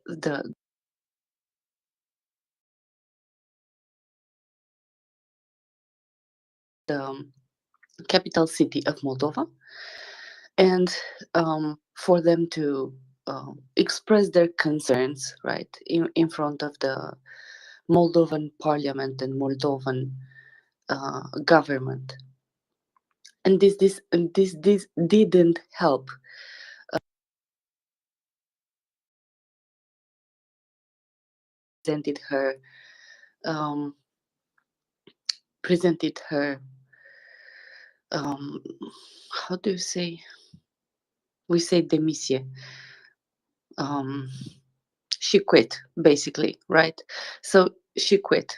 the capital city of Moldova, and for them to express their concerns, right, in front of the Moldovan parliament and Moldovan government. And this didn't help. Presented her um, presented her um, how do you say, we say démission. um, she quit, basically, right? So she quit,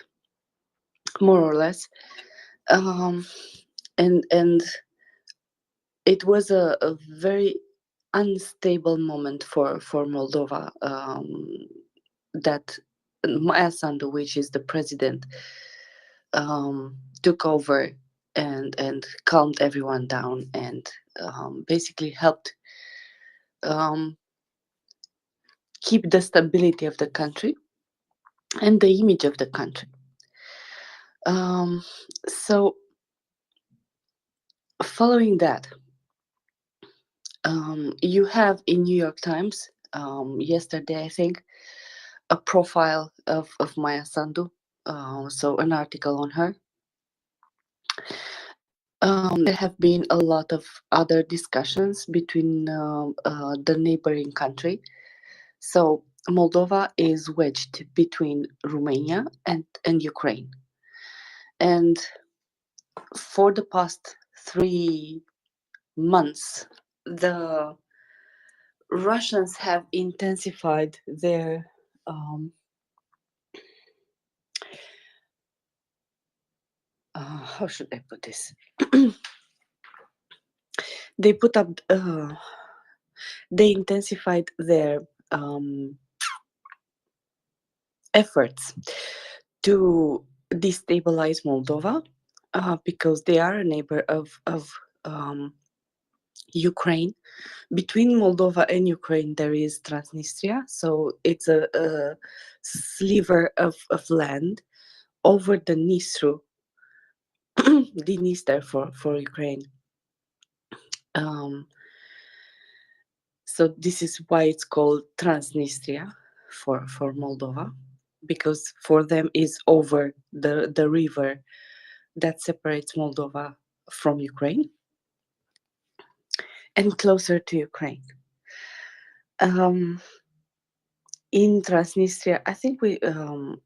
more or less. um, and it was a very unstable moment for Moldova, that Maia Sandu, which is the president, took over and calmed everyone down, and basically helped um, keep the stability of the country and the image of the country. Um, so following that, you have in New York Times, yesterday, I think, a profile of Maya Sandu, so an article on her. There have been a lot of other discussions between the neighboring country. So Moldova is wedged between Romania and Ukraine. And for the past 3 months, the Russians have intensified their how should I put this? they put up they intensified their efforts to destabilize Moldova, because they are a neighbor of Ukraine. Between Moldova and Ukraine, there is Transnistria, so it's a sliver of land over the Dnistru, Dniester for Ukraine. Um, so this is why it's called Transnistria for Moldova, because for them is over the river that separates Moldova from Ukraine and closer to Ukraine. In Transnistria, I think we in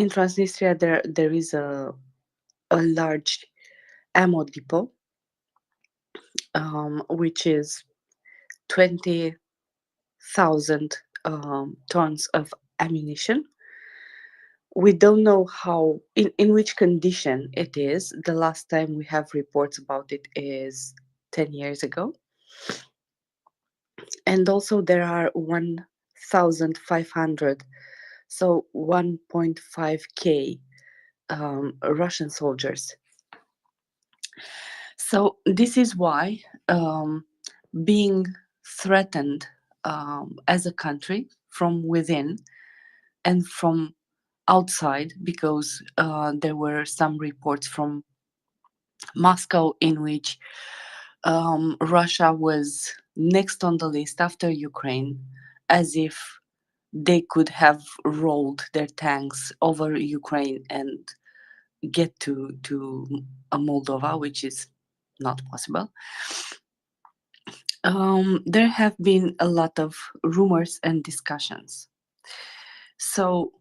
Transnistria there is a large ammo depot, which is 20,000 tons of ammunition. We don't know how, in which condition it is. The last time we have reports about it is 10 years ago. And also there are 1,500, so 1.5K Russian soldiers. So this is why, being threatened as a country from within and from outside, because there were some reports from Moscow in which Russia was next on the list after Ukraine, as if they could have rolled their tanks over Ukraine and get to Moldova, which is not possible. There have been a lot of rumors and discussions. So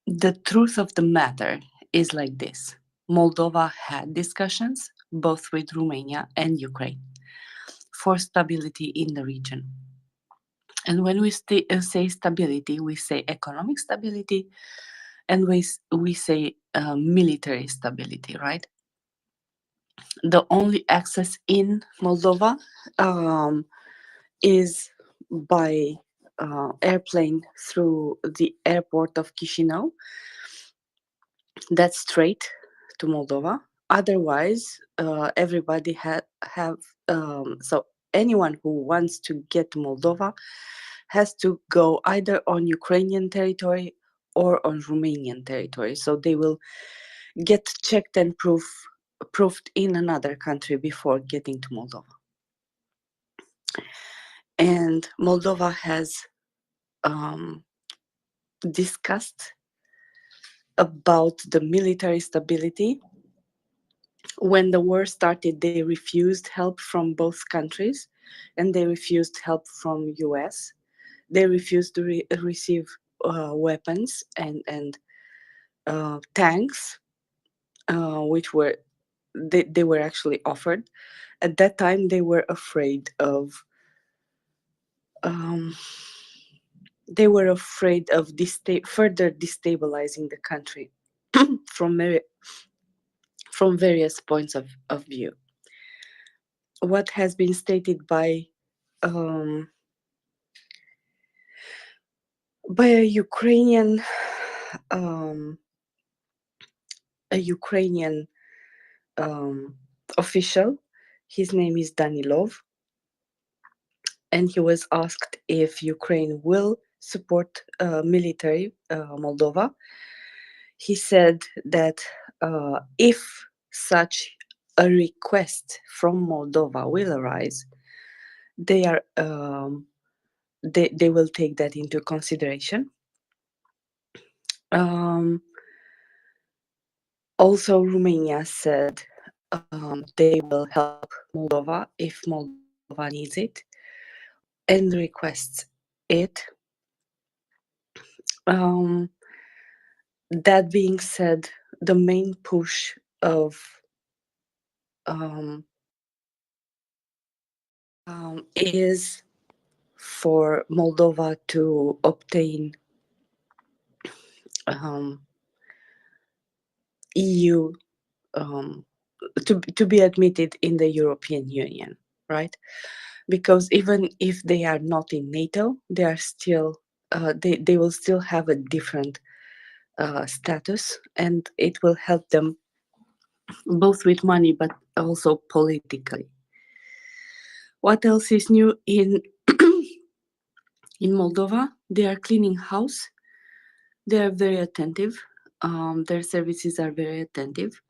the truth of the matter is like this: Moldova had discussions both with Romania and Ukraine for stability in the region. And when we say stability, we say economic stability, and we say military stability, right? The only access in Moldova is by airplane through the airport of Chisinau. That's straight to Moldova. Otherwise, everybody have so anyone who wants to get to Moldova has to go either on Ukrainian territory or on Romanian territory. So they will get checked and proved in another country before getting to Moldova. And Moldova has discussed about the military stability. When the war started, they refused help from both countries, and they refused help from US. They refused to receive weapons and tanks, which were they were actually offered. At that time, they were afraid of um, further destabilizing the country from from various points of view. What has been stated um, by um, a Ukrainian official. His name is Danilov, and he was asked if Ukraine will support military Moldova. He said that if such a request from Moldova will arise, they are they will take that into consideration. Also, Romania said they will help Moldova if Moldova needs it and requests it. Um, that being said, the main push of is for Moldova to obtain EU to be admitted in the European Union, right? Because even if they are not in NATO, they are still they will still have a different status, and it will help them both with money but also politically. What else is new in Moldova? They are cleaning house. They are very attentive. Their services are very attentive,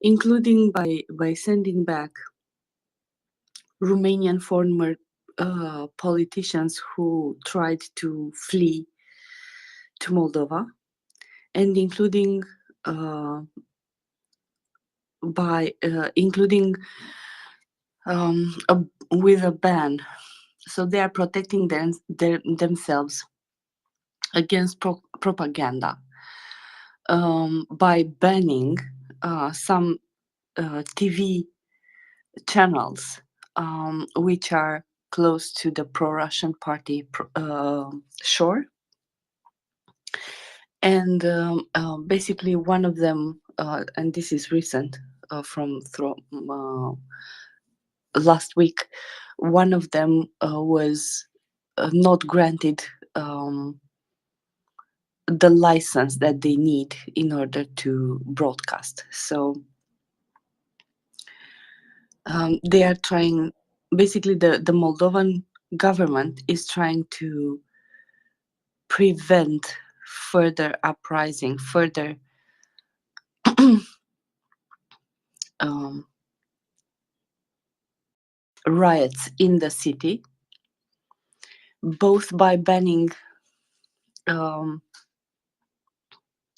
including by sending back Romanian former politicians who tried to flee to Moldova, and including including with a ban. So they are protecting themselves against propaganda by banning some TV channels which are close to the pro-Russian party shore. And basically one of them, and this is recent from last week, one of them was not granted the license that they need in order to broadcast. So they are trying, basically the Moldovan government is trying to prevent further uprising, further riots in the city, both by banning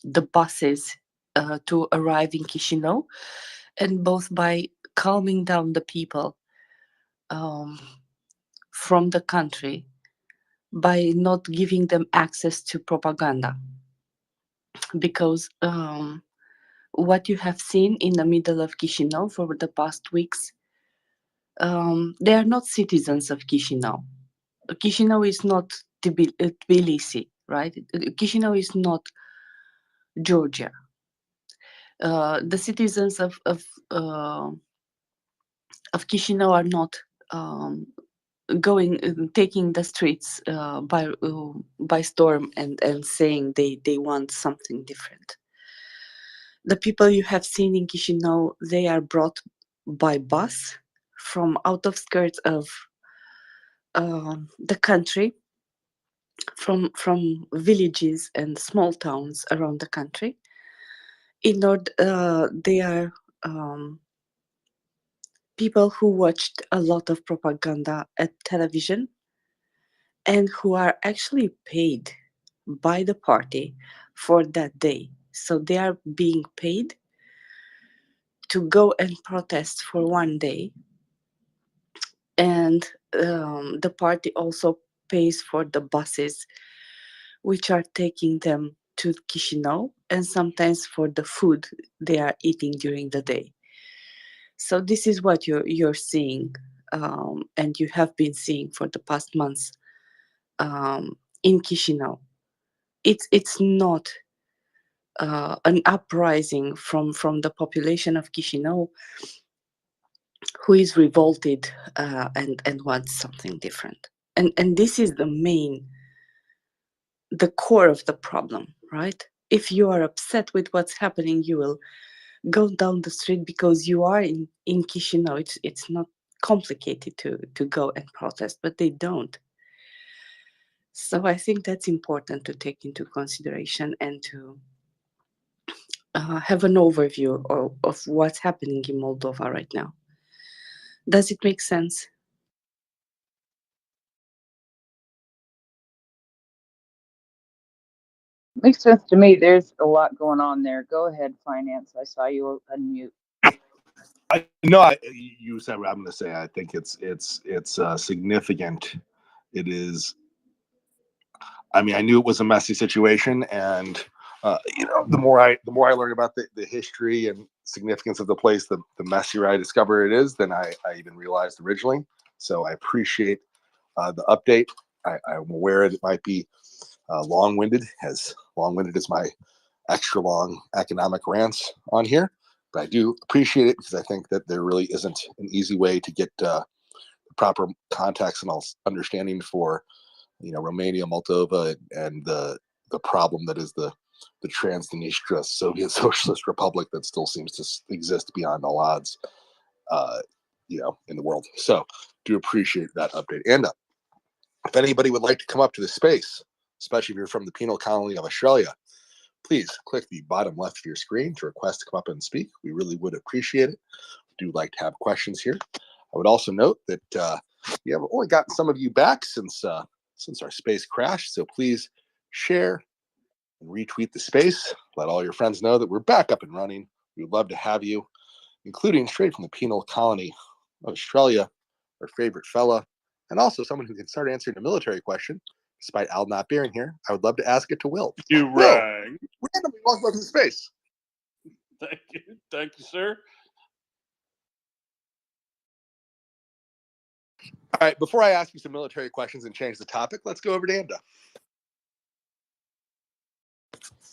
the buses to arrive in Chisinau, and both by calming down the people from the country by not giving them access to propaganda. Because what you have seen in the middle of Chisinau for the past weeks, they are not citizens of Chisinau. Chisinau is not Tbilisi, right? Chisinau is not Georgia. The citizens of Chisinau are not taking the streets by storm and saying they want something different. The people you have seen in Chisinau, they are brought by bus from out of skirts of the country from villages and small towns around the country. In order, they are um, people who watched a lot of propaganda at television and who are actually paid by the party for that day. So they are being paid to go and protest for one day, and the party also pays for the buses which are taking them to Chisinau, and sometimes for the food they are eating during the day. So this is what you're seeing, and you have been seeing for the past months in Chisinau. It's not an uprising from the population of Chisinau who is revolted and wants something different. And this is the core of the problem, right? If you are upset with what's happening, you will go down the street because you are in Chisinau. It's not complicated to go and protest, but they don't. So I think that's important to take into consideration and to have an overview of what's happening in Moldova right now. Does it make sense? Makes sense to me. There's a lot going on there. Go ahead, finance. I saw you unmute. I know you said what I'm going to say. I think it's significant. It is. I mean, I knew it was a messy situation, and the more I learn about the history and significance of the place, the messier I discover it is than I even realized originally. So I appreciate the update. I'm aware it might be long-winded as my extra long economic rants on here, but I do appreciate it because I think that there really isn't an easy way to get the proper context and understanding for Romania, Moldova, and the problem that is the Transnistria Soviet Socialist Republic that still seems to exist beyond all odds, uh, in the world. So, do appreciate that update. And if anybody would like to come up to the space, especially if you're from the penal colony of Australia, please click the bottom left of your screen to request to come up and speak. We really would appreciate it. We do like to have questions here. I would also note that we have only gotten some of you back since our space crashed. So please share and retweet the space. Let all your friends know that we're back up and running. We would love to have you, including straight from the penal colony of Australia, our favorite fella, and also someone who can start answering a military question. Despite Al not being here, I would love to ask it to Will. You Will, rang. randomly welcome to the space. Thank you, sir. All right, before I ask you some military questions and change the topic, let's go over to Anda.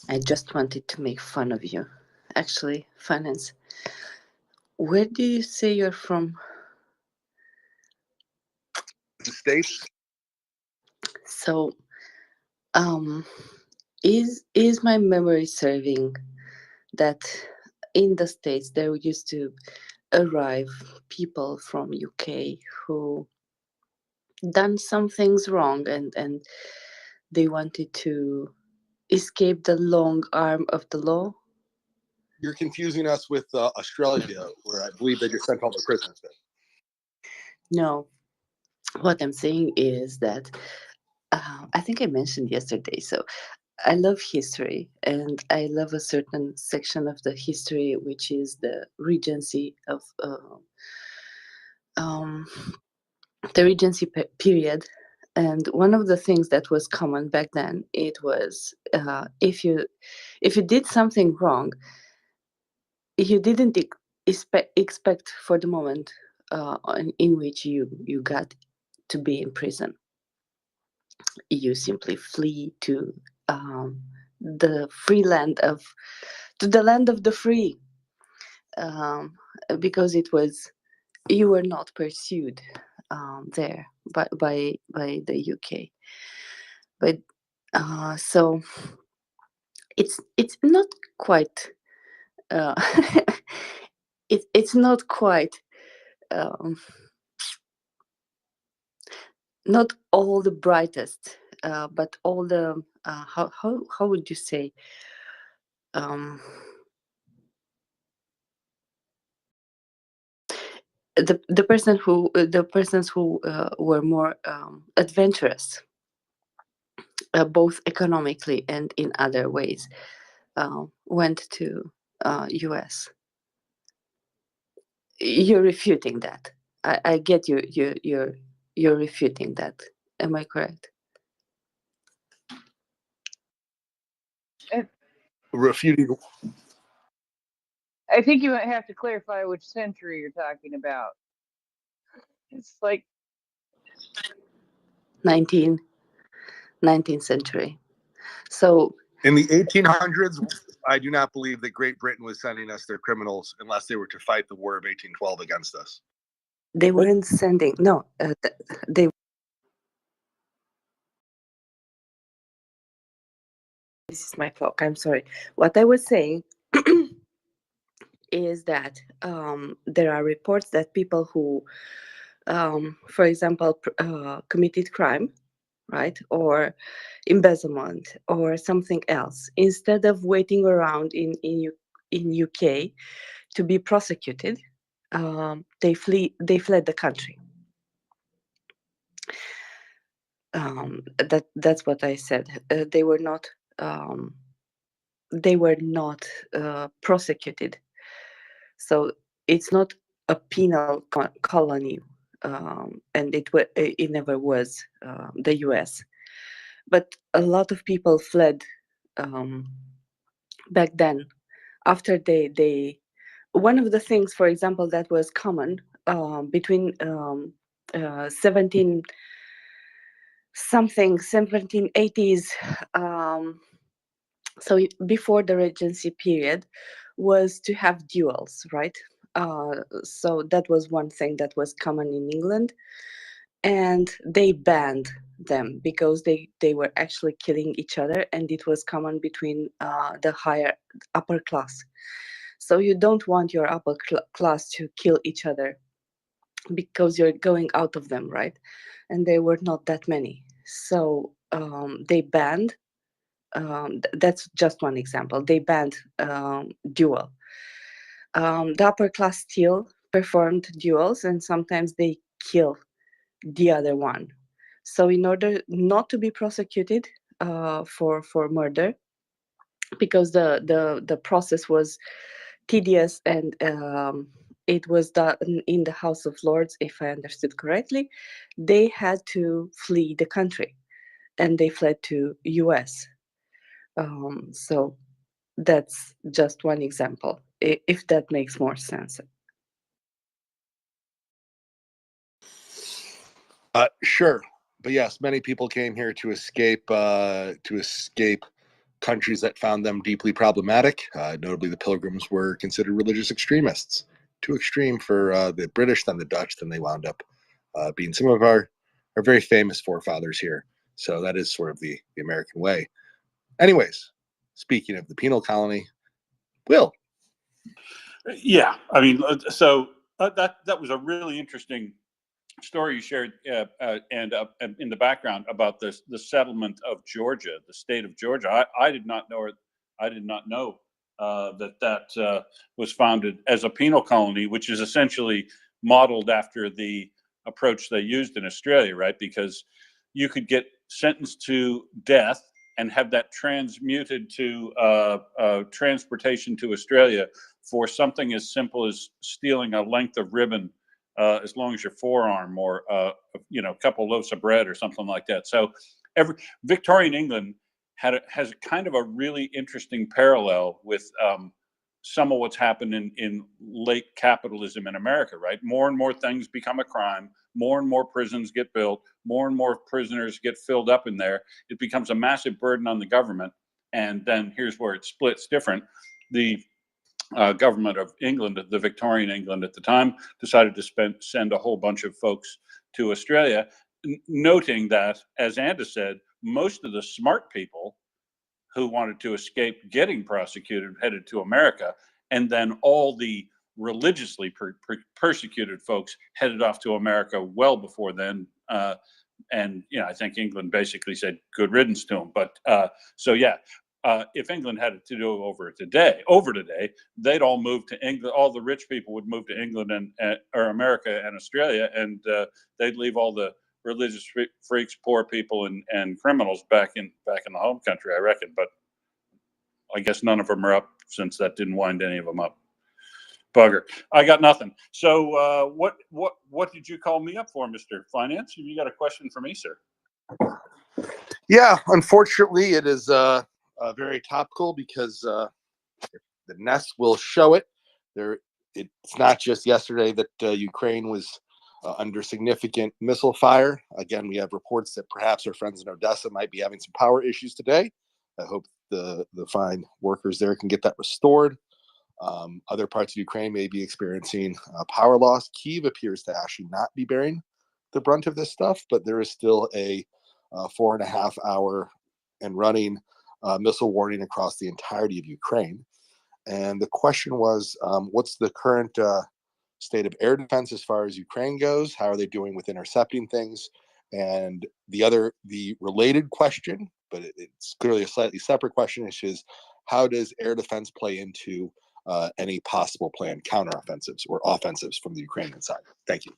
I just wanted to make fun of you. Actually, finance. Where do you say you're from? The States. So, um, is my memory serving that in the States there used to arrive people from UK who done some things wrong, and they wanted to escape the long arm of the law? You're confusing us with Australia, where I believe they just sent all the prisoners there. No, what I'm saying is that I think I mentioned yesterday. So I love history, and I love a certain section of the history, which is the Regency of um, the Regency period. And one of the things that was common back then, it was if you did something wrong, you didn't expect for the moment in which you got to be in prison. You simply flee the free land of to the land of the free, um, because it was you were not pursued there by the UK. But so it's not quite uh, it's not quite um, not all the brightest, but all the how would you say, um, the persons who were more adventurous, both economically and in other ways, went to US. You're refuting that. I get you. You're refuting that. Am I correct? Refuting. I think you might have to clarify which century you're talking about. It's like 19th century. So In the 1800s, I do not believe that Great Britain was sending us their criminals unless they were to fight the War of 1812 against us. they weren't sending. No, they. This is my clock. I'm sorry. What I was saying is that there are reports that people who, for example, committed crime, right, or embezzlement or something else, instead of waiting around in UK to be prosecuted, they fled the country. That's what I said. Um, they were not prosecuted. So it's not a penal colony, and it never was the U.S. But a lot of people fled back then. After they one of the things, for example, that was common between 17 something 1780s, so before the Regency period, was to have duels, right? So that was one thing that was common in England, and they banned them because they were actually killing each other, and it was common between the upper class. So you don't want your upper class to kill each other because you're going out of them, right? And there were not that many, so they banned. That's just one example. They banned duel. The upper class still performed duels, and sometimes they kill the other one. So, in order not to be prosecuted for murder, because the process was tedious and it was done in the House of Lords, if I understood correctly, they had to flee the country, and they fled to US. So that's just one example, if that makes more sense. Sure, but yes, many people came here to escape countries that found them deeply problematic. Notably, the Pilgrims were considered religious extremists, too extreme for the British, then the Dutch, then they wound up being some of our very famous forefathers here. So that is sort of the American way. Anyways, speaking of the penal colony, Will. Yeah, I mean, so that was a really interesting story you shared, and in the background about the settlement of Georgia, the state of Georgia. I did not know it. I did not know that was founded as a penal colony, which is essentially modeled after the approach they used in Australia, right? Because you could get sentenced to death and have that transmuted to transportation to Australia for something as simple as stealing a length of ribbon, as long as your forearm, or a couple loaves of bread or something like that. So, every Victorian England has kind of a really interesting parallel with some of what's happened in late capitalism in America. Right, more and more things become a crime. More and more prisons get built. More and more prisoners get filled up in there. It becomes a massive burden on the government. And then here's where it splits different. The government of England, the Victorian England at the time, decided to send a whole bunch of folks to Australia, noting that, as Anda said, most of the smart people who wanted to escape getting prosecuted headed to America, and then all the religiously persecuted folks headed off to America well before then, and I think England basically said good riddance to them. But so yeah, if England had to do over today, they'd all move to England. All the rich people would move to England and or America and Australia, and they'd leave all the religious freaks, poor people, and criminals back in the home country, I reckon. But I guess none of them are up, since that didn't wind any of them up. Bugger. I got nothing. So what did you call me up for, Mr. Finance? You got a question for me, sir? Yeah, unfortunately, it is very topical because the nest will show it. It's not just yesterday that Ukraine was under significant missile fire. Again, we have reports that perhaps our friends in Odessa might be having some power issues today. I hope the fine workers there can get that restored. Other parts of Ukraine may be experiencing power loss. Kyiv appears to actually not be bearing the brunt of this stuff, but there is still a 4.5 hour and running missile warning across the entirety of Ukraine. And the question was, what's the current state of air defense as far as Ukraine goes? How are they doing with intercepting things? And the related question, but it's clearly a slightly separate question, which is, how does air defense play into any possible planned counteroffensives or offensives from the Ukrainian side? Thank you.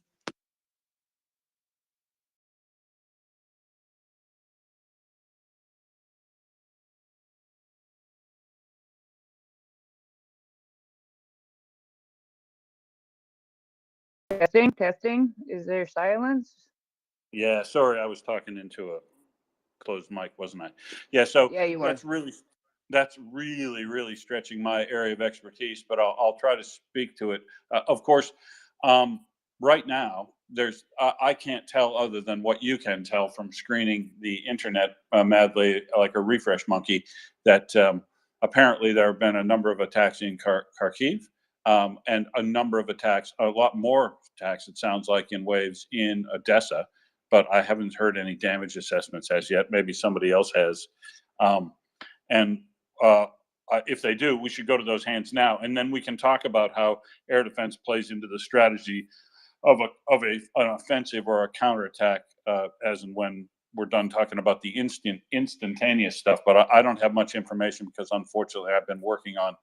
Testing. Is there silence? Yeah, sorry, I was talking into a closed mic, wasn't I? Yeah, so Yeah, you that's were. really stretching my area of expertise, but I'll try to speak to it. Of course, right now I can't tell, other than what you can tell from screening the internet madly like a refresh monkey, that apparently there have been a number of attacks in Kharkiv. And a number of attacks, a lot more attacks, it sounds like, in waves in Odessa, but I haven't heard any damage assessments as yet. Maybe somebody else has. And if they do, we should go to those hands now, and then we can talk about how air defense plays into the strategy of an offensive or a counterattack, as and when we're done talking about the instantaneous stuff. But I don't have much information because, unfortunately, I've been working on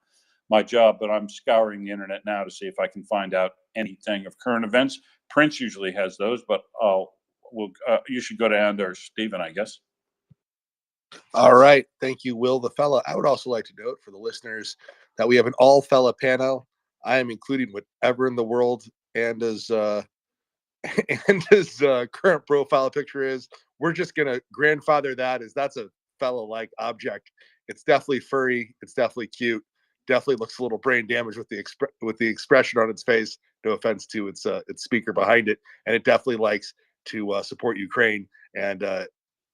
my job, but I'm scouring the internet now to see if I can find out anything of current events. Prince usually has those, but you should go to Anders Stephen, I guess. All right. Thank you, Will the Fella. I would also like to note for the listeners that we have an all fella panel. I am including whatever in the world Anda's current profile picture is. We're just gonna grandfather that, as that's a fella-like object. It's definitely furry. It's definitely cute. Definitely looks a little brain damaged with the expression on its face. No offense to its speaker behind it, and it definitely likes to support Ukraine and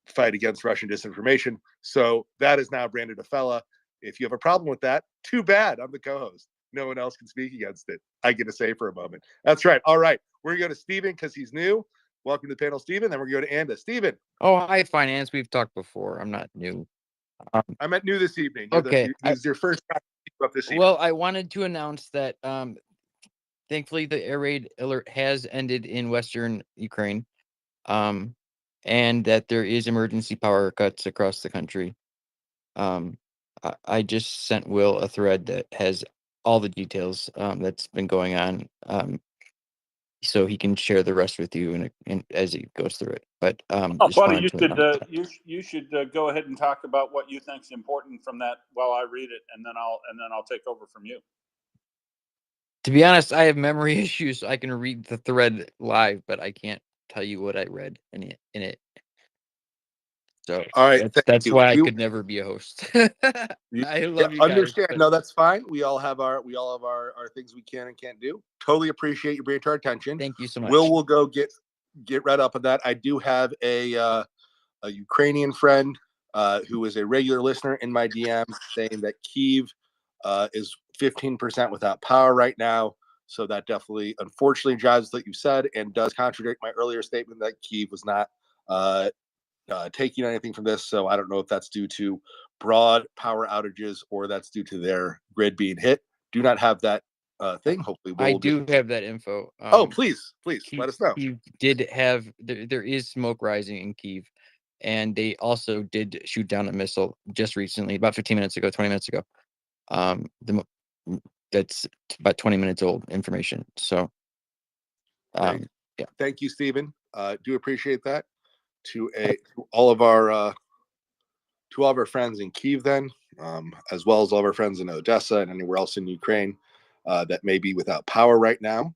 fight against Russian disinformation. So that is now branded a fella. If you have a problem with that, too bad. I'm the co-host. No one else can speak against it. I get to say for a moment. That's right. All right. We're going to go to Steven because he's new. Welcome to the panel, Steven. Then we're going to go to Anda. Steven. Oh, hi, Finance. We've talked before. I'm not new. I meant new this evening. Okay. This is your first time up this evening. Well, I wanted to announce that thankfully the air raid alert has ended in Western Ukraine, and that there is emergency power cuts across the country. I just sent Will a thread that has all the details that's been going on, so he can share the rest with you and as he goes through it. But just buddy, wanted to announce that. you should go ahead and talk about what you think's important from that while I read it, and then I'll take over from you. To be honest, I have memory issues. So I can read the thread live, but I can't tell you what I read in it. So all right, that's why I could never be a host. I love you guys. Understand? No, that's fine. We all have our things we can and can't do. Totally appreciate you bringing to our attention. Thank you so much. Will go get right up on that. I do have a Ukrainian friend who is a regular listener in my DM saying that Kyiv is 15% without power right now. So that definitely, unfortunately, jives what you said and does contradict my earlier statement that Kyiv was not taking anything from this. So I don't know if that's due to broad power outages or that's due to their grid being hit. Do not have that thing. Hopefully, I we'll do have that info. Oh, please let us know. Kyiv did have there is smoke rising in Kyiv, and they also did shoot down a missile just recently, about 15 minutes ago, 20 minutes ago. That's about 20 minutes old information. So, yeah. Thank you, Stephen. Do appreciate that. To all of our friends in Kyiv, then, as well as all of our friends in Odessa and anywhere else in Ukraine that may be without power right now.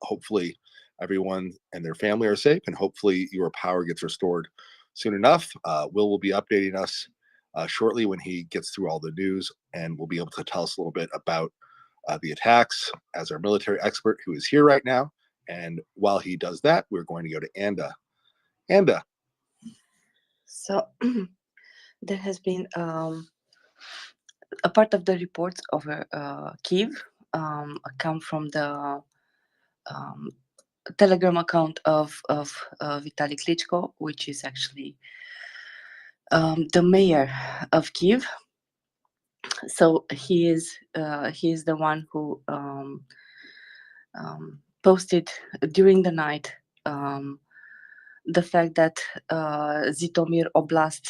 Hopefully, everyone and their family are safe, and hopefully your power gets restored soon enough. Will be updating us shortly when he gets through all the news, and will be able to tell us a little bit about the attacks as our military expert who is here right now. And while he does that, we're going to go to Anda. Anda. So there has been a part of the reports over Kyiv come from the Telegram account of Vitaly Klitschko, which is actually the mayor of Kyiv. So he is the one who posted during the night the fact that Zhytomyr Oblast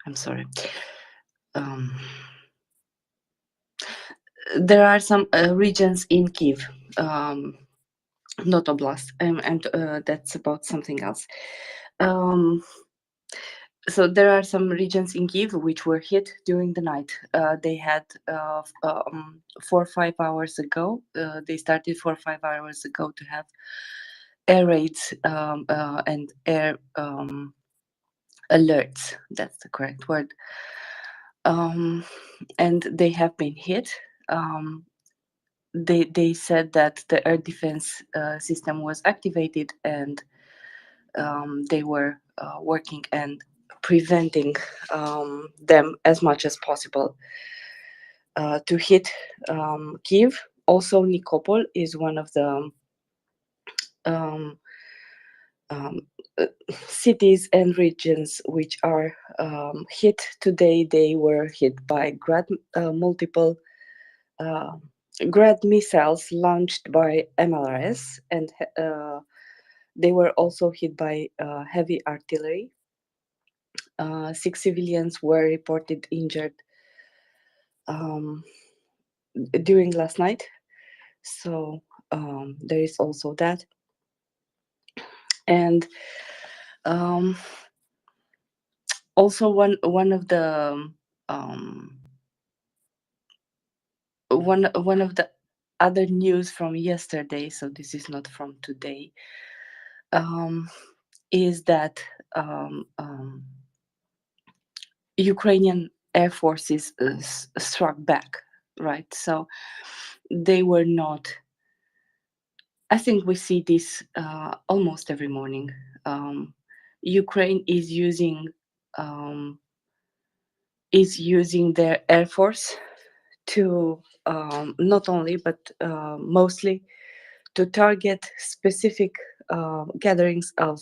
I'm sorry. There are some regions in Kyiv, not oblast, and that's about something else. So there are some regions in Kyiv which were hit during the night. They had 4 or 5 hours ago. They started 4 or 5 hours ago to have air raids and air alerts. That's the correct word. And they have been hit. They said that the air defense system was activated, and they were working and preventing them as much as possible to hit Kyiv. Also, Nikopol is one of the cities and regions which are hit today. They were hit by multiple Grad missiles launched by MLRS, and they were also hit by heavy artillery. 6 civilians were reported injured during last night. So there is also that. And also one of the one of the other news from yesterday, so this is not from today, is that Ukrainian air forces struck back, right? So they were not. I think we see this almost every morning. Ukraine is using their air force to not only but mostly to target specific gatherings of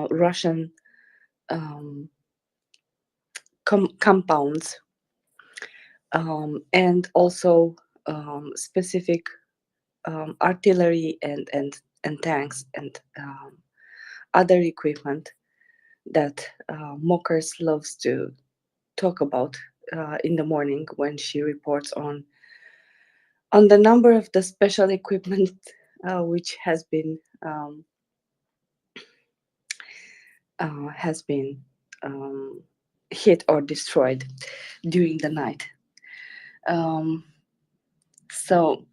Russian compounds, and also specific artillery and tanks and other equipment that Mockers loves to talk about in the morning when she reports on the number of the special equipment which has been hit or destroyed during the night. So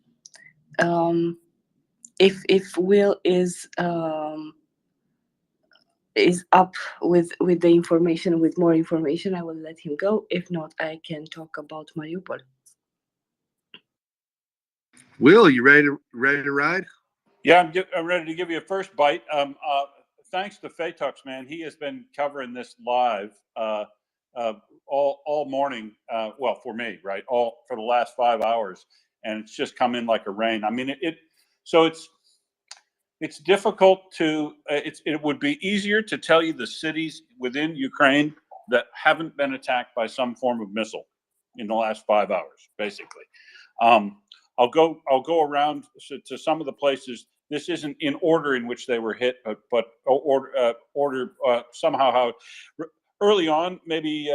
if Will is up with the information, with more information, I will let him go. If not, I can talk about Mariupol. Will, you ready to ride? Yeah, I'm ready to give you a first bite. Thanks to Fatox, man. He has been covering this live all morning. Well, for me, right? All for the last 5 hours, and it's just come in like a rain. I mean, so it's it's difficult to. It would be easier to tell you the cities within Ukraine that haven't been attacked by some form of missile in the last 5 hours, basically. I'll go around to some of the places. This isn't in order in which they were hit, but order somehow how. Early on, maybe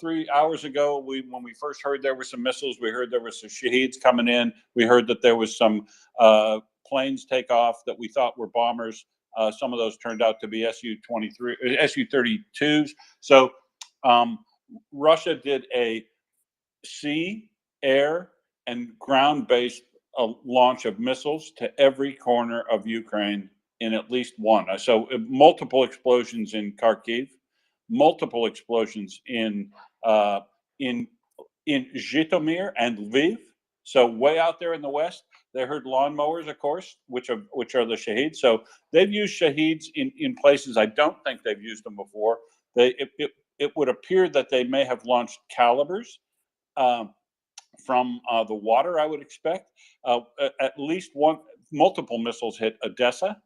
3 hours ago, when we first heard there were some missiles, we heard there were some shaheeds coming in. We heard that there was some planes take off that we thought were bombers. Some of those turned out to be Su-32s. So Russia did a sea, air, and ground-based launch of missiles to every corner of Ukraine in at least one. So multiple explosions in Kharkiv, multiple explosions in Zhytomyr and Lviv. So way out there in the west, they heard lawnmowers, of course, which are the shaheeds. So they've used shaheeds in places I don't think they've used them before. It would appear that they may have launched calibers from the water, I would expect. At least multiple missiles hit Odessa,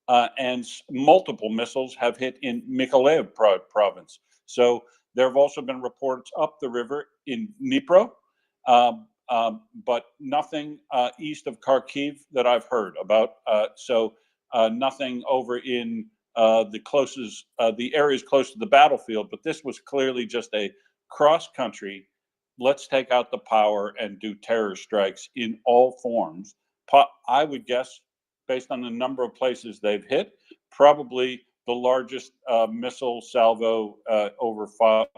and multiple missiles have hit in Mykolaiv province. So there have also been reports up the river in Dnipro, but nothing east of Kharkiv that I've heard about. So nothing over in the areas close to the battlefield. But this was clearly just a cross-country, let's take out the power and do terror strikes in all forms. I would guess, based on the number of places they've hit, probably the largest missile salvo over 4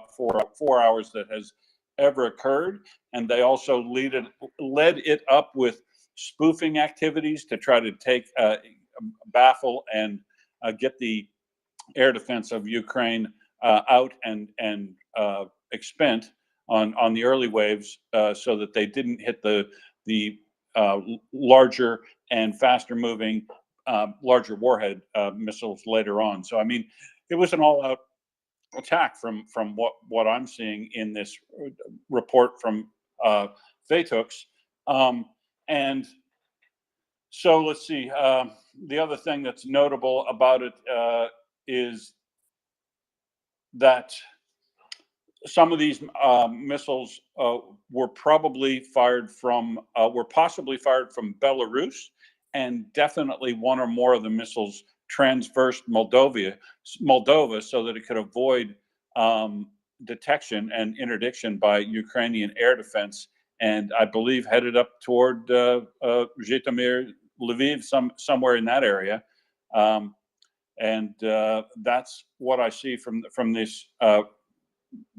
hours that has ever occurred. And they also led it up with spoofing activities to try to baffle and get the air defense of Ukraine out and expend on the early waves, so that they didn't hit the larger and faster moving, larger warhead missiles later on. So I mean, it was an all-out attack from what I'm seeing in this report from Vatox. And so let's see. The other thing that's notable about it is that some of these missiles were possibly fired from Belarus, and definitely one or more of the missiles transversed Moldova, so that it could avoid detection and interdiction by Ukrainian air defense. And I believe headed up toward Zhytomyr, Lviv, somewhere in that area. And that's what I see from this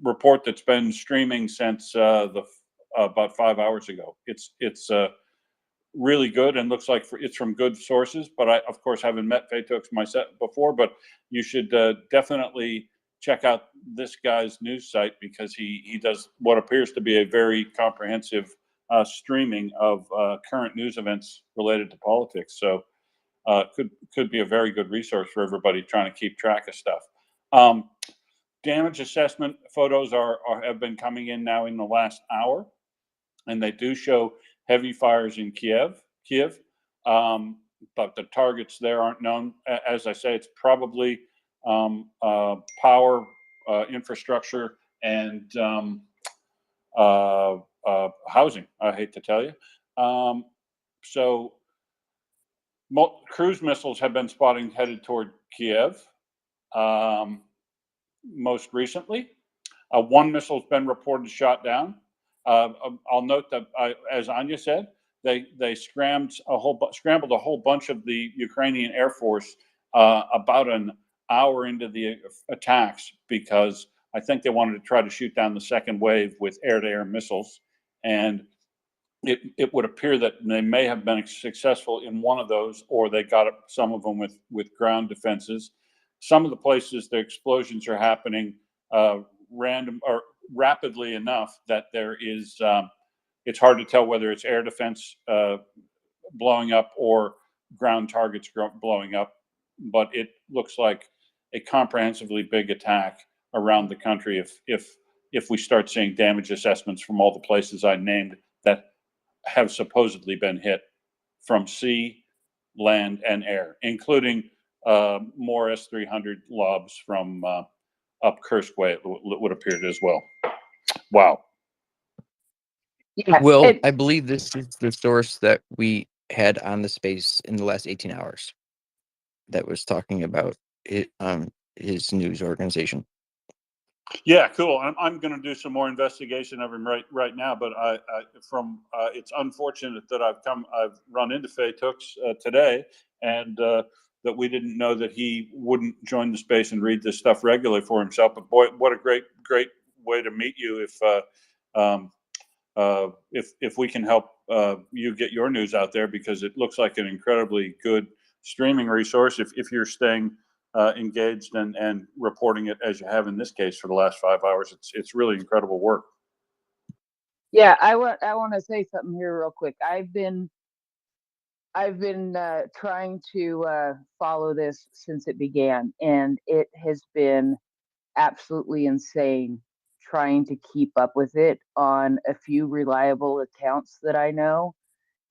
report that's been streaming since about 5 hours ago. It's really good and looks like it's from good sources. But I, of course, haven't met Vatox myself before. But you should definitely check out this guy's news site, because he does what appears to be a very comprehensive streaming of current news events related to politics. So could be a very good resource for everybody trying to keep track of stuff. Damage assessment photos have been coming in now in the last hour, and they do show heavy fires in Kiev. But the targets there aren't known. As I say, it's probably power, infrastructure, and housing. I hate to tell you. So cruise missiles have been spotted headed toward Kiev. Most recently, one missile has been reported shot down. I'll note that, as Anya said, they scrambled a whole bunch of the Ukrainian Air Force about an hour into the attacks, because I think they wanted to try to shoot down the second wave with air-to-air missiles. And it would appear that they may have been successful in one of those, or they got some of them with ground defenses. Some of the places the explosions are happening rapidly enough that there is it's hard to tell whether it's air defense blowing up or ground targets blowing up. But it looks like a comprehensively big attack around the country if we start seeing damage assessments from all the places I named that have supposedly been hit from sea, land, and air, including more S-300 lobs from up Kursk way, it would appear as well. Wow. Yes. Will, I believe this is the source that we had on the space in the last 18 hours that was talking about it, his news organization. Yeah, cool. I'm going to do some more investigation of him right now. But it's unfortunate that I've run into Faye Tooks today, and that we didn't know that he wouldn't join the space and read this stuff regularly for himself. But boy, what a great way to meet you if we can help you get your news out there, because it looks like an incredibly good streaming resource if you're staying engaged and reporting it as you have in this case for the last 5 hours. It's really incredible work. Yeah, I want to say something here real quick. I've been trying to follow this since it began, and it has been absolutely insane trying to keep up with it on a few reliable accounts that I know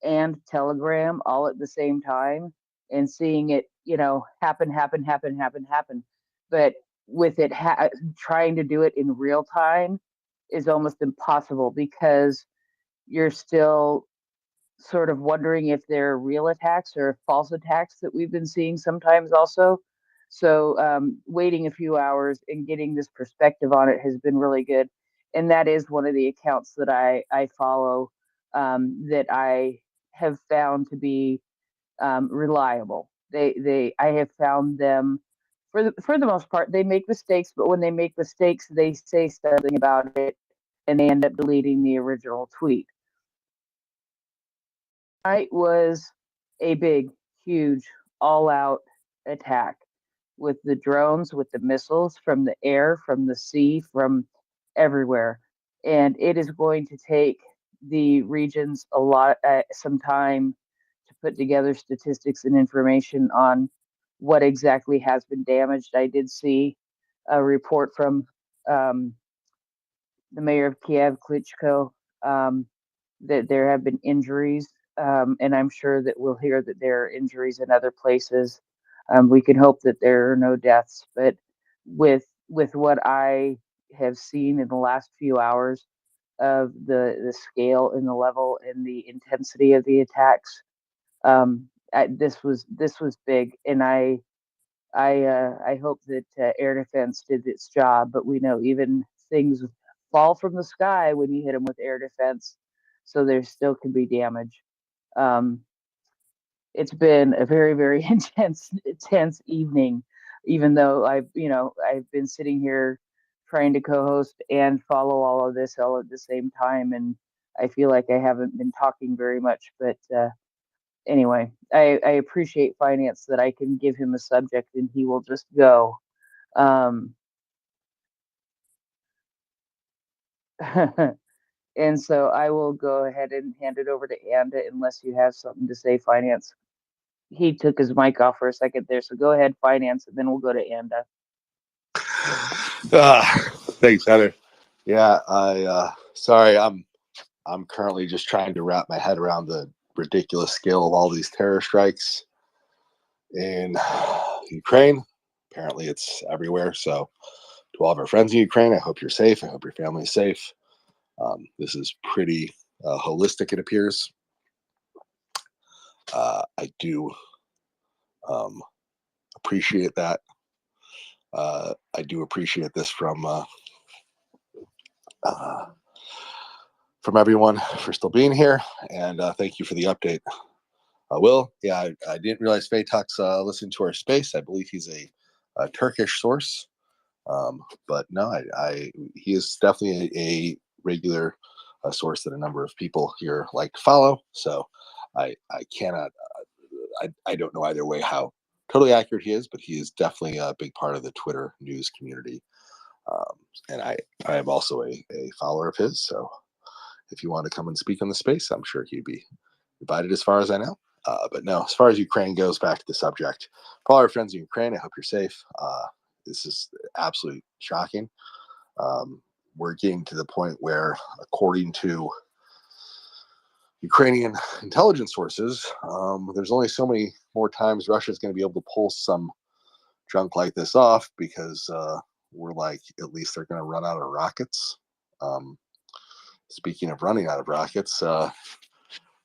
and Telegram all at the same time, and seeing it, happen. But with it, trying to do it in real time is almost impossible, because you're still sort of wondering if they're real attacks or false attacks that we've been seeing sometimes also. So waiting a few hours and getting this perspective on it has been really good. And that is one of the accounts that I follow, that I have found to be reliable. I have found them, for the most part, they make mistakes, but when they make mistakes, they say something about it and they end up deleting the original tweet. Night was a big, huge, all-out attack with the drones, with the missiles from the air, from the sea, from everywhere. And it is going to take the regions some time to put together statistics and information on what exactly has been damaged. I did see a report from the mayor of Kiev, Klitschko, that there have been injuries, and I'm sure that we'll hear that there are injuries in other places. We can hope that there are no deaths, but with what I have seen in the last few hours of the scale and the level and the intensity of the attacks, this was big, and I hope that air defense did its job. But we know even things fall from the sky when you hit them with air defense, so there still can be damage. Um, it's been a very, very intense evening, even though I've been sitting here trying to co-host and follow all of this all at the same time, and I feel like I haven't been talking very much. But anyway, I appreciate Finance that I can give him a subject and he will just go. And so I will go ahead and hand it over to Anda, unless you have something to say, Finance. He took his mic off for a second there, so go ahead, Finance, and then we'll go to Anda. Thanks, Heather. Yeah, sorry, I'm currently just trying to wrap my head around the ridiculous scale of all these terror strikes in Ukraine. Apparently, it's everywhere. So, to all of our friends in Ukraine, I hope you're safe. I hope your family is safe. This is pretty holistic, it appears. I do appreciate that. I do appreciate this from everyone for still being here, and thank you for the update. Will, yeah, I didn't realize Faye Tux listened to our space. I believe he's a Turkish source, but no, he is definitely a regular source that a number of people here like to follow. So I cannot, I don't know either way how totally accurate he is, but he is definitely a big part of the Twitter news community. And I am also a follower of his. So if you want to come and speak on the space, I'm sure he'd be invited, as far as I know. But no, as far as Ukraine goes, back to the subject. For all our friends in Ukraine, I hope you're safe. This is absolutely shocking. We're getting to the point where, according to Ukrainian intelligence sources, there's only so many more times Russia's going to be able to pull some junk like this off, because we're like, at least they're going to run out of rockets. Speaking of running out of rockets, I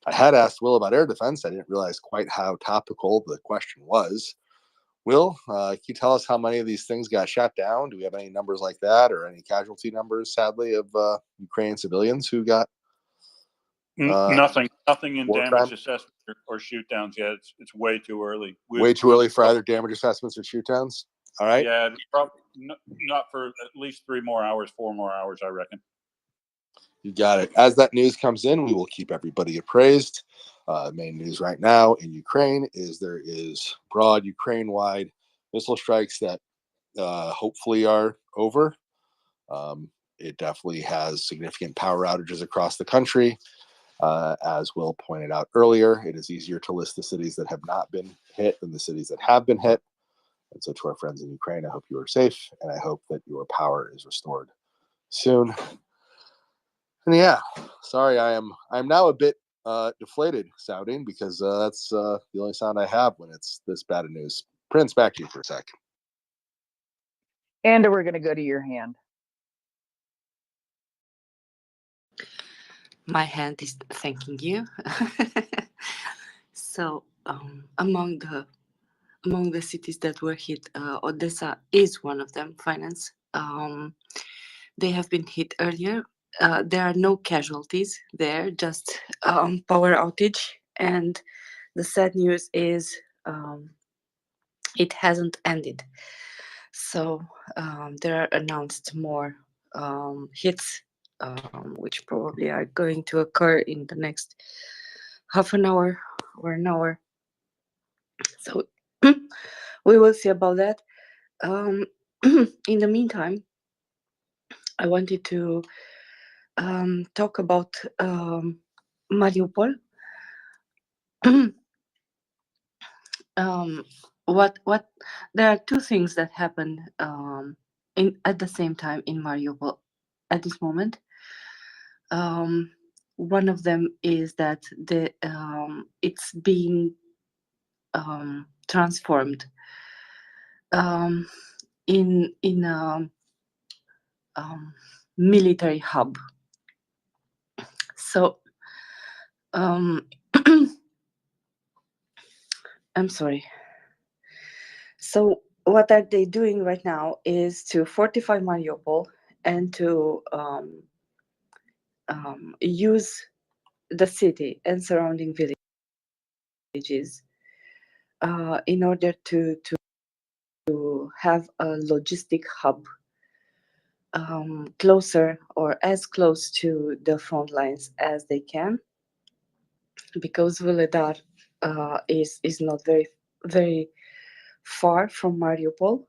had asked Will about air defense. I didn't realize quite how topical the question was. Will, can you tell us how many of these things got shot down? Do we have any numbers like that, or any casualty numbers, sadly, of Ukrainian civilians who got Nothing in war damage crime? assessment or shoot downs yet. It's way too early. Way too early for either damage assessments or shoot downs. All right. Yeah, probably not for at least 3 more hours, 4 more hours, I reckon. You got it. As that news comes in, we will keep everybody appraised. Main news right now in Ukraine is there is broad Ukraine-wide missile strikes that hopefully are over. It definitely has significant power outages across the country. As Will pointed out earlier, it is easier to list the cities that have not been hit than the cities that have been hit. And so to our friends in Ukraine, I hope you are safe, and I hope that your power is restored soon. And yeah, sorry, I'm now a bit deflated sounding, because that's the only sound I have when it's this bad of news. Prince, back to you for a sec. And we're going to go to your hand. My hand is thanking you. So among the cities that were hit, Odessa is one of them. Finance. They have been hit earlier. There are no casualties there, just power outage. And the sad news is it hasn't ended. So there are announced more hits, which probably are going to occur in the next half an hour or an hour. So we will see about that. In the meantime, I wanted to talk about Mariupol. What there are two things that happen in at the same time in Mariupol at this moment. One of them is that it's being transformed in a military hub. So I'm sorry. So what are they doing right now is to fortify Mariupol and to use the city and surrounding villages in order to have a logistic hub closer or as close to the front lines as they can, because Vuledar is not very far from Mariupol.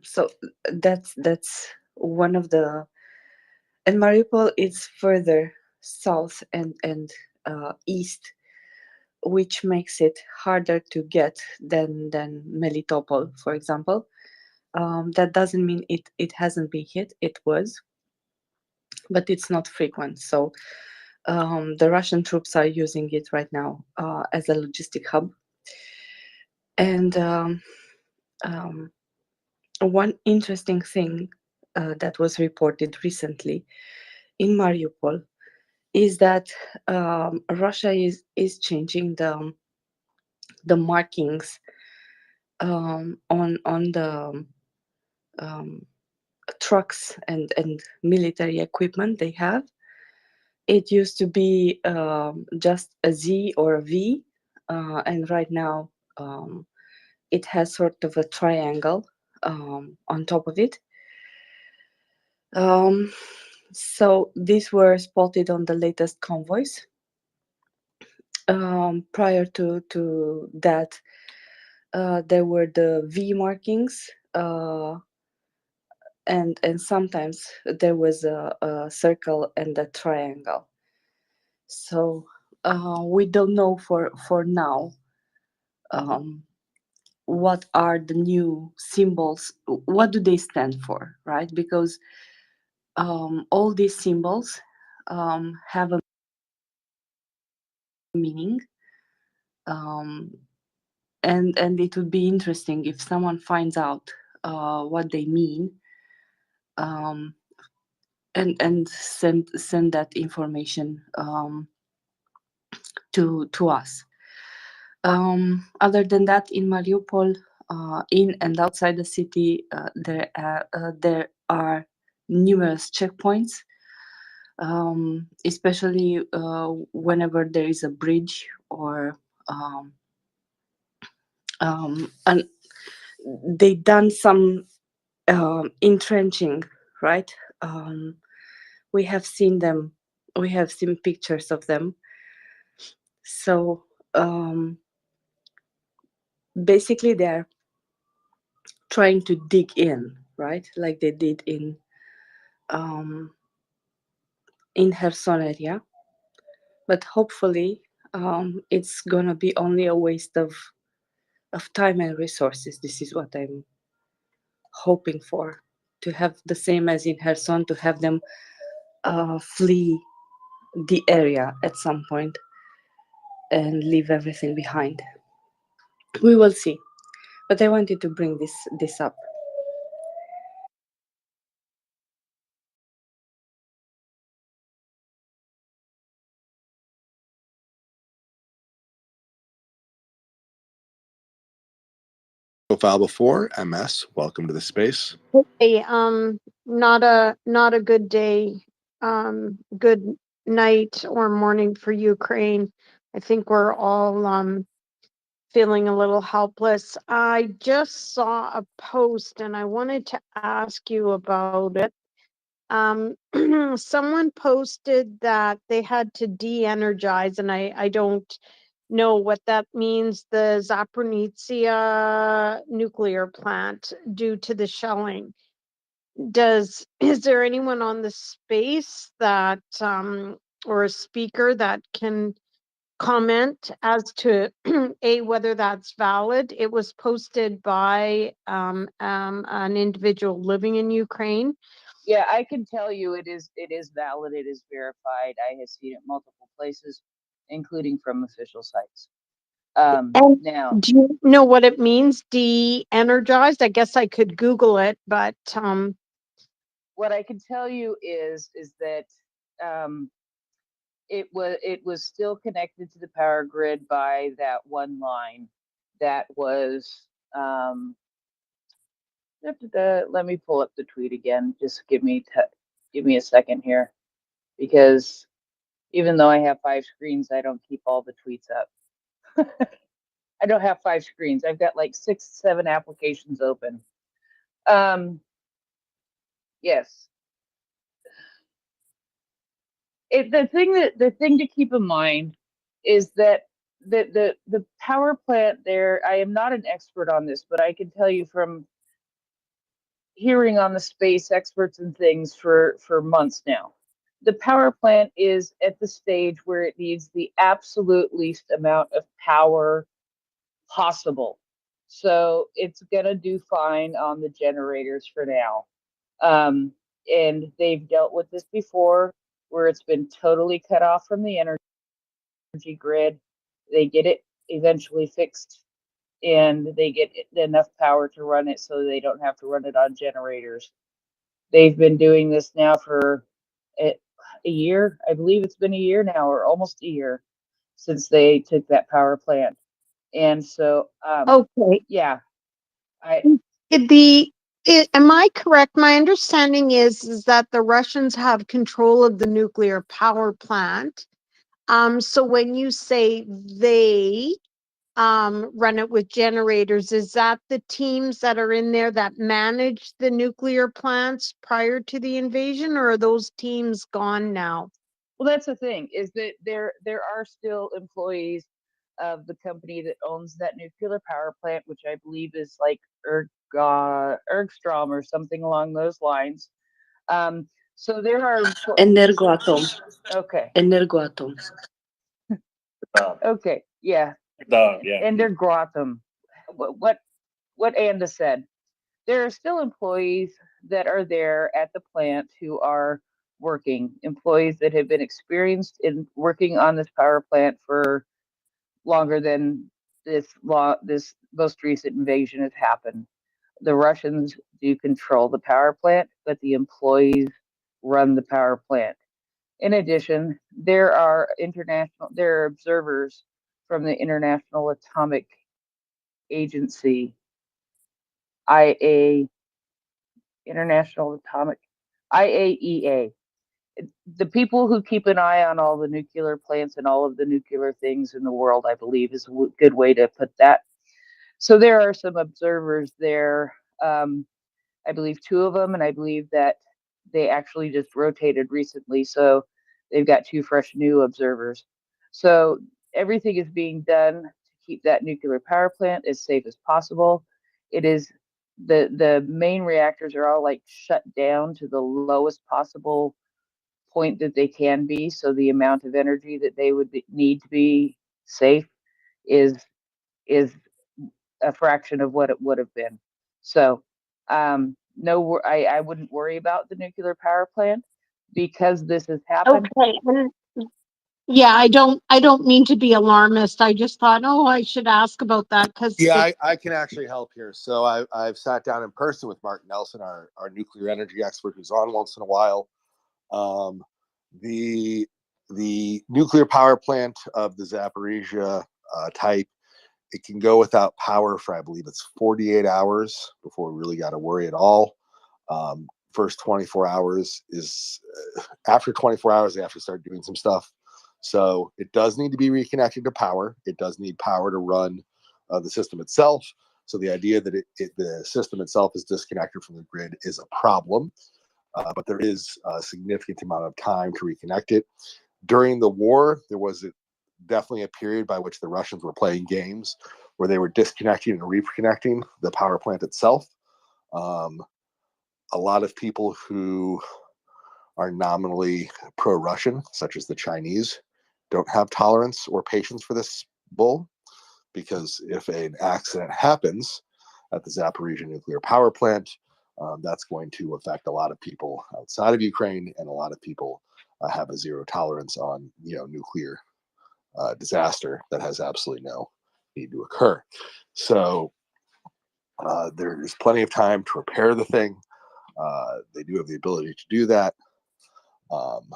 So that's one of the, and Mariupol is further south and east, which makes it harder to get than Melitopol, for example. That doesn't mean it hasn't been hit. It was, but it's not frequent. So the Russian troops are using it right now as a logistic hub. And one interesting thing that was reported recently in Mariupol is that Russia is changing the markings on the trucks and military equipment they have. It used to be just a Z or a V, and right now it has sort of a triangle on top of it. So these were spotted on the latest convoys. Prior to that, there were the V markings, and sometimes there was a circle and a triangle. So we don't know for now what are the new symbols, what do they stand for, right? Because all these symbols have a meaning, um, and it would be interesting if someone finds out what they mean, um, and send that information to us. Other than that, in Mariupol, in and outside the city, there are numerous checkpoints, especially whenever there is a bridge or and they done some entrenching, right? We have seen them. We have seen pictures of them. So basically, they're trying to dig in, right? Like they did um, in Kherson area. But hopefully, it's gonna be only a waste of time and resources. This is what I'm hoping for, to have the same as in Kherson, to have them flee the area at some point and leave everything behind. We will see. But I wanted to bring this up. Profile before MS. Welcome to the space. Hey, not a good day, good night or morning for Ukraine. I think we're all feeling a little helpless. I just saw a post and I wanted to ask you about it. Someone posted that they had to de-energize, and I don't know what that means, the Zaporizhzhia nuclear plant due to the shelling. Is there anyone on the space that or a speaker that can comment as to a whether that's valid? It was posted by an individual living in Ukraine. Yeah, I can tell you it is valid, it is verified. I have seen it multiple places, including from official sites. And Now, do you know what it means, de-energized? I guess I could Google it, but what I can tell you is that um, it was still connected to the power grid by that one line that was let me pull up the tweet again. Just give me a second here, because even though I have 5 screens, I don't keep all the tweets up. I don't have 5 screens. I've got like 6, 7 applications open. Yes. The thing to keep in mind is that the power plant there, I am not an expert on this, but I can tell you from hearing on the space experts and things for months now, the power plant is at the stage where it needs the absolute least amount of power possible. So it's gonna do fine on the generators for now. And they've dealt with this before, where it's been totally cut off from the energy grid. They get it eventually fixed, and they get enough power to run it so they don't have to run it on generators. They've been doing this now for a year. I believe it's been a year now, or almost a year, since they took that power plant. And so, okay. yeah, I Am I correct? My understanding is that the Russians have control of the nuclear power plant. So when you say they run it with generators, is that the teams that are in there that manage the nuclear plants prior to the invasion, or are those teams gone now? well, that's the thing, is that there are still employees of the company that owns that nuclear power plant, which I believe is like Ergstrom or something along those lines. So there are Energoatom. okay, Energoatom. okay, yeah, Yeah. and they're Grotham. What Anda said. There are still employees that are there at the plant who are working, employees that have been experienced in working on this power plant for longer than this most recent invasion has happened. The Russians do control the power plant, but the employees run the power plant. In addition, there are observers from the International Atomic Agency, IA, International Atomic, IAEA. The people who keep an eye on all the nuclear plants and all of the nuclear things in the world, I believe, is a good way to put that. So there are some observers there. I believe two of them, and I believe that they actually just rotated recently. So they've got two fresh new observers. So everything is being done to keep that nuclear power plant as safe as possible. It is the main reactors are all like shut down to the lowest possible point that they can be. So the amount of energy that they would need to be safe is is a fraction of what it would have been. So no, I wouldn't worry about the nuclear power plant because this has happened. Okay. Yeah, I don't mean to be alarmist. I just thought, oh, I should ask about that because Yeah, I can actually help here. So I've sat down in person with Mark Nelson, our nuclear energy expert, who's on once in a while. Um, the nuclear power plant of the Zaporizhia type, it can go without power for, I believe it's 48 hours before we really got to worry at all. First 24 hours is after 24 hours they have to start doing some stuff. So it does need to be reconnected to power. It does need power to run the system itself. So the idea that the system itself is disconnected from the grid is a problem. But there is a significant amount of time to reconnect it. During the war, there was definitely a period by which the Russians were playing games where they were disconnecting and reconnecting the power plant itself. A lot of people who are nominally pro-Russian, such as the Chinese, don't have tolerance or patience for this bull, because if an accident happens at the Zaporizhia nuclear power plant, that's going to affect a lot of people outside of Ukraine, and a lot of people have a zero tolerance on nuclear disaster that has absolutely no need to occur. So there's plenty of time to repair the thing. They do have the ability to do that. Um,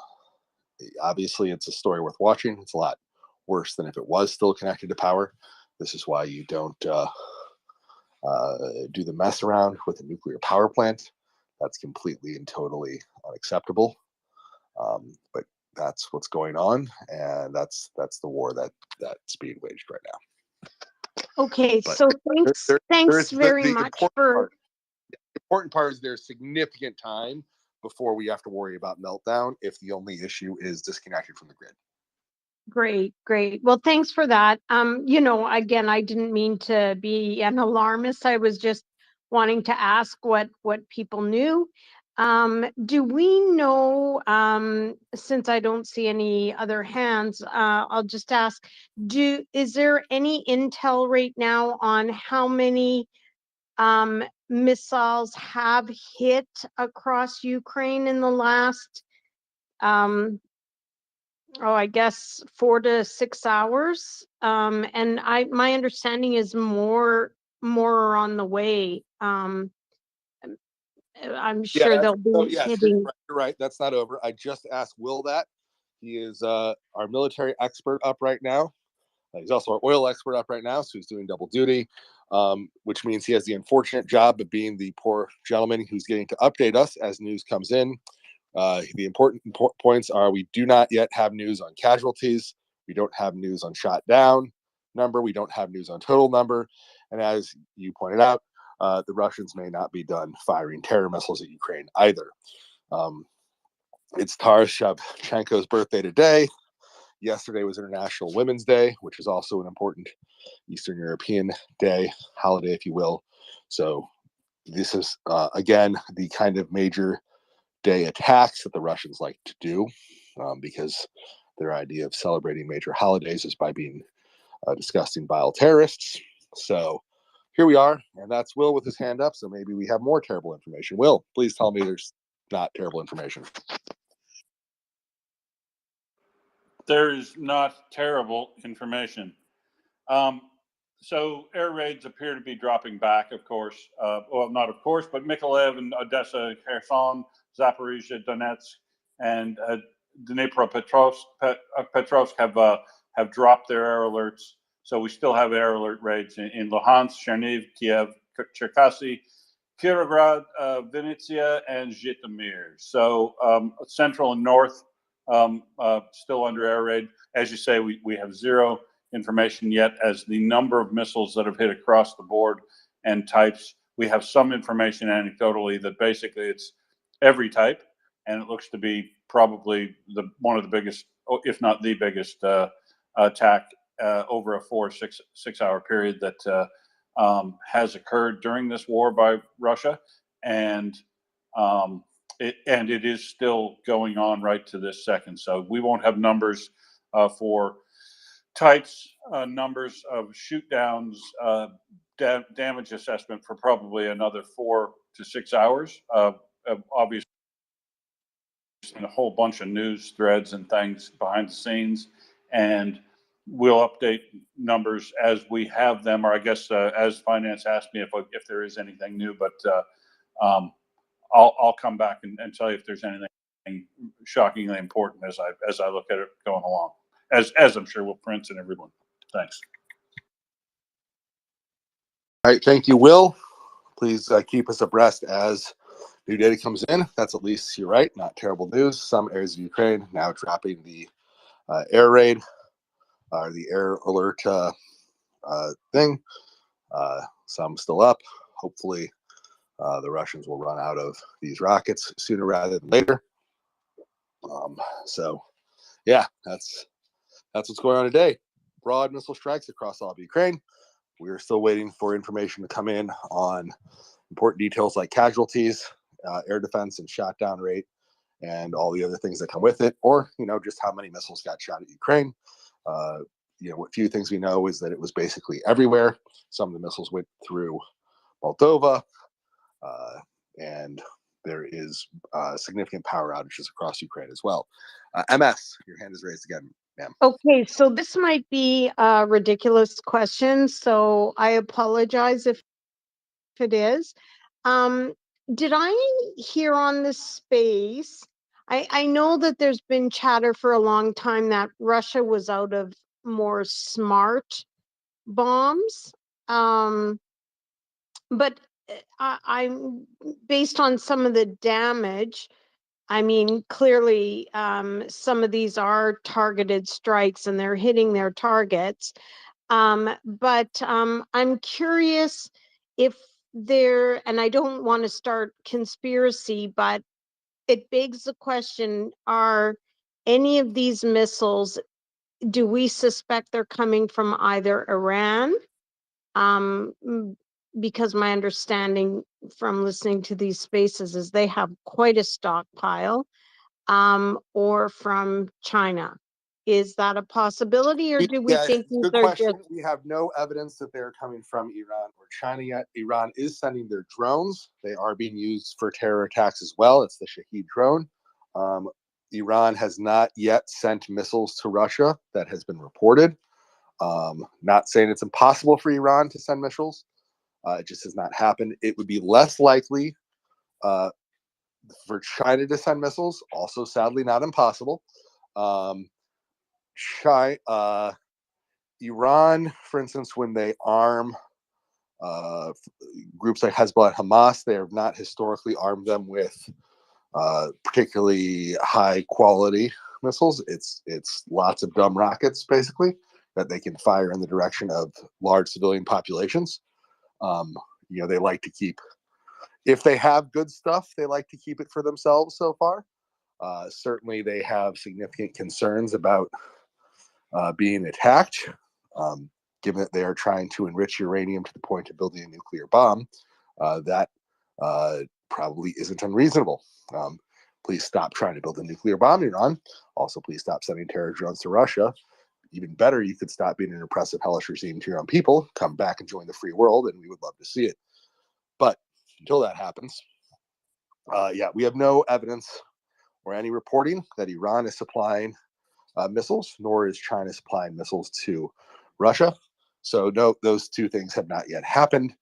Obviously, it's a story worth watching. It's a lot worse than if it was still connected to power. This is why you don't do the mess around with a nuclear power plant. That's completely and totally unacceptable. But that's what's going on, and that's the war that's being waged right now. okay. But So thanks there's very the much for. important part is there's significant time before we have to worry about meltdown if the only issue is disconnected from the grid. Great, great. Well, thanks for that. Again, I didn't mean to be an alarmist. I was just wanting to ask what people knew. Do we know, since I don't see any other hands, I'll just ask, is there any intel right now on how many missiles have hit across Ukraine in the last I guess 4 to 6 hours. And my understanding is more are on the way. I'm sure they'll be yes, hitting. you're right. That's not over. I just asked Will that. He is our military expert up right now. He's also our oil expert up right now, so he's doing double duty, which means he has the unfortunate job of being the poor gentleman who's getting to update us as news comes in. The important points are: we do not yet have news on casualties. We don't have news on shot down number. We don't have news on total number. And as you pointed out, the Russians may not be done firing terror missiles at Ukraine either. It's Taras Shevchenko's birthday today. Yesterday was International Women's Day, which is also an important Eastern European day, holiday, if you will. So this is, again, the kind of major day attacks that the Russians like to do, because their idea of celebrating major holidays is by being disgusting, vile terrorists. So here we are, and that's Will with his hand up. So maybe we have more terrible information. Will, please tell me there's not terrible information. There is not terrible information. So air raids appear to be dropping back, of course. Well, not of course, but Mykolaiv and Odessa, Kherson, Zaporizhia, Donetsk, and Petrovsk have dropped their air alerts. So we still have air alert raids in Luhansk, Cherniv, Kiev, Cherkasy, Kirovgrad, Vinnytsia, and Zhytomyr. So central and north still under air raid. As you say, we have zero information yet as the number of missiles that have hit across the board and types. We have some information anecdotally that basically it's every type, and it looks to be probably one of the biggest, if not the biggest, attack over a 6 hour period that has occurred during this war by Russia, and it is still going on right to this second. So we won't have numbers for types, numbers of shoot downs, damage assessment for probably another 4 to 6 hours. Obviously, a whole bunch of news threads and things behind the scenes, and we'll update numbers as we have them, or I guess as finance asked me if there is anything new, but I'll come back and tell you if there's anything shockingly important as I look at it going along, as I'm sure will Prince and everyone. Thanks. All right, thank you, Will. Please keep us abreast as new data comes in. That's at least, you're right, not terrible news. Some areas of Ukraine now dropping the air raid or the air alert thing. Some still up. Hopefully the Russians will run out of these rockets sooner rather than later. So yeah, that's what's going on today. Broad missile strikes across all of Ukraine. We are still waiting for information to come in on important details like casualties, air defense and shot down rate, and all the other things that come with it, or just how many missiles got shot at Ukraine. What few things we know is that it was basically everywhere. Some of the missiles went through Moldova, and there is significant power outages across Ukraine as well. MS, your hand is raised again, ma'am. Okay, so this might be a ridiculous question, so I apologize if it is. Did I hear on this space? I know that there's been chatter for a long time that Russia was out of more smart bombs. But I'm based on some of the damage. I mean, clearly, some of these are targeted strikes and they're hitting their targets. But I'm curious if and I don't want to start conspiracy, but it begs the question, are any of these missiles, do we suspect they're coming from either Iran? Because my understanding from listening to these spaces is they have quite a stockpile, or from China. Is that a possibility, or do we think these good are question. just... We have no evidence that they're coming from Iran or China yet. Iran is sending their drones. They are being used for terror attacks as well. It's the Shahed drone. Iran has not yet sent missiles to Russia. That has been reported. Not saying it's impossible for Iran to send missiles. It just has not happened. It would be less likely for China to send missiles. Also, sadly, not impossible. Iran, for instance, when they arm groups like Hezbollah and Hamas, they have not historically armed them with particularly high quality missiles. It's lots of dumb rockets, basically, that they can fire in the direction of large civilian populations. They like to keep, if they have good stuff, they like to keep it for themselves so far. Certainly, they have significant concerns about being attacked, given that they are trying to enrich uranium to the point of building a nuclear bomb. That probably isn't unreasonable. Please stop trying to build a nuclear bomb, Iran. Also, please stop sending terror drones to Russia. Even better, you could stop being an oppressive, hellish regime to your own people, come back and join the free world, and we would love to see it. But until that happens, we have no evidence or any reporting that Iran is supplying missiles, nor is China supplying missiles to Russia. So no, those two things have not yet happened.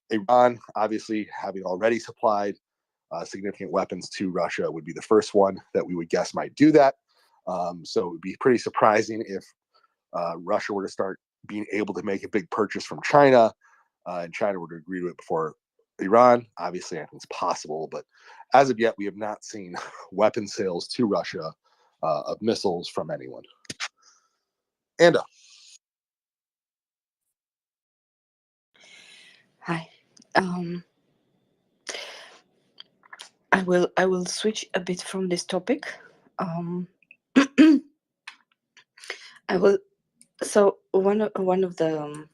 Iran, obviously, having already supplied significant weapons to Russia, would be the first one that we would guess might do that. So it would be pretty surprising if Russia were to start being able to make a big purchase from China, and China were to agree to it before Iran. Obviously, anything's possible, but as of yet, we have not seen weapon sales to Russia of missiles from anyone. Anda. Hi. I will switch a bit from this topic. I will. So one of the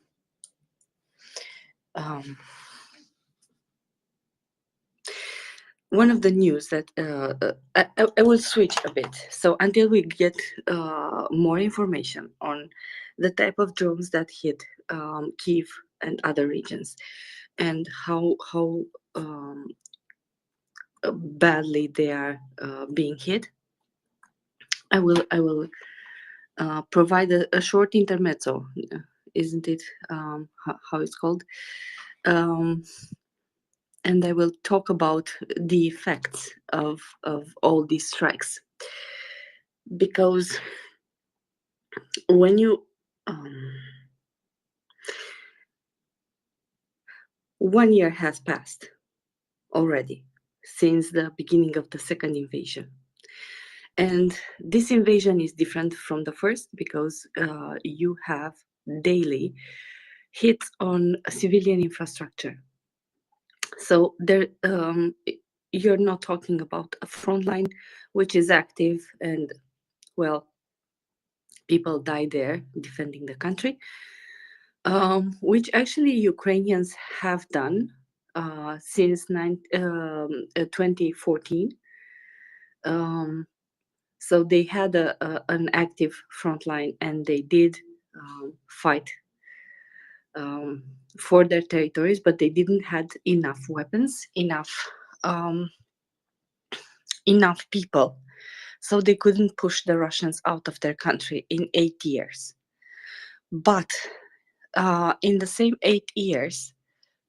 one of the news that I will switch a bit. So until we get more information on the type of drones that hit Kiev and other regions, and how badly they are being hit, I will provide a short intermezzo. Isn't it how it's called? And I will talk about the effects of all these strikes, because when you 1 year has passed already since the beginning of the second invasion, and this invasion is different from the first because you have daily hits on civilian infrastructure. So there, you're not talking about a front line which is active and, well, people die there defending the country, which actually Ukrainians have done since 2014. So they had an active front line, and they did fight for their territories, but they didn't had enough weapons, enough people, so they couldn't push the Russians out of their country in 8 years. But in the same 8 years,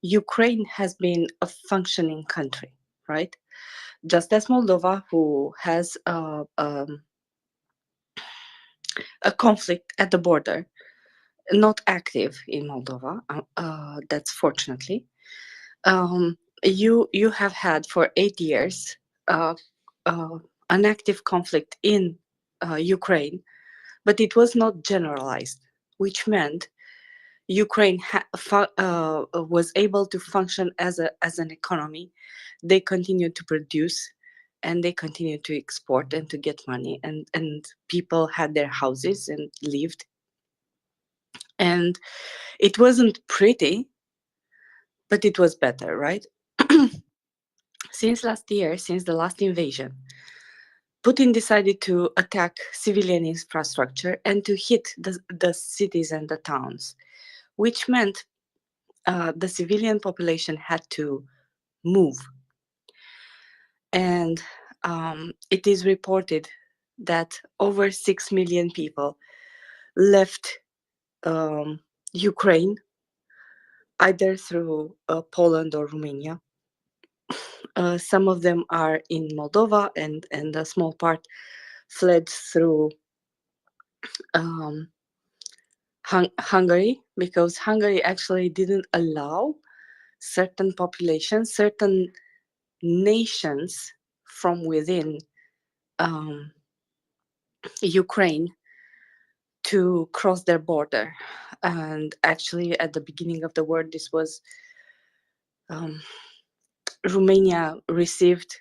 Ukraine has been a functioning country, right? Just as Moldova, who has a conflict at the border, not active in Moldova, that's fortunately. You have had for 8 years an active conflict in Ukraine, but it was not generalized, which meant Ukraine was able to function as an economy. They continued to produce, and they continued to export and to get money, and people had their houses and lived. And it wasn't pretty, but it was better, right? Since last year, since the last invasion, Putin decided to attack civilian infrastructure and to hit the cities and the towns, which meant the civilian population had to move. And it is reported that over 6 million people left Ukraine, either through Poland or Romania. Some of them are in Moldova, and a small part fled through Hungary, because Hungary actually didn't allow certain populations, certain nations from within Ukraine to cross their border. And actually, at the beginning of the war, this was Romania received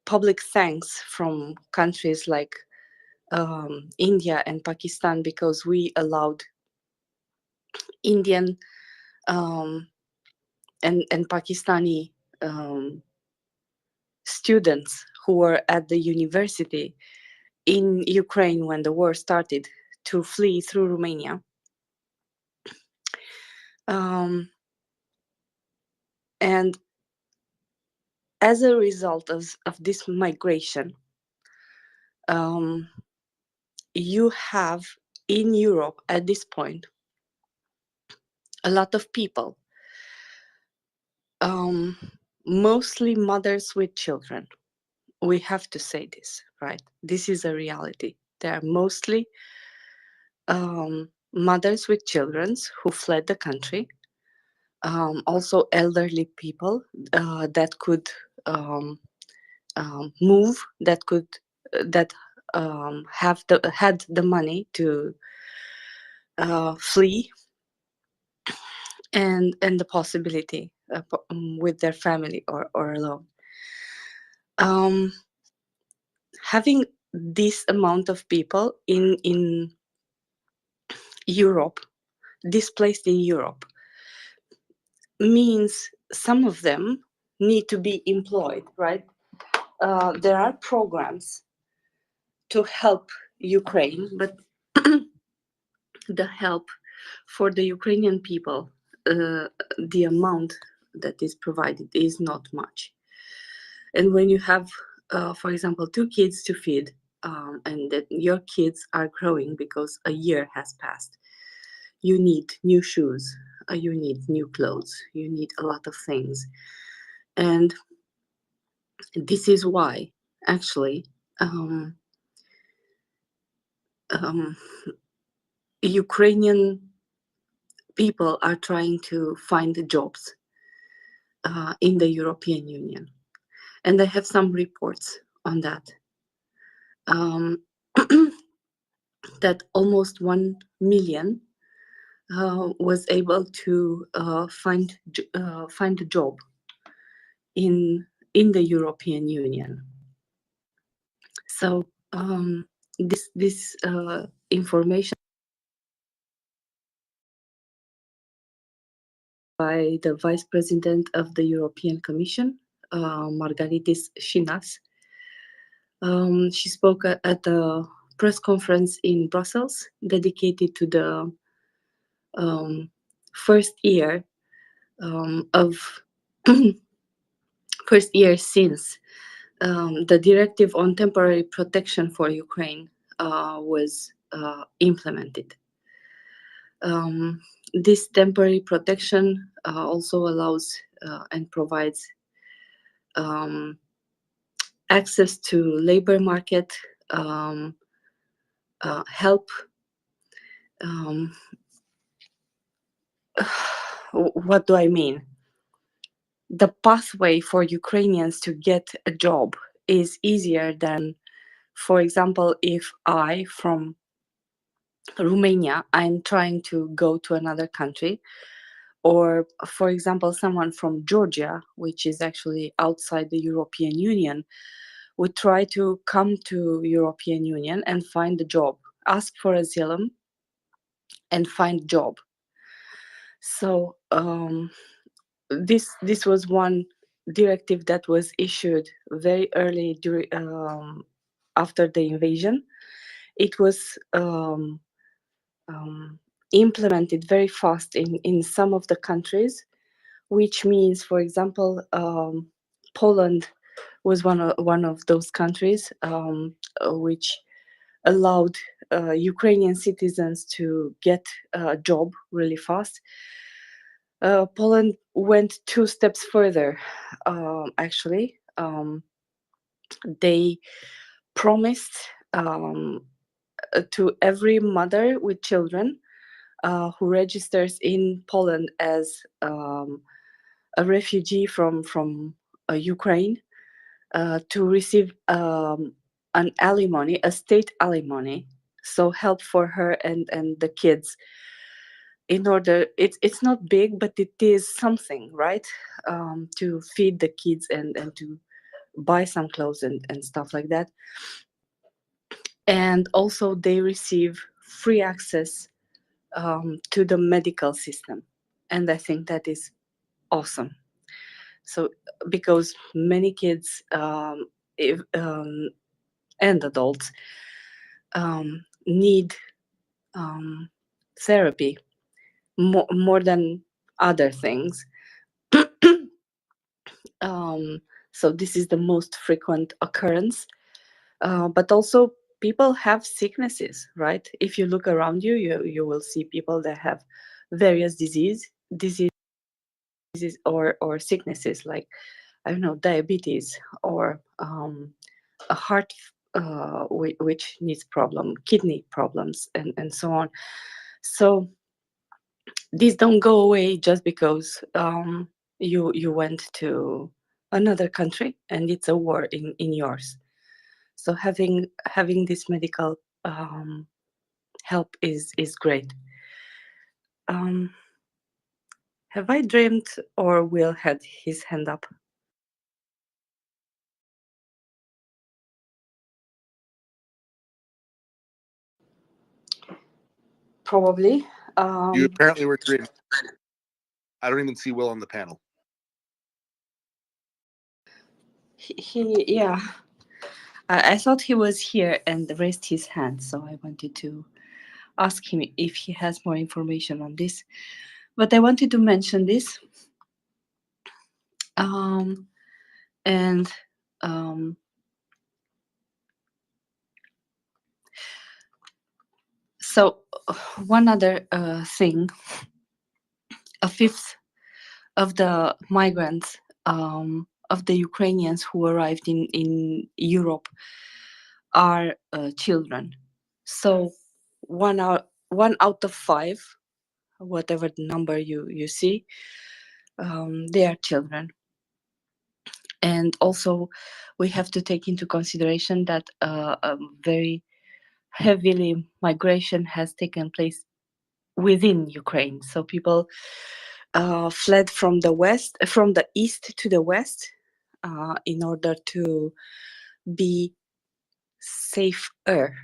public thanks from countries like India and Pakistan, because we allowed Indian and Pakistani students who were at the university in Ukraine when the war started to flee through Romania. And as a result of this migration, you have in Europe at this point a lot of people, um, mostly mothers with children. We have to say this, right? This is a reality. There are mostly mothers with children who fled the country, also elderly people that could um, move, that could that had the money to flee, and the possibility with their family or alone. Um, Having this amount of people in Europe, displaced in Europe, means some of them need to be employed, right? There are programs to help Ukraine, but the help for the Ukrainian people, the amount that is provided is not much. And when you have, for example, 2 kids to feed, and that your kids are growing because a year has passed, you need new shoes, you need new clothes, you need a lot of things. And this is why, actually, um, um, Ukrainian people are trying to find jobs in the European Union. And I have some reports on that. Um, that almost 1 million was able to find a job in the European Union. So this information by the Vice President of the European Commission, Margaritis Shinas. She spoke at a press conference in Brussels dedicated to the first year of first year since the directive on temporary protection for Ukraine was implemented. This temporary protection also allows and provides access to labor market, help. What do I mean? The pathway for Ukrainians to get a job is easier than, for example, if I, from Romania, I'm trying to go to another country, or for example, someone from Georgia, which is actually outside the European Union, would try to come to European Union and find a job, ask for asylum, and find a job. So this was one directive that was issued very early after the invasion. It was implemented very fast in some of the countries, which means, for example, Poland was one of those countries which allowed Ukrainian citizens to get a job really fast. Poland went 2 steps further. Actually, they promised to every mother with children who registers in Poland as a refugee from Ukraine to receive an alimony, a state alimony, so help for her and the kids. In order, it's not big, but it is something, right? To feed the kids and to buy some clothes and stuff like that. And also they receive free access to the medical system, and I think that is awesome. So because many kids and adults need therapy more than other things. So this is the most frequent occurrence. But also people have sicknesses, right? If you look around you, you will see people that have various diseases or sicknesses like, I don't know, diabetes or a heart, which needs problem, kidney problems, and so on. So these don't go away just because you went to another country and it's a war in yours. So having this medical help is great. Um, have I dreamed or Will had his hand up? Probably. You apparently were dreaming. I don't even see Will on the panel. Yeah. I thought he was here and raised his hand, so I wanted to ask him if he has more information on this. But I wanted to mention this. And so, one other thing, a fifth of the migrants, of the Ukrainians who arrived in Europe, are children. So, one out of five, whatever the number you see, they are children. And also, we have to take into consideration that a very heavily migration has taken place within Ukraine. So people fled from the west, from the east to the west, in order to be safer.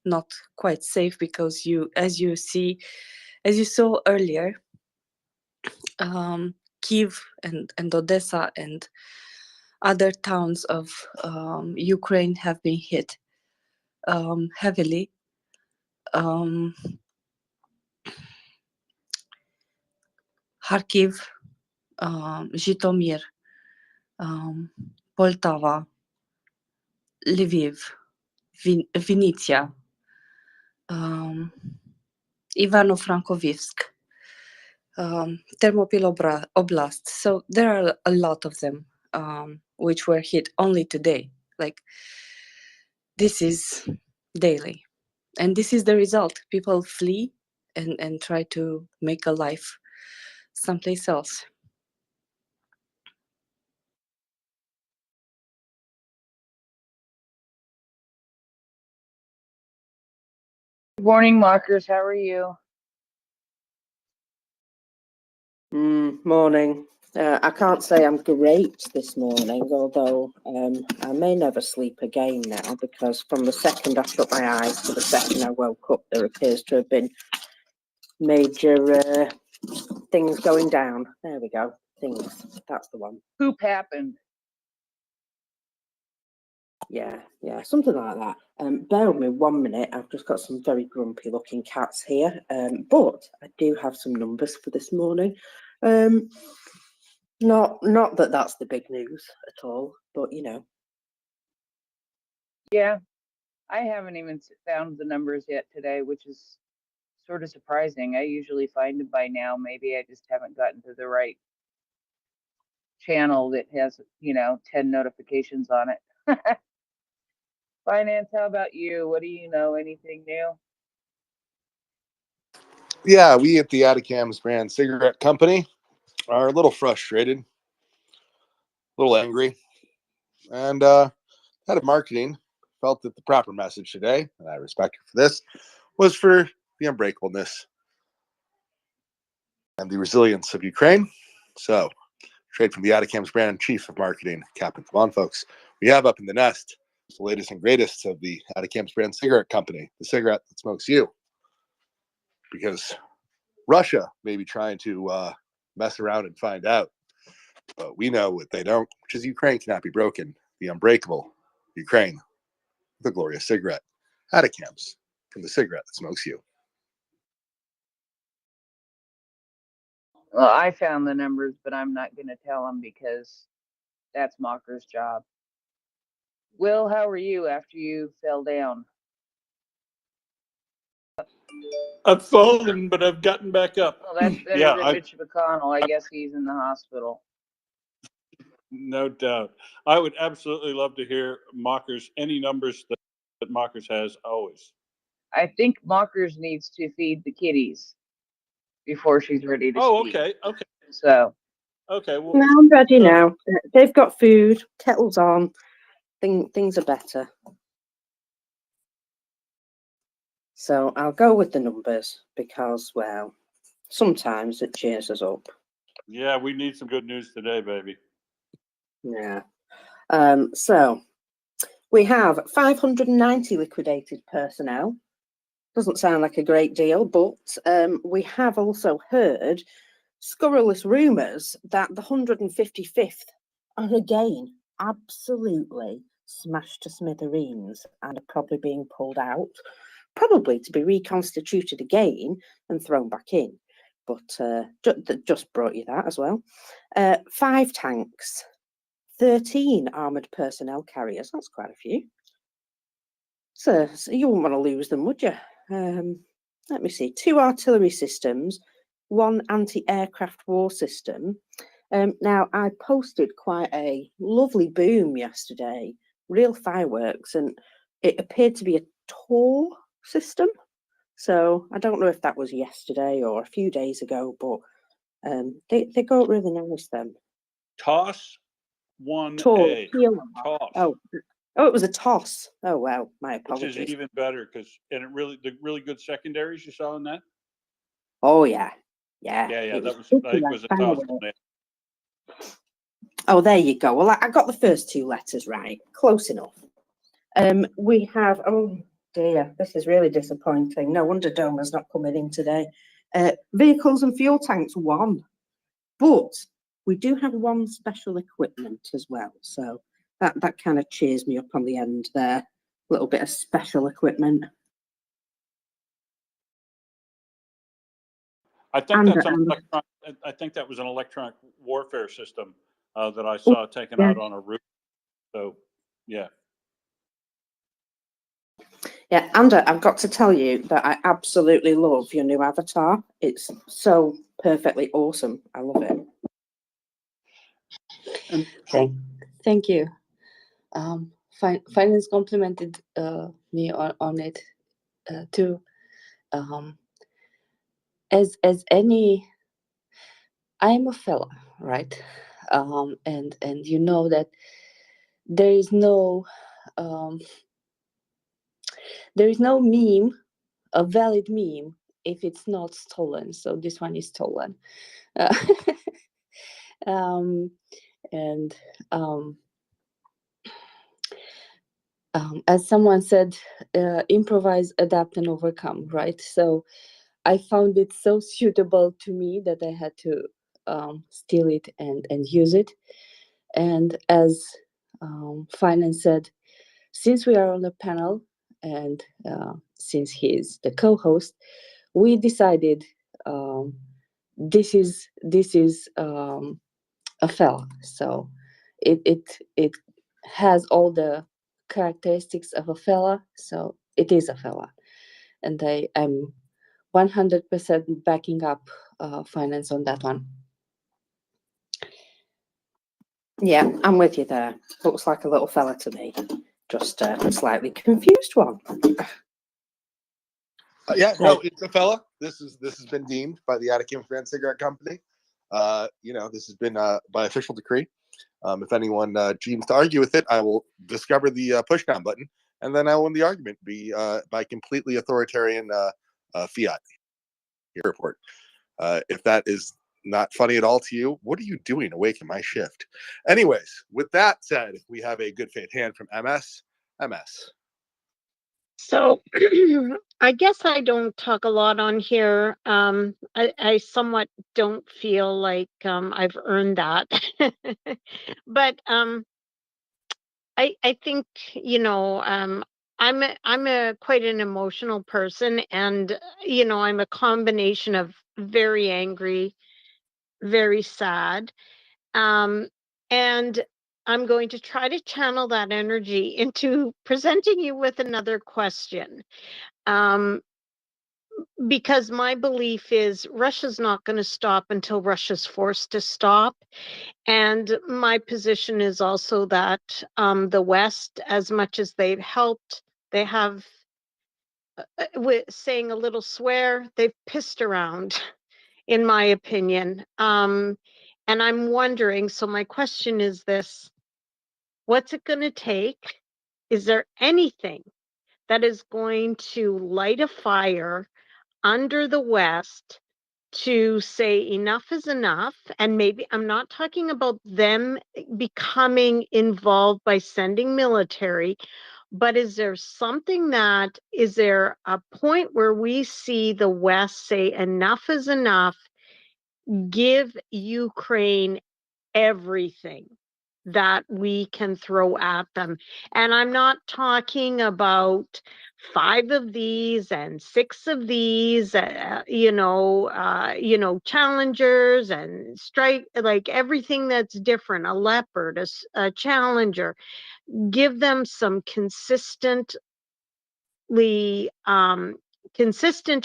Not quite safe because as you saw earlier, Kiev and Odessa and other towns of Ukraine have been hit heavily. Kharkiv, Zhytomyr, Poltava, Lviv, Vinnytsia, Ivano-Frankivsk, Thermopyl Oblast. So there are a lot of them which were hit only today. Like, this is daily. And this is the result. People flee and try to make a life someplace else. Good morning, Markers. How are you? Morning. I can't say I'm great this morning, although I may never sleep again now, because from the second I shut my eyes to the second I woke up, there appears to have been major things going down. There we go. Things. That's the one. Poop happened. Yeah, something like that. Bear with me 1 minute. I've just got some very grumpy looking cats here. But I do have some numbers for this morning. Not that that's the big news at all, but you know. Yeah, I haven't even found the numbers yet today, which is sort of surprising. I usually find them by now. Maybe I just haven't gotten to the right channel that has, 10 notifications on it. Finance, how about you? What do you know? Anything new? Yeah, we at the Atacams brand cigarette company are a little frustrated, a little angry, and head of marketing felt that the proper message today, and I respect her for this, was for the unbreakableness and the resilience of Ukraine. So, straight from the Atacams brand chief of marketing, Captain. Come on, folks. We have up in the nest the latest and greatest of the Atacams brand cigarette company, the cigarette that smokes you. Because Russia may be trying to mess around and find out, but we know what they don't, which is Ukraine cannot be broken. The unbreakable Ukraine, the glorious cigarette. Atacams, from the cigarette that smokes you. Well, I found the numbers, but I'm not going to tell them because that's Mocker's job. Will, how are you after you fell down? I've fallen, but I've gotten back up. Well, that's better Yeah, than Mitch McConnell. I guess he's in the hospital. no doubt. I would absolutely love to hear Mockers, any numbers that Mockers has always. I think Mockers needs to feed the kitties before she's ready to Oh, speak. okay. So, Okay. Well, Now I'm ready so now. They've got food, kettle's on, things are better. So I'll go with the numbers because, well, sometimes it cheers us up. yeah, we need some good news today, baby. Yeah. So we have 590 liquidated personnel. Doesn't sound like a great deal, but we have also heard scurrilous rumours that the 155th are again absolutely smashed to smithereens and are probably being pulled out, probably to be reconstituted again and thrown back in. But just brought you that as well. 5 tanks, 13 armoured personnel carriers. That's quite a few. So you wouldn't want to lose them, would you? Let me see. 2 artillery systems, 1 anti-aircraft war system. Now, I posted quite a lovely boom yesterday, real fireworks, and it appeared to be a Tor system. So I don't know if that was yesterday or a few days ago, but they go really nice then. Toss Tor. 1A. Toss. Oh, it was a toss. Oh wow, my Which apologies. is even better because the really good secondaries you saw in that. Oh yeah. Yeah. It That was pretty I think like was a fireworks. toss. Oh, there you go. Well, I got the first 2 letters right. Close enough. We have, oh dear, this is really disappointing. No wonder Doma's not coming in today. Vehicles and fuel tanks 1, but we do have 1 special equipment as well. So that kind of cheers me up on the end there. A little bit of special equipment. I think that's an electronic. I think that was an electronic warfare system that I saw taken out on a roof. So, yeah. Yeah, and I've got to tell you that I absolutely love your new avatar. It's so perfectly awesome. I love it. Thank you. Finance complimented me on it too. As any, I'm a fella, right? And you know that there is no meme, a valid meme, if it's not stolen. So this one is stolen. Um, and as someone said, improvise, adapt, and overcome, right? So I found it so suitable to me that I had to steal it and use it. And as Finance said, since we are on the panel and since he's the co-host, we decided this is a fella. So it has all the characteristics of a fella. So it is a fella, and I'm 100% backing up Finance on that one. Yeah, I'm with you there. Looks like a little fella to me. Just a slightly confused one. Yeah, no, it's a fella. This has been deemed by the Attica Brand Cigarette Company. This has been by official decree. If anyone deems to argue with it, I will discover the push down button, and then I will win the argument by completely authoritarian fiat. Report. If that is not funny at all to you, what are you doing awake in my shift? Anyways, with that said, we have a good faith hand from MS. MS. So I guess I don't talk a lot on here. I somewhat don't feel like I've earned that. But I think, I'm a quite an emotional person, and I'm a combination of very angry, very sad. And I'm going to try to channel that energy into presenting you with another question. because my belief is Russia's not going to stop until Russia's forced to stop. And my position is also that the West, as much as they've helped, they have, with saying a little swear, they've pissed around, in my opinion. And I'm wondering, so my question is this: what's it going to take? Is there anything that is going to light a fire under the West to say enough is enough? And maybe I'm not talking about them becoming involved by sending military, but is there a point where we see the West say enough is enough, give Ukraine everything that we can throw at them? And I'm not talking about 5 of these and 6 of these, challengers and strike, like everything that's different, a Leopard, a Challenger. Give them some consistent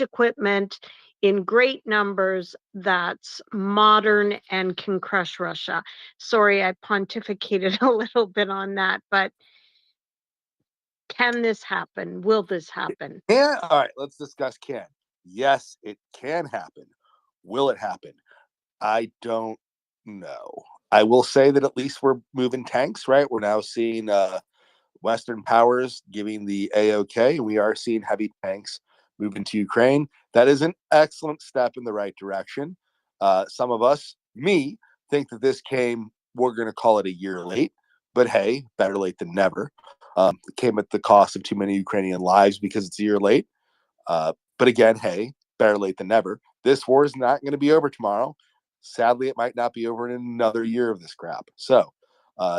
equipment in great numbers that's modern and can crush Russia. Sorry, I pontificated a little bit on that, but can this happen? Will this happen? Yeah. All right. Let's discuss can. Yes, it can happen. Will it happen? I don't know. I will say that at least we're moving tanks, right? We're now seeing Western powers giving the AOK. We are seeing heavy tanks move into Ukraine. That is an excellent step in the right direction. Some of us, me, think that this came, we're going to call it a year late, but hey, better late than never. It came at the cost of too many Ukrainian lives because it's a year late. But again, hey, better late than never. This war is not going to be over tomorrow. Sadly, it might not be over in another year of this crap. So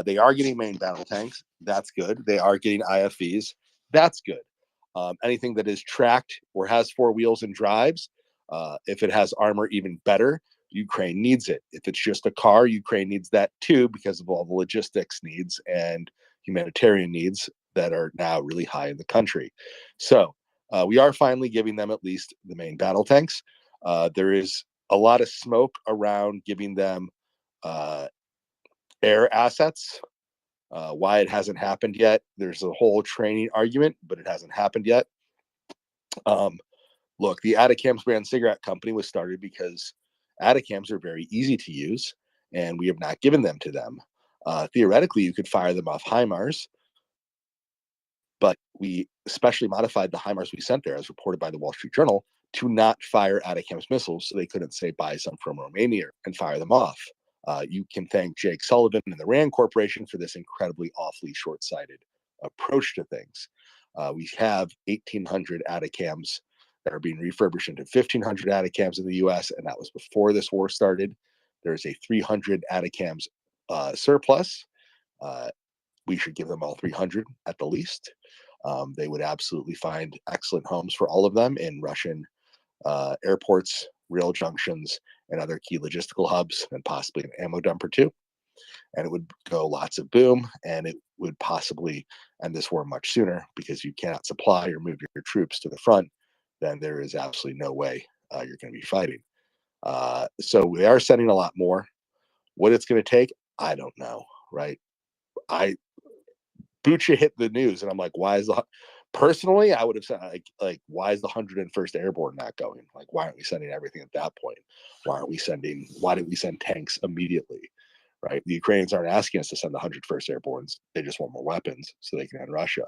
they are getting main battle tanks. That's good. They are getting IFVs. That's good. Anything that is tracked or has 4 wheels and drives, if it has armor, even better. Ukraine needs it. If it's just a car, Ukraine needs that too because of all the logistics needs and humanitarian needs that are now really high in the country. So we are finally giving them at least the main battle tanks. There is a lot of smoke around giving them air assets. Why it hasn't happened yet, there's a whole training argument, but it hasn't happened yet. Look, the Atacams brand cigarette company was started because Atacams are very easy to use, and we have not given them to them. Theoretically, you could fire them off HIMARS, but we specially modified the HIMARS we sent there, as reported by the Wall Street Journal, to not fire Atacams missiles, so they couldn't say buy some from Romania and fire them off. You can thank Jake Sullivan and the RAND Corporation for this incredibly, awfully short-sighted approach to things. We have 1,800 Atacams that are being refurbished into 1,500 Atacams in the U.S., and that was before this war started. There's a 300 Atacams surplus. We should give them all 300 at the least. They would absolutely find excellent homes for all of them in Russian airports, rail junctions, and other key logistical hubs, and possibly an ammo dump or two. And it would go lots of boom, and it would possibly end this war much sooner because you cannot supply or move your troops to the front. Then there is absolutely no way you're going to be fighting. So we are sending a lot more. What it's going to take, I don't know, right? Bucha hit the news, and I'm like, why is personally, I would have said, like, why is the 101st Airborne not going? Like, why aren't we sending everything at that point? Why didn't we send tanks immediately? Right? The Ukrainians aren't asking us to send the 101st Airbornes. They just want more weapons so they can end Russia.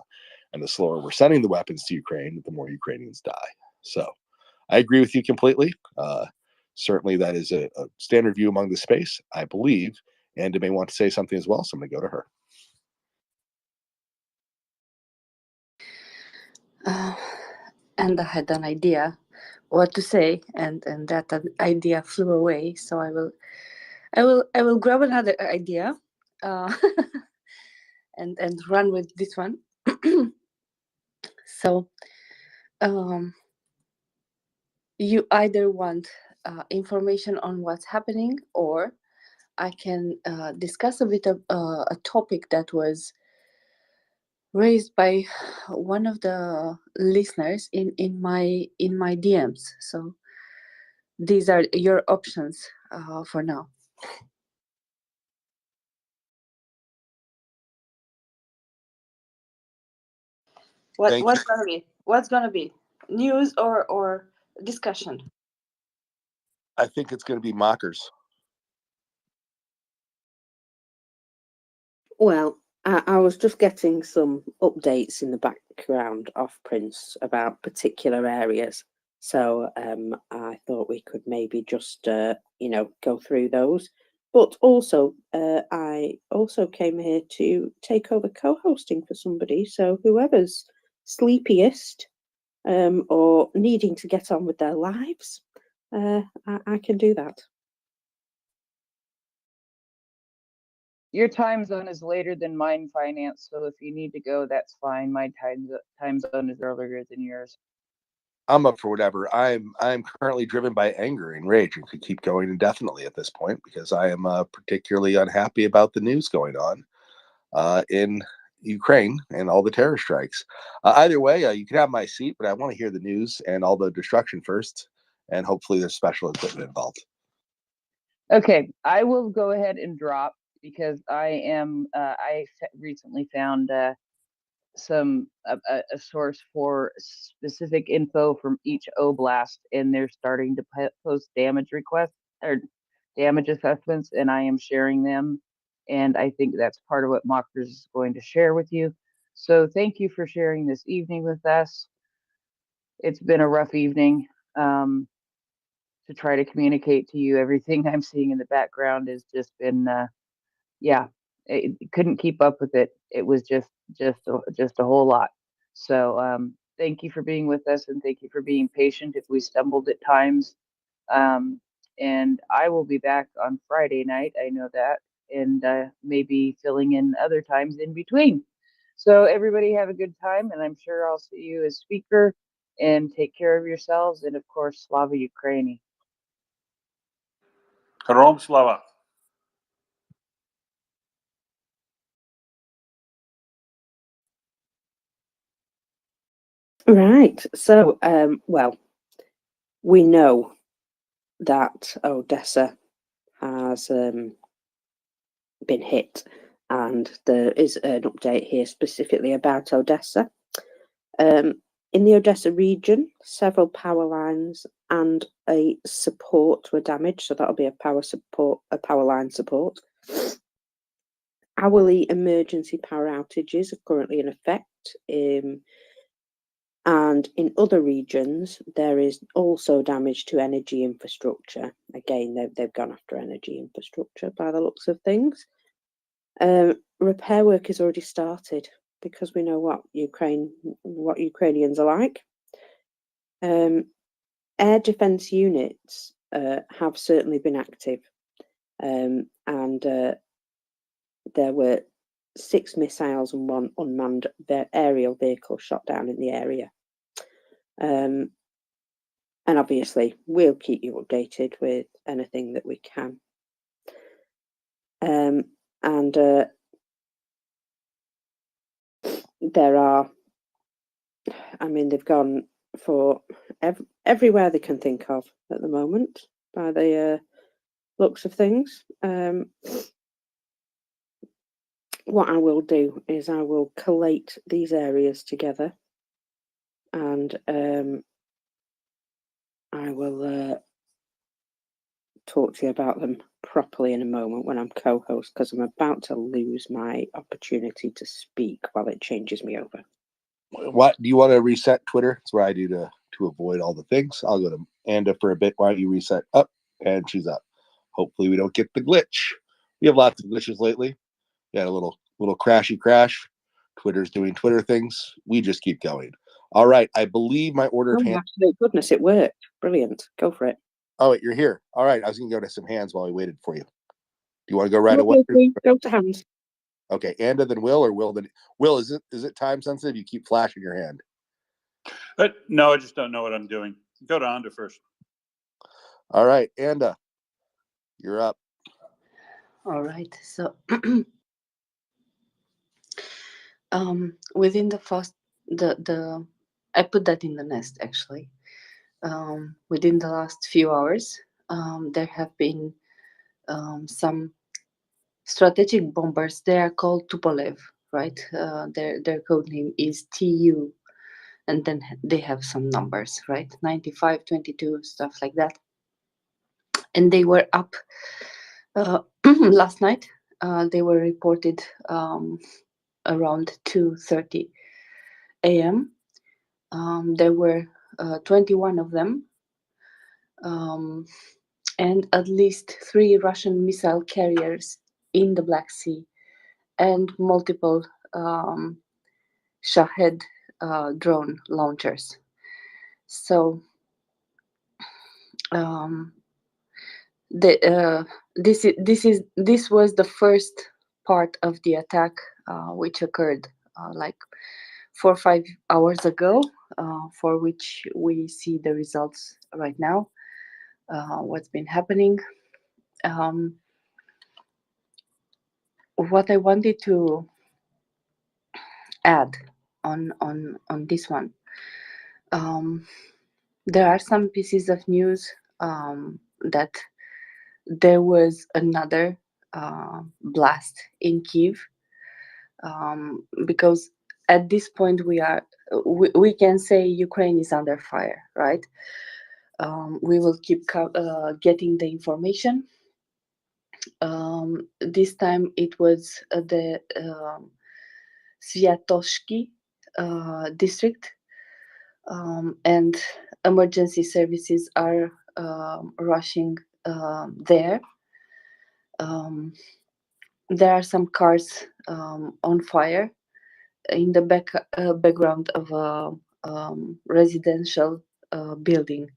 And the slower we're sending the weapons to Ukraine, the more Ukrainians die. So I agree with you completely. Certainly, that is a standard view among the space, I believe. And may want to say something as well, so I'm going to go to her. And I had an idea what to say, and that idea flew away. So I will grab another idea, and run with this one. So, you either want information on what's happening, or I can discuss a bit of a topic that was raised by one of the listeners in my DMs. So these are your options for now. Thank you. What's gonna be news or discussion? I think it's going to be mockers. Well, I was just getting some updates in the background off Prince about particular areas. So I thought we could maybe just, go through those. But also, I also came here to take over co-hosting for somebody. So whoever's sleepiest or needing to get on with their lives, I can do that. Your time zone is later than mine, Finance. So if you need to go, that's fine. My time zone is earlier than yours. I'm up for whatever. I'm currently driven by anger and rage and could keep going indefinitely at this point because I am particularly unhappy about the news going on in Ukraine and all the terror strikes. Either way, you can have my seat, but I want to hear the news and all the destruction first, and hopefully there's special equipment involved. Okay, I will go ahead and drop because I recently found a source for specific info from each oblast, and they're starting to post damage requests or damage assessments, and I am sharing them. And I think that's part of what Mockers is going to share with you. So thank you for sharing this evening with us. It's been a rough evening. To try to communicate to you everything I'm seeing in the background has just been yeah, it couldn't keep up with it. It was just a whole lot. So thank you for being with us, and thank you for being patient if we stumbled at times. And I will be back on Friday night. I know that, and maybe filling in other times in between. So everybody have a good time, and I'm sure I'll see you as speaker. And take care of yourselves, and of course, Slava Ukraini. Herom Slava. Right. So, well, we know that Odessa has been hit, and there is an update here specifically about Odessa. In the Odessa region, several power lines and a support were damaged, so that'll be a power line support. Hourly emergency power outages are currently in effect. And in other regions, there is also damage to energy infrastructure. Again, they've gone after energy infrastructure by the looks of things. Repair work has already started because we know what Ukrainians are like. Air defense units have certainly been active, and there were 6 missiles and 1 unmanned aerial vehicle shot down in the area. And obviously, we'll keep you updated with anything that we can. And there are, they've gone for everywhere they can think of at the moment by the looks of things. What I will do is I will collate these areas together, and I will talk to you about them properly in a moment when I'm co-host, because I'm about to lose my opportunity to speak while it changes me over. What do you want to reset Twitter? That's what I do to avoid all the things. I'll go to Anda for a bit. Why don't you reset up? And she's up. Hopefully we don't get the glitch. We have lots of glitches lately. We had a little crashy crash. Twitter's doing Twitter things. We just keep going. All right. I believe my order of hands. Absolute goodness, it worked. Brilliant. Go for it. Oh, wait, you're here. All right. I was going to go to some hands while we waited for you. Do you want to go right away? Go to hands. Okay. Anda, then Will, or Will, then Will, is it time sensitive? You keep flashing your hand. No, I just don't know what I'm doing. Go to Anda first. All right. Anda, you're up. All right. So Within the first, the I put that in the nest actually. Within the last few hours, there have been some strategic bombers. They are called Tupolev, right? Their code name is TU, and then they have some numbers, right? 95, 22, stuff like that. And they were up last night. They were reported around 2:30 a.m. There were 21 of them, um, and at least 3 Russian missile carriers in the Black Sea, and multiple Shahed drone launchers. So um, the, this was the first part of the attack, which occurred like 4 or 5 hours ago, for which we see the results right now. What's been happening? Um, what I wanted to add on this one, um, there are some pieces of news that there was another blast in Kiev, because at this point we can say Ukraine is under fire, right? We will keep getting the information. This time it was the Sviatoshki district, and emergency services are rushing there. Um, there are some cars on fire in the background of a residential building.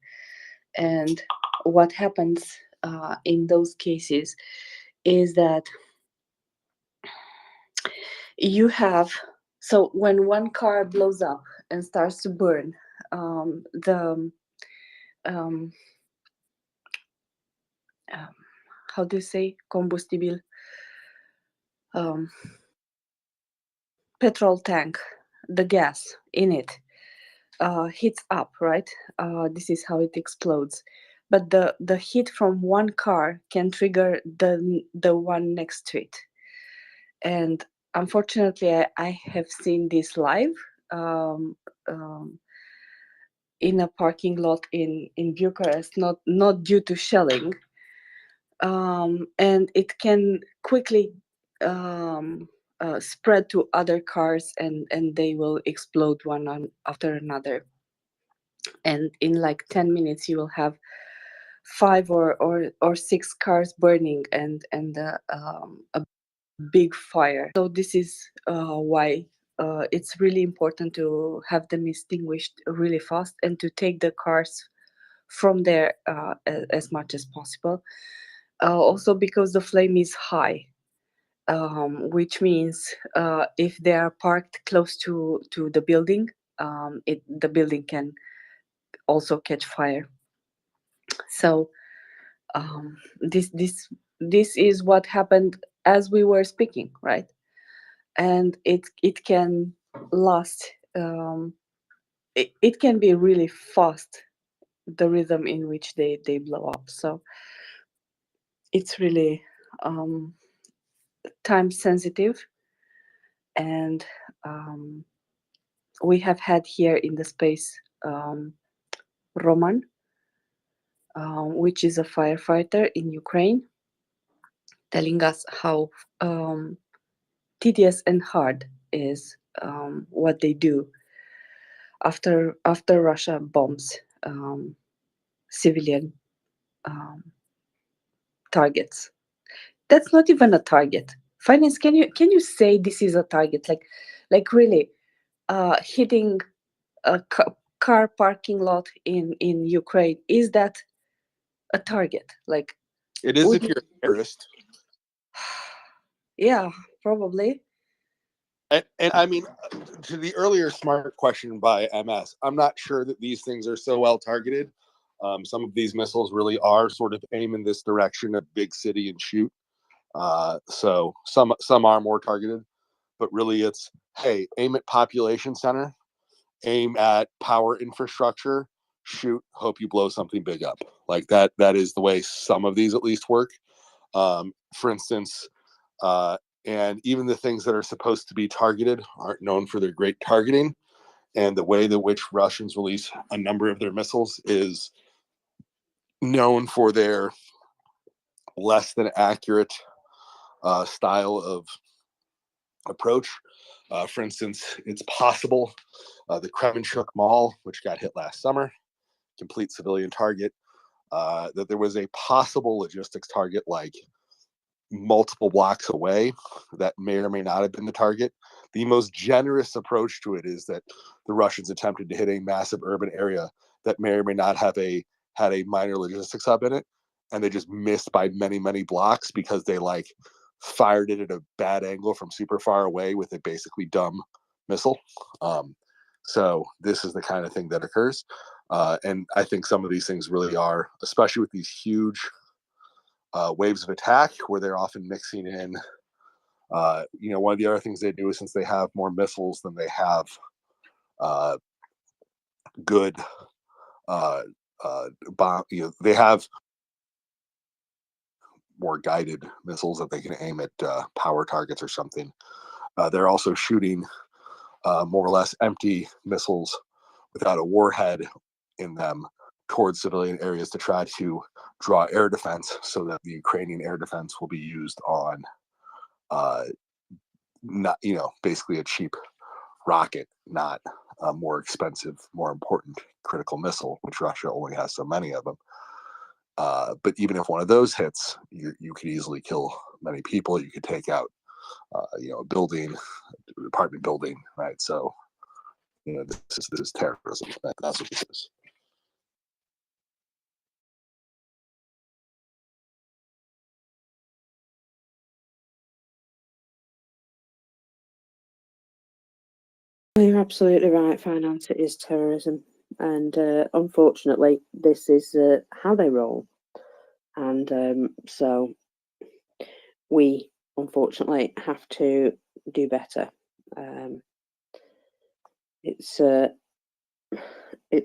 And what happens in those cases is that you have, so when one car blows up and starts to burn, the um, um, how do you say combustible, um, petrol tank, the gas in it heats up, right? This is how it explodes. But the heat from one car can trigger the one next to it. And unfortunately, I have seen this live, um, um, in a parking lot in Bucharest, not due to shelling, and it can quickly spread to other cars, and they will explode after another. And in like 10 minutes you will have 5 or 6 cars burning, and a big fire. So this is why it's really important to have them extinguished really fast and to take the cars from there as much as possible. Also because the flame is high, which means if they are parked close to the building, the building can also catch fire. So this is what happened as we were speaking, right? And it can last. It can be really fast, the rhythm in which they blow up. So it's really time sensitive, and we have had here in the space Roman, which is a firefighter in Ukraine, telling us how tedious and hard is what they do after Russia bombs civilian um, targets. That's not even a target. Finance, can you say this is a target? Like really, hitting a car parking lot in Ukraine, is that a target? Like, It is would if you? you're a terrorist. Yeah, probably. And I mean, to the earlier smart question by MS, I'm not sure that these things are so well targeted. Some of these missiles really are sort of aim in this direction of big city and shoot. So some are more targeted. but really it's, hey, aim at population center, aim at power infrastructure, shoot, hope you blow something big up. Like that is the way some of these at least work. For instance, and even the things that are supposed to be targeted aren't known for their great targeting. And the way that which Russians release a number of their missiles is known for their less than accurate style of approach. For instance, it's possible the Kremenchuk Mall, which got hit last summer, complete civilian target, that there was a possible logistics target like multiple blocks away that may or may not have been the target. The most generous approach to it is that the Russians attempted to hit a massive urban area that may or may not have had a minor logistics hub in it, and they just missed by many blocks because they like fired it at a bad angle from super far away with a basically dumb missile. So this is the kind of thing that occurs, and I think some of these things really are, especially with these huge waves of attack, where they're often mixing in. One of the other things they do is, since they have more missiles than they have good bomb, they have more guided missiles that they can aim at power targets or something. They're also shooting more or less empty missiles without a warhead in them towards civilian areas to try to draw air defense, so that the Ukrainian air defense will be used on not, basically a cheap rocket, not a more expensive, more important critical missile, which Russia only has so many of them. But even if one of those hits, you could easily kill many people. You could take out, a building, apartment building, right? So, this is terrorism. That's what this is. You're absolutely right, finance. It is terrorism. And unfortunately, this is how they roll. And so we, unfortunately, have to do better. It's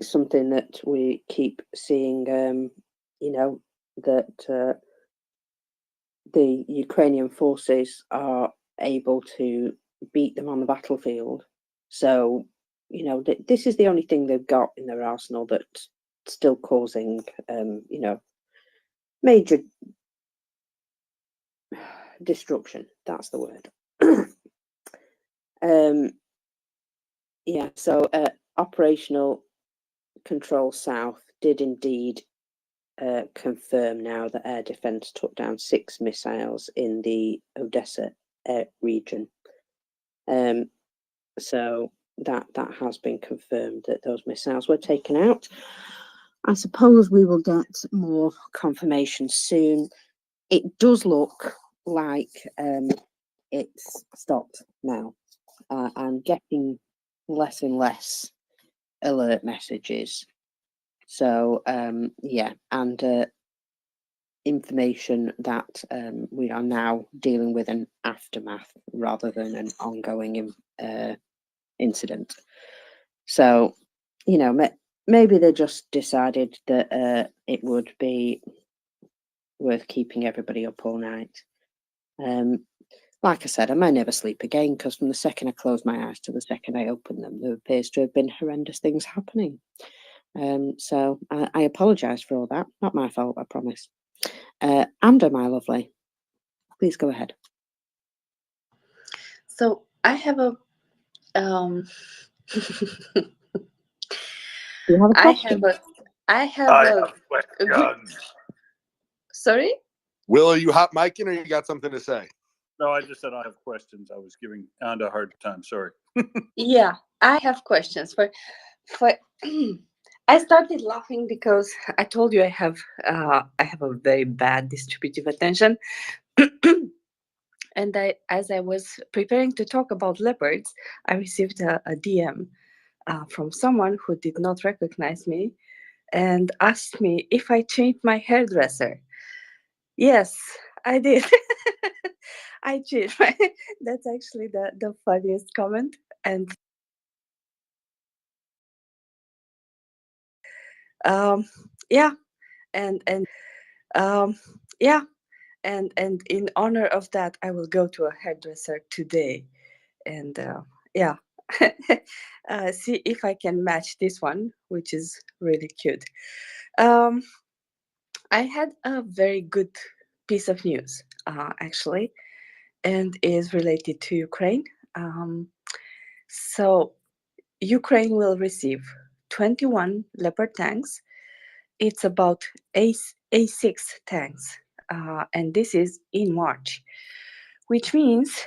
something that we keep seeing, that the Ukrainian forces are able to beat them on the battlefield. So, this is the only thing they've got in their arsenal that's still causing, major destruction. That's the word. So Operational Control South did indeed confirm now that air defense took down 6 missiles in the Odessa region. So that has been confirmed, that those missiles were taken out. I suppose we will get more confirmation soon. It does look like it's stopped now. I'm getting less and less alert messages. So and information that we are now dealing with an aftermath rather than an ongoing incident. So, maybe they just decided that it would be worth keeping everybody up all night. Like I said, I may never sleep again, because from the second I close my eyes to the second I open them, there appears to have been horrendous things happening. So I apologise for all that. Not my fault, I promise. Amanda, my lovely, please go ahead. So I have a You have a I question? have a good. questions. Sorry? Will, are you hot micing, or you got something to say? No, I just said I have questions. I was giving Anna a hard time. Sorry. Yeah, I have questions for I started laughing because I told you I have a very bad distributive attention. And as I was preparing to talk about leopards, I received a DM from someone who did not recognize me and asked me if I changed my hairdresser. Yes, I did. I cheat, right? That's actually the funniest comment. And um, yeah, and um, yeah, and in honor of that, I will go to a hairdresser today, and yeah, see if I can match this one, which is really cute. Um, I had a very good piece of news, actually, and is related to Ukraine. Um, so Ukraine will receive 21 Leopard tanks. It's about A6 tanks, and this is in March, which means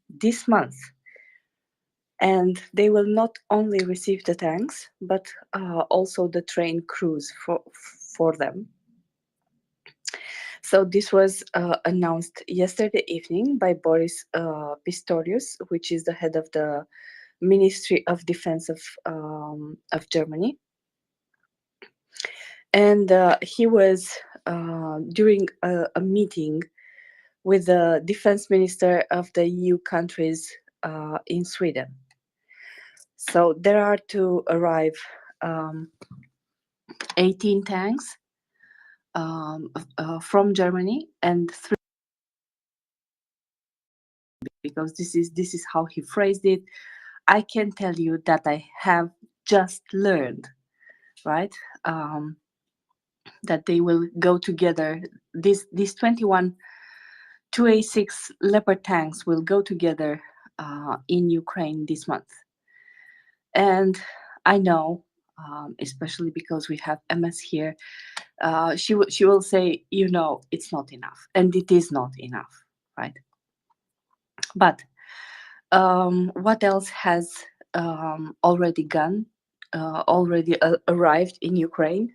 this month. And they will not only receive the tanks, but also the trained crews for them. So this was announced yesterday evening by Boris Pistorius, which is the head of the Ministry of Defense of Germany. And he was during a meeting with the defense minister of the EU countries in Sweden. So there are to arrive 18 tanks from Germany and 3, because this is how he phrased it. I can tell you that I have just learned, right? That they will go together. These 21 2A6 Leopard tanks will go together in Ukraine this month. And I know, especially because we have MS here, she will say, it's not enough, and it is not enough, right? But what else has already arrived in Ukraine?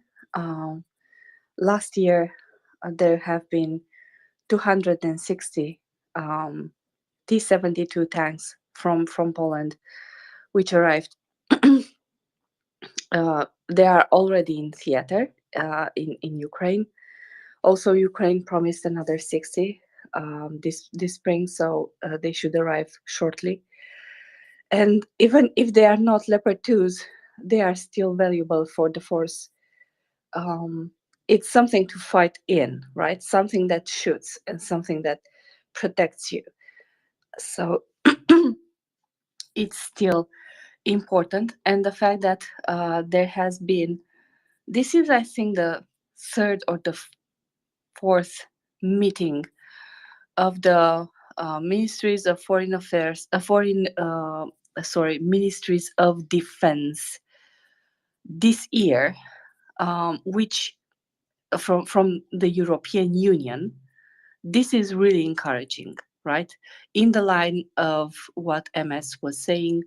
Last year, there have been 260 T-72 tanks from Poland, which arrived. They are already in theater in Ukraine. Also, Ukraine promised another 60 this spring, so they should arrive shortly. And even if they are not Leopard 2s, they are still valuable for the force. It's something to fight in, right? Something that shoots and something that protects you. So it's still important. And the fact that there has been, this is, I think, the third or the fourth meeting of the ministries of foreign affairs, ministries of defense this year, which from the European Union. This is really encouraging, right? In the line of what MS was saying,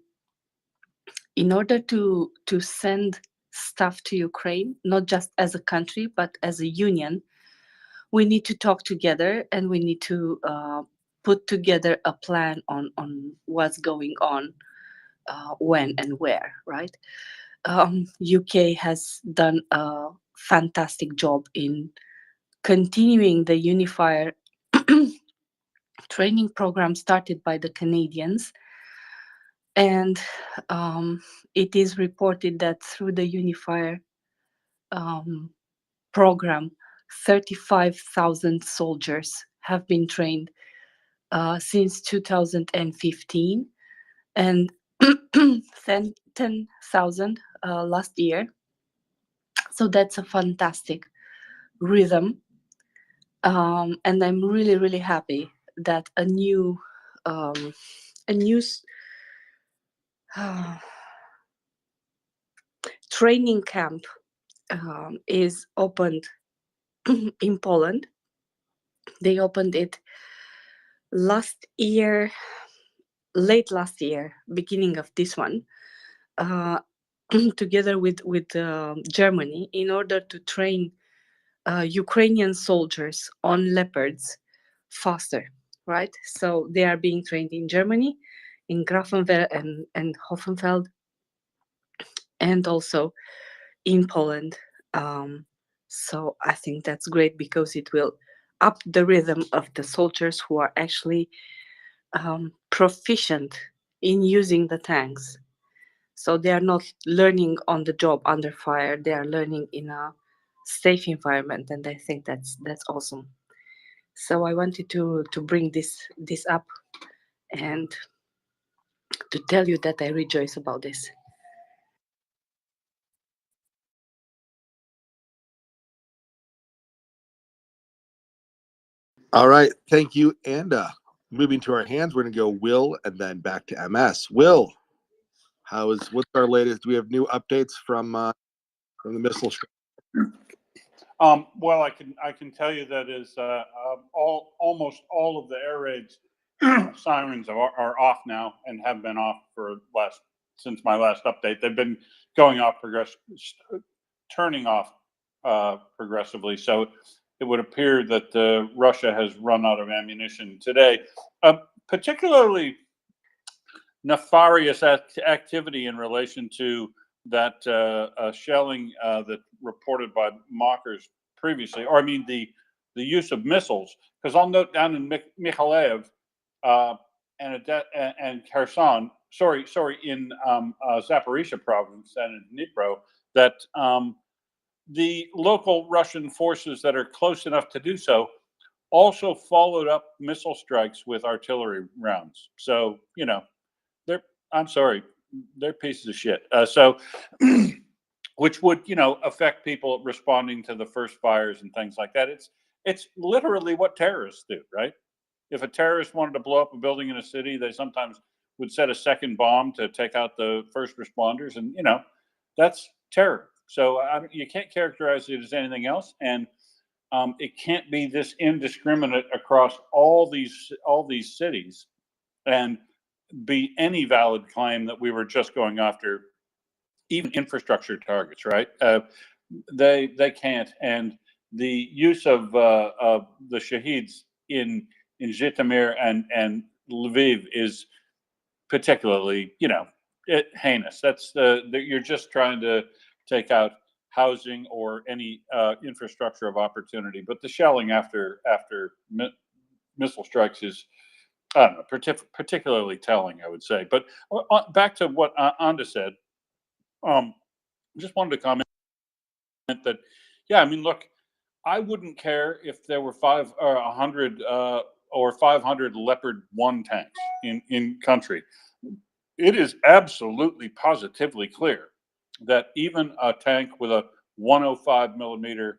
in order to send stuff to Ukraine, not just as a country but as a union, we need to talk together, and we need to put together a plan on what's going on, when and where, right? UK has done a fantastic job in continuing the unifier training program started by the Canadians. And it is reported that through the unifier program, 35,000 soldiers have been trained since 2015, and 10,000 last year. So that's a fantastic rhythm. And I'm really, really happy that a new training camp is opened in Poland. They opened it last year, late last year, beginning of this one, together with Germany, in order to train Ukrainian soldiers on leopards faster, right? So they are being trained in Germany, in Grafenwöhr and Hoffenfeld, and also in Poland. So I think that's great because it will up the rhythm of the soldiers who are actually proficient in using the tanks. So they are not learning on the job under fire. They are learning in a safe environment, and I think that's awesome. So I wanted to bring this up and to tell you that I rejoice about this. All right. Thank you. And moving to our hands, we're going to go Will and then back to MS. Will, what's our latest? Do we have new updates from the missile strike? Well, I can tell you that is almost all of the air raids sirens are off now and have been off since my last update. They've been going off turning off progressively. So it would appear that Russia has run out of ammunition today. Particularly nefarious activity in relation to that shelling that reported by mockers previously, or I mean the use of missiles. Because I'll note down in Mykolaiv and Kherson, in Zaporizhia province and in Dnipro, that the local Russian forces that are close enough to do so also followed up missile strikes with artillery rounds. So I'm sorry, they're pieces of shit. Which would affect people responding to the first fires and things like that. It's literally what terrorists do, right? If a terrorist wanted to blow up a building in a city, they sometimes would set a second bomb to take out the first responders, and that's terror. So you can't characterize it as anything else, and it can't be this indiscriminate across all these cities, and be any valid claim that we were just going after even infrastructure targets, right? They can't, and the use of the shaheeds in Zhytomyr and Lviv is particularly, heinous. That's you're just trying to take out housing or any infrastructure of opportunity. But the shelling after missile strikes is, I don't know, particularly telling, I would say. But back to what Anda said, just wanted to comment that, yeah, I mean, look, I wouldn't care if there were 100 or 500 Leopard 1 tanks in country. It is absolutely positively clear that even a tank with a 105 millimeter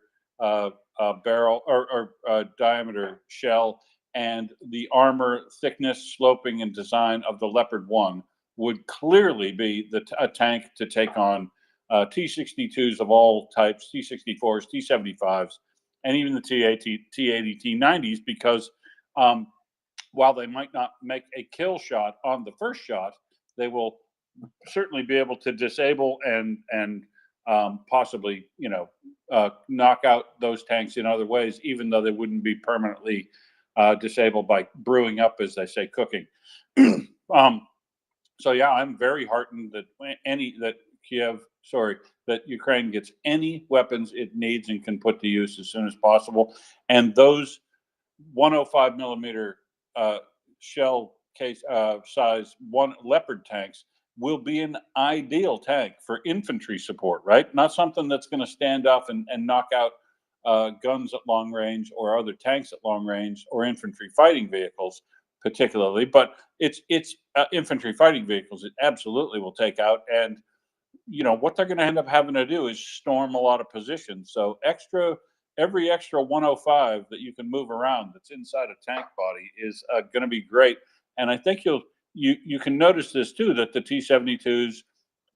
barrel or diameter shell and the armor thickness, sloping, and design of the Leopard 1 would clearly be a tank to take on T-62s of all types, T-64s, T-75s, and even the T-80, T-80, T-90s, because while they might not make a kill shot on the first shot, they will certainly be able to disable and possibly knock out those tanks in other ways, even though they wouldn't be permanently disabled by brewing up, as they say, cooking. So yeah, I'm very heartened that that Ukraine gets any weapons it needs and can put to use as soon as possible. And those 105 millimeter shell case size one Leopard tanks will be an ideal tank for infantry support, right? Not something that's going to stand off and knock out guns at long range or other tanks at long range or infantry fighting vehicles particularly, but it's infantry fighting vehicles it absolutely will take out. And what they're going to end up having to do is storm a lot of positions. So every extra 105 that you can move around that's inside a tank body is going to be great. And I think you can notice this too, that the T-72s,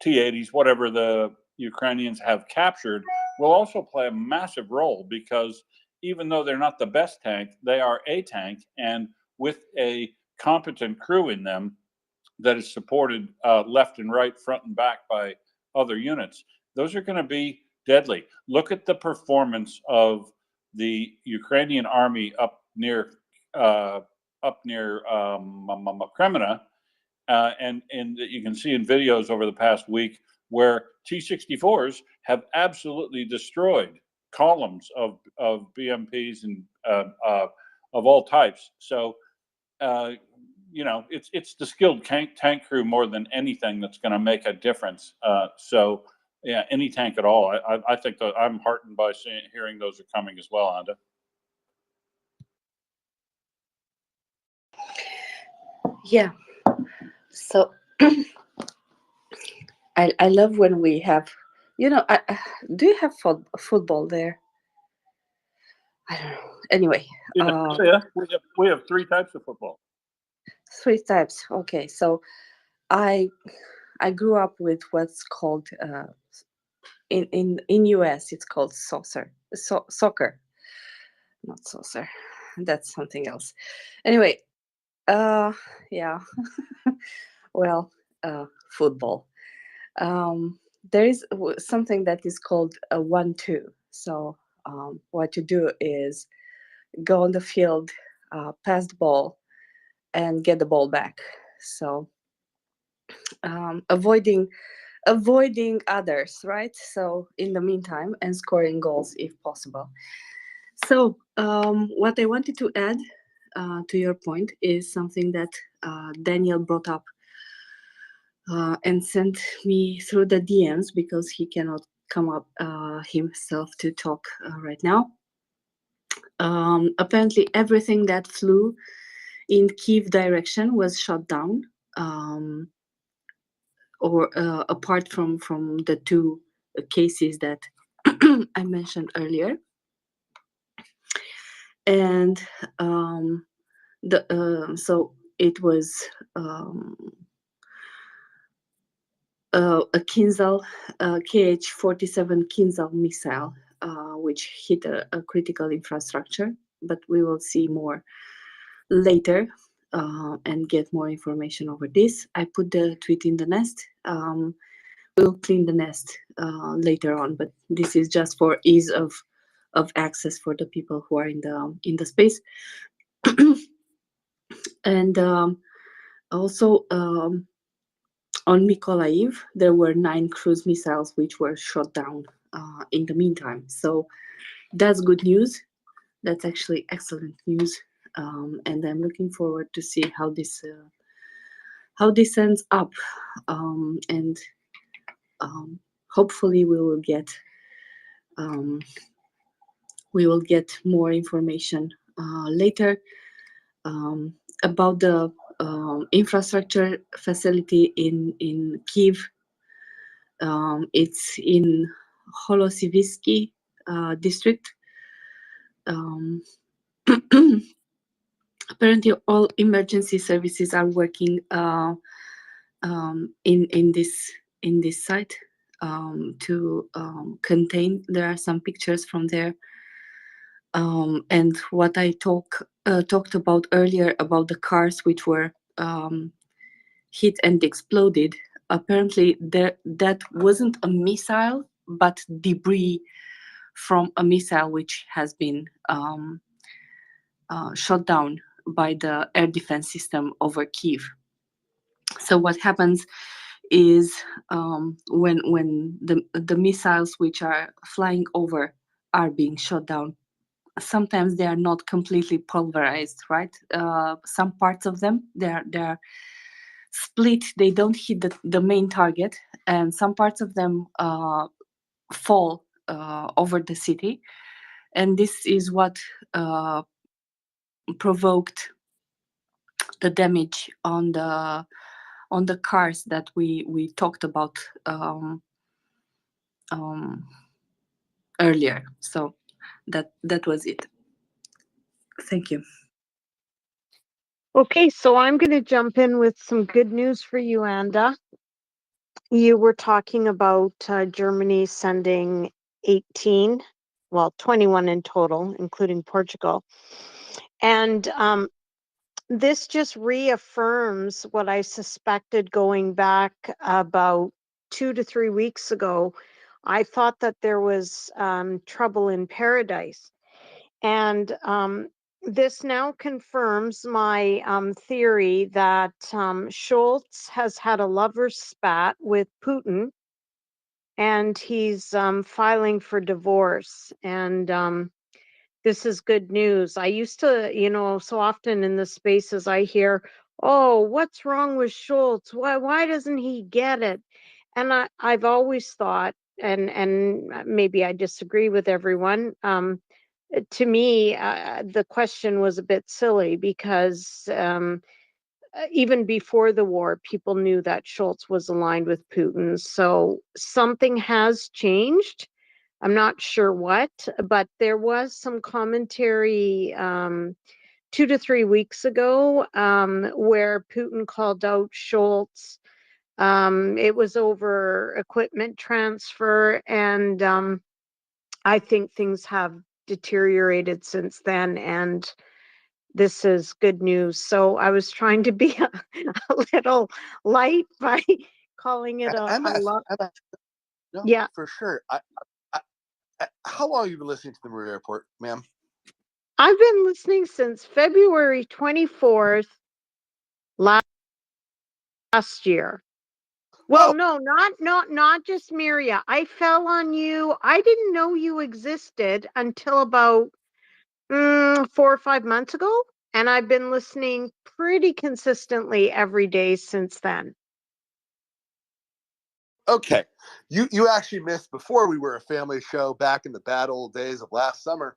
T-80s, whatever the Ukrainians have captured, will also play a massive role, because even though they're not the best tank, they are a tank, and with a competent crew in them that is supported left and right, front and back by other units, those are going to be deadly. Look at the performance of the Ukrainian army up near Kremina, and you can see in videos over the past week where T-64s have absolutely destroyed columns of BMPs and of all types. So it's the skilled tank crew more than anything that's going to make a difference. So yeah, any tank at all. I think that I'm heartened by hearing those are coming as well, Anda. Yeah. So I love when we have, do you have football there? I don't know. Anyway, Yeah. We have three types of football. three types. Okay, so I I grew up with what's called in US it's called soccer, not saucer. That's something else. Anyway, yeah, well, football. There is something that is called a 1-2. So what you do is go on the field, pass the ball, and get the ball back. So avoiding others, right? So in the meantime, and scoring goals if possible. So what I wanted to add to your point is something that Daniel brought up and sent me through the DMs because he cannot come up himself to talk right now. Apparently, everything that flew in Kiev direction was shut down, or apart from the two cases that I mentioned earlier. And so it was a Kinzhal KH-47 Kinzhal missile, which hit a critical infrastructure. But we will see more later and get more information over this. I put the tweet in the nest. We'll clean the nest later on, but this is just for ease of access for the people who are in the space. And also on Mykolaiv, there were 9 cruise missiles which were shot down in the meantime. So that's good news. That's actually excellent news, and I'm looking forward to see how this ends up, and hopefully we will get more information later about the infrastructure facility in Kiev. It's in Holosivsky district. Apparently, all emergency services are working in this site to contain. There are some pictures from there, and what I talked about earlier about the cars which were hit and exploded. Apparently, that wasn't a missile, but debris from a missile which has been shot down by the air defense system over Kiev. So what happens is when the missiles which are flying over are being shot down, sometimes they are not completely pulverized, right? Some parts of them they're split. They don't hit the main target, and some parts of them fall over the city, and this is what provoked the damage on the cars that we talked about earlier. So that was it. Thank you. Okay, so I'm going to jump in with some good news for you, Anda. You were talking about Germany sending 18, well, 21 in total, including Portugal. And this just reaffirms what I suspected going back about 2 to 3 weeks ago. I thought that there was trouble in paradise. And this now confirms my theory that Scholz has had a lover's spat with Putin and he's filing for divorce. And this is good news. I used to, so often in the spaces I hear, "Oh, what's wrong with Schultz? Why doesn't he get it?" And I've always thought, and maybe I disagree with everyone. To me, the question was a bit silly because even before the war, people knew that Schultz was aligned with Putin. So something has changed. I'm not sure what, but there was some commentary 2 to 3 weeks ago where Putin called out Schultz. It was over equipment transfer, and I think things have deteriorated since then. And this is good news. So I was trying to be a little light by calling it a lot. No, Yeah, for sure. How long have you been listening to the MriyaReport, ma'am? I've been listening since February 24th last year. Well, Oh, no, not just Miria. I fell on you. I didn't know you existed until about 4 or 5 months ago, and I've been listening pretty consistently every day since then. okay. You actually missed before we were a family show back in the bad old days of last summer.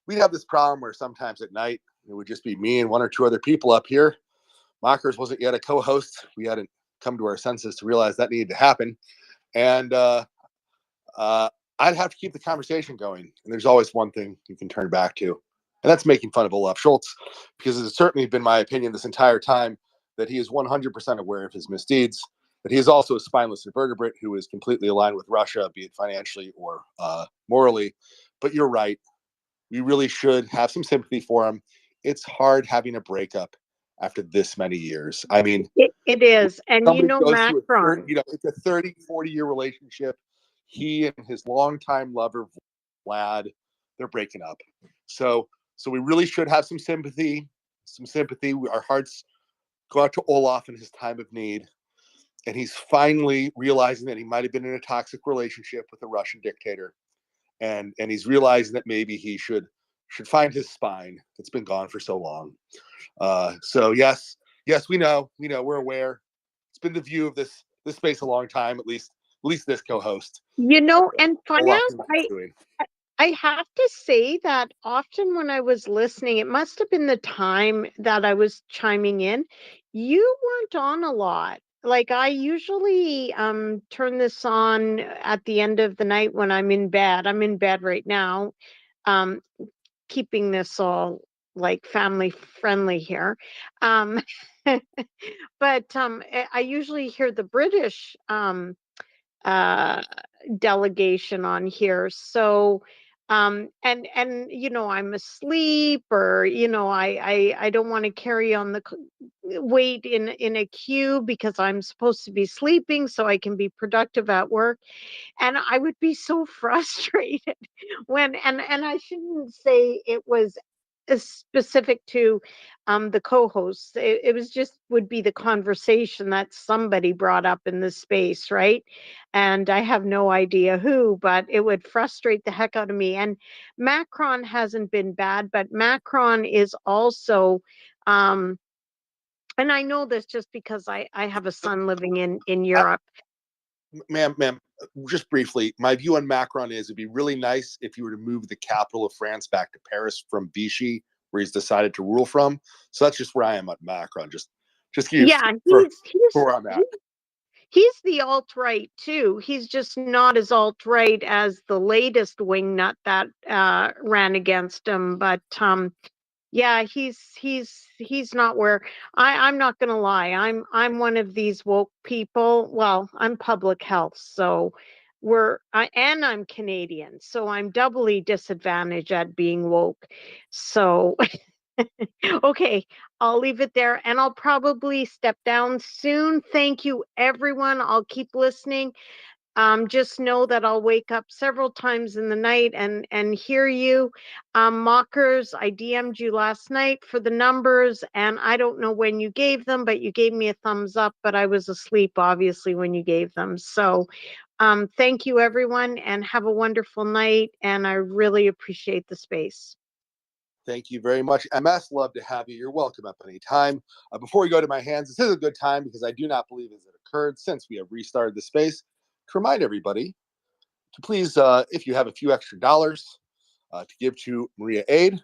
We'd have this problem where sometimes at night it would just be me and one or two other people up here. Mockers wasn't yet a co-host. We hadn't come to our senses to realize that needed to happen. And I'd have to keep the conversation going. And there's always one thing you can turn back to, and that's making fun of Olaf Schultz, because it's certainly been my opinion this entire time that he is 100% aware of his misdeeds, that he is also a spineless invertebrate who is completely aligned with Russia, be it financially or morally. But you're right. We really should have some sympathy for him. It's hard having a breakup after this many years. I mean, It is. And somebody goes through Macron. it's a 30, 40-year relationship. He and his longtime lover, Vlad, they're breaking up. So we really should have some sympathy. Our hearts go out to Olaf in his time of need. And he's finally realizing that he might have been in a toxic relationship with a Russian dictator. And he's realizing that maybe he should find his spine that's been gone for so long. So yes, we know, we're aware. It's been the view of this space a long time, at least this co-host. And finance, Doing. I have to say that often when I was listening, it must have been the time that I was chiming in, you weren't on a lot. Like I usually turn this on at the end of the night when I'm in bed. I'm in bed right now, um, keeping this all like family friendly here. Um, but I usually hear the British uh, delegation on here. So and I'm asleep, or I don't want to carry on the wait in a queue because I'm supposed to be sleeping so I can be productive at work. And I would be so frustrated when and I shouldn't say it was specific to the co-hosts. It was just would be the conversation that somebody brought up in this space, right? And I have no idea who, but it would frustrate the heck out of me. And Macron hasn't been bad, but Macron is also and I know this just because I have a son living in Europe. Ma'am, just briefly, my view on Macron is it'd be really nice if you were to move the capital of France back to Paris from Vichy, where he's decided to rule from. So that's just where I am on Macron. Just Yeah, for where I'm at. he's the alt-right too. He's just not as alt-right as the latest wingnut that ran against him. But yeah, he's not where I'm not gonna lie. I'm one of these woke people. Well, I'm public health, so and I'm Canadian, so I'm doubly disadvantaged at being woke. So okay, I'll leave it there, and I'll probably step down soon. Thank you, everyone. I'll keep listening. Just know that I'll wake up several times in the night and hear you. Mockers, I DM'd you last night for the numbers, and I don't know when you gave them, but you gave me a thumbs up, but I was asleep, obviously, when you gave them. So Thank you, everyone, and have a wonderful night. And I really appreciate the space. Thank you very much, MS. Love to have you. You're welcome up any time. Before we go to my hands, this is a good time because I do not believe it has occurred since we have restarted the space to remind everybody to please, if you have a few extra dollars, to give to Maria Aid.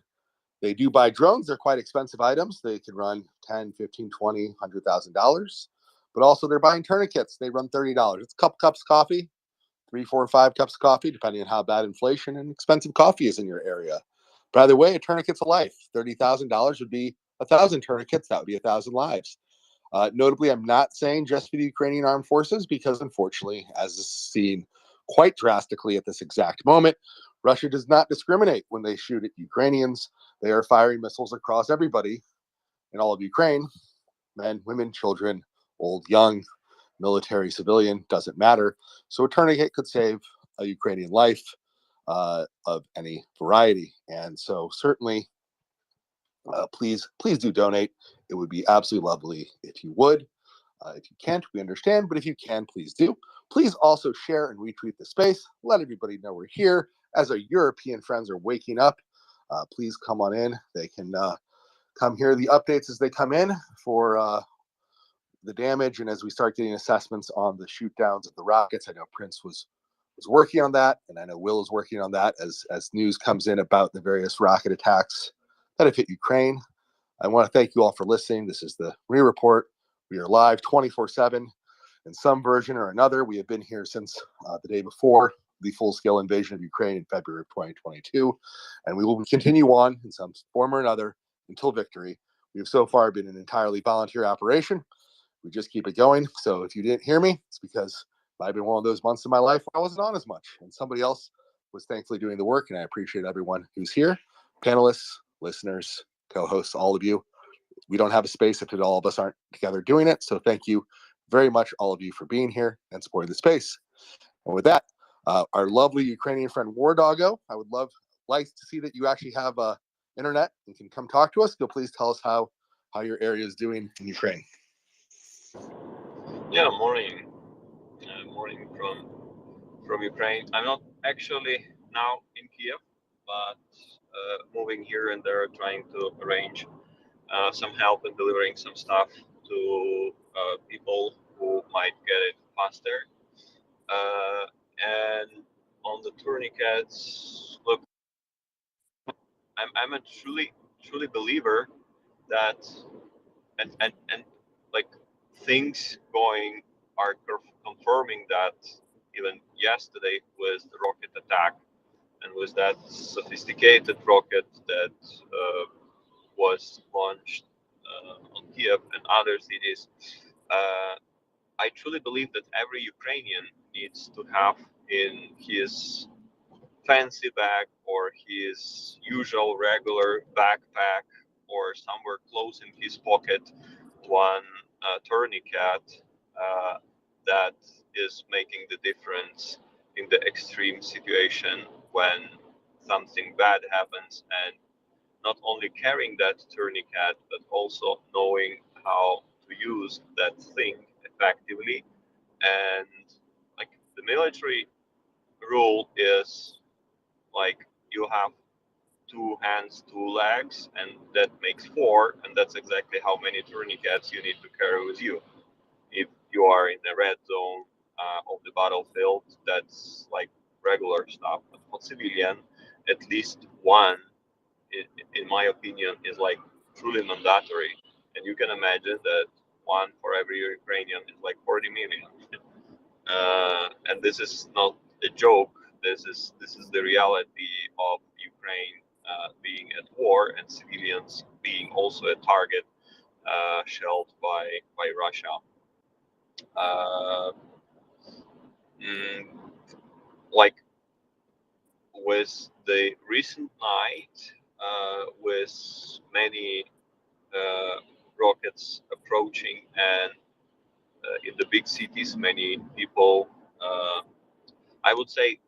They do buy drones. They're quite expensive items. They can run 10, 15, 20, $100,000. But also they're buying tourniquets. They run $30. It's a couple cups of coffee, 3, 4, 5 cups of coffee, depending on how bad inflation and expensive coffee is in your area. By the way, a tourniquet's a life. $30,000 would be 1,000 tourniquets. That would be 1,000 lives. Notably, I'm not saying just for the Ukrainian armed forces because, unfortunately, as is seen quite drastically at this exact moment, Russia does not discriminate when they shoot at Ukrainians. They are firing missiles across everybody in all of Ukraine, men, women, children, old, young, military, civilian, doesn't matter. So a tourniquet could save a Ukrainian life of any variety. And so certainly, please do donate. It would be absolutely lovely if you would. If you can't, we understand, but if you can, please do. Please also share and retweet the space. Let everybody know we're here. As our European friends are waking up, please come on in. They can come hear the updates as they come in for the damage, and as we start getting assessments on the shoot downs of the rockets. I know Prince was working on that, and I know Will is working on that as news comes in about the various rocket attacks that have hit Ukraine. I want to thank you all for listening. This is the MriyaReport. We are live 24/7 in some version or another. We have been here since the day before the full-scale invasion of Ukraine in February of 2022, and we will continue on in some form or another until victory. We have so far been an entirely volunteer operation. We just keep it going. So if you didn't hear me, it's because it might have been one of those months in my life where I wasn't on as much, and somebody else was thankfully doing the work, and I appreciate everyone who's here, panelists, listeners, co-hosts, all of you. We don't have a space if all of us aren't together doing it. So thank you very much, all of you, for being here and supporting the space. And with that, our lovely Ukrainian friend War Doggo, I would like to see that you actually have internet and can come talk to us. So please tell us how your area is doing in Ukraine. Yeah, morning from Ukraine. I'm not actually now in Kiev, but moving here and there, trying to arrange some help and delivering some stuff to people who might get it faster. And on the tourniquets, look, I'm a truly believer that and like things going are confirming that even yesterday with the rocket attack and with that sophisticated rocket that was launched on Kiev and other cities. I truly believe that every Ukrainian needs to have in his fancy bag or his usual regular backpack or somewhere close in his pocket one tourniquet that is making the difference in the extreme situation when something bad happens, and not only carrying that tourniquet but also knowing how to use that thing effectively. And like the military rule is like you have two hands, two legs, and that makes four, and that's exactly how many tourniquets you need to carry with you. If you are in the red zone of the battlefield, that's like regular stuff. But for civilian, at least one, in my opinion, is like truly mandatory. And you can imagine that one for every Ukrainian is like 40 million. And this is not a joke. This is the reality of Ukraine being at war and civilians being also a target shelled by Russia. Uh, mm, like with the recent night, with many rockets approaching, and in the big cities, many people. I would say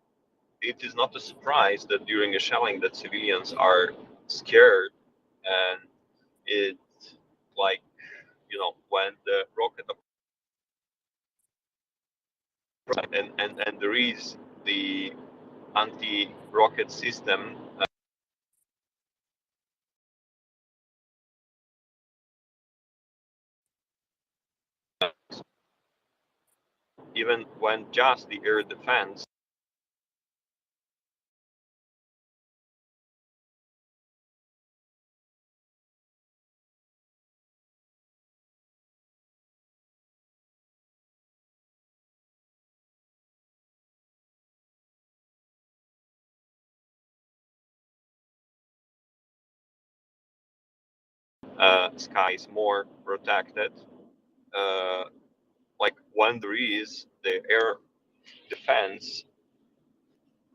it is not a surprise that during a shelling that civilians are scared, and it like when the rocket and there is the anti-rocket system. Even when just the air defense skies more protected. Like when there is the air defense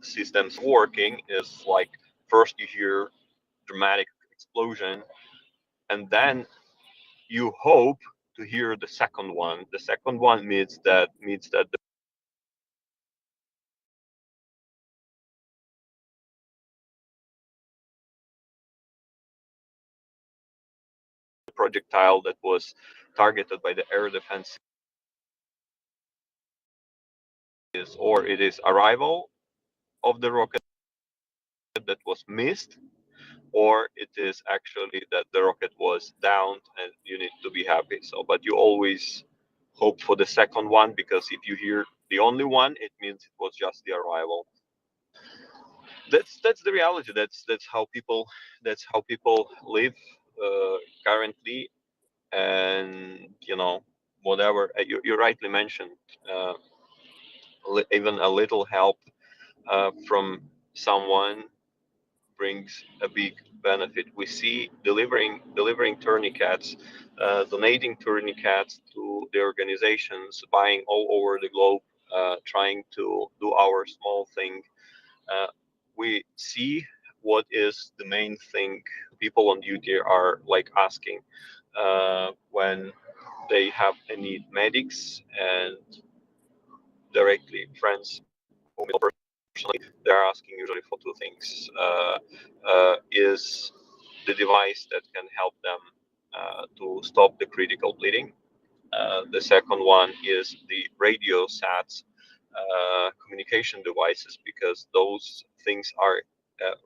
systems working, is like first you hear dramatic explosion, and then you hope to hear the second one. The second one means that the projectile that was targeted by the air defense is, or it is arrival of the rocket that was missed, or it is actually that the rocket was downed and you need to be happy. So, but you always hope for the second one, because if you hear the only one, it means it was just the arrival. That's the reality. That's how people live currently. And whatever you rightly mentioned, even a little help from someone brings a big benefit. We see delivering tourniquets, donating tourniquets to the organizations, buying all over the globe, trying to do our small thing. We see what is the main thing people on duty are like asking when they have any medics and directly friends whom I know personally. They're asking usually for two things: is the device that can help them to stop the critical bleeding. The second one is the radio sats, communication devices, because those things are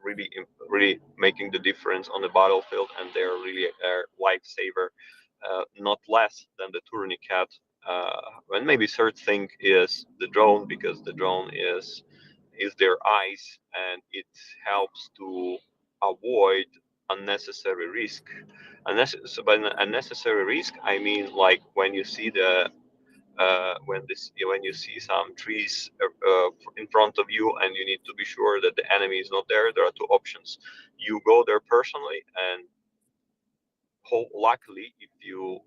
really making the difference on the battlefield, and they're really a lifesaver, not less than the tourniquet. And maybe third thing is the drone, because the drone is their eyes, and it helps to avoid unnecessary risk. So by unnecessary risk, I mean like when you see when you see some trees in front of you, and you need to be sure that the enemy is not there. There are two options: you go there personally, and luckily, if you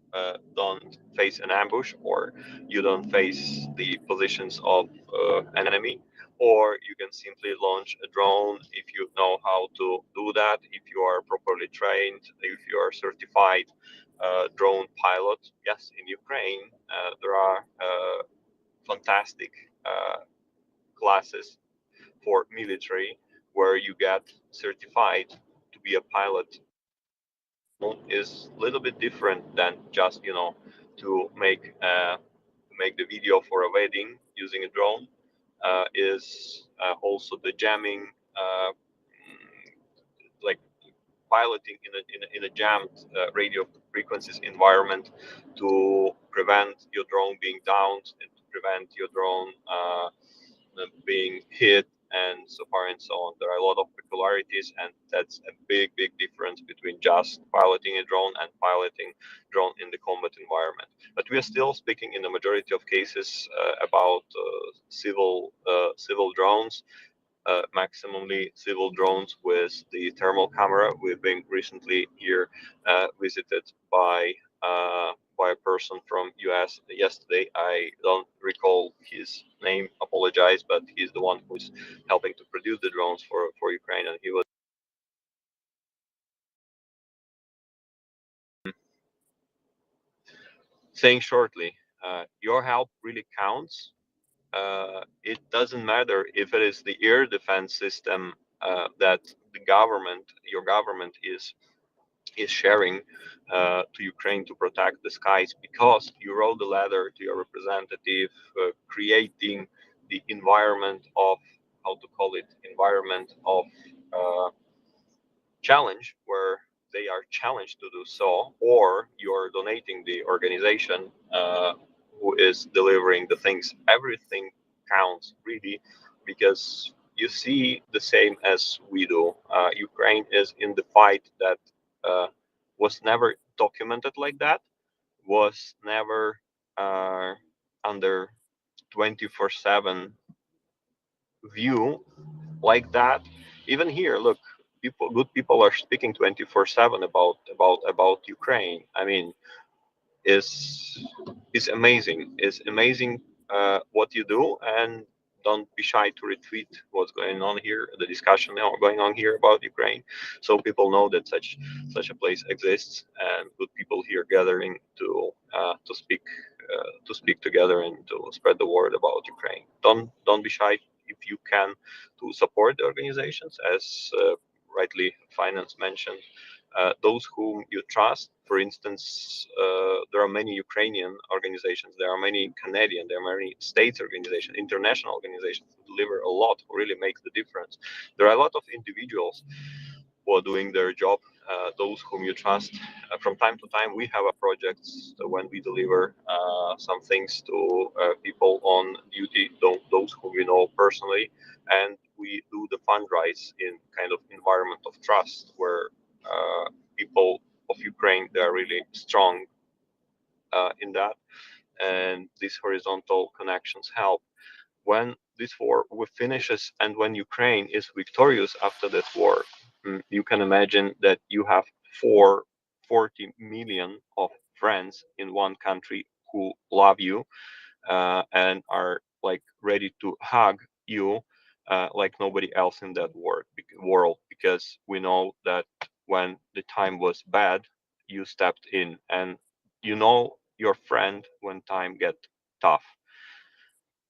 don't face an ambush, or you don't face the positions of an enemy, or you can simply launch a drone if you know how to do that, if you are properly trained, if you are certified drone pilot. Yes, in Ukraine, there are fantastic classes for military where you get certified to be a pilot. Is a little bit different than just to make the video for a wedding using a drone. Is also the jamming, like piloting in a jammed radio frequencies environment, to prevent your drone being downed and to prevent your drone being hit, and so far and so on. There are a lot of peculiarities, and that's a big difference between just piloting a drone and piloting drone in the combat environment. But we are still speaking in the majority of cases about civil drones, maximally civil drones with the thermal camera. We've been recently here visited by a person from US yesterday. I don't recall his name, apologize, but he's the one who's helping to produce the drones for Ukraine, and he was saying shortly, your help really counts. It doesn't matter if it is the air defense system that your government is is sharing to Ukraine to protect the skies, because you wrote the letter to your representative, creating the environment of, how to call it, environment of challenge, where they are challenged to do so, or you're donating the organization who is delivering the things. Everything counts, really, because you see the same as we do. Ukraine is in the fight that was never documented like that, was never under 24/7 view like that. Even here, look, good people are speaking 24/7 about Ukraine. I mean, is amazing. It's amazing what you do, and don't be shy to retweet what's going on here, the discussion now going on here about Ukraine, so people know that such a place exists, and good people here gathering to speak together and to spread the word about Ukraine. Don't be shy, if you can, to support the organizations, as rightly Finance mentioned, those whom you trust. For instance, there are many Ukrainian organizations, there are many Canadian, there are many states organizations, international organizations who deliver a lot, who really make the difference. There are a lot of individuals who are doing their job, those whom you trust. From time to time, we have a projects when we deliver some things to people on duty, those whom we know personally, and we do the fundraise in kind of environment of trust, where people of Ukraine, they are really strong in that, and these horizontal connections help. When this war finishes and when Ukraine is victorious after this war, you can imagine that you have 40 million of friends in one country who love you and are like ready to hug you like nobody else in that world, because we know that when the time was bad, you stepped in, and you know your friend when time get tough.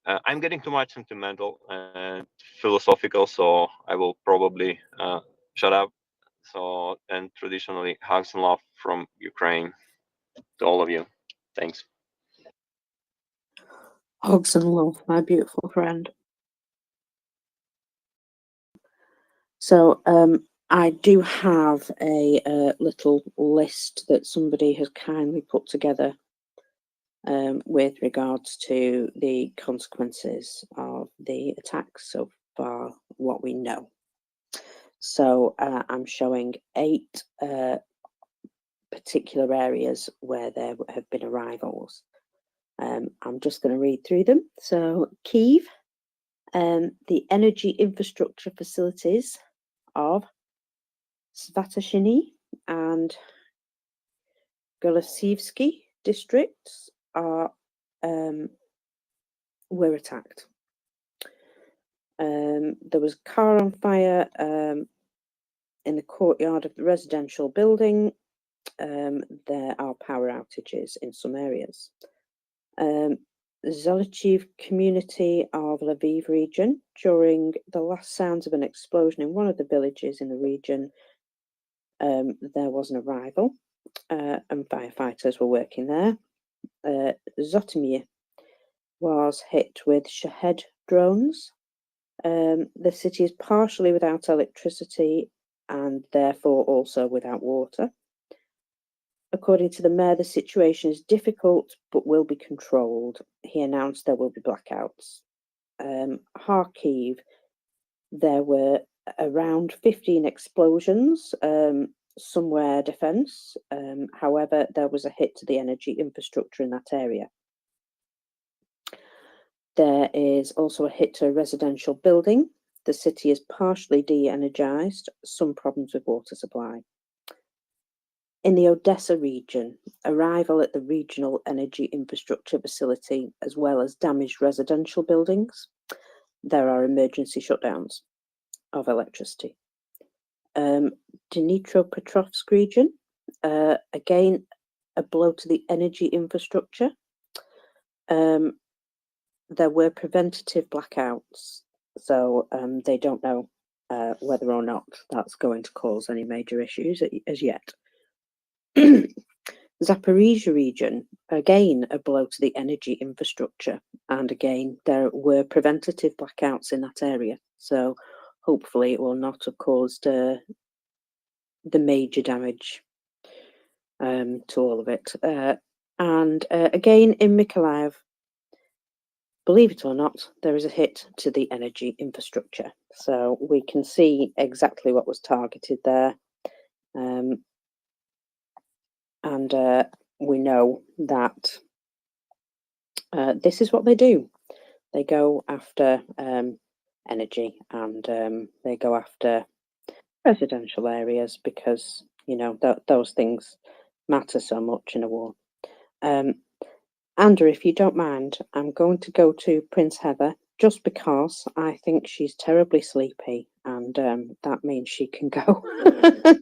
I'm getting too much sentimental and philosophical, so I will probably shut up. So, and traditionally, hugs and love from Ukraine to all of you. Thanks. Hugs and love, my beautiful friend. So I do have a little list that somebody has kindly put together with regards to the consequences of the attacks so far, what we know. So I'm showing 8 particular areas where there have been arrivals. I'm just going to read through them. So Kyiv, the energy infrastructure facilities of Svatashini and Golosivsky districts are were attacked. There was a car on fire in the courtyard of the residential building. There are power outages in some areas. Zolochiv community of Lviv region. During the last sounds of an explosion in one of the villages in the region, there was an arrival and firefighters were working there. Zotomir was hit with Shahed drones. The city is partially without electricity and therefore also without water. According to the mayor, the situation is difficult but will be controlled. He announced there will be blackouts. Kharkiv, there were around 15 explosions, some were defence. However, there was a hit to the energy infrastructure in that area. There is also a hit to a residential building. The city is partially de-energised, some problems with water supply. In the Odessa region, arrival at the regional energy infrastructure facility, as well as damaged residential buildings. There are emergency shutdowns of electricity. Dnipropetrovsk region, again, a blow to the energy infrastructure. There were preventative blackouts, so they don't know whether or not that's going to cause any major issues as yet. Zaporizhia region, again, a blow to the energy infrastructure. And again, there were preventative blackouts in that area. So hopefully it will not have caused the major damage to all of it. And again, in Mykolaiv, believe it or not, there is a hit to the energy infrastructure. So we can see exactly what was targeted there. And we know that this is what they do. They go after energy, and they go after residential areas because, you know, those things matter so much in a war. Andrew, if you don't mind, I'm going to go to Prince Heather just because I think she's terribly sleepy, and that means she can go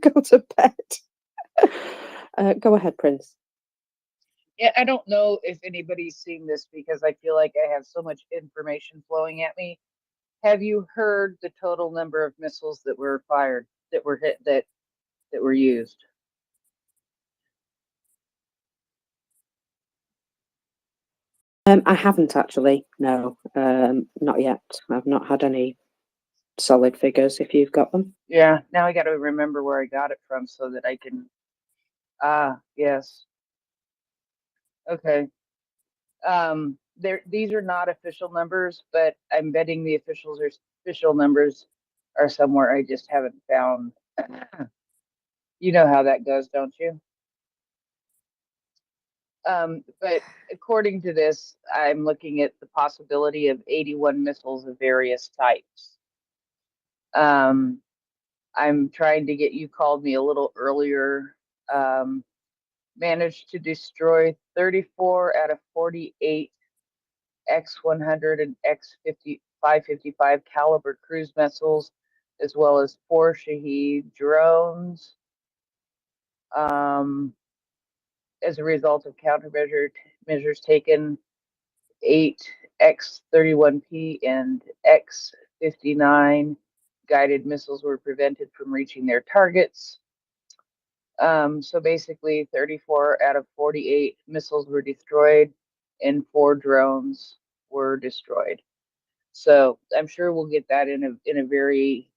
go to bed. Go ahead, Prince. Yeah, I don't know if anybody's seen this because I feel like I have so much information flowing at me. Have you heard the total number of missiles that were fired, that were hit, that were used? I haven't actually, no, not yet. I've not had any solid figures if you've got them. Yeah, now I got to remember where I got it from so that I can. Yes. Okay. These are not official numbers, but I'm betting the official numbers are somewhere I just haven't found. You know how that goes, don't you? But according to this, I'm looking at the possibility of 81 missiles of various types. I'm trying to get, you called me a little earlier, managed to destroy 34 out of 48 X-100 and X-555 caliber cruise missiles, as well as 4 Shahed drones. As a result of measures taken, 8 X-31P and X-59 guided missiles were prevented from reaching their targets. So basically 34 out of 48 missiles were destroyed and 4 drones were destroyed. So I'm sure we'll get that in a very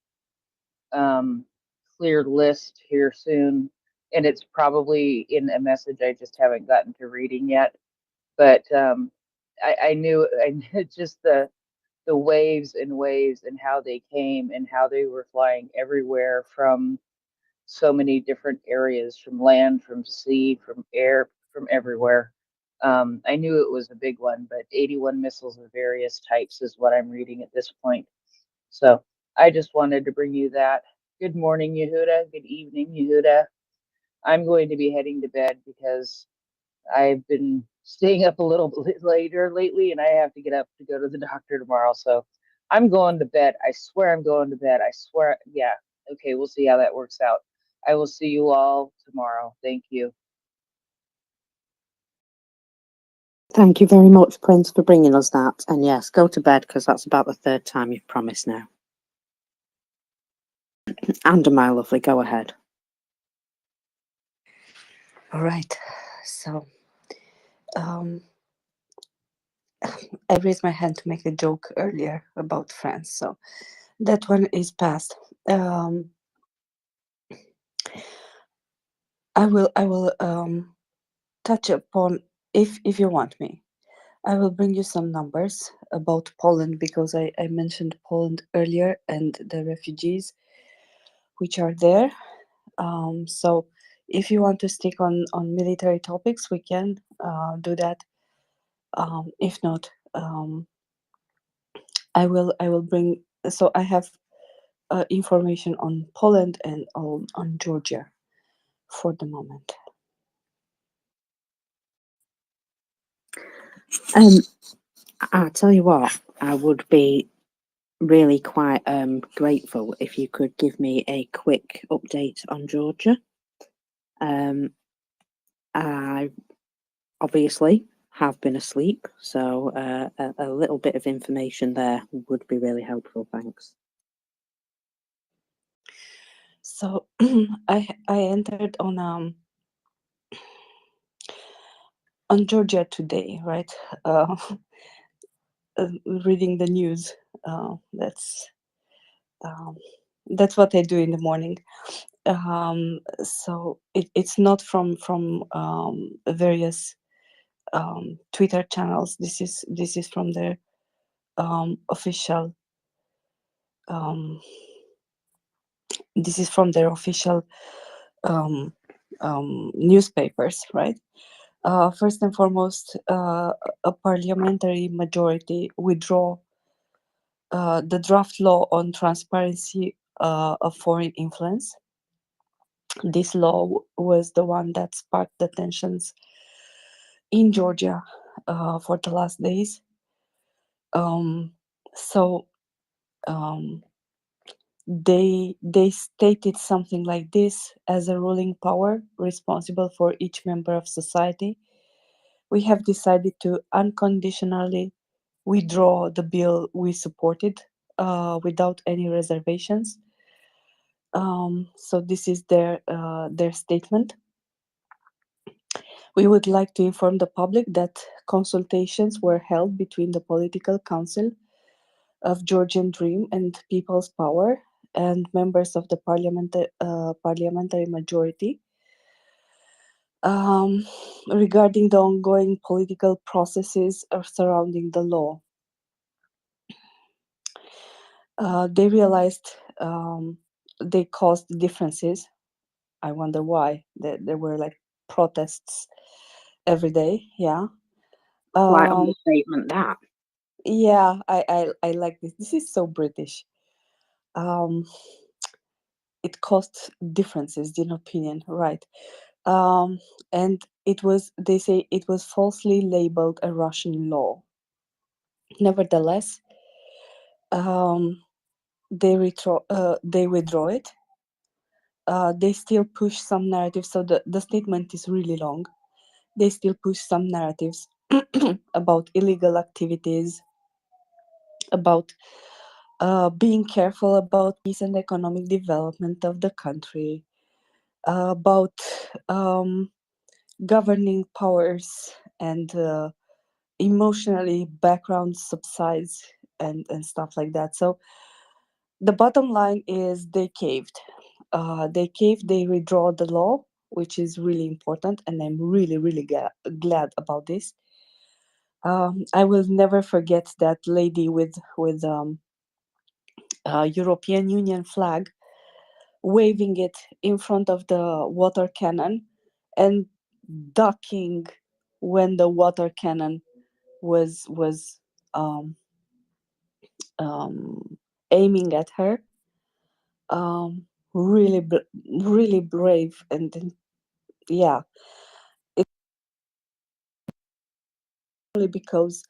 clear list here soon. And it's probably in a message I just haven't gotten to reading yet. But I knew just the waves and waves and how they came and how they were flying everywhere from so many different areas, from land, from sea, from air, from everywhere. I knew it was a big one, but 81 missiles of various types is what I'm reading at this point. So I just wanted to bring you that. Good morning, Yehuda. Good evening, Yehuda. I'm going to be heading to bed because I've been staying up a little bit later lately, and I have to get up to go to the doctor tomorrow. So I'm going to bed. I swear I'm going to bed. I swear. Yeah. Okay. We'll see how that works out. I will see you all tomorrow. Thank you. Thank you very much, Prince, for bringing us that. And yes, go to bed because that's about the 3rd time you've promised now. And my lovely, go ahead. All right. So, I raised my hand to make a joke earlier about France, so that one is past. I will touch upon, if you want me, I will bring you some numbers about Poland because I mentioned Poland earlier and the refugees which are there. So if you want to stick on military topics, we can do that. If not, I will bring. So I have information on Poland and on Georgia for the moment. I'll tell you what, I would be really quite grateful if you could give me a quick update on Georgia. I obviously have been asleep, so a little bit of information there would be really helpful. Thanks. So I entered on on Georgia today, right? Uh, Reading the news. That's um, that's what I do in the morning. So it's not from various Twitter channels. This is from their official. Um, this is from their official um, newspapers, right? First and foremost, a parliamentary majority withdraw the draft law on transparency of foreign influence. This law was the one that sparked the tensions in Georgia for the last days. Um, so um, they stated something like this: as a ruling power responsible for each member of society, we have decided to unconditionally withdraw the bill we supported without any reservations. So this is their statement. We would like to inform the public that consultations were held between the Political Council of Georgian Dream and People's Power and members of the parliamentary majority regarding the ongoing political processes surrounding the law. They realized they caused differences. I wonder why. There were like protests every day. Yeah. Quite Um, understatement that. yeah, I like this. This is so British. Um, it caused differences in opinion, right? Um, and it was, they say, it was falsely labeled a Russian law. Nevertheless, um, they withdraw it. They still push some narratives. So the statement is really long. They still push some narratives about illegal activities, about being careful about peace and economic development of the country, about um, governing powers and emotionally background subsides and stuff like that. So the bottom line is they caved. They caved, they withdraw the law, which is really important, and I'm really, really glad about this. I will never forget that lady with European Union flag, waving it in front of the water cannon and ducking when the water cannon was um, um, aiming at her. Really, really brave, and yeah, it's only because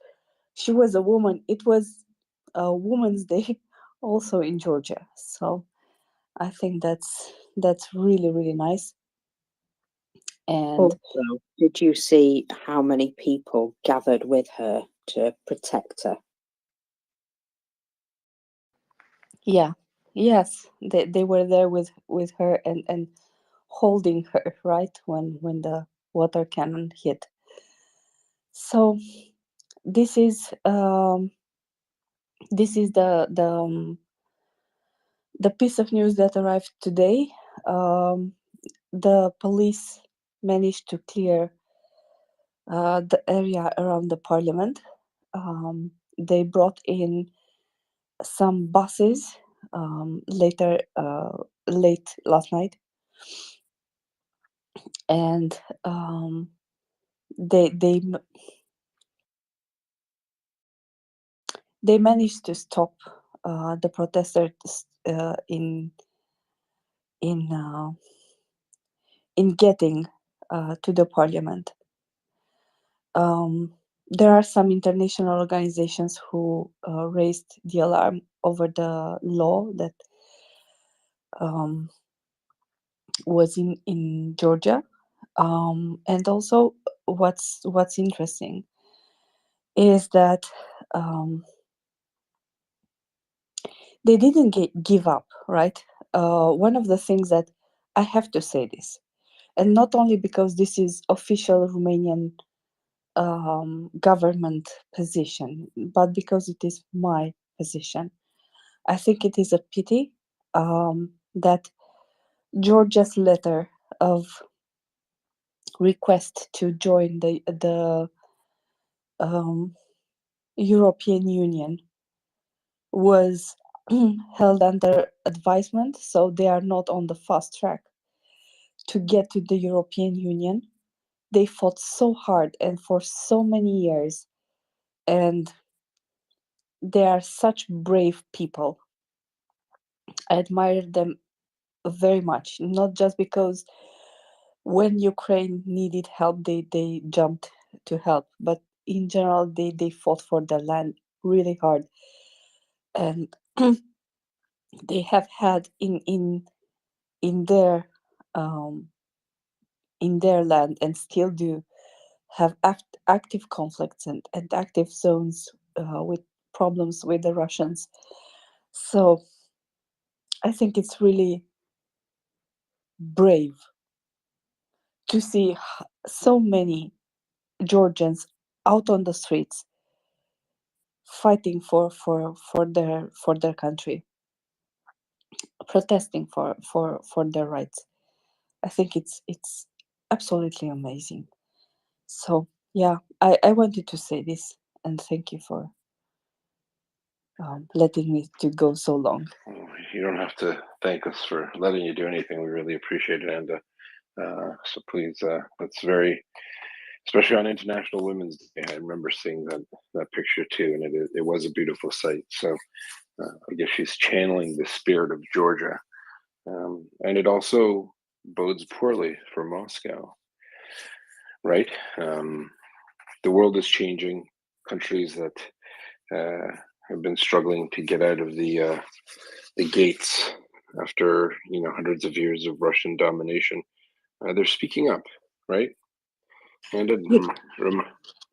she was a woman. It was a Woman's Day also in Georgia, so I think that's really, really nice. And Also, did you see how many people gathered with her to protect her? yeah, yes, they were there with her and holding her right when the water cannon hit. So this is the piece of news that arrived today. The police managed to clear the area around the parliament. They brought in some buses late last night, and they they they managed to stop the protesters in uh, in getting to the parliament. Um, there are some international organizations who raised the alarm over the law that um, was in Georgia, and also what's interesting is that um, they didn't give up, right? One of the things that I have to say this, and not only because this is official Romanian government position, but because it is my position. I think it is a pity that Georgia's letter of request to join the um, European Union was held under advisement, so they are not on the fast track to get to the European Union. They fought so hard and for so many years, and they are such brave people. I admire them very much, not just because when Ukraine needed help, they jumped to help, but in general, they fought for their land really hard, and they have had in their um, in their land and still do have active conflicts and active zones with problems with the Russians. So I think it's really brave to see so many Georgians out on the streets fighting for their country, protesting for their rights. I think it's absolutely amazing. So yeah, I wanted to say this, and thank you for letting me to go so long. You don't have to thank us for letting you do anything. We really appreciate it, and so please, that's very, especially on International Women's Day. I remember seeing that picture too, and it was a beautiful sight. So I guess she's channeling the spirit of Georgia, and it also bodes poorly for Moscow, right? The world is changing. Countries that have been struggling to get out of the gates after hundreds of years of Russian domination, they're speaking up, right? And it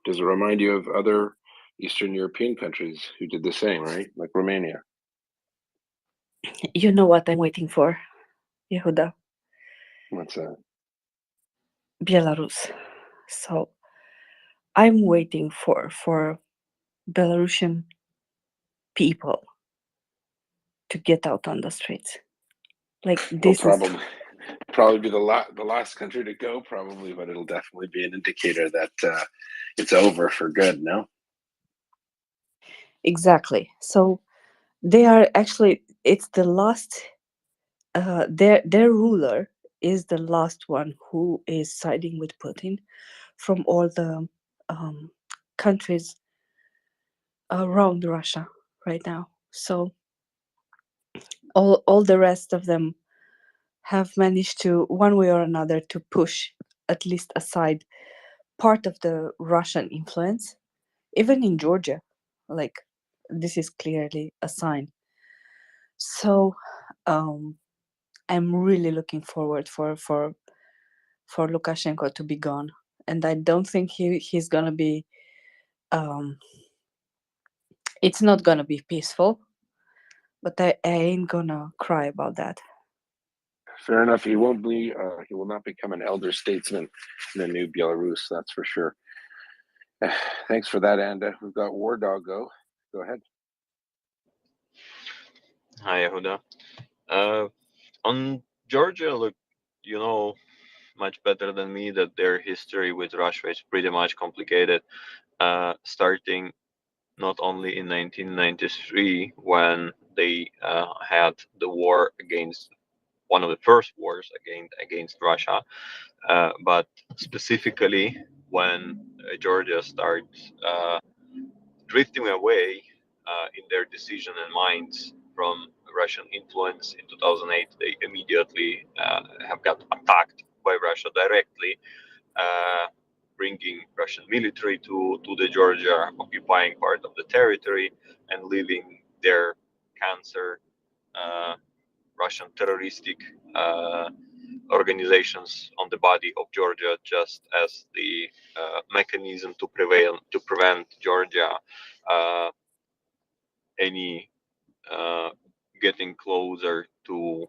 does it remind you of other Eastern European countries who did the same, right? Like Romania. You know what I'm waiting for, Yehuda? What's that? Belarus. So I'm waiting for Belarusian people to get out on the streets. Like They'll this is probably be the last country to go, probably, but it'll definitely be an indicator that it's over for good. No. exactly. So they are actually it's the last. Their ruler is the last one who is siding with Putin from all the um, countries around Russia right now. So all the rest of them have managed to one way or another to push at least aside part of the Russian influence, even in Georgia. Like this is clearly a sign. So um, I'm really looking forward for Lukashenko to be gone, and I don't think he's gonna be. Um, it's not gonna be peaceful, but I ain't gonna cry about that. Fair enough. He won't be. He will not become an elder statesman in the new Belarus. That's for sure. Thanks for that, and we've got War Dog. Go ahead. Hi, Yehuda. On Georgia, look, you know much better than me that their history with Russia is pretty much complicated. Starting not only in 1993 when they had the war against one of the first wars against Russia, but specifically when Georgia starts drifting away in their decision and minds from Russian influence in 2008, they immediately have got attacked by Russia directly, uh, bringing Russian military to the Georgia, occupying part of the territory, and leaving their cancer uh, Russian terroristic organizations on the body of Georgia, just as the mechanism to prevent Georgia uh, any getting closer to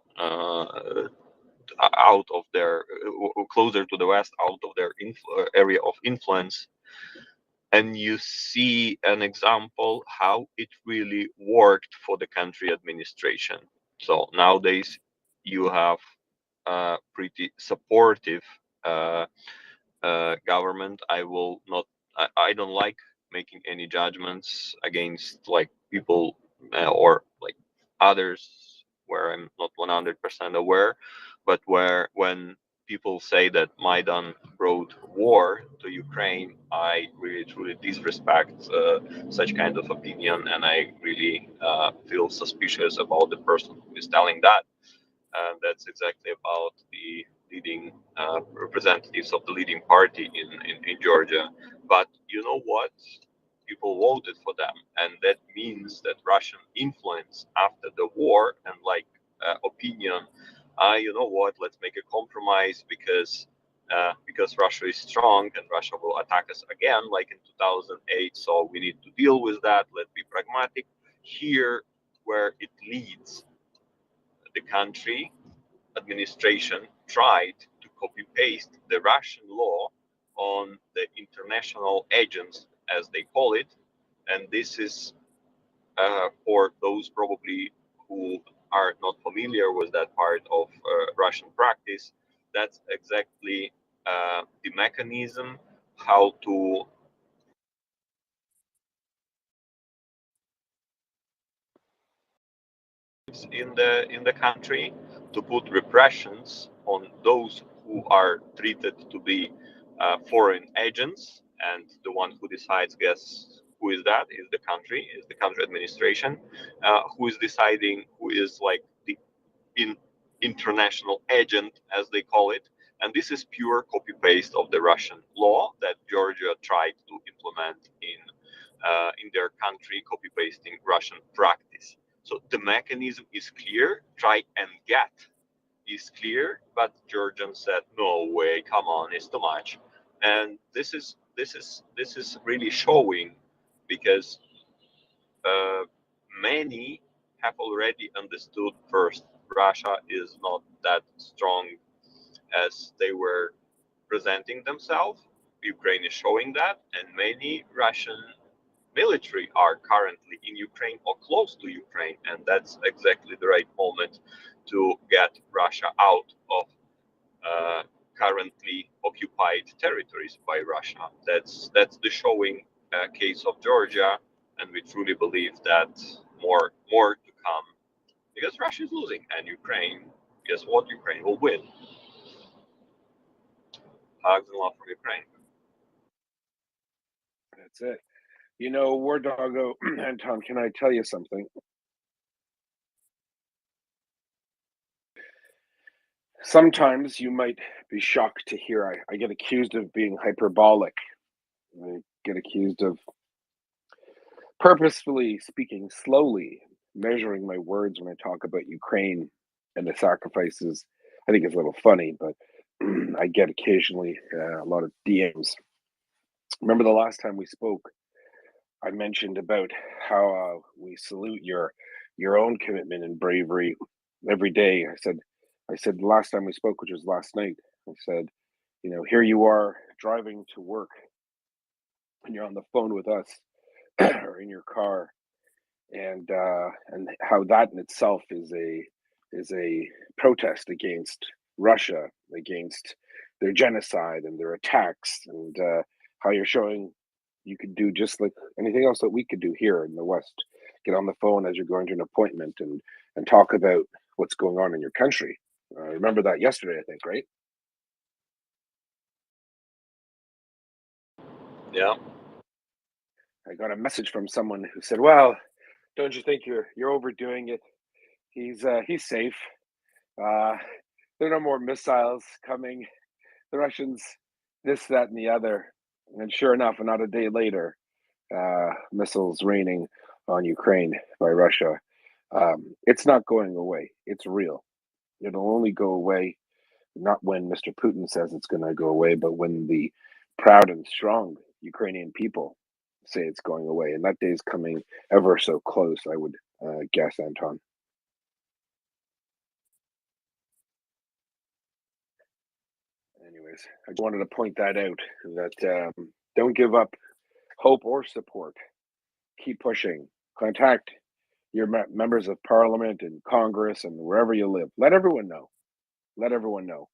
out of their closer to the west, out of their area of influence. and you see an example how it really worked for the country administration. So nowadays you have a pretty supportive uh, government. I don't like making any judgments against like people or like others where I'm not 100% aware, but when people say that Maidan brought war to Ukraine, I really truly disrespect such kind of opinion, and I really feel suspicious about the person who is telling that. And that's exactly about the leading representatives of the leading party in Georgia. But you know what? People voted for them, and that means that Russian influence after the war and like opinion, you know what? Let's make a compromise because Russia is strong and Russia will attack us again, like in 2008. So we need to deal with that. Let's be pragmatic. Here, where it leads the country administration tried to copy paste the Russian law on the international agents, as they call it. And this is for those probably who are not familiar with that part of Russian practice. That's exactly the mechanism how to in the country to put repressions on those who are treated to be foreign agents, and the one who decides, guess who is that? Is the country administration, who is deciding who is like the in international agent, as they call it. And this is pure copy paste of the Russian law that Georgia tried to implement in their country, copy pasting Russian practice. So the mechanism is clear. Try and get is clear, but Georgian said, "No way, come on, it's too much." And this is really showing because many have already understood first Russia is not that strong as they were presenting themselves. Ukraine is showing that, and many Russian military are currently in Ukraine or close to Ukraine, and that's exactly the right moment to get Russia out of currently occupied territories by Russia. That's the showing case of Georgia, and we truly believe that more to come because Russia is losing, and Ukraine, guess what? Ukraine will win. Hugs and love from Ukraine. That's it. You know, War Doggo, Anton, can I tell you something? Sometimes you might be shocked to hear I get accused of being hyperbolic. I get accused of purposefully speaking slowly, measuring my words when I talk about Ukraine and the sacrifices. I think it's a little funny, but I get occasionally a lot of DMs. Remember the last time we spoke, I mentioned about how we salute your own commitment and bravery every day. I said the last time we spoke, which was last night. I said, you know, here you are driving to work, and you're on the phone with us, or in your car, and how that in itself is a protest against Russia, against their genocide and their attacks, and how you're showing you could do just like anything else that we could do here in the West. Get on the phone as you're going to an appointment and talk about what's going on in your country. Remember that yesterday, I think, right? Yeah. I got a message from someone who said, "Well, don't you think you're overdoing it? He's safe. Uh, there are no more missiles coming. The Russians, this, that, and the other." And sure enough, not a day later, missiles raining on Ukraine by Russia. It's not going away. It's real. It'll only go away not when Mr. Putin says it's going to go away, but when the proud and strong Ukrainian people say it's going away. And that day is coming ever so close, I would guess, Anton. Anyways, I just wanted to point that out that don't give up hope or support, keep pushing. Contact your members of parliament and Congress and wherever you live. Let everyone know. Let everyone know.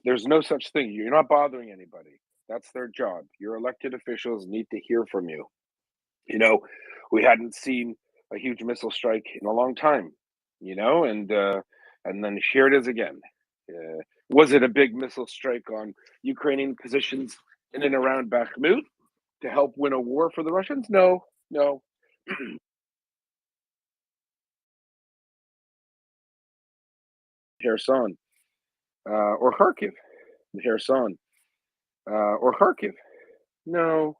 There's no such thing. You're not bothering anybody. That's their job. Your elected officials need to hear from you. You know, we hadn't seen a huge missile strike in a long time. And then here it is again. Was it a big missile strike on Ukrainian positions in and around Bakhmut to help win a war for the Russians? No, no. Kherson or Kharkiv, Kherson or Kharkiv. No,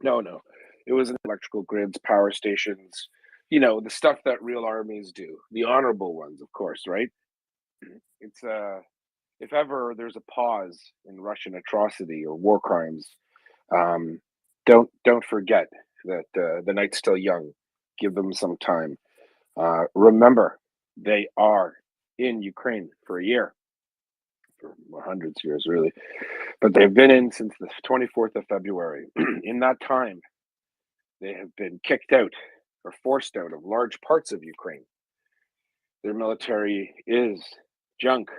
no, no. It was electrical grids, power stations, the stuff that real armies do, the honorable ones, of course, right? It's if ever there's a pause in Russian atrocity or war crimes, um, don't forget that the night's still young. Give them some time. Remember, they are in Ukraine for a year, for hundreds of years, really, but they've been in since the 24th of February. In that time, they have been kicked out or forced out of large parts of Ukraine. Their military is junk.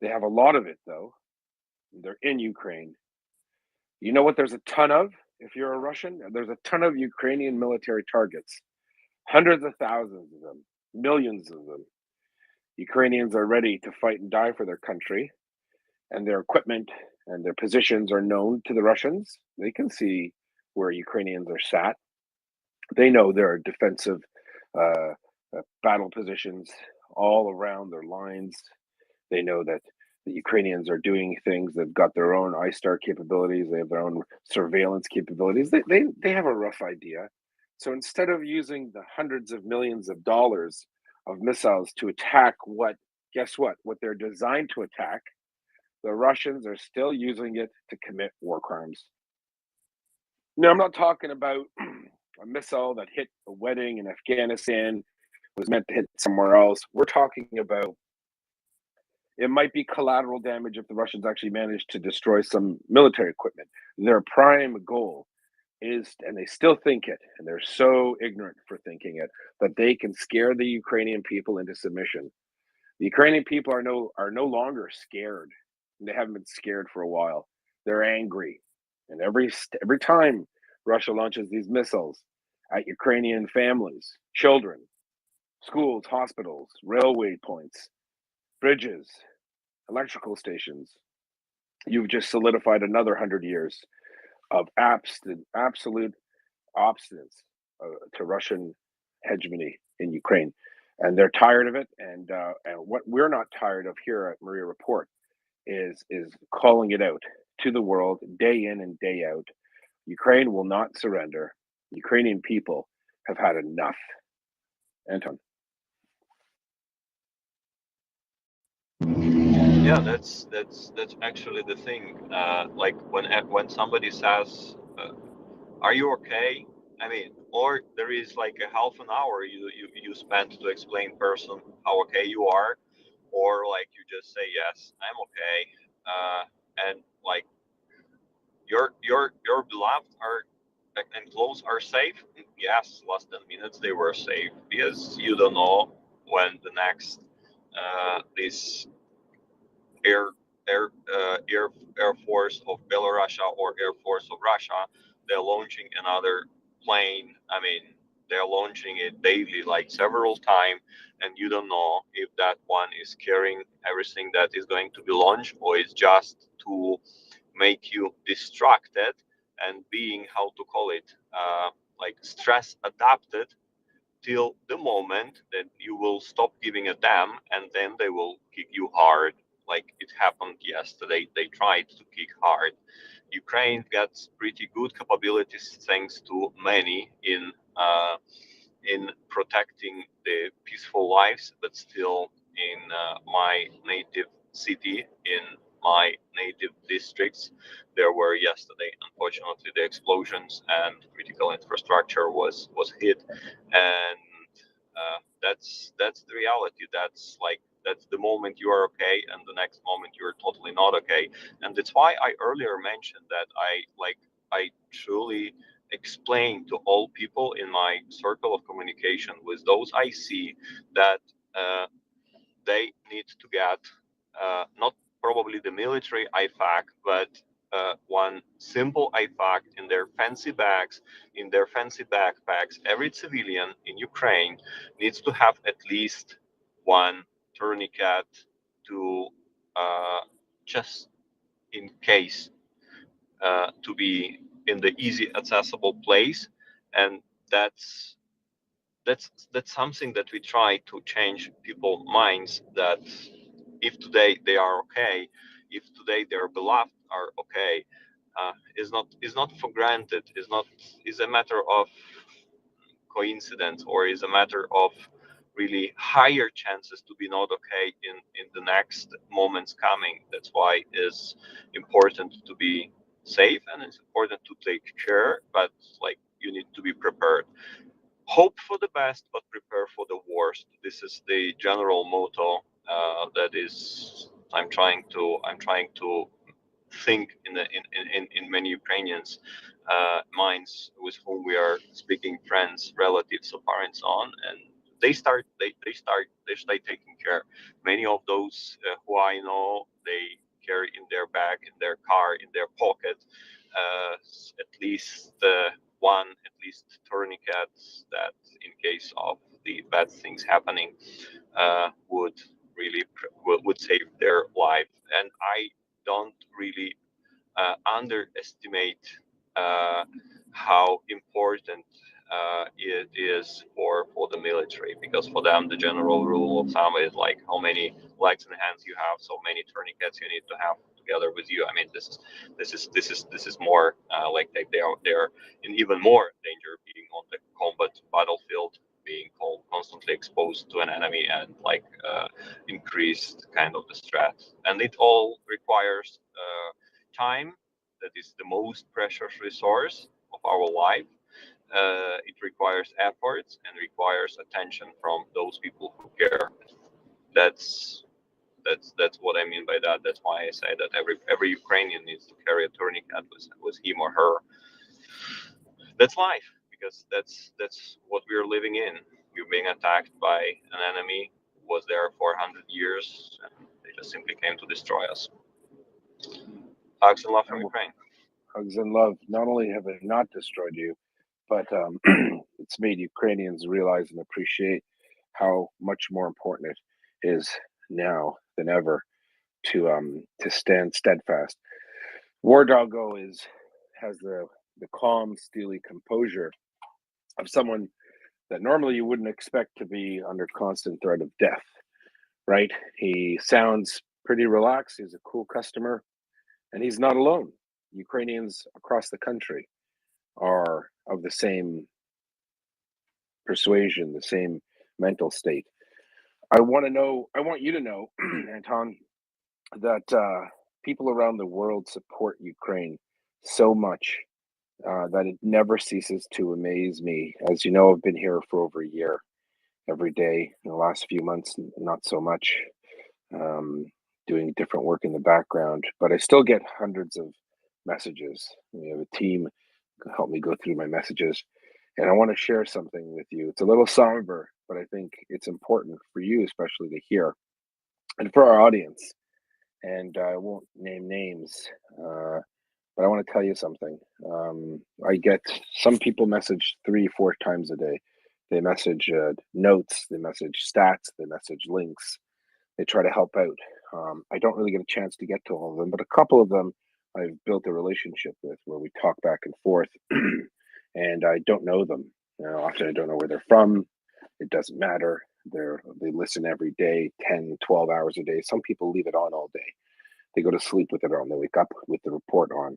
They have a lot of it, though. They're in Ukraine. You know what there's a ton of if you're a Russian? There's a ton of Ukrainian military targets, hundreds of thousands of them, millions of them. Ukrainians are ready to fight and die for their country, and their equipment and their positions are known to the Russians. They can see where Ukrainians are sat. They know there are defensive uh, battle positions all around their lines. They know that the Ukrainians are doing things. They've got their own ISTAR capabilities. They have their own surveillance capabilities. They have a rough idea. So instead of using the hundreds of millions of dollars of missiles to attack guess what they're designed to attack, the Russians are still using it to commit war crimes. No, I'm not talking about a missile that hit a wedding in Afghanistan, was meant to hit somewhere else. We're talking about it might be collateral damage if the Russians actually manage to destroy some military equipment. Their prime goal is, and they still think it, and they're so ignorant for thinking it, that they can scare the Ukrainian people into submission. The Ukrainian people are no longer scared. They haven't been scared for a while. They're angry, and every time Russia launches these missiles at Ukrainian families, children, schools, hospitals, railway points, bridges, electrical stations, you've just solidified another 100 years of absolute obstinance to Russian hegemony in Ukraine. And they're tired of it. And what we're not tired of here at MriyaReport is calling it out to the world day in and day out. Ukraine will not surrender. Ukrainian people have had enough. Anton. Yeah, that's actually the thing. Like when somebody says, "Are you okay?" I mean, or there is like a half an hour you spend to explain person how okay you are, or like you just say yes, I'm okay, and like your beloved are and clothes are safe. Yes, last 10 minutes they were safe because you don't know when the next this air air air force of Belarus or air force of Russia, they're launching another plane. I mean, they're launching it daily, like several times, and you don't know if that one is carrying everything that is going to be launched, or it's just to make you distracted and being, how to call it, like stress adapted till the moment that you will stop giving a damn, and then they will kick you hard, like it happened yesterday. They tried to kick hard. Ukraine gets pretty good capabilities thanks to many in protecting the peaceful lives, but still in my native city, in my native districts, there were yesterday, unfortunately, the explosions and critical infrastructure was hit, and that's the reality. That's the moment you are okay, and the next moment you're totally not okay, and that's why I earlier mentioned that I like I truly explain to all people in my circle of communication with those I see that they need to get not probably the military IFAC, but one simple IFAC in their fancy bags, in their fancy backpacks. Every civilian in Ukraine needs to have at least one tourniquet to just in case to be in the easy accessible place, and that's that's something that we try to change people's minds, that if today they are okay, if today their beloved are okay, is not for granted, is a matter of coincidence, or is a matter of really higher chances to be not okay in the next moments coming. That's why it's important to be safe, and it's important to take care, but like you need to be prepared. Hope for the best, but prepare for the worst. This is the general motto that is I'm trying to think in many Ukrainians' minds with whom we are speaking, friends, relatives, or parents on, and they start taking care. Many of those who I know, they carry in their bag, in their car, in their pocket, at least one, at least tourniquets, that in case of the bad things happening, would really would save their life. And I don't really underestimate uh, how important it is for the military, because for them the general rule of thumb is like how many legs and hands you have, so many tourniquets you need to have together with you. I mean, this is more like they're in even more danger being on the combat battlefield, being constantly exposed to an enemy, and like increased kind of the stress, and it all requires time. That is the most precious resource of our life. It requires efforts and requires attention from those people who care. That's that's what I mean by that. That's why I say that every Ukrainian needs to carry a tourniquet with him or her. That's life, because that's what we're living in. We're being attacked by an enemy who was there for 100 years, and they just simply came to destroy us. Hugs and love from Ukraine. Hugs and love. Not only have they not destroyed you, but it's made Ukrainians realize and appreciate how much more important it is now than ever to stand steadfast. War Doggo has the calm, steely composure of someone that normally you wouldn't expect to be under constant threat of death, right? He sounds pretty relaxed. He's a cool customer, and he's not alone. Ukrainians across the country are of the same persuasion, the same mental state. I want you to know, Anton, that people around the world support Ukraine so much that it never ceases to amaze me. As you know, I've been here for over a year, every day. In the last few months, not so much, doing different work in the background, but I still get hundreds of messages. We have a team to help me go through my messages. And I want to share something with you. It's a little somber, but I think it's important for you, especially, to hear, and for our audience. And I won't name names, but I want to tell you something. I get some people message 3-4 times a day. They message notes, they message stats, they message links. They try to help out. I don't really get a chance to get to all of them, but a couple of them I've built a relationship with, where we talk back and forth. And I don't know them. Often I don't know where they're from. It doesn't matter. They listen every day, 10, 12 hours a day. Some people leave it on all day. They go to sleep with it on. They wake up with the report on.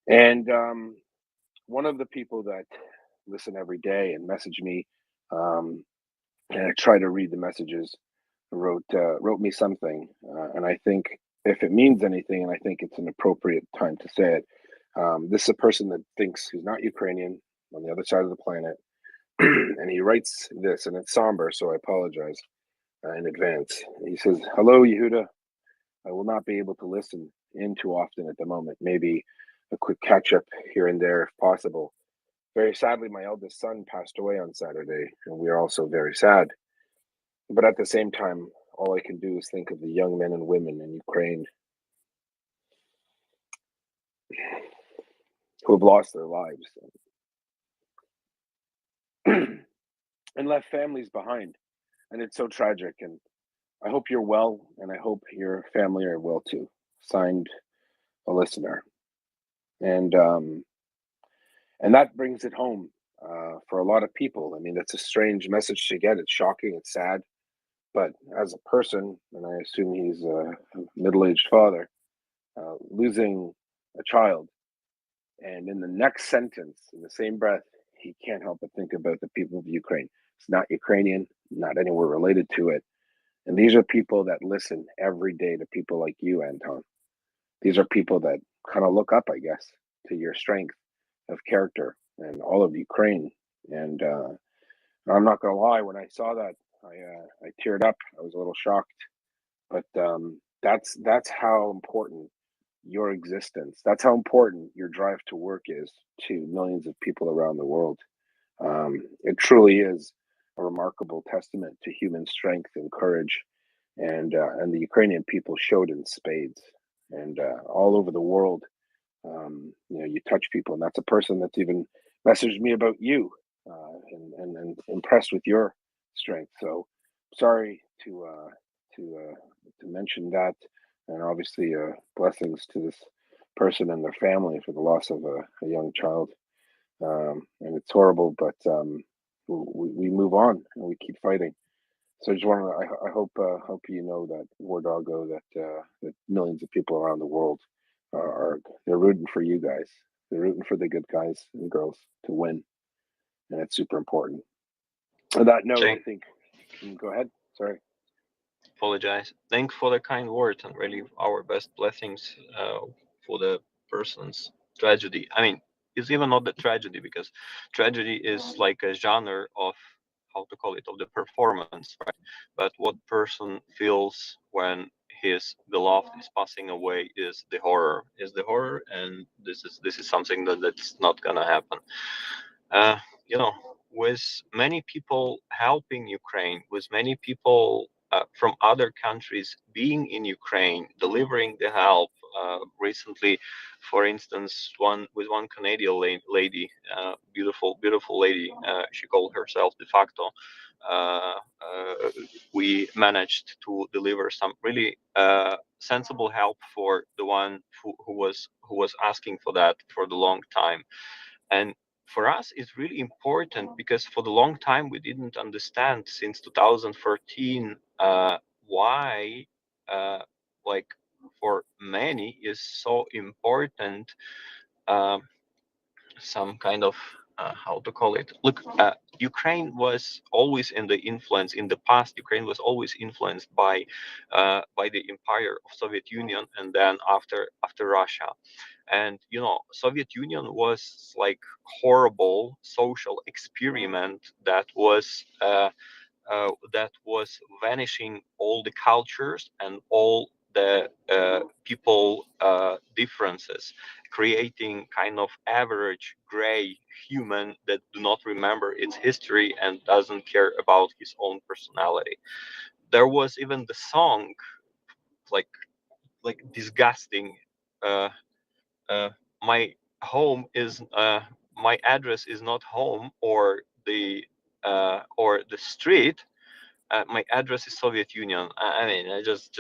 And one of the people that listen every day and message me, and I try to read the messages, wrote me something, and I think if it means anything, and I think it's an appropriate time to say it, this is a person that thinks he's not Ukrainian, on the other side of the planet, and he writes this, and it's somber, so I apologize in advance. He says, "Hello, Yehuda. I will not be able to listen in too often at the moment. Maybe a quick catch up here and there if possible. Very sadly, my eldest son passed away on Saturday, and we are also very sad. But at the same time, all I can do is think of the young men and women in Ukraine who have lost their lives and left families behind. And it's so tragic. And I hope you're well, and I hope your family are well too. Signed, a listener. And that brings it home for a lot of people. I mean, it's a strange message to get. It's shocking. It's sad. But as a person, and I assume he's a middle-aged father, losing a child, and in the next sentence, in the same breath, he can't help but think about the people of Ukraine. It's not Ukrainian, not anywhere related to it. And these are people that listen every day to people like you, Anton. These are people that kind of look up, I guess, to your strength of character and all of Ukraine. And I'm not gonna lie, when I saw that, I teared up. I was a little shocked, but that's how important your existence. That's how important your drive to work is to millions of people around the world. It truly is a remarkable testament to human strength and courage, and the Ukrainian people showed in spades. And all over the world, you touch people, and that's a person that's even messaged me about you, and impressed with your strength. So sorry to mention that, and obviously blessings to this person and their family for the loss of a young child. And it's horrible, but we move on and we keep fighting. So I just want to. I hope you know that War Doggo, that millions of people around the world are they're rooting for you guys. They're rooting for the good guys and girls to win, and it's super important. On that note, I Jane, think. Go ahead. Sorry. apologize. Thank for the kind words and really our best blessings for the person's tragedy. I mean, it's even not the tragedy because tragedy is like a genre of how to call it of the performance, right? But what person feels when his beloved is passing away is the horror. And this is something that's not gonna happen. uh, you know, with many people helping Ukraine, with many people from other countries being in Ukraine, delivering the help. Recently, for instance, one Canadian lady, beautiful lady, she called herself de facto. Uh, uh, we managed to deliver some really sensible help for the one who was asking for that for the long time. And for us, it's really important because for the long time we didn't understand since 2014 why, uh, like for many, is so important. Um, some kind of how to call it. Look, Ukraine was always in the influence in the past. Ukraine was always influenced by the empire of Soviet Union, and then after Russia. And Soviet Union was like horrible social experiment that was vanishing all the cultures and all the people differences, creating kind of average gray human that do not remember its history and doesn't care about his own personality. There was even the song, like disgusting. Uh, uh, my home is my address is not home, or the street. My address is Soviet Union. I mean, I just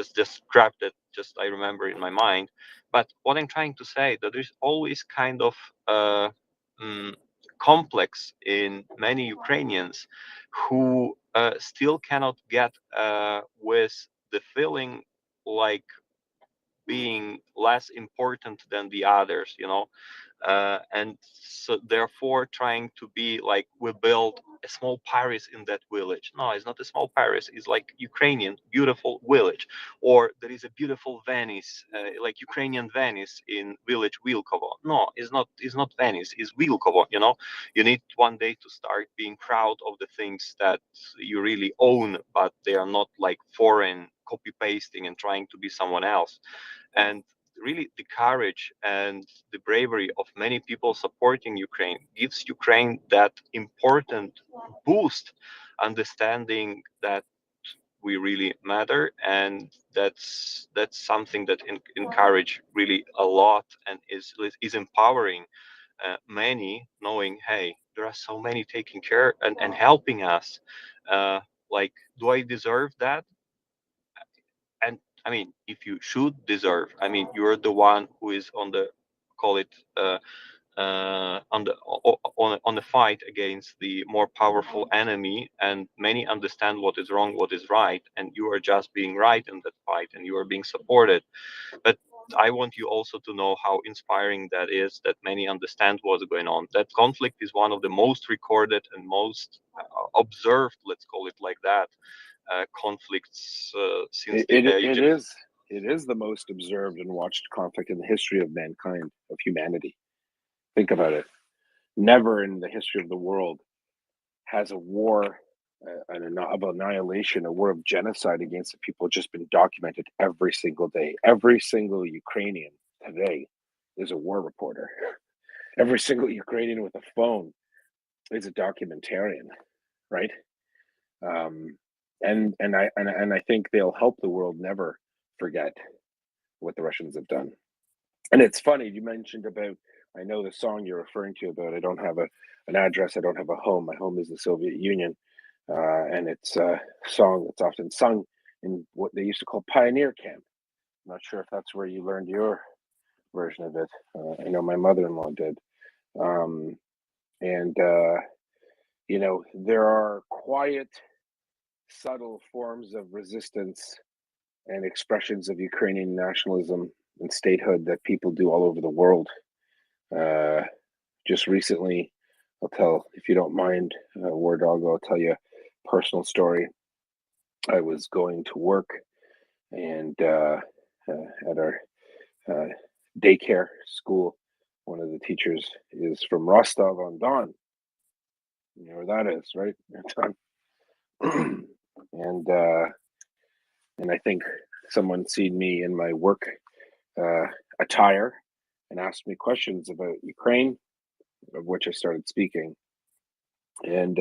grabbed it. Just I remember in my mind. But what I'm trying to say that there's always kind of uh, mm, complex in many Ukrainians who still cannot get with the feeling like being less important than the others, and so therefore trying to be like we build a small Paris in that village. No, it's not a small Paris. It's like Ukrainian beautiful village, or there is a beautiful Venice, like Ukrainian Venice in village Vilkovo. No, it's not Venice. It's Vilkovo. You need one day to start being proud of the things that you really own, but they are not like foreign copy pasting and trying to be someone else. And really the courage and the bravery of many people supporting Ukraine gives Ukraine that important boost, understanding that we really matter, and that's something that encourage really a lot and is empowering many, knowing, hey, there are so many taking care and helping us. Like, do I deserve that? And I mean, if you should deserve, I mean, you're the one who is on the, call it, on the fight against the more powerful enemy, and many understand what is wrong, what is right, and you are just being right in that fight, and you are being supported. But I want you also to know how inspiring that is, that many understand what's going on. That conflict is one of the most recorded and most observed, let's call it like that, conflicts since the age. It is the most observed and watched conflict in the history of mankind, of humanity. Think about it. Never in the history of the world has a war of annihilation, a war of genocide against the people just been documented every single day. Every single Ukrainian today is a war reporter. Every single Ukrainian with a phone is a documentarian, right? And I think they'll help the world never forget what the Russians have done. And it's funny you mentioned about. I know the song you're referring to about. I don't have an address. I don't have a home. My home is the Soviet Union, and it's a song that's often sung in what they used to call pioneer camp. I'm not sure if that's where you learned your version of it. I know my mother-in-law did, um, and there are quiet, subtle forms of resistance and expressions of Ukrainian nationalism and statehood that people do all over the world. Just recently, I'll tell, if you don't mind, War Dog, I'll tell you a personal story. I was going to work, and at our daycare school, one of the teachers is from Rostov on Don. You know where that is, right? and and I think someone seen me in my work attire and asked me questions about Ukraine, of which I started speaking. And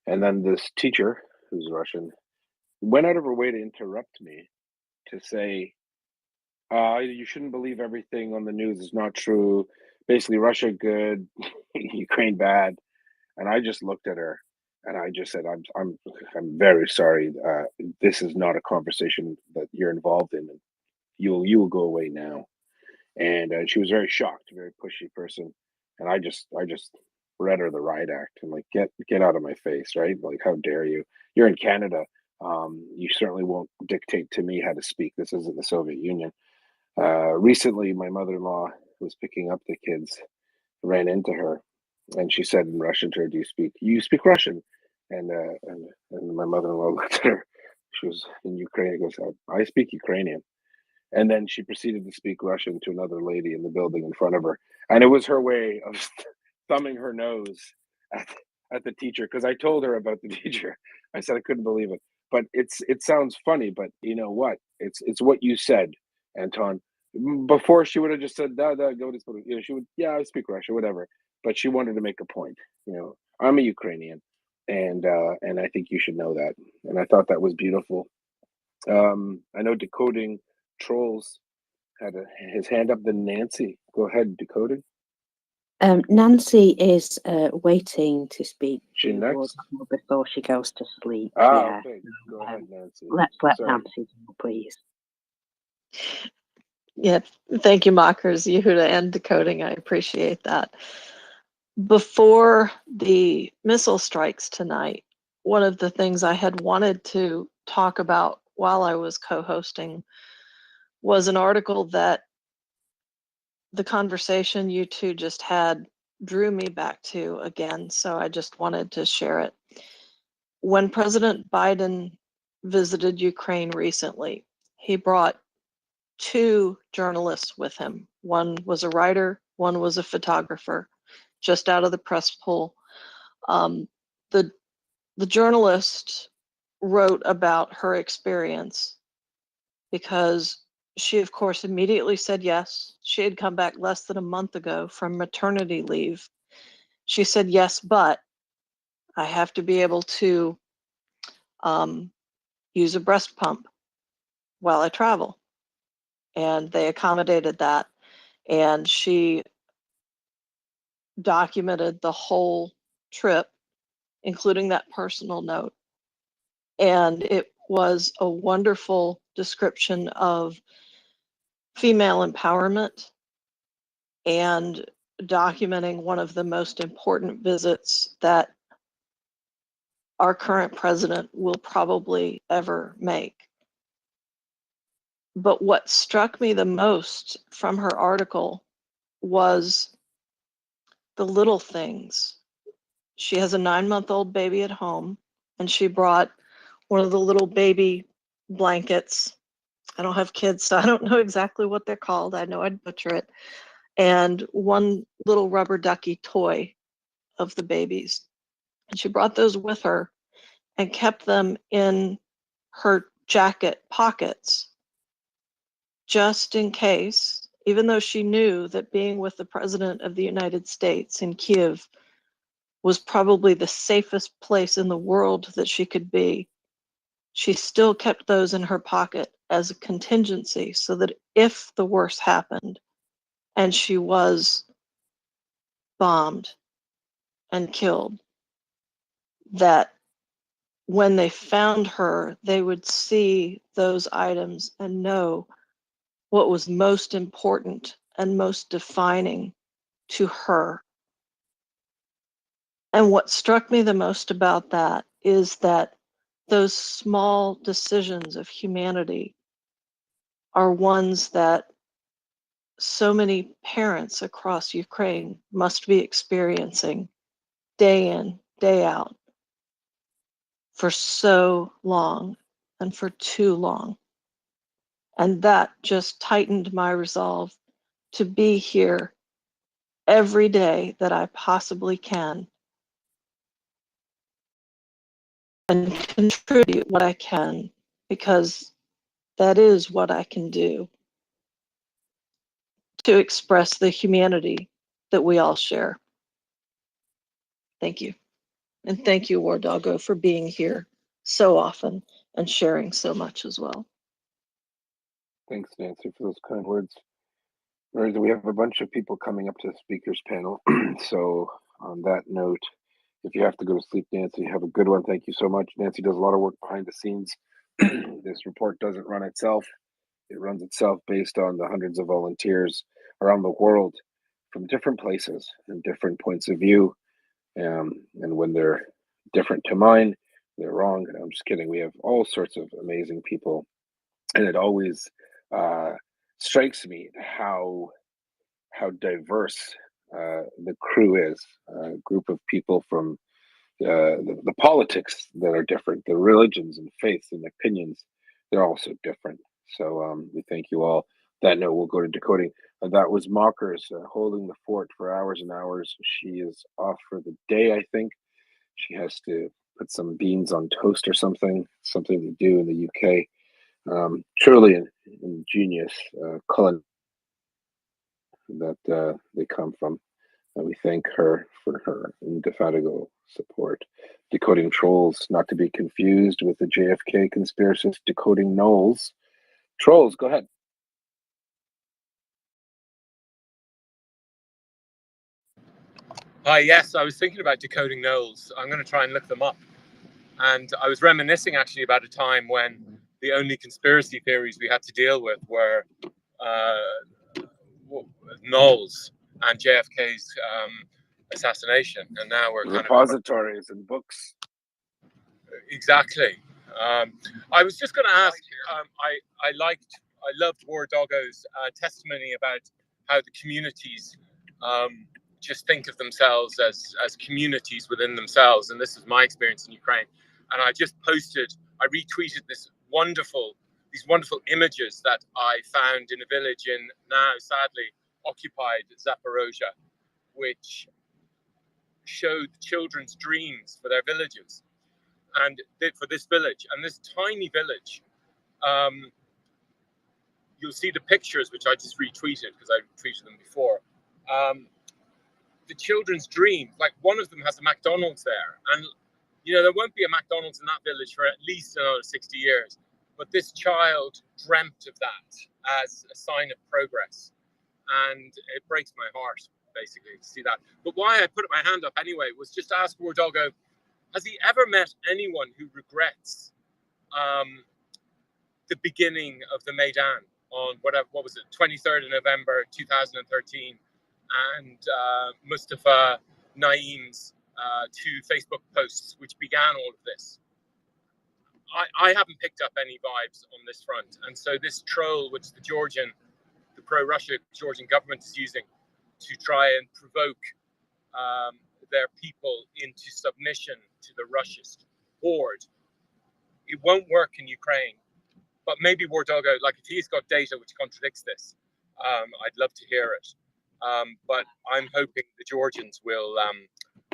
then this teacher, who's Russian, went out of her way to interrupt me to say, you shouldn't believe everything on the news is not true. Basically, Russia good, Ukraine bad. And I just looked at her and I just said, I'm very sorry. This is not a conversation that you're involved in. You will go away now. And she was very shocked, a very pushy person. And I just read her the riot act and like, get out of my face, right? Like, how dare you? You're in Canada. You certainly won't dictate to me how to speak. This isn't the Soviet Union. Recently, my mother-in-law was picking up the kids, ran into her, and she said in Russian to her, "Do you speak Russian?" And my mother-in-law looked at her. She was in Ukraine. He goes, "I speak Ukrainian." And then she proceeded to speak Russian to another lady in the building in front of her. And it was her way of thumbing her nose at, at the teacher, because I told her about the teacher. I said I couldn't believe it. But it sounds funny, but you know what? It's what you said, Anton. Before she would have just said, da, da, go to school. She would, yeah, I speak Russian, whatever. But she wanted to make a point. I'm a Ukrainian, and I think you should know that. And I thought that was beautiful. I know Decoding Trolls had his hand up. Then Nancy, go ahead, Decoding. Nancy is waiting to speak She next before she goes to sleep. Okay. Go ahead, Nancy. Let's let Sorry. Nancy go, please. Yeah, thank you, Mockers, Yehuda, and Decoding. I appreciate that. Before the missile strikes tonight, one of the things I had wanted to talk about while I was co-hosting was an article that the conversation you two just had drew me back to again, so I just wanted to share it. When President Biden visited Ukraine recently, he brought two journalists with him. One was a writer, one was a photographer, just out of the press pool. The journalist wrote about her experience because She, of course, immediately said yes. She had come back less than a month ago from maternity leave. She said, yes, but I have to be able to use a breast pump while I travel. And they accommodated that. And she documented the whole trip, including that personal note. And it was a wonderful description of female empowerment and documenting one of the most important visits that our current president will probably ever make. But what struck me the most from her article was the little things. She has a 9-month-old baby at home, and she brought one of the little baby blankets. I don't have kids, so I don't know exactly what they're called. I know I'd butcher it. And one little rubber ducky toy of the babies. And she brought those with her and kept them in her jacket pockets just in case, even though she knew that being with the President of the United States in Kiev was probably the safest place in the world that she could be, she still kept those in her pocket as a contingency so that if the worst happened and she was bombed and killed, that when they found her, they would see those items and know what was most important and most defining to her. And what struck me the most about that is that those small decisions of humanity are ones that so many parents across Ukraine must be experiencing day in, day out for so long and for too long. And that just tightened my resolve to be here every day that I possibly can and contribute what I can, because that is what I can do to express the humanity that we all share. Thank you. And thank you, War Doggo, for being here so often and sharing so much as well. Thanks, Nancy, for those kind words. We have a bunch of people coming up to the speakers panel. So on that note, if you have to go to sleep, Nancy, have a good one. Thank you so much. Nancy does a lot of work behind the scenes. This report doesn't run itself. It runs itself based on the hundreds of volunteers around the world from different places and different points of view. And when they're different to mine, they're wrong. And I'm just kidding. We have all sorts of amazing people. And it always strikes me how diverse the crew is. A group of people from the politics that are different, the religions and faiths and opinions, they're all so different. So we thank you all. That note, we'll go to decoding. That was Mockers holding the fort for hours and hours. She is off for the day, I think. She has to put some beans on toast or something to do in the UK. Truly an ingenious culinary that they come from. And we thank her for her indefatigable support. Decoding trolls, not to be confused with the JFK conspiracist, decoding gnolls. Trolls, go ahead. Hi, yes, I was thinking about decoding gnolls. I'm going to try and look them up. And I was reminiscing actually about a time when the only conspiracy theories we had to deal with were gnolls and JFK's assassination. And now we're repositories and books. Exactly. I was just going to ask. I loved War Doggo's testimony about how the communities just think of themselves as communities within themselves, and this is my experience in Ukraine. And I retweeted these wonderful images that I found in a village in now sadly occupied Zaporozhye, which showed children's dreams for their villages. And for this village, and this tiny village, you'll see the pictures, which I just retweeted because I retweeted them before. The children's dream, like one of them has a McDonald's there, and there won't be a McDonald's in that village for at least another 60 years. But this child dreamt of that as a sign of progress, and it breaks my heart basically to see that. But why I put my hand up anyway was just to ask War Doggo, has he ever met anyone who regrets the beginning of the Maidan on what was it, 23rd of November 2013, and Mustafa Naeem's two Facebook posts which began all of this? I haven't picked up any vibes on this front, and so this troll, which the pro-Russia Georgian government is using to try and provoke their people into submission to the Russian horde, it won't work in Ukraine. But maybe War Doggo, like if he's got data which contradicts this, I'd love to hear it. But I'm hoping the Georgians will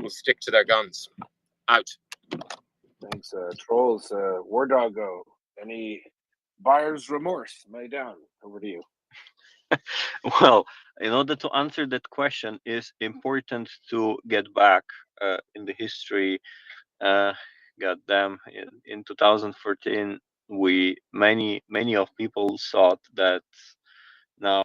stick to their guns. Out. Thanks, trolls. War Doggo, any buyer's remorse? Maidan, over to you. Well, in order to answer that question, is important to get back in the history. Goddamn, in 2014, many of people thought that now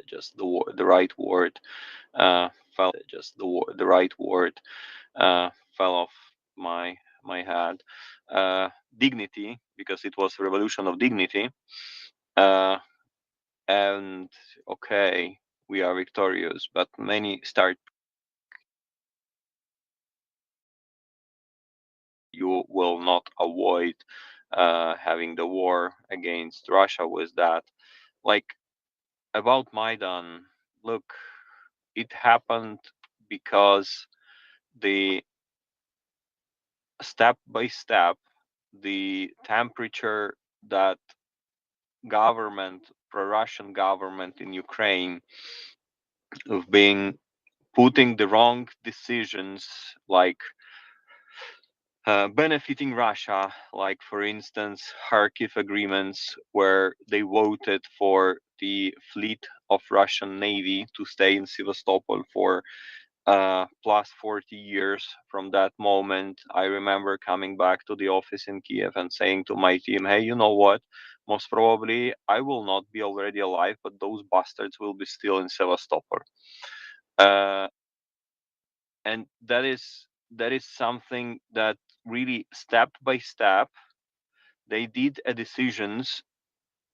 just the right word fell just the right word fell off my head. Dignity, because it was a revolution of dignity, and okay, we are victorious, but many start, you will not avoid having the war against Russia with that. Like about Maidan, look, it happened because the step by step, the temperature that government, pro-Russian government in Ukraine, of being putting the wrong decisions, like benefiting Russia, like for instance Kharkiv agreements, where they voted for the fleet of Russian Navy to stay in Sevastopol for plus 40 years from that moment. I remember coming back to the office in Kiev and saying to my team, hey, you know what? Most probably I will not be already alive, but those bastards will be still in Sevastopol. And that is something that really step by step they did a decisions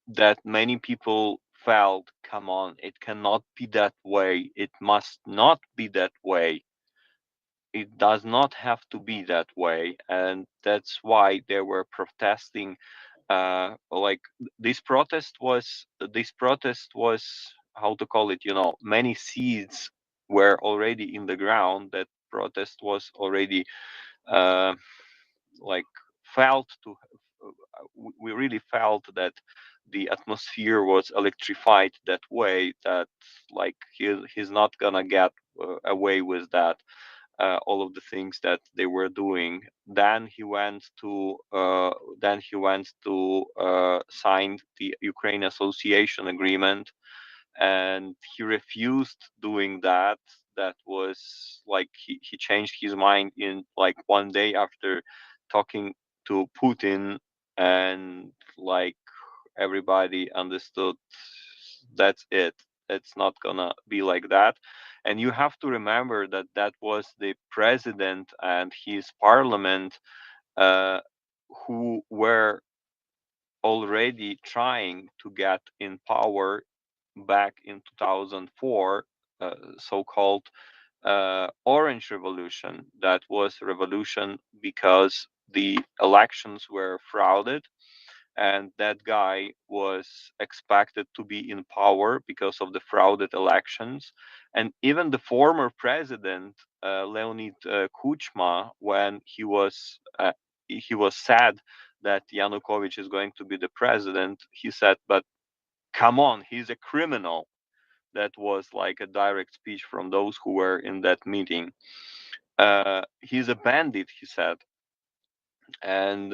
that many people felt, come on, it cannot be that way, it must not be that way, it does not have to be that way. And that's why they were protesting. Like this protest was how to call it, many seeds were already in the ground. That protest was already like felt to we really felt that the atmosphere was electrified that way, that like he's not gonna get away with that, all of the things that they were doing. Then he went to sign the Ukraine Association Agreement, and he refused doing that. That was like he changed his mind in like one day after talking to Putin, and like everybody understood that's it. It's not gonna be like that. And you have to remember that that was the president and his parliament who were already trying to get in power back in 2004, so-called Orange Revolution. That was a revolution because the elections were frauded, and that guy was expected to be in power because of the frauded elections. And even the former president, Leonid Kuchma, when he was sad that Yanukovych is going to be the president, he said, but come on, he's a criminal. that was like a direct speech from those who were in that meeting. He's a bandit, he said. And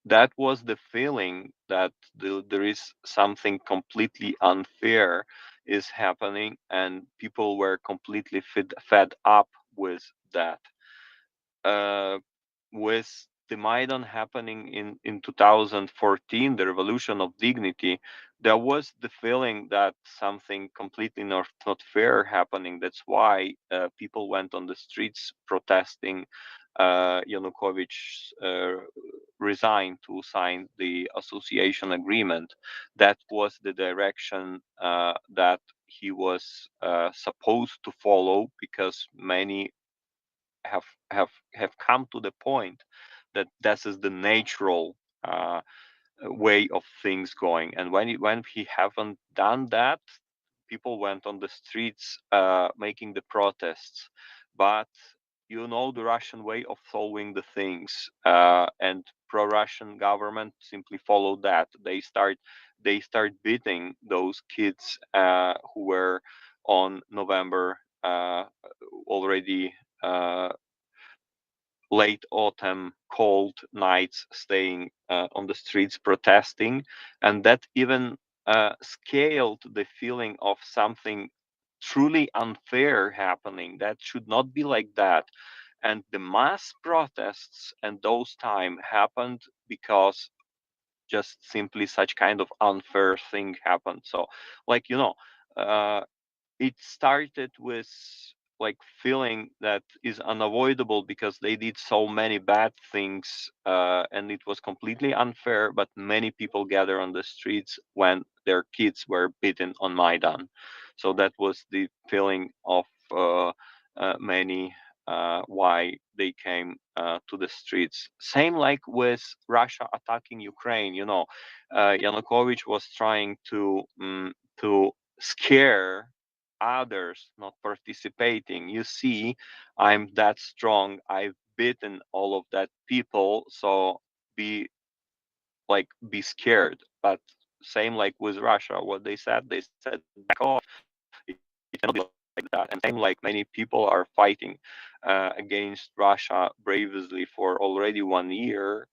that was the feeling that there is something completely unfair is happening, and people were completely fed up with that. uh, with the Maidan happening in 2014, the revolution of dignity, there was the feeling that something completely not fair happening. That's why people went on the streets protesting. Yanukovych resigned to sign the association agreement. That was the direction that he was supposed to follow, because many have have come to the point that this is the natural way of things going. And when he haven't done that, people went on the streets making the protests. But the Russian way of solving the things, and pro-Russian government simply followed that. They start beating those kids who were on November already. Late autumn cold nights staying on the streets protesting, and that even scaled the feeling of something truly unfair happening. That should not be like that. And the mass protests and those time happened because just simply such kind of unfair thing happened. So, like, uh, it started with like feeling that is unavoidable because they did so many bad things, and it was completely unfair. But many people gather on the streets when their kids were beaten on Maidan. So that was the feeling of many, why they came to the streets. Same like with Russia attacking Ukraine. Yanukovych was trying to scare others not participating. You see, I'm that strong. I've beaten all of that people. So be be scared. But same like with Russia, what they said back off. It cannot be like that. And same like many people are fighting against Russia bravely for already 1 year.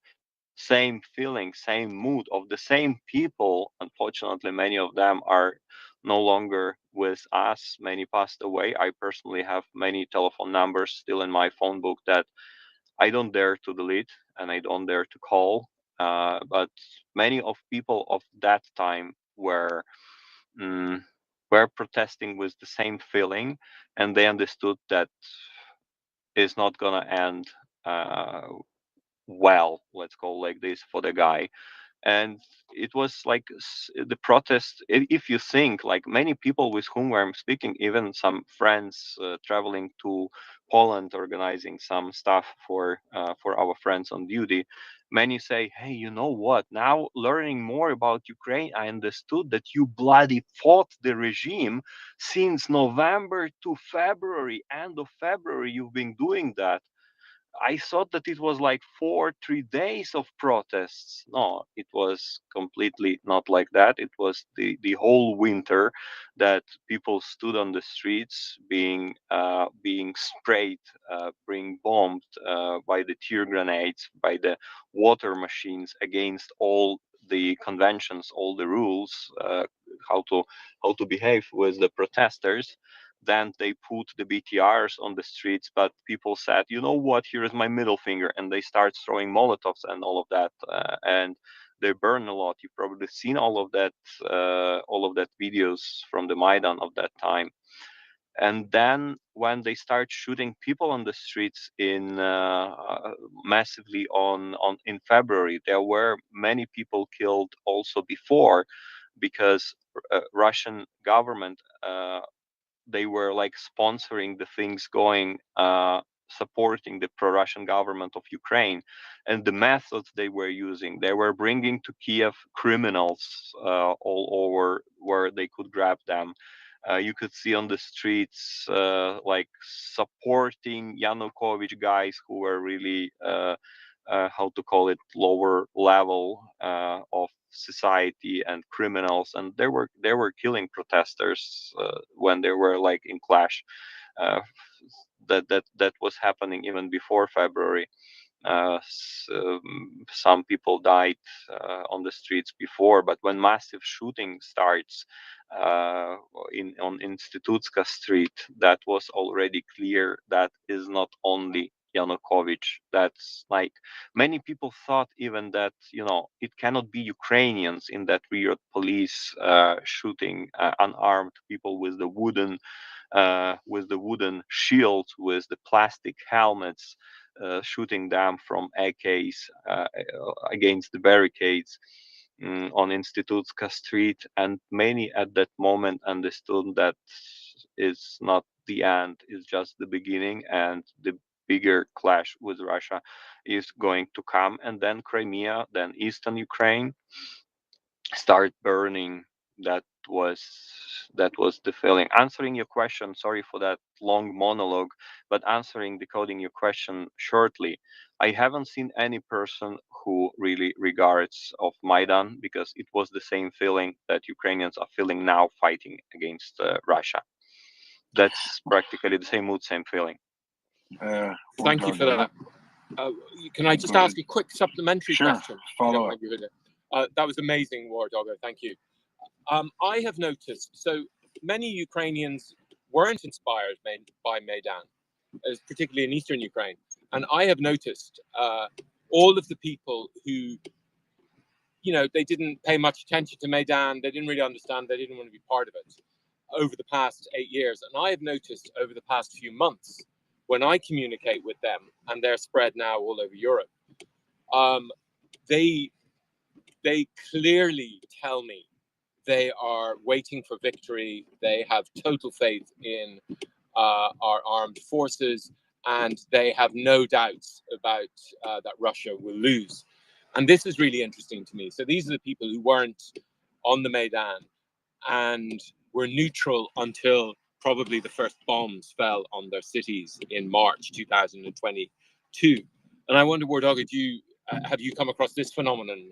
Same feeling, same mood of the same people. Unfortunately, many of them are no longer with us. Many passed away. I personally have many telephone numbers still in my phone book that I don't dare to delete and I don't dare to call. But many of people of that time mm, were protesting with the same feeling, and they understood that it's not gonna end uh, well. Let's call like this for the guy. And it was like the protest. If you think like many people with whom I'm speaking, even some friends traveling to Poland organizing some stuff for our friends on duty, many say, hey, you know what, now learning more about Ukraine, I understood that you bloody fought the regime since November to February, end of February, you've been doing that. I thought that it was like 3 days of protests. No, it was completely not like that. It was the whole winter that people stood on the streets, being sprayed, being bombed by the tear grenades, by the water machines, against all the conventions, all the rules, how to behave with the protesters. Then they put the BTRs on the streets, but people said, you know what, here is my middle finger, and they start throwing Molotovs and all of that, and they burn a lot. You've probably seen all of that videos from the Maidan of that time. And then when they start shooting people on the streets in massively on in February, there were many people killed also before, because Russian government, they were like sponsoring the things going, supporting the pro-Russian government of Ukraine. And the methods they were using, they were bringing to Kiev criminals all over where they could grab them. You could see on the streets like supporting Yanukovych guys who were really how to call it, lower level of society and criminals, and they were killing protesters when they were like in clash. Uh, that was happening even before February. Some people died on the streets before, but when massive shooting starts on Institutska Street, that was already clear. That is not only Yanukovych. That's like many people thought even that it cannot be Ukrainians in that weird police shooting unarmed people with the wooden shields, with the plastic helmets, shooting them from AKs against the barricades on Institutska Street. And many at that moment understood that is not the end, it's just the beginning, and the bigger clash with Russia is going to come. And then Crimea, then Eastern Ukraine start burning. That was the feeling. Answering your question, sorry for that long monologue, but decoding your question shortly, I haven't seen any person who really regards of Maidan, because it was the same feeling that Ukrainians are feeling now fighting against Russia. That's practically the same mood, same feeling. Thank you for that. Can I just ask a quick supplementary question? Follow up. That was amazing, War Doggo. Thank you. I have noticed, so many Ukrainians weren't inspired by Maidan, particularly in eastern Ukraine. And I have noticed all of the people who, they didn't pay much attention to Maidan, they didn't really understand, they didn't want to be part of it over the past 8 years. And I have noticed over the past few months, when I communicate with them, and they're spread now all over Europe, they clearly tell me they are waiting for victory. They have total faith in our armed forces, and they have no doubts about that Russia will lose. And this is really interesting to me. So these are the people who weren't on the Maidan and were neutral until probably the first bombs fell on their cities in March 2022. And I wonder, War Doggo, have you come across this phenomenon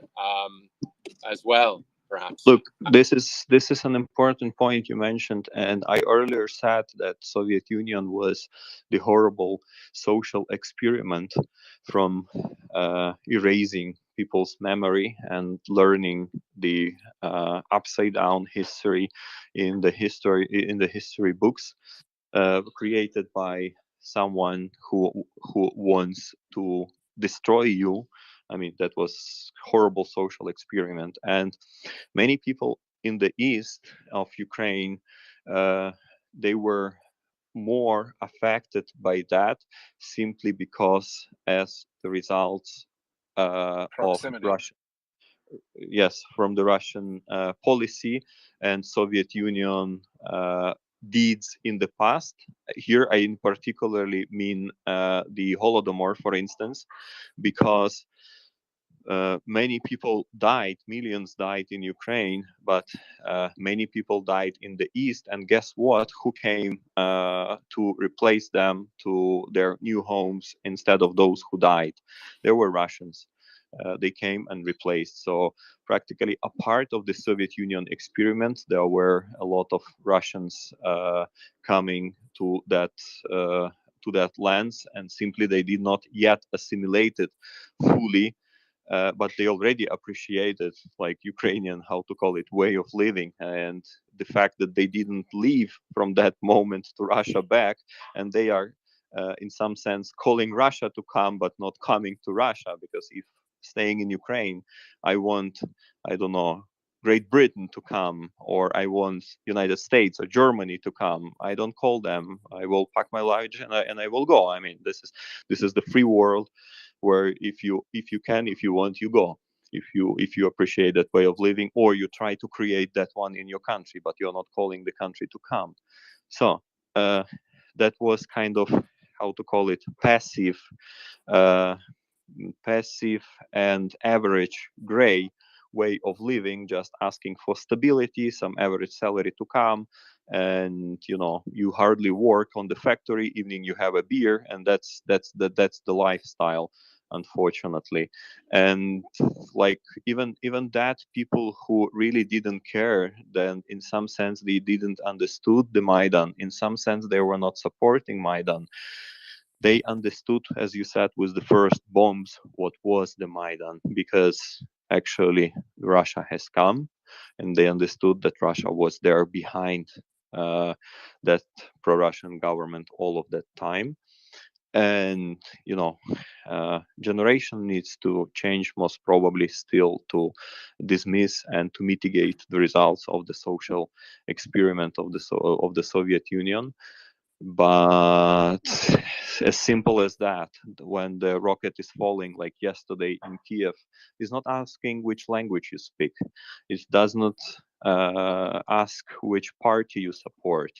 as well? Perhaps. Look, this is an important point you mentioned, and I earlier said that Soviet Union was the horrible social experiment from erasing people's memory and learning the upside down history in the history books, created by someone who wants to destroy you. I mean, that was horrible social experiment. And many people in the east of Ukraine, they were more affected by that simply because as the results of Russia, yes, from the Russian policy and Soviet Union deeds in the past. Here I in particularly mean the Holodomor, for instance, because many people died, millions died in Ukraine, but many people died in the east. And guess what? Who came to replace them to their new homes instead of those who died? There were Russians. They came and replaced. So practically a part of the Soviet Union experiment, there were a lot of Russians coming to that lands, and simply they did not yet assimilate it fully. But they already appreciated, like Ukrainian, how to call it, way of living, and the fact that they didn't leave from that moment to Russia back, and they are, in some sense, calling Russia to come, but not coming to Russia, because if staying in Ukraine, I want, I don't know, Great Britain to come, or I want United States or Germany to come. I don't call them. I will pack my luggage and I will go. I mean, this is the free world, where if you can, if you want, you go. If you appreciate that way of living, or you try to create that one in your country, but you're not calling the country to come. So that was kind of, how to call it, passive and average gray way of living, just asking for stability, some average salary to come, and you hardly work on the factory. Evening you have a beer, and that's the lifestyle unfortunately. And like even that, people who really didn't care, then in some sense they didn't understood the Maidan. In some sense they were not supporting Maidan. They understood, as you said, with the first bombs, what was the Maidan, because actually Russia has come, and they understood that Russia was there behind that pro-Russian government all of that time. And generation needs to change, most probably, still, to dismiss and to mitigate the results of the social experiment of the Soviet Union. But as simple as that, when the rocket is falling, like yesterday in Kiev, is not asking which language you speak. It does not ask which party you support.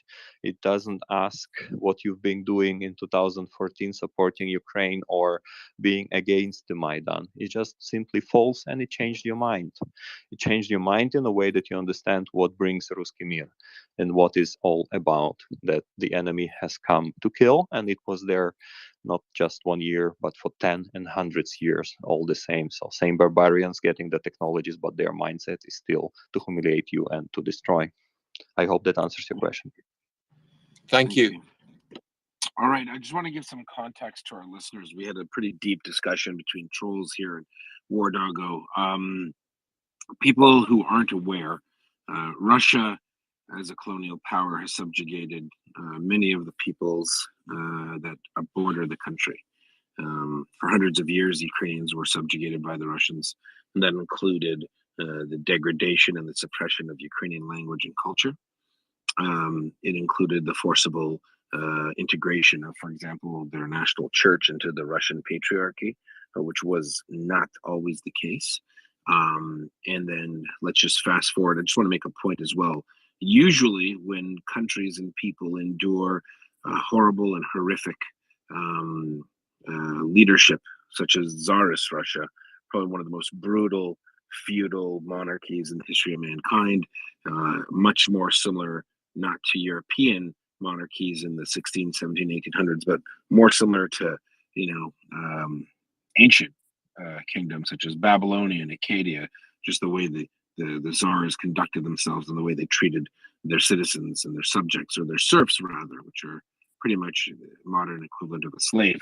It doesn't ask what you've been doing in 2014 supporting Ukraine or being against the Maidan. It just simply falls and it changed your mind. It changed your mind in a way that you understand what brings Ruski Mir and what is all about, that the enemy has come to kill, and it was there not just 1 year, but for 10 and hundreds years, all the same. So same barbarians getting the technologies, but their mindset is still to humiliate you and to destroy. I hope that answers your question. Thank you. All right, I just want to give some context to our listeners. We had a pretty deep discussion between trolls here and War Doggo. People who aren't aware, Russia, as a colonial power, has subjugated many of the peoples that border the country. For hundreds of years, Ukrainians were subjugated by the Russians, and that included the degradation and the suppression of Ukrainian language and culture. It included the forcible integration of, for example, their national church into the Russian patriarchy, which was not always the case. And then let's just fast forward. I just want to make a point as well. Usually, when countries and people endure horrible and horrific leadership, such as Tsarist Russia, probably one of the most brutal, feudal monarchies in the history of mankind, much more similar not to European monarchies in the 16, 17, 1800s, but more similar to, ancient kingdoms such as Babylonia and Acadia, just the way the czars conducted themselves and the way they treated their citizens and their subjects, or their serfs rather, which are pretty much the modern equivalent of a slave.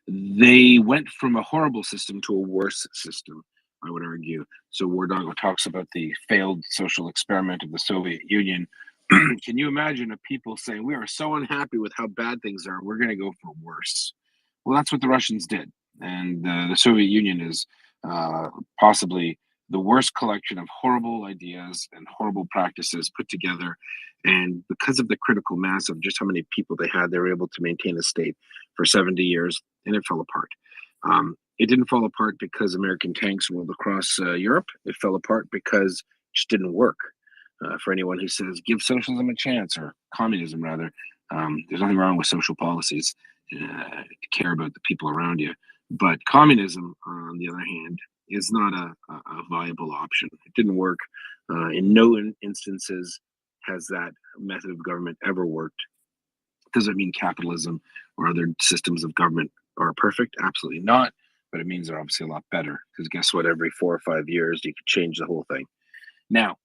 They went from a horrible system to a worse system, I would argue. So War Doggo talks about the failed social experiment of the Soviet Union. Can you imagine a people saying, we are so unhappy with how bad things are, we're going to go for worse? Well, that's what the Russians did. And the Soviet Union is possibly the worst collection of horrible ideas and horrible practices put together. And because of the critical mass of just how many people they had, they were able to maintain a state for 70 years, and it fell apart. It didn't fall apart because American tanks rolled across Europe. It fell apart because it just didn't work. For anyone who says, give socialism a chance, or communism rather, there's nothing wrong with social policies to care about the people around you. But communism, on the other hand, is not a viable option. It didn't work. In no instances has that method of government ever worked. Does it mean capitalism or other systems of government are perfect? Absolutely not. But it means they're obviously a lot better, because guess what? Every 4 or 5 years, you could change the whole thing. Now,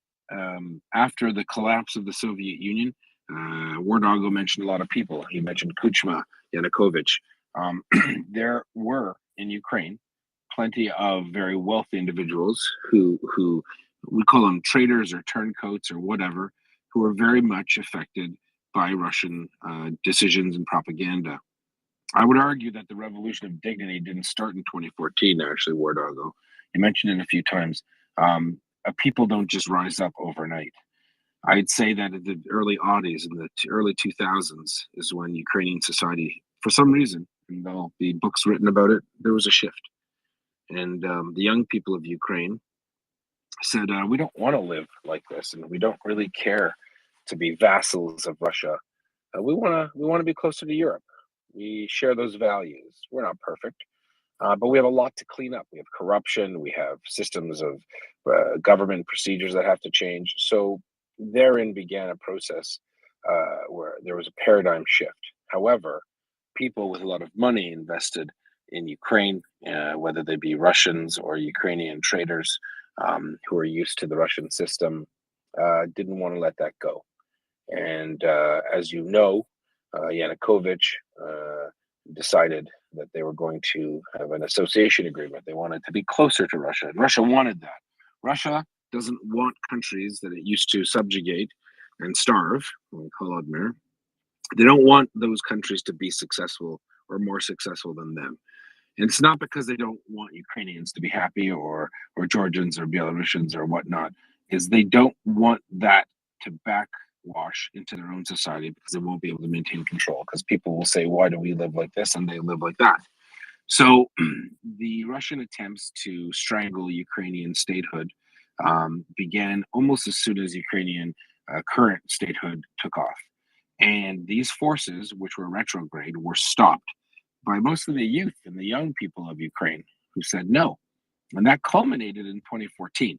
after the collapse of the Soviet Union, War Doggo mentioned a lot of people. He mentioned Kuchma, Yanukovych. There were in Ukraine plenty of very wealthy individuals who we call them traders or turncoats or whatever, who were very much affected by Russian decisions and propaganda. I would argue that the revolution of dignity didn't start in 2014, actually, War Doggo. You mentioned it a few times. People don't just rise up overnight. I'd say that in the early '80s, in the early 2000s, is when Ukrainian society, for some reason, and there'll be books written about it, there was a shift. And the young people of Ukraine said, we don't want to live like this, and we don't really care to be vassals of Russia. We want to be closer to Europe. We share those values. We're not perfect, but we have a lot to clean up. We have corruption. We have systems of government procedures that have to change. So therein began a process where there was a paradigm shift. However, people with a lot of money invested in Ukraine, whether they be Russians or Ukrainian traders who are used to the Russian system, didn't want to let that go. And as you know, Yanukovych decided that they were going to have an association agreement. They wanted to be closer to Russia, and Russia wanted that. Russia doesn't want countries that it used to subjugate and starve, like Holodomor. They don't want those countries to be successful or more successful than them. And it's not because they don't want Ukrainians to be happy or Georgians or Belarusians or whatnot, is they don't want that to backwash into their own society because they won't be able to maintain control because people will say, why do we live like this and they live like that? So the Russian attempts to strangle Ukrainian statehood began almost as soon as Ukrainian current statehood took off. And these forces, which were retrograde, were stopped by most of the youth and the young people of Ukraine who said no. And that culminated in 2014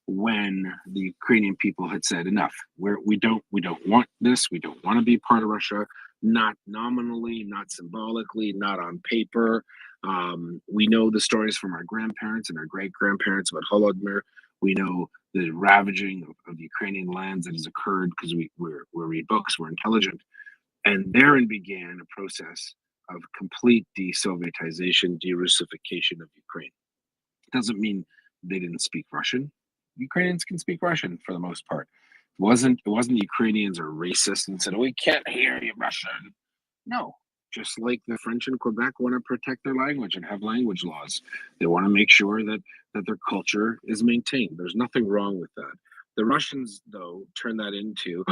when the Ukrainian people had said enough. We don't want this. We don't want to be part of Russia, not nominally, not symbolically, not on paper. We know the stories from our grandparents and our great-grandparents about Holodomor. We know the ravaging of Ukrainian lands that has occurred because we read books, we're intelligent. And therein began a process of complete de-Sovietization, de-Russification of Ukraine. It doesn't mean they didn't speak Russian. Ukrainians can speak Russian for the most part. It wasn't Ukrainians are racist and said, oh, we can't hear you Russian. No, just like the French in Quebec want to protect their language and have language laws. They want to make sure that their culture is maintained. There's nothing wrong with that. The Russians, though, turn that into,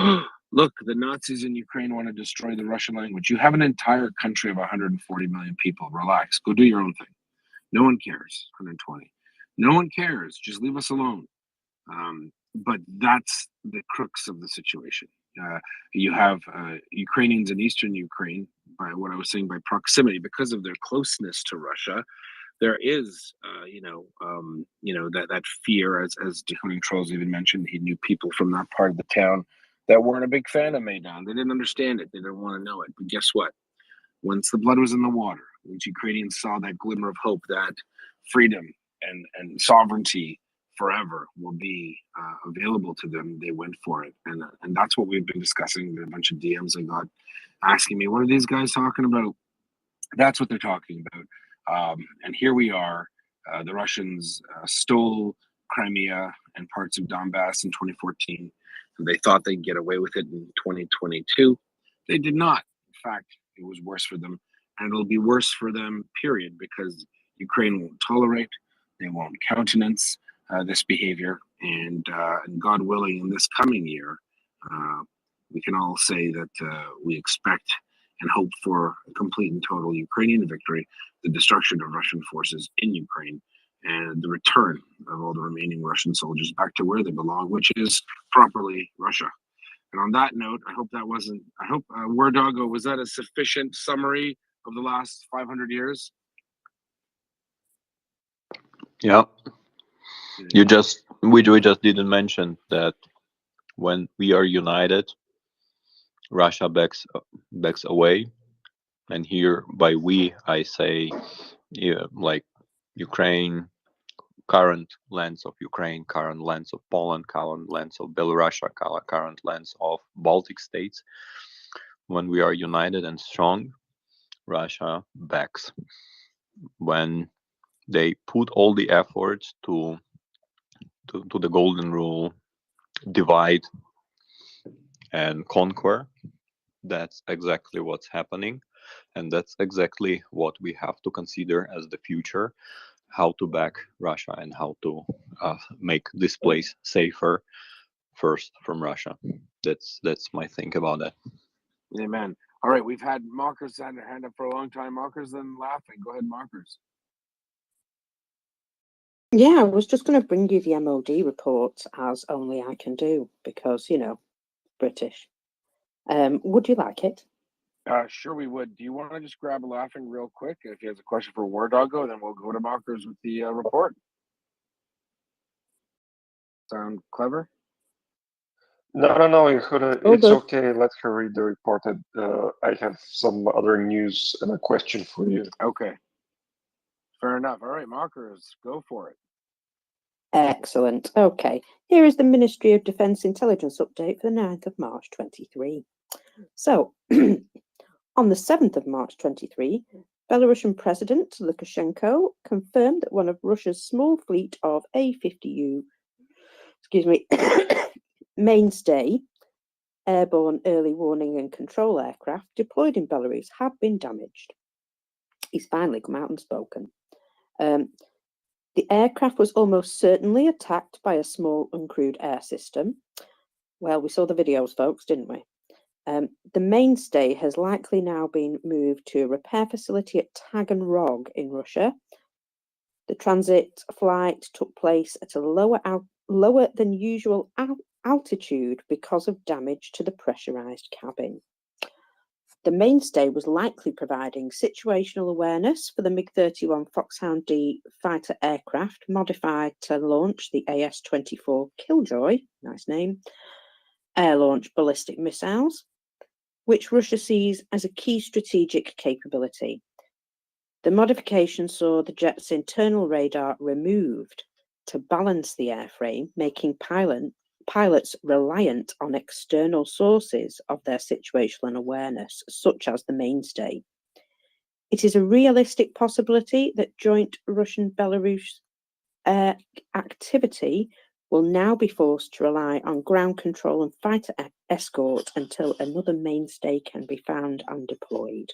look, the Nazis in Ukraine want to destroy the Russian language. You have an entire country of 140 million people. Relax. Go do your own thing. No one cares. 120. No one cares. Just leave us alone. But that's the crux of the situation. You have Ukrainians in eastern Ukraine, by what I was saying, by proximity, because of their closeness to Russia. There is, that fear, as Decoding Trolls even mentioned. He knew people from that part of the town that weren't a big fan of Maidan. They didn't understand it. They didn't want to know it. But guess what? Once the blood was in the water, once Ukrainians saw that glimmer of hope that freedom and sovereignty forever will be available to them, they went for it. And that's what we've been discussing. There are a bunch of DMs I got asking me, what are these guys talking about? That's what they're talking about. And here we are. The Russians stole Crimea and parts of Donbass in 2014. They thought they'd get away with it in 2022. They did not. In fact, it was worse for them. And it'll be worse for them, period, because Ukraine won't tolerate, they won't countenance this behavior. And God willing, in this coming year, we can all say that we expect and hope for a complete and total Ukrainian victory, the destruction of Russian forces in Ukraine, and the return of all the remaining Russian soldiers back to where they belong, which is properly Russia. And on that note, I hope War Doggo, was that a sufficient summary of the last 500 years? Yeah. We just didn't mention that when we are united, Russia backs away, and here by we I say, like Ukraine, current lands of Ukraine, current lands of Poland, current lands of Belarus, current lands of Baltic states. When we are united and strong, Russia backs. When they put all the efforts to the golden rule, divide and conquer, that's exactly what's happening, and that's exactly what we have to consider as the future, how to back Russia and how to make this place safer first from Russia. That's my think about that. Amen. All right, we've had Mockers had their hand up for a long time. Mockers then laughing. Go ahead, Mockers. Yeah, I was just going to bring you the MOD report, as only I can do, because, British. Would you like it? Sure, we would. Do you want to just grab a laughing real quick? If he has a question for War Doggo, then we'll go to Mockers with the report. Sound clever? No, it's okay. Let her read the report. I have some other news and a question for you. Okay. Fair enough. All right, Markers, go for it. Excellent. Okay, here is the Ministry of Defence Intelligence update for the 9th of March 23. So, on the 7th of March 23, Belarusian President Lukashenko confirmed that one of Russia's small fleet of A-50U, mainstay airborne early warning and control aircraft deployed in Belarus had been damaged. He's finally come out and spoken. The aircraft was almost certainly attacked by a small uncrewed air system. Well, we saw the videos, folks, didn't we? The mainstay has likely now been moved to a repair facility at Taganrog in Russia. The transit flight took place at a lower than usual altitude because of damage to the pressurized cabin. The mainstay was likely providing situational awareness for the MiG-31 Foxhound D fighter aircraft modified to launch the AS-24 Killjoy, nice name, air-launched ballistic missiles, which Russia sees as a key strategic capability. The modification saw the jet's internal radar removed to balance the airframe, making pilots reliant on external sources of their situational awareness, such as the mainstay. It is a realistic possibility that joint Russian-Belarus air activity will now be forced to rely on ground control and fighter escort until another mainstay can be found and deployed.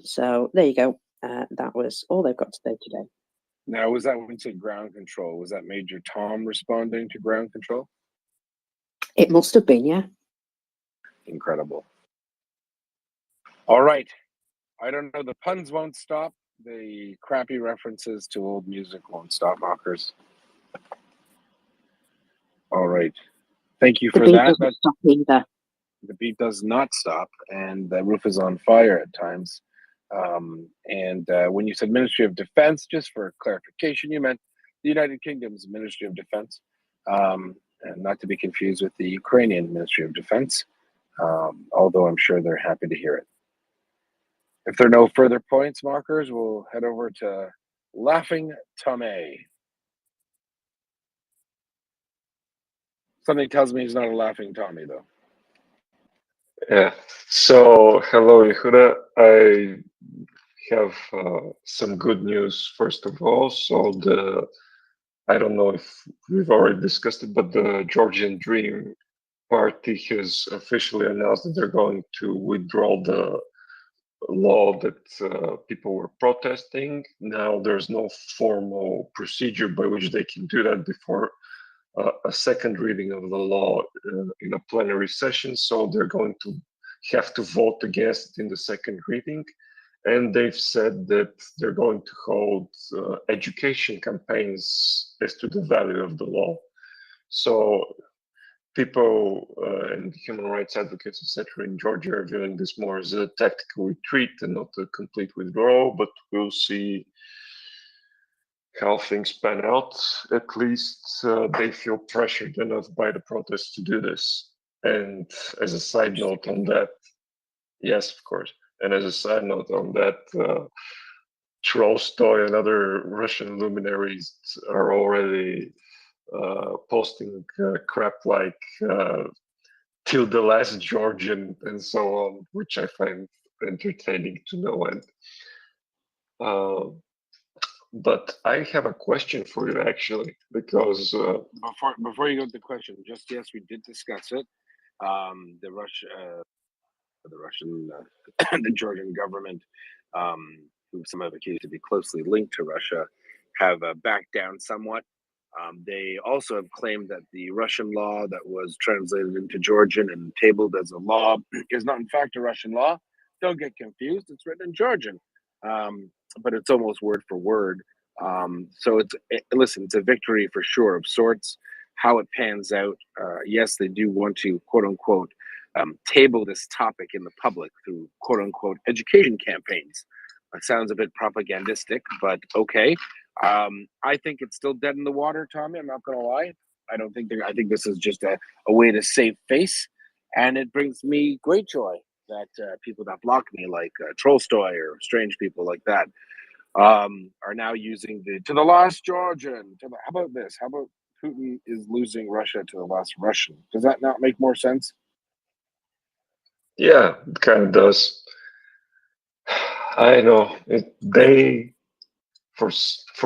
So there you go. That was all they've got to say today. Now, was that when you said ground control? Was that Major Tom responding to ground control? It must have been, yeah. Incredible. All right. I don't know. The puns won't stop. The crappy references to old music won't stop, Markers. All right. Thank you for that. Doesn't stop either. The beat does not stop, and the roof is on fire at times. When you said Ministry of Defense, just for clarification, you meant the United Kingdom's Ministry of Defense, and not to be confused with the Ukrainian Ministry of Defense, although I'm sure they're happy to hear it. If there are no further points, Markers, we'll head over to Laughing Tommy. Something tells me he's not a laughing Tommy, though. Yeah. So, hello, Yehuda. I have some good news, first of all. So, I don't know if we've already discussed it, but the Georgian Dream Party has officially announced that they're going to withdraw the law that people were protesting. Now, there's no formal procedure by which they can do that before a second reading of the law in a plenary session. So they're going to have to vote against it in the second reading. And they've said that they're going to hold education campaigns as to the value of the law. So people and human rights advocates, etc., in Georgia are viewing this more as a tactical retreat and not a complete withdrawal, but we'll see how things pan out. At least they feel pressured enough by the protests to do this. And as a side note on that, yes, of course. And as a side note on that, Tolstoy and other Russian luminaries are already posting crap like "Till the Last Georgian" and so on, which I find entertaining to no end. But I have a question for you, actually, because before you go to the question, just yes, we did discuss it. The Georgian government, who some have accused to be closely linked to Russia, have backed down somewhat. They also have claimed that the Russian law that was translated into Georgian and tabled as a law is not in fact a Russian law. Don't get confused. It's written in Georgian, but it's almost word for word. So listen, it's a victory for sure of sorts. How it pans out, yes, they do want to quote unquote table this topic in the public through quote unquote education campaigns. It sounds a bit propagandistic, but okay. I think it's still dead in the water, Tommy. I'm not going to lie. I think this is just a way to save face. And it brings me great joy that people that block me, like Tolstoy or strange people like that, are now using the to the last Georgian. How about this? How about Putin is losing Russia to the last Russian? Does that not make more sense? Yeah, it kind of does. I know they for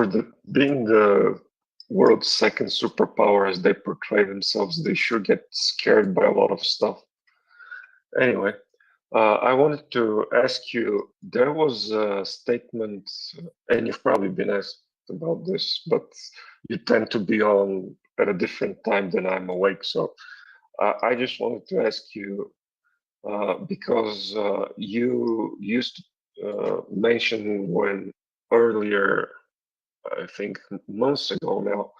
the being the world's second superpower as they portray themselves, they sure get scared by a lot of stuff. Anyway, I wanted to ask you. There was a statement, and you've probably been asked about this, but you tend to be on at a different time than I'm awake. So I just wanted to ask you because you used to mention when earlier, I think months ago now,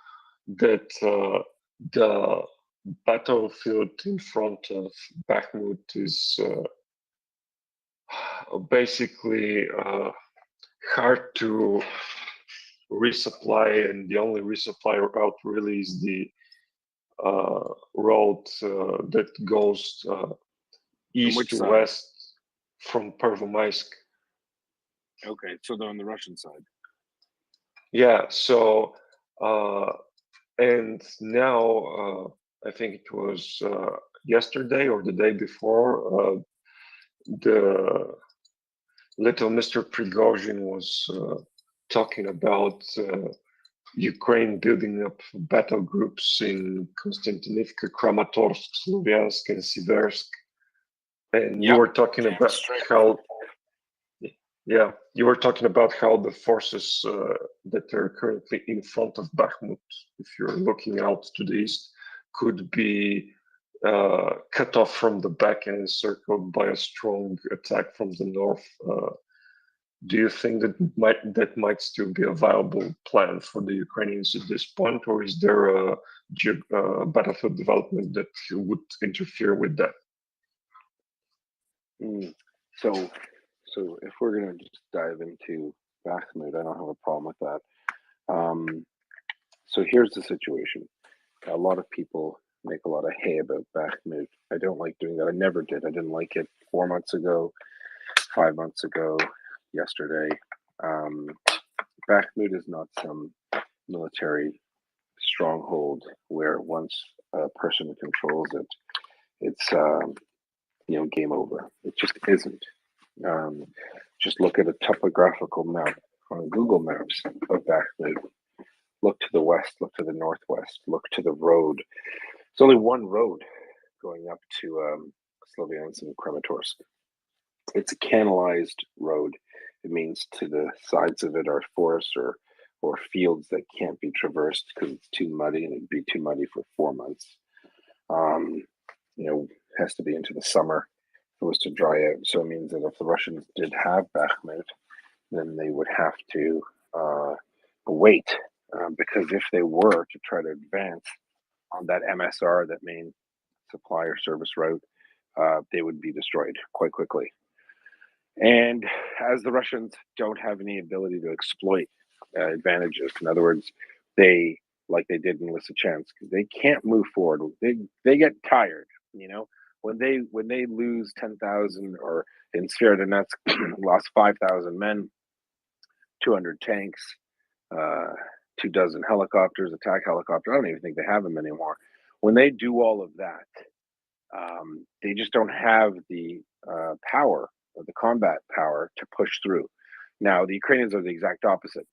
that the battlefield in front of Bakhmut is basically hard to resupply, and the only resupply route really is the road that goes From east which to side? west from Pervomaisk. Okay, so they're on the Russian side. Yeah, so and now I think it was yesterday or the day before, the little Mr. Prigozhin was talking about Ukraine building up battle groups in Konstantinivka, Kramatorsk, Slovyansk, and Siversk. And you Yep. were talking about how, yeah, you were talking about how the forces that are currently in front of Bakhmut, if you're looking out to the east, could be cut off from the back and encircled by a strong attack from the north. Do you think that might still be a viable plan for the Ukrainians at this point, or is there a battlefield development that would interfere with that? So if we're gonna just dive into Bakhmut, I don't have a problem with that. So here's the situation. A lot of people make a lot of hay about Bakhmut. I don't like doing that. I never did. I didn't like it 4 months ago, 5 months ago, yesterday. Bakhmut is not some military stronghold where once a person controls it, it's game over. It just isn't. Just look at a topographical map on Google Maps of Bakhmut. Look to the west, look to the northwest, look to the road. There's only one road going up to Slovyansk and Kramatorsk. It's a canalized road. It means to the sides of it are forests or fields that can't be traversed because it's too muddy, and it'd be too muddy for 4 months. Has to be into the summer if it was to dry out. So it means that if the Russians did have Bakhmut, then they would have to wait, because if they were to try to advance on that MSR, that main supply or service route, they would be destroyed quite quickly. And as the Russians don't have any ability to exploit advantages, in other words, they, like they did in Lysychansk, they can't move forward. They get tired, when they lose 10,000, or in Severodonetsk lost 5,000 men, 200 tanks, 24 helicopters, attack helicopters. I don't even think they have them anymore. When they do all of that, they just don't have the power, or the combat power, to push through. Now, the Ukrainians are the exact opposite.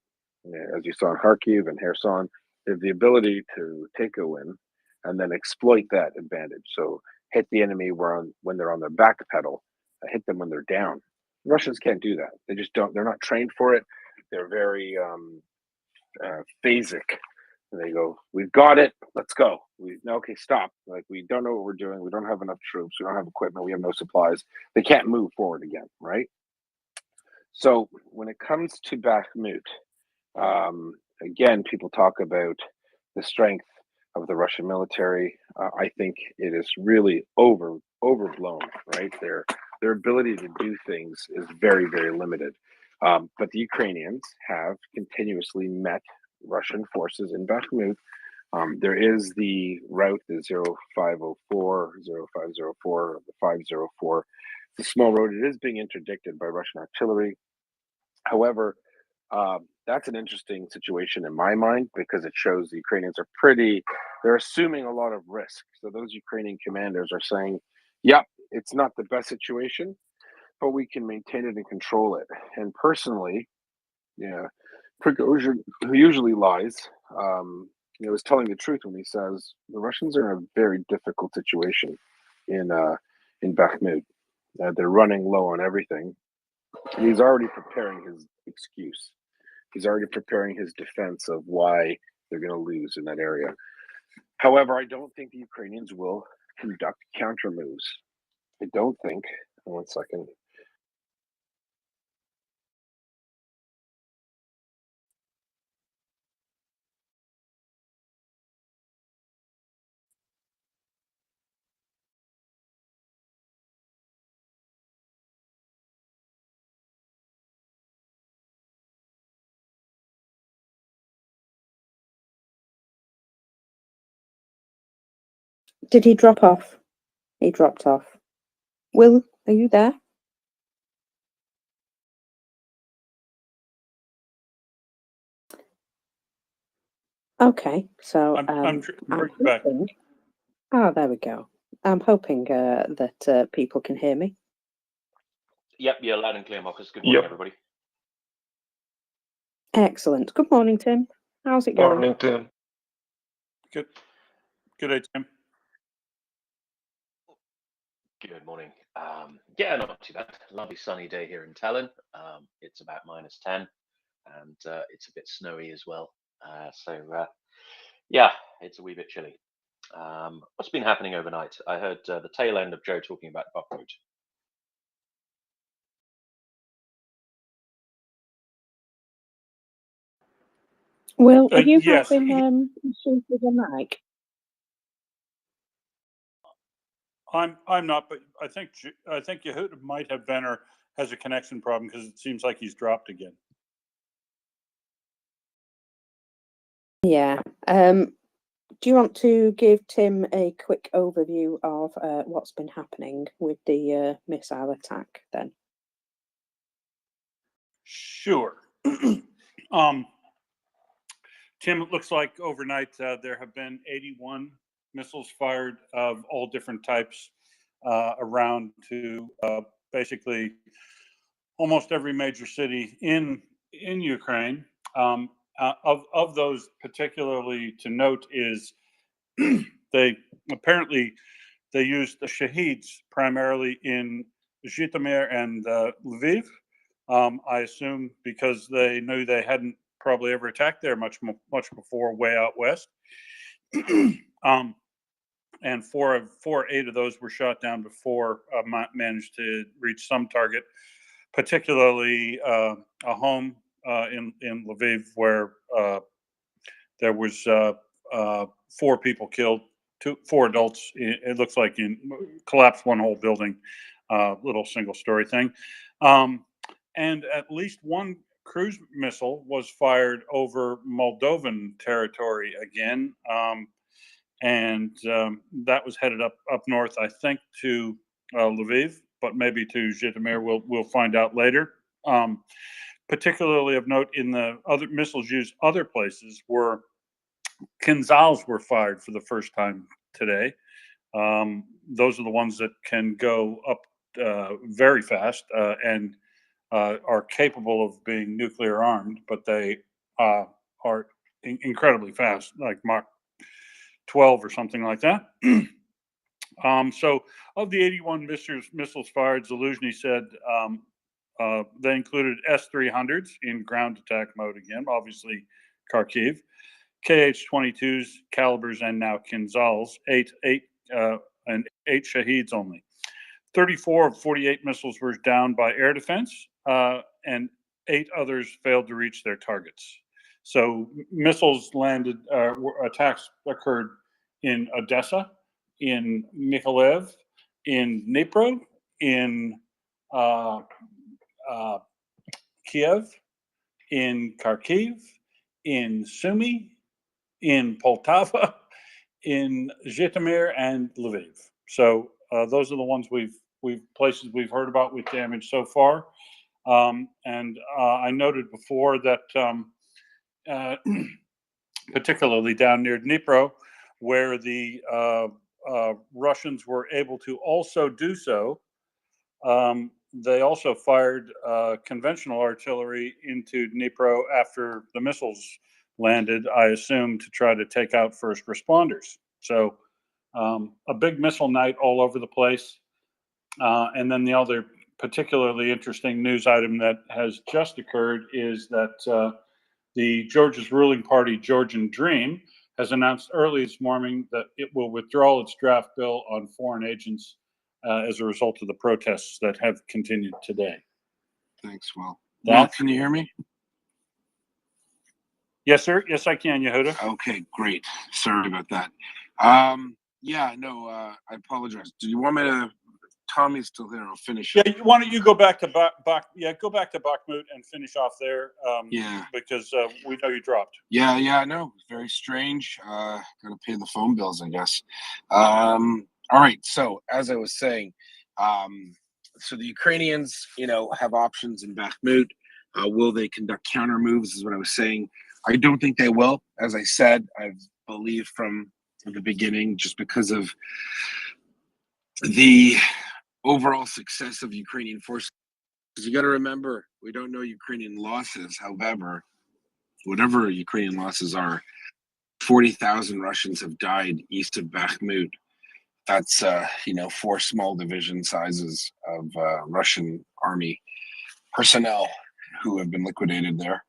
As you saw in Kharkiv and Kherson, they have the ability to take a win and then exploit that advantage. So hit the enemy when they're on their back pedal, hit them when they're down. The Russians can't do that. They just don't. They're not trained for it. They're very phasic. And they go, "We've got it. Let's go." Okay, stop. Like, we don't know what we're doing. We don't have enough troops. We don't have equipment. We have no supplies. They can't move forward again, right? So when it comes to Bakhmut, again, people talk about the strength of the Russian military. I think it is really overblown, right? Their ability to do things is very, very limited. But the Ukrainians have continuously met Russian forces in Bakhmut. There is the route, the 0504, 0504, the 504. It's a small road. It is being interdicted by Russian artillery. However, That's an interesting situation in my mind because it shows the Ukrainians are they're assuming a lot of risk. So those Ukrainian commanders are saying, yep, it's not the best situation, but we can maintain it and control it. And personally, yeah, Prigozhin, who usually lies, is telling the truth when he says the Russians are in a very difficult situation in Bakhmut. They're running low on everything. And he's already preparing his excuse. He's already preparing his defense of why they're going to lose in that area. However, I don't think the Ukrainians will conduct counter moves. I don't think. One second. Did he drop off? He dropped off. Will, are you there? Okay, so I'm back. hoping, there we go. I'm hoping that people can hear me. Yep, you're loud and clear, Marcus. Good morning, everybody. Excellent. Good morning, Tim. How's it going? Morning, Tim. Good day, Tim. Good morning. Yeah, not too bad. Lovely sunny day here in Tallinn. It's about -10, and it's a bit snowy as well. Yeah, it's a wee bit chilly. What's been happening overnight? I heard the tail end of Joe talking about Bakhmut. Will, have you yes, been issues with the mic? I'm not, but I think Yehuda might have been or has a connection problem because it seems like he's dropped again. Yeah. Do you want to give Tim a quick overview of what's been happening with the missile attack then? Sure. Tim, it looks like overnight there have been 81 missiles fired of all different types around to basically almost every major city in Ukraine. Of those, particularly to note is they used the Shaheeds primarily in Zhytomyr and Lviv. I assume because they knew they hadn't probably ever attacked there much before, way out west. And four or eight of those were shot down before managed to reach some target, particularly a home in Lviv where there was 4 people killed, 4 adults. It looks like collapsed one whole building, little single story thing. And at least one cruise missile was fired over Moldovan territory again. And that was headed up north, I think, to Lviv, but maybe to Zhytomyr. We'll find out later. Particularly of note, in the other missiles used other places were Kinzhals were fired for the first time today. Those are the ones that can go up very fast and are capable of being nuclear armed, but they are incredibly fast, like Mach 12 or something like that. So of the 81 missiles fired, Zaluzhny said they included S-300s in ground attack mode again, obviously Kharkiv, KH-22s, calibers, and now Kinzhals, 8 Shaheeds only. 34 of 48 missiles were down by air defense, and 8 others failed to reach their targets. So missiles landed, attacks occurred in Odessa, in Mykolaiv, in Dnipro, in Kiev, in Kharkiv, in Sumy, in Poltava, in Zhytomyr, and Lviv. So those are the ones places we've heard about with damage so far. And I noted before that particularly down near Dnipro, where the Russians were able to also do so, they also fired conventional artillery into Dnipro after the missiles landed, I assume, to try to take out first responders. So a big missile night all over the place. And then the other particularly interesting news item that has just occurred is that the Georgia's ruling party, Georgian Dream, has announced early this morning that it will withdraw its draft bill on foreign agents as a result of the protests that have continued today. Thanks, Will. Will, can you hear me? Yes, sir. Yes, I can, Yehuda. Okay, great. Sorry about that. Yeah, no, I apologize. Do you want me to? Tommy's still there. I'll finish. Yeah, why don't you go back to go back to Bakhmut and finish off there. Yeah, because we know you dropped. Yeah, I know. Very strange. Gotta pay the phone bills, I guess. All right. So as I was saying, so the Ukrainians, have options in Bakhmut. Will they conduct counter moves? Is what I was saying. I don't think they will. As I said, I've believed from the beginning, just because of the overall success of Ukrainian forces. Because you got to remember, we don't know Ukrainian losses. However, whatever Ukrainian losses are, 40,000 Russians have died east of Bakhmut. That's 4 small division sizes of Russian army personnel who have been liquidated there,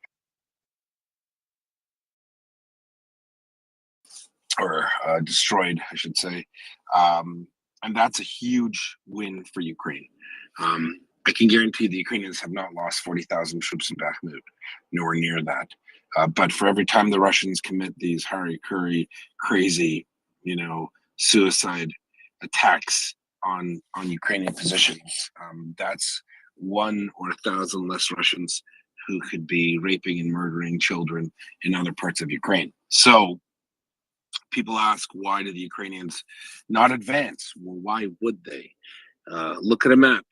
or destroyed, I should say. And that's a huge win for Ukraine. I can guarantee the Ukrainians have not lost 40,000 troops in Bakhmut, nowhere near that. But for every time the Russians commit these hara-kiri, crazy, suicide attacks on Ukrainian positions, that's 1 or 1,000 less Russians who could be raping and murdering children in other parts of Ukraine. So people ask, why do the Ukrainians not advance? Well, why would they? Look at a map.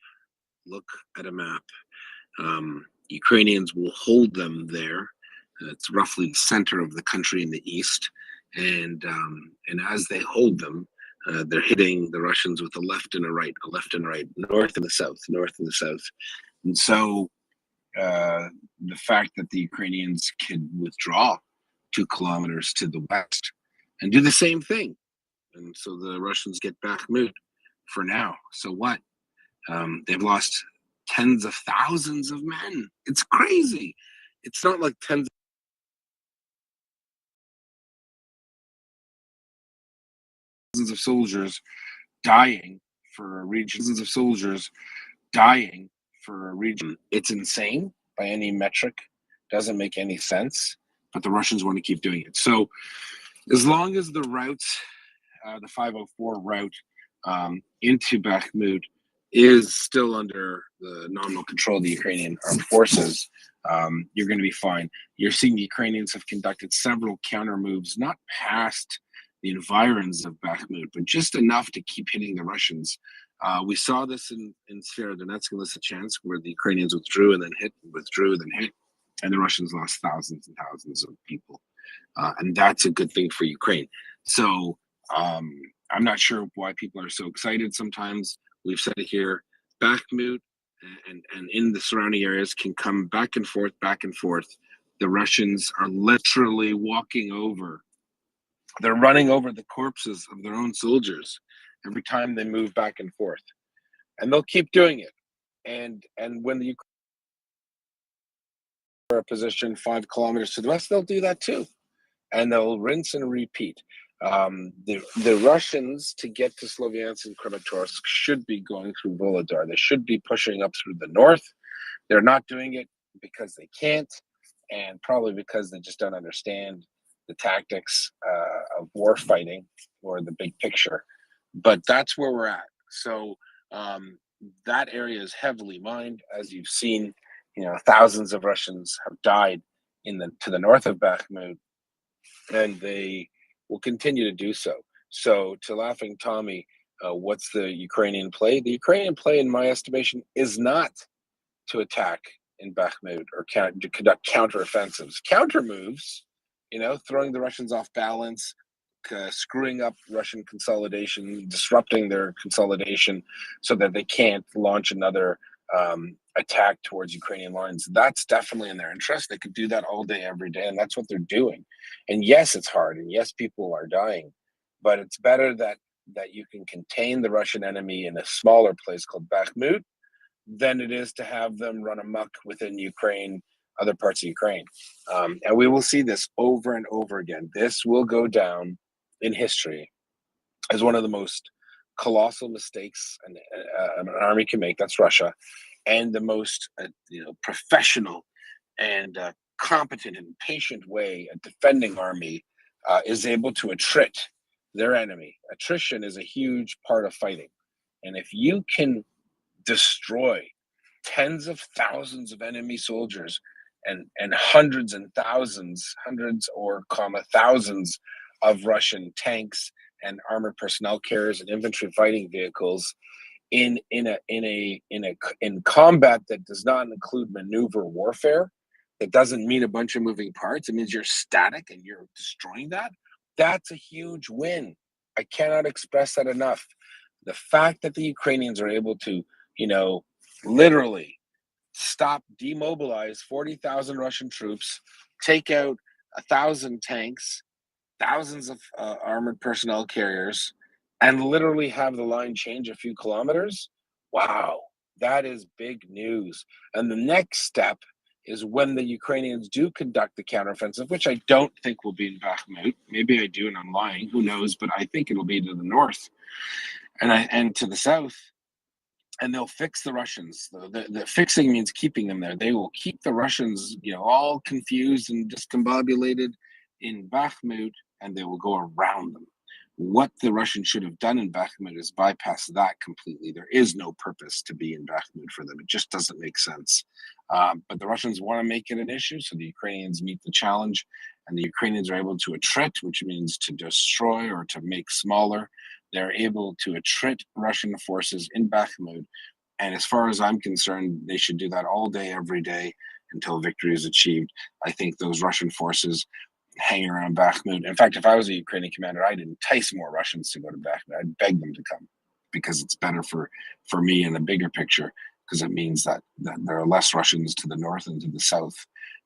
Look at a map. Ukrainians will hold them there. It's roughly the center of the country in the east, and as they hold them, they're hitting the Russians with a left and a right, north and the south, and so the fact that the Ukrainians can withdraw 2 kilometers to the west and do the same thing, and so the Russians get Bakhmut for now. So what? They've lost tens of thousands of men. It's crazy. It's not like tens of soldiers dying for a region. It's insane by any metric. Doesn't make any sense. But the Russians want to keep doing it. So as long as the routes, the 504 route into Bakhmut is still under the nominal control of the Ukrainian armed forces, you're going to be fine. You're seeing the Ukrainians have conducted several counter moves, not past the environs of Bakhmut, but just enough to keep hitting the Russians. We saw this in Severodonetsk and Lysychansk, where the Ukrainians withdrew and then hit, and the Russians lost thousands and thousands of people. And that's a good thing for Ukraine. So I'm not sure why people are so excited sometimes. We've said it here, Bakhmut and in the surrounding areas can come back and forth. The Russians are literally walking over. They're running over the corpses of their own soldiers every time they move back and forth. And they'll keep doing it. And when the Ukrainians are a position 5 kilometers to the west, they'll do that too. And they'll rinse and repeat. The Russians, to get to Sloviansk and Kramatorsk, should be going through Volodar. They should be pushing up through the north. They're not doing it because they can't, and probably because they just don't understand the tactics of war fighting or the big picture. But that's where we're at. So that area is heavily mined, as you've seen. Thousands of Russians have died to the north of Bakhmut, and they will continue to do so. So, to Laughing Tommy, what's the Ukrainian play? The Ukrainian play, in my estimation, is not to attack in Bakhmut or to conduct counteroffensives, counter moves, throwing the Russians off balance, screwing up Russian consolidation, disrupting their consolidation so that they can't launch another attack towards Ukrainian lines. That's definitely in their interest. They could do that all day, every day, and that's what they're doing. And yes, it's hard, and yes, people are dying, but it's better that you can contain the Russian enemy in a smaller place called Bakhmut than it is to have them run amok within Ukraine, other parts of Ukraine. And we will see this over and over again. This will go down in history as one of the most colossal mistakes an army can make. That's Russia, and the most professional and competent and patient way a defending army is able to attrit their enemy. Attrition is a huge part of fighting, and if you can destroy tens of thousands of enemy soldiers and hundreds and thousands, hundreds or thousands of Russian tanks and armored personnel carriers and infantry fighting vehicles in combat that does not include maneuver warfare, that doesn't mean a bunch of moving parts. It means you're static and you're destroying that. That's a huge win. I cannot express that enough. The fact that the Ukrainians are able to, literally demobilize 40,000 Russian troops, take out 1,000 tanks, thousands of armored personnel carriers, and literally have the line change a few kilometers. Wow, that is big news. And the next step is when the Ukrainians do conduct the counteroffensive, which I don't think will be in Bakhmut. Maybe I do and I'm lying, who knows, but I think it'll be to the north and to the south. And they'll fix the Russians. The fixing means keeping them there. They will keep the Russians, all confused and discombobulated in Bakhmut, and they will go around them. What the Russians should have done in Bakhmut is bypass that completely. There is no purpose to be in Bakhmut for them. It just doesn't make sense. But the Russians want to make it an issue, so the Ukrainians meet the challenge, and the Ukrainians are able to attrit, which means to destroy or to make smaller. They're able to attrit Russian forces in Bakhmut. And as far as I'm concerned, they should do that all day, every day until victory is achieved. I think those Russian forces hanging around Bakhmut. In fact, if I was a Ukrainian commander, I'd entice more Russians to go to Bakhmut. I'd beg them to come because it's better for me in the bigger picture, because it means that there are less Russians to the north and to the south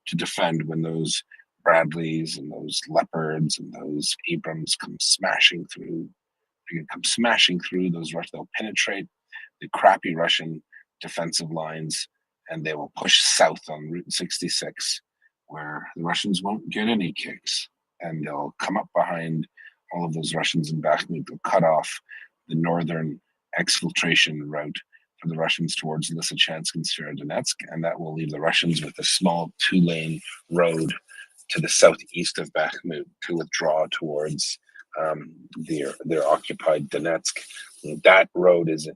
to defend when those Bradleys and those Leopards and those Abrams come smashing through. They can come smashing through those Russians. They'll penetrate the crappy Russian defensive lines, and they will push south on Route 66, where the Russians won't get any kicks. And they'll come up behind all of those Russians in Bakhmut. They'll cut off the northern exfiltration route for the Russians towards Lysychansk and Severodonetsk, and that will leave the Russians with a small 2-lane road to the southeast of Bakhmut to withdraw towards their occupied Donetsk. That road is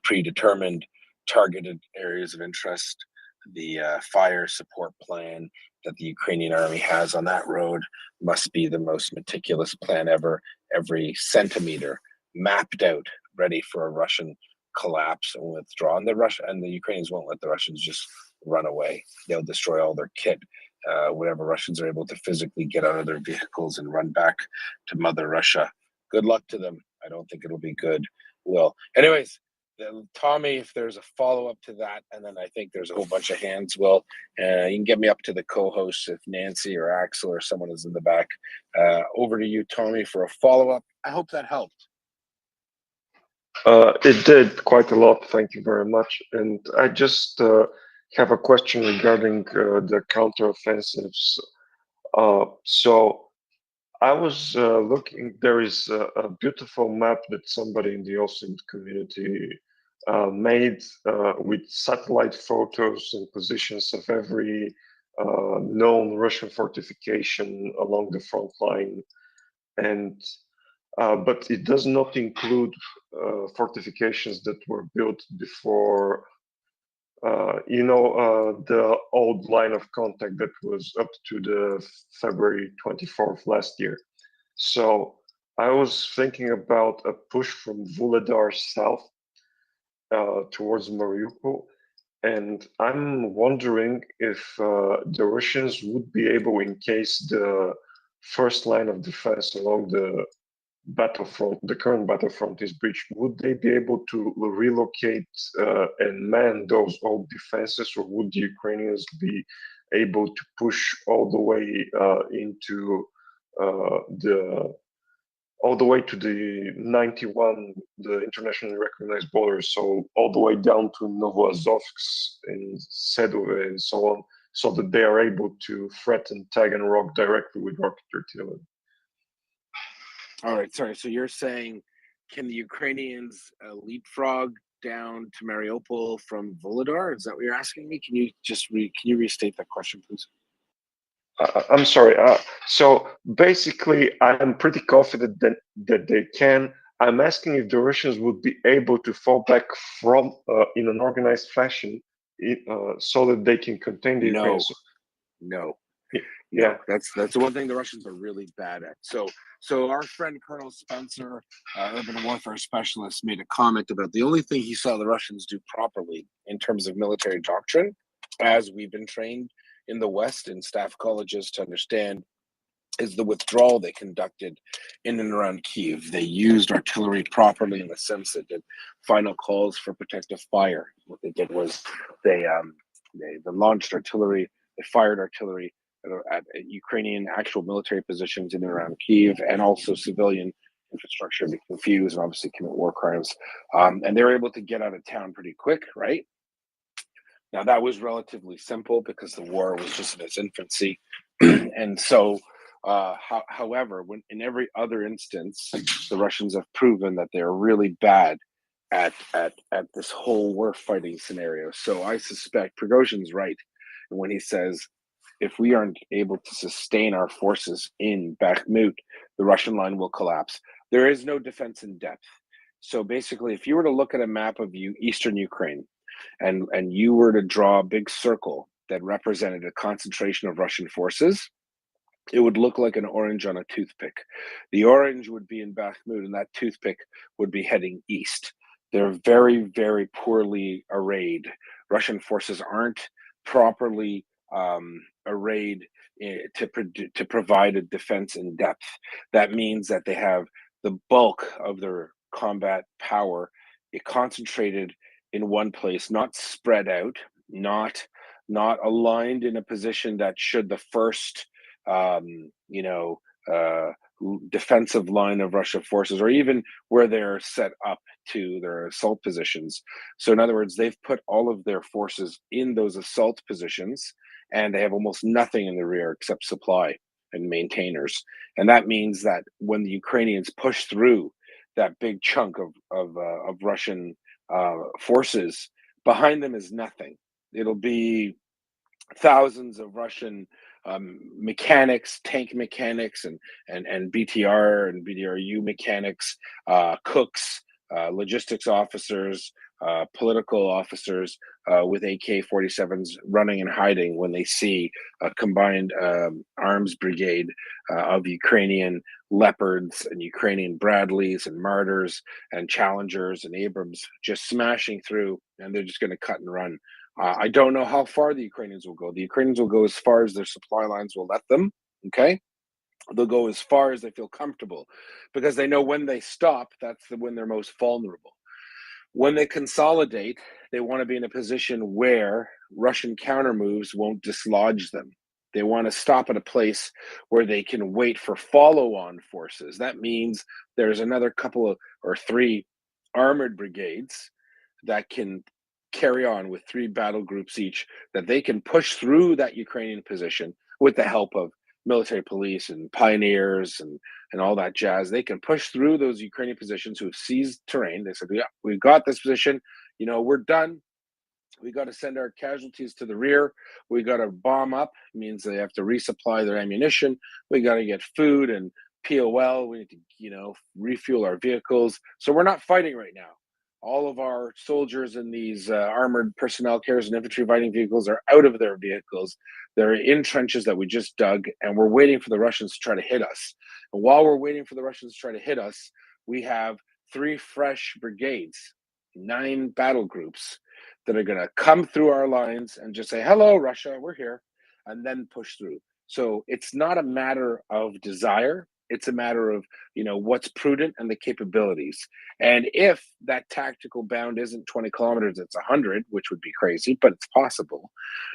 predetermined, targeted areas of interest. The fire support plan that the Ukrainian army has on that road must be the most meticulous plan ever. Every centimeter mapped out, ready for a Russian collapse and withdraw. And the Ukrainians won't let the Russians just run away. They'll destroy all their kit. Whatever Russians are able to physically get out of their vehicles and run back to Mother Russia. Good luck to them. I don't think it'll be good. Well, anyways, Tommy, if there's a follow-up to that, and then I think there's a whole bunch of hands. Well, you can get me up to the co-hosts if Nancy or Axel or someone is in the back. Over to you, Tommy, for a follow-up. I hope that helped. It did quite a lot. Thank you very much. And I just have a question regarding the counteroffensives. So I was looking, there is a beautiful map that somebody in the OSINT community made with satellite photos and positions of every known Russian fortification along the front line. And but it does not include fortifications that were built before, the old line of contact that was up to the February 24th last year. So I was thinking about a push from Vuhledar south towards Mariupol. And I'm wondering if the Russians would be able, in case the first line of defense along the battlefront, the current battlefront is breached, would they be able to relocate and man those old defenses, or would the Ukrainians be able to push all the way into the all the way to the 91, the internationally recognized border, so all the way down to Novoazovsk and Sedove and so on, so that they are able to threaten Taganrog directly with rocket artillery. All right, sorry. So you're saying, can the Ukrainians leapfrog down to Mariupol from Volodar? Is that what you're asking me? Can you just can you restate that question, please? I'm sorry. So basically, I'm pretty confident that they can. I'm asking if the Russians would be able to fall back from in an organized fashion, so that they can contain the Ukrainians. No. Yeah, that's the one thing the Russians are really bad at. So our friend Colonel Spencer, urban warfare specialist, made a comment about the only thing he saw the Russians do properly in terms of military doctrine, as we've been trained in the West in staff colleges to understand, is the withdrawal they conducted in and around Kyiv. They used artillery properly in the sense that did final calls for protective fire. What they did was they launched artillery, they fired artillery at Ukrainian actual military positions in and around Kyiv, and also civilian infrastructure to confuse and obviously commit war crimes. And they were able to get out of town pretty quick, right? Now that was relatively simple because the war was just in its infancy, and so. However, when in every other instance, the Russians have proven that they're really bad at this whole war fighting scenario. So I suspect Prigozhin's right when he says, if we aren't able to sustain our forces in Bakhmut, the Russian line will collapse. There is no defense in depth. So basically, if you were to look at a map of eastern Ukraine, and you were to draw a big circle that represented a concentration of Russian forces, it would look like an orange on a toothpick. The orange would be in Bakhmut, and that toothpick would be heading east. They're very, very poorly arrayed. Russian forces aren't properly arrayed to provide a defense in depth. That means that they have the bulk of their combat power concentrated in one place, not spread out, not aligned in a position that should the first defensive line of Russian forces, or even where they're set up to their assault positions. So in other words, they've put all of their forces in those assault positions, and they have almost nothing in the rear except supply and maintainers. And that means that when the Ukrainians push through that big chunk of Russian forces, behind them is nothing. It'll be thousands of Russian mechanics, tank mechanics, and BTR and BDRU mechanics, cooks, logistics officers, political officers with AK-47s running and hiding when they see a combined arms brigade of Ukrainian Leopards and Ukrainian Bradleys and Martyrs and Challengers and Abrams just smashing through, and they're just going to cut and run. I don't know how far the Ukrainians will go. The Ukrainians will go as far as their supply lines will let them. Okay, they'll go as far as they feel comfortable, because they know when they stop, that's when they're most vulnerable. When they consolidate, they want to be in a position where Russian counter moves won't dislodge them. They want to stop at a place where they can wait for follow-on forces. That means there's another couple of or three armored brigades that can carry on with 3 battle groups each, that they can push through that Ukrainian position with the help of military police and pioneers and all that jazz. They can push through those Ukrainian positions who have seized terrain. They said, yeah, we've got this position, we're done. We got to send our casualties to the rear. We got to bomb up. It means they have to resupply their ammunition. We got to get food and POL. We need to, refuel our vehicles. So we're not fighting right now. All of our soldiers in these armored personnel carriers and infantry fighting vehicles are out of their vehicles. They're in trenches that we just dug, and we're waiting for the Russians to try to hit us. And while we're waiting for the Russians to try to hit us, we have 3 fresh brigades, 9 battle groups that are going to come through our lines and just say, hello, Russia, we're here, and then push through. So it's not a matter of desire. It's a matter of, what's prudent and the capabilities. And if that tactical bound isn't 20 kilometers, it's 100, which would be crazy, but it's possible.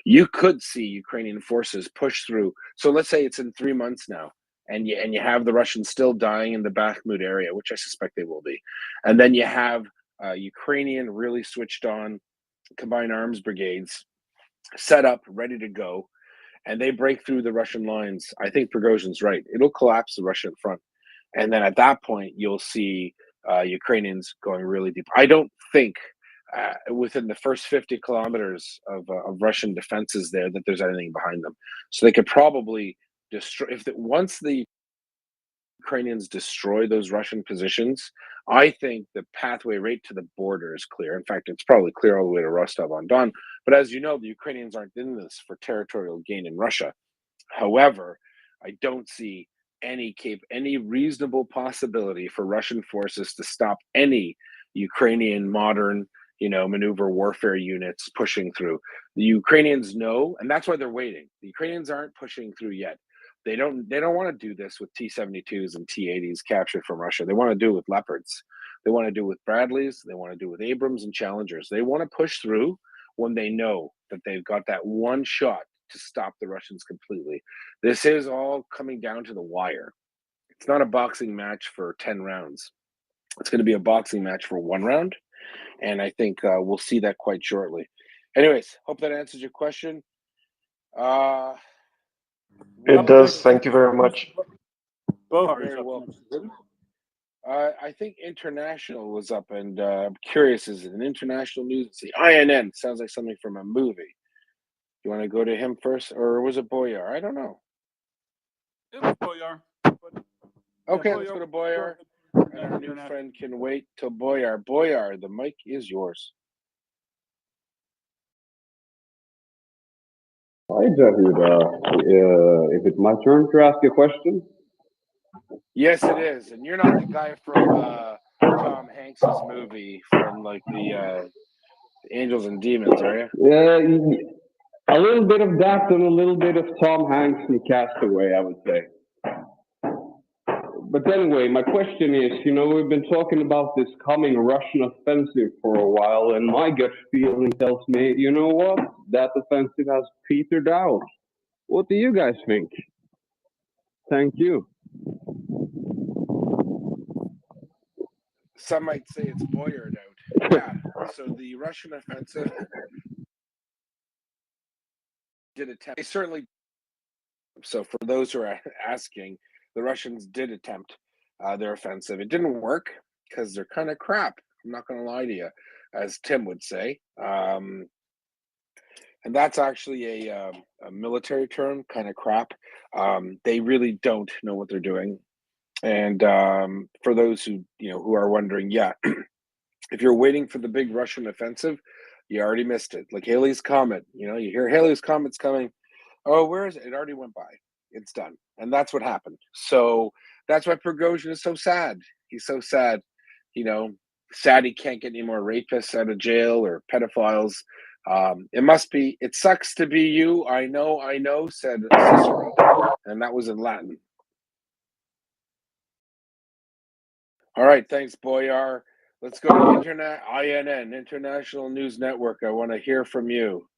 You could see Ukrainian forces push through. So let's say it's in 3 months now, and you have the Russians still dying in the Bakhmut area, which I suspect they will be. And then you have Ukrainian really switched on combined arms brigades set up, ready to go, and they break through the Russian lines. I think Prigozhin's right. It'll collapse the Russian front. And then at that point, you'll see Ukrainians going really deep. I don't think within the first 50 kilometers of Russian defenses there that there's anything behind them. So they could probably destroy, once the Ukrainians destroy those Russian positions, I think the pathway right to the border is clear. In fact, it's probably clear all the way to Rostov-on-Don. But as you know, the Ukrainians aren't in this for territorial gain in Russia. However, I don't see any reasonable possibility for Russian forces to stop any Ukrainian modern, maneuver warfare units pushing through. The Ukrainians know, and that's why they're waiting. The Ukrainians aren't pushing through yet. They don't want to do this with T-72s and T-80s captured from Russia. They want to do it with Leopards. They want to do it with Bradleys. They want to do it with Abrams and Challengers. They want to push through when they know that they've got that one shot to stop the Russians completely. This is all coming down to the wire. It's not a boxing match for 10 rounds. It's going to be a boxing match for 1 round, and I think we'll see that quite shortly. Anyways, hope that answers your question. It does. Thank you very much. Very welcome. I think international was up, and I'm curious, is it an international news? It's the INN. Sounds like something from a movie. You want to go to him first, or was it Boyar? I don't know. It was Boyar. Okay, let's go to Boyar. And our new friend can wait till Boyar. Boyar, the mic is yours. Hi, David. Is it my turn to ask a question? Yes, it is. And you're not the guy from Tom Hanks's movie from like the Angels and Demons, are you? A little bit of that and a little bit of Tom Hanks and Castaway, I would say. But anyway, my question is, we've been talking about this coming Russian offensive for a while, and my gut feeling tells me, you know what? That offensive has petered out. What do you guys think? Thank you. Some might say it's Boyared out. Yeah, so the Russian offensive did attempt. They certainly. So for those who are asking, the Russians did attempt their offensive. It didn't work because they're kind of crap. I'm not going to lie to you, as Tim would say. And that's actually a military term, kind of crap. They really don't know what they're doing. And for those who are wondering, yeah, if you're waiting for the big Russian offensive, you already missed it. Like Halley's Comet, you hear Halley's Comet's coming. Oh, where is it? It already went by. It's done. And that's what happened. So that's why Prigozhin is so sad. He's so sad. Sad he can't get any more rapists out of jail or pedophiles. It sucks to be you. I know, said Cicero. And that was in Latin. All right. Thanks, Boyar. Let's go to INN, International News Network. I want to hear from you.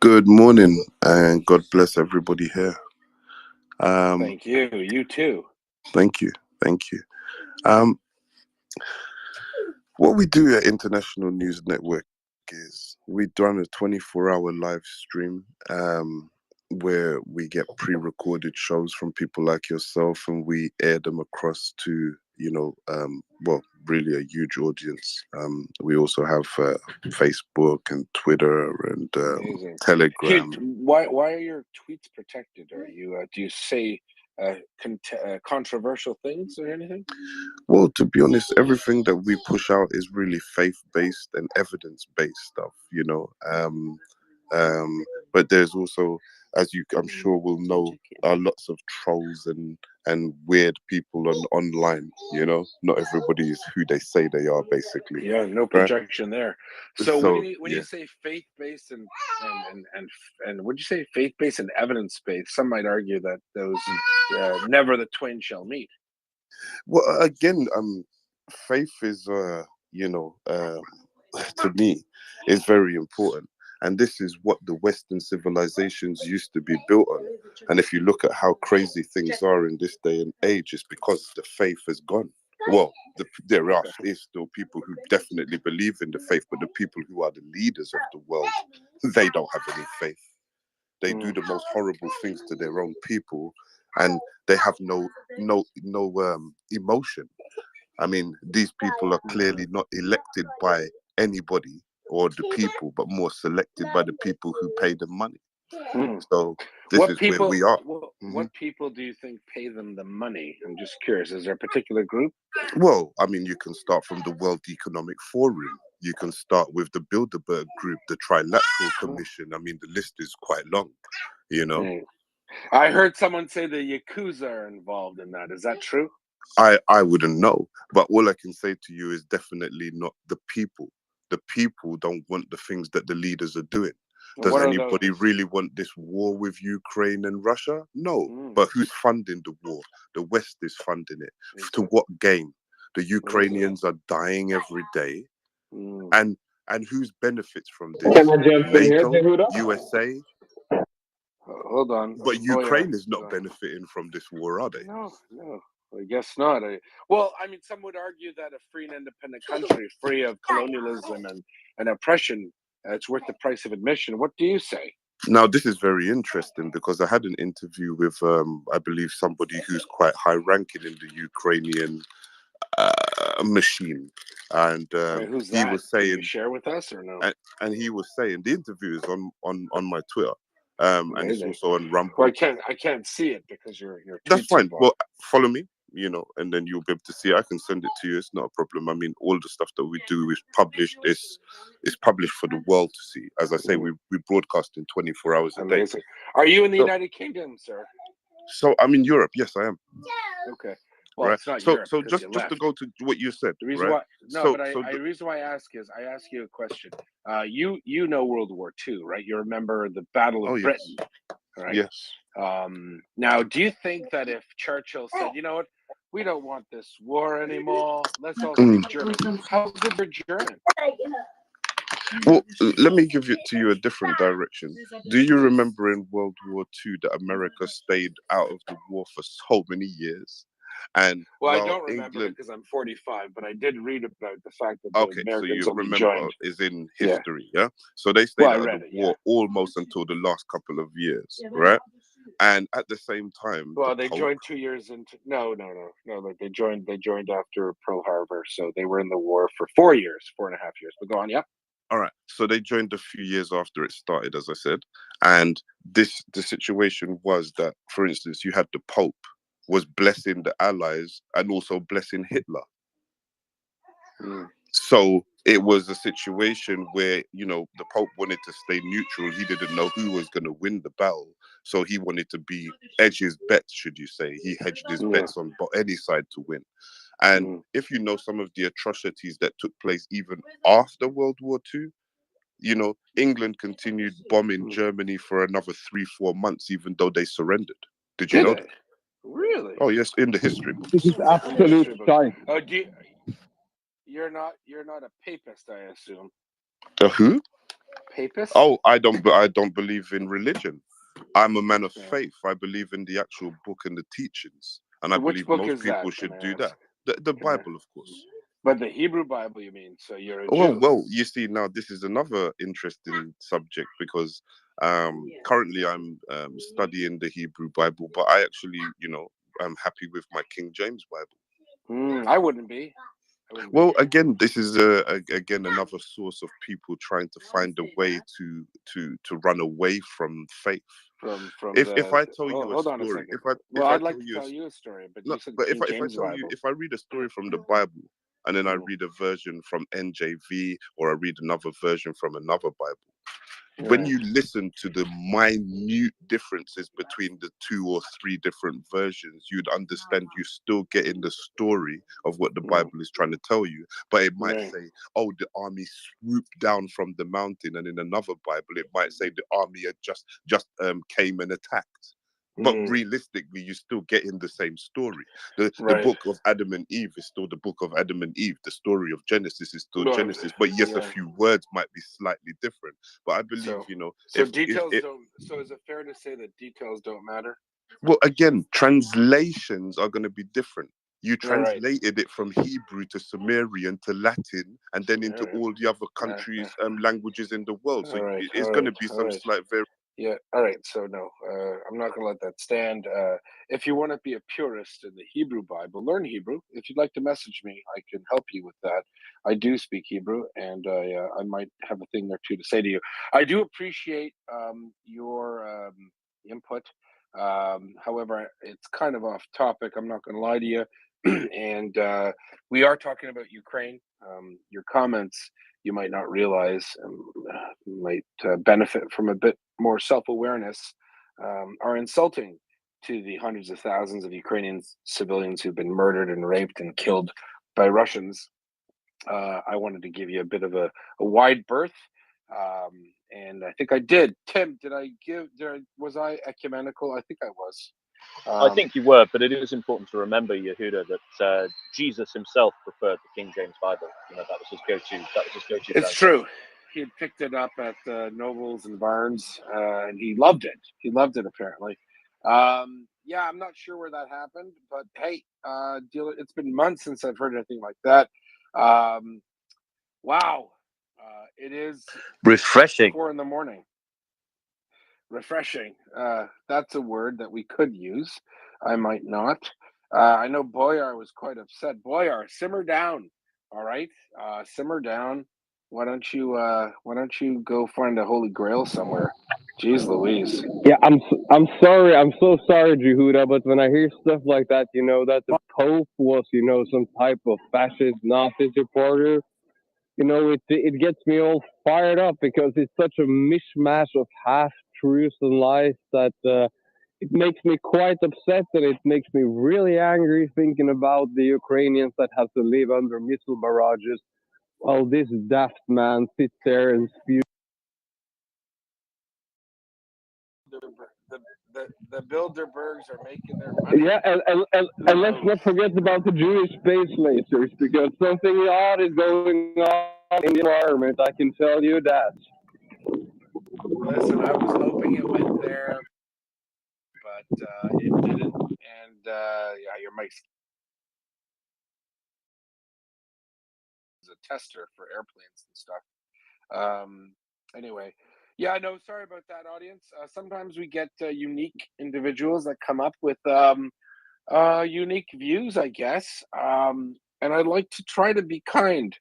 Good morning, and God bless everybody here. Thank you. You too. Thank you. What we do at International News Network is we run a 24-hour live stream where we get pre-recorded shows from people like yourself, and we air them across to really a huge audience. We also have Facebook and Twitter and Telegram. Why are your tweets protected? Are you do you say controversial things or anything? Well, to be honest, everything that we push out is really faith-based and evidence-based stuff, but there's also, as I'm sure will know, lots of trolls and and weird people online. Not everybody is who they say they are, basically. Yeah, no Right? projection there. So So when yeah. you say faith-based and would you say faith-based and evidence-based, some might argue that those never the twain shall meet. Well, again, faith is, to me, is very important, and this is what the Western civilizations used to be built on. And if you look at how crazy things are in this day and age, it's because the faith has gone. Well, there is still people who definitely believe in the faith, but the people who are the leaders of the world, they don't have any faith. They do the most horrible things to their own people, and they have no emotion. I mean, these people are clearly not elected by anybody or the people, but more selected by the people who pay them money. So this is where we are. What people do you think pay them the money? I'm just curious. Is there a particular group? Well, I mean, you can start from the World Economic Forum. You can start with the Bilderberg Group, the Trilateral Commission. I mean, the list is quite long, I heard someone say the Yakuza are involved in that. Is that true? I wouldn't know, but all I can say to you is definitely not the people. The people don't want the things that the leaders are doing. Does anybody really want this war with Ukraine and Russia? No. But who's funding the war? The West is funding it. To what gain? The Ukrainians are dying every day. And who's benefits from this? Can I jump in here, NATO, Yehuda? USA. Hold on. But Ukraine is not benefiting from this war, are they? No, I guess not. Well, I mean, some would argue that a free and independent country, free of colonialism and oppression, it's worth the price of admission. What do you say? Now, this is very interesting because I had an interview with, I believe, somebody who's quite high-ranking in the Ukrainian machine, and who's he that? was saying, Can you share with us or no? And he was saying, the interview is on my Twitter, and it's also on Rumble. Well, I can't see it because you're. That's fine. Well, follow me, and then you'll be able to see it. I can send it to you. It's not a problem. I mean, all the stuff that we do is published. It's published for the world to see. As I say, we broadcast in 24 hours a day. Are you in the United Kingdom, sir? So I'm in Europe. Yes, I am. Okay. Well, right. It's not so Europe so just to go to what you said. The reason right? why, the reason why I ask is I ask you a question. You know World War II, right? You remember the Battle of Britain, right? Yes. Now, do you think that if Churchill said, you know what, we don't want this war anymore, let's all speak German, how good were German? Well, let me give it to you a different direction. Do you remember in World War II that America stayed out of the war for so many years? And I don't remember it because I'm 45, but I did read about the fact that the Americans so you remember joined. is in history, yeah? So they stayed out of the war almost until the last couple of years, right? And at the same time, they joined 2 years into no. Like they joined after Pearl Harbor, so they were in the war for 4 years, 4.5 years. But go on, yeah. All right. So they joined a few years after it started, as I said. And the situation was that, for instance, you had the Pope was blessing the Allies and also blessing Hitler. So it was a situation where, the Pope wanted to stay neutral. He didn't know who was going to win the battle. So he wanted to edge his bets, should you say. He hedged his bets on any side to win. And if you know some of the atrocities that took place even after World War II, England continued bombing Germany for another 3-4 months, even though they surrendered. Did you know that? Really? Oh, yes, in the history books. This is absolute shite. Oh, you're not a papist, I assume. A who? Papist? Oh, I don't believe in religion. I'm a man of faith. I believe in the actual book and the teachings, and I believe most people should do that. The Bible, of course. But the Hebrew Bible, you mean? So you're a Jew. Well, you see, now this is another interesting subject because currently I'm studying the Hebrew Bible, but I actually, I'm happy with my King James Bible. I wouldn't be. Well, again, this is again another source of people trying to find a way to run away from faith. If I tell you a story, I'd like to tell you a story, but you said King James Bible. If I read a story from the Bible and then I read a version from NJV or I read another version from another Bible, when you listen to the minute differences between the 2 or 3 different versions, you'd understand you're still getting the story of what the Bible is trying to tell you. But it might say, oh, the army swooped down from the mountain, and in another Bible it might say the army had just came and attacked. But realistically, you're still getting the same story. The book of Adam and Eve is still the book of Adam and Eve. The story of Genesis is still Genesis. But yes, a few words might be slightly different. But I believe, So details don't. So is it fair to say that details don't matter? Well, again, translations are going to be different. You translated it from Hebrew to Sumerian to Latin, and then into all the other countries' languages in the world. So it's going to be some slight variation. Yeah. All right. So no, I'm not going to let that stand. If you want to be a purist in the Hebrew Bible, learn Hebrew. If you'd like to message me, I can help you with that. I do speak Hebrew, and I might have a thing or two to say to you. I do appreciate your input. However, it's kind of off topic. I'm not going to lie to you. And we are talking about Ukraine. Your comments, you might not realize, might benefit from a bit more self-awareness, are insulting to the hundreds of thousands of Ukrainian civilians who've been murdered and raped and killed by Russians. I wanted to give you a bit of a wide berth, and I think I did. Tim, was I ecumenical? I think I was. I think you were, but it is important to remember, Yehuda, that Jesus himself preferred the King James Bible. That was his go-to. It's true. He had picked it up at Nobles and Barnes, and he loved it. He loved it, apparently. Yeah, I'm not sure where that happened, but hey, it's been months since I've heard anything like that. Wow, it is refreshing. 4 a.m. Refreshing. That's a word that we could use. I might not. I know Boyar was quite upset. Boyar, simmer down. All right, simmer down. Why don't you go find a holy grail somewhere? Jeez Louise. Yeah, I'm sorry. I'm so sorry, Jehuda, but when I hear stuff like that, that the Pope was, some type of fascist Nazi supporter, it gets me all fired up because it's such a mishmash of half truths and lies that it makes me quite upset, and it makes me really angry thinking about the Ukrainians that have to live under missile barrages while this daft man sits there and spews. The Bilderbergs are making their money. Yeah, and let's not forget about the Jewish space lasers, because something odd is going on in the environment, I can tell you that. Listen, I was hoping it went there, but it didn't. And yeah, your mic's is a tester for airplanes and stuff. Anyway, yeah, no, sorry about that, audience. Sometimes we get unique individuals that come up with unique views, I guess. And I'd like to try to be kind.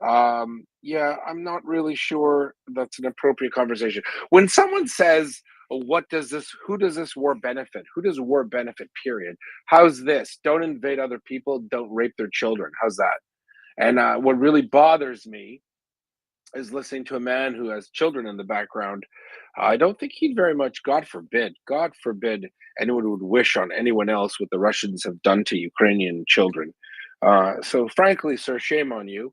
Yeah, I'm not really sure that's an appropriate conversation. When someone says, "Oh, who does this war benefit? Who does war benefit, period? How's this? Don't invade other people, don't rape their children. How's that?" And what really bothers me is listening to a man who has children in the background. I don't think he'd very much, God forbid, anyone would wish on anyone else what the Russians have done to Ukrainian children. So frankly, sir, shame on you.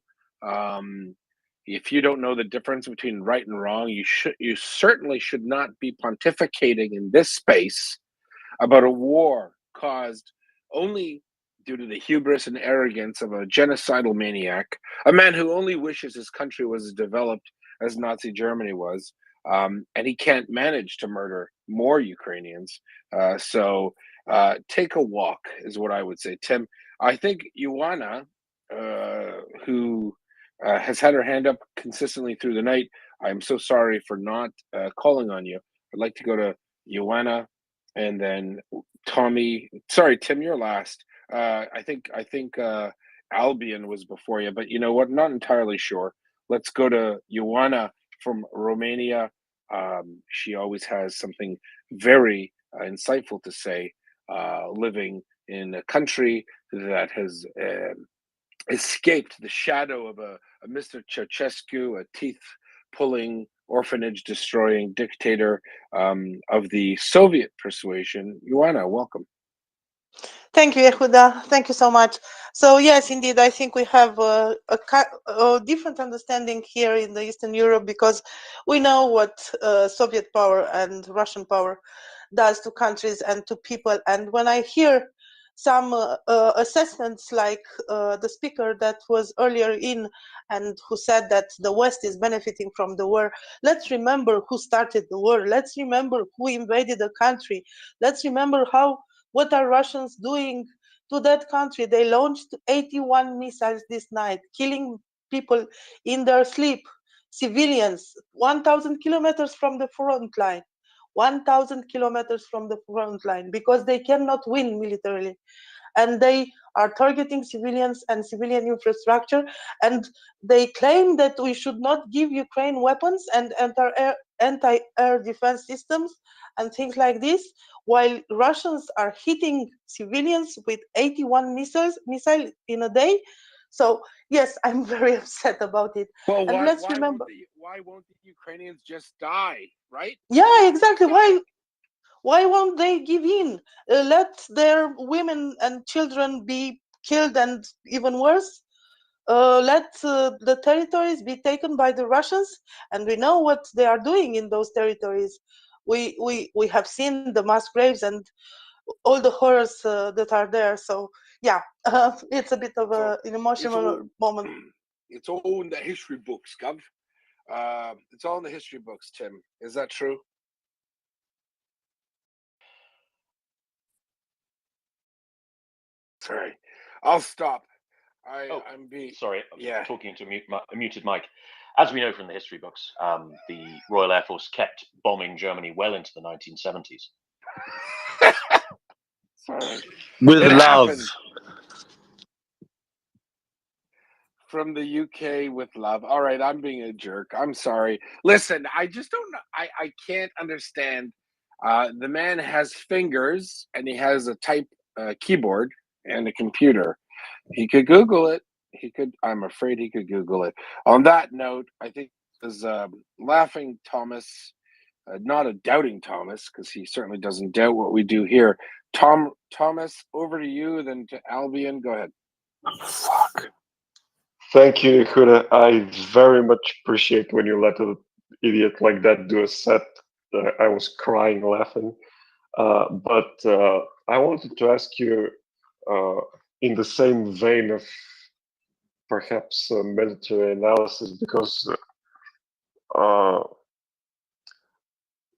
If you don't know the difference between right and wrong, you certainly should not be pontificating in this space about a war caused only due to the hubris and arrogance of a genocidal maniac, a man who only wishes his country was as developed as Nazi Germany was, and he can't manage to murder more Ukrainians. So take a walk, is what I would say. Tim, I think Ioana, who has had her hand up consistently through the night, I'm so sorry for not calling on you. I'd like to go to Ioana, and then Tommy. Sorry, Tim, you're last. I think Albion was before you, but you know what? Not entirely sure. Let's go to Ioana from Romania. She always has something very insightful to say, living in a country that has escaped the shadow of a Mr. Ceausescu, a teeth pulling, orphanage destroying dictator of the Soviet persuasion. Ioana, welcome. Thank you, Yehuda. Thank you so much. So yes, indeed, I think we have a different understanding here in the Eastern Europe, because we know what Soviet power and Russian power does to countries and to people. And when I hear some assessments like the speaker that was earlier in and who said that the West is benefiting from the war, let's remember who started the war. Let's remember who invaded the country. Let's remember what are Russians doing to that country. They launched 81 missiles this night, killing people in their sleep, civilians, 1,000 kilometers from the front line. 1,000 kilometers from the front line, because they cannot win militarily. And they are targeting civilians and civilian infrastructure. And they claim that we should not give Ukraine weapons and anti-air defense systems and things like this, while Russians are hitting civilians with 81 missiles in a day. So yes, I'm very upset about it. Well, And let's why remember. Why won't the Ukrainians just die, right? Yeah, exactly. Why won't they give in? Let their women and children be killed, and even worse, let the territories be taken by the Russians, and we know what they are doing in those territories. We have seen the mass graves and all the horrors that are there. So yeah, it's a bit of an emotional moment. It's all in the history books, Gov. It's all in the history books, Tim. Is that true? Sorry, I'll stop. I'm being sorry. Yeah. Talking to a muted mic. As we know from the history books, the Royal Air Force kept bombing Germany well into the 1970s. Sorry. With It love. happened. From the UK with love. All right, I'm being a jerk. I'm sorry. Listen, I just don't know. I can't understand. The man has fingers and he has a type keyboard and a computer. He could Google it. I'm afraid he could Google it. On that note, I think there's laughing Thomas, not a doubting Thomas, because he certainly doesn't doubt what we do here. Thomas, over to you, then to Albion. Go ahead. Fuck. Thank you, Yehuda. I very much appreciate when you let an idiot like that do a set. I was crying laughing. But I wanted to ask you, in the same vein of perhaps military analysis, because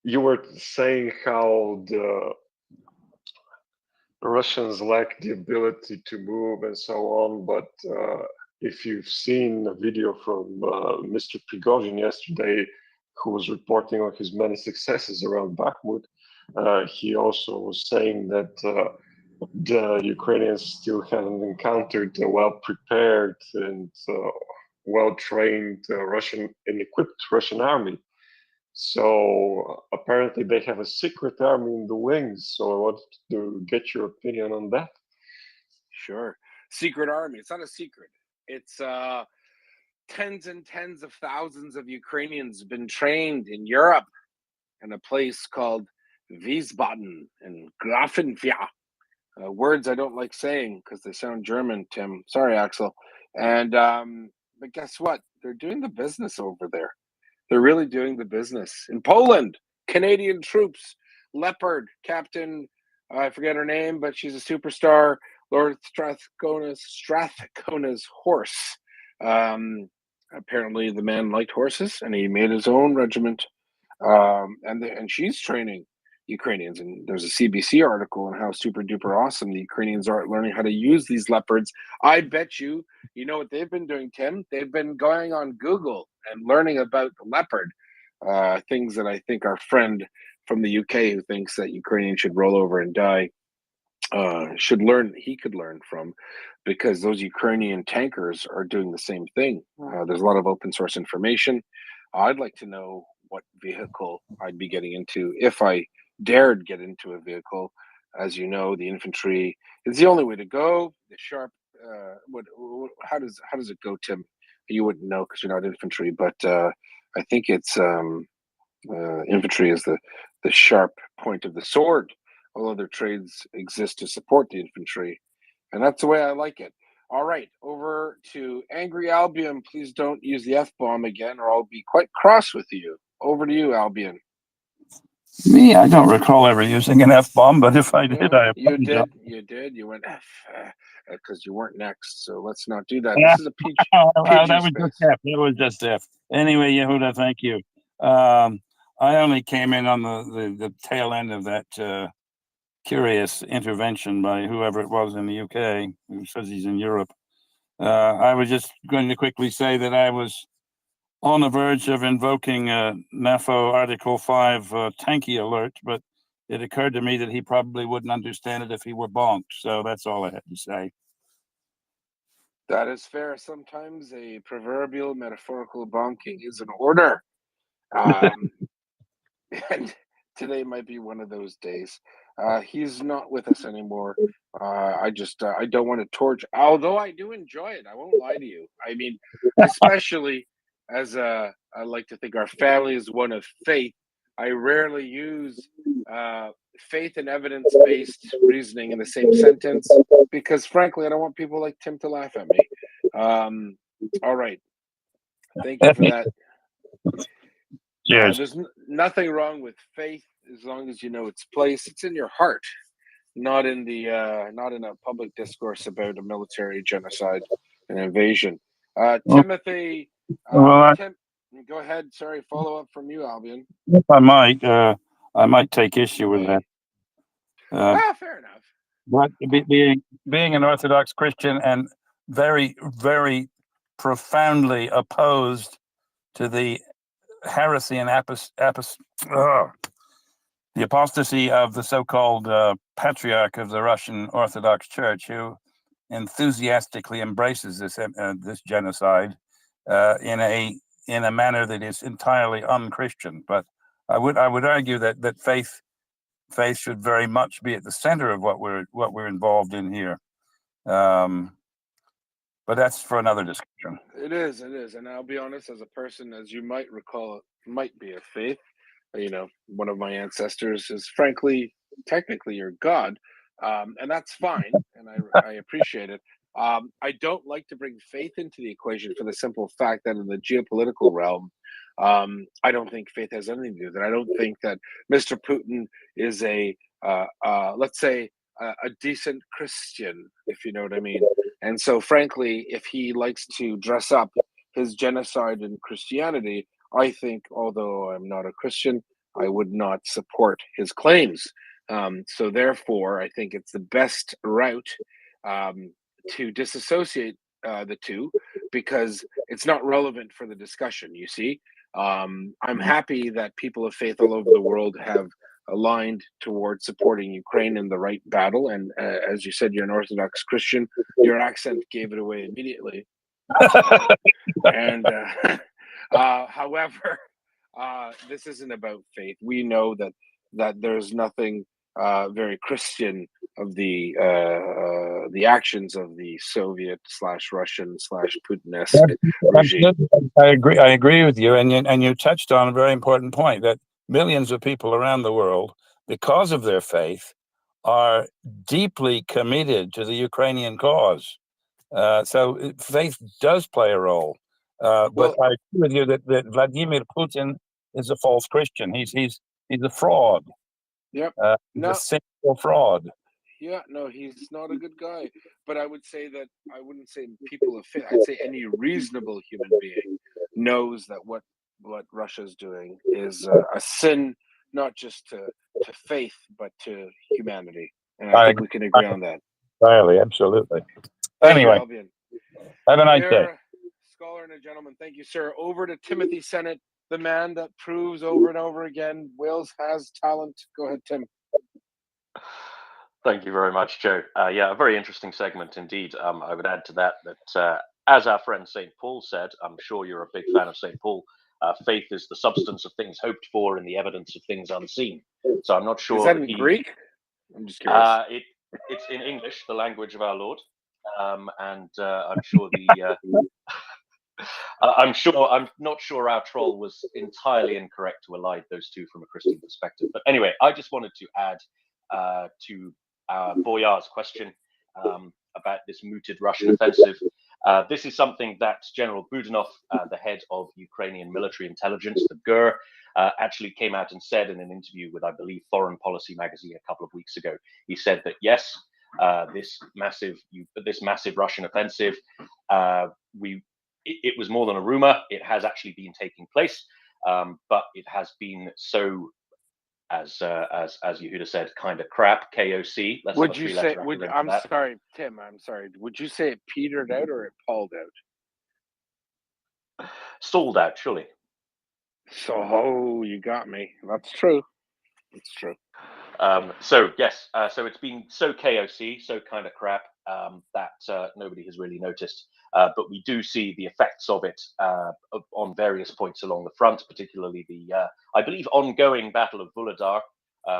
you were saying how the Russians lack the ability to move and so on, but if you've seen a video from Mr. Prigozhin yesterday, who was reporting on his many successes around Bakhmut, he also was saying that the Ukrainians still haven't encountered a well-prepared and well-trained Russian and equipped Russian army. So apparently they have a secret army in the wings. So I wanted to get your opinion on that. Sure. Secret army. It's not a secret. It's tens and tens of thousands of Ukrainians have been trained in Europe in a place called Wiesbaden and Grafenwehr. Words I don't like saying because they sound German, Tim. Sorry, Axel. And but guess what? They're doing the business over there. They're really doing the business. In Poland, Canadian troops, Leopard, Captain, I forget her name, but she's a superstar, Lord Strathcona's horse. Apparently the man liked horses and he made his own regiment. And she's training Ukrainians. And there's a CBC article on how super duper awesome the Ukrainians are at learning how to use these leopards. I bet you know what they've been doing, Tim? They've been going on Google and learning about the leopard, things that I think our friend from the UK who thinks that Ukrainians should roll over and die should learn. He could learn from, because those Ukrainian tankers are doing the same thing. There's a lot of open source information. I'd like to know what vehicle I'd be getting into if I dared get into a vehicle. As you know, the infantry is the only way to go. The sharp, how does it go, Tim? You wouldn't know because you're not infantry, but I think it's infantry is the sharp point of the sword. All other trades exist to support the infantry, and that's the way I like it. All right, over to Angry Albion. Please don't use the F-bomb again, or I'll be quite cross with you. Over to you, Albion. Me, I don't recall ever using an F-bomb, but if I did, I You apologize. did. You did. You went F because you weren't next. So let's not do that. This is a PG That was space. just F. That was just F. Anyway, Yehuda, thank you. I only came in on the tail end of that curious intervention by whoever it was in the UK who says he's in Europe. I was just going to quickly say that I was on the verge of invoking NAFO Article 5 tanky alert, but it occurred to me that he probably wouldn't understand it if he were bonked. So that's all I had to say. That is fair. Sometimes a proverbial metaphorical bonking is in order. And today might be one of those days. He's not with us anymore. I don't want to torch, although I do enjoy it. I won't lie to you. I mean, especially as I like to think our family is one of faith. I rarely use faith and evidence-based reasoning in the same sentence because, frankly, I don't want people like Tim to laugh at me. All right. Thank you for that. Cheers. There's nothing wrong with faith as long as you know its place. It's in your heart, not in a public discourse about a military genocide and invasion. Timothy, Tim, go ahead. Sorry, follow up from you, Albion. If I might take issue with that. Fair enough. But being an Orthodox Christian and very, very profoundly opposed to the heresy and the apostasy of the so-called patriarch of the Russian Orthodox Church, who enthusiastically embraces this genocide in a manner that is entirely unchristian. But I would argue that faith should very much be at the center of what we're involved in here. But that's for another discussion. It is, and I'll be honest. As a person, as you might recall, might be of faith. You know, one of my ancestors is, frankly, technically your god, and that's fine, and I appreciate it. I don't like to bring faith into the equation for the simple fact that in the geopolitical realm, I don't think faith has anything to do with it. I don't think that Mr. Putin is let's say, a decent Christian, if you know what I mean. And so, frankly, if he likes to dress up his genocide in Christianity, I think, although I'm not a Christian, I would not support his claims. So, therefore, I think it's the best route to disassociate the two because it's not relevant for the discussion, you see. I'm happy that people of faith all over the world have aligned towards supporting Ukraine in the right battle. And as you said, you're an Orthodox Christian. Your accent gave it away immediately. However, this isn't about faith. We know that there's nothing very Christian of the actions of the Soviet/Russian/Putin-esque regime. I agree with you, and you touched on a very important point that millions of people around the world, because of their faith, are deeply committed to the Ukrainian cause. So faith does play a role. But I agree with you that Vladimir Putin is a false Christian. He's a fraud. Yep. He's a sinful fraud. Yeah, no, he's not a good guy. But I would say that I wouldn't say people of faith. I'd say any reasonable human being knows that what Russia's doing is a sin, not just to faith, but to humanity. And I think we can agree on that. Entirely, absolutely. Thank you, Anyway, Albion. have a nice day. You're a scholar and a gentleman. Thank you, sir. Over to Timothy Sennett, the man that proves over and over again Wales has talent. Go ahead, Tim. Thank you very much, Joe. Yeah, a very interesting segment indeed. I would add to that as our friend St. Paul said, I'm sure you're a big fan of St. Paul, faith is the substance of things hoped for and the evidence of things unseen. So I'm not sure. Is that in Greek? I'm just curious. It's in English, the language of our Lord. And I'm sure the I'm not sure our troll was entirely incorrect to elide those two from a Christian perspective. But anyway, I just wanted to add to Boyar's question about this mooted Russian offensive. This is something that General Budanov, the head of Ukrainian military intelligence, the GUR, actually came out and said in an interview with, I believe, Foreign Policy magazine a couple of weeks ago. He said that yes, this massive Russian offensive, it was more than a rumor. It has actually been taking place, but it has been so, as Yehuda said, kind of crap. KOC. Let's Would have a you three-letter say? acronym I'm for that. sorry, Tim. I'm sorry. Would you say it petered out or it palled out? Stalled out, surely. So you got me. That's true. It's true. So yes, so it's been so KOC, so kind of crap that nobody has really noticed. But we do see the effects of it on various points along the front, particularly the, I believe, ongoing Battle of Vuhledar,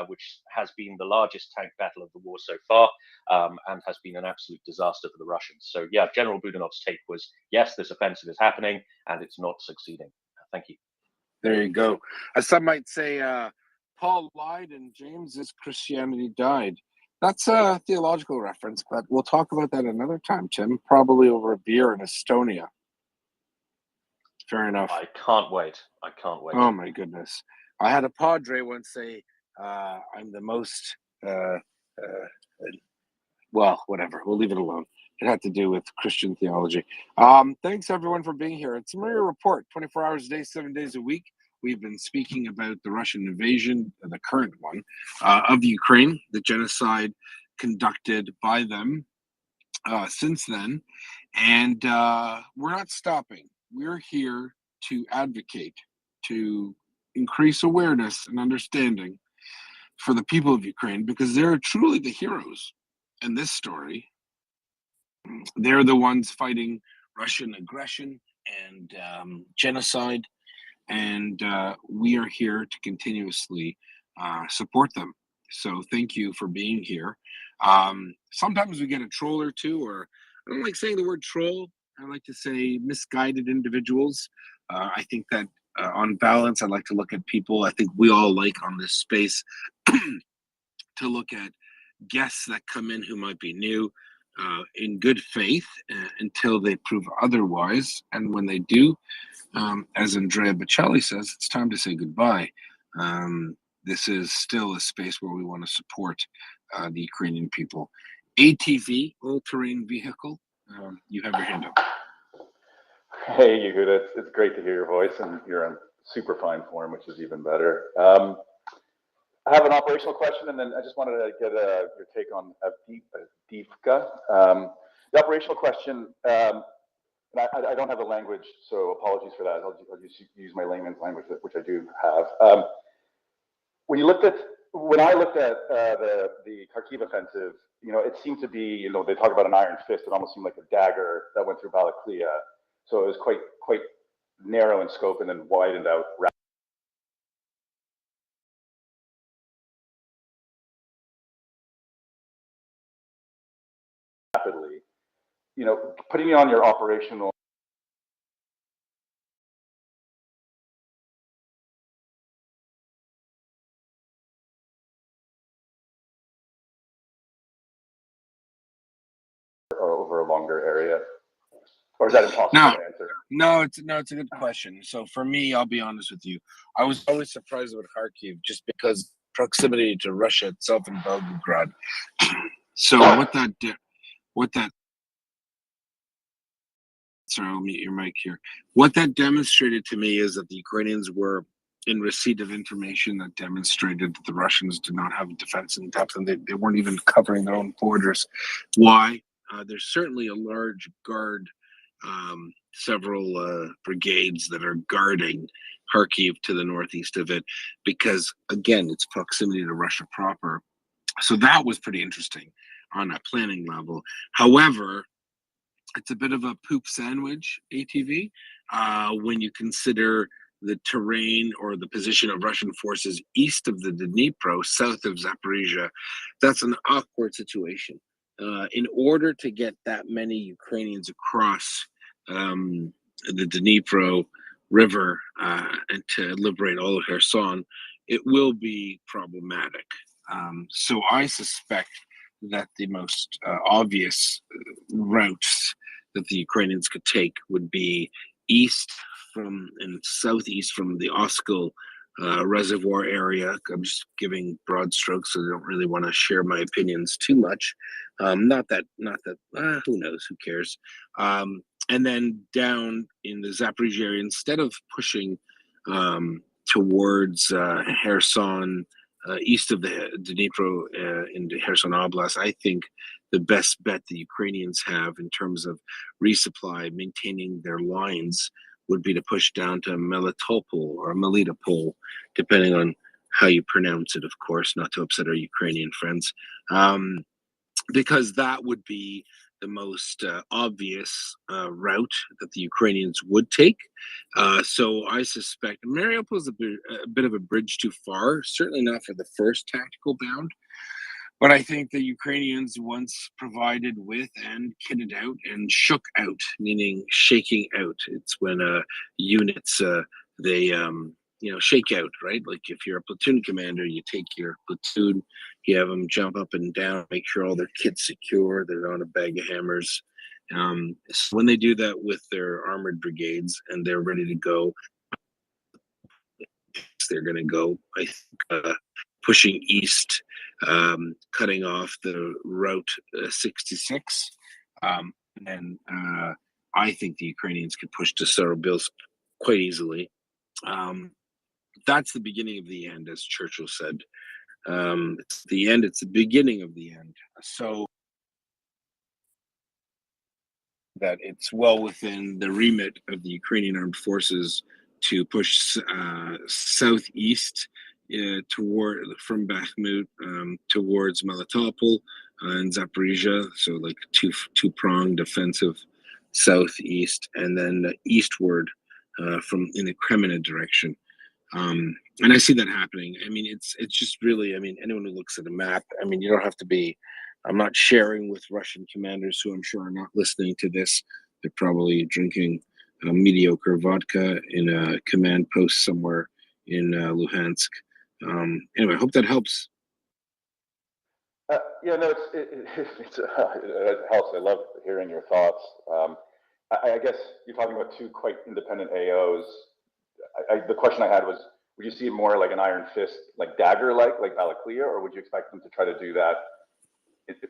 which has been the largest tank battle of the war so far, and has been an absolute disaster for the Russians. So yeah, General Budanov's take was, yes, this offensive is happening, and it's not succeeding. Thank you. There you go. As some might say, Paul lied and James's Christianity died. That's a theological reference, but we'll talk about that another time, Tim, probably over a beer in Estonia. Fair enough. I can't wait. I can't wait. Oh my goodness. I had a Padre once say, I'm the most, well, whatever. We'll leave it alone. It had to do with Christian theology. Thanks everyone for being here. It's MriyaReport, 24 hours a day, 7 days a week. We've been speaking about the Russian invasion, the current one, of Ukraine, the genocide conducted by them since then. And we're not stopping. We're here to advocate, to increase awareness and understanding for the people of Ukraine, because they're truly the heroes in this story. They're the ones fighting Russian aggression and genocide, and we are here to continuously support them. So thank you for being here. Sometimes we get a troll or two, or I don't like saying the word troll. I like to say misguided individuals. I think that on balance, I like to look at people. I think we all like on this space to look at guests that come in who might be new in good faith until they prove otherwise. And when they do, as Andrea Bocelli says, it's time to say goodbye. This is still a space where we want to support the Ukrainian people. ATV, all-terrain vehicle, you have your hand up. Hey, Yehuda, it's great to hear your voice, and you're in super fine form, which is even better. I have an operational question, and then I just wanted to get your take on Avdiivka. The operational question, and I don't have the language, so apologies for that. I'll just use my layman's language, which I do have. When I looked at the Kharkiv offensive, it seemed to be, they talk about an iron fist. It almost seemed like a dagger that went through Balaklia. So it was quite narrow in scope and then widened out rapidly. Putting me on your operational over a longer area, or is that impossible to answer? No, it's a good question. So for me, I'll be honest with you. I was always surprised about Kharkiv just because proximity to Russia itself and Belgorod. So sorry, I'll mute your mic here. What that demonstrated to me is that the Ukrainians were in receipt of information that demonstrated that the Russians did not have defense in depth, and they weren't even covering their own borders. Why? There's certainly a large guard, several brigades that are guarding Kharkiv to the northeast of it, because again, it's proximity to Russia proper. So that was pretty interesting on a planning level. However, it's a bit of a poop sandwich, ATV, when you consider the terrain or the position of Russian forces east of the Dnipro, south of Zaporizhia. That's an awkward situation. In order to get that many Ukrainians across the Dnipro River and to liberate all of Kherson, it will be problematic. So I suspect that the most obvious routes that the Ukrainians could take would be east from and southeast from the Oskil reservoir area. I'm just giving broad strokes, so I don't really want to share my opinions too much. Not that, who knows, who cares? And then down in the Zaporizhia area, instead of pushing towards Kherson, east of the Dnipro into Kherson Oblast, I think the best bet the Ukrainians have in terms of resupply, maintaining their lines, would be to push down to Melitopol or Melitopol, depending on how you pronounce it, of course, not to upset our Ukrainian friends, because that would be the most obvious route that the Ukrainians would take. So I suspect Mariupol is a bit of a bridge too far, certainly not for the first tactical bound. But I think the Ukrainians, once provided with and kitted out and shook out, meaning shaking out, it's when units they shake out, right? Like if you're a platoon commander, you take your platoon, you have them jump up and down, make sure all their kit's secure, they're on a bag of hammers. So when they do that with their armored brigades and they're ready to go, they're going to go. I think pushing east, cutting off the route 66, and I think the Ukrainians could push to Starobilsk quite easily. That's the beginning of the end, as Churchill said. It's the end. It's the beginning of the end. So that it's well within the remit of the Ukrainian armed forces to push southeast toward from Bakhmut towards Melitopol and Zaporizhia, so like two-pronged defensive southeast, and then eastward from in the Kremlin direction. And I see that happening. I mean, it's just really, I mean, anyone who looks at a map, I mean, you don't have to be, I'm not sharing with Russian commanders who I'm sure are not listening to this. They're probably drinking mediocre vodka in a command post somewhere in Luhansk. Anyway, I hope that helps. Yeah, no, it helps. I love hearing your thoughts. I guess you're talking about two quite independent AOs. The question I had was, would you see it more like an iron fist, like dagger-like, like Balaklia, or would you expect them to try to do that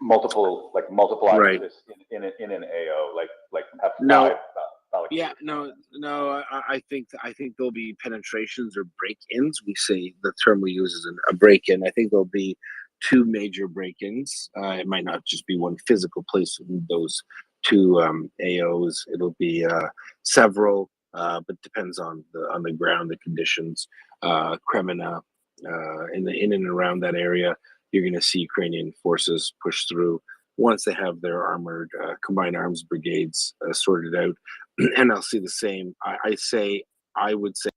multiple iron Right. fists in an AO, like F5 No. Balaklia? Yeah, no. I think there'll be penetrations or break-ins. We say the term we use is a break-in. I think there'll be two major break-ins. It might not just be one physical place in those two AOs. It'll be several, but depends on the ground, the conditions. Kremina, in and around that area, you're going to see Ukrainian forces push through once they have their armored combined arms brigades sorted out. And I'll see the same. I would say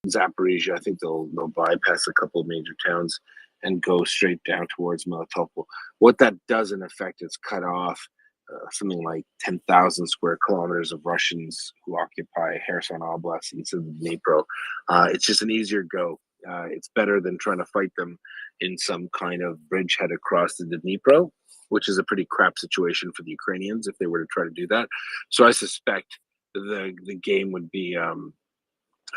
Zaporizhia. I think they'll bypass a couple of major towns and go straight down towards Melitopol. What that does in effect is cut off something like 10,000 square kilometers of Russians who occupy Kherson Oblast instead of Dnipro. It's just an easier go. It's better than trying to fight them in some kind of bridgehead across the Dnipro, which is a pretty crap situation for the Ukrainians if they were to try to do that. So I suspect the game would be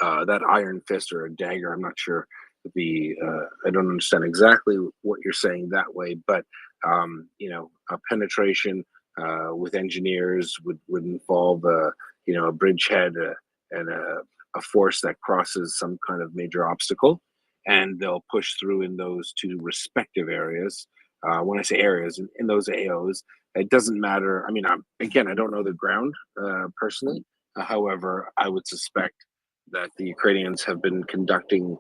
that iron fist or a dagger. I'm not sure. I don't understand exactly what you're saying that way, but a penetration with engineers would involve a bridgehead and a force that crosses some kind of major obstacle, and they'll push through in those two respective areas. When I say areas, in those AOs, it doesn't matter. I mean, I don't know the ground personally. However, I would suspect that the Ukrainians have been conducting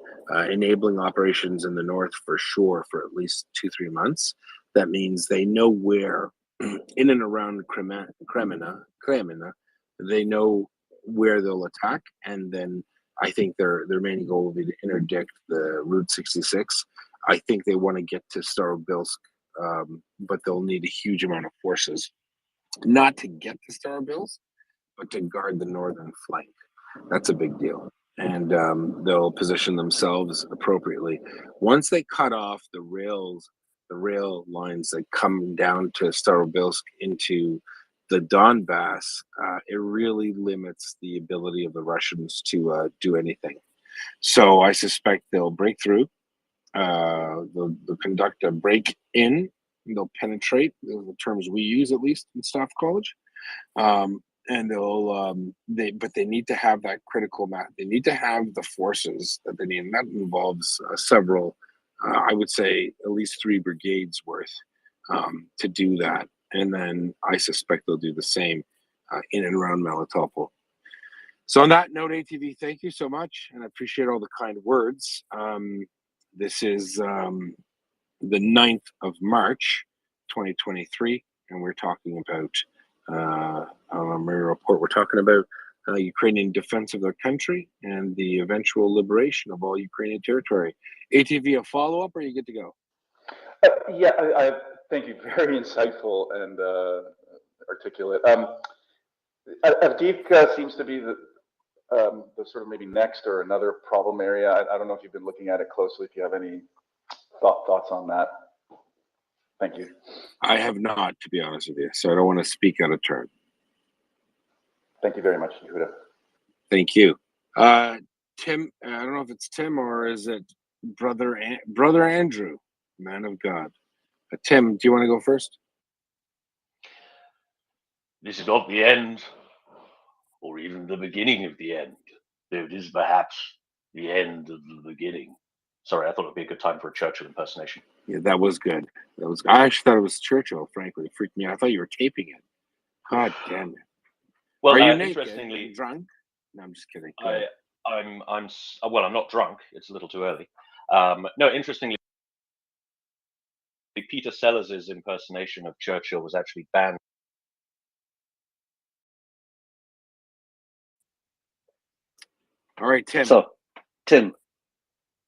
enabling operations in the north for sure for at least 2-3 months. That means they know where, in and around Kremina, they know where they'll attack, and then I think their main goal will be to interdict the Route 66. I think they want to get to Starobilsk, but they'll need a huge amount of forces. not to get the Star Bills, but to guard the northern flank. That's a big deal. And they'll position themselves appropriately. Once they cut off the rail lines that come down to Starobilsk into the Donbass, it really limits the ability of the Russians to do anything. So I suspect they'll break through. They'll conduct a break-in. They'll penetrate, the terms we use at least in staff college. And but they need to have that critical mass. They need to have the forces that they need, and that involves several, I would say at least 3 brigades worth to do that. And then I suspect they'll do the same in and around Melitopol. So on that note, ATV, thank you so much, and I appreciate all the kind words. This is the 9th of March, 2023, and we're talking about on our MriyaReport, we're talking about Ukrainian defense of their country and the eventual liberation of all Ukrainian territory. ATV, a follow-up, or are you good to go? Yeah, I thank you. Very insightful and articulate. Avdiivka seems to be the sort of maybe next or another problem area. I don't know if you've been looking at it closely, if you have any thoughts on that. Thank you. I have not, to be honest with you, so I don't want to speak out of turn. Thank you very much, Yehuda. Thank you. Tim, I don't know if it's Tim or is it Brother Andrew, man of God. Tim, do you want to go first? This is not the end, or even the beginning of the end, though it is perhaps the end of the beginning. Sorry, I thought it'd be a good time for a Churchill impersonation. Yeah, that was good. I actually thought it was Churchill, frankly. It freaked me out. I thought you were taping it. God damn it. Well, Are you naked? interestingly, Drunk? No, I'm just kidding. I'm not drunk. It's a little too early. No, interestingly, Peter Sellers' impersonation of Churchill was actually banned. All right, Tim. So, Tim,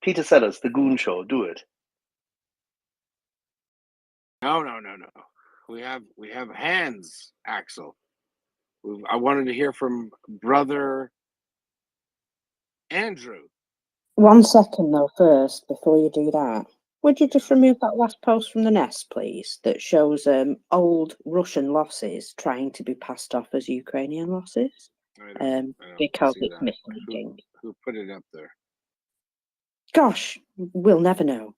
Peter Sellers, The Goon Show, do it. No. We have hands, Axel. I wanted to hear from Brother Andrew. 1 second though, first, before you do that. Would you just remove that last post from the nest, please, that shows old Russian losses trying to be passed off as Ukrainian losses? I don't Because see it's that. misleading. Who put it up there? Gosh, we'll never know.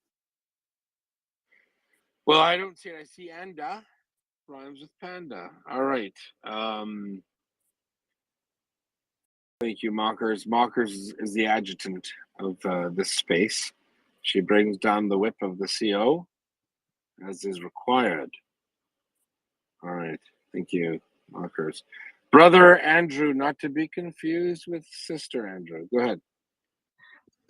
Well, I don't see it. I see Anda. Rhymes with panda. All right. Thank you, Mockers. Mockers is the adjutant of this space. She brings down the whip of the CO as is required. All right. Thank you, Mockers. Brother Andrew, not to be confused with Sister Andrew. Go ahead.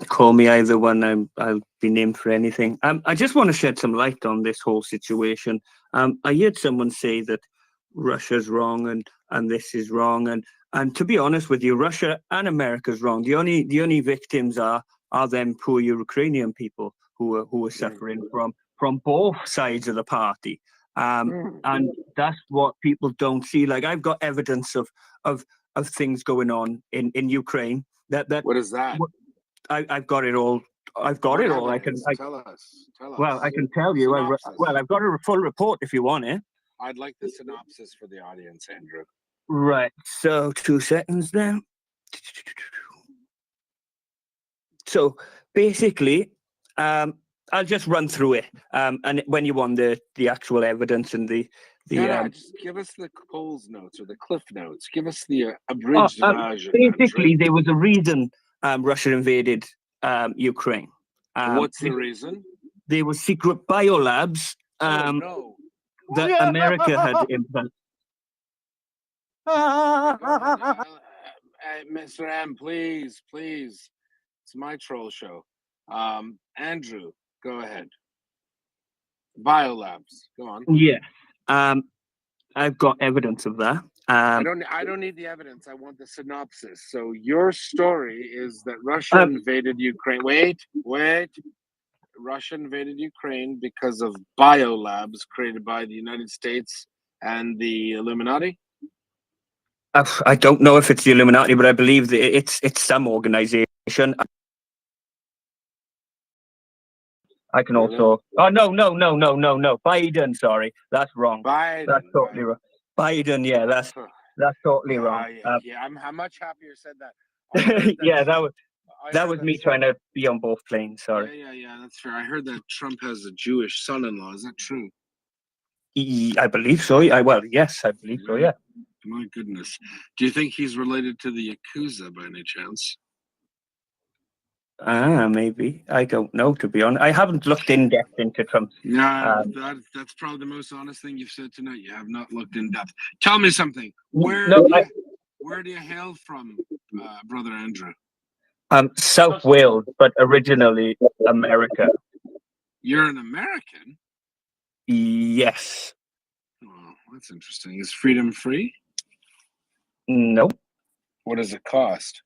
Call me either one. I'll be named for anything. I just want to shed some light on this whole situation. I heard someone say that Russia's wrong and this is wrong, and to be honest with you, Russia and America's wrong. The only victims are them poor Ukrainian people who are suffering from both sides of the party. And that's what people don't see. Like, I've got evidence of things going on in Ukraine. What is that? I've got it all. I've got it all. I can tell us. Well, I can tell you. I've got a full report if you want it. I'd like the synopsis for the audience, Andrew. Right. So 2 seconds now. So basically, I'll just run through it. And when you want the actual evidence and the just give us the Coles notes or the Cliff notes. Give us the abridged version. Basically, there was a reason Russia invaded Ukraine. What's the reason? There were secret biolabs that America had implanted. Mr. M, please. It's my troll show. Andrew, go ahead. Biolabs, go on. Yeah. I've got evidence of that. I don't need the evidence. I want the synopsis. So your story is that Russia invaded Ukraine. Wait. Russia invaded Ukraine because of biolabs created by the United States and the Illuminati? I don't know if it's the Illuminati, but I believe that it's some organization. I can also. Oh no! Biden, sorry, that's wrong. Biden. That's totally wrong. Biden, yeah, that's totally wrong. I'm much happier you said that. I heard that Yeah, Trump, that was me trying to be on both planes. Sorry. Yeah, that's fair. I heard that Trump has a Jewish son-in-law. Is that true? I believe so. Yes, I believe so. Yeah. My goodness. Do you think he's related to the Yakuza by any chance? Maybe. I don't know, to be honest. I haven't looked in depth into Trump's. No, that's probably the most honest thing you've said tonight. You have not looked in depth. Tell me something. Where do you hail from, Brother Andrew? South Wales, but originally America. You're an American? Yes. Oh, that's interesting. Is freedom free? No. What does it cost?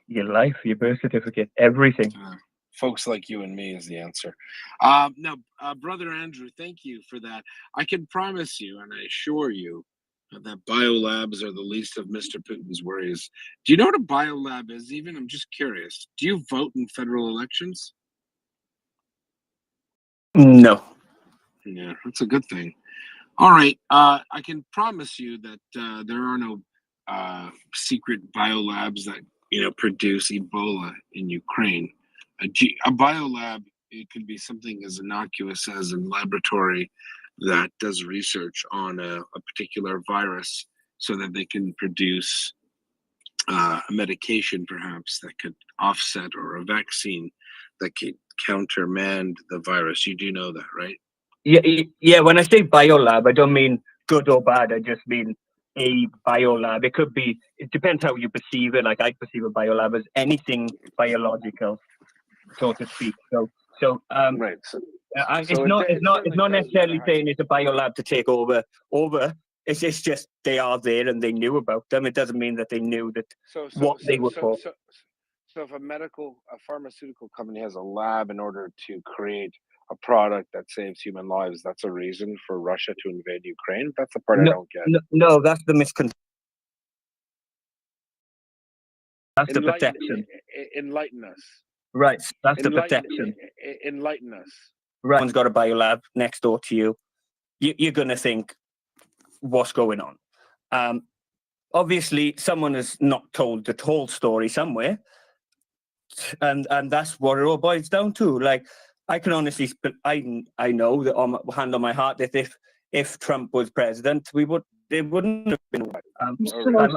Your life, your birth certificate, everything. Folks like you and me is the answer. No, Brother Andrew, thank you for that. I can promise you, and I assure you, that biolabs are the least of Mr. Putin's worries. Do you know what a biolab is even? I'm just curious. Do you vote in federal elections? No. Yeah, that's a good thing. All right. I can promise you that there are no secret biolabs that produce Ebola in Ukraine. A biolab, it could be something as innocuous as a laboratory that does research on a particular virus so that they can produce a medication perhaps that could offset, or a vaccine that could countermand the virus. You do know that, right? Yeah. When I say biolab, I don't mean good or bad. I just mean a biolab. It depends how you perceive it. Like, I perceive a biolab as anything biological, so to speak. Right. It's not necessarily saying it's a biolab to take over. It's just they are there and they knew about them. It doesn't mean that they knew that they were for. So if a pharmaceutical company has a lab in order to create a product that saves human lives, that's a reason for Russia to invade Ukraine? That's the part I don't get. No, that's the misconception. That's the perception. Enlighten us. Right, that's the perception. Enlighten us. Right, someone's got a biolab next door to you. You're going to think, what's going on? Obviously, someone has not told the whole story somewhere. And that's what it all boils down to. Like, I can honestly, I know that hand on my heart that if Trump was president, it wouldn't have been. I'm so sorry,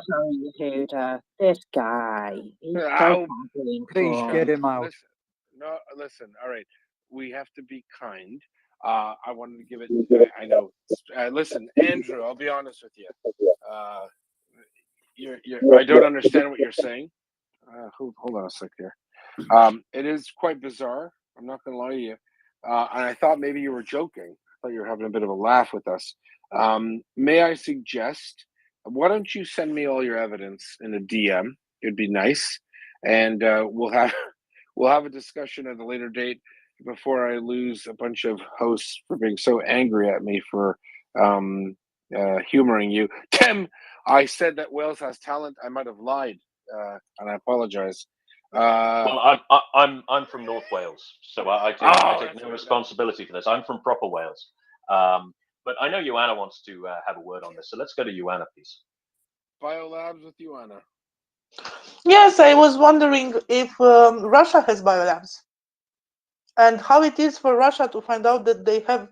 Yehuda. This guy. He's so Please get him out. Listen. All right, we have to be kind. I wanted to give it. I know. Listen, Andrew. I'll be honest with you. I don't understand what you're saying. Hold on a sec here. It is quite bizarre. I'm not going to lie to you. And I thought maybe you were joking. I thought you were having a bit of a laugh with us. May I suggest, why don't you send me all your evidence in a DM? It'd be nice, and we'll have a discussion at a later date before I lose a bunch of hosts for being so angry at me for humoring you. Tim, I said that Wales has talent. I might have lied, and I apologize. Well, I'm from North Wales, so I take no responsibility for this. I'm from proper Wales, but I know Ioana wants to have a word on this, so let's go to Ioana, please. Biolabs with Ioana. Yes, I was wondering if Russia has biolabs and how it is for Russia to find out that they have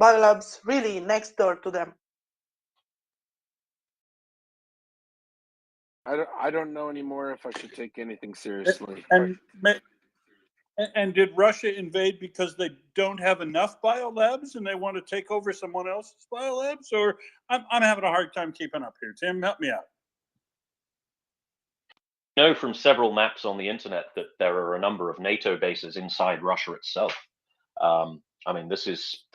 biolabs really next door to them. I don't know anymore if I should take anything seriously. And did Russia invade because they don't have enough biolabs and they want to take over someone else's biolabs? Or I'm having a hard time keeping up here. Tim, help me out. I know from several maps on the internet that there are a number of NATO bases inside Russia itself. I mean, this is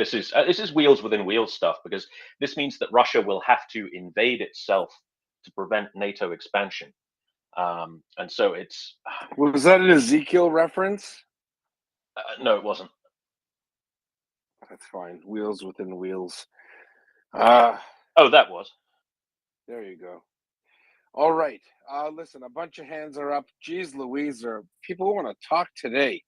wheels within wheels stuff, because this means that Russia will have to invade itself to prevent NATO expansion. And so it's... Was that an Ezekiel reference? No, it wasn't. that's fine. Wheels within wheels. Oh, that was. There you go. All right. Listen, a bunch of hands are up. Geez Louise, people want to talk today.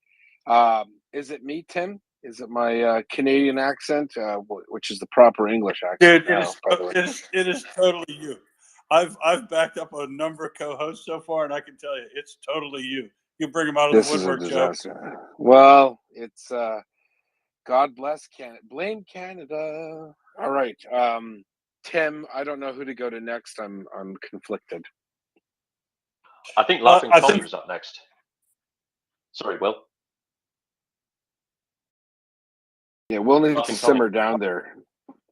Is it me, Tim? Is it my Canadian accent, which is the proper English accent? Dude, it Now, is by the way. it is totally you. I've backed up a number of co-hosts so far, and I can tell you, it's totally you. You bring them out of the This is a woodwork, Joe. disaster. Well, it's God bless Canada. Blame Canada. All right. Tim, I don't know who to go to next. I'm conflicted. I think Laughing I Tommy think was up next. Sorry, Will. Yeah, Will needs to Laughing Tommy. simmer down there.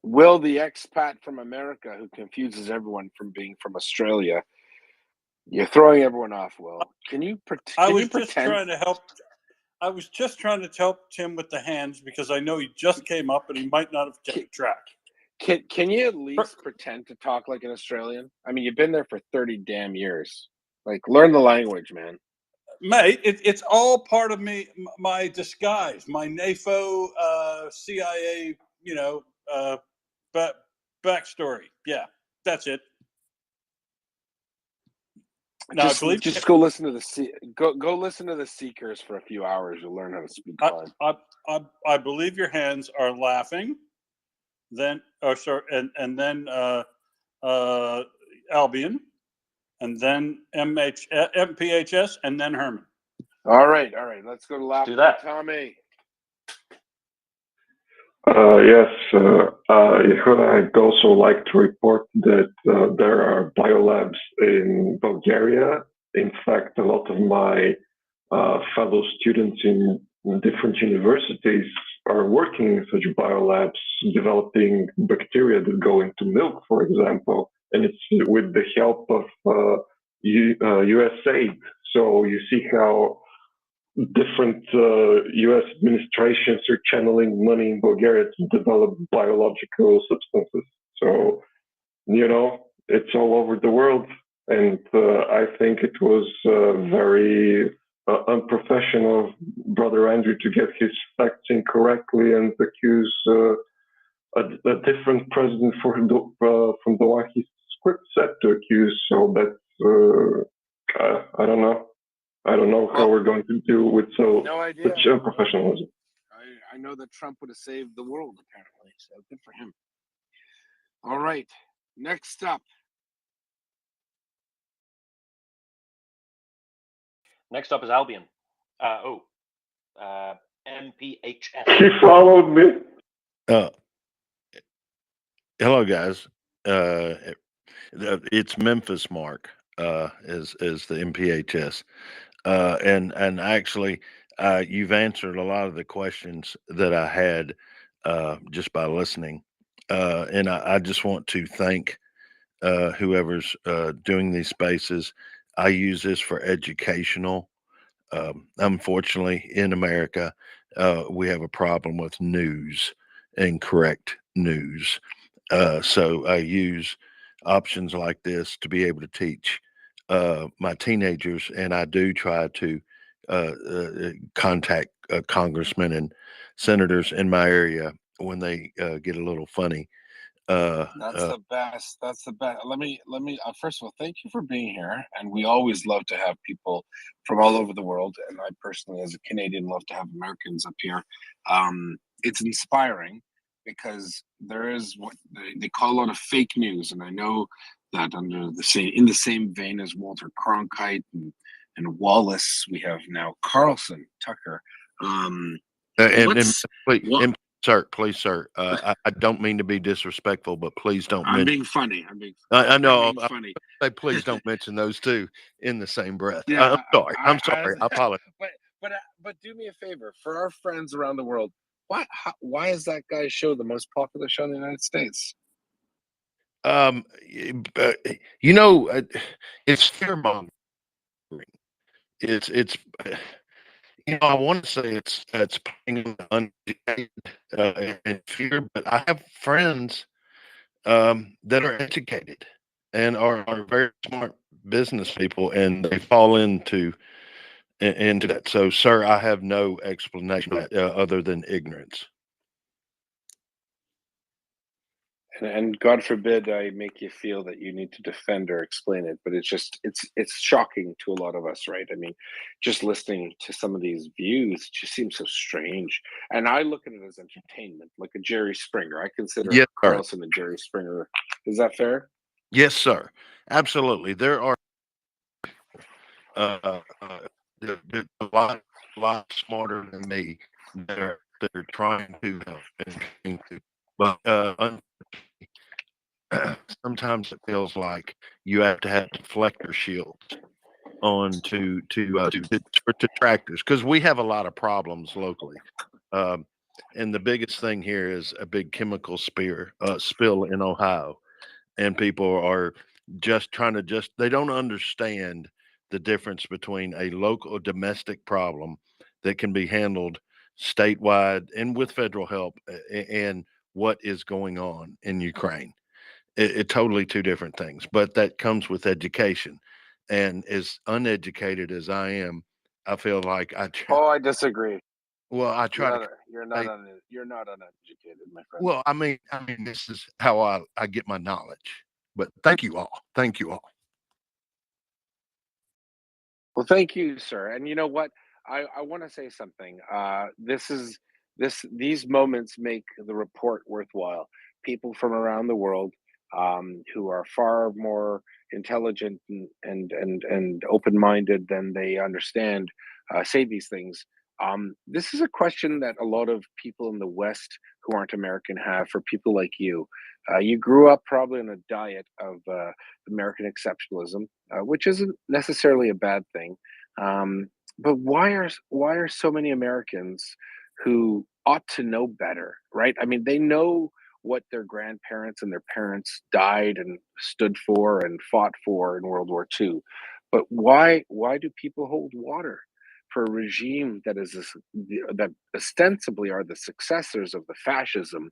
Will, the expat from America who confuses everyone from being from Australia. You're throwing everyone off, Will. Can you I can was you just pretend? trying to help. I was just trying to help Tim with the hands because I know he just came up and he might not have kept track. Can you at least pretend to talk like an Australian? I mean, you've been there for 30 damn years. Like, learn the language, man. Mate, it's all part of me, my disguise, my NAFO, CIA, backstory. Yeah, that's it. Now, I believe Just go listen to go listen to the Seekers for a few hours. You'll learn how to speak fine. I believe your hands are laughing. Then, and then Albion, and then MPHS, and then Herman. All right. Let's go to Laughing Tommy. Yes, I'd also like to report that there are biolabs in Bulgaria. In fact, a lot of my fellow students in different universities are working in such biolabs, developing bacteria that go into milk, for example, and it's with the help of USAID. So you see how different US administrations are channeling money in Bulgaria to develop biological substances. So, it's all over the world. And I think it was very unprofessional of Brother Andrew to get his facts incorrectly and accuse a different president from the one he's set to accuse. So that's, I don't know. I don't know how we're going to deal with such unprofessionalism. I know that Trump would have saved the world, apparently. So good for him. All right. Next up. Next up is Albion. MPHS. He followed me. Hello, guys. It's Memphis Mark is the MPHS, and actually, you've answered a lot of the questions that I had just by listening, and I just want to thank whoever's doing these spaces. I use this for educational. Unfortunately, in America, we have a problem with news, incorrect news. So I use options like this to be able to teach my teenagers, and I do try to contact congressmen and senators in my area when they get a little funny. That's the best. That's the best. Let me. First of all, thank you for being here, and we always love to have people from all over the world. And I personally, as a Canadian, love to have Americans up here. It's inspiring because there is what they call a lot of fake news, and I know that in the same vein as Walter Cronkite and Wallace, we have now Carlson Tucker. Sir, please, sir. I don't mean to be disrespectful, but please don't. I'm being funny. I know. I'm being funny. Say, please don't mention those two in the same breath. Yeah, I'm sorry. I apologize. But do me a favor for our friends around the world. Why is that guy's show the most popular show in the United States? It's fear mongering. It's I want to say it's playing on the uneducated and fear, but I have friends that are educated and are very smart business people, and they fall into that. So, sir, I have no explanation other than ignorance. And God forbid I make you feel that you need to defend or explain it, but it's shocking to a lot of us, right? I mean, just listening to some of these views just seems so strange. And I look at it as entertainment, like a Jerry Springer. I consider Yes, sir. Carlson a Jerry Springer. Is that fair? Yes, sir. Absolutely. There are uh, uh, they're a lot smarter than me that are trying to help and trying to, but sometimes it feels like you have to have deflector shields on to tractors because we have a lot of problems locally. Um, and the biggest thing here is a big chemical spill in Ohio, and people are just trying to they don't understand the difference between a local domestic problem that can be handled statewide and with federal help and what is going on in Ukraine. It totally two different things, but that comes with education. And as uneducated as I am, I feel like Oh, I disagree. well, I try to You're not uneducated, my friend. well, I mean, this is how I get my knowledge. But thank you all. Thank you all. Well, thank you, sir. And you know what? I want to say something. These moments make the report worthwhile. People from around the world who are far more intelligent and open-minded than they understand say these things. This is a question that a lot of people in the West who aren't American have for people like you. You grew up probably on a diet of American exceptionalism, which isn't necessarily a bad thing. Um, but why are so many Americans who ought to know better, right? I mean, they know what their grandparents and their parents died and stood for and fought for in World War II. But why do people hold water for a regime that ostensibly are the successors of the fascism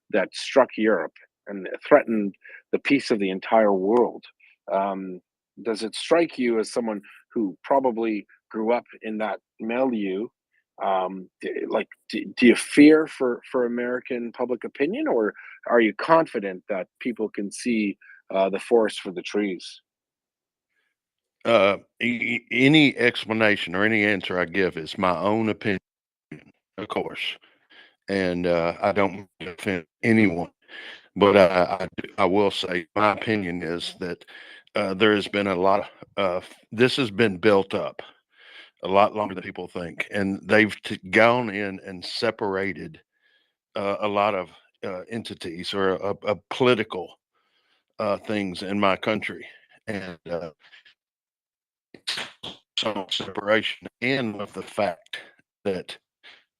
that struck Europe and threatened the peace of the entire world? Um, does it strike you as someone who probably grew up in that milieu? Do you fear for American public opinion, or are you confident that people can see the forest for the trees? Any explanation or any answer I give is my own opinion, of course, and I don't mean to offend anyone. But I will say my opinion is that there has been a lot of this has been built up a lot longer than people think, and they've gone in and separated a lot of entities or political things in my country, and some separation, and of the fact that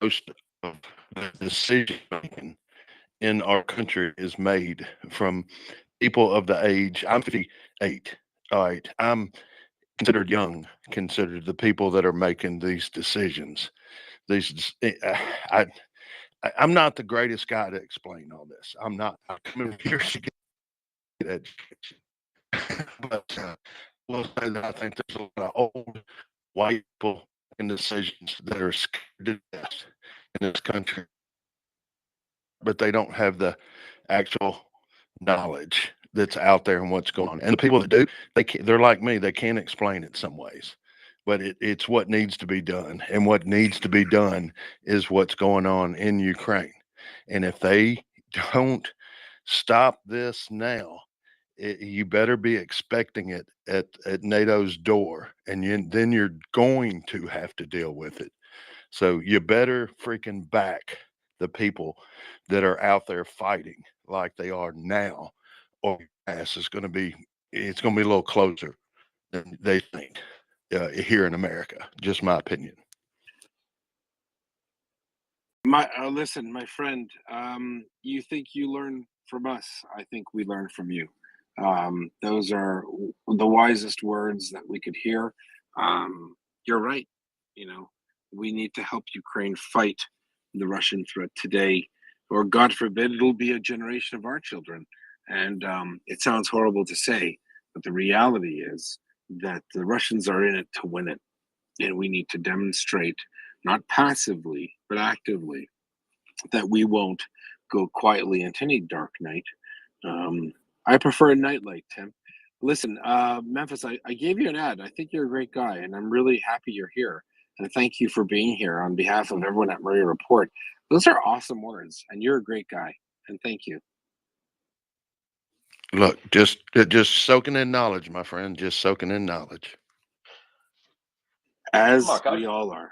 most of the decision making in our country is made from people of the age. I'm 58. All right. I'm considered young, considered the people that are making these decisions. These, I, I'm not the greatest guy to explain all this. I'm not. I'm coming here to get education. But we'll say that I think there's a lot of old white people making decisions that are scared to death in this country, but they don't have the actual knowledge that's out there and what's going on. And the people that do, they're like me, they can't explain it some ways. But it's what needs to be done. And what needs to be done is what's going on in Ukraine. And if they don't stop this now, you better be expecting it at NATO's door. And then you're going to have to deal with it. So you better freaking back the people that are out there fighting like they are now, or your ass is going to be, it's going to be a little closer than they think here in America. Just my opinion. Listen, my friend. You think you learn from us? I think we learn from you. Those are the wisest words that we could hear. You're right. You know, we need to help Ukraine fight the Russian threat today, or God forbid, it'll be a generation of our children. And it sounds horrible to say, but the reality is that the Russians are in it to win it, and we need to demonstrate, not passively but actively, that we won't go quietly into any dark night, I prefer nightlight, Tim. Listen, Memphis, I gave you an ad. I think you're a great guy, and I'm really happy you're here. And thank you for being here on behalf of everyone at Maria Report. Those are awesome words, and you're a great guy. And thank you. Look, just soaking in knowledge, my friend. Just soaking in knowledge. As Mark, we all are.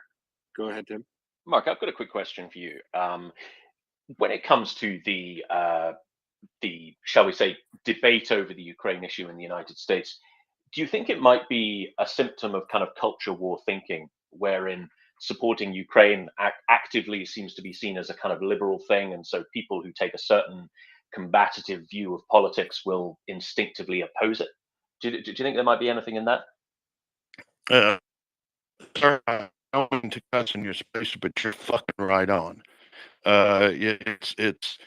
Go ahead, Tim. Mark, I've got a quick question for you. When it comes to the shall we say debate over the Ukraine issue in the United States, do you think it might be a symptom of kind of culture war thinking, wherein supporting Ukraine actively seems to be seen as a kind of liberal thing, and so people who take a certain combative view of politics will instinctively oppose it? Do you think there might be anything in that? Sir, I don't mean to cuss in your space, but you're fucking right on. It's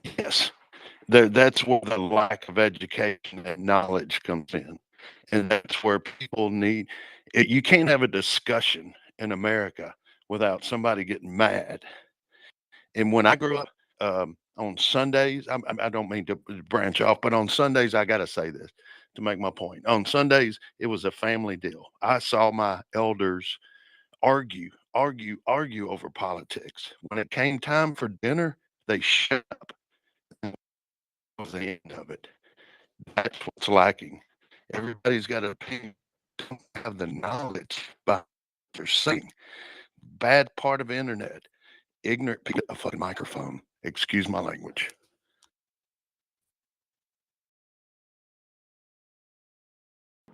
yes. That's where the lack of education and knowledge comes in, and that's where people need. You can't have a discussion in America without somebody getting mad. And when I grew up, on Sundays, I don't mean to branch off, but on Sundays, I got to say this to make my point. On Sundays, it was a family deal. I saw my elders argue over politics. When it came time for dinner, they shut up. That was the end of it. That's what's lacking. Everybody's got an opinion, don't have the knowledge about what they're saying. Bad part of the internet. Ignorant people. A fucking microphone. Excuse my language.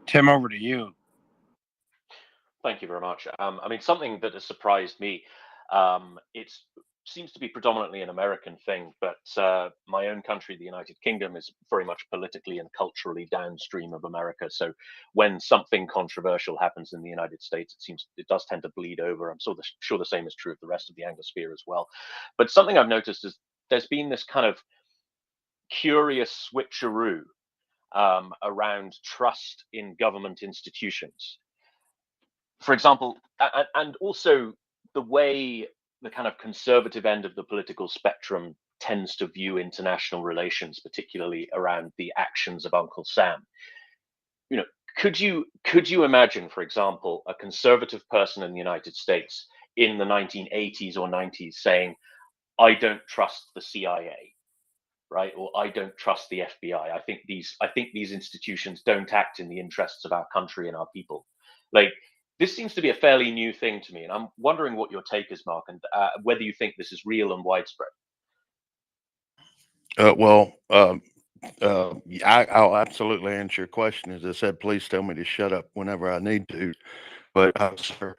Tim, over to you. Thank you very much. I mean, something that has surprised me, it seems to be predominantly an American thing, but my own country, the United Kingdom, is very much politically and culturally downstream of America. So when something controversial happens in the United States, it does tend to bleed over. I'm sure the same is true of the rest of the Anglosphere as well. But something I've noticed is there's been this kind of curious switcheroo around trust in government institutions. For example, and also the way the kind of conservative end of the political spectrum tends to view international relations, particularly around the actions of Uncle Sam. You know, could you imagine, for example, a conservative person in the United States in the 1980s or 90s saying, "I don't trust the CIA," right? Or "I don't trust the FBI. I think these institutions don't act in the interests of our country and our people." Like, this seems to be a fairly new thing to me, and I'm wondering what your take is, Mark, and whether you think this is real and widespread. Well, I'll absolutely answer your question. As I said, please tell me to shut up whenever I need to. But, sir,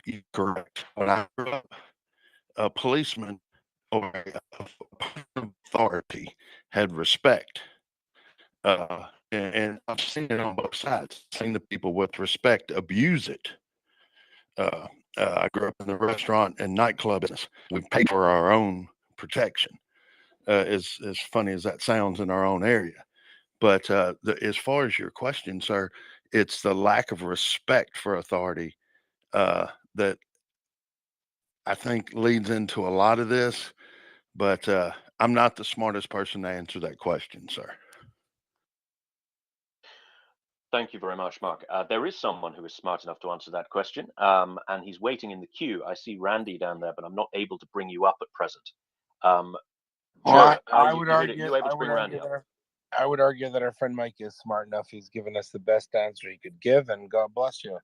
you're correct. When I grew up, a policeman or a person of authority had respect. And I've seen it on both sides. I've seen the people with respect abuse it. I grew up in the restaurant and nightclub business. We paid for our own protection. As funny as that sounds in our own area. But as far as your question, sir, it's the lack of respect for authority that I think leads into a lot of this. But I'm not the smartest person to answer that question, sir. Thank you very much, Mark. There is someone who is smart enough to answer that question, and he's waiting in the queue. I see Randy down there, but I'm not able to bring you up at present. Well, I You, would you, argue. you able I to would bring Randy argue up? that I would argue that our friend Mike is smart enough. He's given us the best answer he could give, and God bless you.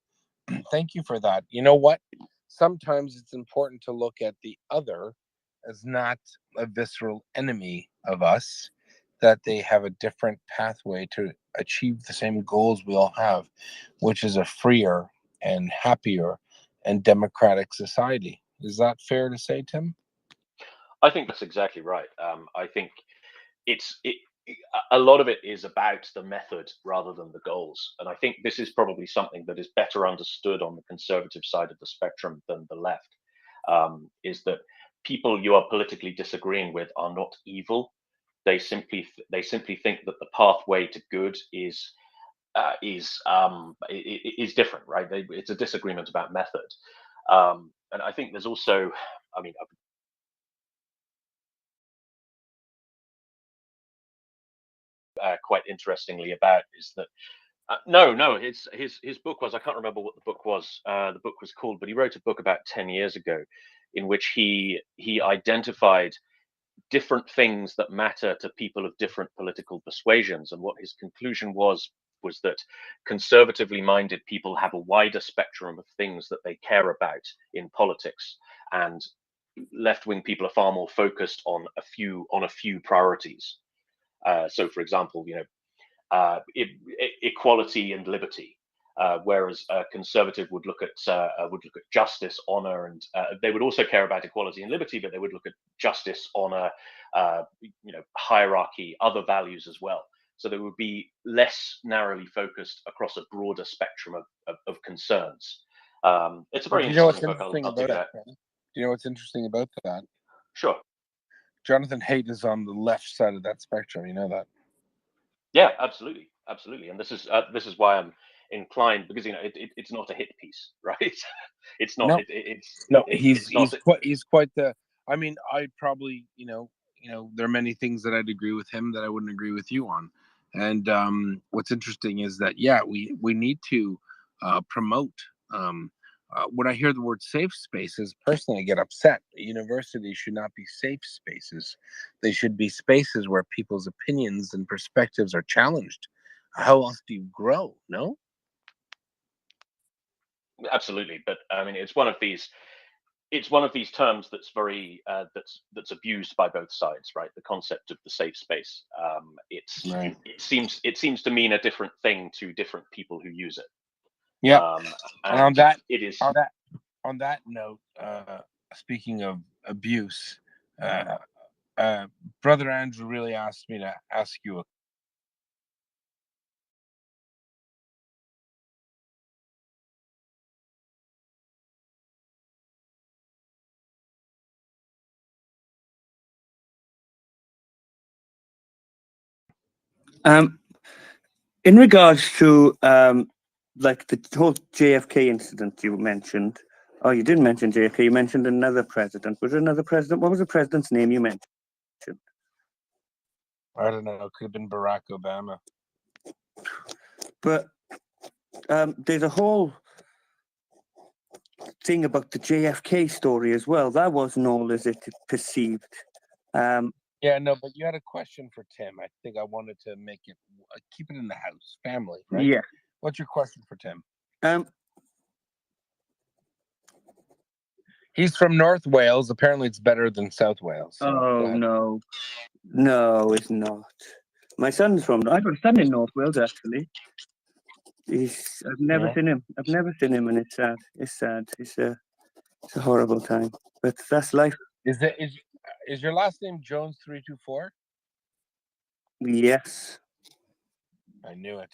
Thank you for that. You know what? Sometimes it's important to look at the other as not a visceral enemy of us, that they have a different pathway to achieve the same goals we all have, which is a freer and happier and democratic society. Is that fair to say, Tim? I think that's exactly right. I think it's it, a lot of it is about the method rather than the goals, and I think this is probably something that is better understood on the conservative side of the spectrum than the left. Is that people you are politically disagreeing with are not evil. They simply think that the pathway to good is different, right? It's a disagreement about method, and I think there's also, I mean, quite interestingly about is that no, his book was, I can't remember what the book was. The book was called, but he wrote a book about 10 years ago, in which he identified different things that matter to people of different political persuasions, and what his conclusion was that conservatively minded people have a wider spectrum of things that they care about in politics, and left-wing people are far more focused on a few priorities. So, for example, equality and liberty, whereas a conservative would look at justice, honor, and they would also care about equality and liberty, but they would look at justice, honor, hierarchy, other values as well. So they would be less narrowly focused across a broader spectrum of concerns. It's a very interesting book. I'll dig it out. Do you know what's interesting about that? Sure. Jonathan Haidt is on the left side of that spectrum. You know that? Yeah, absolutely, and this is why I'm inclined, because it's not a hit piece, right? It's not. No, It's not. he's quite the. I mean, I'd probably there are many things that I'd agree with him that I wouldn't agree with you on. And what's interesting is that we need to promote. When I hear the word safe spaces, personally, I get upset. Universities should not be safe spaces. They should be spaces where people's opinions and perspectives are challenged. How else do you grow? No? Absolutely, but I mean, it's one of these terms that's very that's abused by both sides, right? The concept of the safe space. Right. It seems to mean a different thing to different people who use it. Yeah. And on that, it is on that note, speaking of abuse, Brother Andrew really asked me to ask you a In regards to like the whole JFK incident you mentioned. Oh, you didn't mention JFK. You mentioned another president. Was there another president? What was the president's name you mentioned? I don't know. It could have been Barack Obama. But there's a whole thing about the JFK story as well. That wasn't all as it perceived. Yeah, no, but you had a question for Tim. I think I wanted to make it keep it in the house, family, right? Yeah. What's your question for Tim? He's from North Wales. Apparently, it's better than South Wales. So Oh no, it's not. My son's from. I've got a son in North Wales actually. I've never seen him. I've never seen him, and it's sad. It's sad. It's a horrible time. But that's life. Is your last name Jones 324? Yes. I knew it.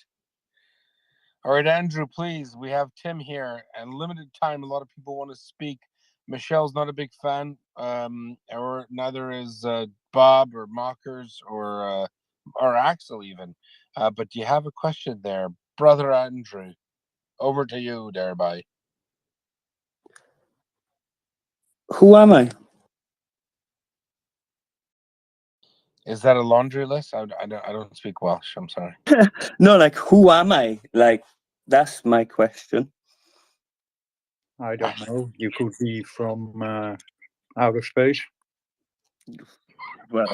All right, Andrew, please. We have Tim here, and limited time. A lot of people want to speak. Michelle's not a big fan, or neither is Bob or Mockers or Axel even. But do you have a question there, Brother Andrew? Over to you, there, bye. Who am I? Is that a laundry list? I don't speak Welsh. I'm sorry. No, like who am I? Like that's my question. I don't know. You could be from outer space. Well,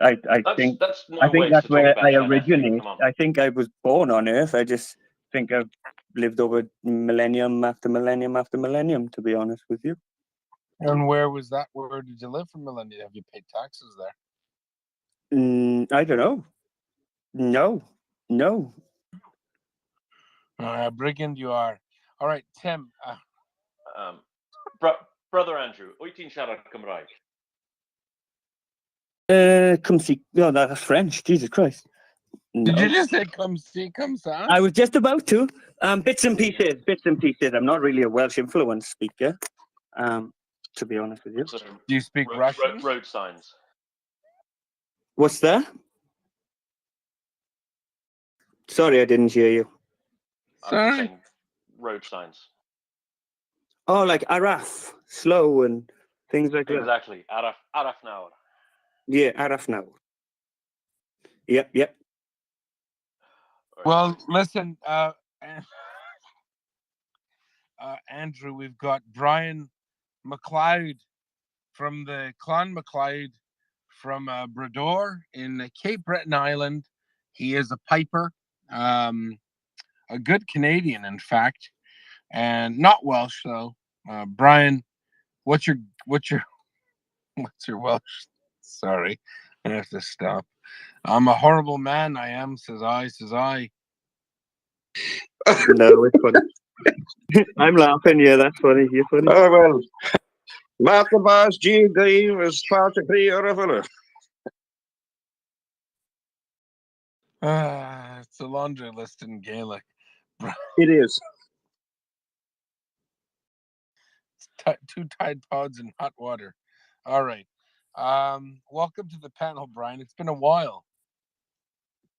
I think that's no I think way that's to talk where about I Shan Effie. originate. Come on. I think I was born on Earth. I just think I've lived over millennium after millennium after millennium, to be honest with you. And where was that? Where did you live for millennia? Have you paid taxes there? I don't know. No. Brigand, you are. All right, Tim. Brother Andrew, wyt ti'n siarad Cymraeg? Come see. No, that's French. Jesus Christ. No. Did you just say come see, come sa? I was just about to. Bits and pieces. I'm not really a Welsh influence speaker, to be honest with you. So, do you speak Russian? Road signs. What's that? Sorry, I didn't hear you. I'm saying road signs. Oh, like Araf, slow and things like that. Exactly. Araf now. Yeah, Araf now. Yep. Well, listen, Andrew, we've got Brian McLeod from the Clan McLeod from Brador in Cape Breton Island. He is a piper, a good Canadian, in fact, and not Welsh though. Brian, what's your what's your Welsh? Sorry, I have to stop. I'm a horrible man. I am, says I, says I. No, it's funny. I'm laughing. Yeah, that's funny. You're funny. Oh, well. Martha Bars G. Dave is part of the river. It's a laundry list in Gaelic. It is. Two Tide Pods in hot water. All right. Welcome to the panel, Brian. It's been a while.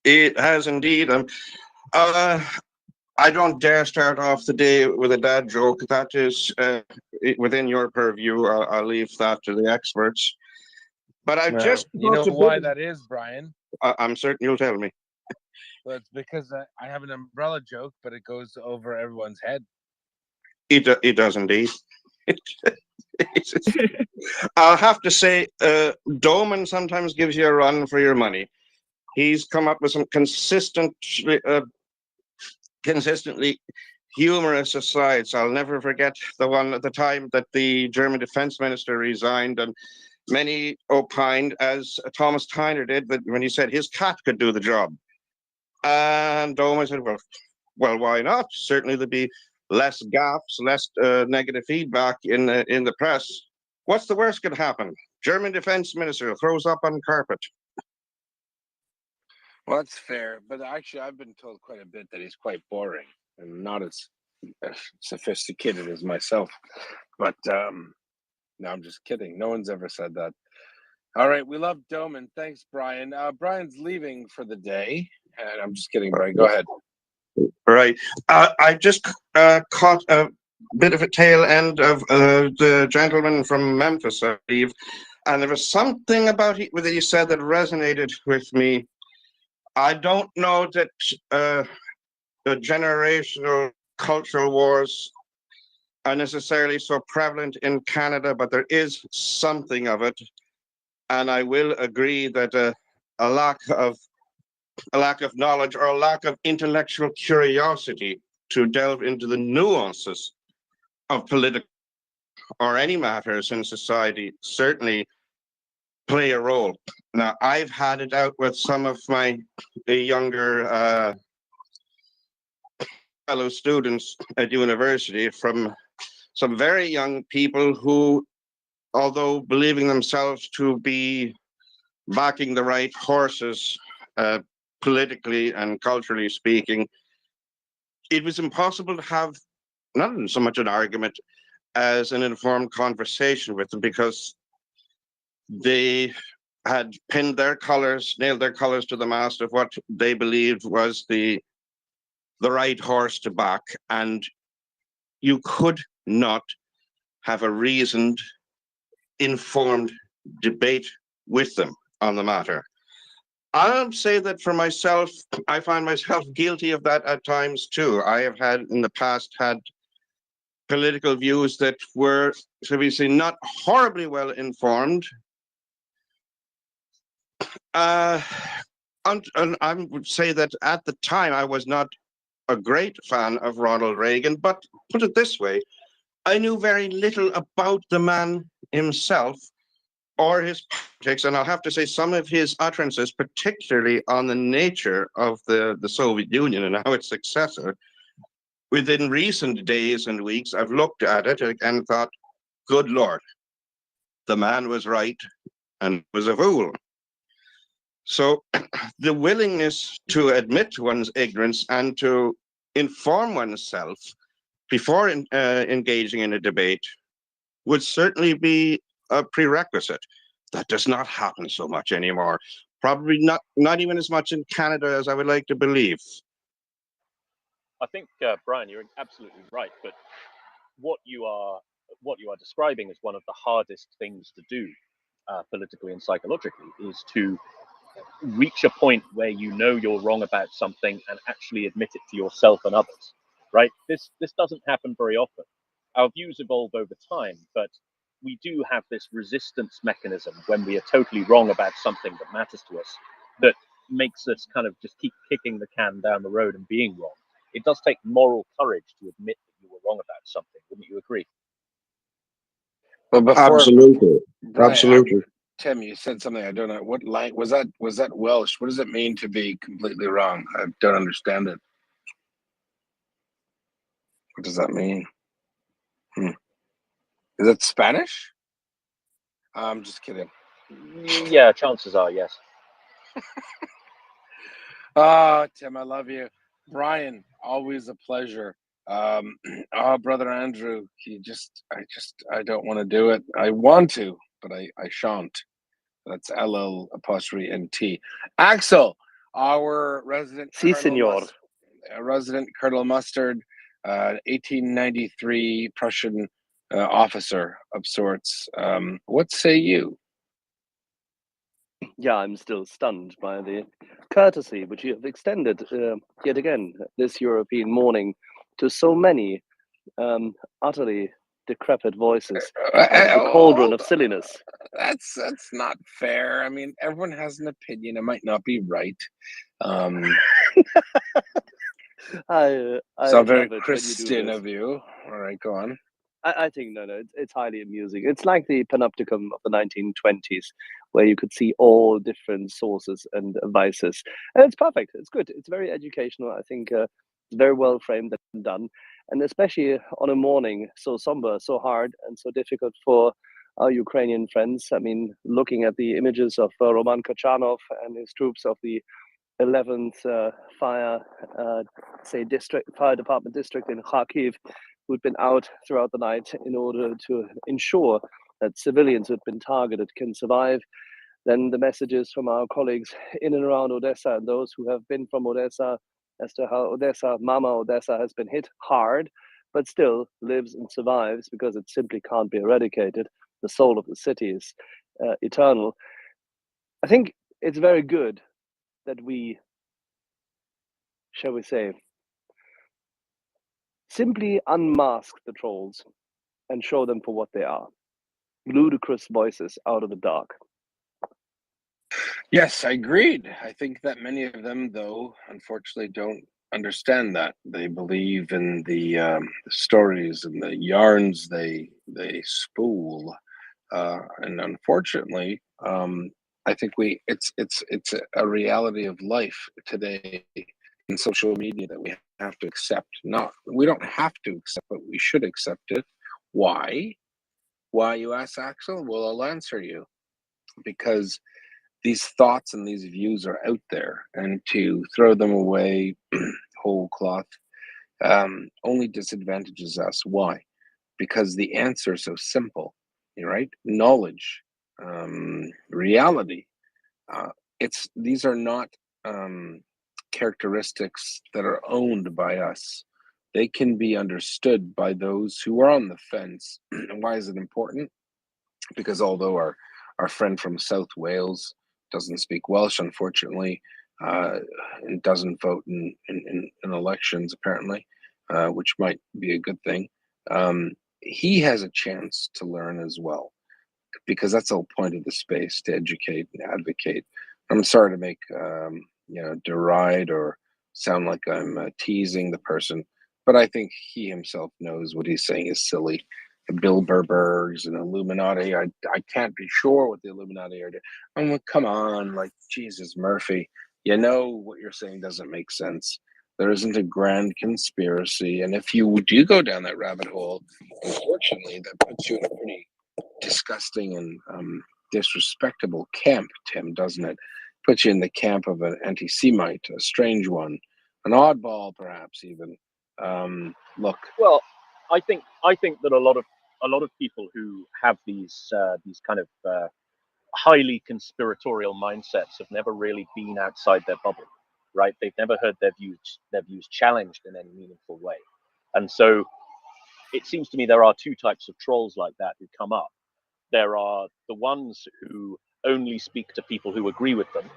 It has indeed. I don't dare start off the day with a dad joke. That is within your purview. I'll leave that to the experts. But I've just you know why that is, Brian? I'm certain you'll tell me. Well, it's because I have an umbrella joke, but it goes over everyone's head. It does indeed. I'll have to say, Doman sometimes gives you a run for your money. He's come up with some consistently humorous asides. I'll never forget the one at the time that the German defense minister resigned, and many opined, as Thomas Tyner did, that when he said his cat could do the job. And Doman said, well, why not? Certainly there'd be less gaffes, less negative feedback in the press. What's the worst could happen? German defense minister throws up on carpet. Well, that's fair, but actually, I've been told quite a bit that he's quite boring and not as sophisticated as myself. But no, I'm just kidding. No one's ever said that. All right, we love Doman. Thanks, Brian. Brian's leaving for the day, and I'm just kidding, Brian. Go ahead. Right. I just caught a bit of a tail end of the gentleman from Memphis, I believe, and there was something about it that he said that resonated with me. I don't know that the generational cultural wars are necessarily so prevalent in Canada, but there is something of it, and I will agree that a lack of knowledge or a lack of intellectual curiosity to delve into the nuances of political or any matters in society certainly play a role. Now, I've had it out with some of my younger fellow students at university, from some very young people who, although believing themselves to be backing the right horses, politically and culturally speaking, it was impossible to have not so much an argument as an informed conversation with them, because they had pinned their colors, nailed their colors to the mast of what they believed was the right horse to back, and you could not have a reasoned, informed debate with them on the matter. I'll say that for myself, I find myself guilty of that at times too. I have had in the past had political views that were, shall we say, not horribly well informed. And I would say that at the time I was not a great fan of Ronald Reagan, but put it this way, I knew very little about the man himself or his politics, and I'll have to say some of his utterances, particularly on the nature of the Soviet Union and how its successor, within recent days and weeks, I've looked at it and thought, good Lord, the man was right and was a fool. So the willingness to admit one's ignorance and to inform oneself before engaging in a debate would certainly be a prerequisite. That does not happen so much anymore. Probably not even as much in Canada as I would like to believe. I think, Brian, you're absolutely right. But what you are describing as one of the hardest things to do politically and psychologically is to reach a point where you know you're wrong about something and actually admit it to yourself and others, right? This doesn't happen very often. Our views evolve over time, but we do have this resistance mechanism when we are totally wrong about something that matters to us, that makes us kind of just keep kicking the can down the road and being wrong. It does take moral courage to admit that you were wrong about something. Wouldn't you agree? But Absolutely. Brian, Absolutely. Tim, you said something I don't know. What line was that? Was that Welsh? What does it mean to be completely wrong? I don't understand it. What does that mean? Is it Spanish? I'm just kidding. Yeah, chances are yes. Tim, I love you. Brian, always a pleasure. Brother Andrew, I don't want to do it. I want to, but I shan't. That's LL''NT. Axel, our resident Si, senor. Resident Colonel Mustard, 1893 Prussian officer of sorts. What say you? Yeah, I'm still stunned by the courtesy which you have extended yet again this European morning to so many utterly decrepit voices out of the cauldron of silliness. That's not fair. I mean, everyone has an opinion. It might not be right. I So very love it when you do Christian this. of you. All right, go on. I think no, it's highly amusing. It's like the panopticon of the 1920s, where you could see all different sources and vices, and it's perfect. It's good. It's very educational. I think it's very well framed and done, and especially on a morning so somber, so hard, and so difficult for our Ukrainian friends. I mean, looking at the images of Roman Kachanov and his troops of the 11th fire department district in Kharkiv, who'd been out throughout the night in order to ensure that civilians who'd been targeted can survive. Then the messages from our colleagues in and around Odessa and those who have been from Odessa as to how Mama Odessa has been hit hard, but still lives and survives because it simply can't be eradicated. The soul of the city is eternal. I think it's very good that we, shall we say, simply unmask the trolls and show them for what they are. Ludicrous voices out of the dark. Yes, I agreed. I think that many of them, though, unfortunately, don't understand that. They believe in the stories and the yarns they spool, and unfortunately, I think it's a reality of life today in social media that we have to accept. We don't have to accept, but we should accept it. Why? Why, you ask, Axel? Well, I'll answer you. Because these thoughts and these views are out there, and to throw them away whole cloth only disadvantages us. Why? Because the answer is so simple, right? Knowledge, reality. These are not characteristics that are owned by us. They can be understood by those who are on the fence. And why is it important? Because although our friend from South Wales doesn't speak Welsh, unfortunately, and doesn't vote in elections, apparently, which might be a good thing, he has a chance to learn as well, because that's the whole point of the space, to educate and advocate. I'm sorry to make deride or sound like I'm teasing the person, but I think he himself knows what he's saying is silly. The Bilderbergs and Illuminati. I can't be sure what the Illuminati are doing. I'm like, come on, like Jesus Murphy. You know what you're saying doesn't make sense. There isn't a grand conspiracy, and if you do go down that rabbit hole, unfortunately, that puts you in a pretty disgusting and disrespectable camp, Tim, doesn't it? Puts you in the camp of an anti-Semite, a strange one, an oddball, perhaps even. Look, Well, I think that a lot of people who have these kind of highly conspiratorial mindsets have never really been outside their bubble, right? They've never heard their views challenged in any meaningful way, and so it seems to me there are two types of trolls like that who come up. There are the ones who only speak to people who agree with them,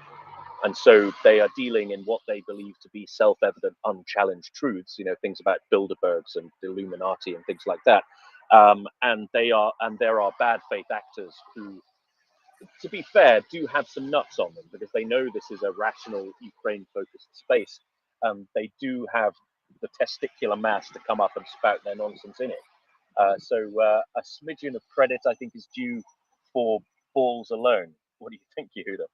And so they are dealing in what they believe to be self-evident, unchallenged truths, things about Bilderbergs and the Illuminati and things like that. And there are bad faith actors who, to be fair, do have some nuts on them because they know this is a rational Ukraine-focused space. They do have the testicular mass to come up and spout their nonsense in it. So a smidgen of credit, I think, is due for balls alone. What do you think, Yehuda?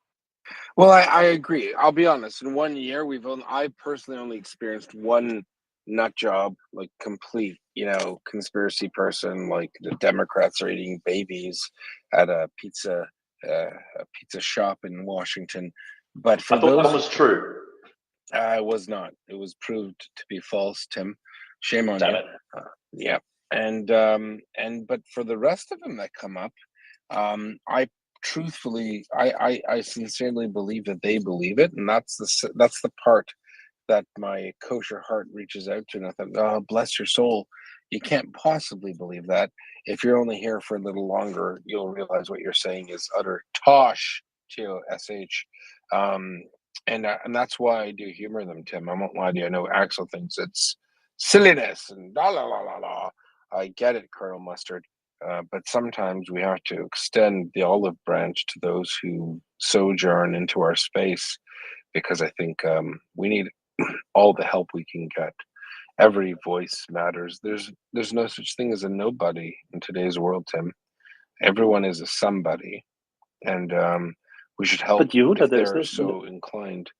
Well, I agree. I'll be honest. In 1 year, I personally only experienced one nut job, like complete, conspiracy person. Like the Democrats are eating babies at a pizza shop in Washington. But for I thought those, that was true. it was not. It was proved to be false, Tim. Shame on Damn you. it. Yeah. But for the rest of them that come up, I truthfully, I sincerely believe that they believe it, and that's the part that my kosher heart reaches out to. And I thought, oh, bless your soul, you can't possibly believe that. If you're only here for a little longer, you'll realize what you're saying is utter tosh, Tosh. And that's why I do humor them, Tim. I won't lie to you. I know Axel thinks it's silliness and la la la la la. I get it, Colonel Mustard. But sometimes we have to extend the olive branch to those who sojourn into our space, because I think we need all the help we can get. Every voice matters. There's no such thing as a nobody in today's world, Tim. Everyone is a somebody, and we should help But Yehuda, if there's they're so inclined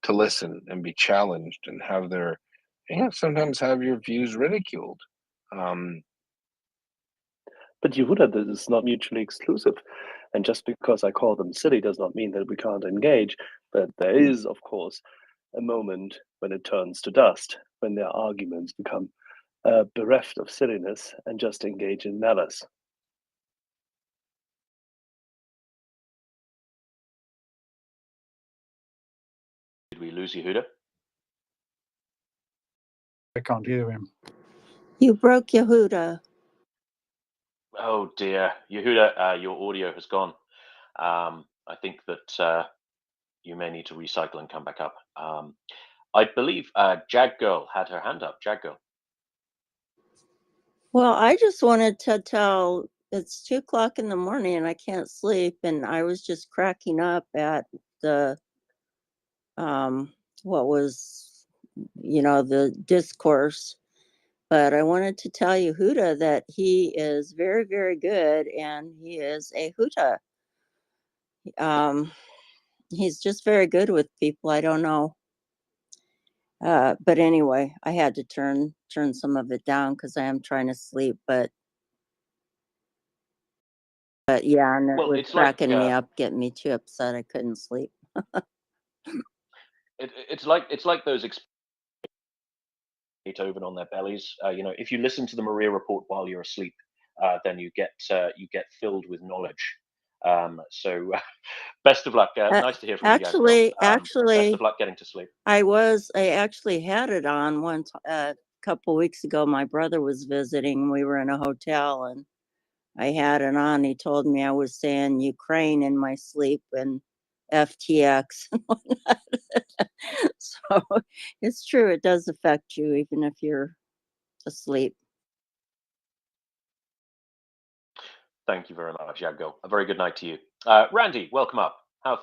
to listen and be challenged and have their, sometimes have your views ridiculed. But Yehuda, this is not mutually exclusive. And just because I call them silly does not mean that we can't engage. But there is, of course, a moment when it turns to dust, when their arguments become bereft of silliness and just engage in malice. Did we lose Yehuda? I can't hear him. You broke Yehuda. Oh dear, Yehuda, your audio has gone. I think that you may need to recycle and come back up. I believe Jag Girl had her hand up. Jag Girl. Well, I just wanted to tell it's 2 o'clock in the morning and I can't sleep, and I was just cracking up at the what was the discourse. But I wanted to tell Yehuda that he is very, very good, and he is a Huda. He's just very good with people. I don't know. But anyway, I had to turn some of it down because I am trying to sleep. But yeah, and it Well, was it's like cracking me up, getting me too upset I couldn't sleep. it's like those Beethoven on their bellies. If you listen to the Maria Report while you're asleep, then you get filled with knowledge. So best of luck. Nice to hear from you guys. Actually, best of luck getting to sleep. I actually had it on once a couple weeks ago. My brother was visiting. We were in a hotel, and I had it on. He told me I was saying Ukraine in my sleep and FTX and whatnot. So it's true. It does affect you, even if you're asleep. Thank you very much, Jago. A very good night to you. Randy, welcome up. How are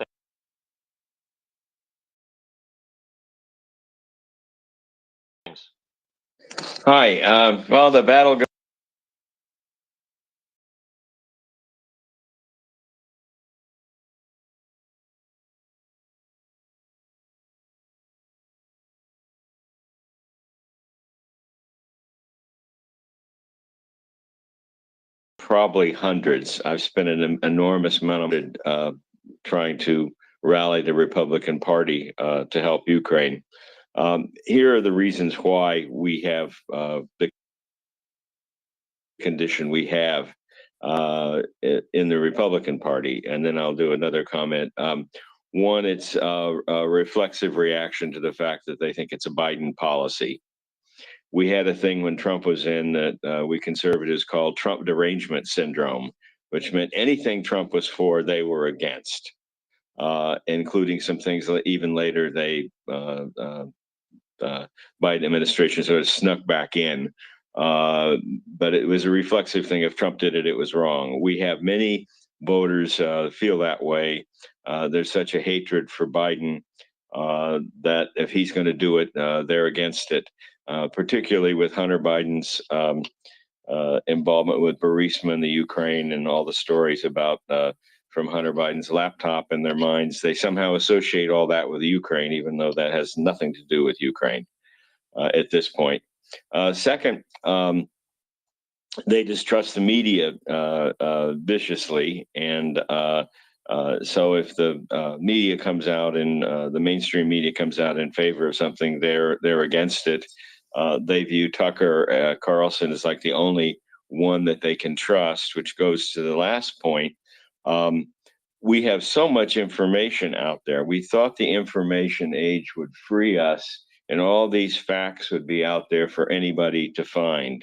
things? Hi. Well, the battle goes. Probably hundreds. I've spent an enormous amount of trying to rally the Republican Party to help Ukraine. Here are the reasons why we have the condition we have in the Republican Party, and then I'll do another comment. One, it's a reflexive reaction to the fact that they think it's a Biden policy. We had a thing when Trump was in that we conservatives called Trump derangement syndrome, which meant anything Trump was for, they were against. including some things that even later they Biden administration sort of snuck back in. But it was a reflexive thing. If Trump did it, it was wrong. We have many voters feel that way. There's such a hatred for Biden that if he's going to do it, they're against it, particularly with Hunter Biden's involvement with Burisma in the Ukraine and all the stories about from Hunter Biden's laptop in their minds. They somehow associate all that with Ukraine, even though that has nothing to do with Ukraine at this point. Second, they distrust the media viciously, and so if the media comes out and the mainstream media comes out in favor of something, they're against it. They view Tucker Carlson as like the only one that they can trust, which goes to the last point. We have so much information out there. We thought the information age would free us and all these facts would be out there for anybody to find.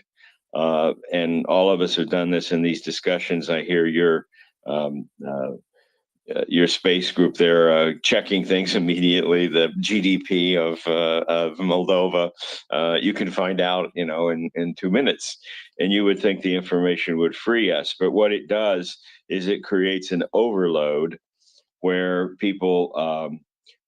And all of us have done this in these discussions. I hear your space group there checking things immediately. The GDP of Moldova, you can find out, in 2 minutes. And you would think the information would free us, but what it does is it creates an overload where people,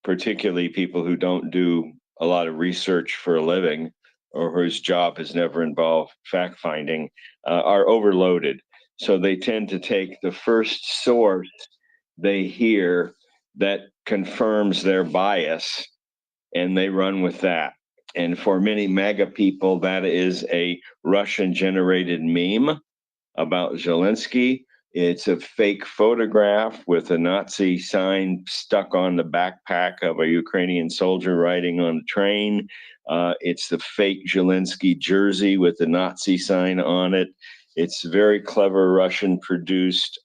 particularly people who don't do a lot of research for a living or whose job has never involved fact finding, are overloaded. So they tend to take the first source they hear that confirms their bias and they run with that. And for many MAGA people, that is a Russian generated meme about Zelensky. It's a fake photograph with a Nazi sign stuck on the backpack of a Ukrainian soldier riding on a train. It's the fake Zelensky jersey with the Nazi sign on it. It's very clever Russian produced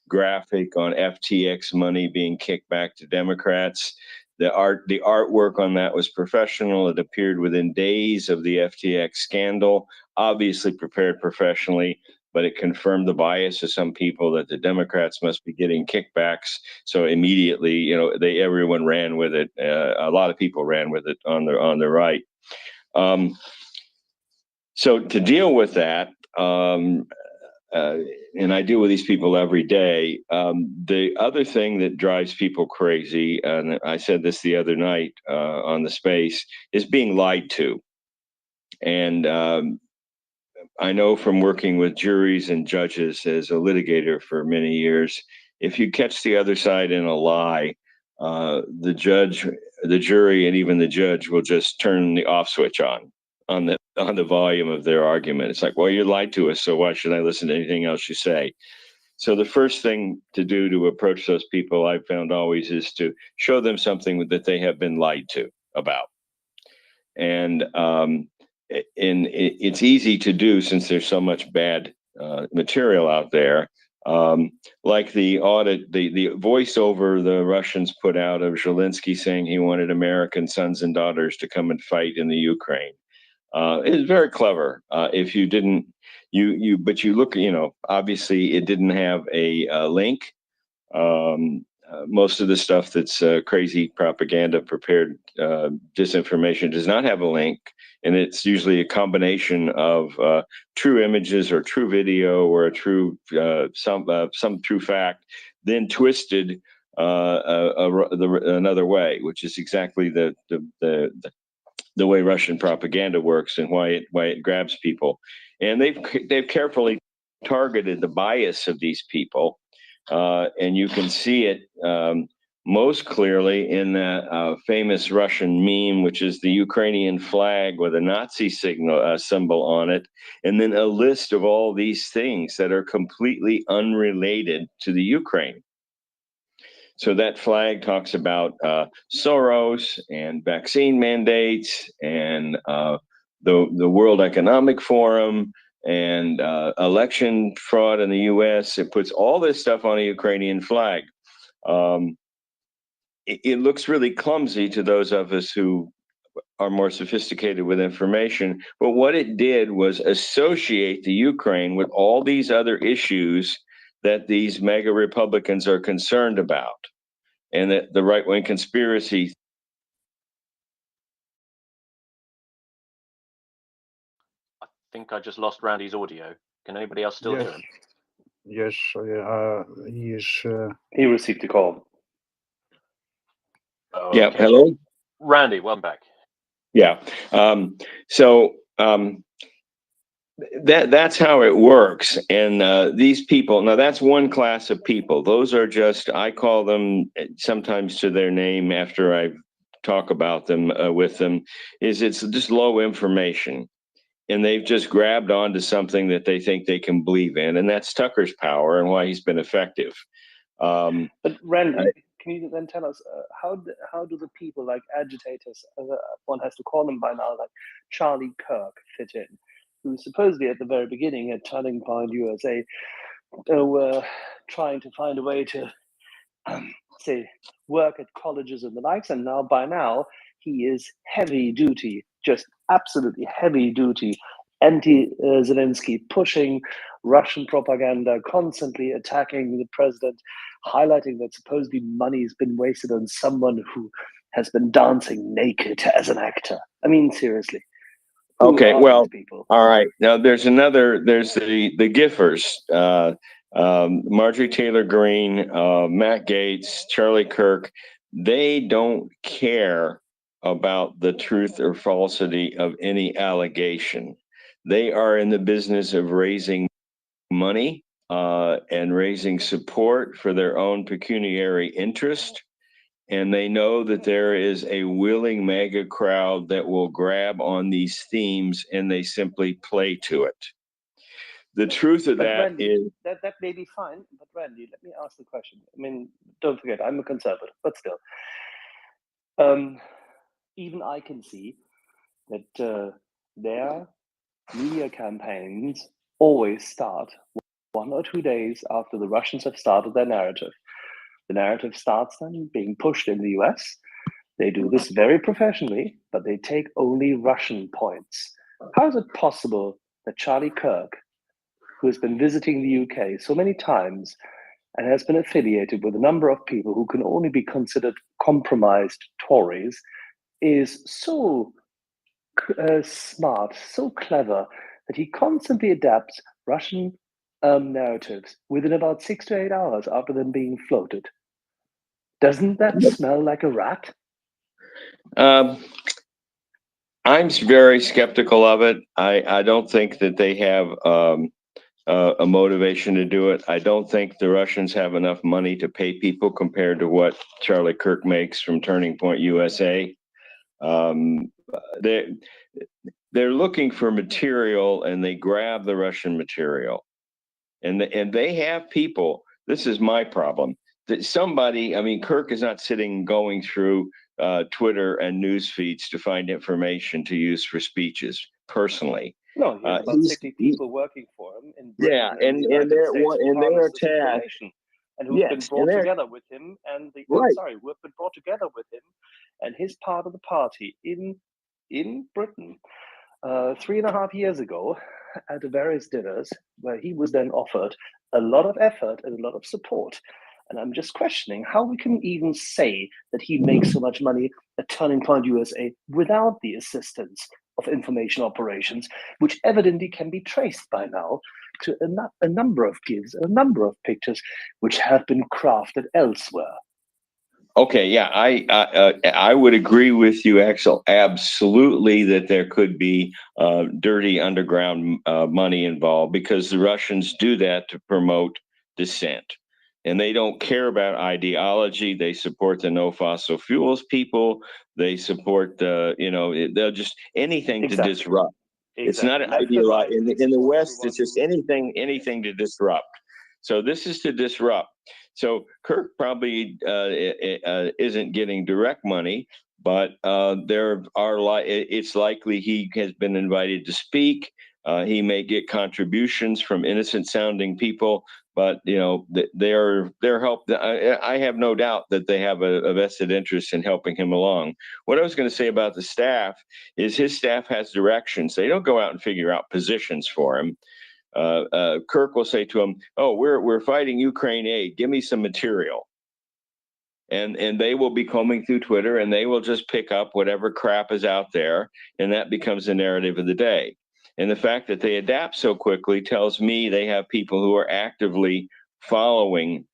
graphic on FTX money being kicked back to Democrats. The artwork on that was professional. It appeared within days of the FTX scandal, obviously prepared professionally, but it confirmed the bias of some people that the Democrats must be getting kickbacks. So immediately, everyone ran with it. A lot of people ran with it on the right. So to deal with that, and I deal with these people every day. The other thing that drives people crazy, and I said this the other night on the space, is being lied to. And I know from working with juries and judges as a litigator for many years, if you catch the other side in a lie, the judge, the jury, and even the judge will just turn the off switch on the volume of their argument. It's like, well, you lied to us, so why should I listen to anything else you say? So the first thing to do to approach those people, I've found always, is to show them something that they have been lied to about. And it's easy to do since there's so much bad material out there. Like the audit, the voiceover the Russians put out of Zelensky saying he wanted American sons and daughters to come and fight in the Ukraine. It's very clever. If you didn't, but you look, obviously it didn't have a link. Most of the stuff that's crazy propaganda, prepared disinformation does not have a link, and it's usually a combination of true images or true video or a true some true fact, then twisted another way, which is exactly the way Russian propaganda works and why it grabs people. And they've carefully targeted the bias of these people, and you can see it most clearly in that famous Russian meme, which is the Ukrainian flag with a Nazi symbol on it, and then a list of all these things that are completely unrelated to the Ukraine. So that flag talks about Soros and vaccine mandates and the World Economic Forum and election fraud in the U.S. It puts all this stuff on a Ukrainian flag. It looks really clumsy to those of us who are more sophisticated with information, but what it did was associate the Ukraine with all these other issues that these mega Republicans are concerned about. and that the right-wing conspiracy. I think I just lost Randy's audio. Can anybody else still hear him? Yes, he is. He received a call. Yeah, Okay. hello? Randy, welcome back. Yeah. That's how it works. And these people, now that's one class of people. Those are just, I call them sometimes to their name after I talk about them with them, it's just low information. And they've just grabbed onto something that they think they can believe in. And that's Tucker's power and why he's been effective. But Randy, can you then tell us how do the people like agitators, one has to call them by now, like Charlie Kirk, fit in? Who supposedly at the very beginning at Turning Point USA were trying to find a way to say work at colleges and the likes, and now by now he is heavy duty, just absolutely heavy duty anti-Zelensky, pushing Russian propaganda, constantly attacking the president, highlighting that supposedly money has been wasted on someone who has been dancing naked as an actor. I mean, seriously. Who Okay, are well, these people? all right. Now there's the Giffers, Marjorie Taylor Greene, Matt Gaetz, Charlie Kirk. They don't care about the truth or falsity of any allegation. They are in the business of raising money and raising support for their own pecuniary interest. And they know that there is a willing mega crowd that will grab on these themes and they simply play to it. The truth of But that Randy, is that may be fine. But Randy, let me ask the question. I mean, don't forget, I'm a conservative, but still, even I can see that their media campaigns always start 1 or 2 days after the Russians have started their narrative. The narrative starts then being pushed in the US. They do this very professionally, but they take only Russian points. How is it possible that Charlie Kirk, who has been visiting the UK so many times and has been affiliated with a number of people who can only be considered compromised Tories, is so smart, so clever that he constantly adapts Russian narratives within about 6 to 8 hours after them being floated? Doesn't that smell like a rat? I'm very skeptical of it. I don't think that they have a motivation to do it. I don't think the Russians have enough money to pay people compared to what Charlie Kirk makes from Turning Point USA. They're looking for material and they grab the Russian material. And they have people. This is my problem. That somebody, I mean, Kirk is not sitting going through Twitter and news feeds to find information to use for speeches personally. No, he has about 60 people working for him in Britain Yeah, and the United States who and they harness are this tasked. information and who've been Yes, brought together with him and who have been brought together with him and his part of the party in Britain 3.5 years ago at various dinners where he was then offered a lot of effort and a lot of support. And I'm just questioning how we can even say that he makes so much money at Turning Point USA without the assistance of information operations, which evidently can be traced by now to a number of gigs, a number of pictures, which have been crafted elsewhere. Okay, yeah, I would agree with you, Axel. Absolutely, that there could be dirty underground money involved because the Russians do that to promote dissent, and they don't care about ideology. They support the no fossil fuels people. They support they'll just anything to disrupt. It's not an ideology in the West. It's just anything to disrupt. So this is to disrupt. So Kirk probably isn't getting direct money, but it's likely he has been invited to speak. He may get contributions from innocent-sounding people, but they're help. I have no doubt that they have a vested interest in helping him along. What I was going to say about the staff is his staff has directions. They don't go out and figure out positions for him. Kirk will say to him, "Oh, we're fighting Ukraine aid. Give me some material." and they will be combing through Twitter, and they will just pick up whatever crap is out there, and that becomes the narrative of the day. And the fact that they adapt so quickly tells me they have people who are actively following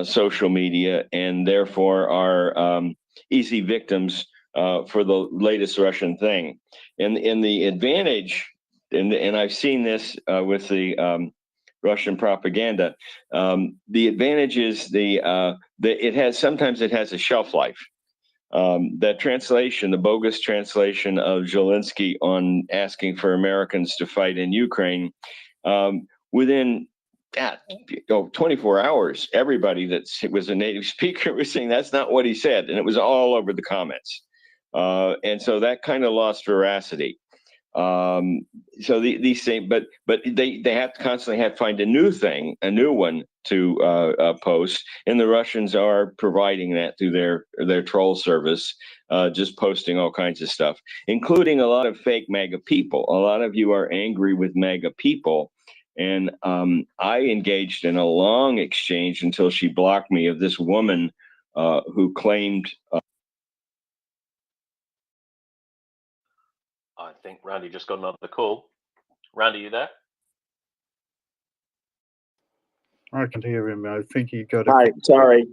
social media and therefore are easy victims for the latest Russian thing. And the advantage, and I've seen this with the Russian propaganda. The advantage is sometimes it has a shelf life. That translation, the bogus translation of Zelensky on asking for Americans to fight in Ukraine, within 24 hours, everybody that was a native speaker was saying that's not what he said, and it was all over the comments. And so that kind of lost veracity. So these things, but they have to constantly have to find a new one to post, and the Russians are providing that through their troll service, just posting all kinds of stuff, including a lot of fake MAGA people. A lot of you are angry with MAGA people, and I engaged in a long exchange until she blocked me of this woman who claimed. I think Randy just got another call. Randy, you there? I can hear him. I think he got Hi, sorry.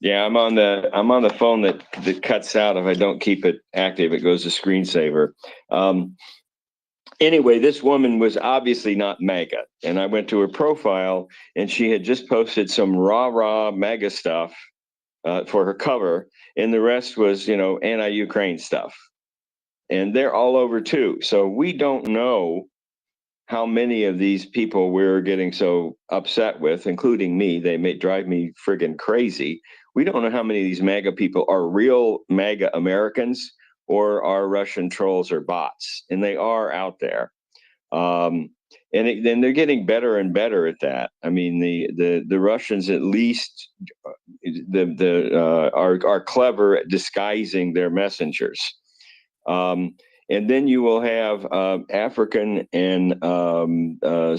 Yeah, I'm on the phone that cuts out if I don't keep it active. It goes to screensaver. Anyway, this woman was obviously not MAGA, and I went to her profile, and she had just posted some rah MAGA stuff for her cover, and the rest was anti-Ukraine stuff. And they're all over too. So we don't know how many of these people we're getting so upset with, including me. They may drive me friggin' crazy. We don't know how many of these MAGA people are real MAGA Americans or are Russian trolls or bots, and they are out there. And then they're getting better and better at that. I mean, the Russians at least are clever at disguising their messengers. And then you will have African and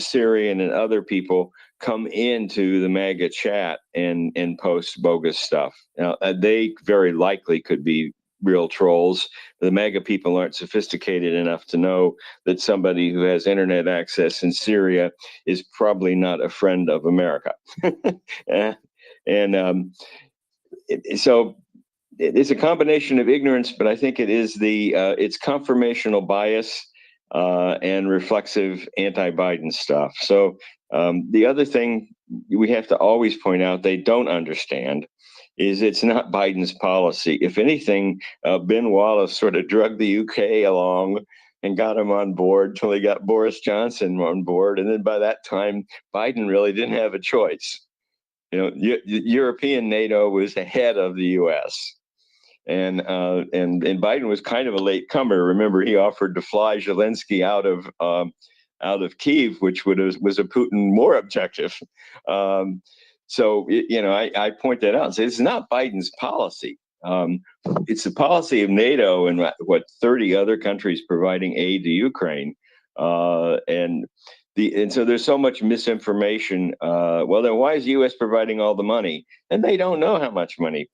Syrian and other people come into the MAGA chat and post bogus stuff. Now, they very likely could be real trolls. The MAGA people aren't sophisticated enough to know that somebody who has internet access in Syria is probably not a friend of America. So it's a combination of ignorance, but I think it is it's confirmational bias and reflexive anti-Biden stuff. So the other thing we have to always point out they don't understand is it's not Biden's policy. If anything, Ben Wallace sort of drug the UK along and got him on board till he got Boris Johnson on board. And then by that time, Biden really didn't have a choice. European NATO was ahead of the US. And Biden was kind of a late comer. Remember, he offered to fly Zelensky out of Kyiv, which was a Putin more objective. So I point that out and say it's not Biden's policy. It's the policy of NATO and 30 other countries providing aid to Ukraine, and so there's so much misinformation. Well, then why is the U.S. providing all the money? And they don't know how much money.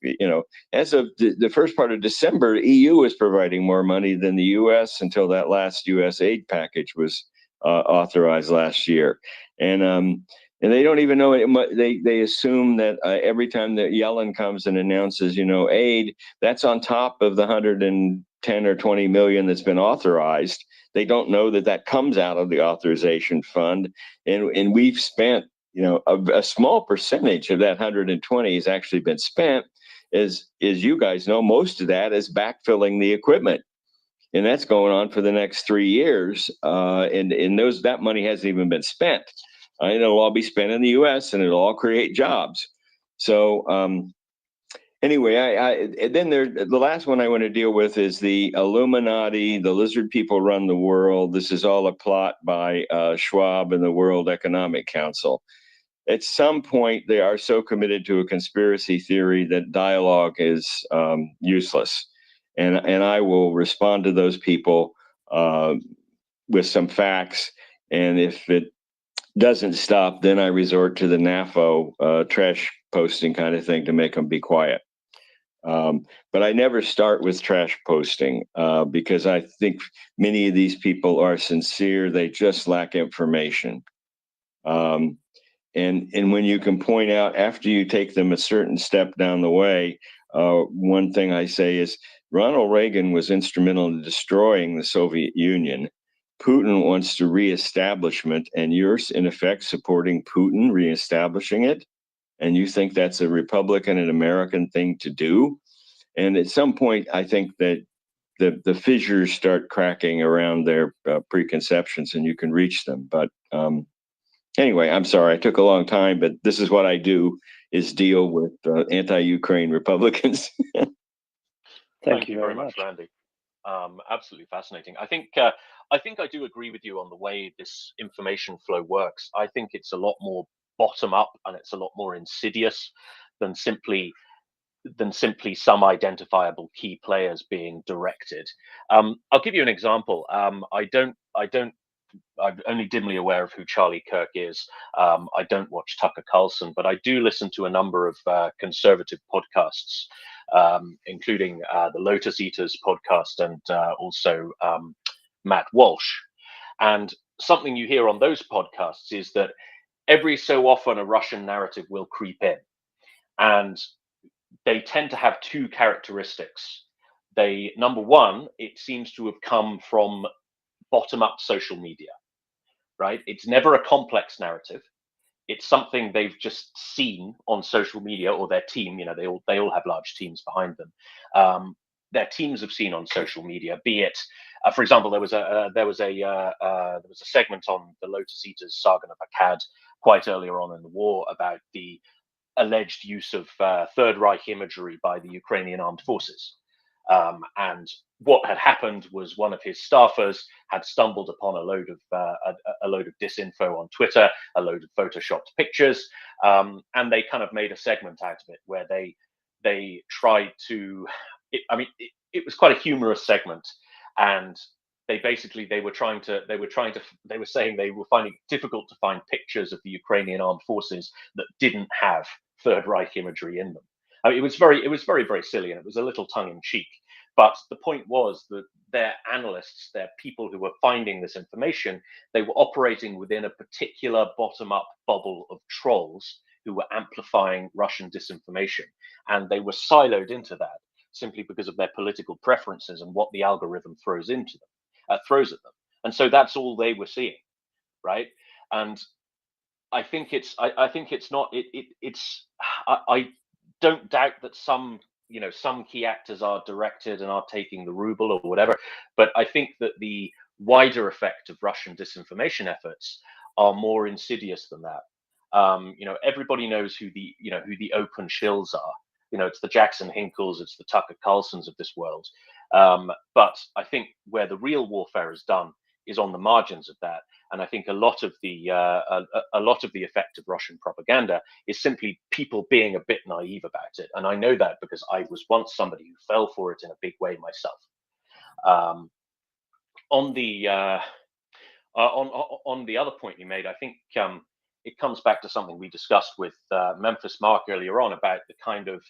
As of the first part of December, EU was providing more money than the U.S. until that last U.S. aid package was authorized last year, and they don't even know it. They assume that every time that Yellen comes and announces, aid, that's on top of the 110 or 20 million that's been authorized. They don't know that comes out of the authorization fund, and we've spent, a small percentage of that 120 has actually been spent. As you guys know, most of that is backfilling the equipment, and that's going on for the next 3 years. And that money hasn't even been spent. It'll all be spent in the U.S. and it'll all create jobs. So anyway, then the last one I want to deal with is the Illuminati. The lizard people run the world. This is all a plot by Schwab and the World Economic Council. At some point, they are so committed to a conspiracy theory that dialogue is useless. And I will respond to those people with some facts. And if it doesn't stop, then I resort to the NAFO trash posting kind of thing to make them be quiet. But I never start with trash posting because I think many of these people are sincere. They just lack information. And when you can point out after you take them a certain step down the way, one thing I say is Ronald Reagan was instrumental in destroying the Soviet Union. Putin wants to reestablishment, and you're in effect supporting Putin reestablishing it. And you think that's a Republican and American thing to do? And at some point, I think that the fissures start cracking around their preconceptions, and you can reach them. But anyway, I'm sorry I took a long time, but this is what I do: is deal with anti-Ukraine Republicans. Thank you very much, Randy. Absolutely fascinating. I think I do agree with you on the way this information flow works. I think it's a lot more bottom up, and it's a lot more insidious than simply some identifiable key players being directed. I'll give you an example. I'm only dimly aware of who Charlie Kirk is. I don't watch Tucker Carlson, but I do listen to a number of conservative podcasts, including the Lotus Eaters podcast and also Matt Walsh. And something you hear on those podcasts is that every so often a Russian narrative will creep in, and they tend to have two characteristics. Number one, it seems to have come from bottom-up social media, right? It's never a complex narrative. It's something they've just seen on social media, or their team. They all have large teams behind them. Their teams have seen on social media. Be it, for example, there was a segment on the Lotus Eaters Sagan of Akkad quite earlier on in the war about the alleged use of Third Reich imagery by the Ukrainian armed forces. And what had happened was one of his staffers had stumbled upon a load of disinfo on Twitter, a load of photoshopped pictures, and they kind of made a segment out of it where they tried to. It was quite a humorous segment, and they were saying they were finding it difficult to find pictures of the Ukrainian armed forces that didn't have Third Reich imagery in them. It was very, very silly, and it was a little tongue in cheek. But the point was that their analysts, their people who were finding this information, they were operating within a particular bottom-up bubble of trolls who were amplifying Russian disinformation, and they were siloed into that simply because of their political preferences and what the algorithm throws at them. And so that's all they were seeing, right? And I think it's I don't doubt that some key actors are directed and are taking the ruble or whatever, but I think that the wider effect of Russian disinformation efforts are more insidious than that. Everybody knows who the open shills are. It's the Jackson Hinkles, it's the Tucker Carlsons of this world. But I think where the real warfare is done is on the margins of that. And I think a lot of the effect of Russian propaganda is simply people being a bit naive about it. And I know that because I was once somebody who fell for it in a big way myself. On the other point you made, I think it comes back to something we discussed with Memphis Mark earlier on about the kind of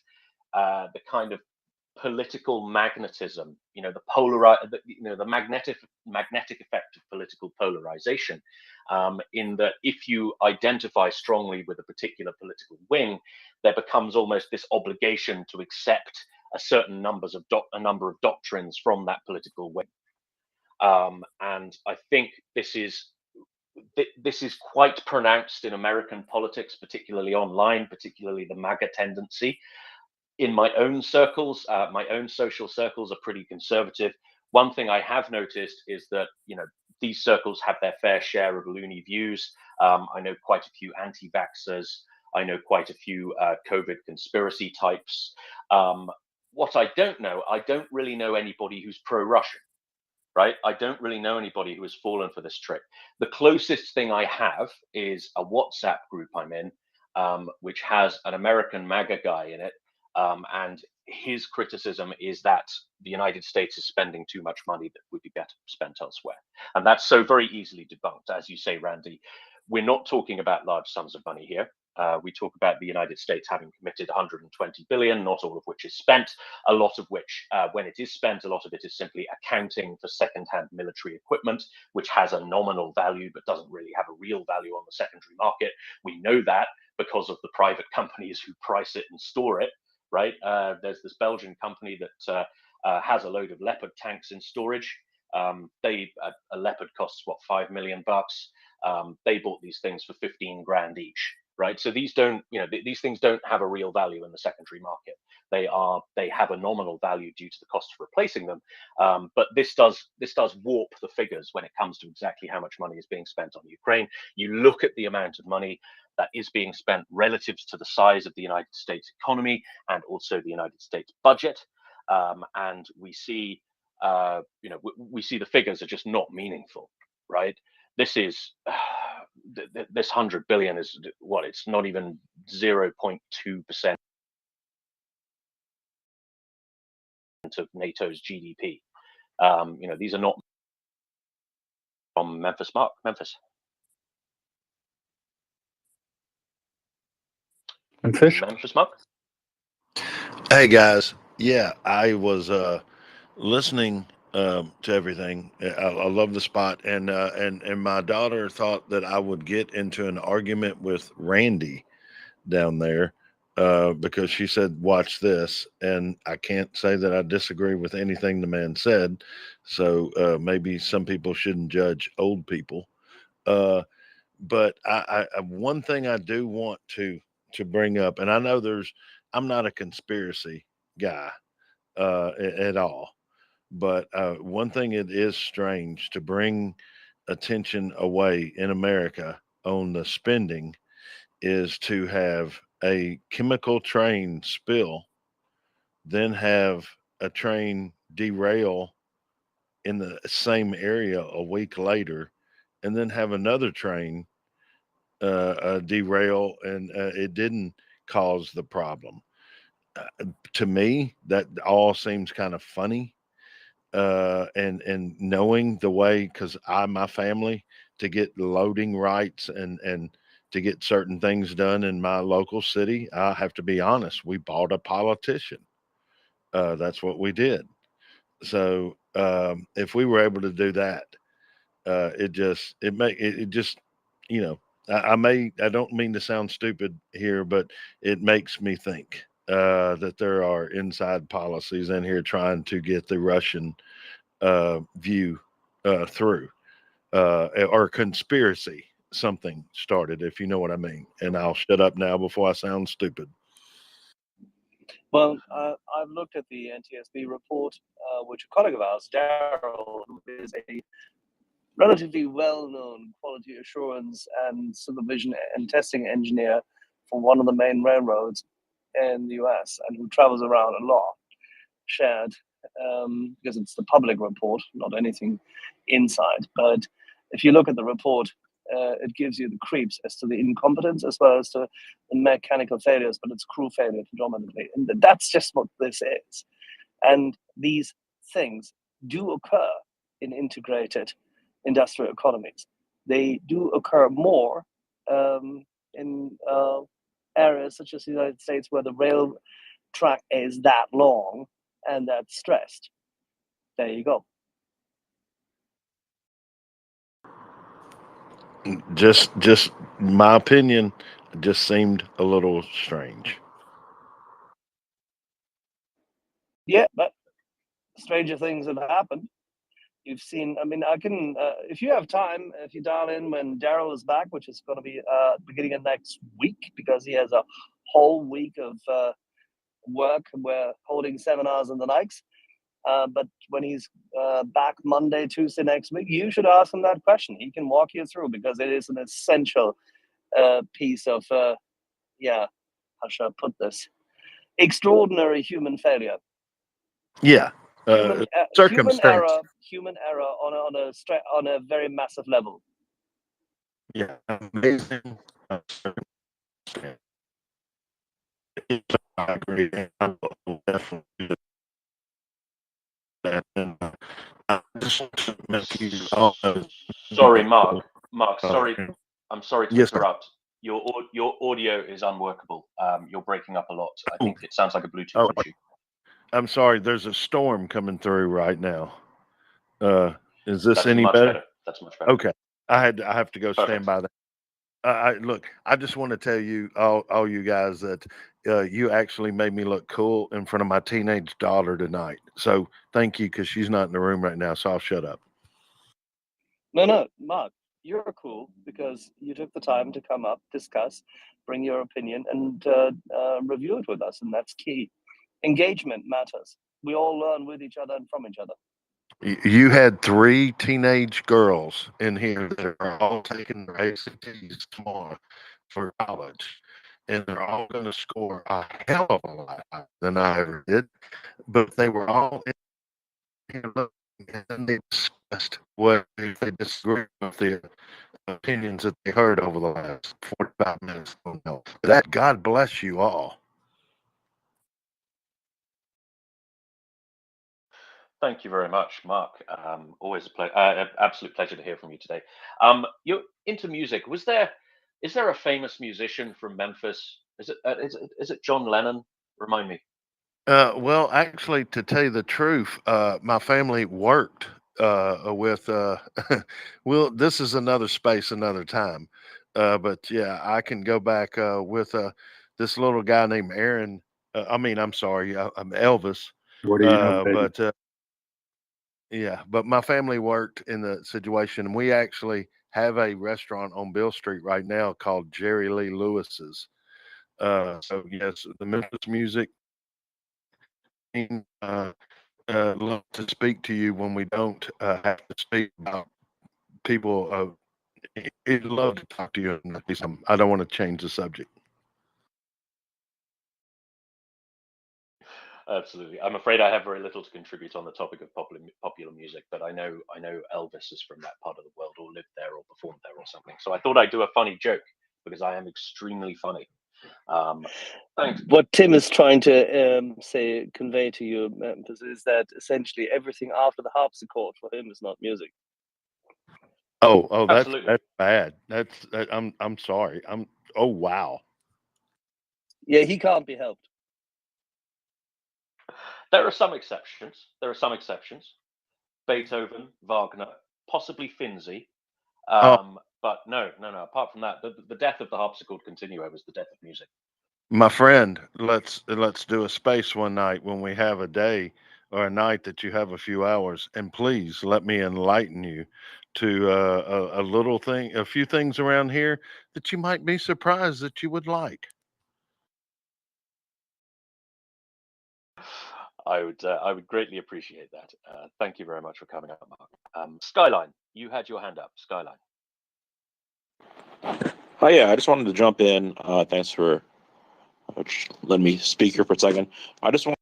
political magnetism, the magnetic effect of political polarization, in that if you identify strongly with a particular political wing, there becomes almost this obligation to accept a number of doctrines from that political wing. And I think this is quite pronounced in American politics, particularly online, particularly the MAGA tendency. In my own circles, my own social circles are pretty conservative. One thing I have noticed is that these circles have their fair share of loony views. I know quite a few anti-vaxxers. I know quite a few COVID conspiracy types. What I don't really know anybody who's pro-Russian. Right? I don't really know anybody who has fallen for this trick. The closest thing I have is a WhatsApp group I'm in, which has an American MAGA guy in it. And his criticism is that the United States is spending too much money that would be better spent elsewhere. And that's so very easily debunked. As you say, Randy, we're not talking about large sums of money here. We talk about the United States having committed 120 billion, not all of which is spent, a lot of which, when it is spent, a lot of it is simply accounting for second-hand military equipment, which has a nominal value but doesn't really have a real value on the secondary market. We know that because of the private companies who price it and store it, right? There's this Belgian company that has a load of Leopard tanks in storage. A Leopard costs what, $5 million. They bought these things for 15 grand each, right? So these don't, these things don't have a real value in the secondary market. They have a nominal value due to the cost of replacing them. But this does warp the figures when it comes to exactly how much money is being spent on Ukraine. You look at the amount of money that is being spent relative to the size of the United States economy and also the United States budget, and we see, we see the figures are just not meaningful, right? This is this 100 billion is what? It's not even 0.2% of NATO's GDP. These are not from Memphis. Mark, Memphis. Memphis, Mark. Hey guys, yeah, I was listening to everything. I love the spot, and my daughter thought that I would get into an argument with Randy down there because she said, "Watch this," and I can't say that I disagree with anything the man said. So maybe some people shouldn't judge old people. But I one thing I do want to bring up, and I know I'm not a conspiracy guy at all, but one thing it is strange to bring attention away in America on the spending is to have a chemical train spill, then have a train derail in the same area a week later, and then have another train derail, and it didn't cause the problem. To me, that all seems kind of funny. And knowing the way, because my family, to get loading rights and to get certain things done in my local city, I have to be honest, we bought a politician. That's what we did. So if we were able to do that, it just, you know, I don't mean to sound stupid here, but it makes me think that there are inside policies in here trying to get the Russian view through, or conspiracy, something started, if you know what I mean. And I'll shut up now before I sound stupid. Well, I've looked at the NTSB report, which a colleague of ours, Daryl, who is a relatively well-known quality assurance and supervision and testing engineer for one of the main railroads in the US, and who travels around a lot, shared, because it's the public report, not anything inside. But if you look at the report, it gives you the creeps as to the incompetence as well as to the mechanical failures, but it's crew failure predominantly. And that's just what this is. And these things do occur in integrated industrial economies. They do occur more in areas such as the United States, where the rail track is that long and that's stressed. There you go. Just my opinion, just seemed a little strange. Yeah, but stranger things have happened. You've seen, I mean, I can, if you have time, if you dial in when Daryl is back, which is going to be beginning of next week, because he has a whole week of work. We're holding seminars and the likes. But when he's back Monday, Tuesday next week, you should ask him that question. He can walk you through, because it is an essential piece of, how shall I put this? Extraordinary human failure. Yeah. Human error Circumstance. on a very massive level. Yeah. Amazing. I agree. I will definitely do that. And I just want to make you all know. Sorry, Mark. Mark, sorry. I'm sorry to Yes, sir. interrupt. Your audio is unworkable. You're breaking up a lot. I think it sounds like a Bluetooth Oh, issue. I'm sorry. There's a storm coming through right now. Is this That's any much better? better. That's much better. Okay. I have to go stand Perfect. by that. Look, I just want to tell you all you guys that you actually made me look cool in front of my teenage daughter tonight. So thank you, because she's not in the room right now. So I'll shut up. No, Mark, you're cool because you took the time to come up, discuss, bring your opinion, and review it with us, and that's key. Engagement matters. We all learn with each other and from each other. You had 3 teenage girls in here that are all taking their ACTs tomorrow for college, and they're all going to score a hell of a lot higher than I ever did. But they were all in here looking, and they discussed what if they disagree with the opinions that they heard over the last 45 minutes. That God bless you all. Thank you very much, Mark. Always absolute pleasure to hear from you today. You're into music. Is there a famous musician from Memphis? Is it John Lennon? Remind me. Well, actually, to tell you the truth, my family worked with. Well, this is another space, another time. But yeah, I can go back with this little guy named Aaron. I'm sorry, I'm Elvis. What do you know, baby? But yeah, but my family worked in the situation, and we actually have a restaurant on Bill Street right now called Jerry Lee Lewis's. So yes, the Memphis music. Love to speak to you when we don't have to speak about people. I'd love to talk to you. I don't want to change the subject. Absolutely. I'm afraid I have very little to contribute on the topic of popular music, but I know Elvis is from that part of the world, or lived there, or performed there, or something. So I thought I'd do a funny joke because I am extremely funny. Thanks. What Tim is trying to convey to you, Memphis, is that essentially everything after the harpsichord for him is not music. Oh, that's Absolutely. bad. I'm sorry. Oh wow. Yeah, he can't be helped. There are some exceptions. Beethoven, Wagner, possibly Finzi. But no. Apart from that, the death of the harpsichord continuo was the death of music. My friend, let's do a space one night when we have a day or a night that you have a few hours, and please let me enlighten you to a few things around here that you might be surprised that you would like. I would greatly appreciate that. Thank you very much for coming up, Mark. Skyline, you had your hand up. Skyline. Hi, yeah, I just wanted to jump in. Thanks for letting me speak here for a second. I just want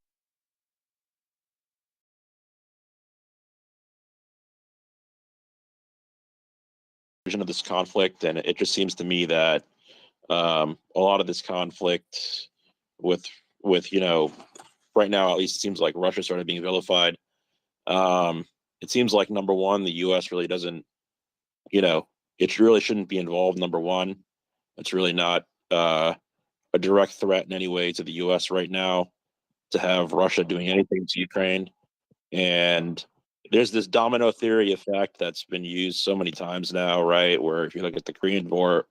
of this conflict, and it just seems to me that a lot of this conflict with right now, at least it seems like Russia started being vilified. It seems like number one, the U.S. really doesn't, it really shouldn't be involved. Number one, it's really not a direct threat in any way to the U.S. right now to have Russia doing anything to Ukraine. And there's this domino theory effect that's been used so many times now, right? Where if you look at the Korean War,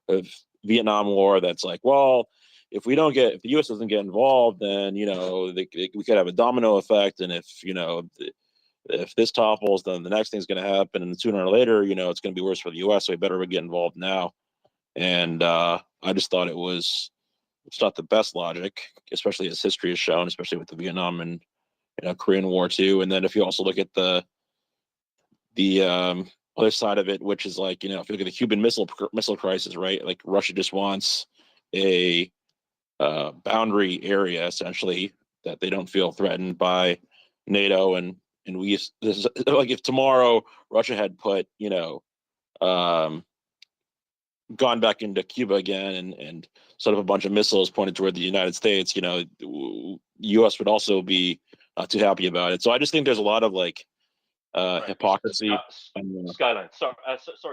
of Vietnam War, that's like, well, if the U.S. doesn't get involved, then we could have a domino effect, and if this topples, then the next thing's going to happen, and sooner or later, it's going to be worse for the U.S. So we better get involved now. And I just thought it's not the best logic, especially as history has shown, especially with the Vietnam and Korean War too. And then if you also look at the other side of it, which is like, if you look at the Cuban missile crisis, right? Like Russia just wants a boundary area essentially that they don't feel threatened by NATO, and this is like if tomorrow Russia had put gone back into Cuba again and set up a bunch of missiles pointed toward the United States, the U.S. would also be not too happy about it. So I just think there's a lot of hypocrisy. Skyline, sorry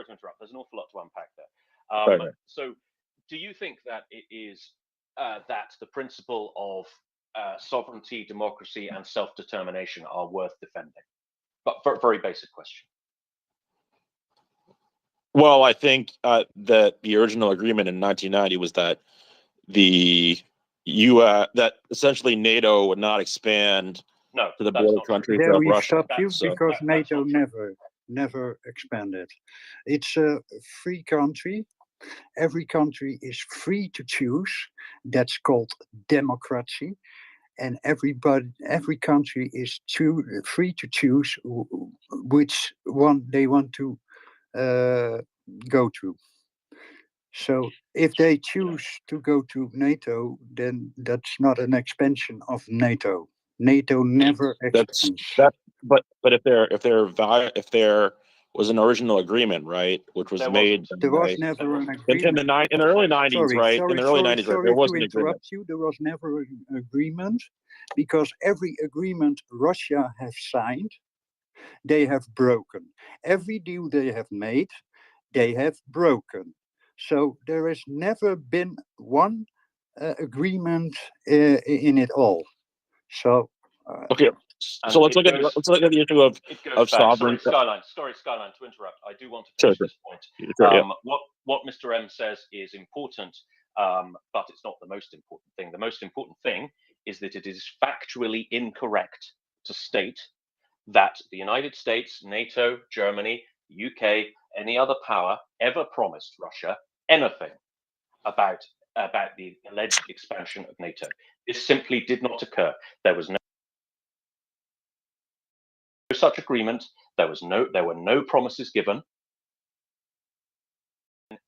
to interrupt. There's an awful lot to unpack there. Right. So, do you think that it is that the principle of sovereignty, democracy, and self-determination are worth defending? But very basic question. Well, I think that the original agreement in 1990 was that the that essentially NATO would not expand No, to the that's border not true. countries There of we Russia. stop you So because that's NATO not true. never expanded. It's a free country. Every country is free to choose. That's called democracy. And every country is free to choose which one they want to go to. So if they choose to go to NATO, then that's not an expansion of NATO. NATO never that's expands. that. But if there was an original agreement, right, which was There made wasn't. There was by never an in agreement. the early 90s, right? In the early 90s, right, there Sorry was to an agreement. interrupt you. There was never an agreement because every agreement Russia has signed, they have broken. Every deal they have made, they have broken. So there has never been one agreement in it all. So Okay, And so let's look at the issue it goes back. sovereign. Skyline, to interrupt. I do want to Sure, finish sure. this point. Sure, yeah. What Mr. M says is important, but it's not the most important thing. The most important thing is that it is factually incorrect to state that the United States, NATO, Germany, UK, any other power ever promised Russia anything about the alleged expansion of NATO. This simply did not occur. There was no such agreement. There were no promises given.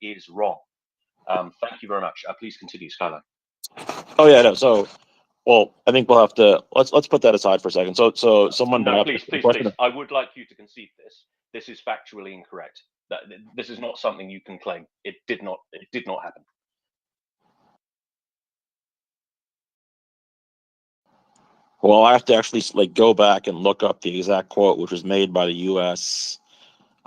Is wrong. Thank you very much. Please continue, Skyline. Oh yeah, no. So, well, I think we'll have to let's put that aside for a second. So someone No, brought up please. the question. I would like you to concede this. This is factually incorrect. That this is not something you can claim. It did not happen. Well, I have to actually go back and look up the exact quote, which was made by the U.S.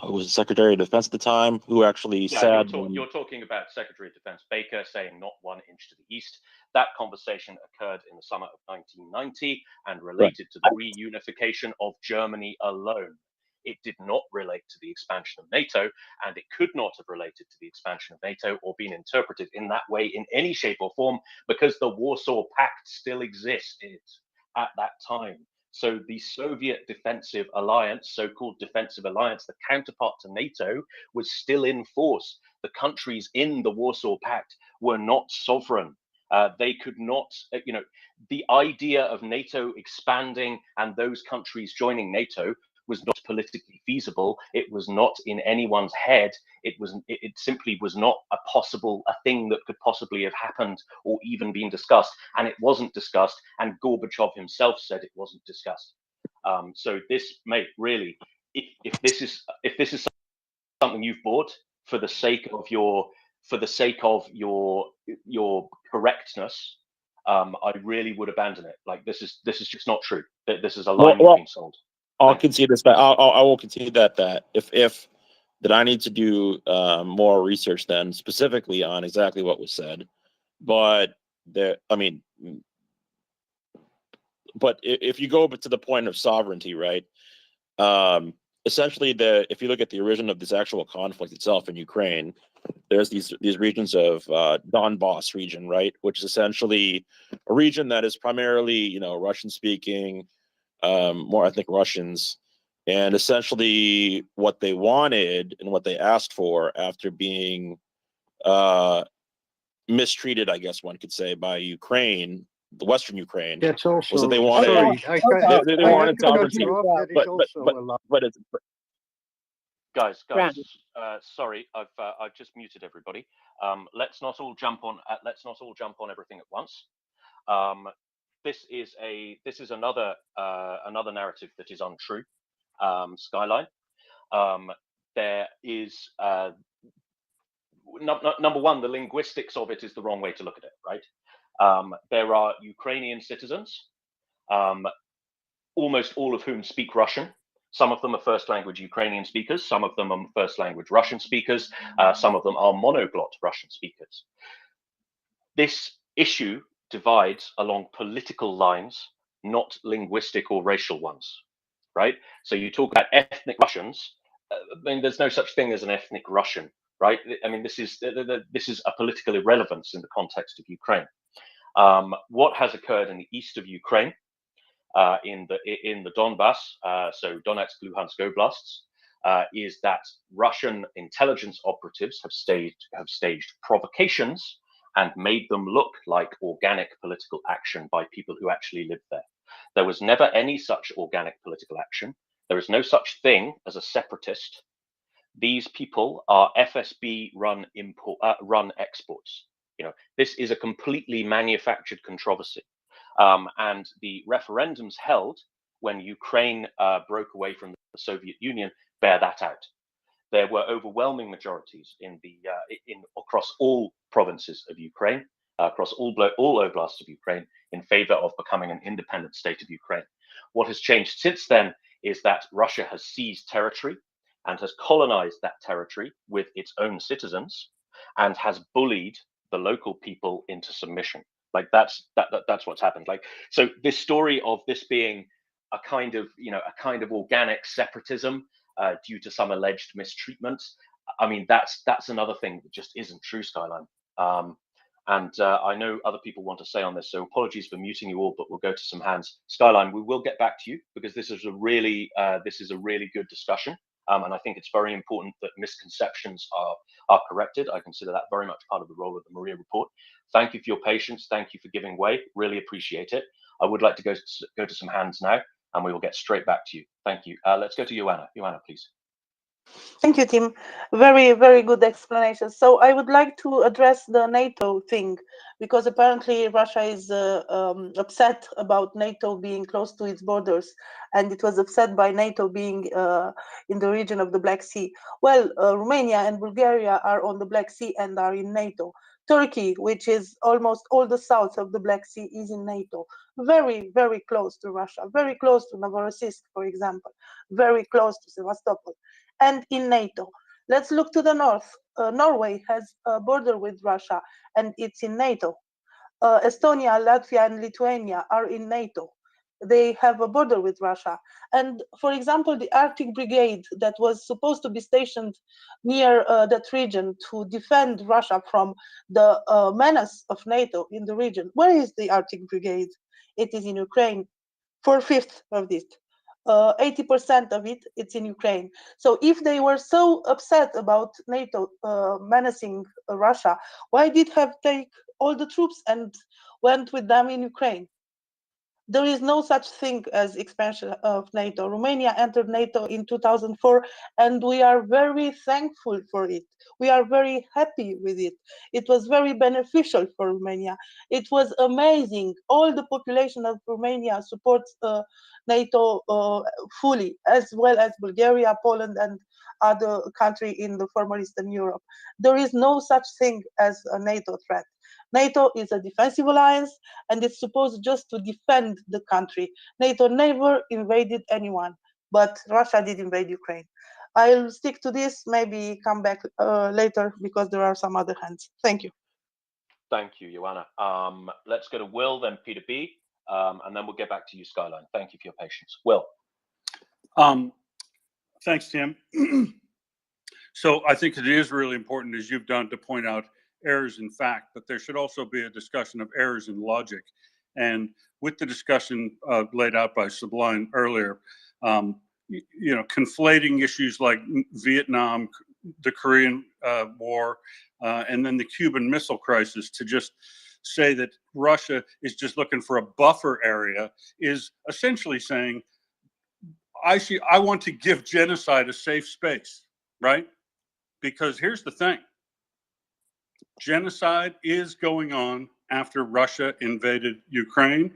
Who was the Secretary of Defense at the time, who actually said, You're talking about Secretary of Defense Baker saying not 1 inch to the east. That conversation occurred in the summer of 1990 and related to the reunification of Germany alone. It did not relate to the expansion of NATO, and it could not have related to the expansion of NATO or been interpreted in that way in any shape or form because the Warsaw Pact still existed at that time. So the Soviet defensive alliance, so-called defensive alliance, the counterpart to NATO, was still in force. The countries in the Warsaw Pact were not sovereign. They could not, the idea of NATO expanding and those countries joining NATO was not politically feasible. It was not in anyone's head. It simply was not a thing that could possibly have happened or even been discussed. And it wasn't discussed. And Gorbachev himself said it wasn't discussed. So this, mate, really, if this is something you've bought for the sake of your correctness, I really would abandon it. Like this is just not true. This is a lie you've been sold. I'll concede this, but I will concede that if that I need to do more research then specifically on exactly what was said, but if you go to the point of sovereignty, right? Essentially, if you look at the origin of this actual conflict itself in Ukraine, there's these regions of Donbass region, right, which is essentially a region that is primarily Russian speaking, more ethnic Russians, and essentially what they wanted and what they asked for after being mistreated, I guess one could say, by Ukraine, the Western Ukraine, that's also was that they wanted they wanted sovereignty, but it's guys, sorry, I've just muted everybody. Let's not all jump on everything at once. This is another narrative that is untrue. Skyline. There is number one, the linguistics of it is the wrong way to look at it, right? There are Ukrainian citizens, almost all of whom speak Russian. Some of them are first language Ukrainian speakers, some of them are first language Russian speakers, some of them are monoglot Russian speakers. This issue divides along political lines, not linguistic or racial ones, right? So you talk about ethnic Russians. I mean, there's no such thing as an ethnic Russian, right? I mean, this is a political irrelevance in the context of Ukraine. What has occurred in the east of Ukraine, in the Donbass, so Donetsk, Luhansk oblasts, is that Russian intelligence operatives have staged provocations and made them look like organic political action by people who actually live there. There was never any such organic political action. There is no such thing as a separatist. These people are FSB run exports. You know, this is a completely manufactured controversy. And the referendums held when Ukraine broke away from the Soviet Union bear that out. There were overwhelming majorities across all provinces of Ukraine, across all oblasts of Ukraine, in favor of becoming an independent state of Ukraine. What has changed since then is that Russia has seized territory and has colonized that territory with its own citizens and has bullied the local people into submission. Like that's what's happened. Like, so this story of this being a kind of organic separatism due to some alleged mistreatment, I mean, that's another thing that just isn't true, Skyline. And I know other people want to say on this, so apologies for muting you all, but we'll go to some hands. Skyline, we will get back to you because this is a really good discussion. And I think it's very important that misconceptions are corrected. I consider that very much part of the role of the Maria Report. Thank you for your patience. Thank you for giving way. Really appreciate it. I would like to go to some hands now, and we will get straight back to you. Thank you. Let's go to Joanna. Joanna, please. Thank you, Tim. Very, very good explanation. So I would like to address the NATO thing, because apparently Russia is upset about NATO being close to its borders, and it was upset by NATO being in the region of the Black Sea. Well, Romania and Bulgaria are on the Black Sea and are in NATO. Turkey, which is almost all the south of the Black Sea, is in NATO. Very, very close to Russia, very close to Novorossiysk, for example, very close to Sevastopol, and in NATO. Let's look to the north. Norway has a border with Russia, and it's in NATO. Estonia, Latvia, and Lithuania are in NATO. They have a border with Russia. And for example, the Arctic Brigade that was supposed to be stationed near that region to defend Russia from the menace of NATO in the region. Where is the Arctic Brigade? It is in Ukraine. 4/5 of this. 80% of it, it's in Ukraine. So if they were so upset about NATO menacing Russia, why did have take all the troops and went with them in Ukraine? There is no such thing as expansion of NATO. Romania entered NATO in 2004, and we are very thankful for it. We are very happy with it. It was very beneficial for Romania. It was amazing. All the population of Romania supports NATO fully, as well as Bulgaria, Poland, and other country in the former Eastern Europe. There is no such thing as a NATO threat. NATO is a defensive alliance, and it's supposed just to defend the country. NATO never invaded anyone, but Russia did invade Ukraine. I'll stick to this, maybe come back later because there are some other hands. Thank you. Thank you, Joanna. Let's go to Will, then Peter B, and then we'll get back to you, Skyline. Thank you for your patience. Will. Thanks, Tim. So I think it is really important, as you've done, to point out errors in fact, but there should also be a discussion of errors in logic. And with the discussion laid out by Sublime earlier, conflating issues like Vietnam, the Korean War, and then the Cuban Missile Crisis to just say that Russia is just looking for a buffer area is essentially saying, I want to give genocide a safe space, right? Because here's the thing. Genocide is going on after Russia invaded Ukraine.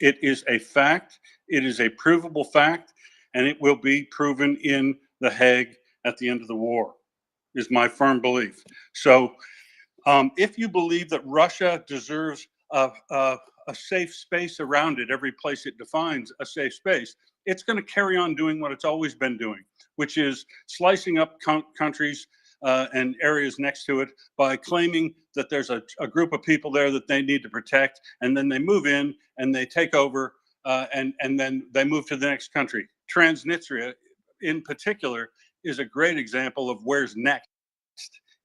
It is a fact. It is a provable fact, and it will be proven in The Hague at the end of the war, is my firm belief. So if you believe that Russia deserves a a safe space around it, every place it defines a safe space, it's going to carry on doing what it's always been doing, which is slicing up countries and areas next to it by claiming that there's a group of people there that they need to protect, and then they move in and they take over, and then they move to the next country. Transnistria, in particular, is a great example of where's next.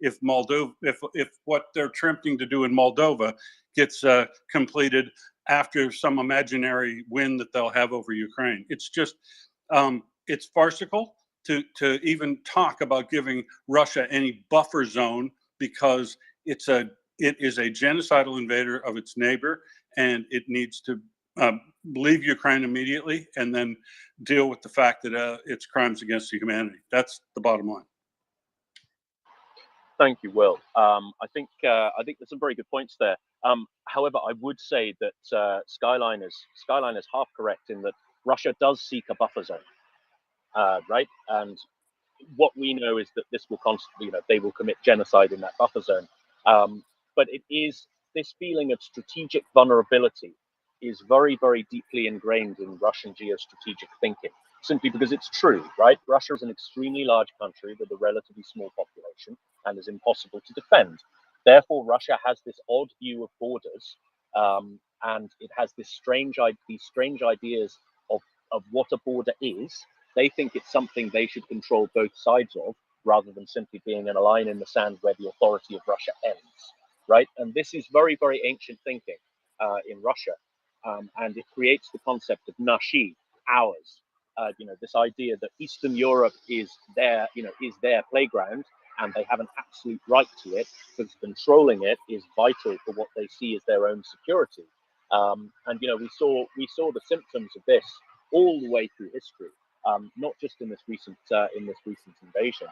If Moldova, if what they're attempting to do in Moldova gets completed after some imaginary win that they'll have over Ukraine, it's just it's farcical to even talk about giving Russia any buffer zone, because it is a genocidal invader of its neighbor, and it needs to leave Ukraine immediately and then deal with the fact that it's crimes against humanity. That's the bottom line. Thank you, Will. I think there's some very good points there. However, I would say that Skyline is half correct in that Russia does seek a buffer zone, right? And what we know is that this will constantly, they will commit genocide in that buffer zone. But it is this feeling of strategic vulnerability is very, very deeply ingrained in Russian geostrategic thinking, simply because it's true, right? Russia is an extremely large country with a relatively small population and is impossible to defend. Therefore, Russia has this odd view of borders, and it has these strange ideas of what a border is. They think it's something they should control both sides of, rather than simply being in a line in the sand where the authority of Russia ends, right? And this is very, very ancient thinking in Russia, and it creates the concept of nashi, ours. This idea that Eastern Europe is their playground, and they have an absolute right to it, because controlling it is vital for what they see as their own security. And we saw the symptoms of this all the way through history. Not just in this recent invasion,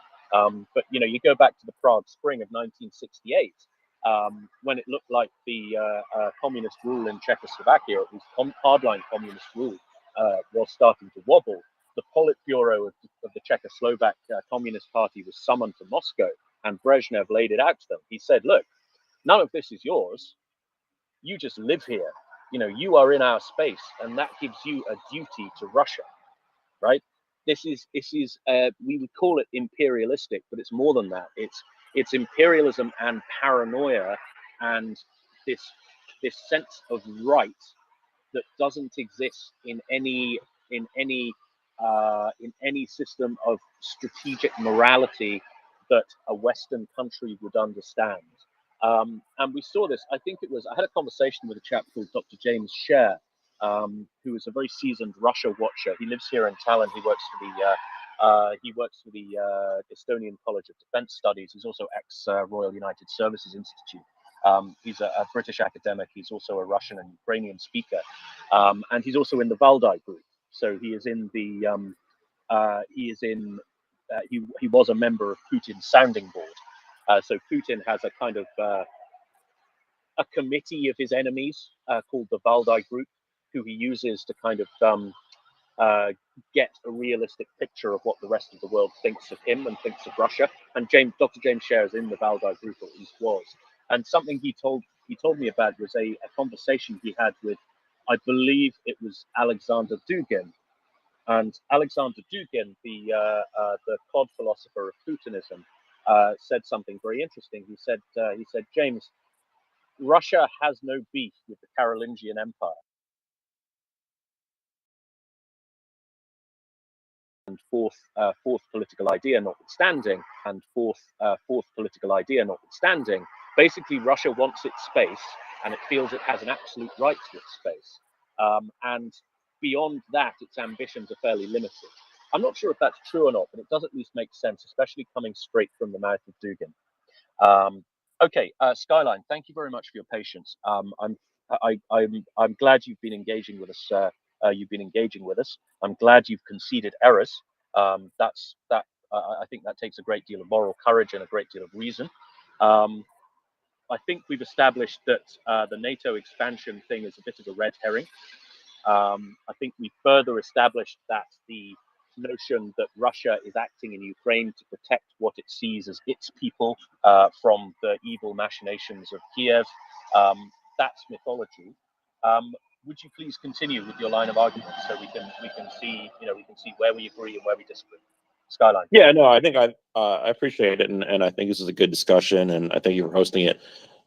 but you go back to the Prague Spring of 1968, when it looked like the communist rule in Czechoslovakia, or at least hardline communist rule, was starting to wobble. The Politburo of the Czechoslovak Communist Party was summoned to Moscow, and Brezhnev laid it out to them. He said, "Look, none of this is yours. You just live here. You are in our space, and that gives you a duty to Russia." Right? This is we would call it imperialistic, but it's more than that. It's imperialism and paranoia, and this sense of right that doesn't exist in any system of strategic morality that a Western country would understand. And we saw this. I had a conversation with a chap called Dr. James Scher, who is a very seasoned Russia watcher. He lives here in Tallinn. He works for the Estonian College of Defense Studies. He's also ex-Royal United Services Institute. He's a British academic. He's also a Russian and Ukrainian speaker, and he's also in the Valdai group. So he is in the he was a member of Putin's sounding board. So Putin has a kind of a committee of his enemies called the Valdai group, who he uses to kind of get a realistic picture of what the rest of the world thinks of him and thinks of Russia. And Dr. James Scher is in the Valdai group, or at least was. And something he told me about was a conversation he had with, I believe it was Alexander Dugin. And Alexander Dugin, the cod philosopher of Putinism, said something very interesting. He said, James, Russia has no beef with the Carolingian Empire. And fourth political idea notwithstanding, basically Russia wants its space, and it feels it has an absolute right to its space. And beyond that, its ambitions are fairly limited. I'm not sure if that's true or not, but it does at least make sense, especially coming straight from the mouth of Dugin. Okay, Skyline, thank you very much for your patience. I'm glad you've been engaging with us. I'm glad you've conceded errors. I think that takes a great deal of moral courage and a great deal of reason. I think we've established that the NATO expansion thing is a bit of a red herring. I think we further established that the notion that Russia is acting in Ukraine to protect what it sees as its people from the evil machinations of Kiev, that's mythology. Would you please continue with your line of argument so we can see where we agree and where we disagree? Skyline. Yeah, no, I think I appreciate it, and I think this is a good discussion, and I thank you for hosting it.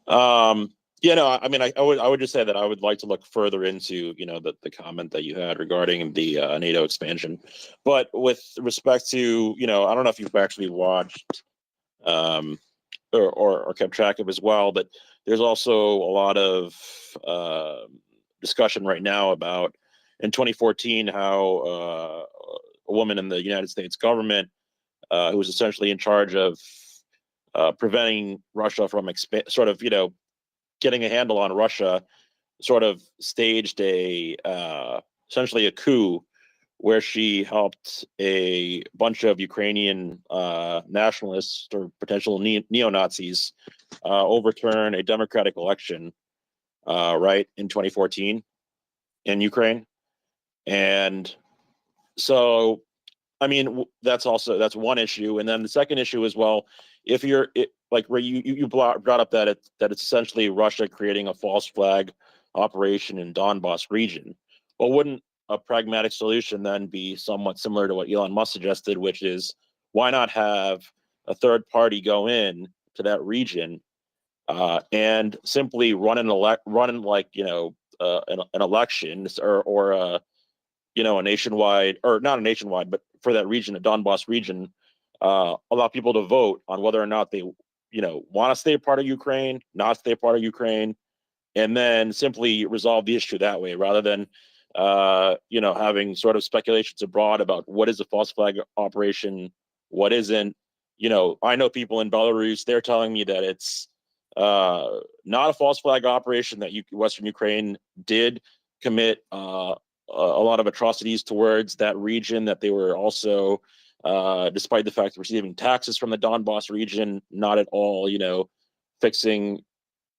Yeah, no, I mean, I would just say that I would like to look further into the comment that you had regarding the NATO expansion, but with respect to I don't know if you've actually watched or kept track of as well, but there's also a lot of discussion right now about in 2014 how a woman in the United States government who was essentially in charge of preventing Russia from getting a handle on Russia, sort of staged essentially a coup where she helped a bunch of Ukrainian nationalists or potential neo-Nazis overturn a democratic election right in 2014 in Ukraine. And so I mean, that's one issue, and then the second issue is, well, if you're like where you brought up that it's essentially Russia creating a false flag operation in Donbas region. Well, wouldn't a pragmatic solution then be somewhat similar to what Elon Musk suggested, which is why not have a third party go in to that region and simply run an election or a nationwide, or not a nationwide, but for that region, the Donbas region, allow people to vote on whether or not they, want to stay a part of Ukraine, not stay a part of Ukraine, and then simply resolve the issue that way, rather than, having sort of speculations abroad about what is a false flag operation, what isn't. I know people in Belarus, they're telling me that it's not a false flag operation, that Western Ukraine did commit a lot of atrocities towards that region, that they were also, despite the fact of receiving taxes from the Donbas region, not at all, fixing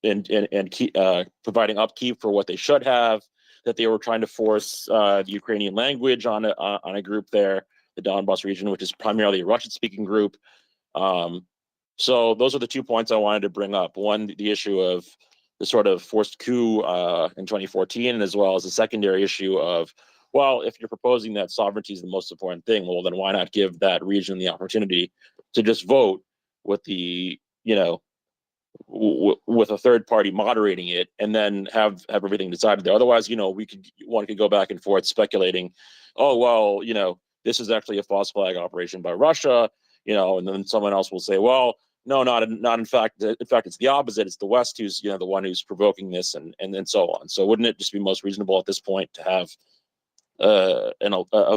and keep, providing upkeep for what they should have, that they were trying to force the Ukrainian language on a group there, the Donbas region, which is primarily a Russian-speaking group. So those are the 2 points I wanted to bring up. One, the issue of the sort of forced coup in 2014, as well as the secondary issue of, well, if you're proposing that sovereignty is the most important thing, well, then why not give that region the opportunity to just vote with the, with a third party moderating it, and then have everything decided there. Otherwise, one could go back and forth speculating, oh, well, this is actually a false flag operation by Russia, and then someone else will say, well, no, not in fact. In fact, it's the opposite. It's the West who's the one who's provoking this, and then so on. So wouldn't it just be most reasonable at this point to have a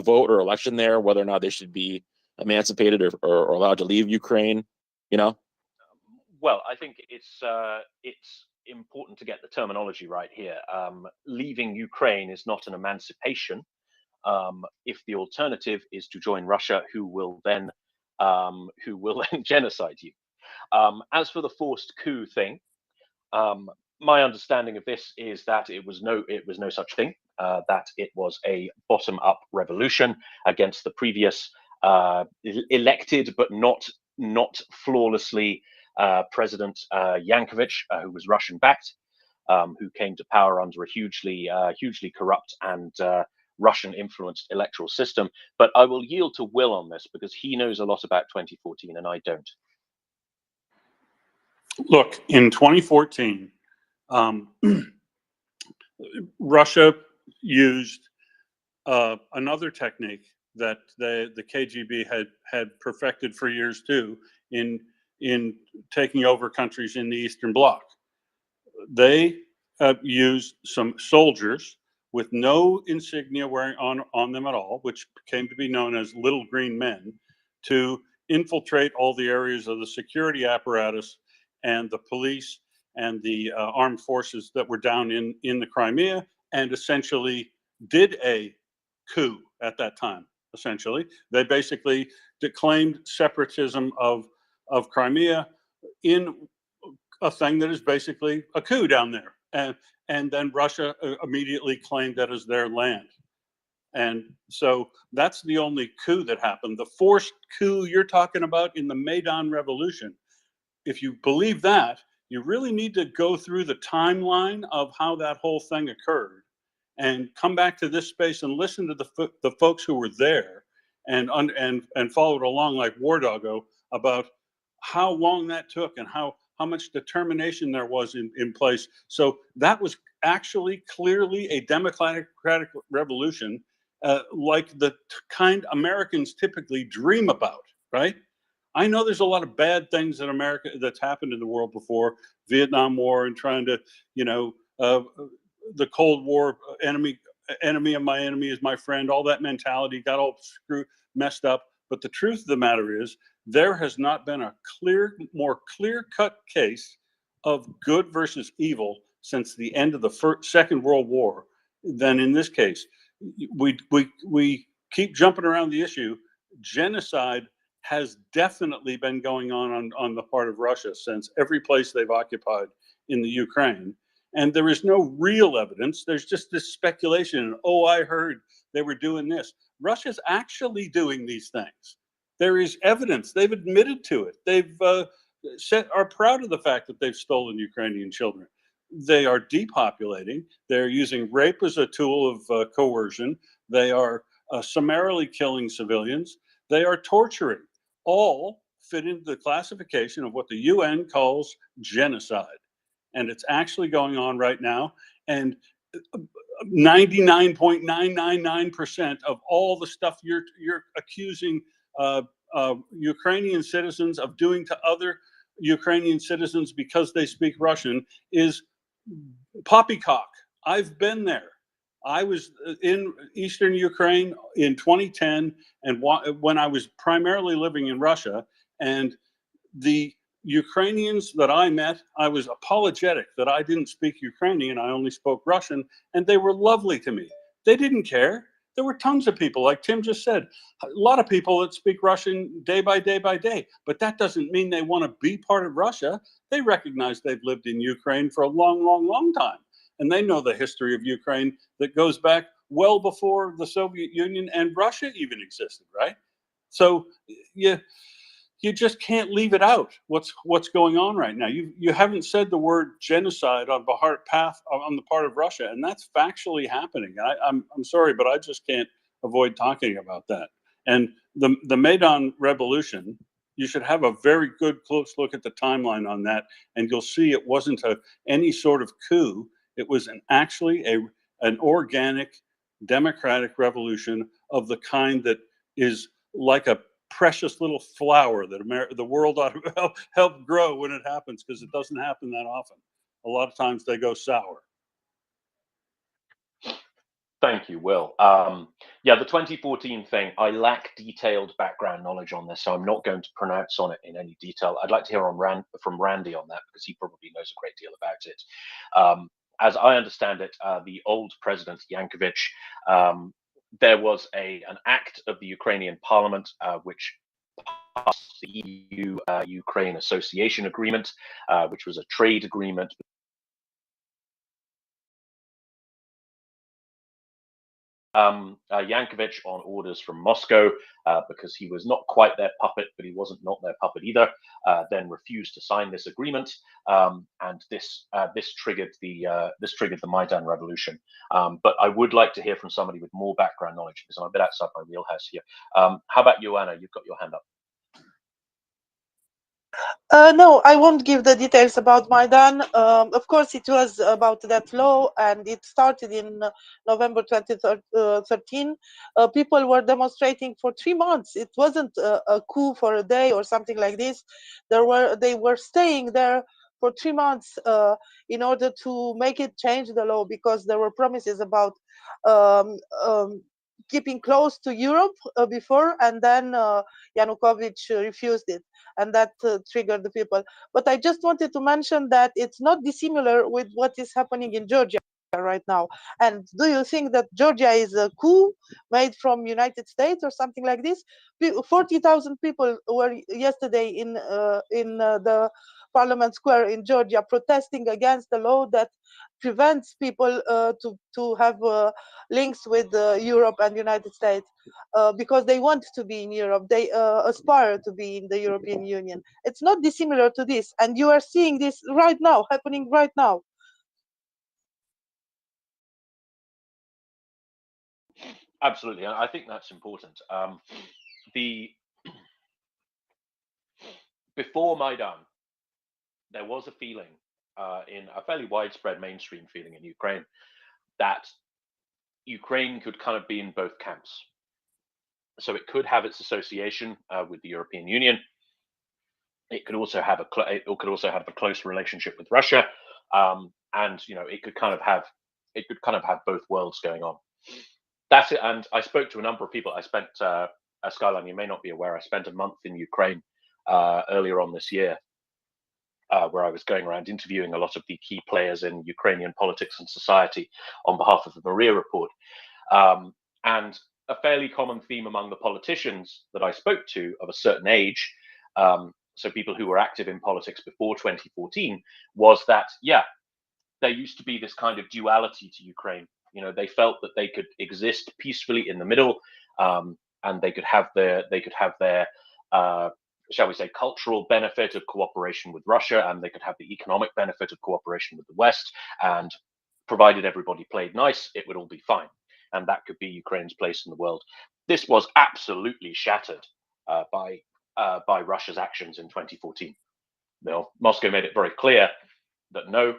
vote or election there, whether or not they should be emancipated or allowed to leave Ukraine? Well, I think it's important to get the terminology right here. Leaving Ukraine is not an emancipation. If the alternative is to join Russia, who will then genocide you. As for the forced coup thing, my understanding of this is that it was no such thing. That it was a bottom-up revolution against the previous elected but not flawlessly President Yankovic, who was Russian-backed, who came to power under a hugely corrupt and Russian-influenced electoral system. But I will yield to Will on this because he knows a lot about 2014 and I don't. Look, in 2014, Russia used another technique that the KGB had perfected for years too in taking over countries in the Eastern Bloc. They used some soldiers with no insignia wearing on them at all, which came to be known as little green men, to infiltrate all the areas of the security apparatus and the police and the armed forces that were down in the Crimea, and essentially did a coup at that time. Essentially, they basically declaimed separatism of Crimea in a thing that is basically a coup down there, and then Russia immediately claimed that as their land. And so that's the only coup that happened. The forced coup you're talking about in the Maidan Revolution, if you believe that, you really need to go through the timeline of how that whole thing occurred and come back to this space and listen to the folks who were there and followed along like War Doggo about how long that took and how much determination there was in place. So that was actually clearly a democratic revolution, like the kind Americans typically dream about, right? I know there's a lot of bad things in America that's happened in the world before, Vietnam War and trying to, the Cold War, enemy of my enemy is my friend, all that mentality got all messed up. But the truth of the matter is, there has not been a more clear-cut case of good versus evil since the end of the Second World War than in this case. We keep jumping around the issue. Genocide has definitely been going on the part of Russia since every place they've occupied in the Ukraine. And there is no real evidence. There's just this speculation. Oh, I heard they were doing this. Russia's actually doing these things. There is evidence. They've admitted to it. They've are proud of the fact that they've stolen Ukrainian children. They are depopulating. They're using rape as a tool of coercion. They are summarily killing civilians. They are torturing. All fit into the classification of what the UN calls genocide. And it's actually going on right now. And 99.999% of all the stuff you're accusing Ukrainian citizens of doing to other Ukrainian citizens because they speak Russian is poppycock. I've been there. I was in Eastern Ukraine in 2010, and when I was primarily living in Russia, and the Ukrainians that I met, I was apologetic that I didn't speak Ukrainian, I only spoke Russian, and they were lovely to me. They didn't care. There were tons of people, like Tim just said, a lot of people that speak Russian day by day by day, but that doesn't mean they want to be part of Russia. They recognize they've lived in Ukraine for a long, long, long time. And they know the history of Ukraine that goes back well before the Soviet Union and Russia even existed, right? So you just can't leave it out. What's going on right now? You haven't said the word genocide on the part of Russia, and that's factually happening. I'm sorry, but I just can't avoid talking about that. And the Maidan Revolution, you should have a very good close look at the timeline on that, and you'll see it wasn't any sort of coup. It was actually an organic democratic revolution of the kind that is like a precious little flower that the world ought to help grow when it happens, because it doesn't happen that often. A lot of times they go sour. Thank you, Will. Yeah, the 2014 thing, I lack detailed background knowledge on this, so I'm not going to pronounce on it in any detail. I'd like to hear from Randy on that, because he probably knows a great deal about it. As I understand it, the old president, Yankovic, there was an act of the Ukrainian parliament which passed the EU-Ukraine Association Agreement, which was a trade agreement Yankovic on orders from Moscow, because he was not quite their puppet, but he wasn't not their puppet either, then refused to sign this agreement, and this triggered the Maidan Revolution. But I would like to hear from somebody with more background knowledge, because I'm a bit outside my wheelhouse here. How about you, Anna? You've got your hand up. No, I won't give the details about Maidan. Of course, it was about that law, and it started in November 2013. People were demonstrating for 3 months. It wasn't a coup for a day or something like this. They were staying there for 3 months in order to make it change the law, because there were promises about keeping close to Europe before, and then Yanukovych refused it, and that triggered the people. But I just wanted to mention that it's not dissimilar with what is happening in Georgia right now. And do you think that Georgia is a coup made from United States or something like this? 40,000 people were yesterday in the Parliament Square in Georgia protesting against the law that prevents people to have links with Europe and United States because they want to be in Europe. They aspire to be in the European Union. It's not dissimilar to this, and you are seeing this right now, happening right now. Absolutely, and I think that's important. Before Maidan, there was a feeling, in a fairly widespread mainstream feeling in Ukraine, that Ukraine could kind of be in both camps. So it could have its association with the European Union. It could also have a close relationship with Russia, and it could kind of have both worlds going on. That's it. And I spoke to a number of people. I spent Skyline, you may not be aware, I spent a month in Ukraine earlier on this year, where I was going around interviewing a lot of the key players in Ukrainian politics and society on behalf of the MriyaReport. And a fairly common theme among the politicians that I spoke to of a certain age, so people who were active in politics before 2014, was that, yeah, there used to be this kind of duality to Ukraine. They felt that they could exist peacefully in the middle, and they could have their shall we say, cultural benefit of cooperation with Russia, and they could have the economic benefit of cooperation with the West. And provided everybody played nice, it would all be fine. And that could be Ukraine's place in the world. This was absolutely shattered by Russia's actions in 2014. Moscow made it very clear that no,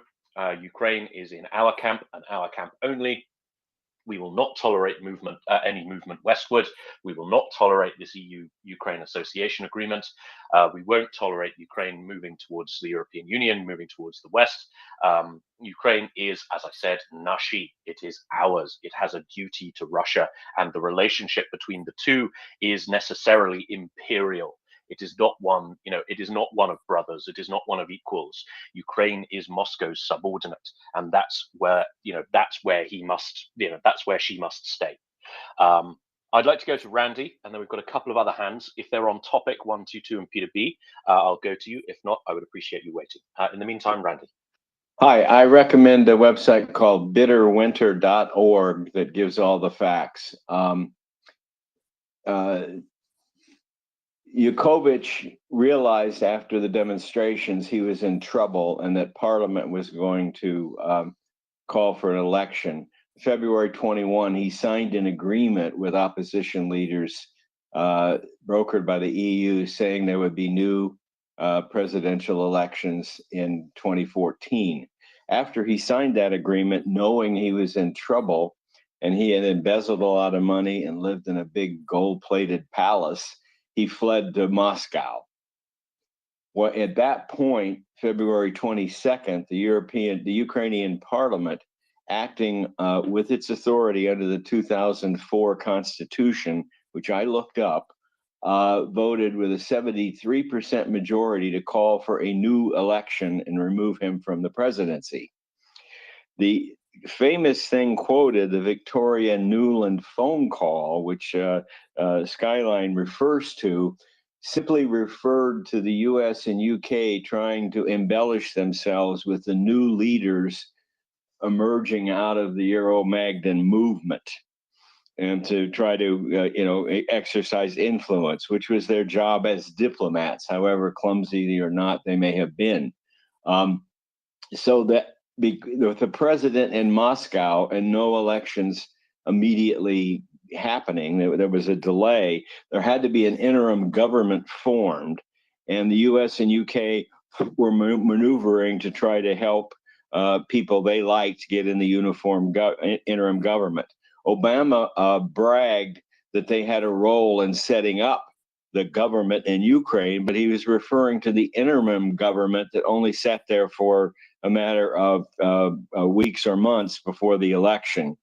Ukraine is in our camp and our camp only. We will not tolerate any movement westward. We will not tolerate this EU-Ukraine association agreement. We won't tolerate Ukraine moving towards the European Union, moving towards the West. Ukraine is, as I said, nashi. It is ours. It has a duty to Russia, and the relationship between the two is necessarily imperial. It is not one, it is not one of brothers. It is not one of equals. Ukraine is Moscow's subordinate, and that's where, that's where he must, that's where she must stay. I'd like to go to Randy, and then we've got a couple of other hands. If they're on topic, 122 and Peter B, I'll go to you. If not, I would appreciate you waiting. In the meantime, Randy. Hi, I recommend a website called bitterwinter.org that gives all the facts. Yakovich realized after the demonstrations he was in trouble and that Parliament was going to call for an election. February 21, he signed an agreement with opposition leaders brokered by the EU saying there would be new presidential elections in 2014. After he signed that agreement, knowing he was in trouble and he had embezzled a lot of money and lived in a big gold-plated palace, he fled to Moscow. Well, at that point, February 22nd, the Ukrainian Parliament, acting with its authority under the 2004 Constitution, which I looked up, voted with a 73% majority to call for a new election and remove him from the presidency. The famous thing quoted, the Victoria Nuland phone call, which Skyline refers to, simply referred to the US and UK trying to embellish themselves with the new leaders emerging out of the Euro-Magdan movement and to try to, exercise influence, which was their job as diplomats, however clumsy or not they may have been. So that with the president in Moscow and no elections immediately happening, there was a delay. There had to be an interim government formed, and the US and UK were maneuvering to try to help people they liked get in the interim government. Obama bragged that they had a role in setting up the government in Ukraine, but he was referring to the interim government that only sat there for a matter of weeks or months before the election.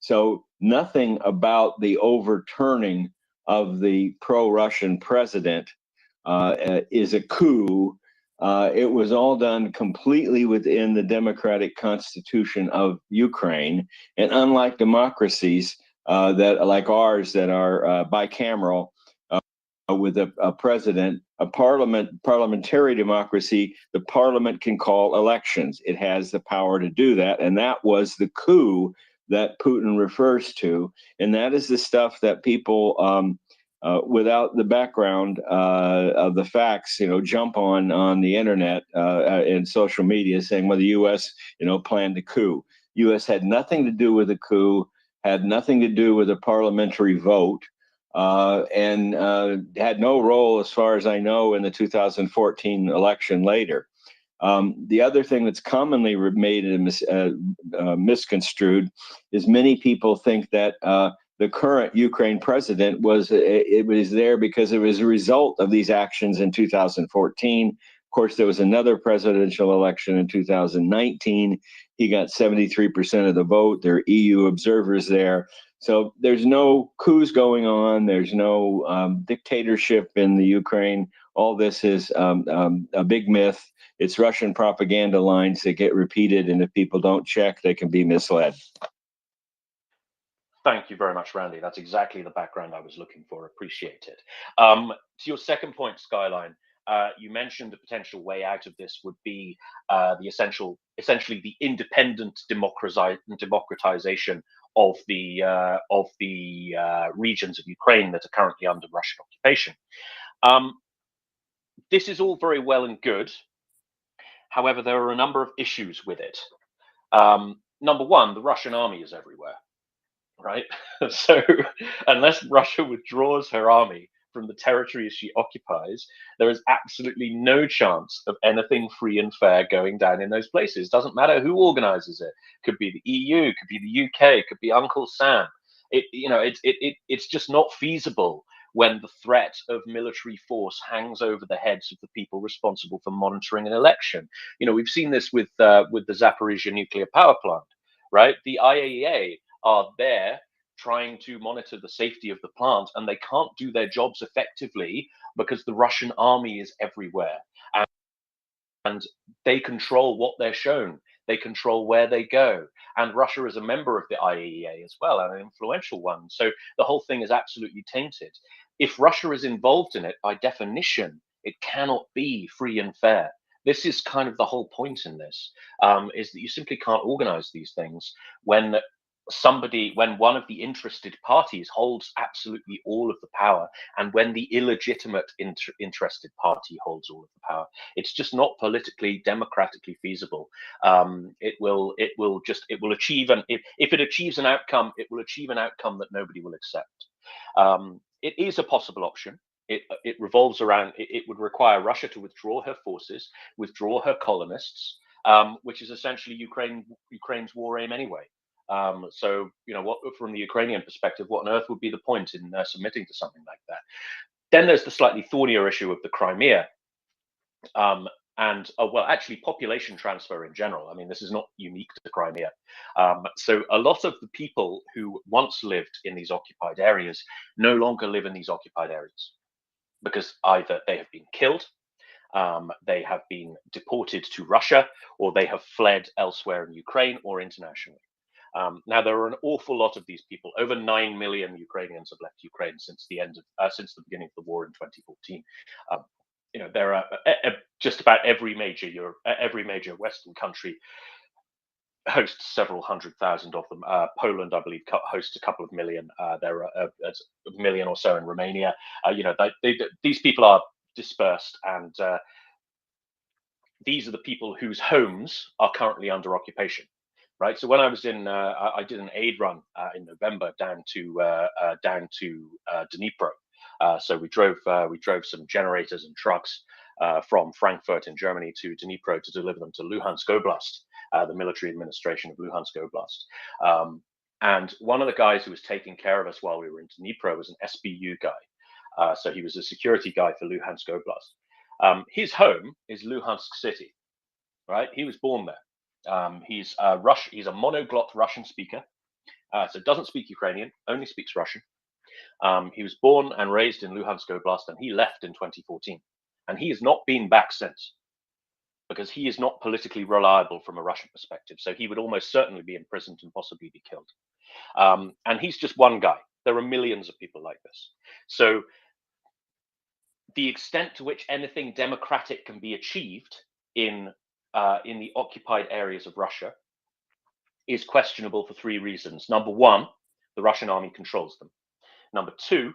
So nothing about the overturning of the pro-Russian president is a coup. It was all done completely within the democratic constitution of Ukraine. And unlike democracies that like ours that are bicameral, with a president, parliamentary democracy, the parliament can call elections. It has the power to do that. And that was the coup that Putin refers to. And that is the stuff that people, without the background of the facts, jump on the internet and social media saying, well, the U.S., planned a coup. U.S. had nothing to do with the coup, had nothing to do with a parliamentary vote. And had no role, as far as I know, in the 2014 election later. The other thing that's commonly made misconstrued is many people think that the current Ukraine president was there because it was a result of these actions in 2014. Of course, there was another presidential election in 2019. He got 73% of the vote. There are EU observers there. So there's no coups going on. There's no dictatorship in the Ukraine. All this is a big myth. It's Russian propaganda lines that get repeated, and if people don't check, they can be misled. Thank you very much, Randy. That's exactly the background I was looking for. Appreciate it. To your second point, Skyline, you mentioned the potential way out of this would be essentially the independent democratization of the regions of Ukraine that are currently under Russian occupation. This is all very well and good. However, there are a number of issues with it. Number one, the Russian army is everywhere, right? So unless Russia withdraws her army from the territories she occupies, there is absolutely no chance of anything free and fair going down in those places. Doesn't matter who organizes it. Could be the EU, could be the UK, could be Uncle Sam. It's just not feasible when the threat of military force hangs over the heads of the people responsible for monitoring an election. We've seen this with the Zaporizhia nuclear power plant, right? The IAEA are there trying to monitor the safety of the plant, and they can't do their jobs effectively because the Russian army is everywhere. And they control what they're shown. They control where they go. And Russia is a member of the IAEA as well, and an influential one. So the whole thing is absolutely tainted. If Russia is involved in it, by definition, it cannot be free and fair. This is kind of the whole point in this, is that you simply can't organize these things when one of the interested parties holds absolutely all of the power, and when the illegitimate interested party holds all of the power. It's just not politically democratically feasible. It will achieve if it achieves an outcome, it will achieve an outcome that nobody will accept. It is a possible option. It revolves around, it would require Russia to withdraw her forces, withdraw her colonists, which is essentially Ukraine's war aim anyway. So, from the Ukrainian perspective, what on earth would be the point in submitting to something like that? Then there's the slightly thornier issue of the Crimea, and actually population transfer in general. I mean, this is not unique to Crimea. So a lot of the people who once lived in these occupied areas no longer live in these occupied areas because either they have been killed, they have been deported to Russia, or they have fled elsewhere in Ukraine or internationally. Now, there are an awful lot of these people. Over 9 million Ukrainians have left Ukraine since the beginning of the war in 2014. There are just about every major Western country hosts several 100,000 of them. Poland, I believe, hosts a couple of million. There are a million or so in Romania. These people are dispersed, and these are the people whose homes are currently under occupation. Right. So when I was I did an aid run in November down to Dnipro. So we drove some generators and trucks from Frankfurt in Germany to Dnipro to deliver them to Luhansk Oblast, the military administration of Luhansk Oblast. And one of the guys who was taking care of us while we were in Dnipro was an SBU guy. So he was a security guy for Luhansk Oblast. His home is Luhansk City. Right. He was born there. He's a monoglot Russian speaker, so doesn't speak Ukrainian, only speaks Russian. He was born and raised in Luhansk Oblast, and he left in 2014, and he has not been back since, because he is not politically reliable from a Russian perspective. So he would almost certainly be imprisoned and possibly be killed. And he's just one guy. There are millions of people like this. So the extent to which anything democratic can be achieved in the occupied areas of Russia is questionable for three reasons. Number one, the Russian army controls them. Number two,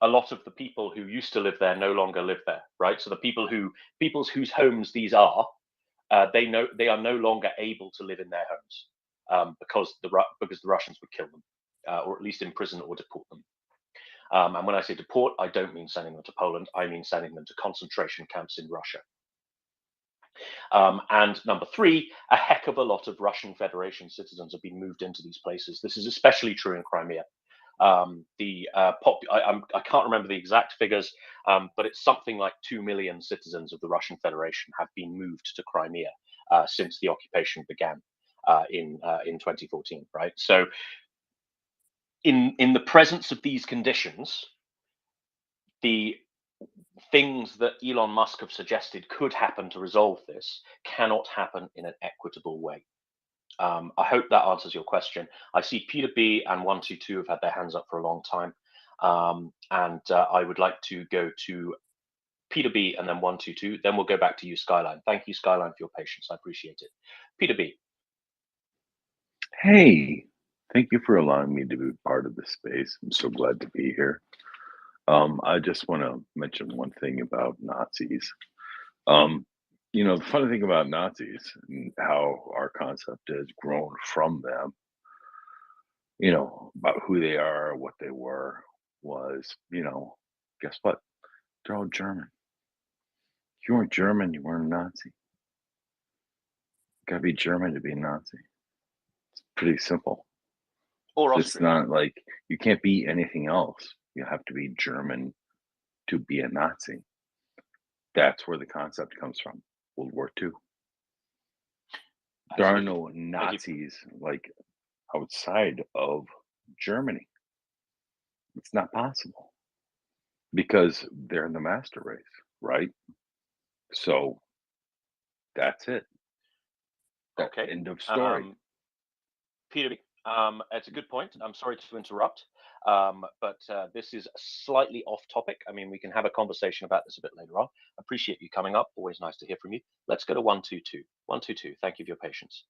a lot of the people who used to live there no longer live there, right? So the people whose homes these are, they are no longer able to live in their homes because the Russians would kill them, or at least imprison or deport them. And when I say deport, I don't mean sending them to Poland. I mean sending them to concentration camps in Russia. And number three, a heck of a lot of Russian Federation citizens have been moved into these places. This is especially true in Crimea. I can't remember the exact figures, but it's something like 2 million citizens of the Russian Federation have been moved to Crimea since the occupation began in 2014. Right. So, in the presence of these conditions, the things that Elon Musk have suggested could happen to resolve this cannot happen in an equitable way. I hope that answers your question. I see Peter B and 122 have had their hands up for a long time. I would like to go to Peter B and then 122. Then we'll go back to you, Skyline. Thank you, Skyline, for your patience. I appreciate it. Peter B. Hey, thank you for allowing me to be part of this space. I'm so glad to be here. I just want to mention one thing about Nazis. The funny thing about Nazis and how our concept has grown from them, about who they are, what they were, was, guess what? They're all German. If you weren't German, you weren't a Nazi. You gotta be German to be a Nazi. It's pretty simple. Or It's not like you can't be anything else. You have to be German to be a Nazi. That's where the concept comes from. World War II. There are no Nazis like outside of Germany. It's not possible because they're in the master race, right? So that's it. Okay. End of story. Peter, it's a good point. I'm sorry to interrupt, but this is slightly off topic. I mean, we can have a conversation about this a bit later on. Appreciate you coming up. Always nice to hear from you. Let's go to 122. 122, thank you for your patience.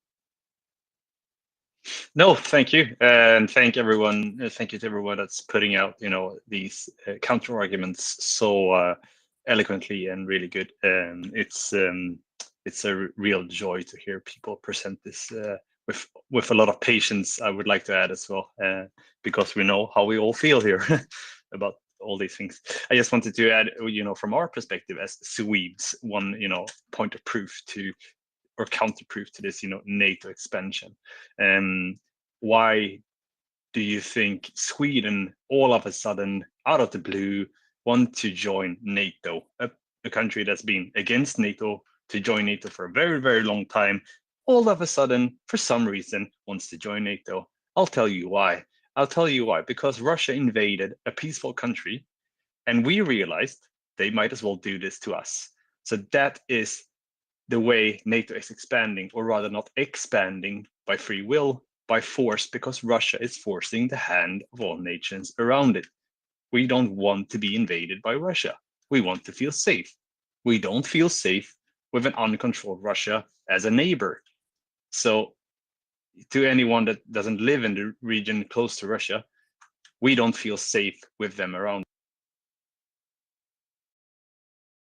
No, thank you, and thank everyone. Thank you to everyone that's putting out, these counter arguments so eloquently and really good. It's a real joy to hear people present this with a lot of patience. I would like to add as well, because we know how we all feel here about all these things. I just wanted to add, from our perspective as Swedes, one point of proof to, or counterproof to this, NATO expansion. Why do you think Sweden all of a sudden, out of the blue, want to join NATO? A country that's been against NATO to join NATO for a very, very long time, all of a sudden, for some reason, wants to join NATO. I'll tell you why. Because Russia invaded a peaceful country, and we realized they might as well do this to us. So that is the way NATO is expanding, or rather not expanding by free will, by force, because Russia is forcing the hand of all nations around it. We don't want to be invaded by Russia. We want to feel safe. We don't feel safe with an uncontrolled Russia as a neighbor. So to anyone that doesn't live in the region close to Russia, we don't feel safe with them around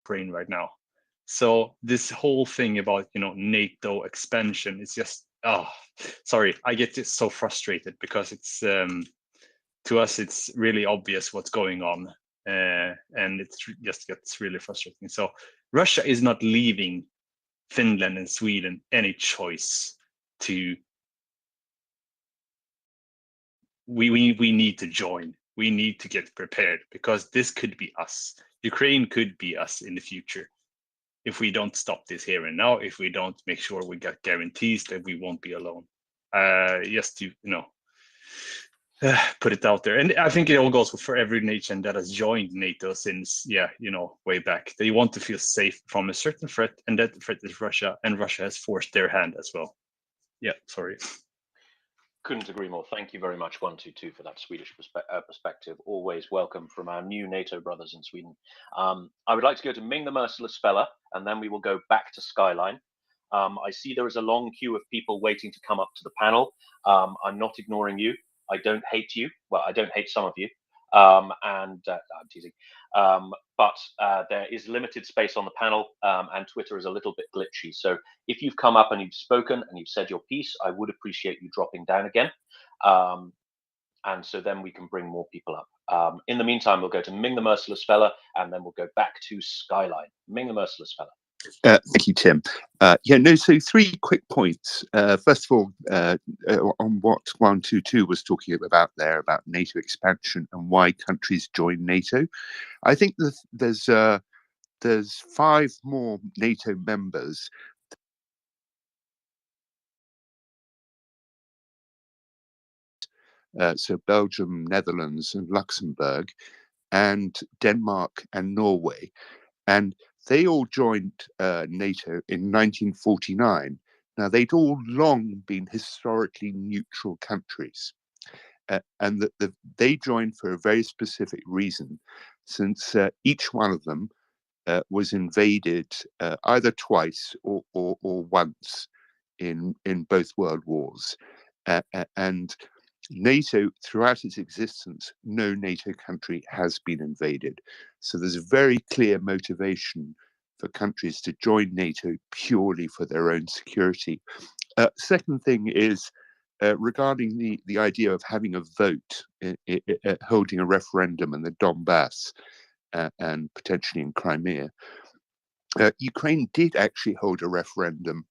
Ukraine right now. So this whole thing about, NATO expansion is just, sorry, I get just so frustrated because it's, to us, it's really obvious what's going on. And it just gets really frustrating. So Russia is not leaving Finland and Sweden any choice to, we need to join. We need to get prepared because this could be us. Ukraine could be us in the future. If we don't stop this here and now, if we don't make sure we get guarantees that we won't be alone. Just to, put it out there. And I think it all goes for every nation that has joined NATO since, way back. They want to feel safe from a certain threat, and that threat is Russia, and Russia has forced their hand as well. Yeah, sorry. Couldn't agree more. Thank you very much, 122, for that Swedish perspective. Always welcome from our new NATO brothers in Sweden. I would like to go to Ming the Merciless Speller, and then we will go back to Skyline. I see there is a long queue of people waiting to come up to the panel. I'm not ignoring you. I don't hate you. Well, I don't hate some of you. I'm teasing. But there is limited space on the panel, and Twitter is a little bit glitchy. So if you've come up and you've spoken and you've said your piece, I would appreciate you dropping down again. And so then we can bring more people up. In the meantime, we'll go to Ming the Merciless Fella, and then we'll go back to Skyline. Ming the Merciless Fella. Thank you, Tim. So 3 quick points. First of all, on what 122 was talking about there, about NATO expansion and why countries join NATO. I think there's 5 more NATO members. So Belgium, Netherlands, and Luxembourg, and Denmark and Norway. And they all joined NATO in 1949. Now, they'd all long been historically neutral countries. And they joined for a very specific reason, since each one of them was invaded either twice or once in both world wars. And NATO, throughout its existence, no NATO country has been invaded. So there's a very clear motivation for countries to join NATO purely for their own security. Second thing is regarding the idea of having a vote, holding a referendum in the Donbass and potentially in Crimea. Ukraine did actually hold a referendum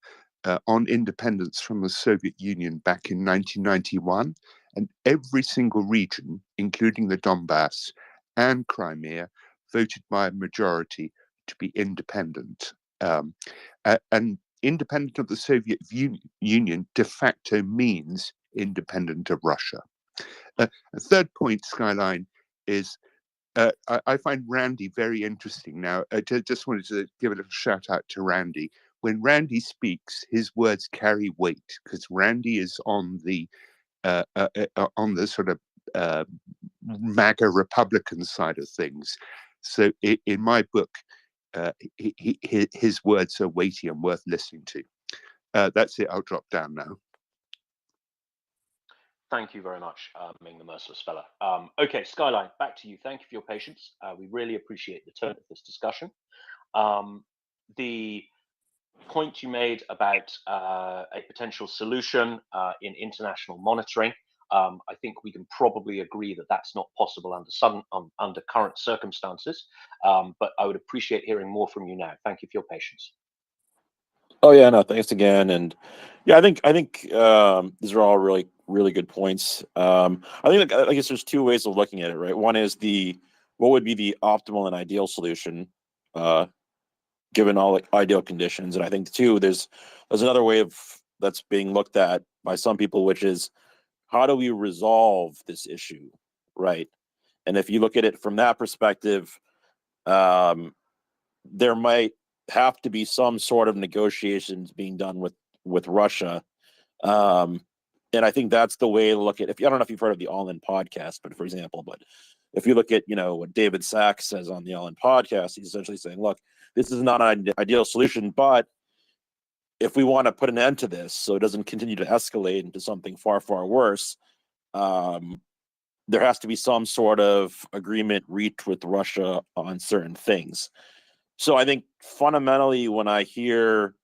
on independence from the Soviet Union back in 1991, and every single region, including the Donbass and Crimea, voted by a majority to be independent. And independent of the Soviet Union de facto means independent of Russia. A third point, Skyline, is I find Randy very interesting. Now, I just wanted to give a little shout out to Randy. When Randy speaks, his words carry weight because Randy is on the sort of MAGA Republican side of things. So in my book, his words are weighty and worth listening to. That's it. I'll drop down now. Thank you very much, Ming the Merciless Fella. Okay, Skyline, back to you. Thank you for your patience. We really appreciate the turn of this discussion. The point you made about a potential solution in international monitoring, I think we can probably agree that that's not possible under current circumstances, but I would appreciate hearing more from you now. Thank you for your patience. Oh yeah, no, thanks again. And yeah, I think these are all really good points. I think I guess there's 2 ways of looking at it, right? One is what would be the optimal and ideal solution, given all ideal conditions, and I think 2, there's another way that's being looked at by some people, which is how do we resolve this issue, right? And if you look at it from that perspective, there might have to be some sort of negotiations being done with Russia. And I think that's the way to look at it. I don't know if you've heard of the All In podcast, but for example, if you look at, what David Sachs says on the All In podcast, he's essentially saying, look, this is not an ideal solution, but if we want to put an end to this so it doesn't continue to escalate into something far, far worse, there has to be some sort of agreement reached with Russia on certain things. So I think fundamentally when I hear,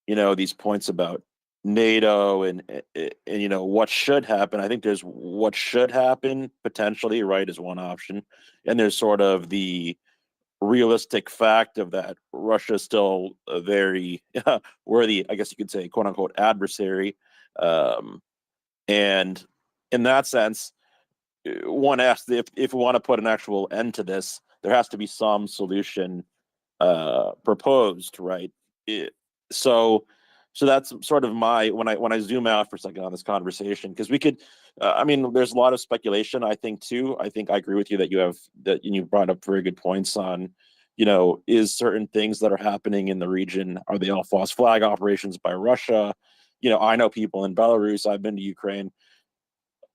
these points about NATO and what should happen, I think there's what should happen potentially, right, is one option. And there's sort of the realistic fact of that Russia is still a very worthy, I guess you could say, quote unquote, adversary. And in that sense, one asks if we want to put an actual end to this, there has to be some solution proposed, right? So that's sort of when I zoom out for a second on this conversation, because we could, there's a lot of speculation, I think too. I think I agree with you that you brought up very good points on, is certain things that are happening in the region, are they all false flag operations by Russia? I know people in Belarus, I've been to Ukraine.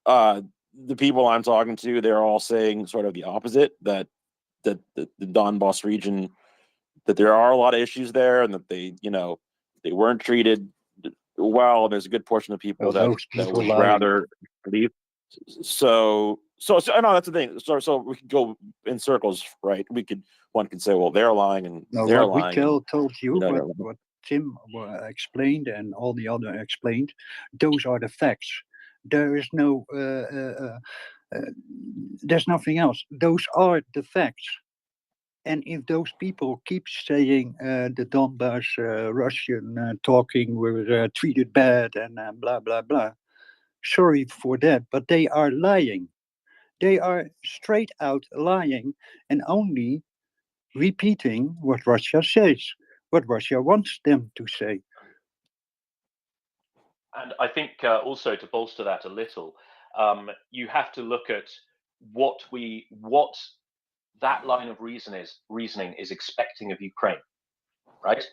the people I'm talking to, they're all saying sort of the opposite, that the Donbass region, that there are a lot of issues there, and that they weren't treated well. There's a good portion of people Well, that those people would lying. rather leave. So I know that's the thing. So we could go in circles, right? One can say, well, they're lying and No, they're what we lying. And, told you, they're what Tim explained and all the other explained, those are the facts. There is no, there's nothing else. Those are the facts. And if those people keep saying the Donbass Russian talking were treated bad and blah, blah, blah, sorry for that, but they are lying. They are straight out lying and only repeating what Russia says, what Russia wants them to say. And I think also to bolster that a little, you have to look at what that line of reasoning is expecting of Ukraine, right?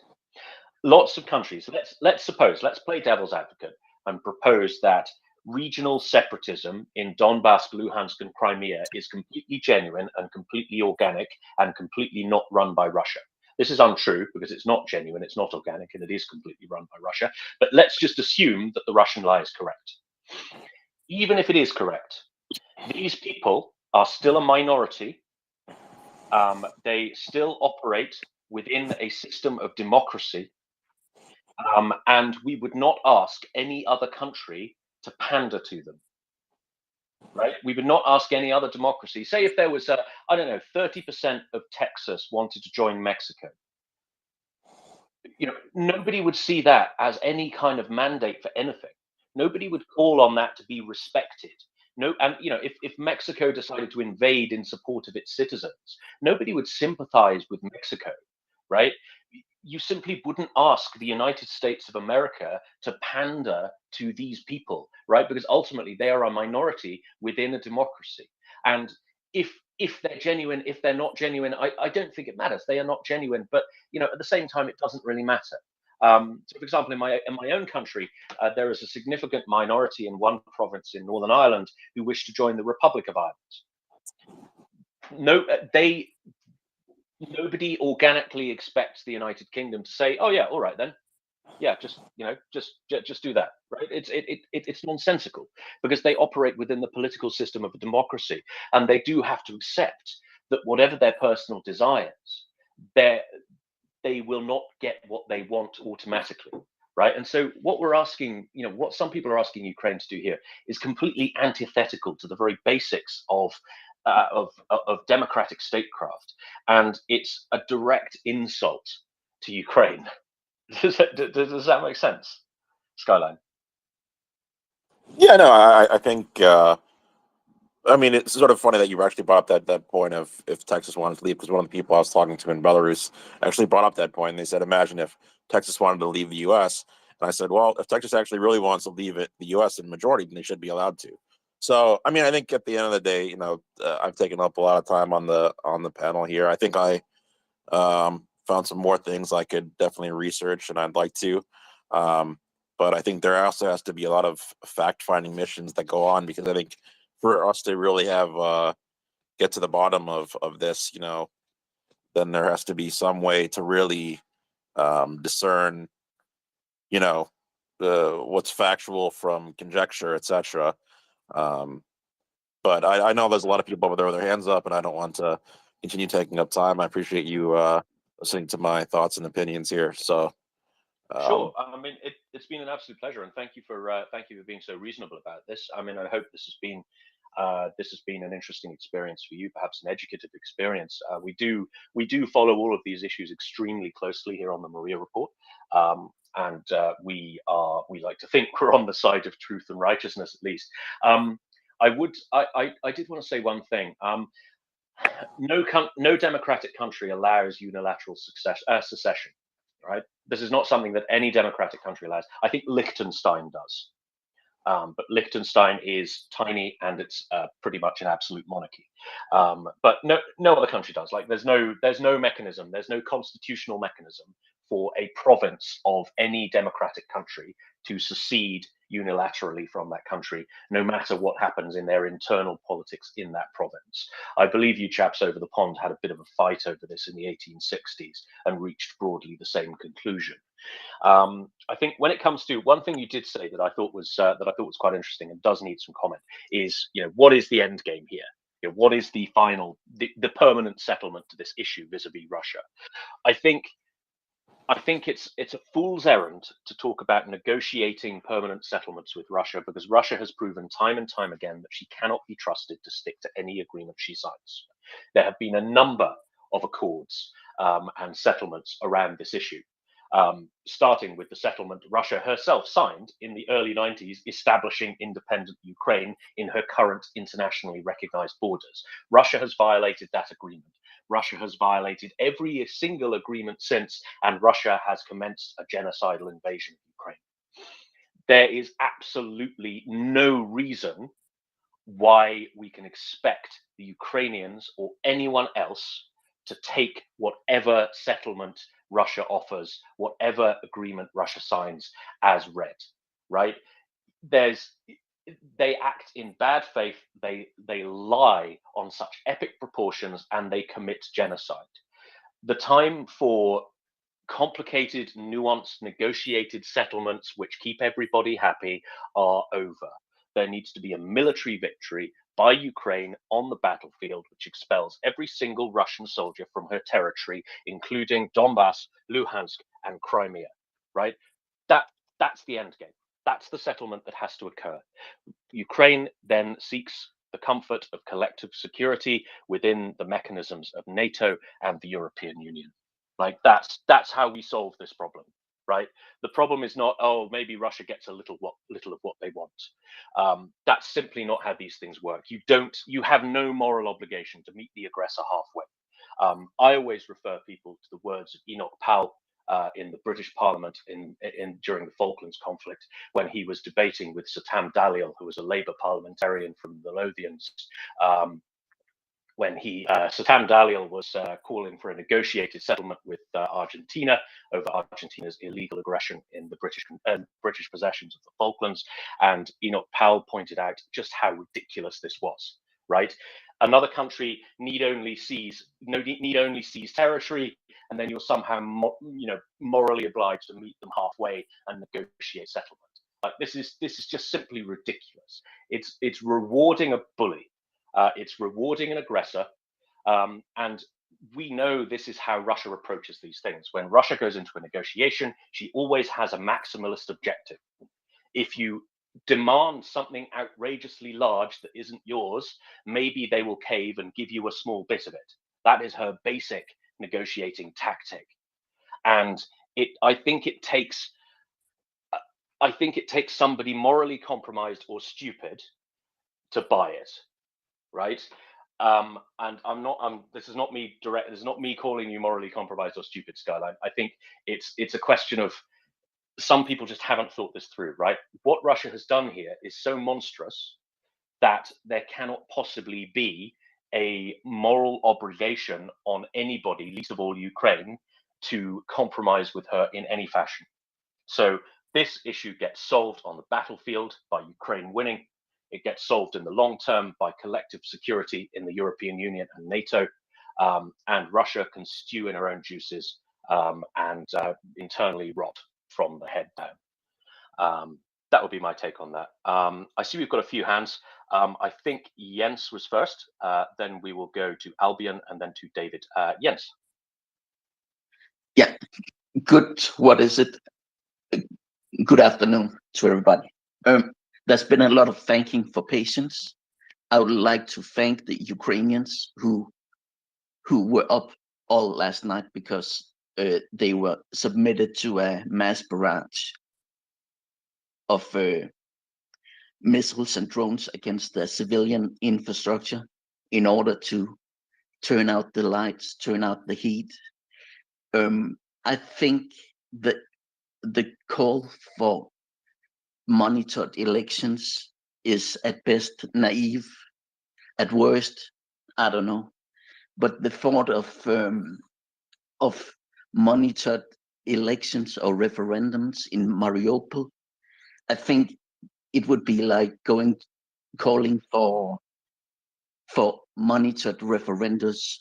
Lots of countries. Let's play devil's advocate and propose that regional separatism in Donbass, Luhansk, and Crimea is completely genuine and completely organic and completely not run by Russia. This is untrue because it's not genuine, it's not organic, and it is completely run by Russia. But let's just assume that the Russian lie is correct. Even if it is correct, these people are still a minority. They still operate within a system of democracy. And we would not ask any other country to pander to them. Right? We would not ask any other democracy. Say if there was, 30% of Texas wanted to join Mexico. Nobody would see that as any kind of mandate for anything. Nobody would call on that to be respected. No, and if Mexico decided to invade in support of its citizens, nobody would sympathize with Mexico, right? You simply wouldn't ask the United States of America to pander to these people, right? Because ultimately they are a minority within a democracy. And if they're genuine, if they're not genuine, I don't think it matters. They are not genuine, but at the same time, it doesn't really matter. So, for example, in my own country, there is a significant minority in one province in Northern Ireland who wish to join the Republic of Ireland. Nobody organically expects the United Kingdom to say, "Oh yeah, all right then, yeah, just do that." Right? It's nonsensical because they operate within the political system of a democracy, and they do have to accept that whatever their personal desires, they will not get what they want automatically. Right? And so what we're asking, what some people are asking Ukraine to do here is completely antithetical to the very basics of democratic statecraft, and it's a direct insult to Ukraine. Does that make sense, Skyline? Yeah, no, I think. I mean, it's sort of funny that you actually brought up that point of if Texas wanted to leave, because one of the people I was talking to in Belarus actually brought up that point. And they said, imagine if Texas wanted to leave the U.S. And I said, well, if Texas actually really wants to leave the U.S. in majority, then they should be allowed to. So, I mean, I think at the end of the day, I've taken up a lot of time on the panel here. I think I found some more things I could definitely research, and I'd like to. But I think there also has to be a lot of fact-finding missions that go on, because I think for us to really have get to the bottom of this, then there has to be some way to really discern, what's factual from conjecture, etc. But I know there's a lot of people over there with their hands up, and I don't want to continue taking up time. I appreciate you listening to my thoughts and opinions here. So. Sure. I mean, it's been an absolute pleasure, and thank you for being so reasonable about this. I mean, I hope this has been an interesting experience for you, perhaps an educative experience. We do follow all of these issues extremely closely here on the Maria Report, and we like to think we're on the side of truth and righteousness, at least. I did want to say one thing. No democratic country allows unilateral secession. Right? This is not something that any democratic country allows. I think Liechtenstein does, but Liechtenstein is tiny and it's pretty much an absolute monarchy. But no other country does. Like there's no mechanism, there's no constitutional mechanism for a province of any democratic country to secede unilaterally from that country, no matter what happens in their internal politics in that province. I believe you chaps over the pond had a bit of a fight over this in the 1860s and reached broadly the same conclusion. I think when it comes to one thing you did say that I thought was quite interesting and does need some comment is, what is the end game here? What is the final, the permanent settlement to this issue vis-a-vis Russia? I think it's a fool's errand to talk about negotiating permanent settlements with Russia, because Russia has proven time and time again that she cannot be trusted to stick to any agreement she signs. There have been a number of accords and settlements around this issue. Starting with the settlement Russia herself signed in the early 90s, establishing independent Ukraine in her current internationally recognized borders. Russia has violated that agreement. Russia has violated every single agreement since, and Russia has commenced a genocidal invasion of Ukraine. There is absolutely no reason why we can expect the Ukrainians or anyone else to take whatever settlement Russia offers, whatever agreement Russia signs, as read, right? They act in bad faith, they lie on such epic proportions, and they commit genocide. The time for complicated, nuanced, negotiated settlements which keep everybody happy are over. There needs to be a military victory by Ukraine on the battlefield, which expels every single Russian soldier from her territory, including Donbass, Luhansk, and Crimea, right? That's the end game. That's the settlement that has to occur. Ukraine then seeks the comfort of collective security within the mechanisms of NATO and the European Union. Like that's how we solve this problem, right? The problem is not, oh, maybe Russia gets a little of what they want. That's simply not how these things work. You have no moral obligation to meet the aggressor halfway. I always refer people to the words of Enoch Powell in the British Parliament during the Falklands conflict, when he was debating with Sir Dalil, who was a Labour parliamentarian from the Lothians. When Sir Dalil was calling for a negotiated settlement with Argentina over Argentina's illegal aggression in the British possessions of the Falklands, and Enoch Powell pointed out just how ridiculous this was. Right, another country need only seize territory, and then you're somehow morally obliged to meet them halfway and negotiate settlement. Like this is just simply ridiculous. It's rewarding a bully. It's rewarding an aggressor, and we know this is how Russia approaches these things. When Russia goes into a negotiation, she always has a maximalist objective. If you demand something outrageously large that isn't yours, maybe they will cave and give you a small bit of it. That is her basic negotiating tactic. And I think it takes somebody morally compromised or stupid to buy it. Right? And this is not me calling you morally compromised or stupid, Skyline. I think it's a question of some people just haven't thought this through, right? What Russia has done here is so monstrous that there cannot possibly be a moral obligation on anybody, least of all Ukraine, to compromise with her in any fashion. So this issue gets solved on the battlefield by Ukraine winning. It gets solved in the long term by collective security in the European Union and NATO, and Russia can stew in her own juices and internally rot from the head down. That would be my take on that. I see we've got a few hands. I think Jens was first, then we will go to Albion and then to David. Jens. Yeah, good. What is it? Good afternoon to everybody. There's been a lot of thanking for patience. I would like to thank the Ukrainians who were up all last night because they were submitted to a mass barrage of missiles and drones against the civilian infrastructure in order to turn out the lights, turn out the heat. I think that the call for monitored elections is at best naive, at worst, I don't know. But the thought of monitored elections or referendums in Mariupol, I think it would be like calling for monitored referendums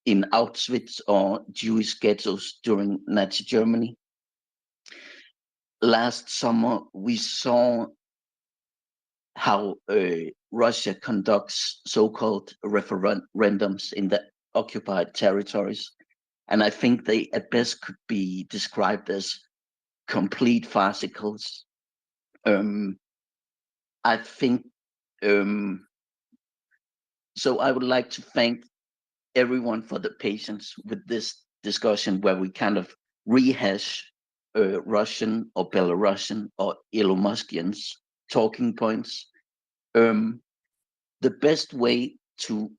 in Auschwitz or Jewish ghettos during Nazi Germany. Last summer, we saw how Russia conducts so-called referendums in the occupied territories. And I think they at best could be described as complete farcicals. I think, so I would like to thank everyone for the patience with this discussion where we kind of rehash Russian or Belarusian or Elon Muskians talking points. The best way to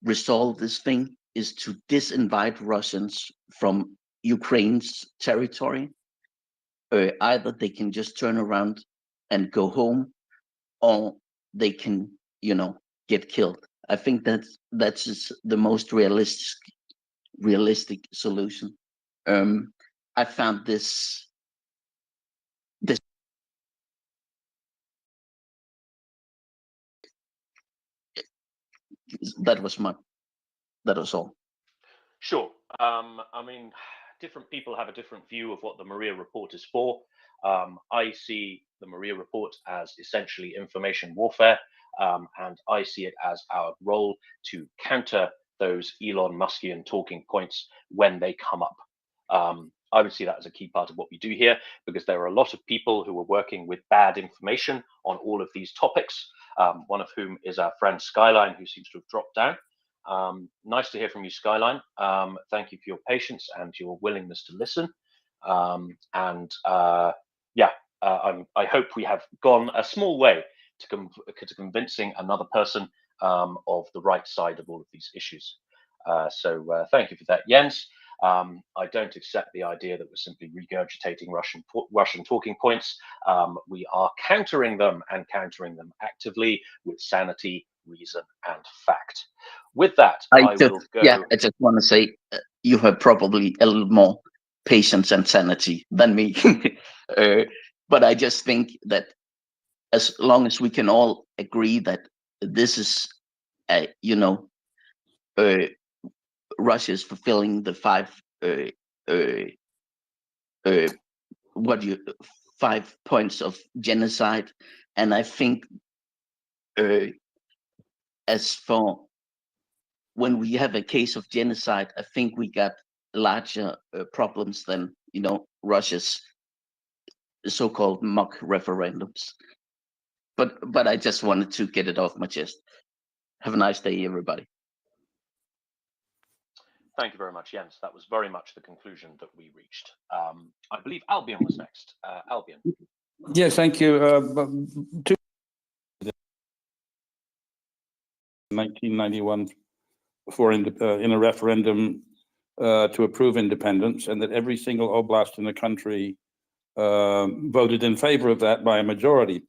resolve this thing is to disinvite Russians from Ukraine's territory. Either they can just turn around and go home, or they can, get killed. I think that's just the most realistic solution. I found this that was all. Sure. I mean, different people have a different view of what the Maria Report is for. I see the Maria Report as essentially information warfare, and I see it as our role to counter those Elon Muskian talking points when they come up. I would see that as a key part of what we do here, because there are a lot of people who are working with bad information on all of these topics, one of whom is our friend Skyline, who seems to have dropped down. Nice to hear from you, Skyline. Thank you for your patience and your willingness to listen. I hope we have gone a small way to convincing another person of the right side of all of these issues. So thank you for that, Jens. I don't accept the idea that we're simply regurgitating Russian talking points. We are countering them and countering them actively with sanity, reason, and fact. With that, I will go. Yeah, I just want to say you have probably a little more patience and sanity than me. But I just think that as long as we can all agree that this is, Russia is fulfilling the 5 points of genocide, and I think as for when we have a case of genocide, I think we got larger problems than Russia's so-called mock referendums. But I just wanted to get it off my chest. Have a nice day, everybody. Thank you very much, Jens. That was very much the conclusion that we reached. I believe Albion was next. Albion. Yes, thank you. 1991 in a referendum to approve independence, and that every single oblast in the country voted in favor of that by a majority.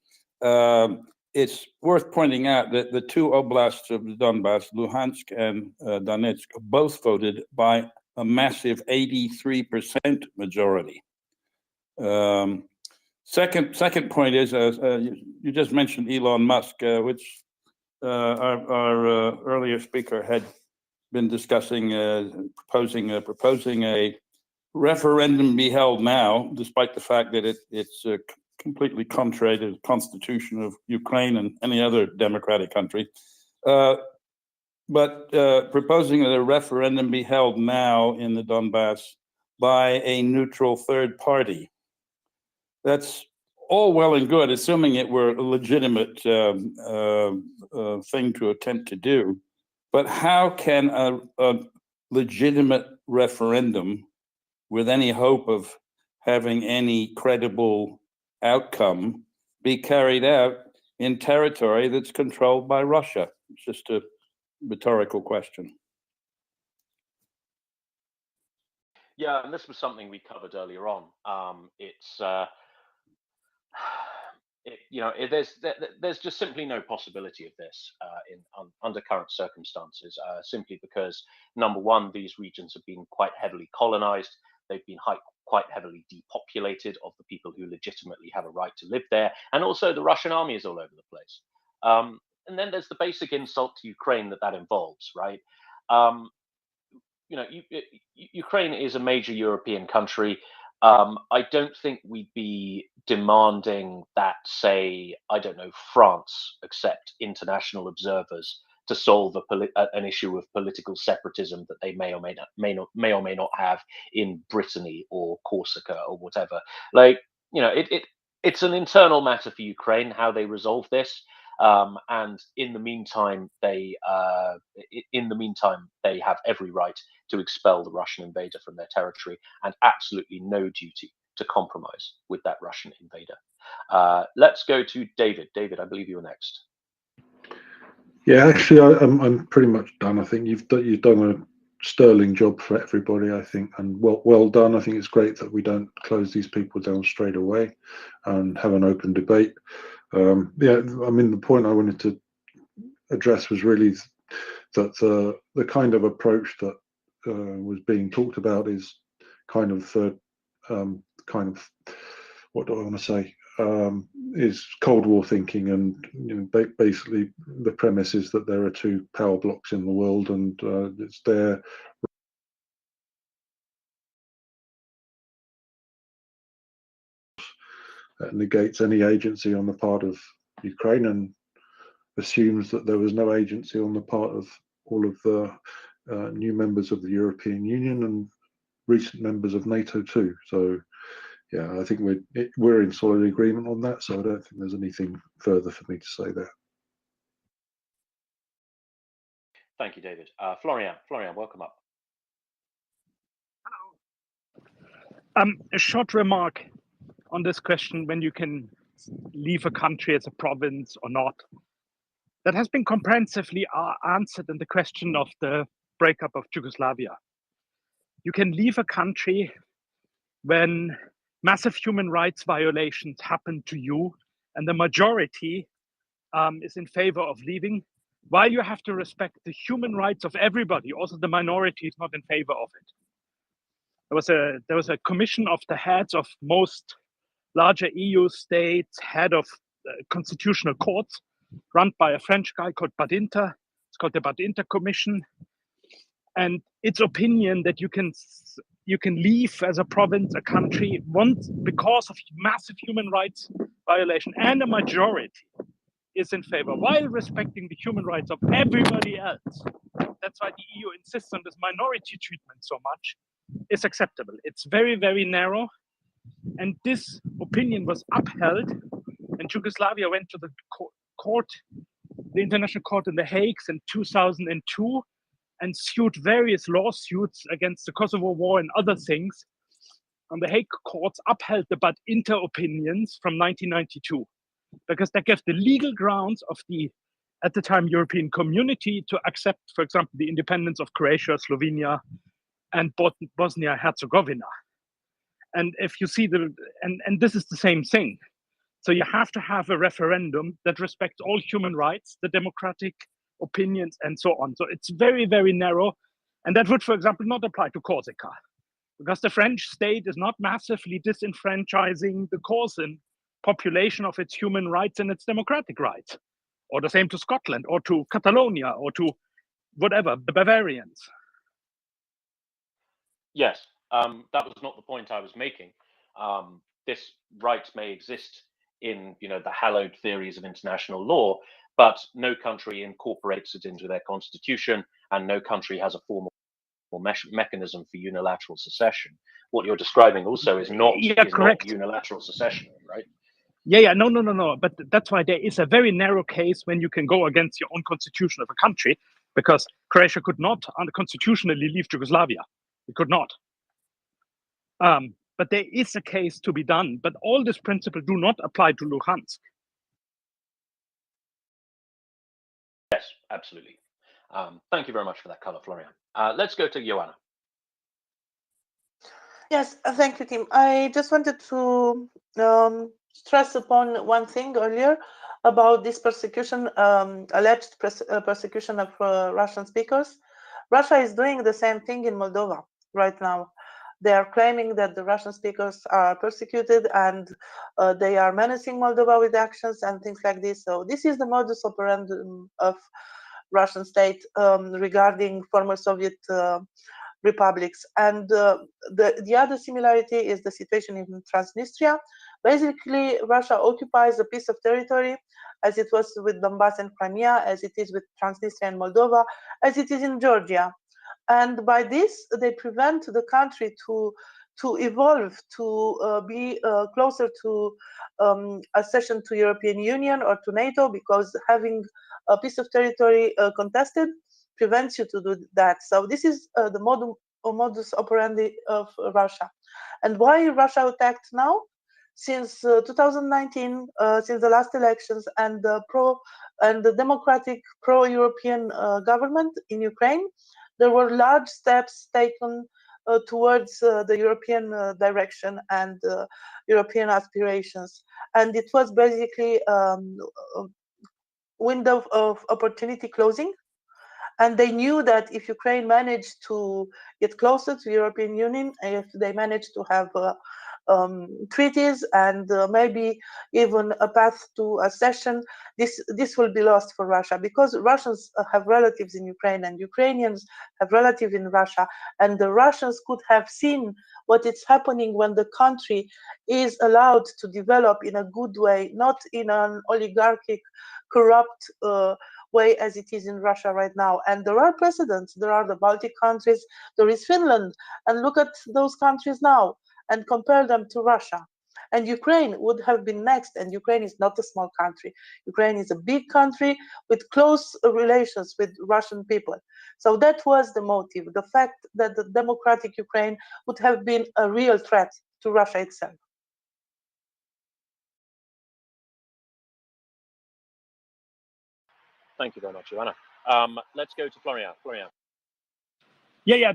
It's worth pointing out that the two oblasts of the Donbass, Luhansk and Donetsk, both voted by a massive 83% majority. Second point is, you just mentioned Elon Musk, which our earlier speaker had been discussing, proposing a referendum be held now, despite the fact that it's completely contrary to the constitution of Ukraine and any other democratic country. But proposing that a referendum be held now in the Donbass by a neutral third party. That's all well and good, assuming it were a legitimate thing to attempt to do. But how can a legitimate referendum with any hope of having any credible outcome be carried out in territory that's controlled by Russia? It's just a rhetorical question. Yeah, and this was something we covered earlier on. There's just simply no possibility of this under current circumstances, simply because, number one, these regions have been quite heavily colonized. They've been quite heavily depopulated of the people who legitimately have a right to live there, and also the Russian army is all over the place. And then there's the basic insult to Ukraine that involves, right? Ukraine is a major European country. I don't think we'd be demanding that, say, I don't know, France accept international observers to solve an issue of political separatism that they may or may not have in Brittany or Corsica or whatever. Like, it's an internal matter for Ukraine how they resolve this. And in the meantime, they have every right to expel the Russian invader from their territory, and absolutely no duty to compromise with that Russian invader. Let's go to David. David, I believe you were next. Yeah, actually, I'm pretty much done. I think you've done a sterling job for everybody, I think, and well done. I think it's great that we don't close these people down straight away and have an open debate. Yeah, I mean, the point I wanted to address was really that the kind of approach that was being talked about is kind of what do I want to say? Is Cold War thinking, and basically the premise is that there are two power blocks in the world, and it's their negates any agency on the part of Ukraine and assumes that there was no agency on the part of all of the new members of the European Union and recent members of NATO too. So yeah, I think we're in solid agreement on that. So I don't think there's anything further for me to say there. Thank you, David. Florian, welcome up. A short remark on this question, when you can leave a country as a province or not. That has been comprehensively answered in the question of the breakup of Yugoslavia. You can leave a country when massive human rights violations happen to you and the majority is in favor of leaving, while you have to respect the human rights of everybody, also the minority is not in favor of it. There was a commission of the heads of most larger EU states, head of constitutional courts, run by a French guy called Badinter. It's called the Badinter Commission. And its opinion that you can leave as a province, a country, once because of massive human rights violation, and a majority is in favor, while respecting the human rights of everybody else. That's why the EU insists on this minority treatment so much, is acceptable. It's very, very narrow. And this opinion was upheld, and Yugoslavia went to the court, the International Court in The Hague in 2002, and sued various lawsuits against the Kosovo War and other things. And the Hague courts upheld the Badinter opinions from 1992, because that gave the legal grounds of the, at the time, European community to accept, for example, the independence of Croatia, Slovenia, and Bosnia-Herzegovina. And if you see and this is the same thing. So you have to have a referendum that respects all human rights, the democratic opinions, and so on. So it's very, very narrow. And that would, for example, not apply to Corsica, because the French state is not massively disenfranchising the Corsican population of its human rights and its democratic rights. Or the same to Scotland, or to Catalonia, or to whatever, the Bavarians. Yes, that was not the point I was making. This right may exist in, the hallowed theories of international law, but no country incorporates it into their constitution, and no country has a formal mechanism for unilateral secession. What you're describing also is not unilateral secession, right? Yeah, no. But that's why there is a very narrow case when you can go against your own constitution of a country, because Croatia could not unconstitutionally leave Yugoslavia. It could not. But there is a case to be done. But all these principles do not apply to Luhansk. Yes, absolutely. Thank you very much for that color, Florian. Let's go to Joanna. Yes, thank you, Tim. I just wanted to stress upon one thing earlier about this persecution, alleged persecution of Russian speakers. Russia is doing the same thing in Moldova right now. They are claiming that the Russian speakers are persecuted and they are menacing Moldova with actions and things like this. So this is the modus operandi of Russian state regarding former Soviet republics. And the other similarity is the situation in Transnistria. Basically, Russia occupies a piece of territory, as it was with Donbass and Crimea, as it is with Transnistria and Moldova, as it is in Georgia. And by this, they prevent the country to evolve, to be closer to accession to European Union or to NATO, because having a piece of territory contested prevents you to do that. So this is the modus operandi of Russia. And why Russia attacked now? Since 2019, since the last elections, and the democratic pro-European government in Ukraine, there were large steps taken towards the European direction and European aspirations. And it was basically a window of opportunity closing. And they knew that if Ukraine managed to get closer to European Union, if they managed to have treaties and maybe even a path to accession, this will be lost for Russia, because Russians have relatives in Ukraine and Ukrainians have relatives in Russia, and the Russians could have seen what is happening when the country is allowed to develop in a good way, not in an oligarchic, corrupt way as it is in Russia right now. And there are precedents. There are the Baltic countries, there is Finland, and look at those countries now and compare them to Russia. And Ukraine would have been next, and Ukraine is not a small country. Ukraine is a big country with close relations with Russian people. So that was the motive, the fact that the democratic Ukraine would have been a real threat to Russia itself. Thank you very much, Ivana. Let's go to Florian. Florian. Yeah,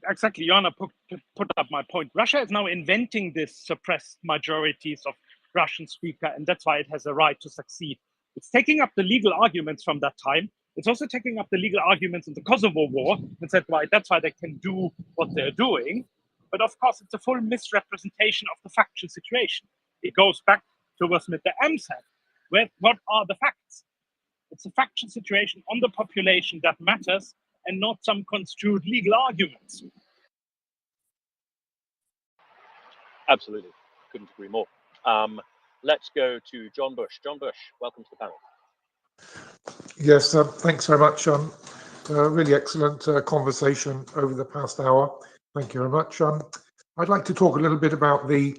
exactly. Joanna put up my point. Russia is now inventing this suppressed majorities of Russian speaker, and that's why it has a right to succeed. It's taking up the legal arguments from that time. It's also taking up the legal arguments in the Kosovo War, and said, right, that's why they can do what they're doing. But of course, it's a full misrepresentation of the factual situation. It goes back to what Mr. M said. What are the facts? It's a factual situation on the population that matters, and not some construed legal arguments. Absolutely, couldn't agree more. Let's go to John Bush. John Bush, welcome to the panel. Yes, thanks very much. Really excellent conversation over the past hour. Thank you very much. I'd like to talk a little bit about the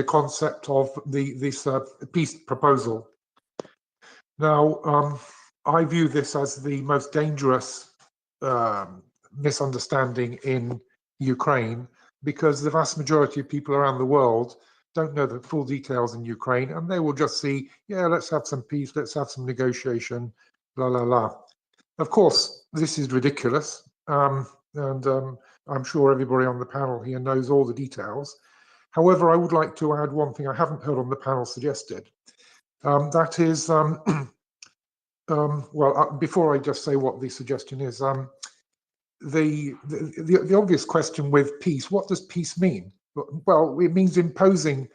concept of this peace proposal. Now, I view this as the most dangerous misunderstanding in Ukraine, because the vast majority of people around the world don't know the full details in Ukraine, and they will just see, yeah, let's have some peace, let's have some negotiation, la la la. Of course, this is ridiculous, and I'm sure everybody on the panel here knows all the details. However, I would like to add one thing I haven't heard on the panel suggested. That is, before I just say what the suggestion is, the obvious question with peace, what does peace mean? Well, it means imposing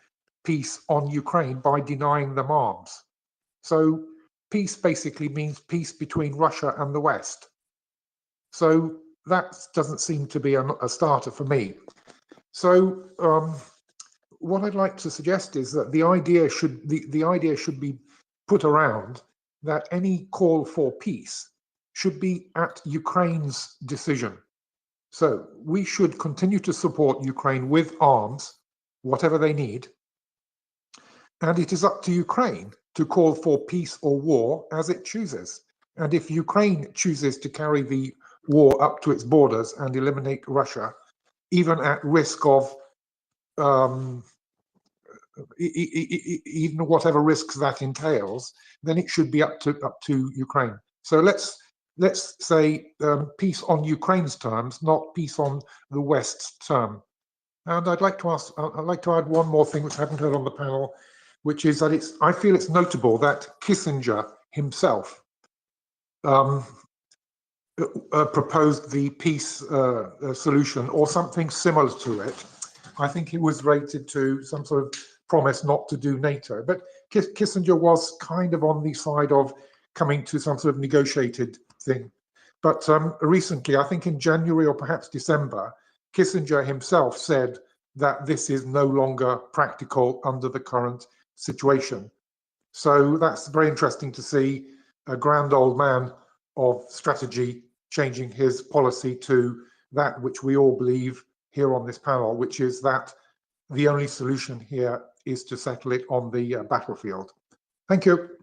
peace on Ukraine by denying them arms. So peace basically means peace between Russia and the West. So that doesn't seem to be a starter for me. So what I'd like to suggest is that the idea should be put around that any call for peace should be at Ukraine's decision. So we should continue to support Ukraine with arms, whatever they need. And it is up to Ukraine to call for peace or war as it chooses. And if Ukraine chooses to carry the war up to its borders and eliminate Russia, even at risk of even whatever risks that entails, then it should be up to Ukraine. So let's say peace on Ukraine's terms, not peace on the West's term. And I'd like to add one more thing which I haven't heard on the panel, which is that I feel it's notable that Kissinger himself proposed the peace solution or something similar to it. I think it was related to some sort of promise not to do NATO. But Kissinger was kind of on the side of coming to some sort of negotiated thing. But recently, I think in January or perhaps December, Kissinger himself said that this is no longer practical under the current situation. So that's very interesting to see a grand old man of strategy changing his policy to that which we all believe here on this panel, which is that the only solution here is to settle it on the battlefield. Thank you.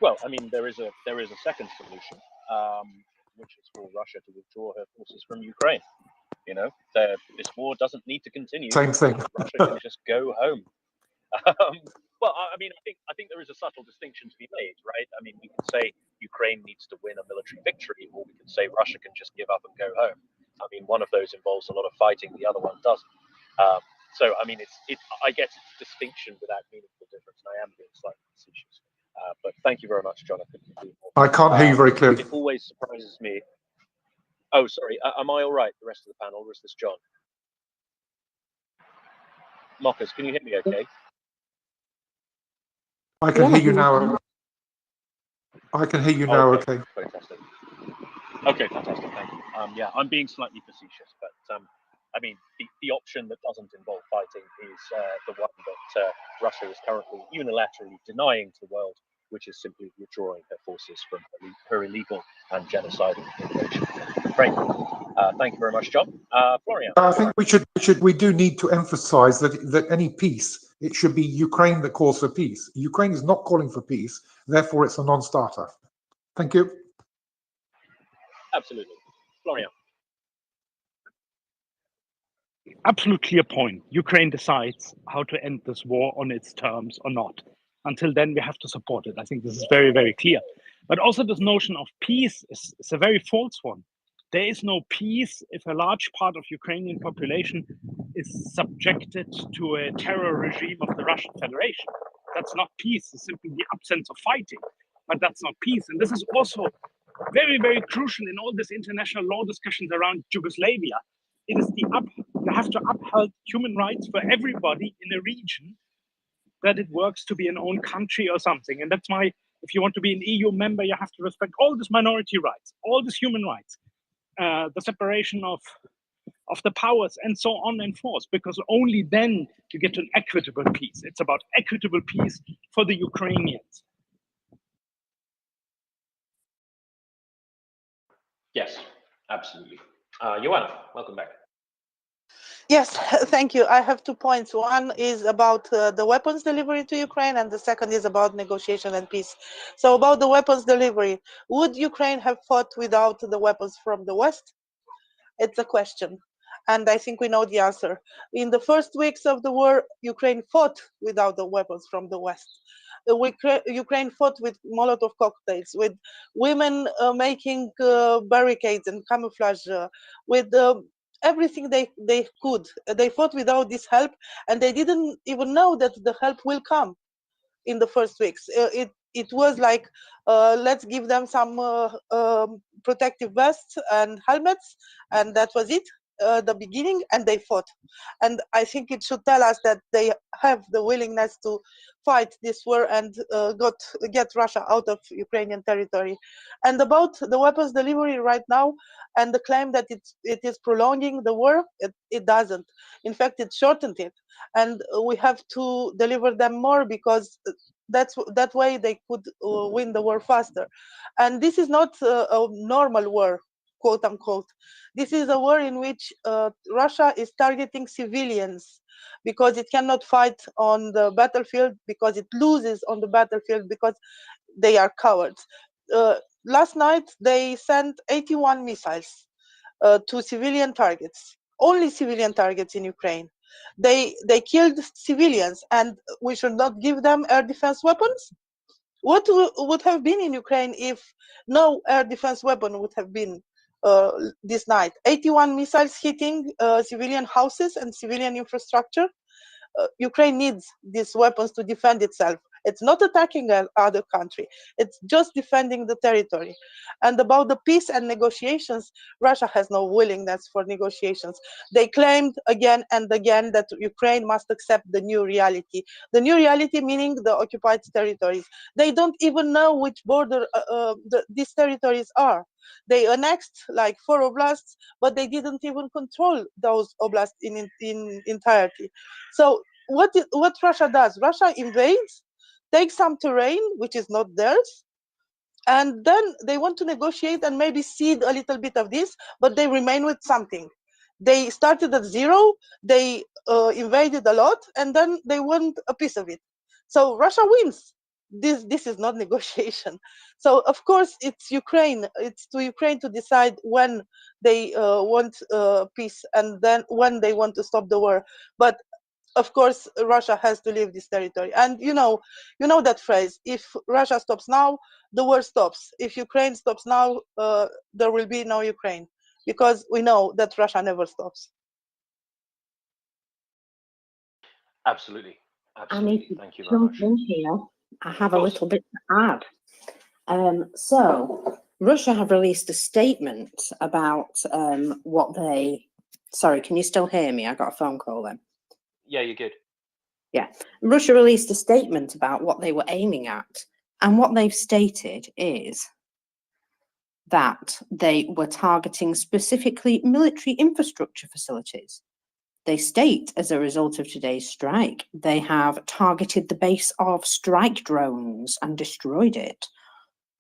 Well, I mean, there is a second solution, which is for Russia to withdraw her forces from Ukraine. You know, this war doesn't need to continue. Same thing. Russia can just go home. Well, I mean, I think there is a subtle distinction to be made, right? I mean, we can say Ukraine needs to win a military victory, or we can say Russia can just give up and go home. I mean, one of those involves a lot of fighting, the other one doesn't. So, I mean, I get its distinction without meaningful difference, and I am being slightly facetious. But thank you very much, Jonathan. I can't hear you very clearly. It always surprises me. Oh, sorry. Am I all right, the rest of the panel, or is this John? Mockers, can you hear me okay? I can hear you now. I can hear you now, okay. Fantastic. Okay, fantastic, thank you. Yeah, I'm being slightly facetious, but I mean, the option that doesn't involve fighting is the one that Russia is currently unilaterally denying to the world, which is simply withdrawing her forces from her illegal and genocidal invasion of Ukraine. Thank you very much, John. Florian. I think we do need to emphasize that any peace, it should be Ukraine that calls for peace. Ukraine is not calling for peace, therefore it's a non-starter. Thank you. Absolutely. Florian. Absolute clear point. Ukraine decides how to end this war on its terms or not. Until then, we have to support it. I think this is very, very clear. But also this notion of peace is a very false one. There is no peace if a large part of Ukrainian population is subjected to a terror regime of the Russian Federation. That's not peace. It's simply the absence of fighting. But that's not peace. And this is also very, very crucial in all this international law discussions around Yugoslavia. It is you have to uphold human rights for everybody in a region that it works to be an own country or something. And that's why if you want to be an EU member, you have to respect all these minority rights, all these human rights, the separation of the powers and so on and forth, because only then you get to an equitable peace. It's about equitable peace for the Ukrainians. Yes, absolutely. Joanna, welcome back. Yes, thank you. I have 2 points. One is about the weapons delivery to Ukraine, and the second is about negotiation and peace. So about the weapons delivery, would Ukraine have fought without the weapons from the West? It's a question, and I think we know the answer. In the first weeks of the war, Ukraine fought without the weapons from the West. Ukraine fought with Molotov cocktails, with women making barricades and camouflage, with everything they could. They fought without this help, and they didn't even know that the help will come in the first weeks. It was like, let's give them some protective vests and helmets, and that was it, the beginning, and they fought. And I think it should tell us that they have the willingness to fight this war and get Russia out of Ukrainian territory. And about the weapons delivery right now, and the claim that it is prolonging the war, it doesn't. In fact, it shortened it. And we have to deliver them more, because that way they could win the war faster. And this is not a normal war, quote unquote. This is a war in which Russia is targeting civilians, because it cannot fight on the battlefield, because it loses on the battlefield, because they are cowards. Last night they sent 81 missiles to civilian targets, only civilian targets in Ukraine. They killed civilians, and we should not give them air defense weapons? What would have been in Ukraine if no air defense weapon would have been this night? 81 missiles hitting civilian houses and civilian infrastructure. Ukraine needs these weapons to defend itself. It's not attacking other country. It's just defending the territory. And about the peace and negotiations, Russia has no willingness for negotiations. They claimed again and again that Ukraine must accept the new reality. The new reality meaning the occupied territories. They don't even know which border these territories are. They annexed like 4 oblasts, but they didn't even control those oblasts in entirety. So what Russia does? Russia invades, takes some terrain which is not theirs, and then they want to negotiate and maybe cede a little bit of this, but they remain with something. They started at zero, they invaded a lot, and then they want a piece of it. So Russia wins. This is not negotiation. So of course it's Ukraine. It's to Ukraine to decide when they want peace and then when they want to stop the war. But of course Russia has to leave this territory. And you know that phrase: if Russia stops now, the war stops. If Ukraine stops now, there will be no Ukraine, because we know that Russia never stops. Absolutely. I need Absolutely. to Thank you very jump much. in here. I have a course. little bit to add. So Russia have released a statement about what they. Sorry, can you still hear me? I got a phone call then. Yeah, you're good. Yeah, Russia released a statement about what they were aiming at, and what they've stated is that they were targeting specifically military infrastructure facilities. They state, as a result of today's strike, they have targeted the base of strike drones and destroyed it.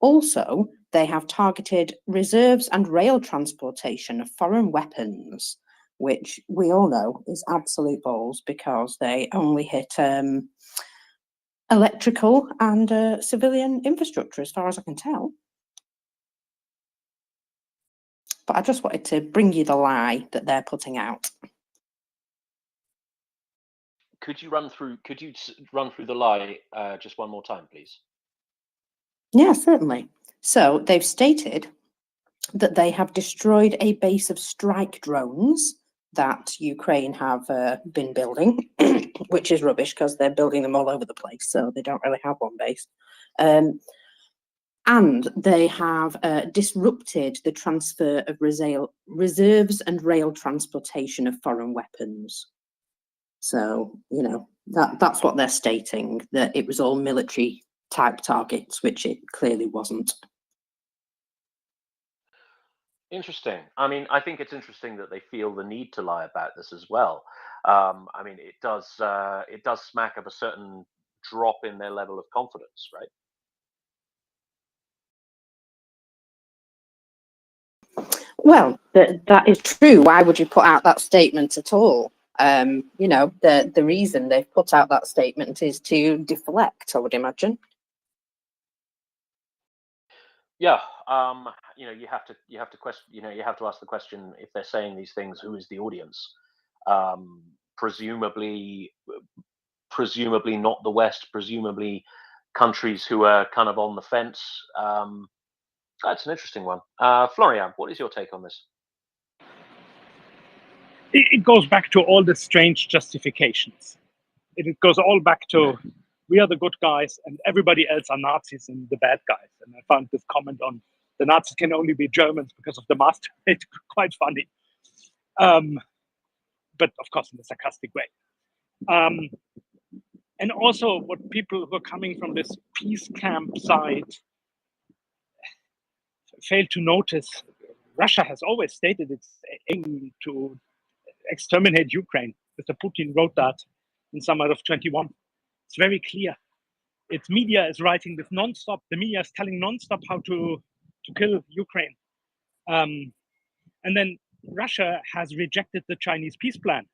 Also, they have targeted reserves and rail transportation of foreign weapons, which we all know is absolute balls because they only hit electrical and civilian infrastructure, as far as I can tell. But I just wanted to bring you the lie that they're putting out. Could you run through the lie just one more time, please? Yeah, certainly. So they've stated that they have destroyed a base of strike drones that Ukraine have been building, which is rubbish because they're building them all over the place, so they don't really have one base. And they have disrupted the transfer of reserves and rail transportation of foreign weapons. So, you know, that's what they're stating, that it was all military type targets, which it clearly wasn't. Interesting. I mean, I think it's interesting that they feel the need to lie about this as well. I mean, it does smack of a certain drop in their level of confidence, right? Well, that is true. Why would you put out that statement at all? You know, the reason they've put out that statement is to deflect, I would imagine. Yeah. You know, you have to question. You know, you have to ask the question, if they're saying these things, who is the audience? Presumably not the West. Presumably countries who are kind of on the fence. That's an interesting one. Florian, what is your take on this? It goes back to all the strange justifications. It goes all back to, we are the good guys and everybody else are Nazis and the bad guys. And I found this comment on the Nazis can only be Germans because of the master quite funny. But of course in a sarcastic way. And also what people who are coming from this peace camp side fail to notice, Russia has always stated its aim to exterminate Ukraine. Mr. Putin wrote that in summer of 21. It's very clear. Its media is writing this nonstop. The media is telling nonstop how to kill Ukraine. And then Russia has rejected the Chinese peace plan.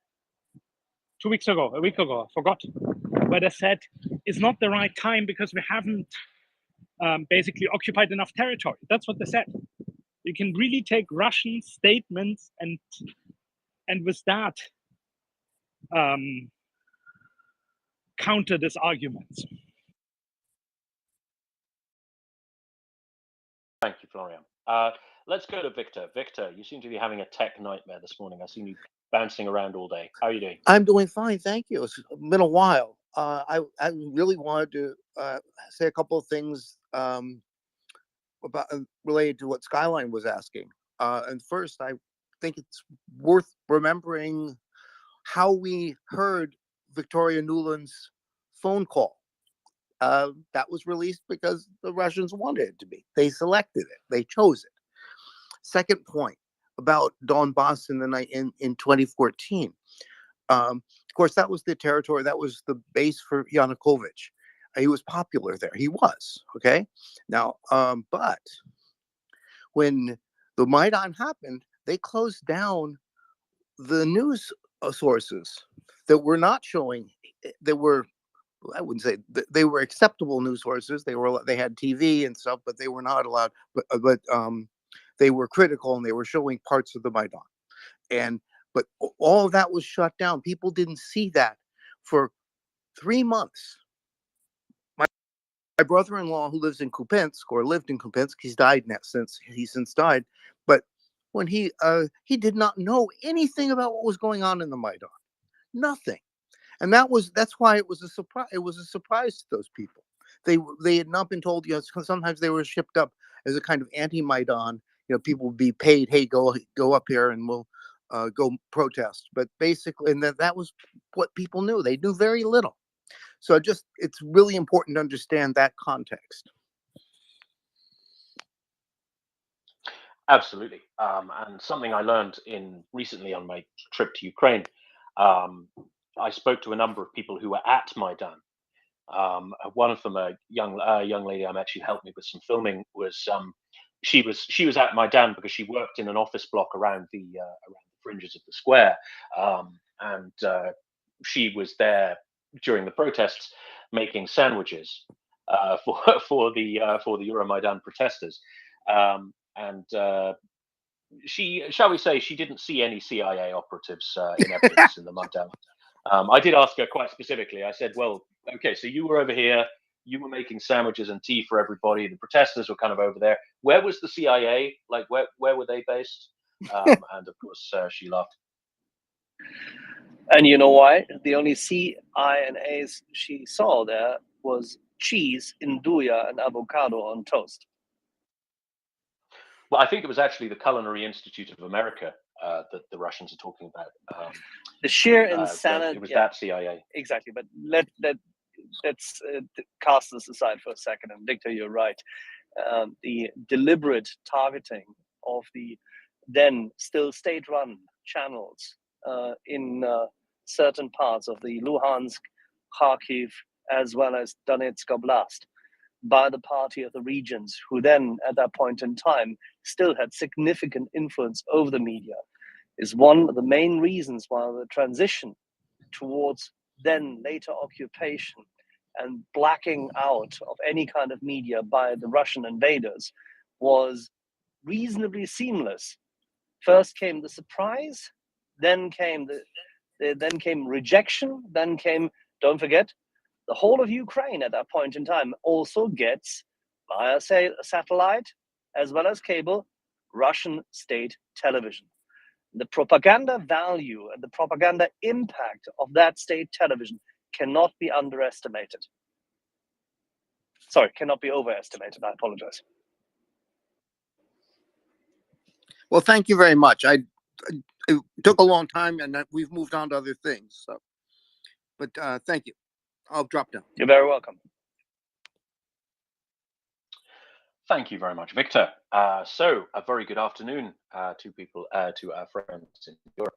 A week ago, I forgot. Where they said it's not the right time because we haven't basically occupied enough territory. That's what they said. You can really take Russian statements and with that counter this argument. Thank you, Florian. Let's go to Victor. Victor, you seem to be having a tech nightmare this morning. I've seen you bouncing around all day. How are you doing? I'm doing fine, thank you. It's been a while. I really wanted to say a couple of things about related to what Skyline was asking. And first, I think it's worth remembering how we heard Victoria Nuland's phone call. That was released because the Russians wanted it to be. They selected it. They chose it. Second point about Donbass in 2014. Of course, that was the territory. That was the base for Yanukovych. He was popular there. He was okay. Now, but when the Maidan happened, they closed down the news sources that were not showing. That were, I wouldn't say they were acceptable news sources. They had TV and stuff, but they were not allowed. But they were critical and they were showing parts of the Maidan. But all of that was shut down. People didn't see that for 3 months. My brother-in-law, who lives in Kupiansk or lived in Kupiansk, he's died now since died. But when he did not know anything about what was going on in the Maidan, nothing. And that's why it was a surprise. It was a surprise to those people. They had not been told. Sometimes they were shipped up as a kind of anti-Maidan. People would be paid. Hey, go up here and we'll go protest. But basically, and that was what people knew. They knew very little. So it's really important to understand that context. Absolutely. And something I learned recently on my trip to Ukraine, I spoke to a number of people who were at Maidan. One of them, a young lady I met, she helped me with some filming. She was at Maidan because she worked in an office block around the fringes of the square, and she was there during the protests making sandwiches for the Euromaidan protesters. And shall we say, she didn't see any CIA operatives in evidence in the Maidan. I did ask her quite specifically. I said, well, okay, so you were over here, you were making sandwiches and tea for everybody. The protesters were kind of over there. Where was the CIA? Like, where were they based? And of course, she laughed. And you know why? The only CINAs she saw there was cheese, nduja, and avocado on toast. Well, I think it was actually the Culinary Institute of America that the Russians are talking about. The sheer insanity. It was that CIA. Exactly, but let's cast this aside for a second. And Victor, you're right. The deliberate targeting of the then still state-run channels in certain parts of the Luhansk, Kharkiv, as well as Donetsk Oblast by the party of the regions, who then, at that point in time, still had significant influence over the media, is one of the main reasons why the transition towards then later occupation and blacking out of any kind of media by the Russian invaders was reasonably seamless. First came the surprise, then came then came rejection, then came, don't forget, the whole of Ukraine at that point in time also gets, via satellite as well as cable, Russian state television. The propaganda value and the propaganda impact of that state television cannot be underestimated. Sorry, cannot be overestimated. I apologize. Well, thank you very much. It took a long time, and we've moved on to other things. So, but thank you. I'll drop down. You're very welcome. Thank you very much, Victor. So, a very good afternoon to our friends in Europe.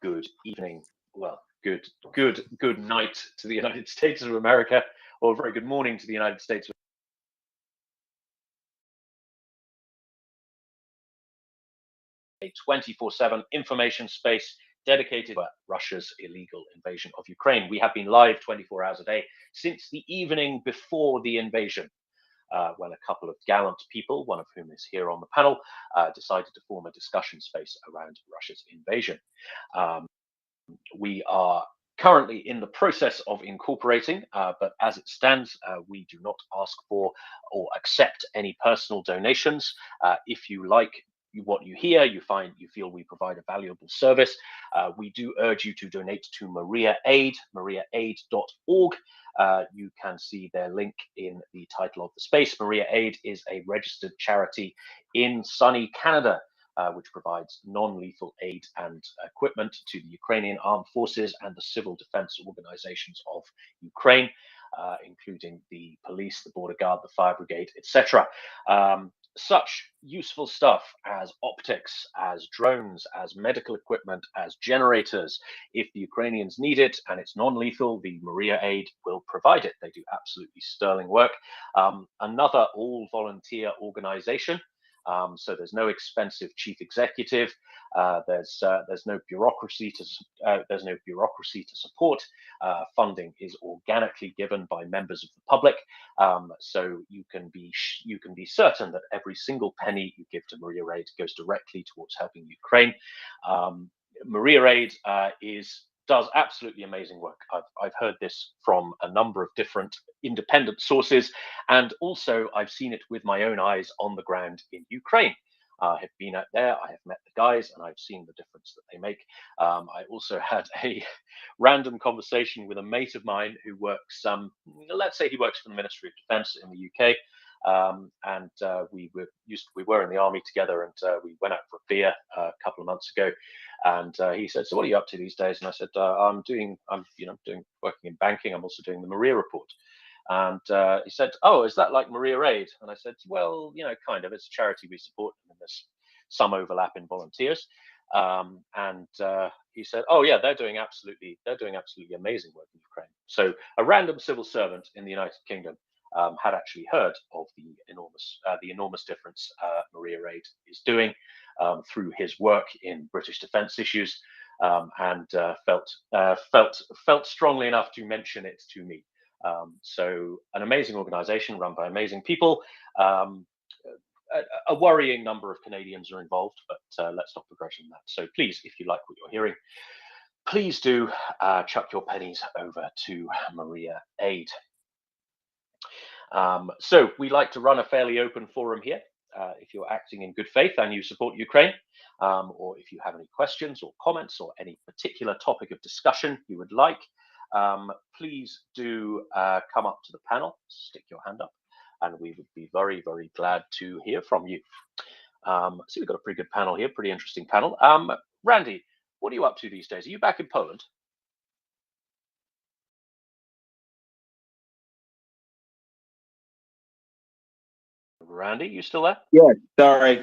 Good evening. Well, good night to the United States of America, or a very good morning to the United States of a 24/7 information space dedicated to Russia's illegal invasion of Ukraine. We have been live 24 hours a day since the evening before the invasion, when a couple of gallant people, one of whom is here on the panel, decided to form a discussion space around Russia's invasion. We are currently in the process of incorporating, but as it stands, we do not ask for or accept any personal donations. If you like what you hear, you feel we provide a valuable service, we do urge you to donate to Maria Aid, mariaaid.org. You can see their link in the title of the space. Maria Aid is a registered charity in sunny Canada, which provides non-lethal aid and equipment to the Ukrainian armed forces and the civil defense organizations of Ukraine, including the police, the border guard, the fire brigade, etc. Such useful stuff as optics, as drones, as medical equipment, as generators. If the Ukrainians need it and it's non-lethal, the Maria Aid will provide it. They do absolutely sterling work. Another all-volunteer organization. So there's no expensive chief executive. There's no bureaucracy to support. Funding is organically given by members of the public. So you can be certain that every single penny you give to Maria Aid goes directly towards helping Ukraine. Maria Aid does absolutely amazing work. I've heard this from a number of different independent sources, and also I've seen it with my own eyes on the ground in Ukraine. I have been out there, I have met the guys, and I've seen the difference that they make. I also had a random conversation with a mate of mine who works, let's say he works for the Ministry of Defence in the UK. We were in the army together, and we went out for a beer a couple of months ago. And he said, "So what are you up to these days?" And I said, I'm working in banking. I'm also doing the MriyaReport." And he said, "Oh, is that like Maria Aid?" And I said, "Well, kind of. It's a charity we support, and there's some overlap in volunteers." He said, "Oh yeah, they're doing absolutely amazing work in Ukraine." So a random civil servant in the United Kingdom had actually heard of the enormous difference Maria Aid is doing through his work in British defence issues, and felt strongly enough to mention it to me. So an amazing organisation run by amazing people. A worrying number of Canadians are involved, but let's not begrudge them that. So please, if you like what you're hearing, please do chuck your pennies over to Maria Aid. So we like to run a fairly open forum here. If you're acting in good faith and you support Ukraine, or if you have any questions or comments or any particular topic of discussion you would like, please do come up to the panel, stick your hand up, and we would be very, very glad to hear from you. So we've got a pretty good panel here, pretty interesting panel. Randy, what are you up to these days? Are you back in Poland? Randy, you still there? Yeah, sorry.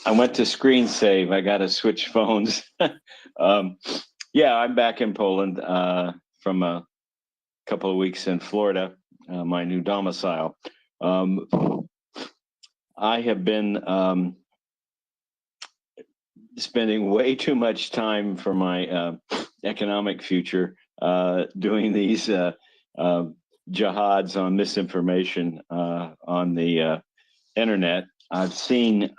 I went to screen save. I got to switch phones. Yeah, I'm back in Poland from a couple of weeks in Florida, my new domicile. I have been spending way too much time for my economic future doing these jihads on misinformation on the internet. I've seen,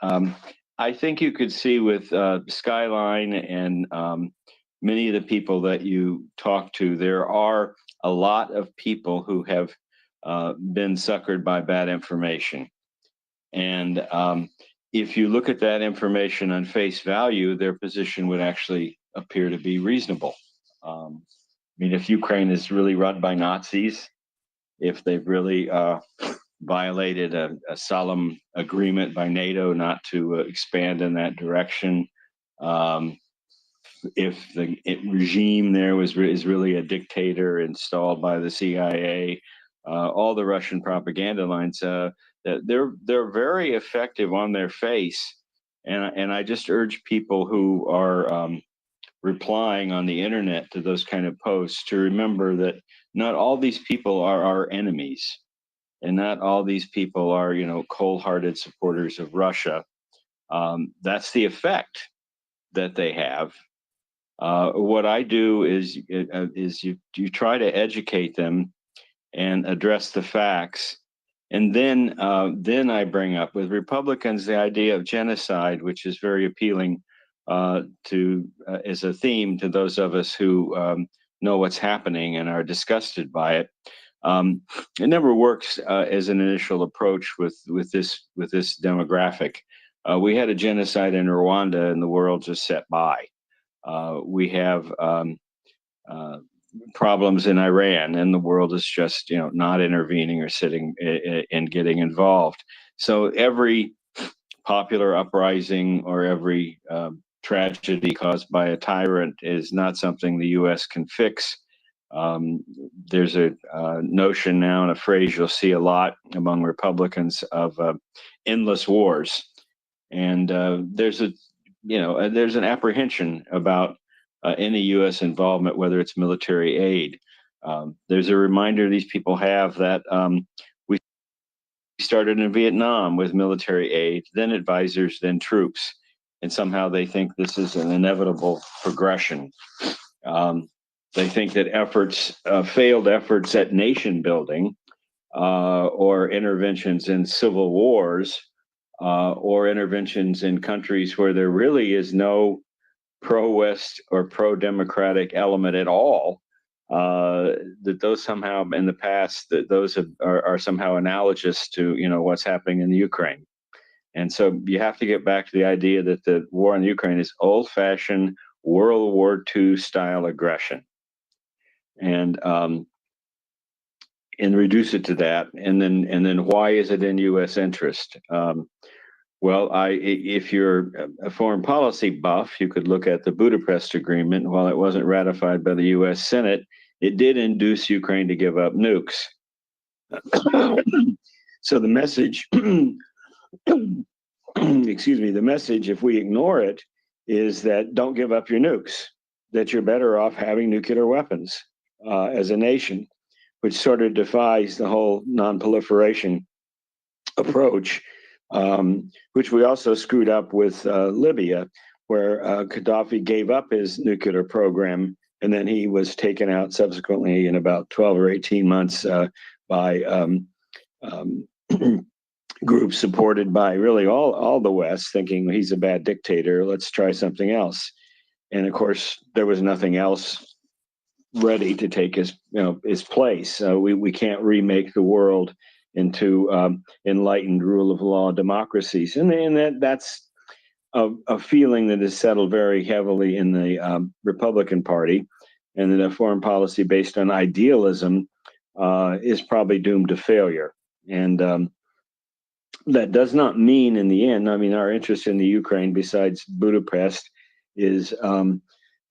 I think you could see with Skyline and many of the people that you talk to, there are a lot of people who have been suckered by bad information. And if you look at that information on face value, their position would actually appear to be reasonable. I mean, if Ukraine is really run by Nazis, if they've really violated a solemn agreement by NATO not to expand in that direction, if the regime there is really a dictator installed by the CIA, all the Russian propaganda lines, they're very effective on their face, and I just urge people who are replying on the internet to those kind of posts to remember that not all these people are our enemies, and not all these people are, cold-hearted supporters of Russia. That's the effect that they have. What I do is you try to educate them and address the facts, and then I bring up with Republicans the idea of genocide, which is very appealing as a theme to those of us who know what's happening and are disgusted by it. It never works as an initial approach with this demographic. We had a genocide in Rwanda, and the world just sat by. We have problems in Iran, and the world is just not intervening or sitting and getting involved. So every popular uprising or every tragedy caused by a tyrant is not something the U.S. can fix. There's a notion now and a phrase you'll see a lot among Republicans of endless wars, and there's an apprehension about any U.S. involvement, whether it's military aid. There's a reminder these people have that we started in Vietnam with military aid, then advisors, then troops, and somehow they think this is an inevitable progression. They think that failed efforts at nation building or interventions in civil wars or interventions in countries where there really is no pro-West or pro-democratic element at all, that those somehow in the past, that those are somehow analogous to what's happening in the Ukraine. And so you have to get back to the idea that the war in Ukraine is old-fashioned World War II style aggression, and reduce it to that. And then why is it in U.S. interest? Well, if you're a foreign policy buff, you could look at the Budapest Agreement. While it wasn't ratified by the U.S. Senate, it did induce Ukraine to give up nukes. So the message, excuse me, the message, if we ignore it, is that don't give up your nukes, that you're better off having nuclear weapons as a nation, which sort of defies the whole non-proliferation approach, which we also screwed up with Libya, where Gaddafi gave up his nuclear program, and then he was taken out subsequently in about 12 or 18 months by groups supported by really all the West, thinking he's a bad dictator, let's try something else. And of course, there was nothing else ready to take his place. We can't remake the world into enlightened rule of law democracies, and that's a feeling that is settled very heavily in the Republican Party, and that a foreign policy based on idealism is probably doomed to failure. And that does not mean in the end, I mean, our interest in the Ukraine, besides Budapest, is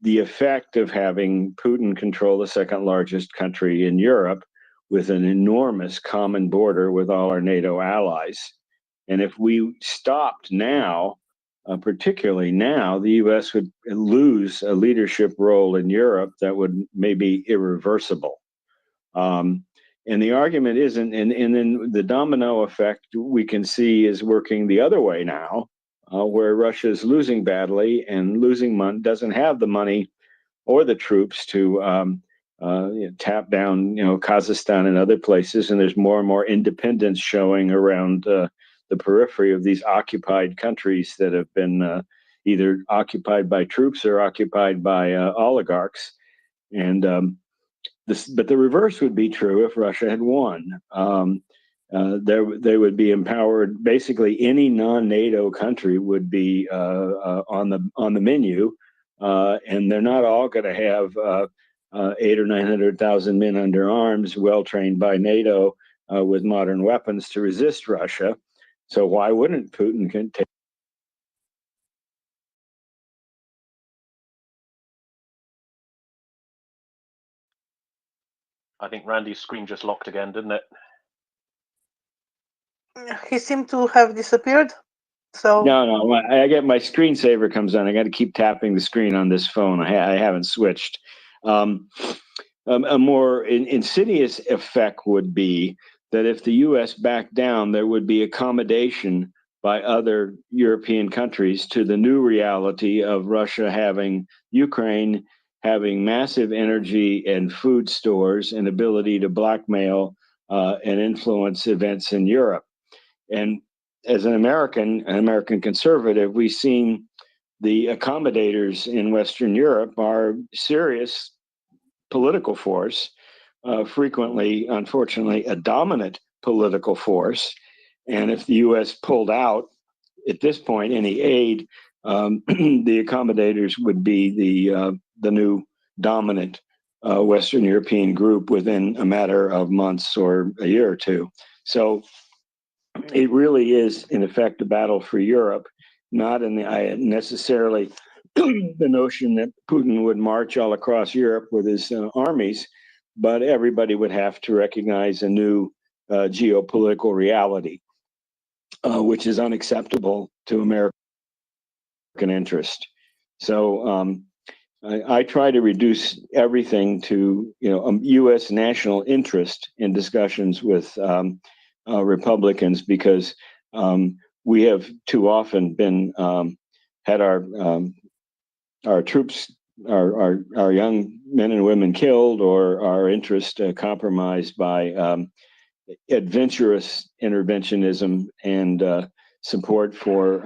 the effect of having Putin control the second largest country in Europe with an enormous common border with all our NATO allies. And if we stopped now, particularly now, the US would lose a leadership role in Europe that would maybe irreversible. And the argument isn't, and then the domino effect we can see is working the other way now, where Russia is losing badly and losing money, doesn't have the money or the troops to tap down, Kazakhstan and other places, and there's more and more independence showing around the periphery of these occupied countries that have been either occupied by troops or occupied by oligarchs. And but the reverse would be true if Russia had won. They would be empowered. Basically, any non-NATO country would be on the menu, and they're not all going to have 800,000 or 900,000 men under arms, well trained by NATO with modern weapons to resist Russia. So why wouldn't Putin take? I think Randy's screen just locked again, didn't it? He seemed to have disappeared. So No, I get my screensaver comes on. I got to keep tapping the screen on this phone. I haven't switched. A more insidious effect would be that if the U.S. backed down, there would be accommodation by other European countries to the new reality of Russia having Ukraine, having massive energy and food stores and ability to blackmail and influence events in Europe. And as an American conservative, we've seen the accommodators in Western Europe are serious political force, frequently, unfortunately, a dominant political force. And if the U.S. pulled out, at this point, any aid, the accommodators would be the new dominant Western European group within a matter of months or a year or two. So it really is, in effect, a battle for Europe, not in the necessarily the notion that Putin would march all across Europe with his armies, but everybody would have to recognize a new geopolitical reality, which is unacceptable to American interest. So I try to reduce everything to U.S. national interest in discussions with Republicans, because we have too often been had our troops, our young men and women killed, or our interest compromised by adventurous interventionism and support for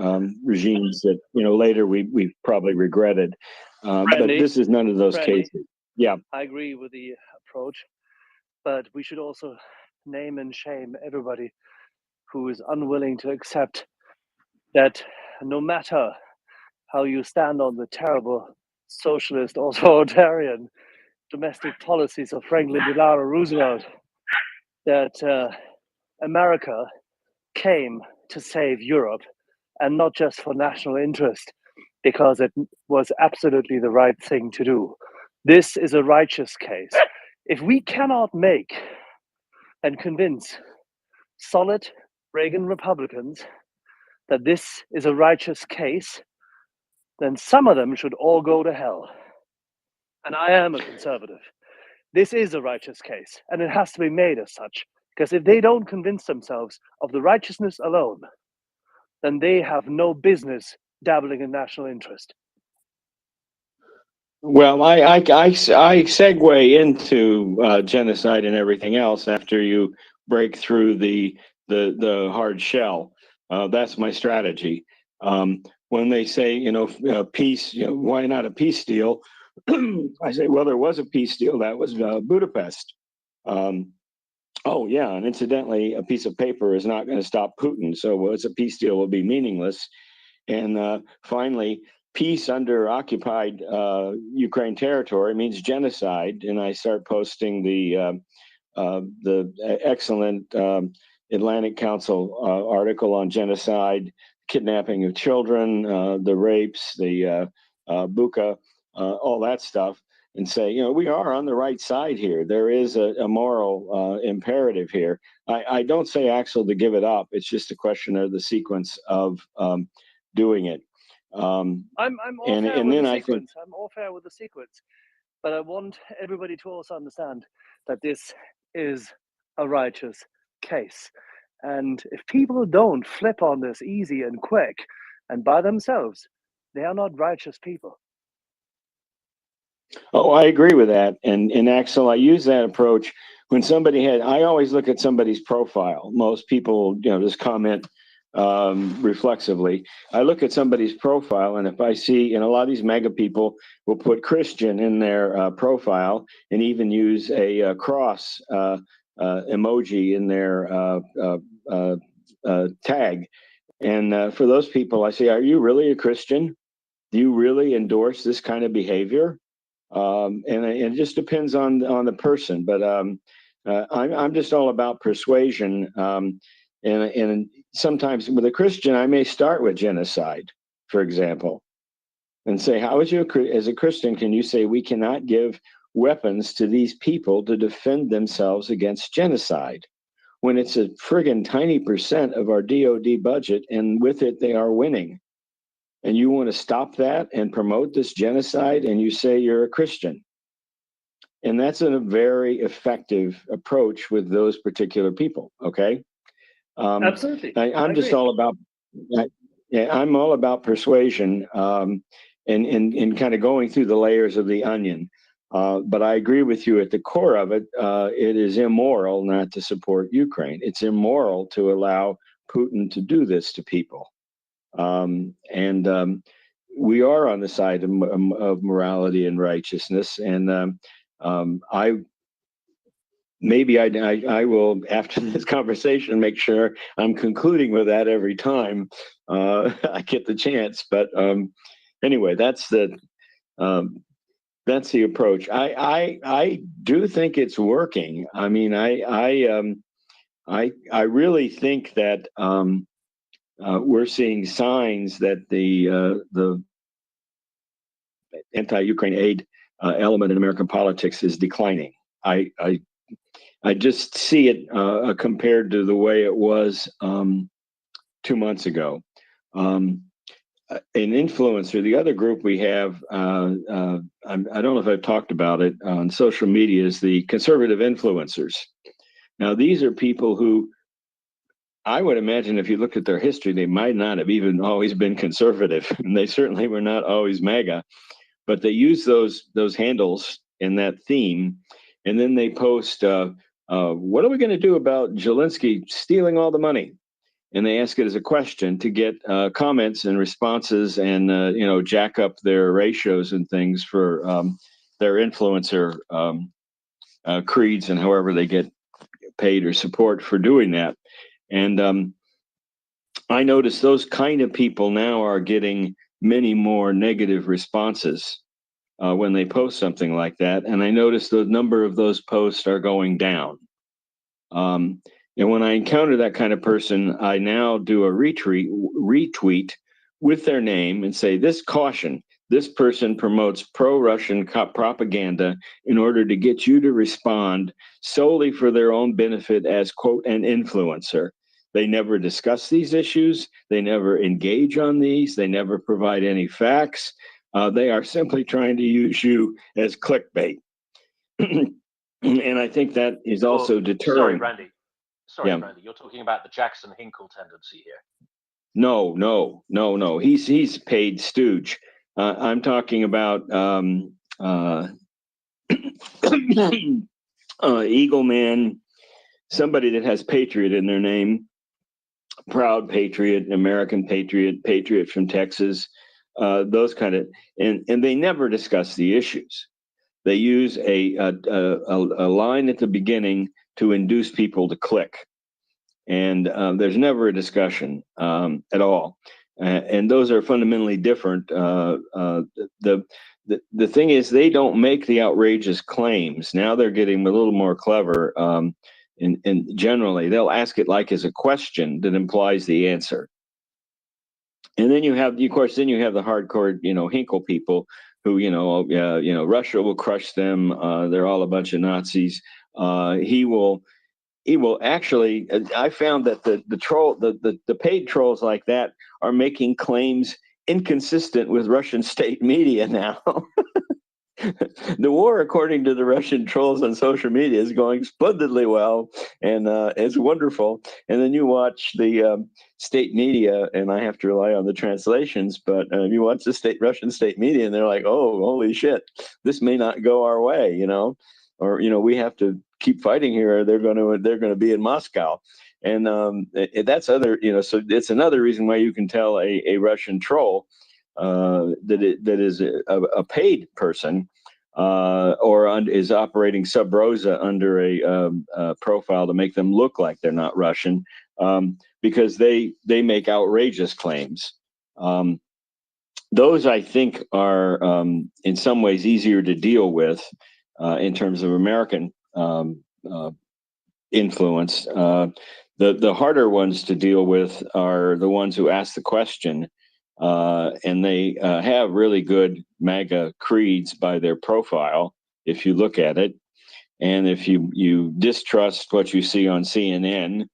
regimes that later we probably regretted. But Brandy, this is none of those Brandy, cases. Yeah. I agree with the approach, but we should also name and shame everybody who is unwilling to accept that no matter how you stand on the terrible socialist authoritarian domestic policies of Franklin Delano Roosevelt, that America came to save Europe, and not just for national interest, because it was absolutely the right thing to do. This is a righteous case. If we cannot make and convince solid Reagan Republicans that this is a righteous case, then some of them should all go to hell. And I am a conservative. This is a righteous case, and it has to be made as such, because if they don't convince themselves of the righteousness alone, then they have no business dabbling in national interest. Well, I segue into genocide and everything else after you break through the hard shell. That's my strategy. When they say, peace, why not a peace deal? I say, well, there was a peace deal. That was Budapest. Oh, yeah, and incidentally, a piece of paper is not going to stop Putin. So it's a peace deal will be meaningless. And finally, peace under occupied Ukraine territory means genocide. And I start posting the excellent Atlantic Council article on genocide, kidnapping of children, the rapes, the buka, all that stuff, and say, we are on the right side here. There is a moral imperative here. I don't say, Axel, to give it up. It's just a question of the sequence of doing it. I'm all fair with the sequence. I'm all fair with the sequence, but I want everybody to also understand that this is a righteous case. And if people don't flip on this easy and quick and by themselves, they are not righteous people. Oh, I agree with that. And Axel, I use that approach when I always look at somebody's profile. Most people, just comment reflexively. I look at somebody's profile, and if I see, a lot of these mega people will put Christian in their profile and even use a cross emoji in their tag. And for those people, I say, are you really a Christian? Do you really endorse this kind of behavior? And it just depends on the person. But I'm just all about persuasion. And sometimes with a Christian, I may start with genocide, for example, and say, how is you, as a Christian, can you say we cannot give weapons to these people to defend themselves against genocide when it's a friggin' tiny % of our DoD budget, and with it they are winning? And you want to stop that and promote this genocide, and you say you're a Christian. And that's a very effective approach with those particular people, okay? Absolutely. I'm just all about, I'm all about persuasion and kind of going through the layers of the onion. But I agree with you at the core of it. It is immoral not to support Ukraine. It's immoral to allow Putin to do this to people. We are on the side of morality and righteousness. And I will, after this conversation, make sure I'm concluding with that every time. I get the chance. But anyway, that's the approach. I do think it's working. I mean, I really think that we're seeing signs that the anti-Ukraine aid element in American politics is declining. I just see it compared to the way it was 2 months ago. An influencer, the other group we have, I don't know if I've talked about it on social media, is the conservative influencers. Now, these are people who I would imagine if you looked at their history, they might not have even always been conservative, and they certainly were not always MAGA, but they use those handles in that theme, and then they post, what are we going to do about Zelensky stealing all the money? And they ask it as a question to get comments and responses and, jack up their ratios and things for their influencer creeds and however they get paid or support for doing that. And I notice those kind of people now are getting many more negative responses when they post something like that. And I notice the number of those posts are going down. And when I encounter that kind of person, I now do a retweet with their name and say, this caution, this person promotes pro-Russian propaganda in order to get you to respond solely for their own benefit as, quote, an influencer. They never discuss these issues. They never engage on these. They never provide any facts. They are simply trying to use you as clickbait. And I think that is also deterring. Sorry, Yeah. Randy, you're talking about the Jackson Hinkle tendency here. No. He's paid stooge. I'm talking about Eagle Man, somebody that has patriot in their name, proud patriot, American patriot from Texas, those kind of, and they never discuss the issues. They use a line at the beginning to induce people to click. And there's never a discussion at all. And those are fundamentally different. The thing is, they don't make the outrageous claims. Now they're getting a little more clever. And generally, they'll ask it like as a question that implies the answer. And then you have, of course, then you have the hardcore, Hinkle people who, Russia will crush them. They're all a bunch of Nazis. He will actually. I found that the paid trolls like that are making claims inconsistent with Russian state media now. The war, according to the Russian trolls on social media, is going splendidly well, and it's wonderful. And then you watch the state media, and I have to rely on the translations, but you watch the Russian state media, and they're like, "Oh, holy shit, this may not go our way," or we have to keep fighting here, or they're going to be in Moscow. And that's other, so it's another reason why you can tell a Russian troll that is a paid person or is operating sub rosa under a profile to make them look like they're not Russian, because they make outrageous claims. Those, I think, are in some ways easier to deal with in terms of American influence. The harder ones to deal with are the ones who ask the question, and they have really good MAGA creeds by their profile, if you look at it. And if you distrust what you see on CNN,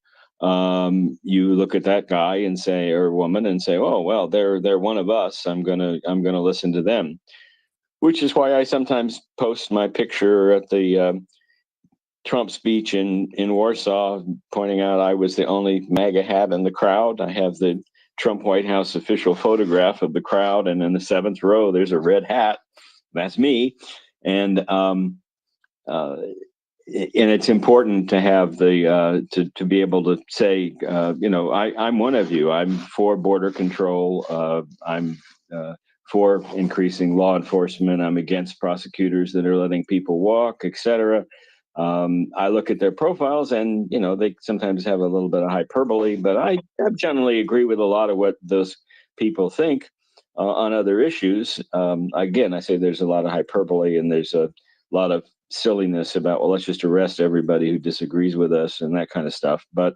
you look at that guy and say, or woman, and say, "Oh well, they're one of us. I'm gonna listen to them." Which is why I sometimes post my picture at the Trump speech in Warsaw, pointing out I was the only MAGA hat in the crowd. I have the Trump White House official photograph of the crowd, and in the 7th row, there's a red hat. That's me. And it's important to have the to be able to say, I'm one of you. I'm for border control. I'm for increasing law enforcement. I'm against prosecutors that are letting people walk, etc. I look at their profiles, and they sometimes have a little bit of hyperbole, but I generally agree with a lot of what those people think on other issues. Again, I say there's a lot of hyperbole, and there's a lot of silliness about, well, let's just arrest everybody who disagrees with us and that kind of stuff. But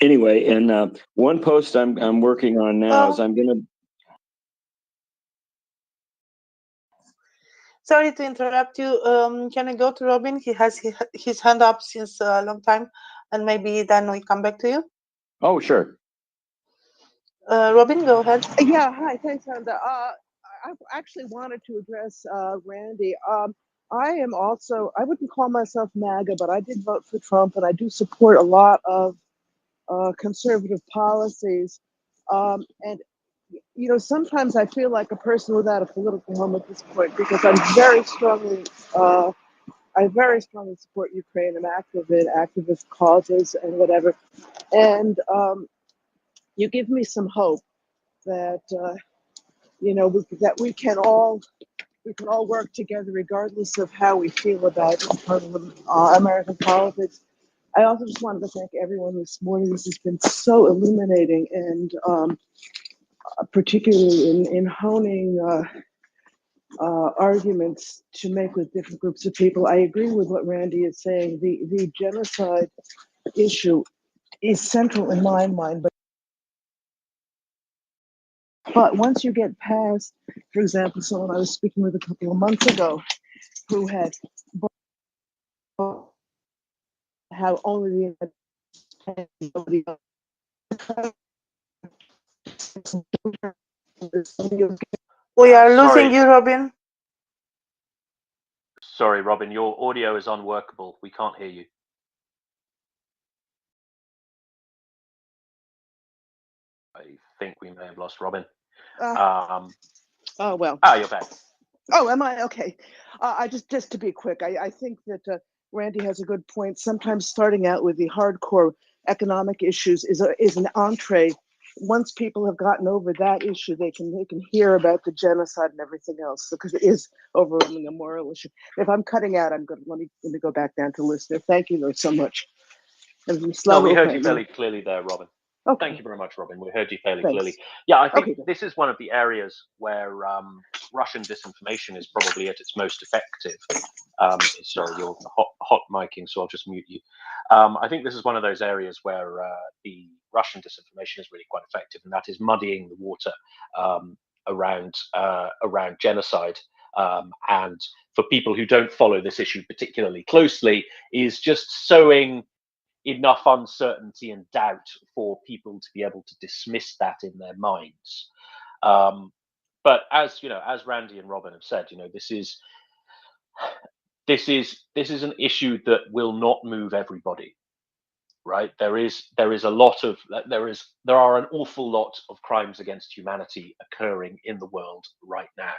anyway, and one post I'm working on now is I'm going to. Sorry to interrupt you. Can I go to Robin? He has his hand up since a long time, and maybe then we come back to you. Oh, sure. Robin, go ahead. Yeah, hi, thanks, Amanda. I actually wanted to address Randy. I wouldn't call myself MAGA, but I did vote for Trump, and I do support a lot of conservative policies. And sometimes I feel like a person without a political home at this point, because I very strongly support Ukraine. I'm active in activist causes and whatever. And you give me some hope that that we can all work together regardless of how we feel about American politics. I also just wanted to thank everyone this morning. This has been so illuminating, and particularly in honing arguments to make with different groups of people. I agree with what Randy is saying. The genocide issue is central in my mind, but once you get past, for example, someone I was speaking with a couple of months ago who had how only the We are losing Sorry. you, Robin. Sorry, Robin, your audio is unworkable. We can't hear you. I think we may have lost Robin. Oh, well. You're back. Oh, am I? Okay. I just to be quick, I think that Randy has a good point. Sometimes starting out with the hardcore economic issues is an entree. Once people have gotten over that issue, they can hear about the genocide and everything else, because it is overwhelming a moral issue. If I'm cutting out, let me go back down to listener. Thank you so much. No, we heard you fairly clearly there, Robin. Okay. Thank you very much, Robin. We heard you fairly Thanks. clearly. Yeah, I think Okay. this is one of the areas where Russian disinformation is probably at its most effective. Sorry, you're hot micing, so I'll just mute you. I think this is one of those areas where the Russian disinformation is really quite effective, and that is muddying the water around genocide. And for people who don't follow this issue particularly closely, is just sowing enough uncertainty and doubt for people to be able to dismiss that in their minds. But as Randy and Robin have said, this is an issue that will not move everybody, right? There are an awful lot of crimes against humanity occurring in the world right now,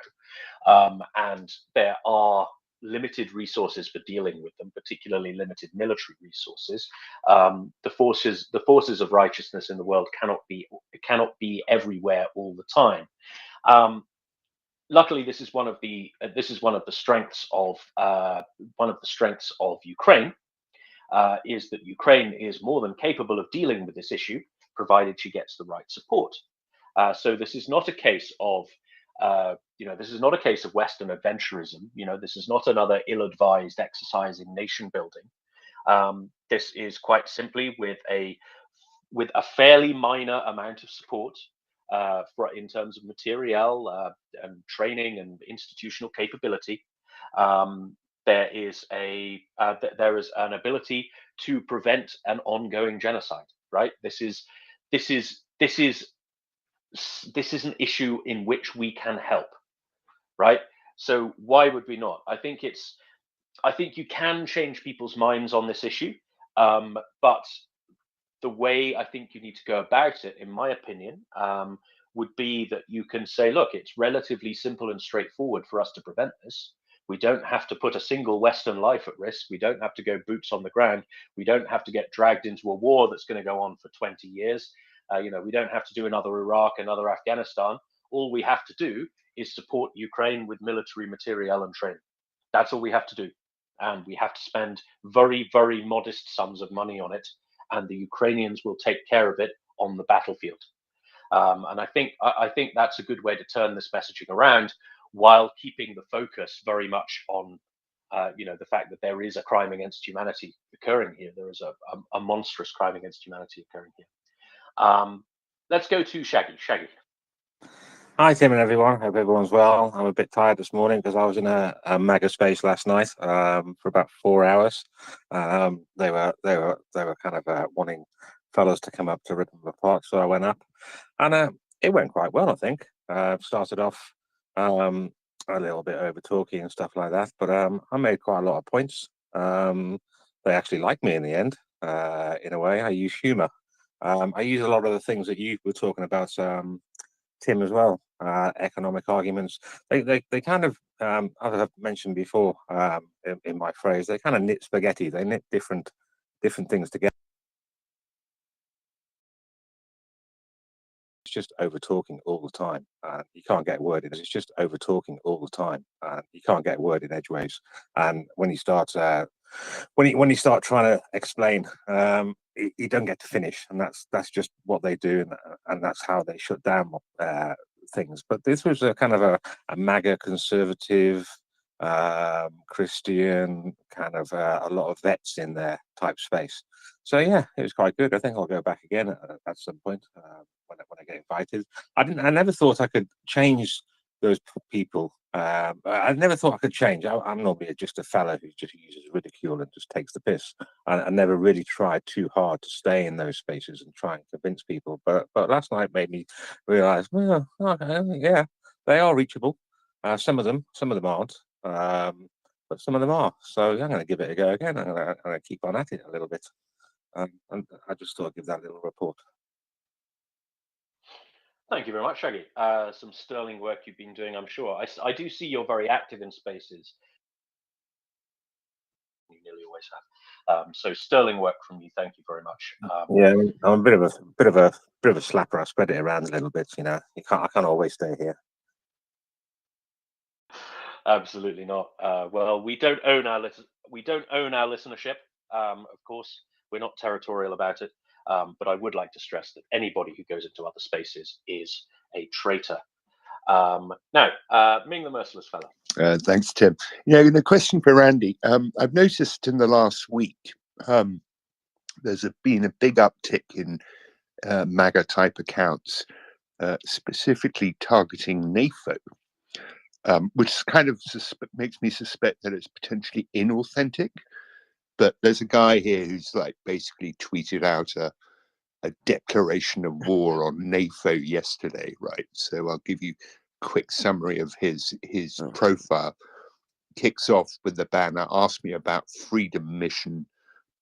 and there are limited resources for dealing with them, particularly limited military resources. The forces of righteousness in the world cannot be everywhere all the time. Luckily, this is one of the strengths of Ukraine, is that Ukraine is more than capable of dealing with this issue, provided she gets the right support. So this is not a case of Western adventurism. This is not another ill-advised exercise in nation building. This is quite simply with a fairly minor amount of support in terms of materiel and training and institutional capability. There is an ability to prevent an ongoing genocide. Right. This is an issue in which we can help. Right. So why would we not? I think you can change people's minds on this issue, but the way I think you need to go about it, in my opinion, would be that you can say, look, it's relatively simple and straightforward for us to prevent this. We don't have to put a single Western life at risk. We don't have to go boots on the ground. We don't have to get dragged into a war that's going to go on for 20 years. We don't have to do another Iraq, another Afghanistan. All we have to do is support Ukraine with military materiel and training. That's all we have to do. and we have to spend very, very modest sums of money on it, and the Ukrainians will take care of it on the battlefield. And I think that's a good way to turn this messaging around, while keeping the focus very much on the fact that there is a crime against humanity occurring here. There is a monstrous crime against humanity occurring here. Let's go to Shaggy. Shaggy. Hi, Tim and everyone. Hope everyone's well. I'm a bit tired this morning because I was in a MAGA space last night for about 4 hours. They were kind of wanting fellows to come up to rip them apart, so I went up, and it went quite well. I think started off a little bit over talking and stuff like that, but I made quite a lot of points. They actually liked me in the end. In a way, I use humour. I use a lot of the things that you were talking about, Tim, as well. Economic arguments. They kind of, as I've mentioned before, in my phrase, they kind of knit spaghetti. They knit different things together. It's just over talking all the time. You can't get a word in. It's just over talking all the time. You can't get a word in edgeways. And when you start when you start trying to explain, you don't get to finish, and that's just what they do, and that's how they shut down things. But this was a kind of a MAGA conservative, Christian, kind of a lot of vets in there type space. So yeah, it was quite good. I think I'll go back again at some point when I get invited. I never thought I could change those people. I never thought I could change. I'm normally just a fellow who just uses ridicule and just takes the piss. I never really tried too hard to stay in those spaces and try and convince people. But last night made me realise, well, okay, yeah, they are reachable. Some of them aren't, but some of them are. So I'm going to give it a go again. I'm going to keep on at it a little bit. And I just thought I'd give that little report. Thank you very much, Shaggy. Some sterling work you've been doing, I'm sure. I do see you're very active in spaces. You nearly always have. So sterling work from you. Thank you very much. Yeah, I'm a bit of a slapper. I spread it around a little bit. I can't always stay here. Absolutely not. Well, we don't own our listenership. Of course, we're not territorial about it. But I would like to stress that anybody who goes into other spaces is a traitor. Now, Ming the Merciless Fellow. Thanks, Tim. The question for Randy. I've noticed in the last week there's been a big uptick in MAGA type accounts, specifically targeting NAFO, which kind of makes me suspect that it's potentially inauthentic. But there's a guy here who's basically tweeted out a declaration of war on NAFO yesterday, right? So I'll give you a quick summary of his profile. Kicks off with the banner, ask me about freedom mission,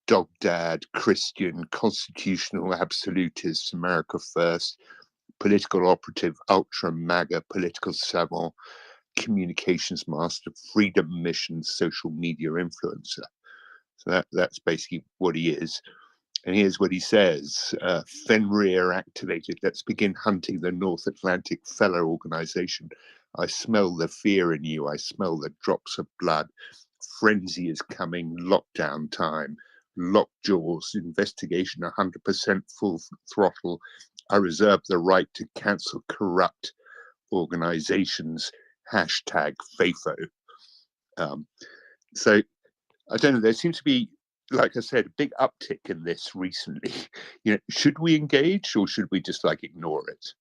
dog dad, Christian, constitutional absolutist, America first, political operative, ultra MAGA, political savant, communications master, freedom mission, social media influencer. So that's basically what he is. And here's what he says. Fenrir activated. Let's begin hunting the North Atlantic Fellow Organization. I smell the fear in you. I smell the drops of blood. Frenzy is coming. Lockdown time. Lockjaws. Investigation 100% full throttle. I reserve the right to cancel corrupt organizations. Hashtag FAFO. So I don't know. There seems to be, like I said, a big uptick in this recently. Should we engage or should we just ignore it?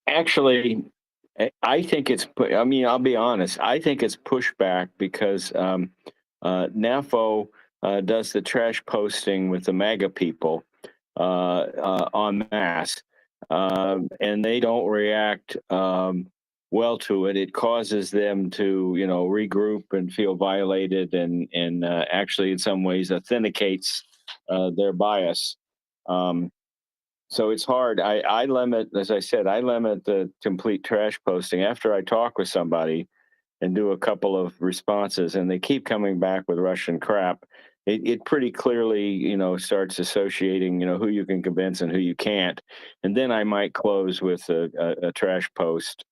Actually, I think it's. I'll be honest. I think it's pushback because NAFO does the trash posting with the MAGA people en masse, and they don't react well to it. It causes them to, regroup and feel violated, and actually, in some ways, authenticates their bias. So it's hard. I limit, as I said, the complete trash posting after I talk with somebody and do a couple of responses, and they keep coming back with Russian crap. it pretty clearly, starts associating, who you can convince and who you can't. And then I might close with a trash post.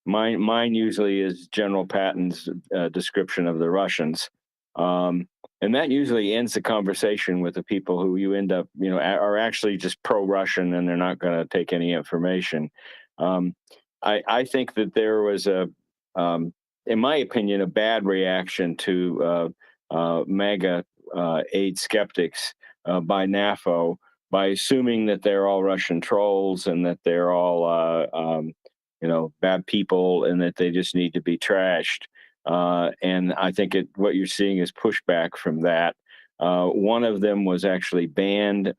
Mine usually is General Patton's description of the Russians. And that usually ends the conversation with the people who you end up, are actually just pro-Russian and they're not going to take any information. I think that there was in my opinion, a bad reaction to MAGA aid skeptics by NAFO by assuming that they're all Russian trolls and that they're all, bad people and that they just need to be trashed. And I think what you're seeing is pushback from that. One of them was actually banned.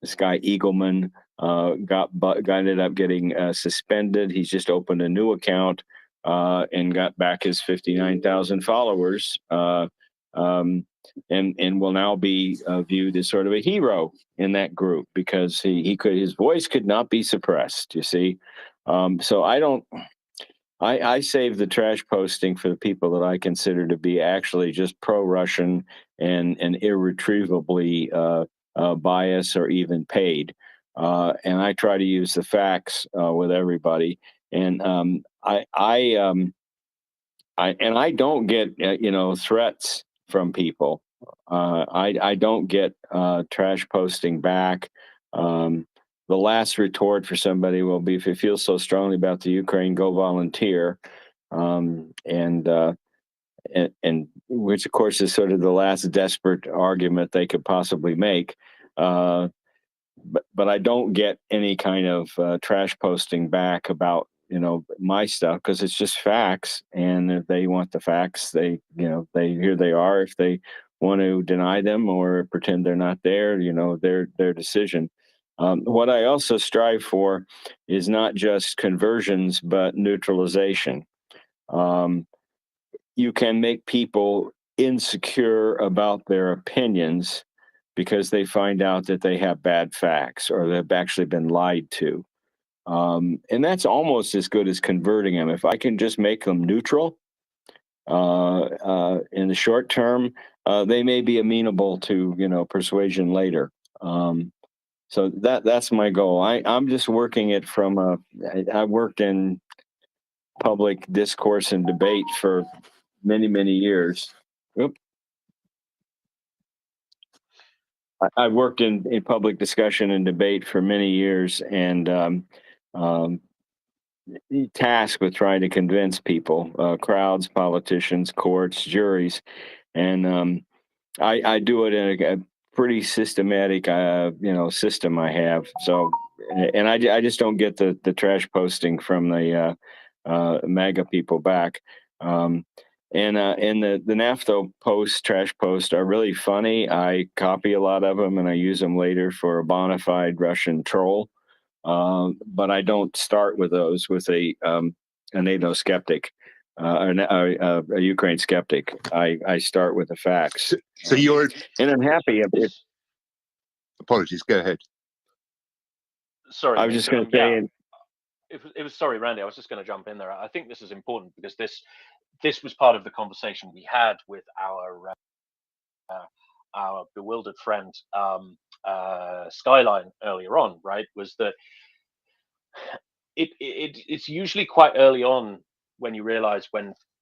This guy Eagleman ended up getting suspended. He's just opened a new account and got back his 59,000 followers, and will now be viewed as sort of a hero in that group because his voice could not be suppressed. You see, so I save the trash posting for the people that I consider to be actually just pro-Russian and irretrievably biased or even paid. And I try to use the facts with everybody. And I don't get threats from people. I don't get trash posting back. The last retort for somebody will be, if you feel so strongly about the Ukraine, go volunteer. And which of course is sort of the last desperate argument they could possibly make. But I don't get any kind of trash posting back about my stuff because it's just facts. And if they want the facts, here they are. If they want to deny them or pretend they're not there, their decision. What I also strive for is not just conversions, but neutralization. You can make people insecure about their opinions because they find out that they have bad facts or they've actually been lied to. And that's almost as good as converting them. If I can just make them neutral in the short term, they may be amenable to, persuasion later. So that's my goal. I'm just working it from I worked in public discourse and debate for many, many years. I've worked in public discussion and debate for many years and tasked with trying to convince people, crowds, politicians, courts, juries. And I do it in a pretty systematic, system I have. So, and I just don't get the trash posting from the MAGA people back. And the NAFTA trash posts are really funny. I copy a lot of them and I use them later for a bona fide Russian troll. But I don't start with those with a NATO skeptic. A Ukraine skeptic. I start with the facts. So you're, and I'm happy. Apologies. Go ahead. Sorry, I was just going to say. It was sorry, Randy. I was just going to jump in there. I think this is important because this was part of the conversation we had with our bewildered friend Skyline earlier on. Right, was that it's usually quite early on when you realize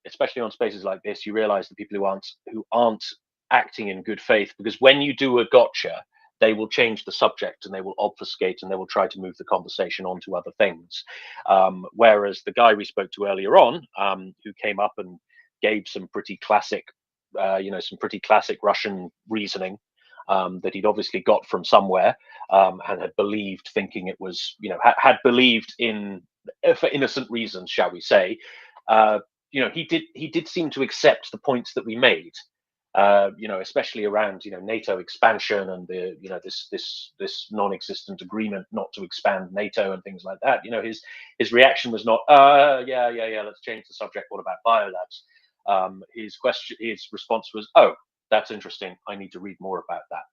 especially on spaces like this, you realize the people who aren't acting in good faith, because when you do a gotcha, they will change the subject and they will obfuscate and they will try to move the conversation on to other things. Whereas the guy we spoke to earlier on, who came up and gave some pretty classic, Russian reasoning that he'd obviously got from somewhere, and had believed, thinking it was, had believed in for innocent reasons, shall we say. He did seem to accept the points that we made. Especially around NATO expansion and the this non-existent agreement not to expand NATO and things like that. His reaction was not yeah, let's change the subject. What about biolabs? His response was, oh, that's interesting. I need to read more about that.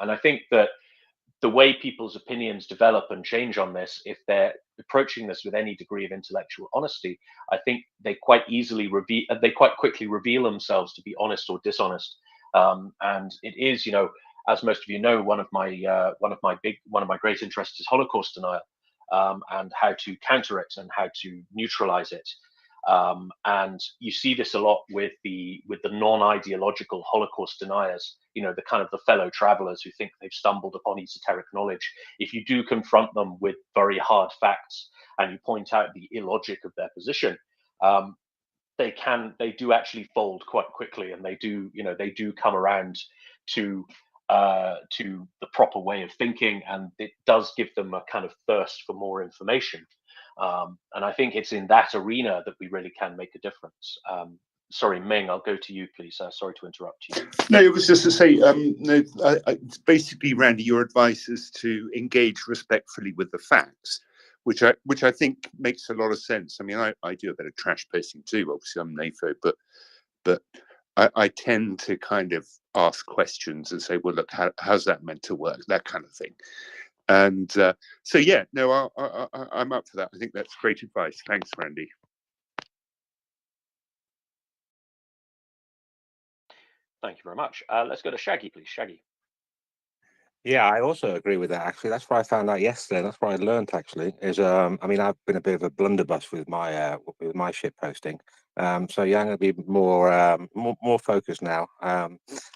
And I think that the way people's opinions develop and change on this, if they're approaching this with any degree of intellectual honesty, I think they quite quickly reveal themselves to be honest or dishonest And it is, as most of you know, one of my great interests is Holocaust denial, and how to counter it and how to neutralize it. And you see this a lot with the non-ideological Holocaust deniers, the kind of the fellow travelers who think they've stumbled upon esoteric knowledge. If you do confront them with very hard facts and you point out the illogic of their position, they do actually fold quite quickly, and they do come around to the proper way of thinking, and it does give them a kind of thirst for more information. And I think it's in that arena that we really can make a difference. Sorry, Ming, I'll go to you, please. Sorry to interrupt you. No, it was just to say, basically, Randy, your advice is to engage respectfully with the facts, which I think makes a lot of sense. I mean, I do a bit of trash posting too. Obviously, I'm NAFO, but I tend to kind of ask questions and say, well, look, how's that meant to work? That kind of thing. And so, yeah, no, I'm up for that. I think that's great advice. Thanks, Randy. Thank you very much. Let's go to Shaggy, please. Shaggy. Yeah, I also agree with that. Actually, that's what I found out yesterday. And that's what I learned. Actually, is I mean, I've been a bit of a blunderbuss with my shit posting. So yeah, I'm going to be more focused now. I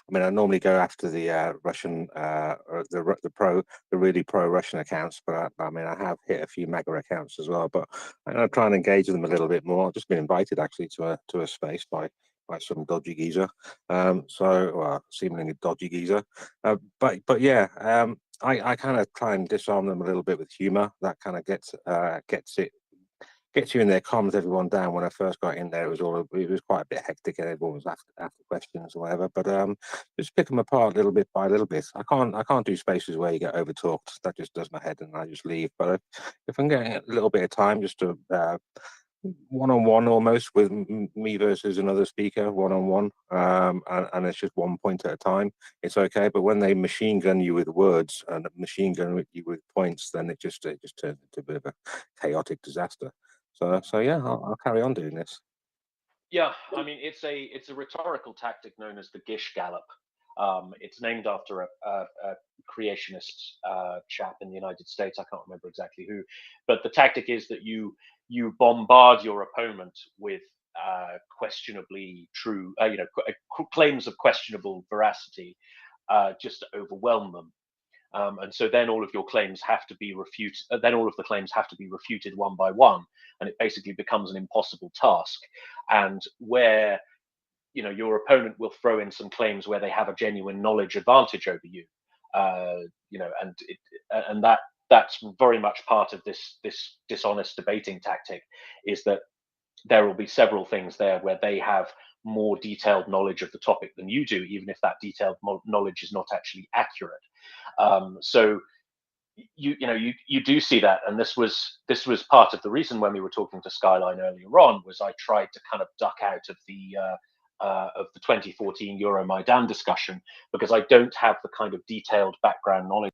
mean, I normally go after the Russian, or the really pro-Russian accounts, but I mean, I have hit a few MAGA accounts as well. But I'm going to try and engage with them a little bit more. I've just been invited actually to a space by some dodgy geezer, well, seemingly dodgy geezer, but yeah, I kind of try and disarm them a little bit with humor. That kind of gets you in there, calms everyone down. When I first got in there, it was quite a bit hectic, and everyone was after questions or whatever. But just pick them apart little bit by little bit. I can't do spaces where you get over talked. That just does my head, and I just leave. But if I'm getting a little bit of time just to one-on-one almost with me versus another speaker, one-on-one, and it's just one point at a time, it's okay. But when they machine gun you with words and machine gun you with points, then it just turns into a bit of a chaotic disaster. So yeah, I'll carry on doing this. Yeah, I mean, it's a rhetorical tactic known as the Gish Gallop. It's named after a creationist chap in the United States. I can't remember exactly who, but the tactic is that you bombard your opponent with questionably true, claims of questionable veracity, just to overwhelm them. And so then all of your claims have to be refuted. Then all of the claims have to be refuted one by one, and it basically becomes an impossible task. And where your opponent will throw in some claims where they have a genuine knowledge advantage over you, and that's very much part of this dishonest debating tactic, is that there will be several things there where they have more detailed knowledge of the topic than you do, even if that detailed knowledge is not actually accurate. So you do see that, and this was part of the reason when we were talking to Skyline earlier on, was I tried to kind of duck out of the 2014 Euromaidan discussion, because I don't have the kind of detailed background knowledge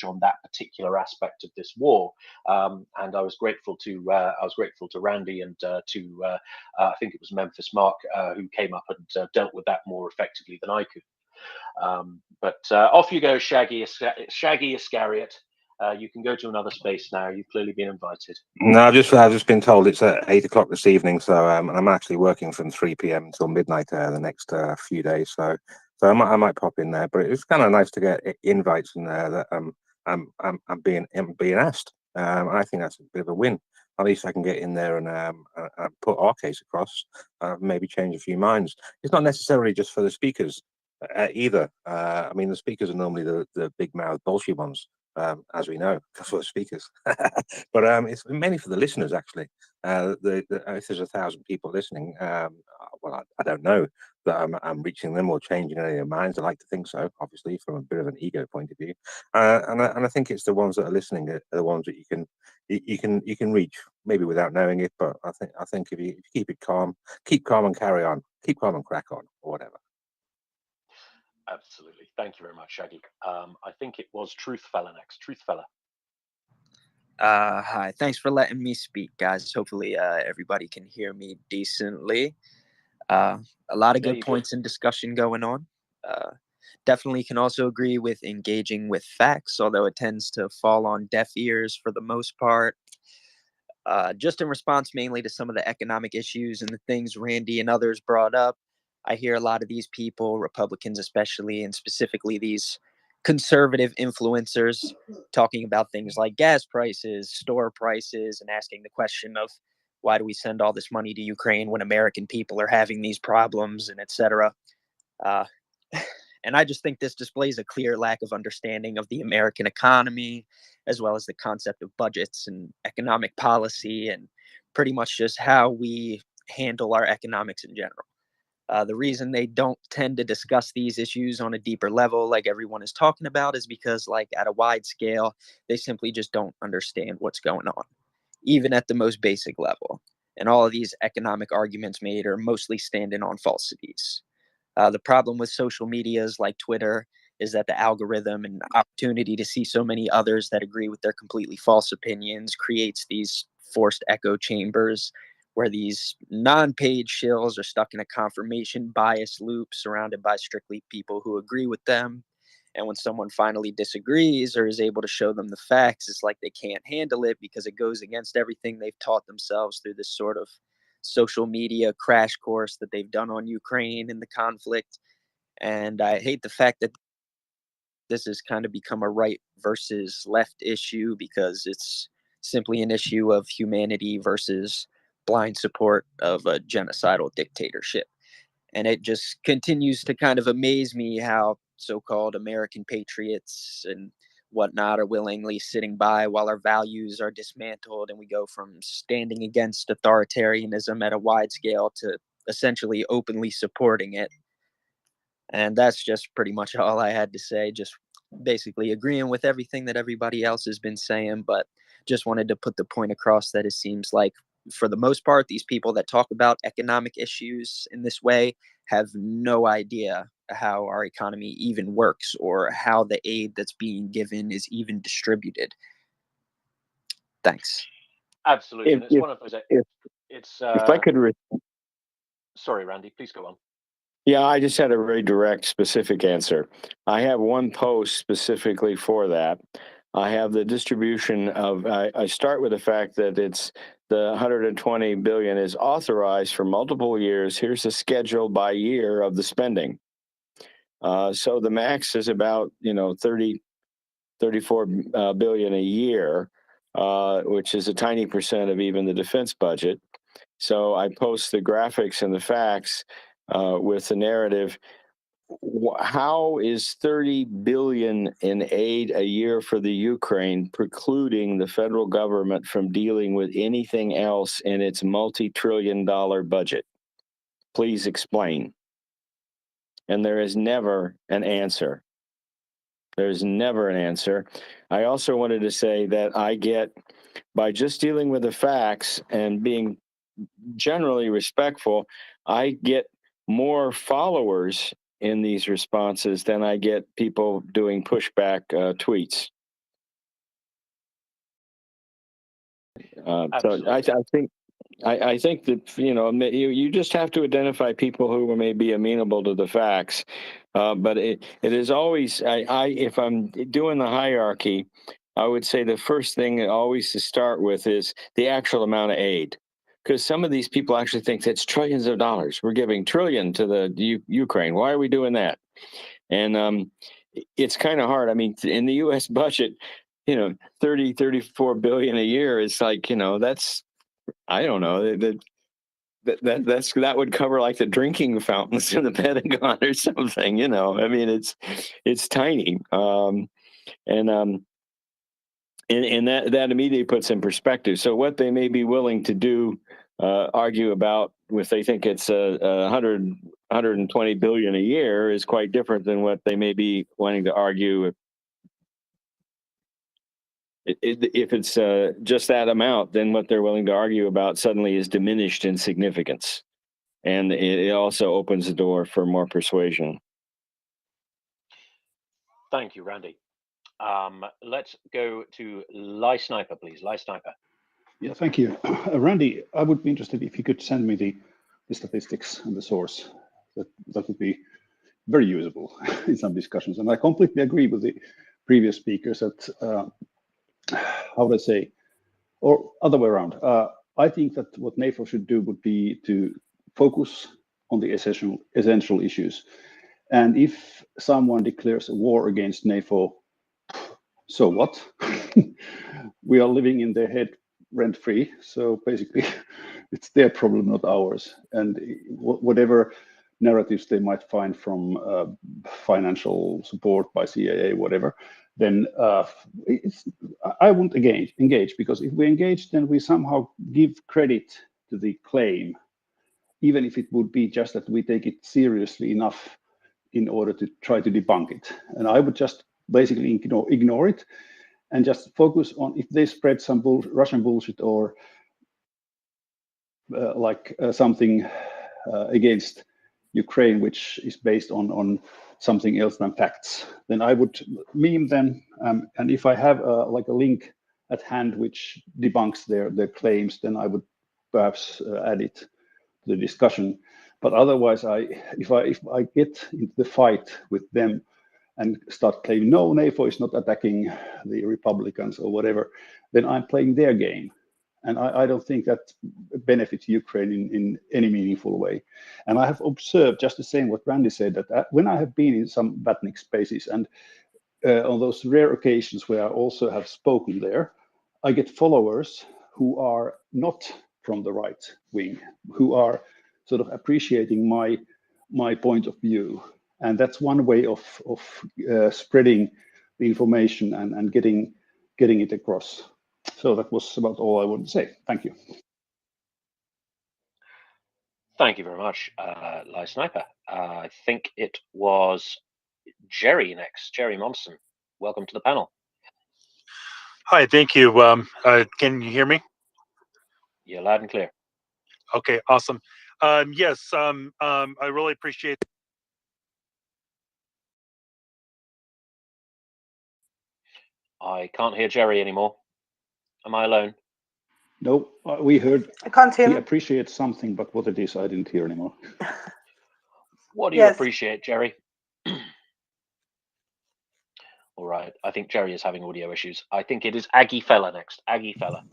on that particular aspect of this war, and I was grateful to Randy and to I think it was Memphis Mark who came up and dealt with that more effectively than I could. But off you go, Shaggy Iscariot. You can go to another space now. You've clearly been invited. No, I've just been told it's at 8 o'clock this evening, so I'm actually working from 3 p.m. until midnight the next few days. So I might pop in there, but it's kind of nice to get invites in there that I'm being asked. I think that's a bit of a win. At least I can get in there and put our case across, maybe change a few minds. It's not necessarily just for the speakers either. I mean, the speakers are normally the big mouth bullshit ones. As we know, because we're speakers. But it's mainly for the listeners, actually. If there's 1,000 people listening, well, I don't know that I'm reaching them or changing any of their minds. I like to think so, obviously, from a bit of an ego point of view. And I think it's the ones that are listening are the ones that you can reach, maybe without knowing it. But I think if you keep calm and carry on, keep calm and crack on, or whatever. Absolutely. Thank you very much, Shaggy. I think it was Truthfella next. Truthfella. Hi, thanks for letting me speak, guys. Hopefully, everybody can hear me decently. Uh, a lot of Yeah, good you good? points in discussion going on. Definitely can also agree with engaging with facts, although it tends to fall on deaf ears for the most part. Just in response mainly to some of the economic issues and the things Randy and others brought up, I hear a lot of these people, Republicans especially, and specifically these conservative influencers, talking about things like gas prices, store prices, and asking the question of why do we send all this money to Ukraine when American people are having these problems and etc. Uh, and I just think this displays a clear lack of understanding of the American economy, as well as the concept of budgets and economic policy, and pretty much just how we handle our economics in general. The reason they don't tend to discuss these issues on a deeper level, like everyone is talking about, is because, like, at a wide scale, they simply just don't understand what's going on, even at the most basic level. And all of these economic arguments made are mostly standing on falsities. The problem with social medias like Twitter is that the algorithm and opportunity to see so many others that agree with their completely false opinions creates these forced echo chambers where these non-paid shills are stuck in a confirmation bias loop surrounded by strictly people who agree with them. And when someone finally disagrees or is able to show them the facts, it's like they can't handle it because it goes against everything they've taught themselves through this sort of social media crash course that they've done on Ukraine and the conflict. And I hate the fact that this has kind of become a right versus left issue because it's simply an issue of humanity versus blind support of a genocidal dictatorship. And it just continues to kind of amaze me how so-called American patriots and whatnot are willingly sitting by while our values are dismantled and we go from standing against authoritarianism at a wide scale to essentially openly supporting it. And that's just pretty much all I had to say. Just basically agreeing with everything that everybody else has been saying, but just wanted to put the point across that it seems like, for the most part, these people that talk about economic issues in this way have no idea how our economy even works or how the aid that's being given is even distributed. Thanks. Absolutely, and it's one of those. It's if I could sorry, Randy, please go on. Yeah, I just had a very direct, specific answer. I have one post specifically for that. I have the distribution of, I start with the fact that it's the 120 billion is authorized for multiple years. Here's the schedule by year of the spending. So the max is about, 34 billion a year, which is a tiny percent of even the defense budget. So I post the graphics and the facts with the narrative. How is 30 billion in aid a year for the Ukraine precluding the federal government from dealing with anything else in its multi-trillion-dollar budget? Please explain. And there is never an answer. There's never an answer. I also wanted to say that I get, by just dealing with the facts and being generally respectful, I get more followers in these responses than I get people doing pushback tweets. So I think that, you just have to identify people who may be amenable to the facts. But it is always, if I'm doing the hierarchy, I would say the first thing always to start with is the actual amount of aid. Because some of these people actually think that's trillions of dollars. We're giving trillion to the Ukraine. Why are we doing that? And it's kind of hard. I mean, in the U.S. budget, 34 billion a year is like, that's, I don't know, that would cover like the drinking fountains in the Pentagon or something. I mean, it's tiny, and that immediately puts in perspective. So what they may be willing to do, argue about, if they think it's 120 billion a year, is quite different than what they may be wanting to argue if it's just that amount. Then what they're willing to argue about suddenly is diminished in significance, and it also opens the door for more persuasion. Thank you, Randy. Let's go to Lie Sniper, please. Lie Sniper. Yeah, thank you. Randy, I would be interested if you could send me the statistics and the source. That would be very usable in some discussions. And I completely agree with the previous speakers that, how would I say, or other way around. I think that what NAFO should do would be to focus on the essential issues. And if someone declares a war against NAFO, so what? We are living in their head rent-free. So basically, it's their problem, not ours. And whatever narratives they might find from financial support by CIA, whatever, then I won't engage, because if we engage, then we somehow give credit to the claim, even if it would be just that we take it seriously enough in order to try to debunk it. And I would just basically ignore it and just focus on if they spread some Russian bullshit or something against Ukraine, which is based on something else than facts, then I would meme them. And if I have a link at hand which debunks their claims, then I would perhaps add it to the discussion. But otherwise, if I get into the fight with them and start claiming, no, NAFO is not attacking the Republicans or whatever, then I'm playing their game. And I don't think that benefits Ukraine in any meaningful way. And I have observed just the same what Randy said, that when I have been in some Batnik spaces and on those rare occasions where I also have spoken there, I get followers who are not from the right wing, who are sort of appreciating my point of view. And that's one way of spreading the information and getting it across. So that was about all I wanted to say. Thank you. Thank you very much, Lie Sniper. I think it was Jerry next. Jerry Monson, welcome to the panel. Hi, thank you. Can you hear me? You're loud and clear. Okay, awesome. Yes, I really appreciate. I can't hear Jerry anymore. Am I alone? No, we heard. I can't hear. He appreciates something, but what it is, I didn't hear anymore. What do you appreciate, Jerry? All right, I think Jerry is having audio issues. I think it is Aggie Fella next. Aggie Fella.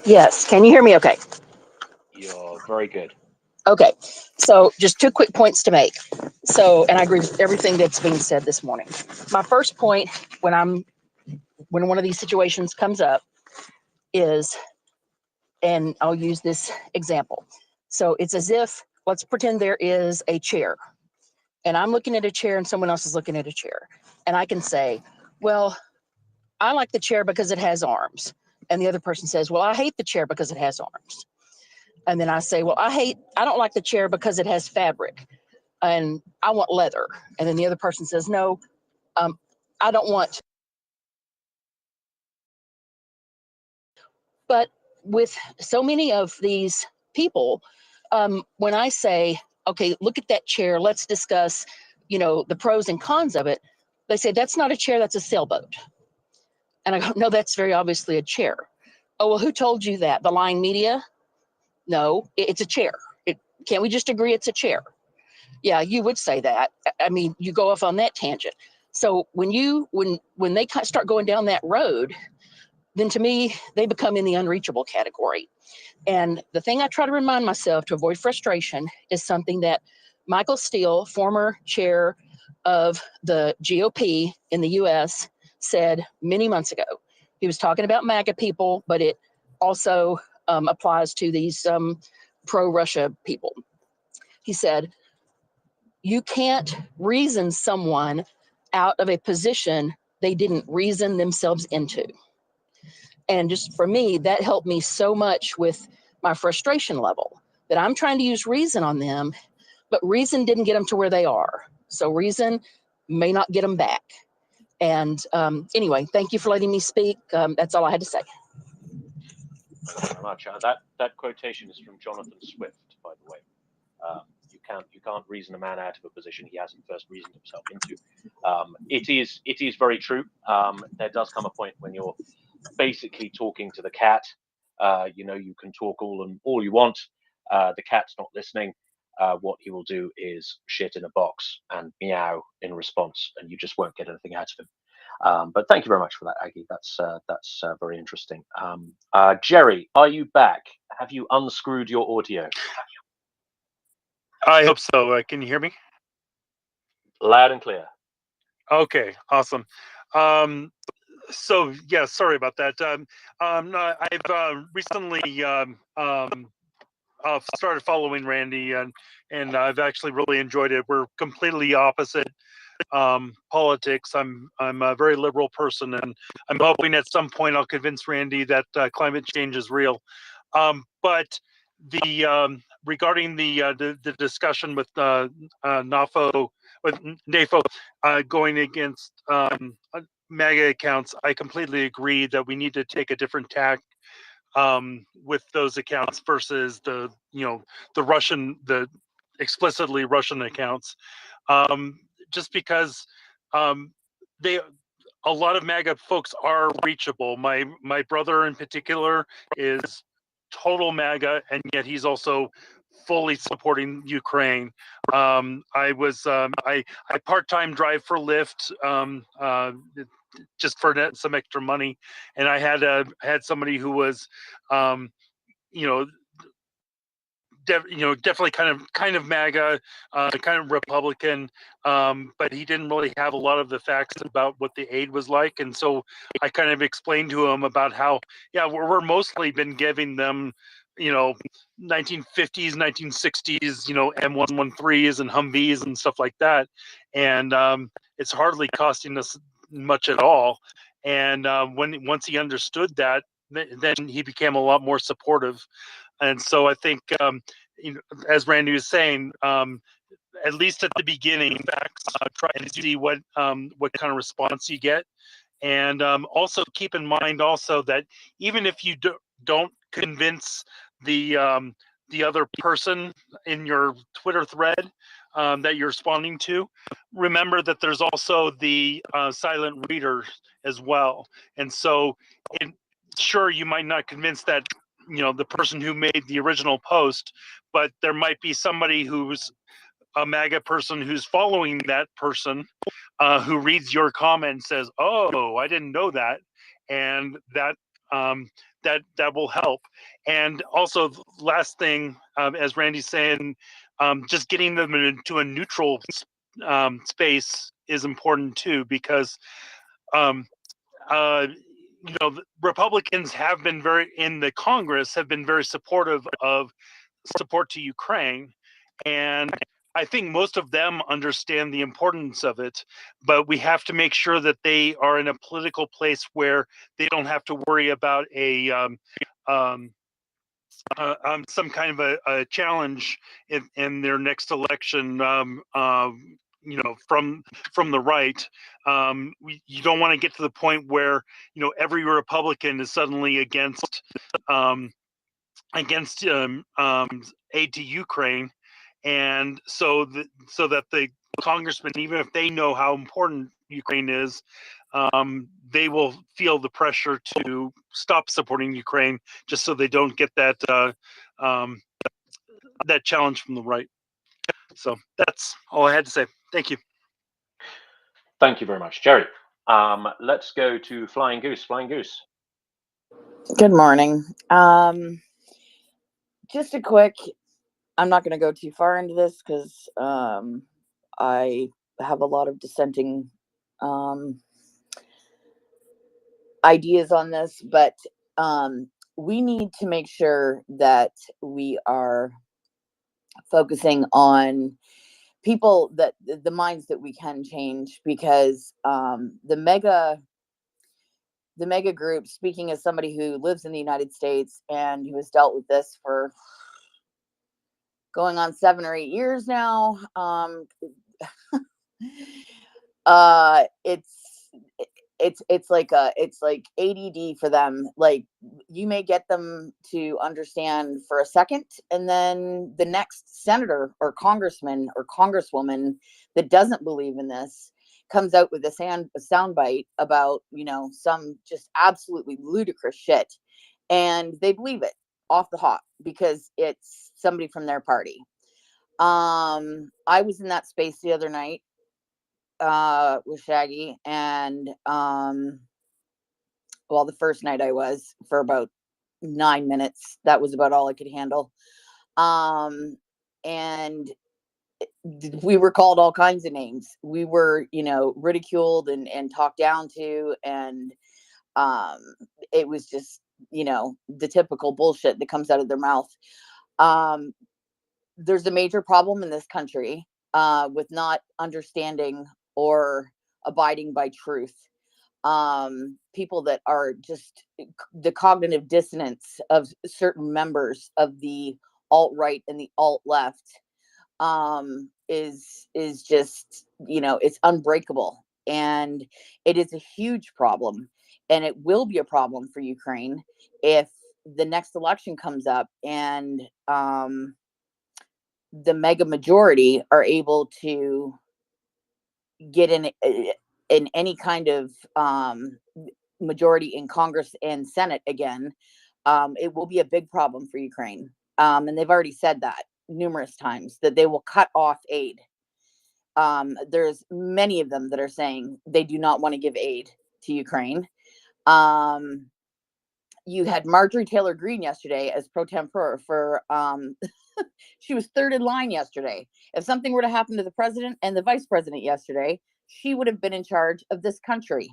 Yes, can you hear me okay? You're very good. Okay, so just 2 quick points to make. So, and I agree with everything that's being said this morning. My first point, when one of these situations comes up, is, and I'll use this example. So it's as if, let's pretend there is a chair, and I'm looking at a chair and someone else is looking at a chair. And I can say, well, I like the chair because it has arms. And the other person says, well, I hate the chair because it has arms. And then I say, well, I don't like the chair because it has fabric and I want leather. And then the other person says, no, I don't want. But with so many of these people, when I say, okay, look at that chair, let's discuss, the pros and cons of it. They say, that's not a chair, that's a sailboat. And I go, no, that's very obviously a chair. Oh, well, who told you that? The lying media? No, it's a chair. Can't we just agree it's a chair? Yeah, you would say that. I mean, you go off on that tangent. So when they start going down that road, then to me, they become in the unreachable category. And the thing I try to remind myself to avoid frustration is something that Michael Steele, former chair of the GOP in the US, said many months ago. He was talking about MAGA people, but it also applies to these pro-Russia people. He said, you can't reason someone out of a position they didn't reason themselves into. And just for me, that helped me so much with my frustration level, that I'm trying to use reason on them, but reason didn't get them to where they are. So reason may not get them back. And anyway, thank you for letting me speak. That's all I had to say. Thank you very much. That quotation is from Jonathan Swift, by the way. You You can't reason a man out of a position he hasn't first reasoned himself into. It is very true. There does come a point when you're basically talking to the cat. You can talk all you want. The cat's not listening. What he will do is shit in a box and meow in response, and you just won't get anything out of him. But thank you very much for that, Aggie. That's very interesting. Jerry, are you back? Have you unscrewed your audio? I hope so. Can you hear me? Loud and clear. Okay, awesome. So yeah, sorry about that. No, I've recently started following Randy, and I've actually really enjoyed it. We're completely opposite politics. I'm a very liberal person, and I'm hoping at some point I'll convince Randy that climate change is real. But the regarding the discussion with NAFO with NAFO going against MAGA accounts, I completely agree that we need to take a different tack with those accounts versus the explicitly Russian accounts, just because they a lot of MAGA folks are reachable. My brother in particular is total MAGA, and yet he's also fully supporting Ukraine. I part-time drive for Lyft, just for some extra money, and I had somebody who was, you know, definitely kind of MAGA, kind of Republican, but he didn't really have a lot of the facts about what the aid was like, and so I kind of explained to him about how, yeah, we're mostly been giving them, 1950s, 1960s, M113s and Humvees and stuff like that, and it's hardly costing us much at all. And once he understood that, then he became a lot more supportive. And so I think, as Randy was saying, at least at the beginning, try and see what kind of response you get, and also keep in mind also that even if you don't convince the other person in your Twitter thread that you're responding to, remember that there's also the silent reader as well. And so, sure, you might not convince that the person who made the original post, but there might be somebody who's a MAGA person who's following that person, who reads your comment and says, "Oh, I didn't know that," and that that will help. And also, last thing, as Randy's saying, just getting them into a neutral space is important too, because Republicans have been in the Congress have been very supportive of support to Ukraine, and I think most of them understand the importance of it, but we have to make sure that they are in a political place where they don't have to worry about some kind of a challenge in their next election. From the right, you don't want to get to the point where every Republican is suddenly against aid to Ukraine, and so that the congressmen, even if they know how important Ukraine is, they will feel the pressure to stop supporting Ukraine, just so they don't get that that challenge from the right. So that's all I had to say. Thank you. Thank you very much, Jerry. Let's go to Flying Goose. Flying Goose. Good morning. Just a quick, I'm not going to go too far into this because I have a lot of dissenting ideas on this, but we need to make sure that we are focusing on people, that the minds that we can change, because the mega group, speaking as somebody who lives in the United States and who has dealt with this for going on 7 or 8 years now, it's like ADD for them. Like, you may get them to understand for a second, and then the next senator or congressman or congresswoman that doesn't believe in this comes out with a soundbite about, you know, some just absolutely ludicrous shit, and they believe it off the hop because it's somebody from their party. I was in that space the other night with Shaggy, and well, the first night I was for about 9 minutes. That was about all I could handle. And we were called all kinds of names. We were, you know, ridiculed and talked down to, and it was just, you know, the typical bullshit that comes out of their mouth. There's a major problem in this country with not understanding or abiding by truth. People that are just the cognitive dissonance of certain members of the alt-right and the alt-left is just, you know, it's unbreakable, and it is a huge problem, and it will be a problem for Ukraine if the next election comes up and the mega majority are able to get in any kind of majority in Congress and Senate again. It will be a big problem for Ukraine. And they've already said that numerous times, that they will cut off aid. There's many of them that are saying they do not want to give aid to Ukraine. You had Marjorie Taylor Greene yesterday as pro tempore for she was third in line yesterday. If something were to happen to the president and the vice president yesterday, she would have been in charge of this country.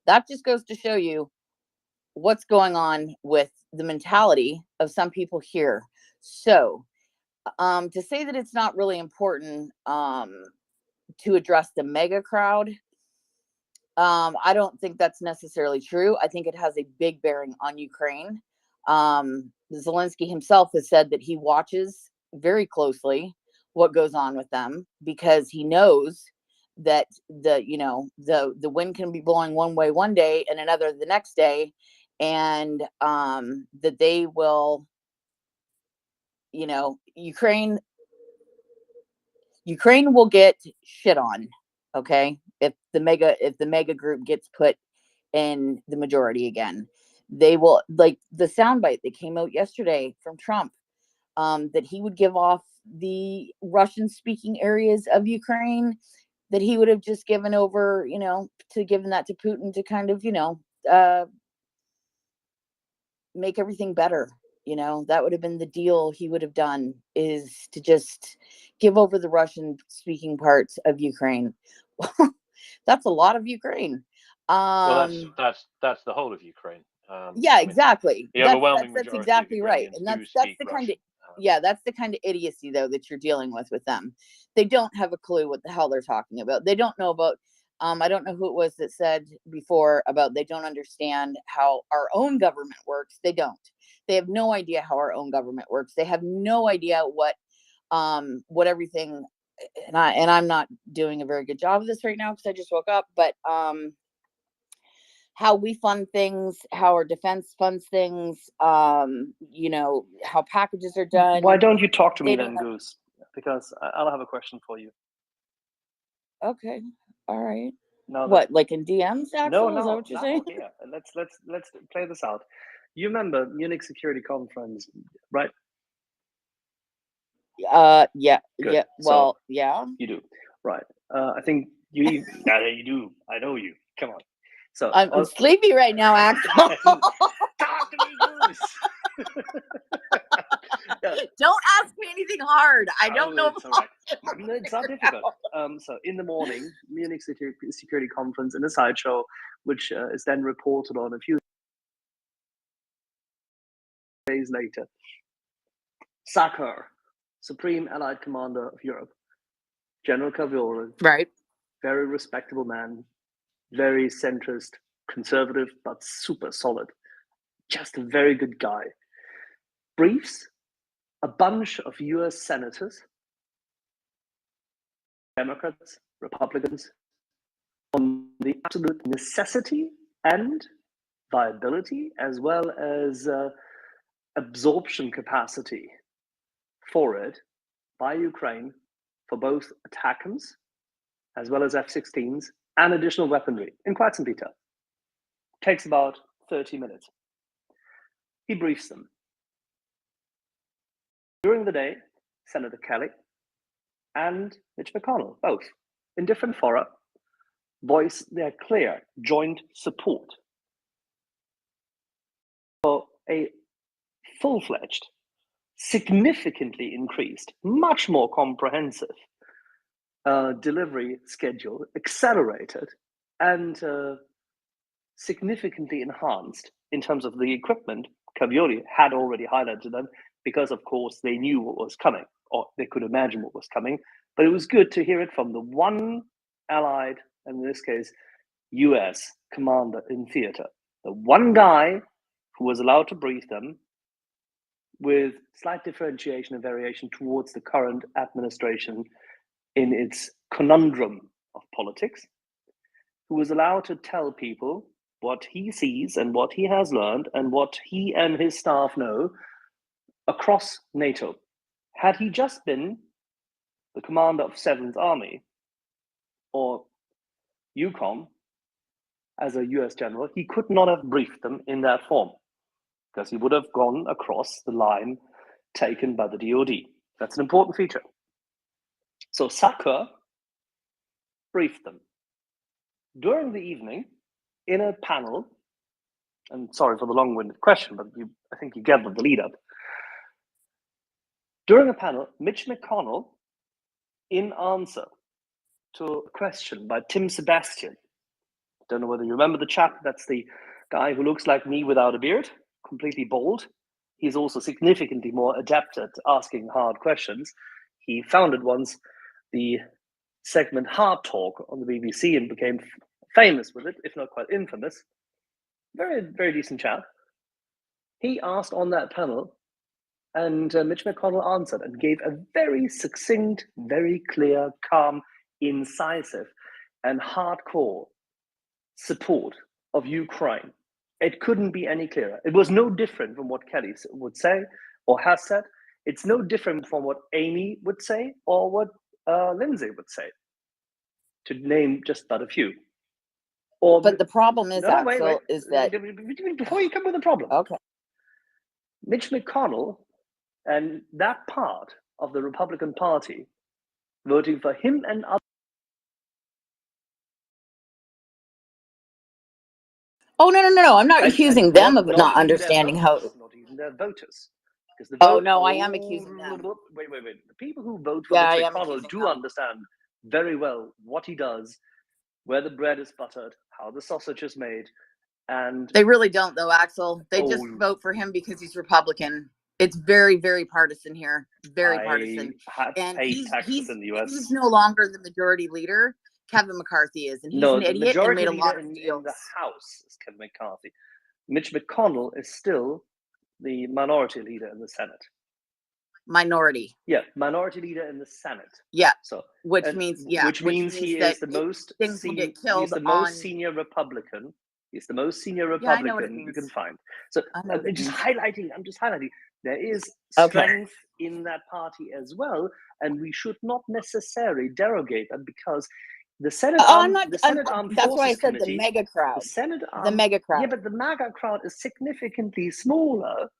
That just goes to show you what's going on with the mentality of some people here. So to say that it's not really important to address the mega crowd, I don't think that's necessarily true. I think it has a big bearing on Ukraine. Zelensky himself has said that he watches very closely what goes on with them, because he knows that the wind can be blowing one way one day and another the next day, and that they will, you know, Ukraine will get shit on, okay, if the mega group gets put in the majority again. They will, like the soundbite that came out yesterday from Trump, that he would give off the Russian speaking areas of Ukraine, that he would have just given over, you know, to giving that to Putin to kind of, you know, make everything better. You know, that would have been the deal he would have done, is to just give over the Russian speaking parts of Ukraine. That's a lot of Ukraine. Well, that's the whole of Ukraine. Yeah, I mean, exactly. the overwhelming That's majority exactly of right. Ukrainians And do that's speak the Russian. kind of, yeah, that's the kind of idiocy though that you're dealing with them. They don't have a clue what the hell they're talking about. They don't know about I don't know who it was that said before about they don't understand how our own government works. They don't. They have no idea how our own government works. They have no idea what everything, and I'm not doing a very good job of this right now because I just woke up, but how we fund things, how our defense funds things, you know, how packages are done. Why don't you talk to me They then, don't- Goose? Because I'll have a question for you. Okay, all right. Now that What, like in DMs, Axel? Is that what you're saying? here. Let's play this out. You remember Munich Security Conference, right? Yeah, Good. yeah. So Well, yeah. you do, right? I think you. Yeah, you do. I know you. Come on. So I'm sleepy right now, Axel. Talk to me, Goose. Yeah. Don't ask me anything hard. I don't know. It's all right. It's not difficult. So in the morning, Munich Security Conference in a sideshow, which is then reported on a few days later. Sakar, Supreme Allied Commander of Europe, General Cavalry, right? Very respectable man, very centrist, conservative, but super solid. Just a very good guy. Briefs a bunch of US senators, Democrats, Republicans, on the absolute necessity and viability, as well as absorption capacity for it by Ukraine for both ATACMS as well as F-16s and additional weaponry in quite some detail. Takes about 30 minutes. He briefs them. During the day, Senator Kelly and Mitch McConnell, both in different fora, voice their clear joint support for a full-fledged, significantly increased, much more comprehensive delivery schedule, accelerated and significantly enhanced in terms of the equipment. Caviola had already highlighted them because, of course, they knew what was coming, or they could imagine what was coming. But it was good to hear it from the one allied, and in this case, US commander in theater, the one guy who was allowed to brief them with slight differentiation and variation towards the current administration in its conundrum of politics, who was allowed to tell people what he sees and what he has learned and what he and his staff know across NATO. Had he just been the commander of 7th Army or EUCOM as a US general, he could not have briefed them in that form because he would have gone across the line taken by the DoD. That's an important feature. So Sakur briefed them. During the evening, in a panel, and sorry for the long-winded question, but I think you gathered the lead up. During a panel, Mitch McConnell, in answer to a question by Tim Sebastian, don't know whether you remember the chap, that's the guy who looks like me without a beard, completely bald. He's also significantly more adept at asking hard questions. He founded once the segment Hard Talk on the BBC and became famous with it, if not quite infamous. Very, very decent chap. He asked on that panel, and Mitch McConnell answered and gave a very succinct, very clear, calm, incisive, and hardcore support of Ukraine. It couldn't be any clearer. It was no different from what Kelly would say or has said. It's no different from what Amy would say or what Lindsay would say, to name just but a few. Or But the problem is, no, Axel, is that before you come with the problem, okay, Mitch McConnell and that part of the Republican Party voting for him and others. oh no, I'm not accusing them of Not not even their understanding how. voters, not even their voters. Because the Oh vote, no, I am accusing them. Wait. The people who vote for Yeah, I Mitch am McConnell accusing do them. understand very well what he does, where the bread is buttered, how the sausage is made, and They really don't, though, Axel. They just Oh. vote for him because he's Republican. It's very, very partisan here. Very I partisan. have And paid he's taxes in the US. he's no longer the majority leader. Kevin McCarthy is, and he's No, an the idiot and majority made a leader lot of in deals. the House is Kevin McCarthy. Mitch McConnell is still the minority leader in the Senate. Minority. Yeah, minority leader in the Senate. Yeah. So, Which and- means which means he that is the most things will get he's killed the most on. senior Republican. He's the most senior Yeah, I know what it Republican you can means. find. So I know what it just means. highlighting. I'm just highlighting. There is Okay. strength in that party as well, and we should not necessarily derogate them because the Senate. The Senate Armed That's why I Forces said the Committee, mega crowd. the Senate The mega crowd. Yeah, but the MAGA crowd is significantly smaller.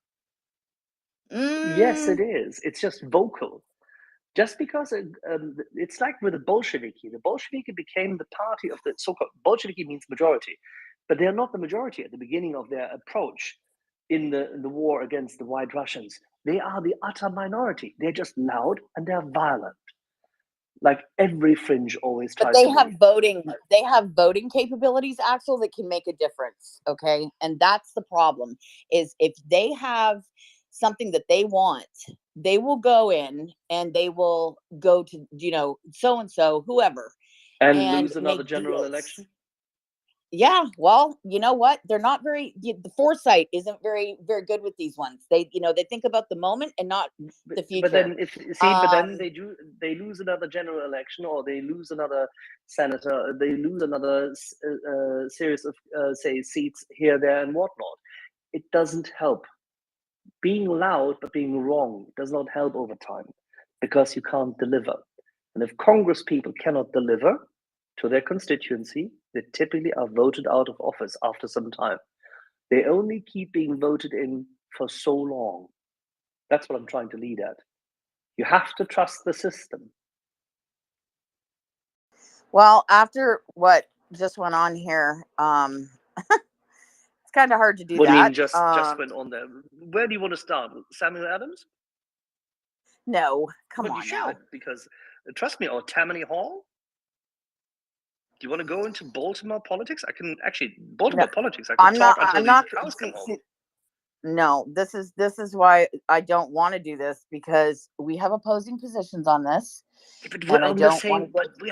Yes, it is. It's just vocal. Just because it's like with the Bolsheviki. The Bolsheviki became the party of the so-called Bolsheviki means majority, but they're not the majority at the beginning of their approach in the war against the White Russians. They are the utter minority. They're just loud and they're violent, like every fringe always But tries they to have be. voting capabilities, Axel, that can make a difference. Okay. And that's the problem, is if they have something that they want, they will go in and they will go to, so and so, whoever, And lose another make general deals. election. Yeah, well, you know what? They're not very, the foresight isn't very, very good with these ones. They, they think about the moment and not the future. But then, but then they lose another general election, or they lose another senator, they lose another series of say seats here, there, and whatnot. It doesn't help. Being loud but being wrong does not help over time, because you can't deliver. And if Congress people cannot deliver to their constituency, they typically are voted out of office after some time. They only keep being voted in for so long. That's what I'm trying to lead at. You have to trust the system. Well, after what just went on here, it's kind of hard to do What do you that. mean just went on there? Where do you want to start? Samuel Adams? No, come Well, on you should, now. because trust me, or Tammany Hall. Do you want to go into Baltimore politics? I can actually Baltimore politics. I could talk until the cows come home. No, this is why I don't want to do this, because we have opposing positions on this. But we're and I on the don't same. want to. But we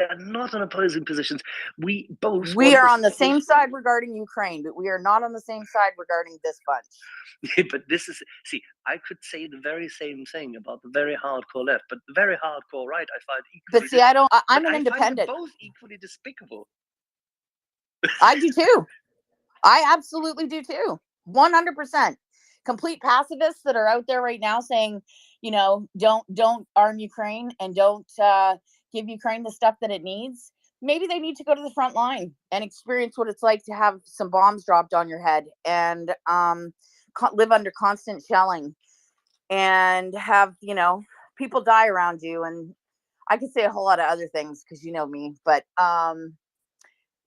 are not on opposing positions. We both. We want are this on the whole- same side regarding Ukraine, but we are not on the same side regarding this bunch. But this is, see, I could say the very same thing about the very hardcore left, but the very hardcore right, I find equally. But see, I'm an independent. Find them both equally despicable. I do too. I absolutely do too. 100%. Complete pacifists that are out there right now saying, don't arm Ukraine and don't give Ukraine the stuff that it needs. Maybe they need to go to the front line and experience what it's like to have some bombs dropped on your head and live under constant shelling and have, people die around you. And I could say a whole lot of other things because you know me, but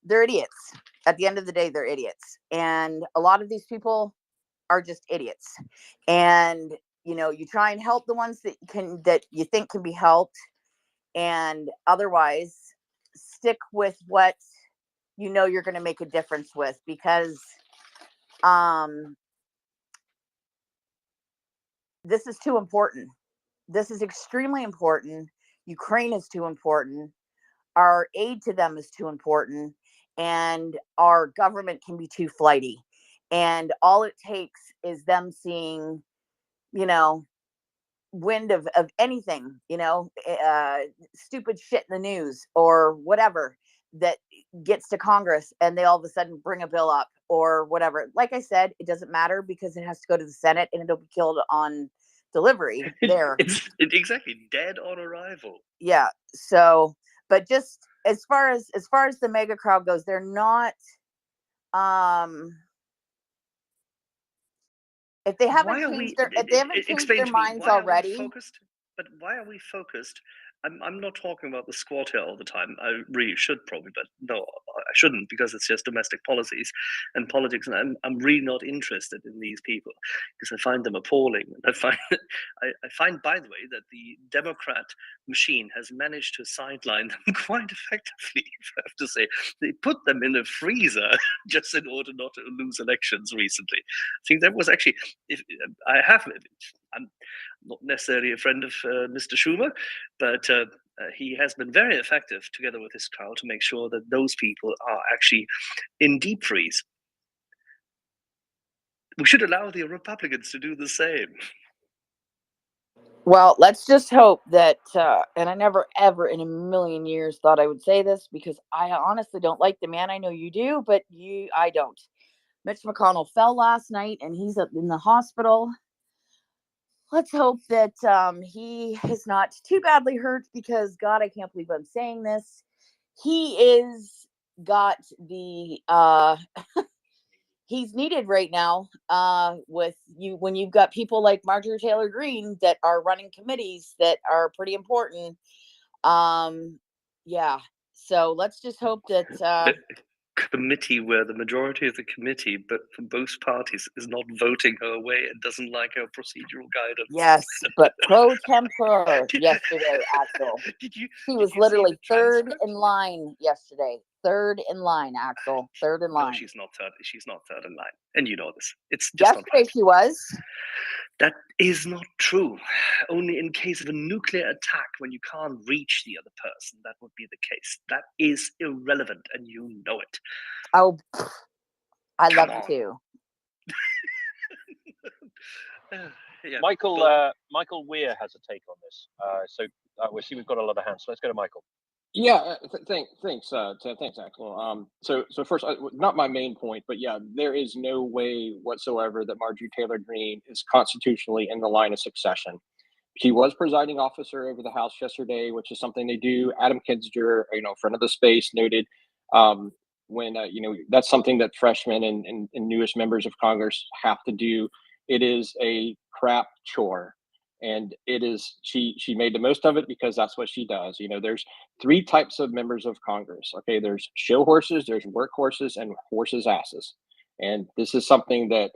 they're idiots. At the end of the day, they're idiots. And a lot of these people are just idiots. And, you try and help the ones that you think can be helped. And otherwise, stick with what you're going to make a difference with, because this is too important. This is extremely important. Ukraine is too important. Our aid to them is too important. And our government can be too flighty. And all it takes is them seeing, wind of anything, stupid shit in the news or whatever that gets to Congress, and they all of a sudden bring a bill up or whatever. Like I said, it doesn't matter because it has to go to the Senate and it'll be killed on delivery there. It's exactly dead on arrival. Yeah. So, but just as far as the mega crowd goes, they're not if they haven't changed their minds already. But why are we focused? I'm not talking about the squad here all the time. I really should probably, but no, I shouldn't, because it's just domestic policies and politics, and I'm really not interested in these people because I find them appalling. And I find, by the way, that the Democrat machine has managed to sideline them quite effectively. I have to say, they put them in a freezer just in order not to lose elections recently. I think that was actually, I'm not necessarily a friend of Mr. Schumer, but he has been very effective together with his crowd to make sure that those people are actually in deep freeze. We should allow the Republicans to do the same. Well, let's just hope that, and I never, ever in a million years thought I would say this, because I honestly don't like the man. I know you do, but I don't. Mitch McConnell fell last night and he's in the hospital. Let's hope that he is not too badly hurt, because God, I can't believe I'm saying this. He is got the he's needed right now with you when you've got people like Marjorie Taylor Greene that are running committees that are pretty important. Yeah. So let's just hope that committee where the majority of the committee, but for both parties, is not voting her away and doesn't like her procedural guidance. Yes, but pro tempore yesterday, Axel. She was literally third in line yesterday. Third in line, Axel. Third in line. No, she's not third. She's not third in line, and you know this. It's just yesterday she was. That is not true. Only in case of a nuclear attack, when you can't reach the other person, that would be the case. That is irrelevant, and you know it. Oh, I Come love on. to. Yeah, Michael Weir has a take on this. We see we've got a lot of hands. So let's go to Michael. Yeah, thanks, Axel. So first, not my main point, but yeah, there is no way whatsoever that Marjorie Taylor Greene is constitutionally in the line of succession. She was presiding officer over the House yesterday, which is something they do. Adam Kinzinger, friend of the space, noted when that's something that freshmen and newest members of Congress have to do. It is a crap chore. And it is she made the most of it because that's what she does. There's three types of members of Congress. Okay, there's show horses, there's workhorses, and horses' asses. And this is something that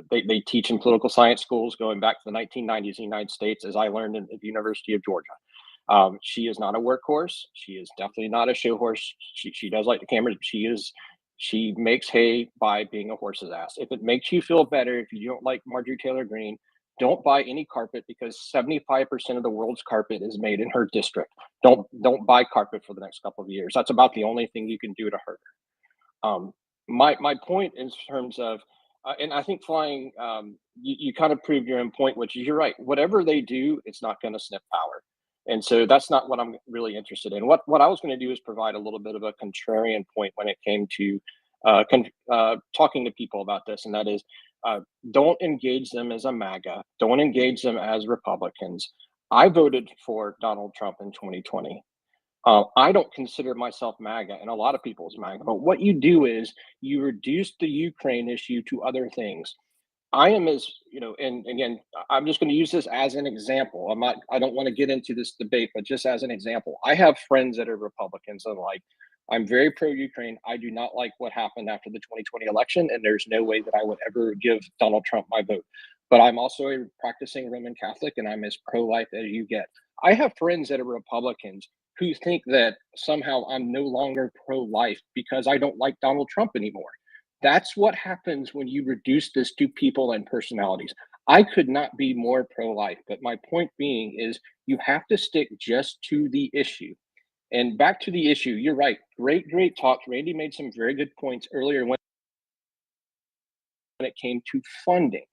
they teach in political science schools going back to the 1990s in the United States, as I learned at the University of Georgia. She is not a workhorse. She is definitely not a show horse. She does like the cameras. She makes hay by being a horse's ass. If it makes you feel better, if you don't like Marjorie Taylor Greene, don't buy any carpet because 75% of the world's carpet is made in her district. Don't buy carpet for the next couple of years. That's about the only thing you can do to hurt her. My point in terms of, and I think flying, you kind of proved your own point, which is you're right. Whatever they do, it's not going to sniff power. And so that's not what I'm really interested in. What I was going to do is provide a little bit of a contrarian point when it came to talking to people about this, and that is, don't engage them as a MAGA. Don't engage them as Republicans. I voted for Donald Trump in 2020. I don't consider myself MAGA, and a lot of people is MAGA. But what you do is you reduce the Ukraine issue to other things. I am and again, I'm just going to use this as an example. I don't want to get into this debate, but just as an example, I have friends that are Republicans and I'm very pro-Ukraine. I do not like what happened after the 2020 election, and there's no way that I would ever give Donald Trump my vote. But I'm also a practicing Roman Catholic, and I'm as pro-life as you get. I have friends that are Republicans who think that somehow I'm no longer pro-life because I don't like Donald Trump anymore. That's what happens when you reduce this to people and personalities. I could not be more pro-life, but my point being is you have to stick just to the issue. And back to the issue, you're right. Great talk. Randy made some very good points earlier when it came to funding.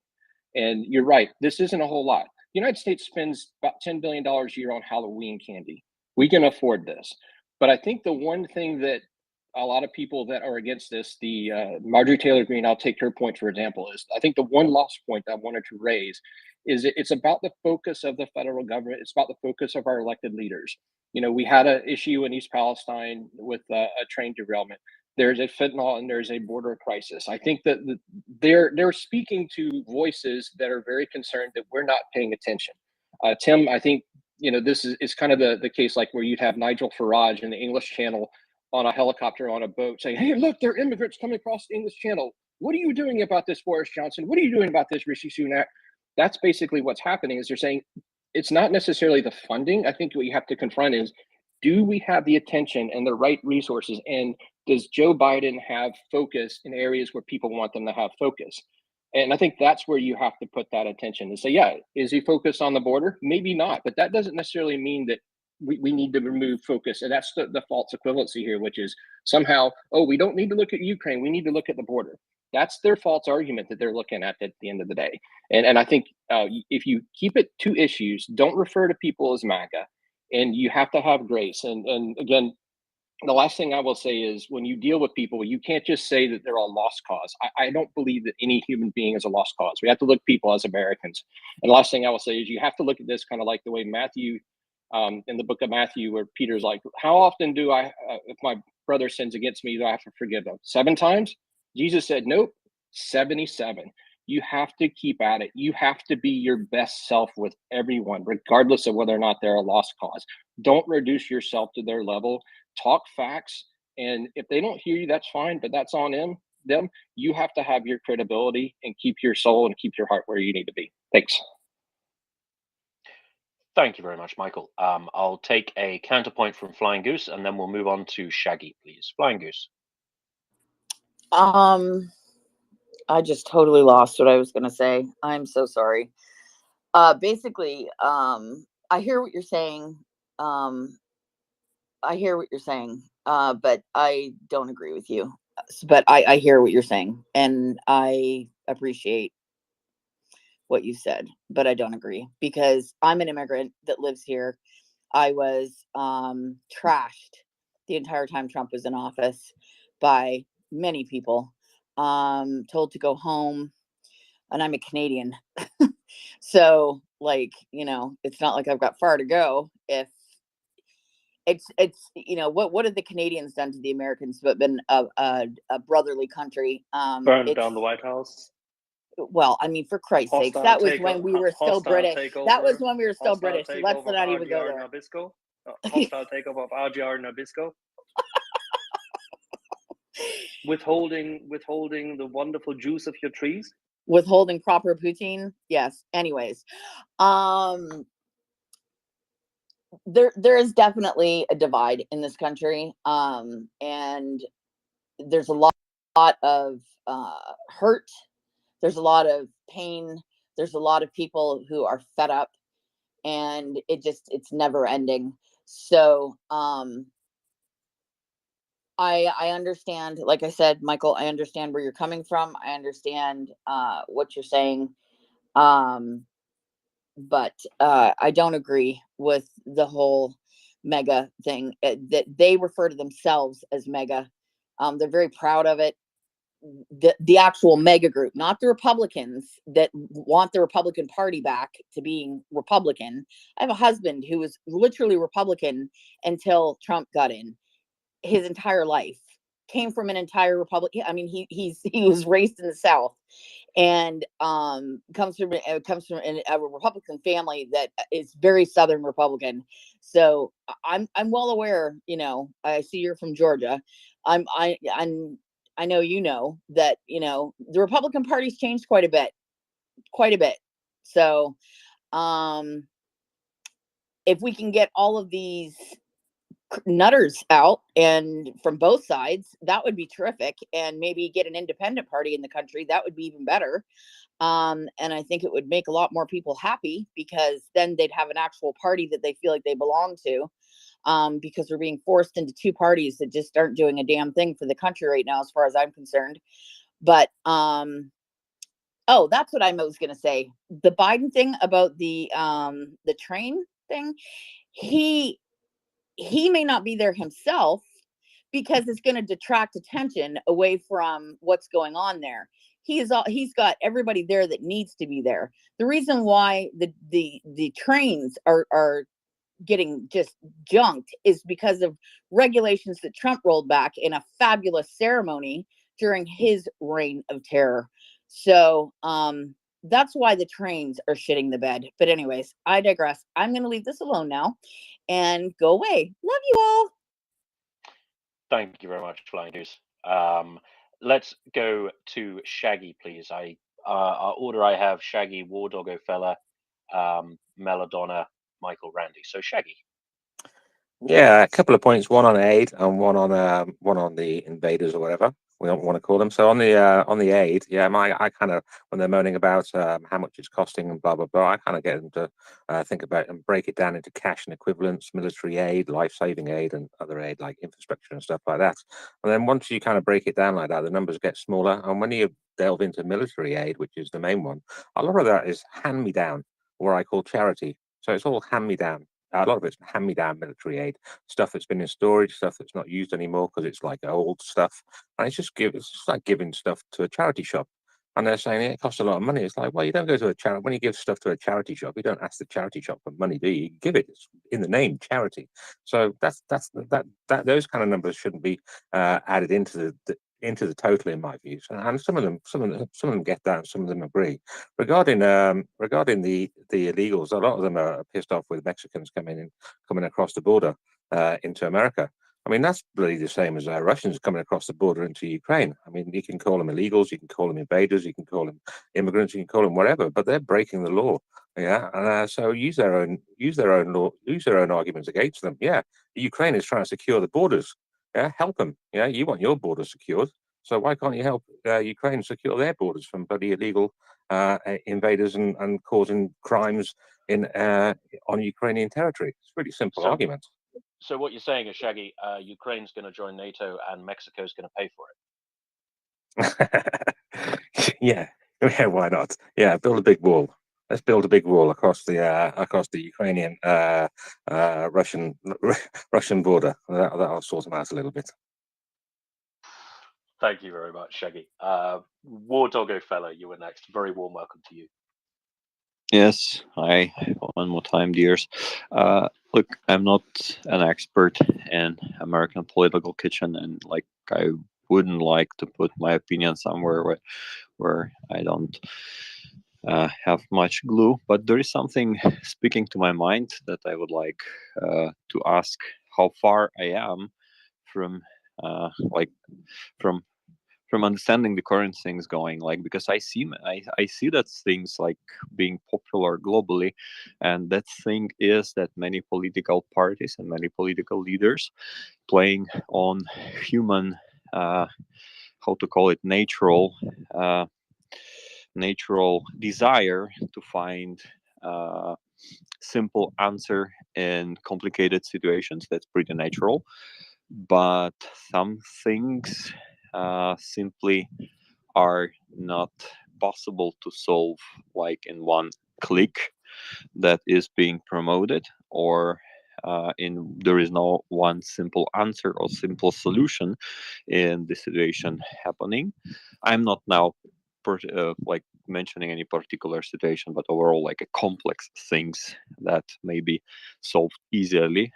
And you're right, this isn't a whole lot. The United States spends about $10 billion a year on Halloween candy. We can afford this. But I think the one thing that a lot of people that are against this, the Marjorie Taylor Greene, I'll take her point for example, is I think the one lost point I wanted to raise is it's about the focus of the federal government. It's about the focus of our elected leaders. We had an issue in East Palestine with a train derailment. There's a fentanyl and there's a border crisis. I think that they're speaking to voices that are very concerned that we're not paying attention. Tim, I think this is kind of the case like where you'd have Nigel Farage in the English Channel on a helicopter on a boat saying, "Hey, look, there are immigrants coming across the English Channel. What are you doing about this, Boris Johnson? What are you doing about this, Rishi Sunak?" That's basically what's happening. Is they're saying it's not necessarily the funding. I think what you have to confront is, do we have the attention and the right resources? And does Joe Biden have focus in areas where people want them to have focus? And I think that's where you have to put that attention and say, yeah, is he focused on the border? Maybe not, but that doesn't necessarily mean that we need to remove focus. And that's the false equivalency here, which is somehow, oh, we don't need to look at Ukraine. We need to look at the border. That's their false argument that they're looking at the end of the day. And I think if you keep it to issues, don't refer to people as MAGA, and you have to have grace. And again, the last thing I will say is when you deal with people, you can't just say that they're a lost cause. I don't believe that any human being is a lost cause. We have to look at people as Americans. And the last thing I will say is you have to look at this kind of like the way Matthew, in the book of Matthew, where Peter's like, how often do I, if my brother sins against me, do I have to forgive them? 7 times? Jesus said, nope, 77. You have to keep at it. You have to be your best self with everyone, regardless of whether or not they're a lost cause. Don't reduce yourself to their level. Talk facts. And if they don't hear you, that's fine, but that's on them. You have to have your credibility and keep your soul and keep your heart where you need to be. Thanks. Thank you very much, Michael. I'll take a counterpoint from Flying Goose, and then we'll move on to Shaggy, please. Flying Goose. I just totally lost what I was going to say. I'm so sorry. Basically, I hear what you're saying. Um, I hear what you're saying, but I don't agree with you. But I hear what you're saying, and I appreciate what you said, but I don't agree because I'm an immigrant that lives here. I was trashed the entire time Trump was in office by many people, told to go home, and I'm a Canadian. So, like, it's not like I've got far to go. If it's what have the Canadians done to the Americans but been a brotherly country? Burn It's down the White House. Well, I mean, for Christ's sakes, Hostile that was when we were still hostile British. That was takeover. when we were still Hostile British. So let's takeover of not even go RGR there. Nabisco. Hostile takeover of RGR Nabisco. Withholding the wonderful juice of your trees. Withholding proper poutine. Yes. Anyways, there is definitely a divide in this country, and there's a lot of hurt. There's a lot of pain. There's a lot of people who are fed up, and it's never ending. So I understand, like I said, Michael, I understand where you're coming from. I understand what you're saying. But I don't agree with the whole mega thing, that they refer to themselves as mega. They're very proud of it. The actual mega group, not the Republicans that want the Republican Party back to being Republican. I have a husband who was literally Republican until Trump got in. His entire life came from an entire Republican. I mean, he was raised in the South, and comes from a Republican family that is very Southern Republican. So I'm well aware. I see you're from Georgia. I know that the Republican Party's changed quite a bit. So if we can get all of these nutters out and from both sides, that would be terrific, and maybe get an independent party in the country, that would be even better. And I think it would make a lot more people happy, because then they'd have an actual party that they feel like they belong to, because we're being forced into two parties that just aren't doing a damn thing for the country right now, as far as I'm concerned. But oh, that's what I was going to say. The Biden thing about the train thing, he may not be there himself, because it's going to detract attention away from what's going on there. He's got everybody there that needs to be there. The reason why the trains are getting just junked is because of regulations that Trump rolled back in a fabulous ceremony during his reign of terror. So that's why the trains are shitting the bed. But anyways, I digress. I'm going to leave this alone now and go away. Love you all. Thank you very much, Flying Goose. Let's go to Shaggy, please. Our order I have: Shaggy, War Doggo Fella, Melodonna, Michael, Randy. So Shaggy. Yeah, a couple of points. One on aid and one on the invaders or whatever we don't want to call them. So on the aid, yeah, I kind of, when they're moaning about how much it's costing and blah blah blah, I kind of get them to think about and break it down into cash and equivalents, military aid, life-saving aid, and other aid like infrastructure and stuff like that. And then once you kind of break it down like that, the numbers get smaller. And when you delve into military aid, which is the main one, a lot of that is hand me down, or I call charity. So it's all hand me down. A lot of it's hand-me-down military aid, stuff that's been in storage, stuff that's not used anymore because it's like old stuff, and it's just like giving stuff to a charity shop, and they're saying it costs a lot of money. It's like, well, you don't go to a charity when you give stuff to a charity shop. You don't ask the charity shop for money, do you? You give it. It's in the name, charity. So that those kind of numbers shouldn't be added into the total, in my views. And some of them get that, and some of them agree. Regarding the illegals, a lot of them are pissed off with Mexicans coming across the border into America. I mean, that's really the same as Russians coming across the border into Ukraine. I mean, you can call them illegals, you can call them invaders, you can call them immigrants, you can call them whatever, but they're breaking the law. Yeah, and so use their own law, use their own arguments against them. Yeah, Ukraine is trying to secure the borders. Yeah, help them. Yeah, you want your border secured. So why can't you help Ukraine secure their borders from bloody illegal invaders and causing crimes in on Ukrainian territory? It's a really simple argument. So what you're saying is, Shaggy, Ukraine's going to join NATO and Mexico's going to pay for it. Yeah, why not? Yeah, build a big wall. Let's build a big wall across the Ukrainian Russian border. That'll sort them out a little bit. Thank you very much, Shaggy. War Doggo Fellow, you were next. Very warm welcome to you. Yes, hi, one more time, dears. Look, I'm not an expert in American political kitchen, and like I wouldn't like to put my opinion somewhere where I don't have much glue. But there is something speaking to my mind that I would like to ask: how far I am from from understanding the current things going, like, because I see that things like being popular globally, and that thing is that many political parties and many political leaders playing on human how to call it, natural desire to find simple answer in complicated situations. That's pretty natural, but some things simply are not possible to solve like in one click that is being promoted, or there is no one simple answer or simple solution in the situation happening. I'm not now like mentioning any particular situation, but overall like a complex things that may be solved easily.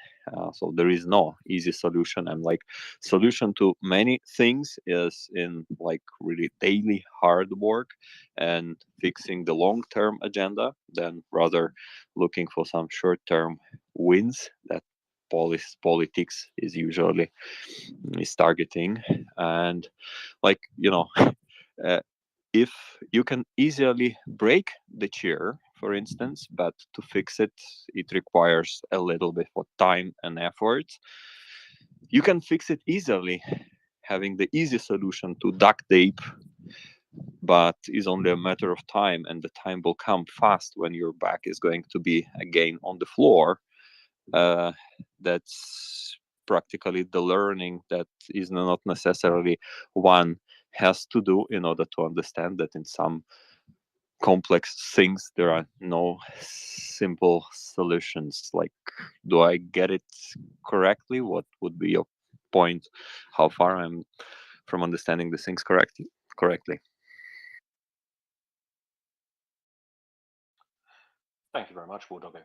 So there is no easy solution, and like solution to many things is in like really daily hard work and fixing the long-term agenda than rather looking for some short-term wins that politics is usually targeting. And like, you know, if you can easily break the chair, for instance, but to fix it, it requires a little bit of time and effort. You can fix it easily, having the easy solution to duct tape, but is only a matter of time, and the time will come fast when your back is going to be again on the floor. That's practically the learning that is not necessarily one has to do in order to understand that in some complex things there are no simple solutions. Like, do I get it correctly? What would be your point? How far I'm from understanding the things correctly? Thank you very much, War Doggo.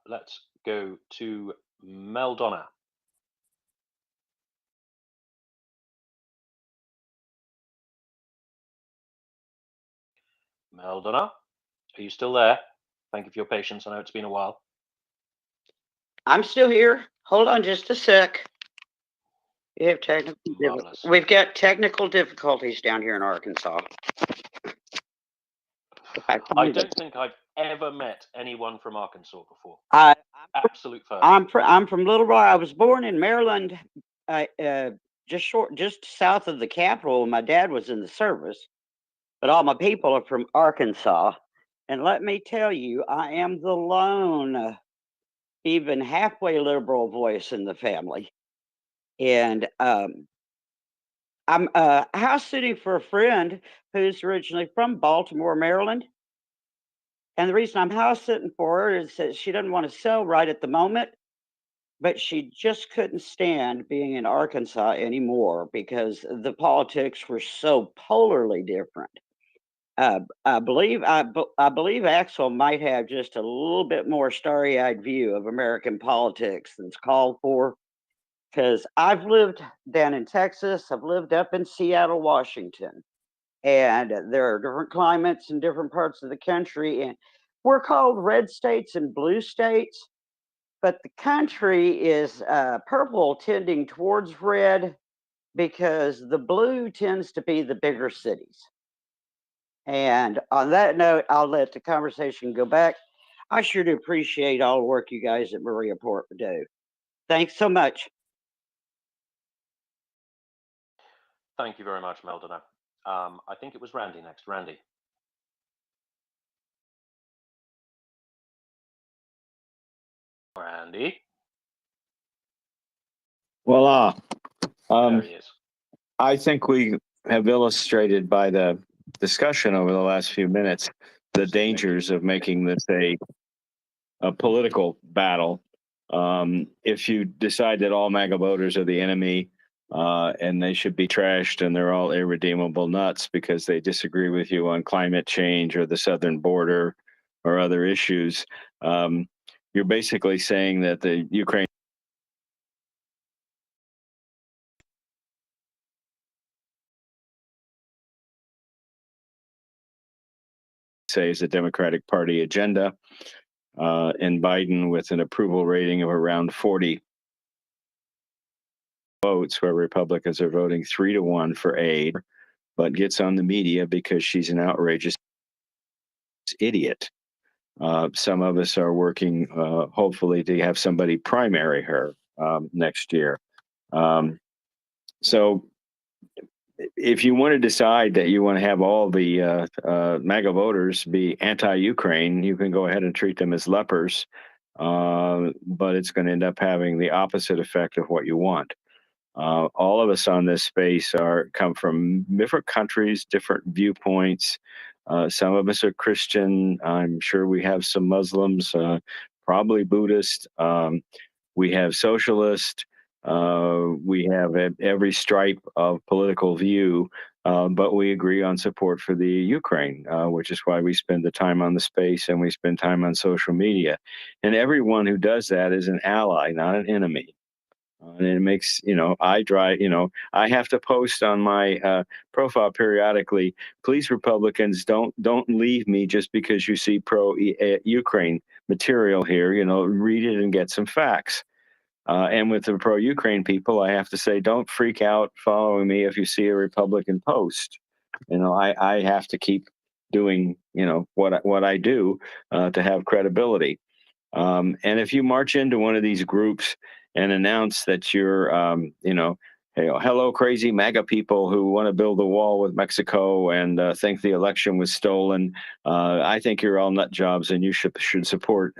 Let's go to Meldonna. Meldonna, are you still there? Thank you for your patience. I know it's been a while. I'm still here. Hold on just a sec. We have we've got technical difficulties down here in Arkansas. I don't think I've ever met anyone from Arkansas before. Absolute first. I'm from Little Rock. I was born in Maryland, just south of the capital. My dad was in the service, but all my people are from Arkansas. And let me tell you, I am the lone, even halfway liberal voice in the family. And I'm house sitting for a friend who's originally from Baltimore, Maryland. And the reason I'm house sitting for her is that she doesn't want to sell right at the moment, but she just couldn't axle being in Arkansas anymore because the politics were so polarly different. I believe Axel might have just a little bit more starry-eyed view of American politics than's called for, because I've lived down in Texas, I've lived up in Seattle, Washington, and there are different climates in different parts of the country, and we're called red states and blue states, but the country is purple tending towards red because the blue tends to be the bigger cities. And on that note, I'll let the conversation go back. I sure do appreciate all the work you guys at MriyaReport do. Thanks so much. Thank you very much, Meldana. I think it was Randy next. Randy. Randy. Voila. There he is. I think we have illustrated by the discussion over the last few minutes the dangers of making this a political battle. If you decide that all MAGA voters are the enemy and they should be trashed and they're all irredeemable nuts because they disagree with you on climate change or the southern border or other issues, you're basically saying that the Ukraine say is a Democratic Party agenda, and Biden with an approval rating of around 40 votes, where Republicans are voting 3-1 for aid, but gets on the media because she's an outrageous idiot. Some of us are working, hopefully, to have somebody primary her next year. So if you want to decide that you want to have all the MAGA voters be anti-Ukraine, you can go ahead and treat them as lepers, but it's going to end up having the opposite effect of what you want. All of us on this space come from different countries, different viewpoints. Some of us are Christian. I'm sure we have some Muslims, probably Buddhist. We have socialist. We have every stripe of political view, but we agree on support for the Ukraine, which is why we spend the time on the space and we spend time on social media. And everyone who does that is an ally, not an enemy. And it makes, I have to post on my profile periodically, please, Republicans, don't leave me just because you see pro-Ukraine material here, read it and get some facts. And with the pro-Ukraine people, I have to say, don't freak out following me if you see a Republican post. I have to keep doing, what I do to have credibility. And if you march into one of these groups and announce that you're, hey, hello, crazy MAGA people who want to build a wall with Mexico and think the election was stolen. I think you're all nut jobs and you should support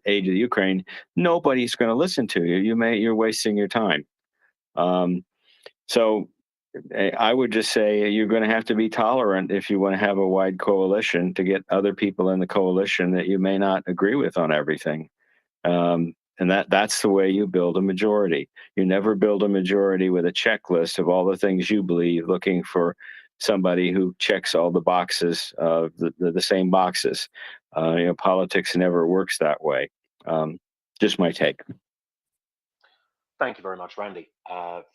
aid to the Ukraine. Nobody's going to listen to you. You're wasting your time. So I would just say you're going to have to be tolerant if you want to have a wide coalition to get other people in the coalition that you may not agree with on everything. And that's the way you build a majority. You never build a majority with a checklist of all the things you believe, looking for somebody who checks all the boxes, the same boxes. Politics never works that way. Just my take. Thank you very much, Randy.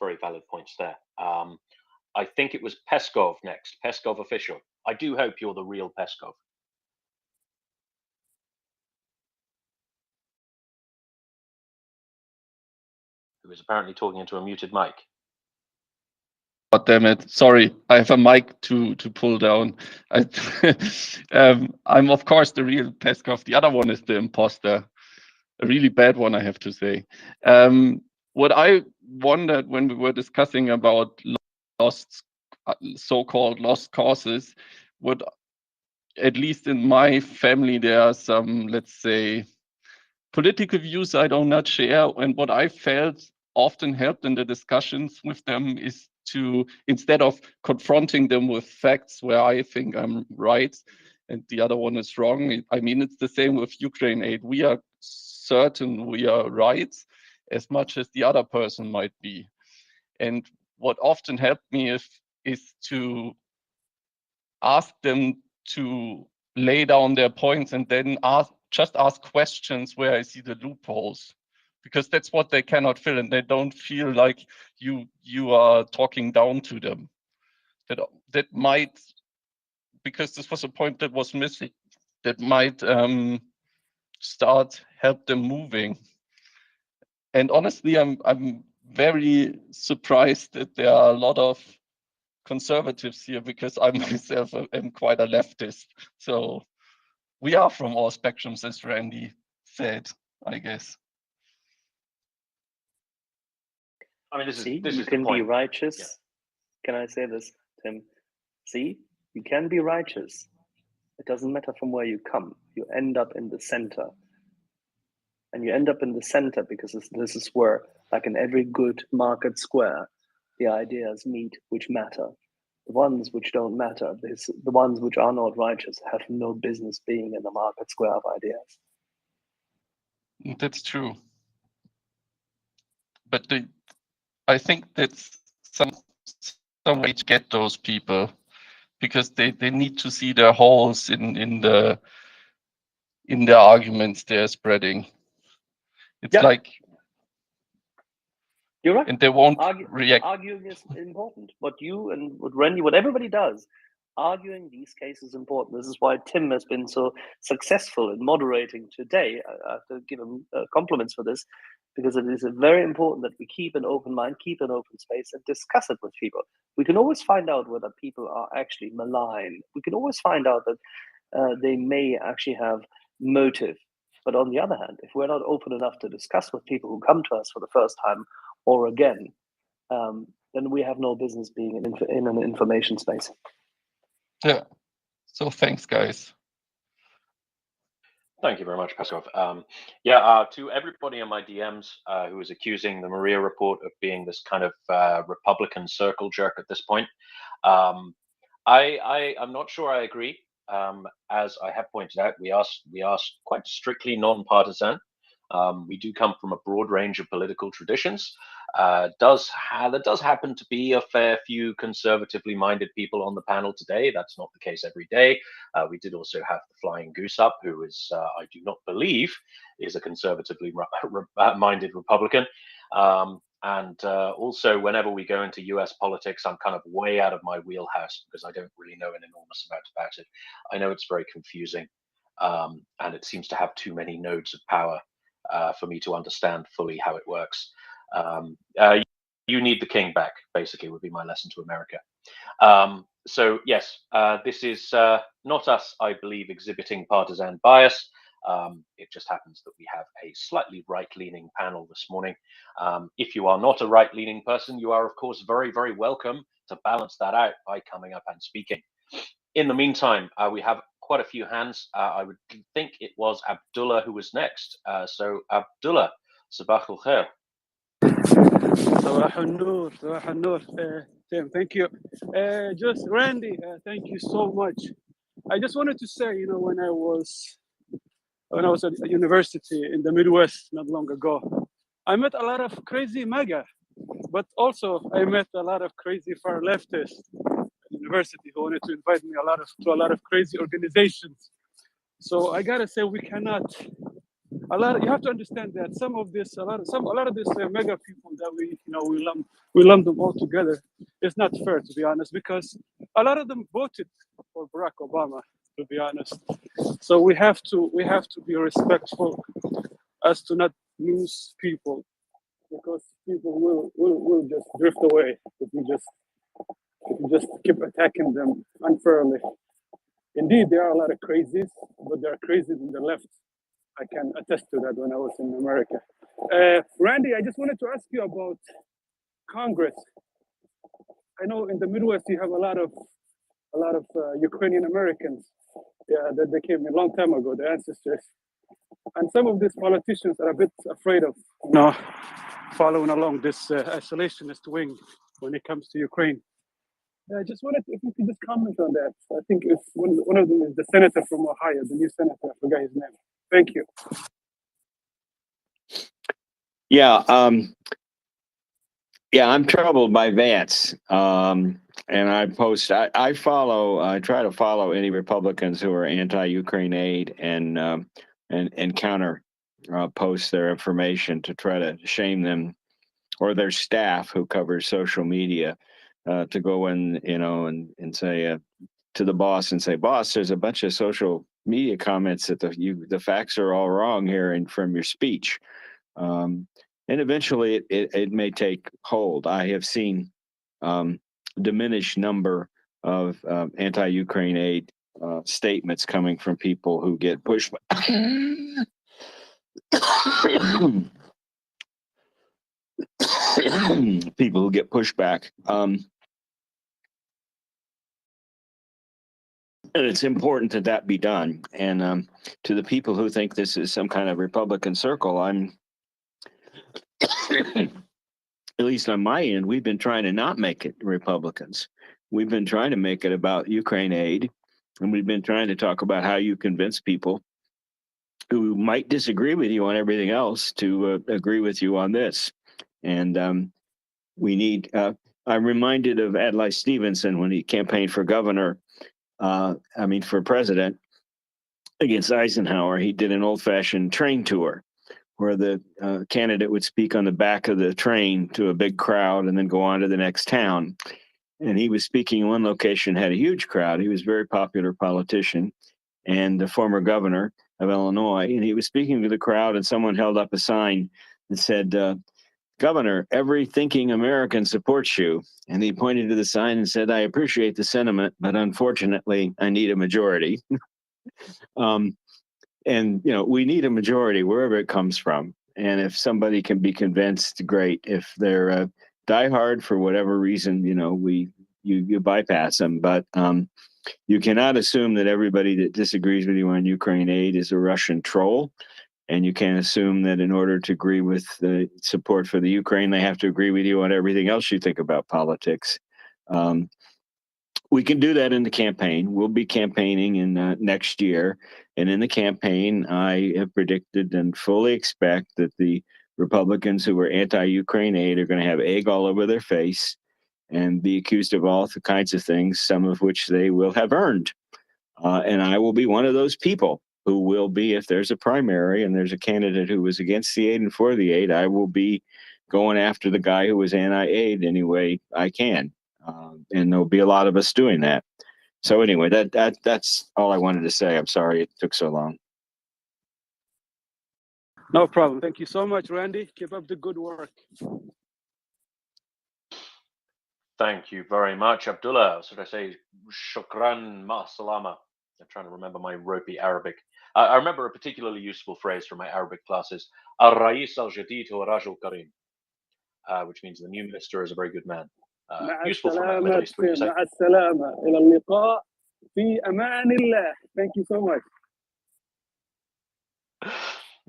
Very valid points there. I think it was Peskov next. Peskov official. I do hope you're the real Peskov. Who is apparently talking into a muted mic. God damn it! Sorry, I have a mic to pull down. I'm of course the real Peskov. The other one is the imposter. A really bad one, I have to say. What I wondered when we were discussing about so-called lost causes, would, at least in my family, there are some, let's say, political views I do not share, and what I felt often helped in the discussions with them is to, instead of confronting them with facts where I think I'm right and the other one is wrong. I mean, it's the same with Ukraine aid. We are certain we are right as much as the other person might be. And what often helped me is to ask them to lay down their points and then just ask questions where I see the loopholes, because that's what they cannot fill, and they don't feel like you are talking down to them. That might, because this was a point that was missing, that might help them moving. And honestly, I'm very surprised that there are a lot of conservatives here, because I myself am quite a leftist. So we are from all spectrums, as Randy said, I guess. I mean, this is you can be righteous Can I say this, Tim? See, you can be righteous. It doesn't matter from where you come. You end up in the center. And you end up in the center because this is where, like in every good market square, the ideas meet which matter. The ones which don't matter, the ones which are not righteous, have no business being in the market square of ideas. That's true. But I think that's some way to get those people, because they need to see the holes in the arguments they're spreading. It's like, you're right. And they won't react. Arguing is important. What you and what Randy, what everybody does, arguing these cases is important. This is why Tim has been so successful in moderating today. I have to give him compliments for this, because it is very important that we keep an open mind, keep an open space, and discuss it with people. We can always find out whether people are actually malign. We can always find out that they may actually have motive. But on the other hand, if we're not open enough to discuss with people who come to us for the first time or again, then we have no business being in an information space. Yeah. So thanks, guys. Thank you very much, Peskov. To everybody in my DMs who is accusing the MriyaReport of being this kind of Republican circle jerk at this point, I'm not sure I agree. As I have pointed out, we are quite strictly non-partisan. We do come from a broad range of political traditions. There does happen to be a fair few conservatively minded people on the panel today. That's not the case every day. We did also have the Flying Goose up, who is, I do not believe, is a conservatively minded Republican. Also, whenever we go into US politics, I'm kind of way out of my wheelhouse because I don't really know an enormous amount about it. I know it's very confusing, and it seems to have too many nodes of power for me to understand fully how it works. You need the king back, basically, would be my lesson to America. So yes, this is not us, I believe, exhibiting partisan bias. It just happens that we have a slightly right-leaning panel this morning. If you are not a right-leaning person, you are, of course, very, very welcome to balance that out by coming up and speaking. In the meantime, we have quite a few hands. I would think it was Abdullah who was next. So Abdullah, Sabah al Khair. Sabah al-Noor, Sabah al-Noor. Tim, thank you. Just Randy, thank you so much. I just wanted to say, when I was at a university in the Midwest not long ago, I met a lot of crazy MAGA, but also I met a lot of crazy far leftists at university who wanted to invite me to a lot of crazy organizations. So I gotta say, we cannot. You have to understand that a lot of these MAGA people that we lump them all together. It's not fair, to be honest, because a lot of them voted for Barack Obama, to be honest. So we have to be respectful as to not lose people, because people will just drift away if we just keep attacking them unfairly. Indeed, there are a lot of crazies, but there are crazies in the left. I can attest to that when I was in America. Randy, I just wanted to ask you about Congress. I know in the Midwest you have a lot of Ukrainian Americans that they came a long time ago, their ancestors. And some of these politicians are a bit afraid of following along this isolationist wing when it comes to Ukraine. I just wanted if you could just comment on that. I think it's one of them is the senator from Ohio, the new senator. I forgot his name. Thank you. Yeah, I'm troubled by Vance, and I try to follow any Republicans who are anti-Ukraine aid and counter post their information to try to shame them or their staff who covers social media to go in, and say to the boss and say, boss, there's a bunch of social media comments that the facts are all wrong here and from your speech. And eventually it may take hold. I have seen diminished number of anti-Ukraine aid statements coming from people who get pushed. People who get pushback. And it's important that that be done. And to the people who think this is some kind of Republican circle, I'm, at least on my end, we've been trying to not make it Republicans. We've been trying to make it about Ukraine aid, and we've been trying to talk about how you convince people who might disagree with you on everything else to agree with you on this. And we need, I'm reminded of Adlai Stevenson when he campaigned for governor, for president against Eisenhower. He did an old fashioned train tour where the candidate would speak on the back of the train to a big crowd and then go on to the next town. And he was speaking in one location, had a huge crowd. He was a very popular politician and the former governor of Illinois. And he was speaking to the crowd, and someone held up a sign that said, Governor, every thinking American supports you. And he pointed to the sign and said, I appreciate the sentiment, but unfortunately, I need a majority. And, we need a majority wherever it comes from. And if somebody can be convinced, great. If they're diehard for whatever reason, you bypass them. But you cannot assume that everybody that disagrees with you on Ukraine aid is a Russian troll. And you can't assume that in order to agree with the support for the Ukraine, they have to agree with you on everything else you think about politics. We can do that in the campaign. We'll be campaigning in next year. And in the campaign, I have predicted and fully expect that the Republicans who are anti-Ukraine aid are going to have egg all over their face and be accused of all kinds of things, some of which they will have earned. And I will be one of those people who will be, if there's a primary and there's a candidate who was against the aid and for the aid, I will be going after the guy who was anti-aid any way I can. And there'll be a lot of us doing that. So anyway, that's all I wanted to say. I'm sorry it took so long. No problem. Thank you so much, Randy. Keep up the good work. Thank you very much, Abdullah. Should I say shukran ma salama? I'm trying to remember my ropey Arabic. I remember a particularly useful phrase from my Arabic classes, Al-Rais al-Jadid huwa Rajul Karim, which means the new minister is a very good man. Useful from a Middle East, would you say? مع السلامة. إلى اللقاء في أمان الله. Thank you so much.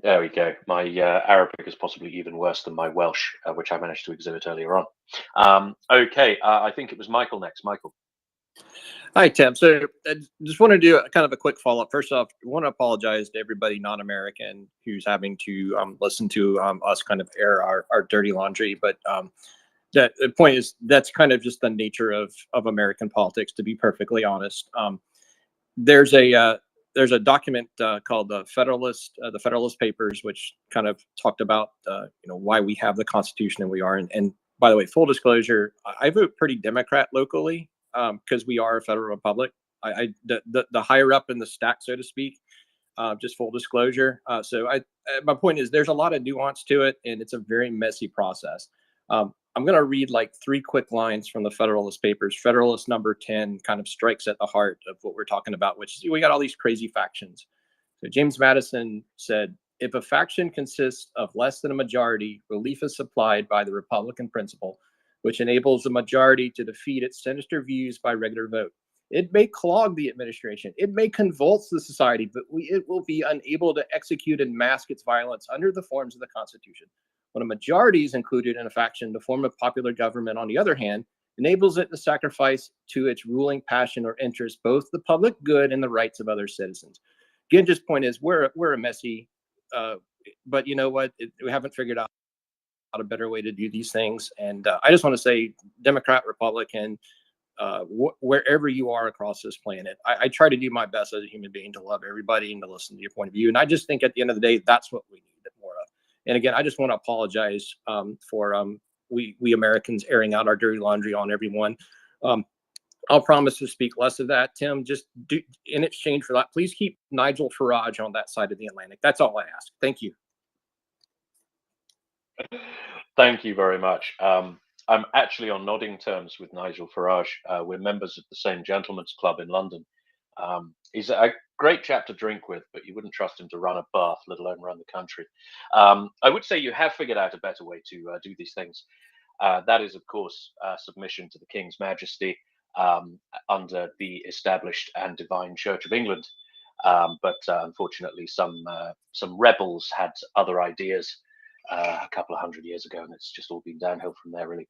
There we go. My Arabic is possibly even worse than my Welsh, which I managed to exhibit earlier on. Okay, I think it was Michael next. Michael. Hi, Tim. So I just want to do kind of a quick follow-up. First off, I want to apologize to everybody non-American who's having to listen to us kind of air our dirty laundry. But the point is that's kind of just the nature of American politics, to be perfectly honest. There's a document called the Federalist Papers, which kind of talked about why we have the Constitution and we are. And by the way, full disclosure, I vote pretty Democrat locally because we are a federal republic. The higher up in the stack, so to speak. Just full disclosure. My point is there's a lot of nuance to it, and it's a very messy process. I'm going to read like 3 quick lines from the Federalist Papers. Federalist number 10 kind of strikes at the heart of what we're talking about, which is we got all these crazy factions. So James Madison said, if a faction consists of less than a majority, relief is supplied by the Republican principle, which enables the majority to defeat its sinister views by regular vote. It may clog the administration. It may convulse the society, but it will be unable to execute and mask its violence under the forms of the Constitution. When a majority is included in a faction, the form of popular government, on the other hand, enables it to sacrifice to its ruling passion or interest both the public good and the rights of other citizens. Ginja's point is we're a messy, but you know what? We haven't figured out a better way to do these things. And I just want to say, Democrat, Republican, wherever you are across this planet, I try to do my best as a human being to love everybody and to listen to your point of view. And I just think at the end of the day, that's what we need more of. And again, I just want to apologize for we Americans airing out our dirty laundry on everyone. I'll promise to speak less of that, Tim. Just do, in exchange for that, please keep Nigel Farage on that side of the Atlantic. That's all I ask. Thank you. Thank you very much. I'm actually on nodding terms with Nigel Farage. We're members of the same gentleman's club in London. He's a great chap to drink with, but you wouldn't trust him to run a bath, let alone run the country. I would say you have figured out a better way to do these things. That is, of course, submission to the King's Majesty. under the established and divine Church of England. But unfortunately, some rebels had other ideas a couple of hundred years ago, and it's just all been downhill from there, really.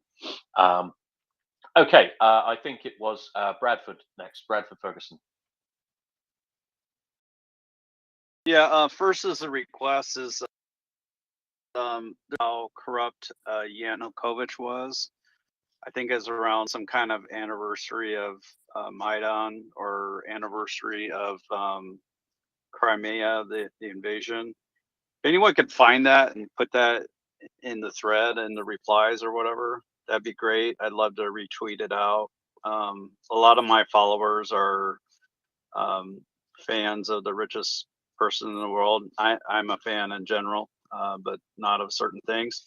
Okay, I think it was Bradford next. Bradford Ferguson. Yeah, first is the request is how corrupt Yanukovych was. I think it's around some kind of anniversary of Maidan or anniversary of Crimea, the invasion. If anyone could find that and put that in the thread and the replies or whatever, that'd be great. I'd love to retweet it out. A lot of my followers are fans of the richest person in the world. I'm a fan in general, but not of certain things.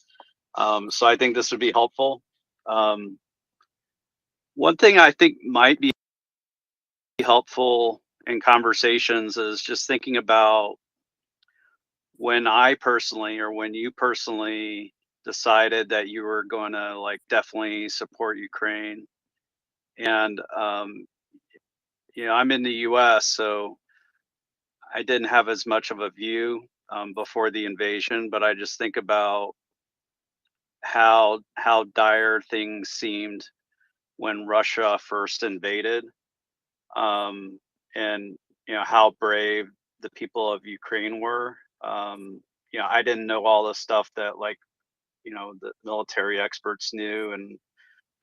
So I think this would be helpful. One thing I think might be helpful in conversations is just thinking about when I personally, or when you personally decided that you were going to like definitely support Ukraine. And, you know, I'm in the US, so I didn't have as much of a view before the invasion, but I just think about how dire things seemed when Russia first invaded, and you know how brave the people of Ukraine were. You know, I didn't know all the stuff that like you know the military experts knew and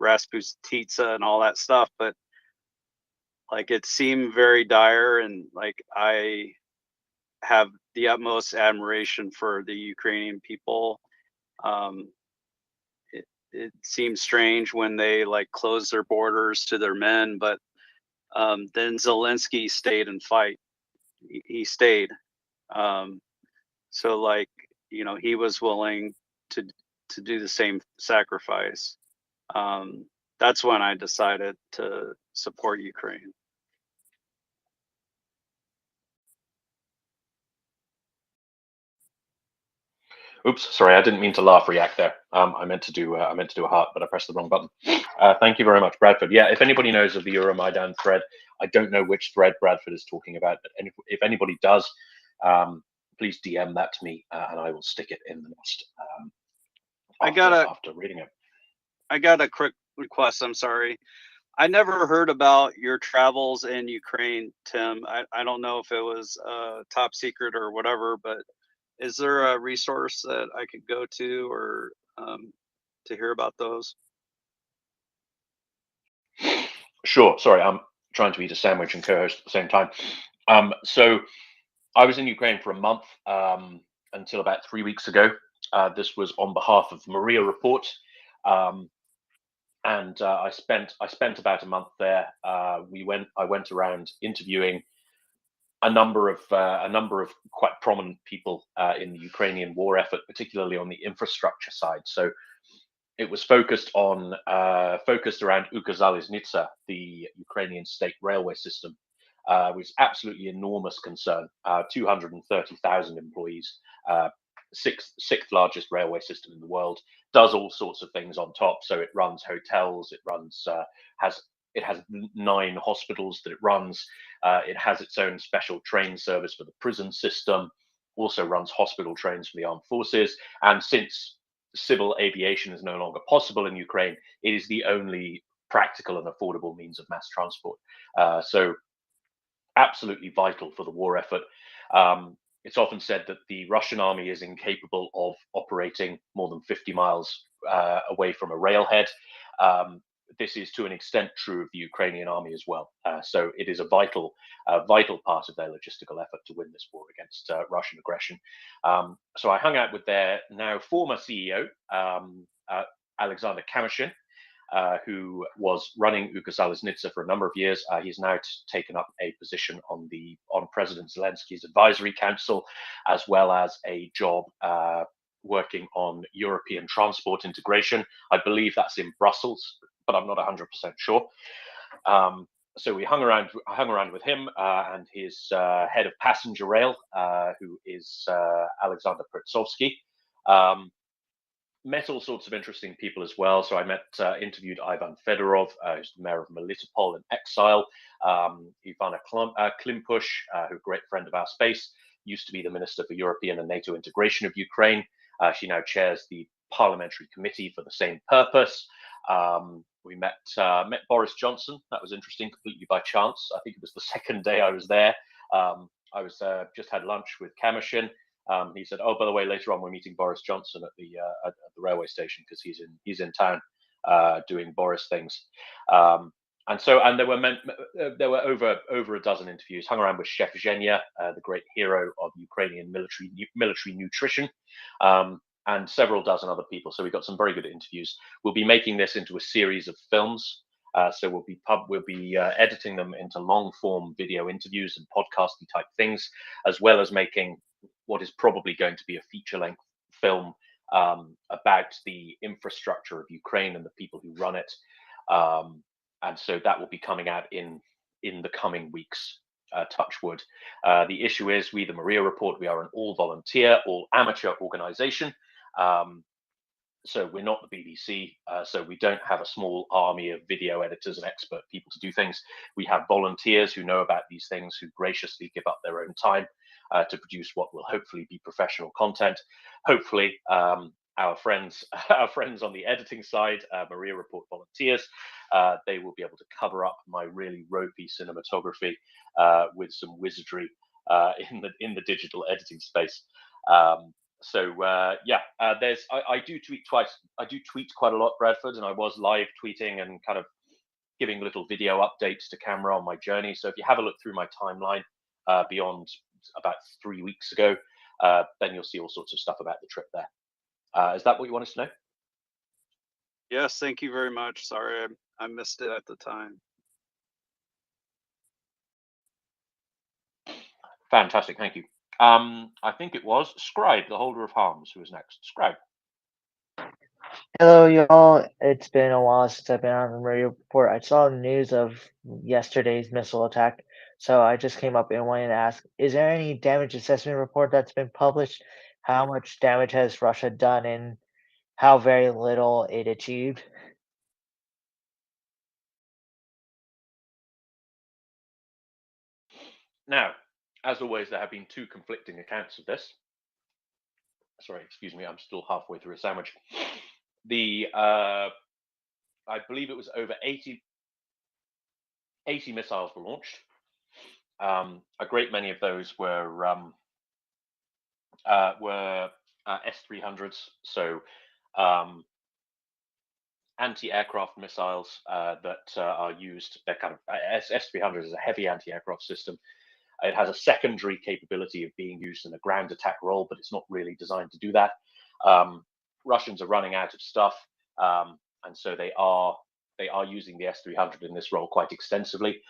Rasputitsa and all that stuff, but like it seemed very dire, and like I have the utmost admiration for the Ukrainian people. Um, it seems strange when they like close their borders to their men, but then Zelensky stayed and fight. He stayed. So like you know he was willing to do the same sacrifice. That's when I decided to support Ukraine. Oops, sorry, I didn't mean to laugh react there. I meant to do a heart, but I pressed the wrong button. Thank you very much, Bradford. Yeah, if anybody knows of the Euromaidan thread, I don't know which thread Bradford is talking about, but if anybody does, please DM that to me, and I will stick it in the next. After reading it. I got a quick request. I'm sorry. I never heard about your travels in Ukraine, Tim. I don't know if it was top secret or whatever, but is there a resource that I could go to or to hear about those? Sure. Sorry, I'm trying to eat a sandwich and co-host at the same time. So I was in Ukraine for a month until about 3 weeks ago. This was on behalf of MriyaReport, and I spent about a month there. I went around interviewing a number of quite prominent people in the Ukrainian war effort, particularly on the infrastructure side. So it was focused around Ukrzaliznytsia, the Ukrainian state railway system, which is absolutely enormous concern. 230,000 employees, sixth largest railway system in the world, does all sorts of things on top. So it runs hotels, it runs has 9 hospitals that it runs. It has its own special train service for the prison system. Also runs hospital trains for the armed forces. And since civil aviation is no longer possible in Ukraine, it is the only practical and affordable means of mass transport. So absolutely vital for the war effort. It's often said that the Russian army is incapable of operating more than 50 miles away from a railhead. This is to an extent true of the Ukrainian army as well. So it is a vital part of their logistical effort to win this war against Russian aggression. So I hung out with their now former CEO, Alexander Kamyshin, who was running Ukrzaliznytsia for a number of years. He's now taken up a position on President Zelensky's advisory council, as well as a job working on European transport integration. I believe that's in Brussels, but I'm not 100% sure. So we hung around with him and his head of passenger rail, who is Alexander Pertsovsky. met all sorts of interesting people as well. So I interviewed Ivan Fedorov, who's the mayor of Melitopol in exile, Ivana Klimpush, who a great friend of our space, used to be the Minister for European and NATO integration of Ukraine. She now chairs the parliamentary committee for the same purpose. We met Boris Johnson. That was interesting, completely by chance. I think it was the second day I was there. I was just had lunch with Kamashin. He said, "Oh, by the way, later on we're meeting Boris Johnson at the railway station because he's in town doing Boris things." And there were over a dozen interviews. Hung around with Chef Zhenya, the great hero of Ukrainian military nutrition, and several dozen other people. So we got some very good interviews. We'll be making this into a series of films. So we'll be editing them into long form video interviews and podcasty type things, as well as making what is probably going to be a feature length film about the infrastructure of Ukraine and the people who run it. And so that will be coming out in the coming weeks. Touch wood. The issue is, we, the MriyaReport, we are an all volunteer, all amateur organization. So we're not the BBC, so we don't have a small army of video editors and expert people to do things. We have volunteers who know about these things, who graciously give up their own time to produce what will hopefully be professional content. Hopefully, our friends on the editing side, MriyaReport volunteers, they will be able to cover up my really ropey cinematography with some wizardry in the digital editing space. I do tweet twice. I do tweet quite a lot, Bradford, and I was live tweeting and kind of giving little video updates to camera on my journey. So if you have a look through my timeline beyond about 3 weeks ago, then you'll see all sorts of stuff about the trip there. Is that what you want us to know? Yes, thank you very much. Sorry, I missed it at the time. Fantastic, thank you. I think it was Scribe, the holder of harms, who was next. Scribe. Hello, y'all. It's been a while since I've been on the MriyaReport. I saw the news of yesterday's missile attack, so I just came up and wanted to ask, is there any damage assessment report that's been published? How much damage has Russia done and how very little it achieved? Now, as always, there have been two conflicting accounts of this. Sorry, excuse me, I'm still halfway through a sandwich. I believe it was over 80 missiles were launched. A great many of those were S-300s, so anti-aircraft missiles that are used. They're kind of S-300 is a heavy anti-aircraft system. It has a secondary capability of being used in a ground attack role, but it's not really designed to do that. Russians are running out of stuff, and so they are using the S-300 in this role quite extensively.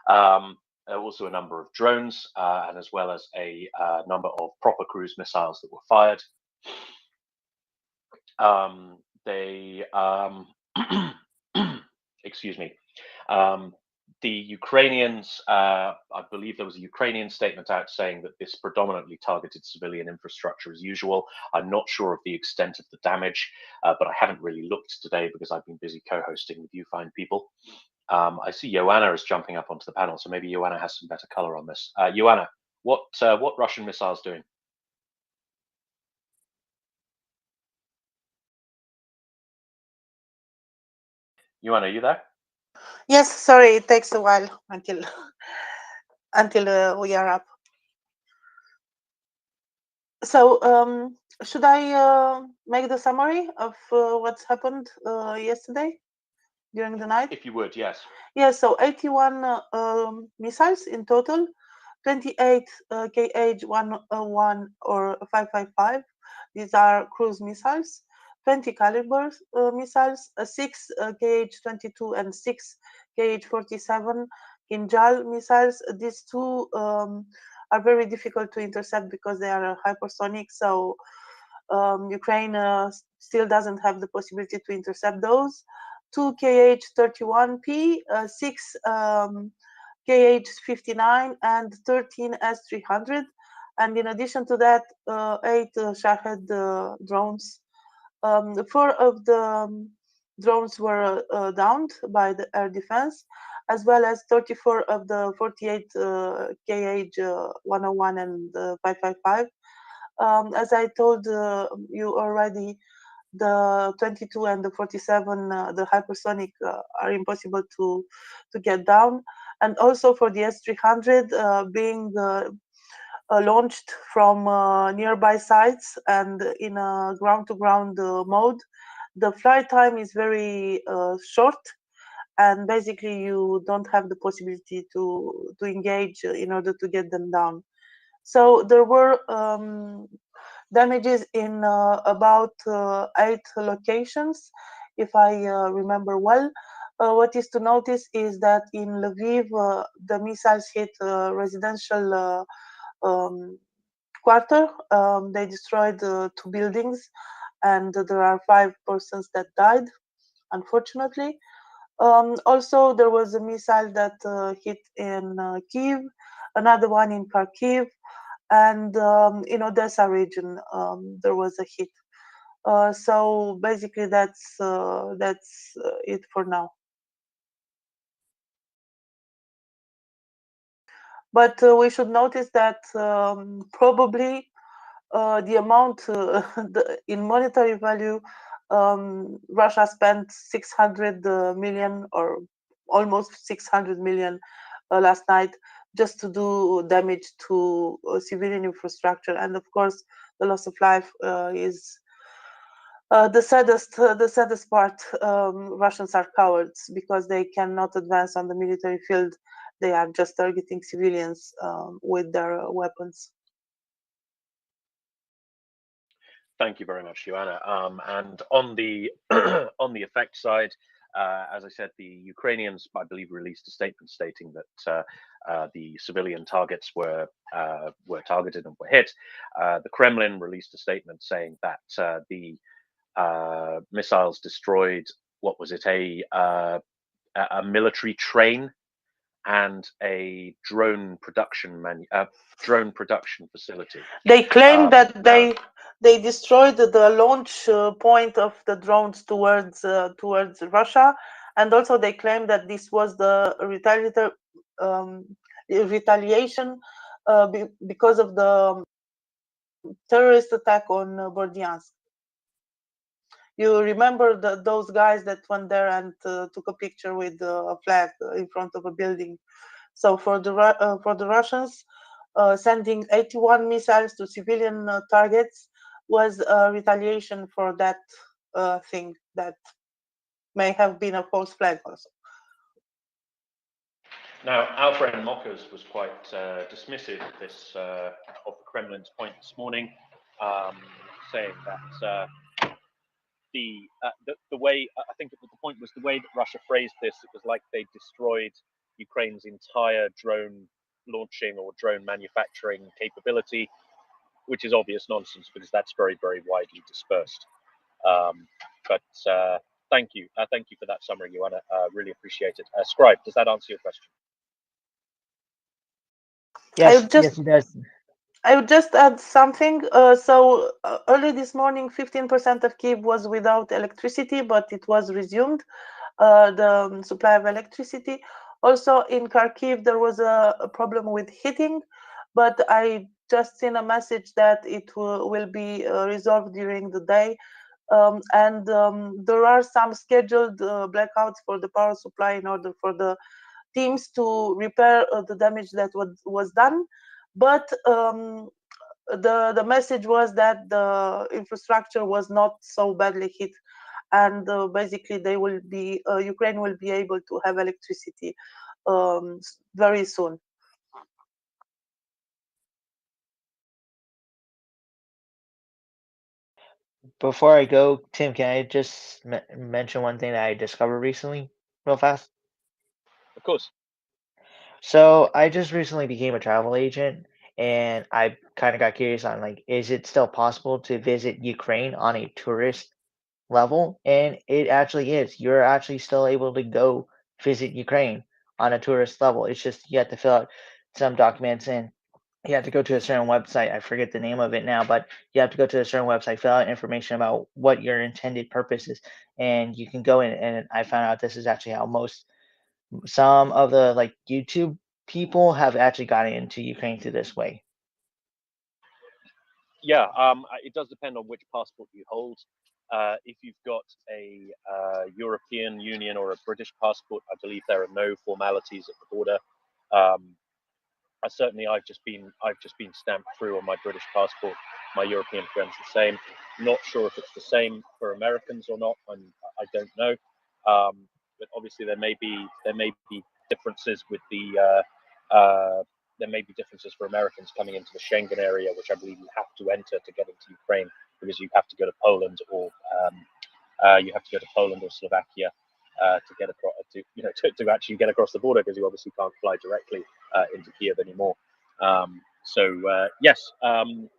There are also a number of drones, and as well as a number of proper cruise missiles that were fired. Excuse me. The Ukrainians, I believe there was a Ukrainian statement out saying that this predominantly targeted civilian infrastructure as usual. I'm not sure of the extent of the damage, but I haven't really looked today because I've been busy co-hosting with you fine people. I see Joanna is jumping up onto the panel, so maybe Joanna has some better color on this. Joanna, what Russian missiles doing? Joanna, are you there? Yes, sorry, it takes a while until we are up. So should I make the summary of what's happened yesterday during the night? If you would, yes. Yes, so 81 missiles in total, 28 KH-101 or 555. These are cruise missiles. 20 caliber missiles, 6 KH-22 and 6 KH-47 Kinjal missiles. These two are very difficult to intercept because they are hypersonic. So Ukraine still doesn't have the possibility to intercept those. 2 KH-31P, 6 KH-59, and 13 S-300. And in addition to that, 8 Shahed drones 4 of the drones were downed by the air defense, as well as 34 of the 48 KH-101 and 555. As I told you already, the 22 and the 47, the hypersonic, are impossible to get down. And also for the S-300 being launched from nearby sites and in a ground-to-ground mode, the flight time is very short, and basically you don't have the possibility to engage in order to get them down. So there were damages in about 8 locations, if I remember well. What is to notice is that in Lviv, the missiles hit residential quarter. They destroyed 2 buildings, and there are 5 persons that died, unfortunately. Also, there was a missile that hit in Kiev, another one in Kharkiv, and in Odessa region there was a hit. So basically, that's it for now. But we should notice that probably the amount in monetary value, Russia spent 600 million or almost 600 million last night just to do damage to civilian infrastructure. And of course, the loss of life is the saddest part. Russians are cowards because they cannot advance on the military field. They are just targeting civilians with their weapons. Thank you very much, Joanna. And on the on the effect side, as I said, the Ukrainians, I believe, released a statement stating that the civilian targets were targeted and were hit. The Kremlin released a statement saying that the missiles destroyed, what was it, a military train and a drone production facility. They claim that they destroyed the launch point of the drones towards Russia, and also they claim that this was the retaliation because of the terrorist attack on Bordiansk. You remember those guys that went there and took a picture with a flag in front of a building. So for the Russians, sending 81 missiles to civilian targets was a retaliation for that thing that may have been a false flag also. Now, our friend Mockers was quite dismissive of this of the Kremlin's point this morning, saying that the way, I think the point was the way that Russia phrased this. It was like they destroyed Ukraine's entire drone launching or drone manufacturing capability, which is obvious nonsense because that's very, very widely dispersed. But thank you for that summary, Joanna. Really appreciate it. Scribe, does that answer your question? Yes, yes, it does. I would just add something. So early this morning, 15% of Kyiv was without electricity, but it was resumed, the supply of electricity. Also in Kharkiv, there was a problem with heating, but I just seen a message that it will be resolved during the day. And there are some scheduled blackouts for the power supply in order for the teams to repair the damage that was done. But the message was that the infrastructure was not so badly hit, and basically they will be Ukraine will be able to have electricity very soon. Before I go, Tim, can I just mention one thing that I discovered recently, real fast? Of course. So I just recently became a travel agent, and I kind of got curious on, like, is it still possible to visit Ukraine on a tourist level? And it actually is. You're actually still able to go visit Ukraine on a tourist level. It's just you have to fill out some documents, and you have to go to a certain website. I forget the name of it now, but you have to go to a certain website, fill out information about what your intended purpose is, and you can go in. And I found out this is actually how some of the like YouTube people have actually gotten into Ukraine through this way. Yeah, it does depend on which passport you hold. If you've got a European Union or a British passport, I believe there are no formalities at the border. I've just been stamped through on my British passport. My European friends the same. Not sure if it's the same for Americans or not. I don't know. But obviously there may be differences with the there may be differences for Americans coming into the Schengen area, which I believe you have to enter to get into Ukraine, because you have to go to Poland or Slovakia to get across, to actually get across the border, because you obviously can't fly directly into Kiev anymore. Yes,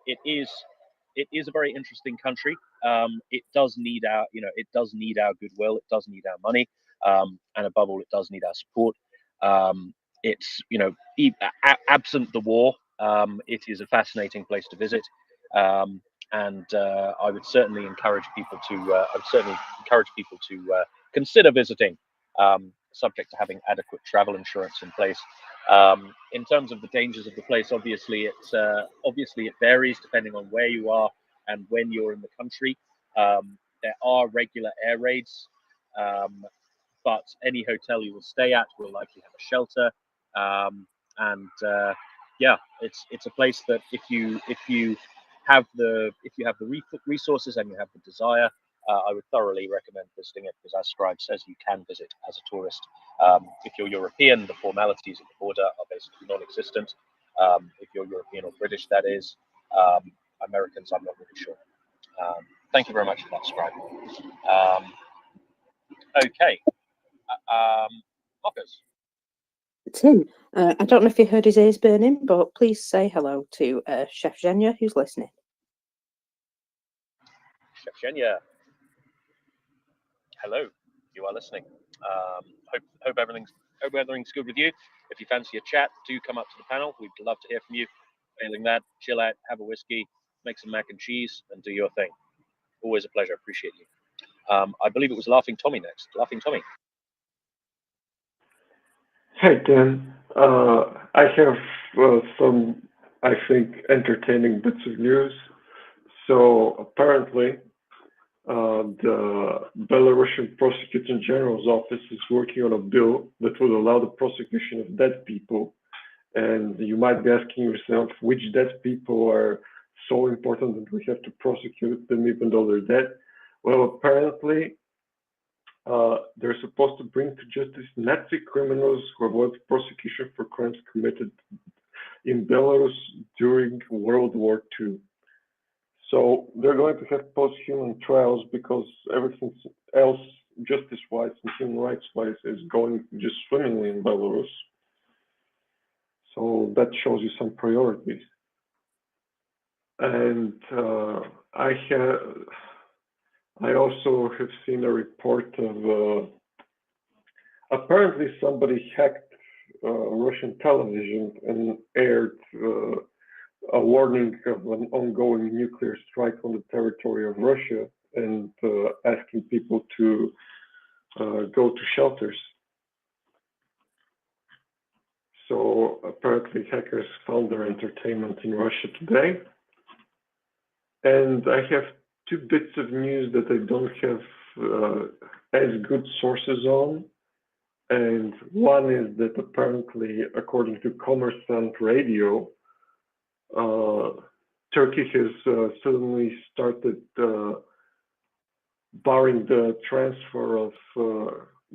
it is a very interesting country. It does need our goodwill. It does need our money, and above all, it does need our support. It's absent the war, it is a fascinating place to visit, and I would certainly encourage people to consider visiting, subject to having adequate travel insurance in place. In terms of the dangers of the place, obviously it varies depending on where you are and when you're in the country. There are regular air raids, but any hotel you will stay at will likely have a shelter. Yeah, it's a place that if you have the resources and you have the desire, I would thoroughly recommend visiting it, because as Scribe says, you can visit as a tourist. If you're European, the formalities at the border are basically non-existent. If you're European or British, that is. Americans, I'm not really sure. Thank you very much for that, Scribe. Okay. Marcus. Tim, I don't know if you heard his ears burning, but please say hello to Chef Zhenya, who's listening. Chef Zhenya, hello, you are listening. Hope everything's good with you. If you fancy a chat, do come up to the panel. We'd love to hear from you. Failing that, chill out, have a whiskey, make some mac and cheese, and do your thing. Always a pleasure. Appreciate you. I believe it was Laughing Tommy next. Laughing Tommy. Hey, Tim. I have some, I think, entertaining bits of news. So apparently, the Belarusian Prosecutor General's office is working on a bill that would allow the prosecution of dead people. And you might be asking yourself, which dead people are so important that we have to prosecute them even though they're dead? Well, apparently, they're supposed to bring to justice Nazi criminals who avoid prosecution for crimes committed in Belarus during World War II. So they're going to have post-human trials, because everything else, justice-wise and human rights-wise, is going just swimmingly in Belarus. So that shows you some priorities. And I also have seen a report of apparently somebody hacked Russian television and aired a warning of an ongoing nuclear strike on the territory of Russia, and asking people to go to shelters. So apparently hackers found their entertainment in Russia today. And I have two bits of news that I don't have as good sources on. And one is that apparently, according to Kommersant Radio, Turkey has suddenly started barring the transfer of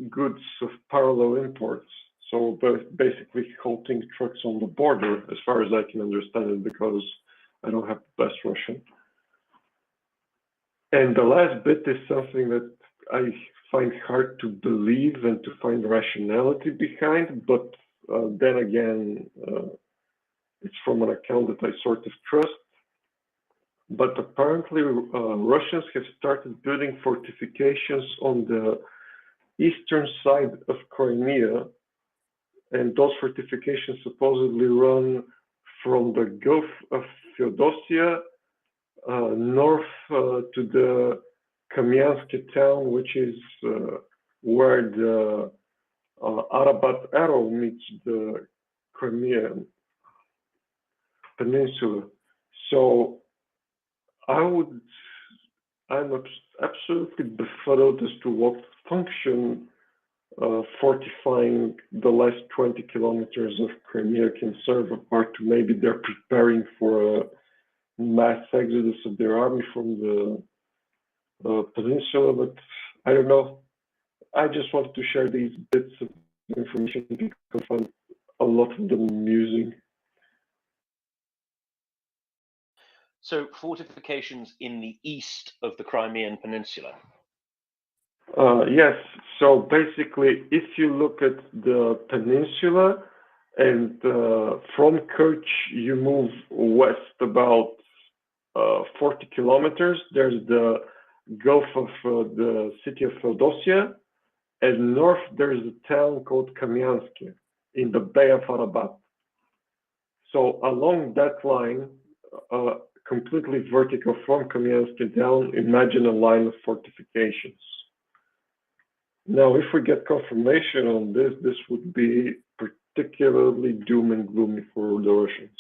goods of parallel imports. So basically halting trucks on the border, as far as I can understand it, because I don't have the best Russian. And the last bit is something that I find hard to believe and to find rationality behind, but then again, it's from an account that I sort of trust. But apparently, Russians have started building fortifications on the eastern side of Crimea, and those fortifications supposedly run from the Gulf of Feodosia north to the Kamyansky town, which is where the Arabat Arrow meets the Crimean Peninsula. So I'm absolutely befuddled as to what function fortifying the last 20 kilometers of Crimea can serve, apart to maybe they're preparing for a mass exodus of their army from the peninsula, but I don't know. I just wanted to share these bits of information because I find a lot of them amusing. So fortifications in the east of the Crimean Peninsula. Yes, so basically, if you look at the peninsula and from Kerch you move west about 40 kilometers, there's the Gulf of the city of Feodosia, and north there's a town called Kamyansky in the Bay of Arabat. So along that line, completely vertical from Kamyansky down, imagine a line of fortifications. Now, if we get confirmation on this, this would be particularly doom and gloomy for the Russians.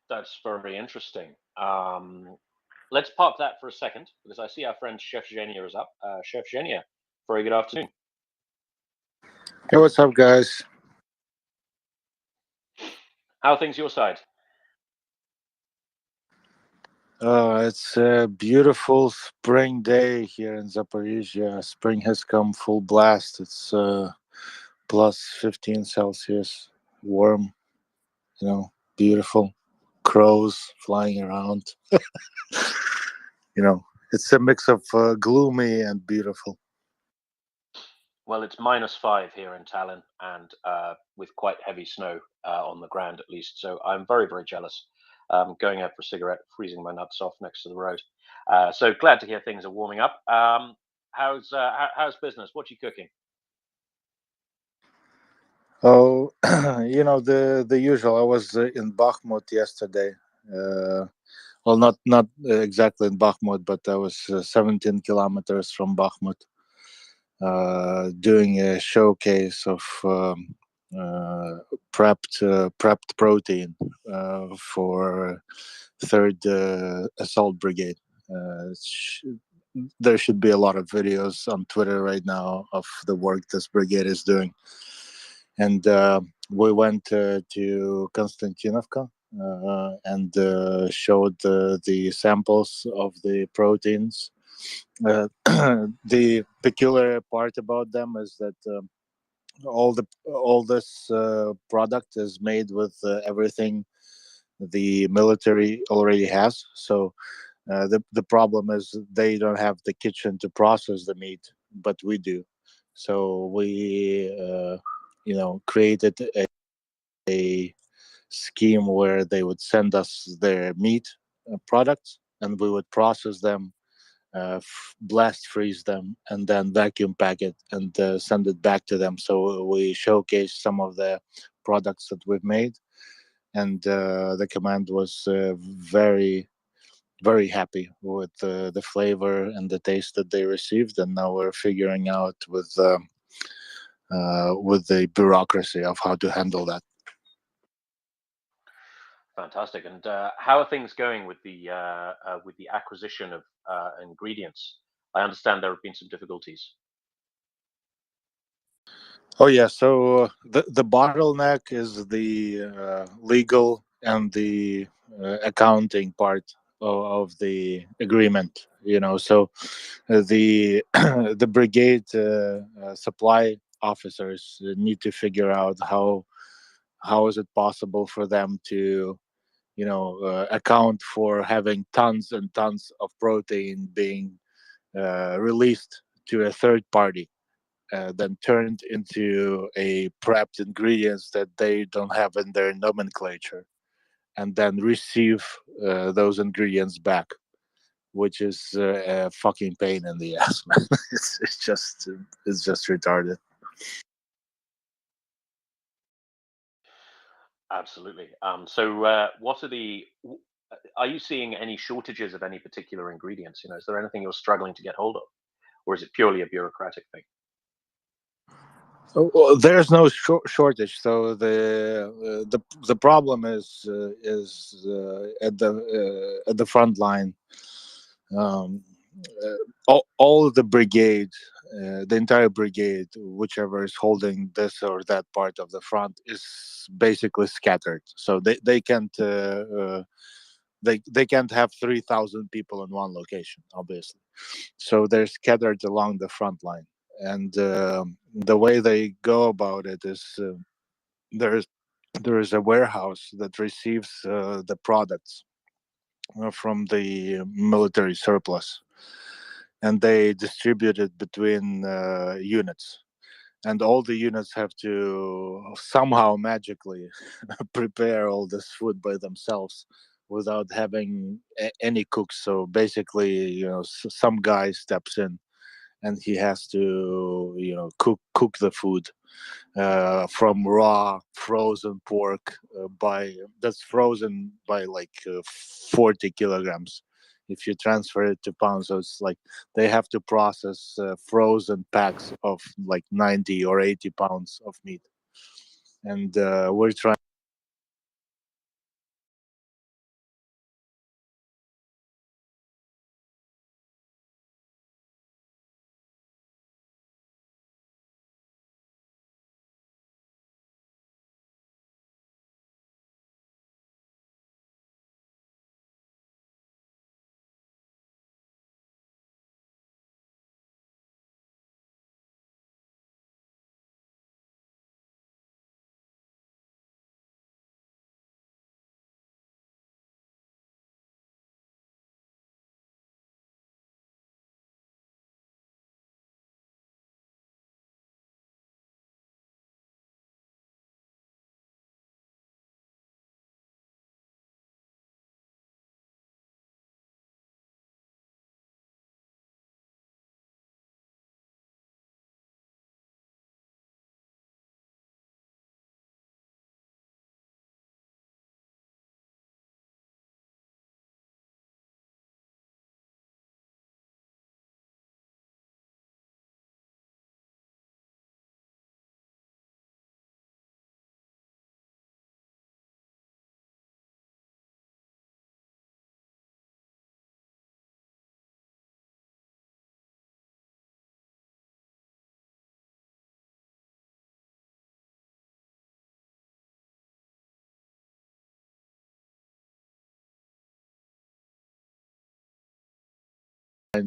That's very interesting. Let's park that for a second, because I see our friend Chef Zhenya is up. Chef Zhenya, very good afternoon. Hey, what's up, guys? How are things your side? It's a beautiful spring day here in Zaporizhia. Spring has come full blast. It's plus 15 Celsius, warm, beautiful. Crows flying around. It's a mix of gloomy and beautiful. Well, it's -5 here in Tallinn, and with quite heavy snow on the ground at least. So I'm very, very jealous. Going out for a cigarette, freezing my nuts off next to the road. So glad to hear things are warming up. How's business? What are you cooking? Oh, the usual. I was in Bakhmut yesterday. Well, not exactly in Bakhmut, but I was 17 kilometers from Bakhmut, doing a showcase of prepped protein for 3rd Assault Brigade. There should be a lot of videos on Twitter right now of the work this brigade is doing. And we went to Konstantinovka and showed the samples of the proteins. The peculiar part about them is that all this product is made with everything the military already has. So the problem is they don't have the kitchen to process the meat, but we do. So we created a scheme where they would send us their meat products, and we would process them, blast freeze them, and then vacuum pack it and send it back to them. So we showcase some of the products that we've made, and the command was very, very happy with the flavor and the taste that they received. And now we're figuring out with the bureaucracy of how to handle that. Fantastic. And how are things going with the acquisition of ingredients? I understand there have been some difficulties. Oh yeah, so the bottleneck is the legal and the accounting part of the agreement. So the the brigade supply officers need to figure out how is it possible for them to account for having tons and tons of protein being released to a third party, then turned into a prepped ingredients that they don't have in their nomenclature, and then receive those ingredients back, which is a fucking pain in the ass, man. It's just retarded. Absolutely. What are the? Are you seeing any shortages of any particular ingredients? Is there anything you're struggling to get hold of, or is it purely a bureaucratic thing? Well, there's no shortage. So the problem is at the front line. Um, all of the brigade, the entire brigade, whichever is holding this or that part of the front, is basically scattered. So they can't they can't have 3,000 people in one location, obviously. So they're scattered along the front line, and the way they go about it is there's there is a warehouse that receives the products from the military surplus, and they distribute it between units, and all the units have to somehow magically prepare all this food by themselves without having any cooks. So basically, some guy steps in and he has to cook the food from raw frozen pork by that's frozen by like 40 kilograms. If you transfer it to pounds, so it's like they have to process frozen packs of like 90 or 80 pounds of meat, and we're trying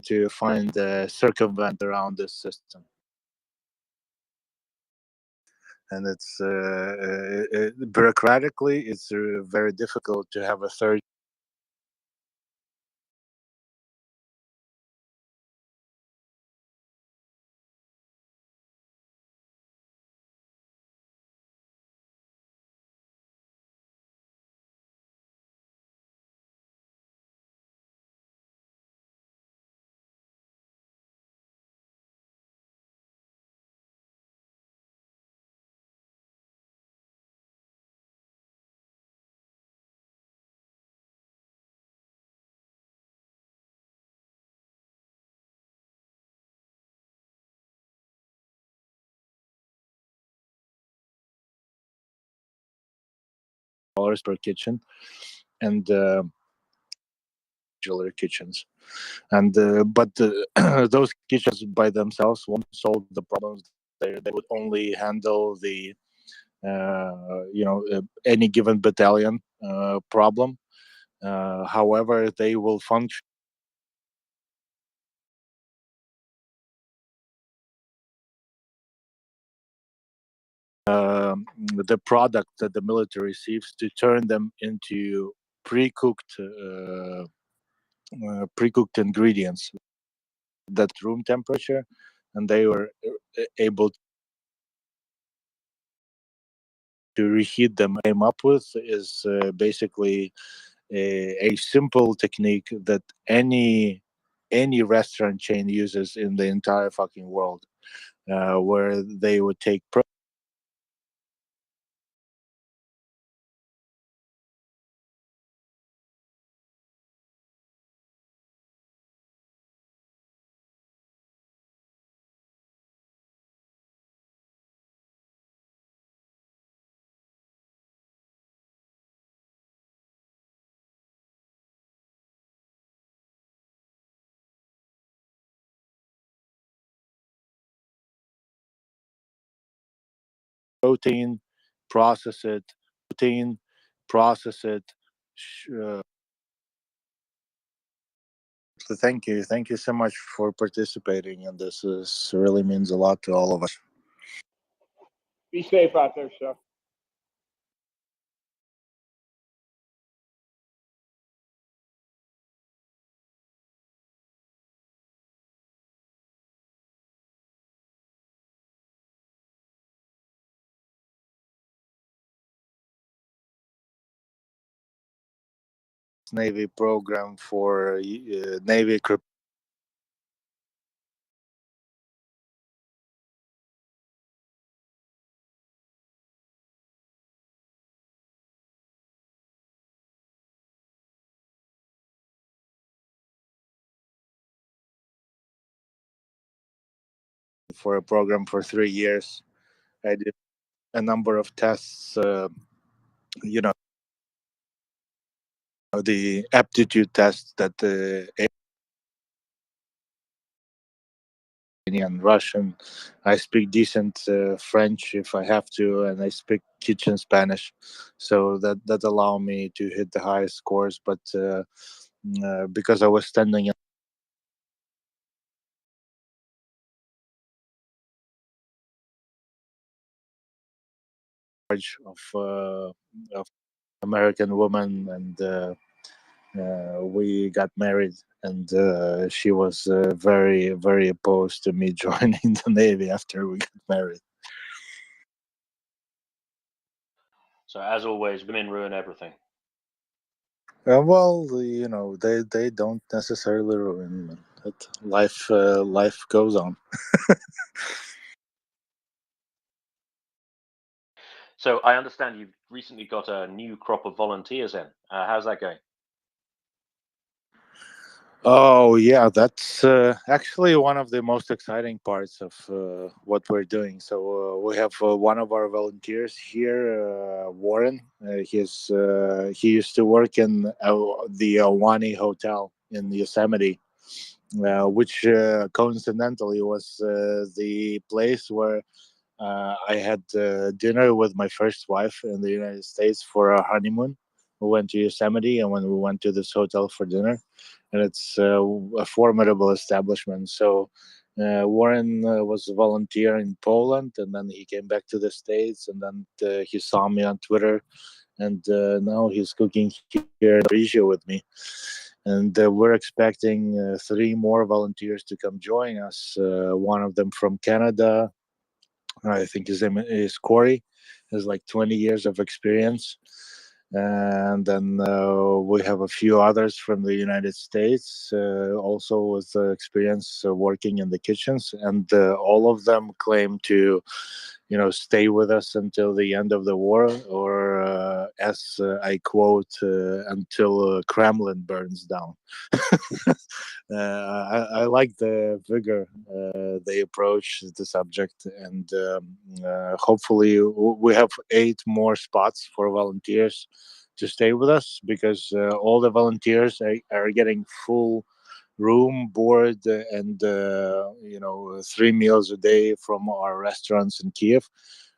to find circumvent around this system. And it's bureaucratically, it's very difficult to have a third. Dollars per kitchen, and modular kitchens, and but those kitchens by themselves won't solve the problems. They would only handle the any given battalion problem. However, they will function. The product that the military receives to turn them into pre-cooked pre-cooked ingredients that room temperature, and they were able to reheat them. Came up with is basically a simple technique that any restaurant chain uses in the entire fucking world, where they would take protein, process it, protein, process it. So thank you so much for participating, and this really means a lot to all of us. Be safe out there, Chef. Navy program for Navy for a program for 3 years. I did a number of tests, you know, the aptitude tests that the and Russian. I speak decent French if I have to, and I speak kitchen Spanish, so that allow me to hit the highest scores. But because I was standing in charge of American woman, and we got married, and she was very opposed to me joining the Navy after we got married. So as always, women ruin everything. Well, you know, they don't necessarily ruin it. Life goes on. So I understand you've recently got a new crop of volunteers in. How's that going? Oh yeah, that's actually one of the most exciting parts of what we're doing. So we have one of our volunteers here, Warren. He used to work in the Awani Hotel in Yosemite, which coincidentally was the place where I had dinner with my first wife in the United States for our honeymoon. We went to Yosemite, and when we went to this hotel for dinner, and it's a formidable establishment. So Warren was a volunteer in Poland, and then he came back to the States, and then he saw me on Twitter, and now he's cooking here in Asia with me. And we're expecting 3 more volunteers to come join us. One of them from Canada, I think his name is Corey. Has like 20 years of experience, and then we have a few others from the United States, also with experience working in the kitchens, and all of them claim to, you know, stay with us until the end of the war, or as I quote, until Kremlin burns down. I like the vigor they approach the subject, and hopefully we have 8 more spots for volunteers to stay with us, because all the volunteers are getting full room, board, and you know, 3 meals a day from our restaurants in Kiev.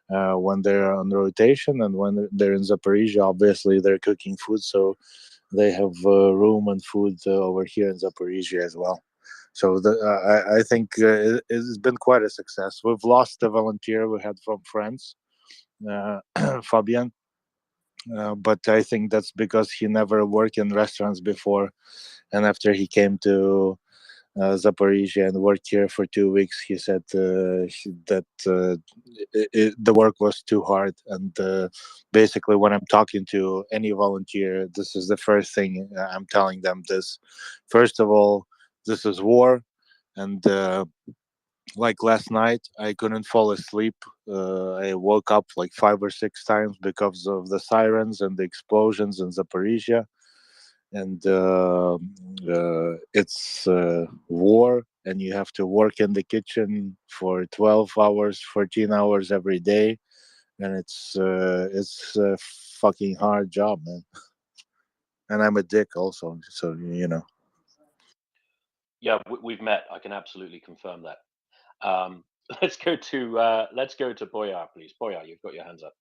When they're on rotation, and when they're in Zaporizhia, obviously they're cooking food, so they have room and food over here in Zaporizhia as well. So I think it's been quite a success. We've lost a volunteer we had from France, Fabian, but I think that's because he never worked in restaurants before, and after he came to Zaporizhia and worked here for 2 weeks, he said that the work was too hard. And basically, when I'm talking to any volunteer, this is the first thing I'm telling them. This, first of all, this is war, and like last night, I couldn't fall asleep. I woke up like 5 or 6 times because of the sirens and the explosions in Zaporizhia, and it's war, and you have to work in the kitchen for 12 hours, 14 hours every day, and it's a fucking hard job, man. And I'm a dick also, so you know. Yeah, we've met. I can absolutely confirm that. let's go to Boyar, please. Boyar, you've got your hands up.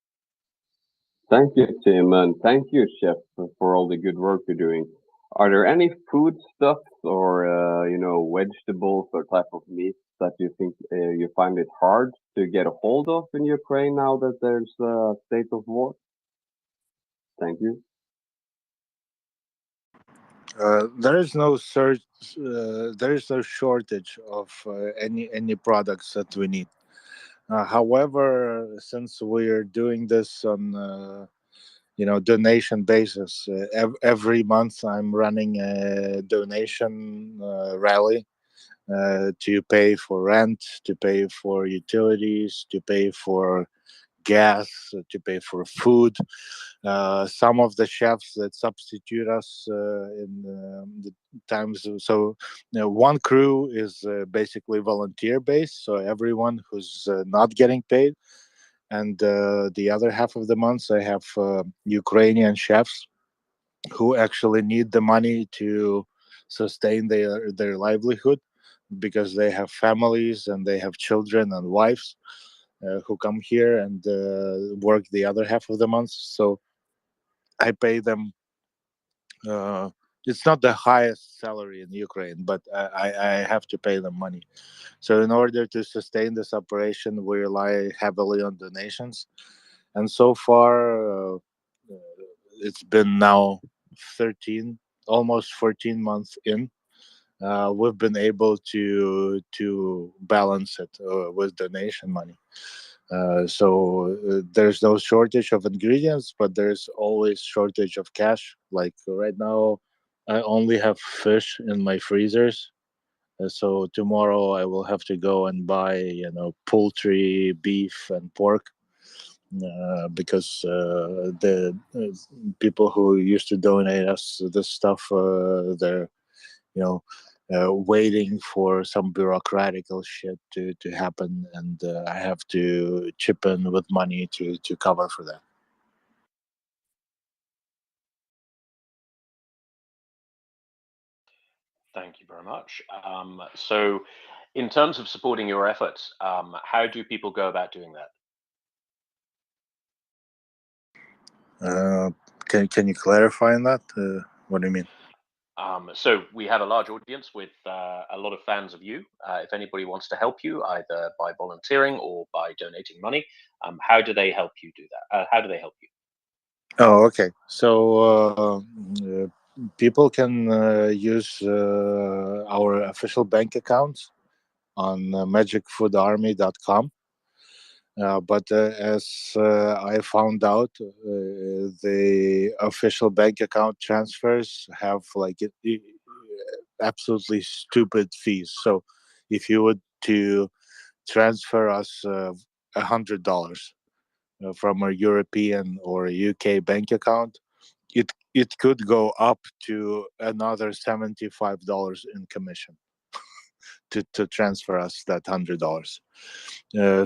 Thank you, Tim, and thank you, Chef, for all the good work you're doing. Are there any foodstuffs or vegetables or type of meats that you think you find it hard to get a hold of in Ukraine now that there's a state of war? Thank you. There is no search. There is no shortage of any products that we need. However, since we're doing this on donation basis, every month I'm running a donation rally to pay for rent, to pay for utilities, to pay for gas, to pay for food. Some of the chefs that substitute us in the times. So, one crew is basically volunteer based. So everyone who's not getting paid, and the other half of the month, I have Ukrainian chefs who actually need the money to sustain their livelihood because they have families and they have children and wives who come here and work the other half of the month. So I pay them. It's not the highest salary in Ukraine, but I have to pay them money. So in order to sustain this operation, we rely heavily on donations. And so far, it's been now 13, almost 14 months in. We've been able to balance it with donation money. So there's no shortage of ingredients, but there's always shortage of cash. Like right now, I only have fish in my freezers. So tomorrow I will have to go and buy, poultry, beef, and pork, because the people who used to donate us this stuff, they're, you know, waiting for some bureaucratical shit to happen, and I have to chip in with money to cover for that. Thank you very much. So, in terms of supporting your efforts, how do people go about doing that? Can you clarify on that? What do you mean? So we have a large audience with a lot of fans of you. If anybody wants to help you, either by volunteering or by donating money, how do they help you do that? How do they help you? Oh, okay. So people can use our official bank accounts on magicfoodarmy.com. But as I found out, the official bank account transfers have absolutely stupid fees. So if you would to transfer us $100 from a European or a UK bank account, it could go up to another $75 in commission to transfer us that $100.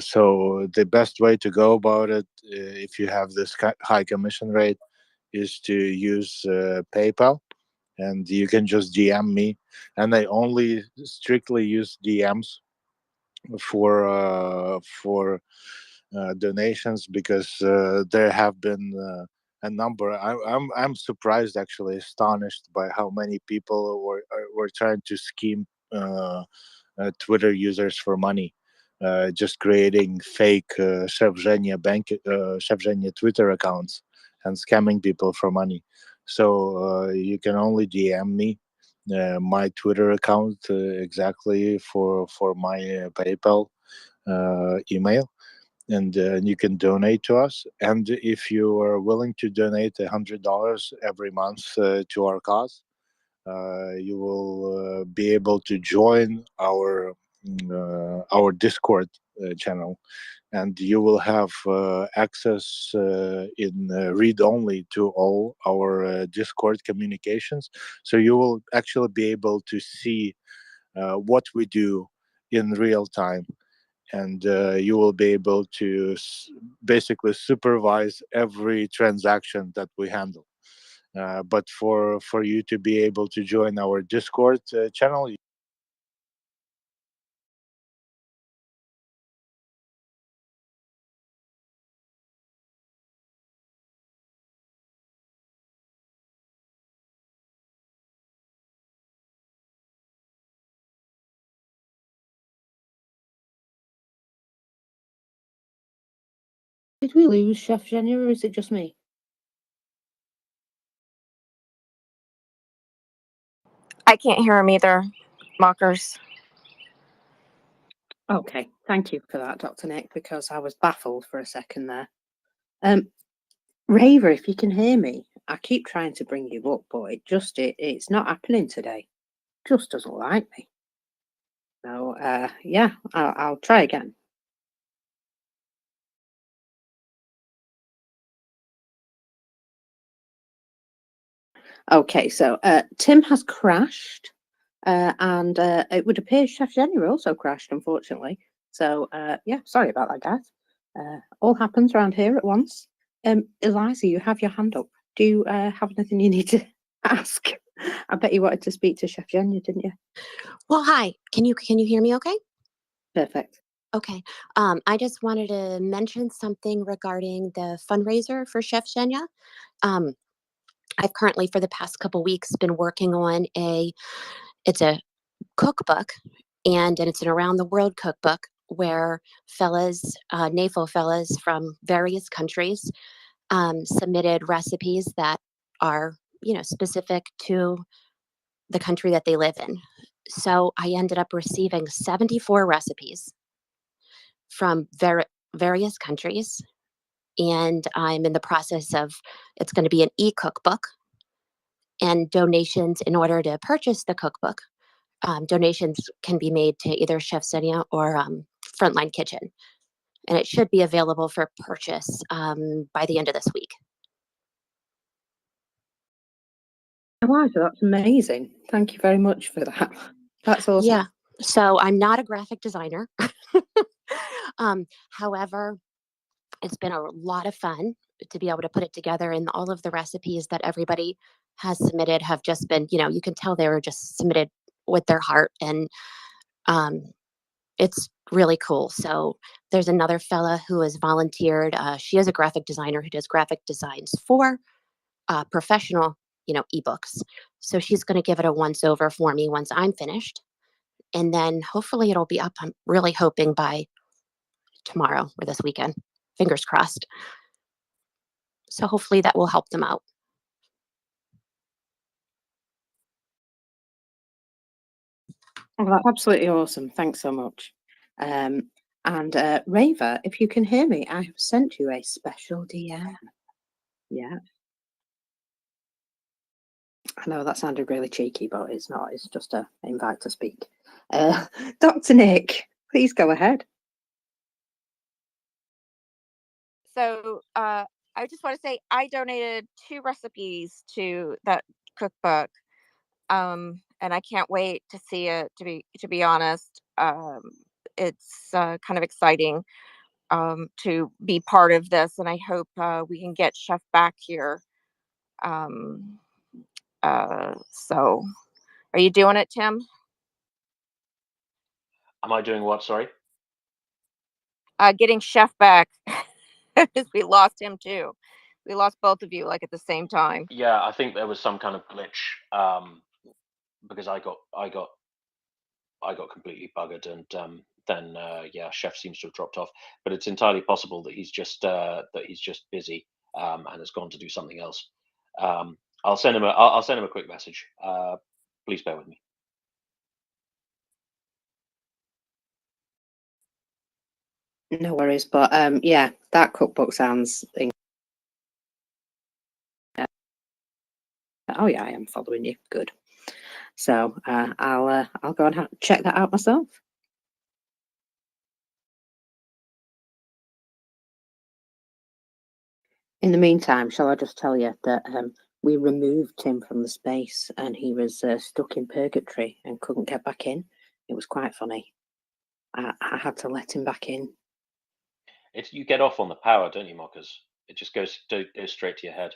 So the best way to go about it, if you have this high commission rate, is to use PayPal, and you can just DM me. And I only strictly use DMs for donations, because there have been a number. I'm surprised, actually astonished by how many people were trying to scheme Twitter users for money, just creating fake Chef Zhenya Chef Zhenya Twitter accounts and scamming people for money. So you can only DM me my Twitter account exactly for my PayPal email, and you can donate to us. And if you are willing to donate $100 every month to our cause, you will be able to join our Discord channel, and you will have access in read only to all our Discord communications. So you will actually be able to see what we do in real time, and you will be able to basically supervise every transaction that we handle. But for you to be able to join our Discord channel, Did we lose Chef Genya, or is it just me? I can't hear him either, Mockers. Okay, thank you for that, Dr. Nick, because I was baffled for a second there. Raver, if you can hear me, I keep trying to bring you up, but it's not happening today. Just doesn't like me. So yeah, I'll try again. Okay, so Tim has crashed, and it would appear Chef Genya also crashed, unfortunately. So yeah, sorry about that, guys. All happens around here at once. Eliza, you have your hand up. Do you have anything you need to ask? I bet you wanted to speak to Chef Genya, didn't you? Well, hi. Can you hear me okay? Perfect. Okay. I just wanted to mention something regarding the fundraiser for Chef Genya. I've currently, for the past couple weeks, been working on it's a cookbook, and it's an around the world cookbook where fellas, NAFO fellas from various countries submitted recipes that are, specific to the country that they live in. So I ended up receiving 74 recipes from various countries, and I'm in the process of, it's going to be an e-cookbook, and donations in order to purchase the cookbook. Donations can be made to either Chef Genya or Frontline Kitchen, and it should be available for purchase by the end of this week. Eliza, that's amazing. Thank you very much for that. That's awesome. Yeah. So I'm not a graphic designer. However, it's been a lot of fun to be able to put it together, and all of the recipes that everybody has submitted have just been, you can tell they were just submitted with their heart, and it's really cool. So there's another fella who has volunteered. She is a graphic designer who does graphic designs for professional, ebooks. So she's going to give it a once over for me once I'm finished. And then hopefully it'll be up, I'm really hoping, by tomorrow or this weekend. Fingers crossed. So hopefully that will help them out. Oh, that's absolutely awesome. Thanks so much. And Raver, if you can hear me, I have sent you a special DM. Yeah. I know that sounded really cheeky, but it's not. It's just an invite to speak. Dr. Nick, please go ahead. So I just want to say I donated 2 recipes to that cookbook, and I can't wait to see it. To be honest, it's kind of exciting to be part of this, and I hope we can get Chef back here. So, are you doing it, Tim? Am I doing what? Sorry. Getting Chef back. We lost him too. We lost both of you like at the same time. Yeah, I think there was some kind of glitch because I got completely buggered, and then yeah, Chef seems to have dropped off. But it's entirely possible that he's just busy and has gone to do something else. I'll send him a quick message. Please bear with me. No worries, but yeah, that cookbook sounds. Oh yeah, I am following you. Good. So I'll go and check that out myself. In the meantime, shall I just tell you that we removed him from the space, and he was stuck in purgatory and couldn't get back in. It was quite funny. I had to let him back in. You get off on the power, don't you, Mockers? It just goes straight to your head.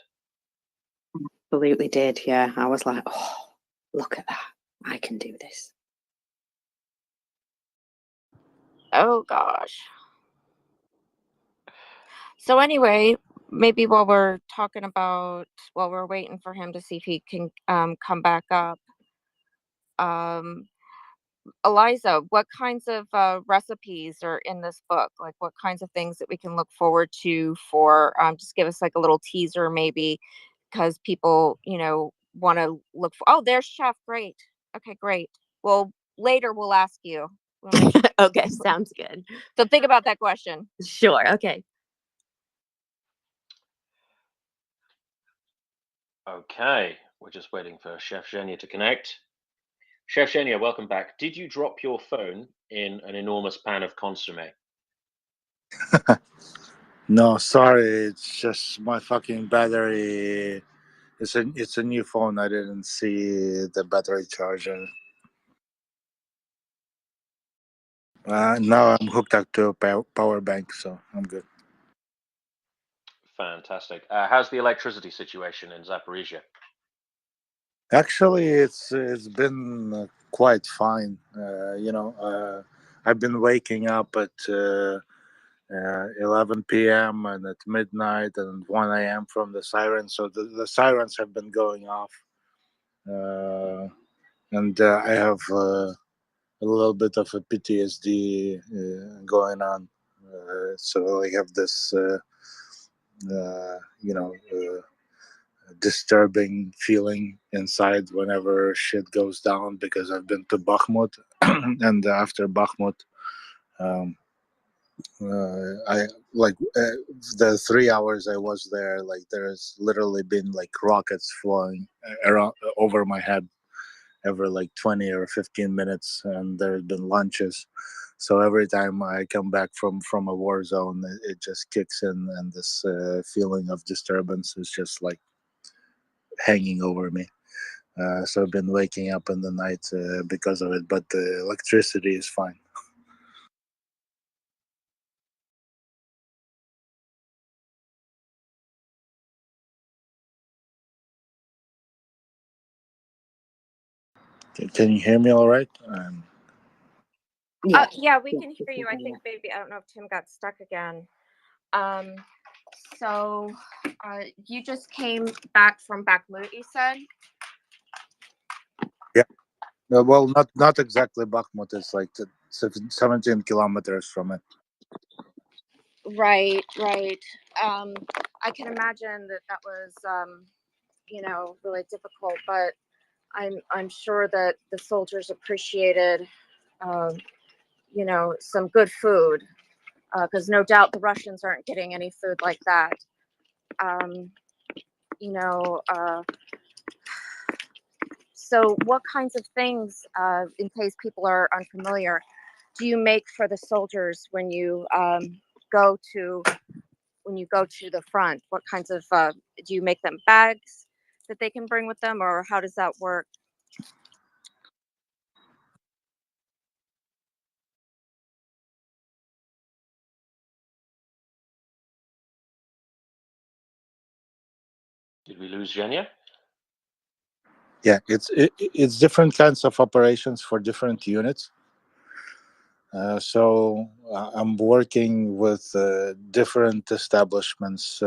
Absolutely did, yeah. I was like, oh, look at that. I can do this. Oh gosh. So anyway, maybe while we're waiting for him to see if he can come back up, Eliza, what kinds of recipes are in this book? Like what kinds of things that we can look forward to for, just give us like a little teaser maybe, because people, want to look for, oh, there's Chef. Great. Okay, great. Well, later we'll ask you. We'll make sure. Okay, sounds good. So think about that question. Sure. Okay. Okay, we're just waiting for Chef Zhenya to connect. Chef Zhenya, welcome back. Did you drop your phone in an enormous pan of consomme? No, sorry, it's just my fucking battery. It's a new phone. I didn't see the battery charger. Now I'm hooked up to a power bank, so I'm good. Fantastic. How's the electricity situation in Zaporizhia? Actually, it's been quite fine. I've been waking up at 11 p.m. and at midnight and 1 a.m. from the sirens. So the sirens have been going off, and I have a little bit of a PTSD going on. So I have this, disturbing feeling inside whenever shit goes down, because I've been to Bakhmut, and after Bakhmut, I like the 3 hours I was there. Like there's literally been like rockets flying around over my head every like 20 or 15 minutes, and there's been lunches. So every time I come back from a war zone, it just kicks in, and this feeling of disturbance is just like hanging over me. So I've been waking up in the night because of it, but the electricity is fine. Can you hear me all right? Yeah, we can hear you. I think maybe, I don't know if Tim got stuck again. So you just came back from Bakhmut, you said? Yeah. Well, not exactly Bakhmut. It's like 17 kilometers from it. Right, right. I can imagine that was, really difficult, but I'm sure that the soldiers appreciated, some good food, because no doubt the Russians aren't getting any food like that. You know, so what kinds of things, in case people are unfamiliar, do you make for the soldiers when you go to the front? What kinds of do you make them bags that they can bring with them, or how does that work? Did we lose Zhenya? Yeah, it's different kinds of operations for different units. So I'm working with different establishments.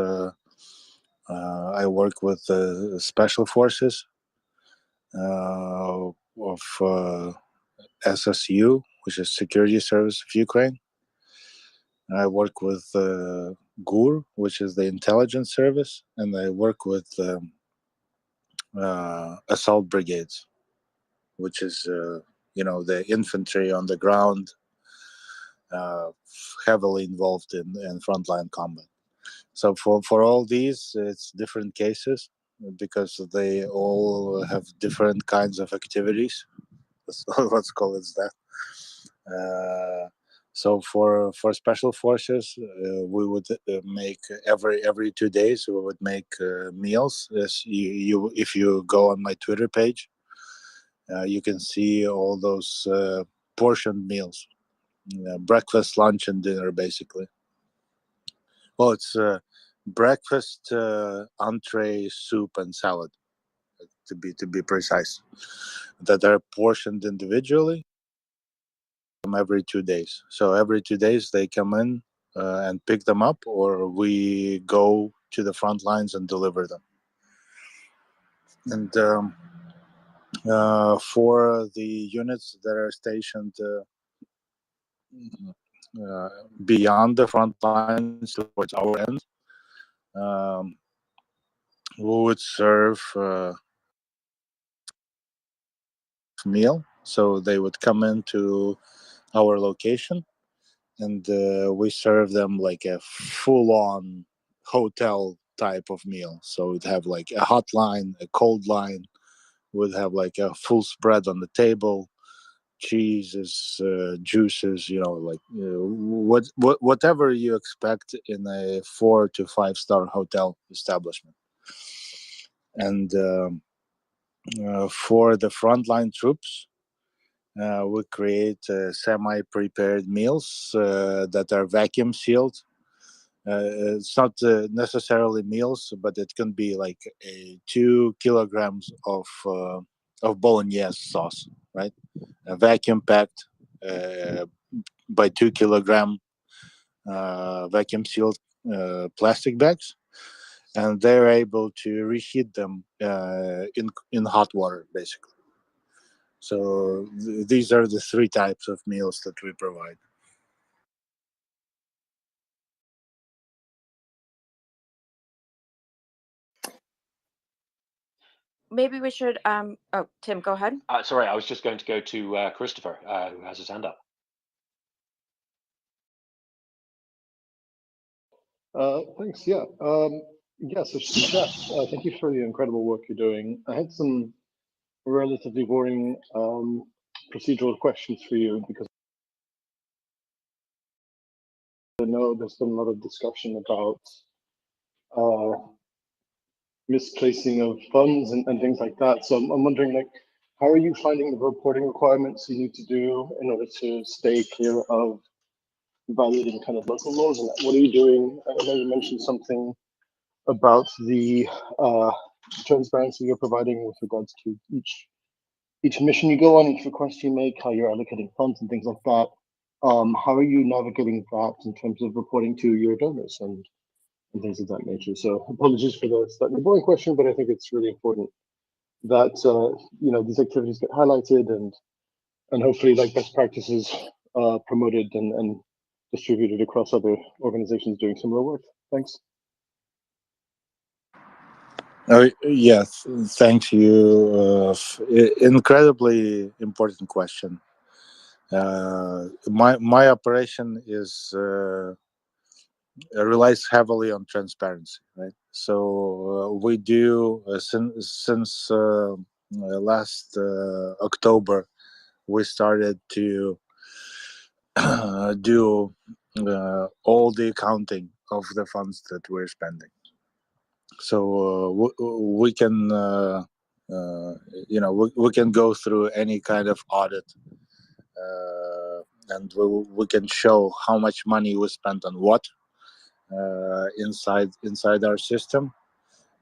I work with special forces of SSU, which is Security Service of Ukraine. I work with GUR, which is the intelligence service, and I work with assault brigades, which is the infantry on the ground, heavily involved in frontline combat. So for all these, it's different cases because they all have different kinds of activities. Let's call it that. So for special forces, we would make every 2 days we would make meals. As you if you go on my Twitter page, you can see all those portioned meals, breakfast, lunch, and dinner, basically. Well, it's breakfast, entree, soup, and salad, to be precise, that are portioned individually every 2 days. So every 2 days they come in and pick them up, or we go to the front lines and deliver them. And For the units that are stationed beyond the front lines towards our end, we would serve meal. So they would come into our location, and we serve them like a full-on hotel type of meal. So we'd have like a hot line, a cold line, would have like a full spread on the table, cheeses, juices, like whatever you expect in a 4 to 5 star hotel establishment. And for the frontline troops, we create semi-prepared meals that are vacuum sealed. It's not necessarily meals, but it can be like 2 kilograms of bolognese sauce, right? Vacuum packed by 2 kilogram vacuum sealed plastic bags, and they're able to reheat them in hot water, basically. So these are the 3 types of meals that we provide. Maybe we should. Oh, Tim, go ahead. Sorry, I was just going to go to Christopher, who has his hand up. Thanks. Yeah. So Chef, thank you for the incredible work you're doing. I had some relatively boring procedural questions for you, because I know there's been a lot of discussion about misplacing of funds and things like that. So I'm wondering, like, how are you finding the reporting requirements you need to do in order to stay clear of violating kind of local laws? And what are you doing? I know you mentioned something about the transparency you're providing with regards to each mission you go on, each request you make, how you're allocating funds and things like that. How are you navigating that in terms of reporting to your donors and things of that nature? So apologies for the slightly boring question, but I think it's really important that these activities get highlighted and hopefully like best practices promoted and distributed across other organizations doing similar work. Thanks. Yes, thank you. Incredibly important question. My operation is relies heavily on transparency, right? So we do since last October, we started to do all the accounting of the funds that we're spending. So we can, we can go through any kind of audit, and we can show how much money we spent on what inside our system.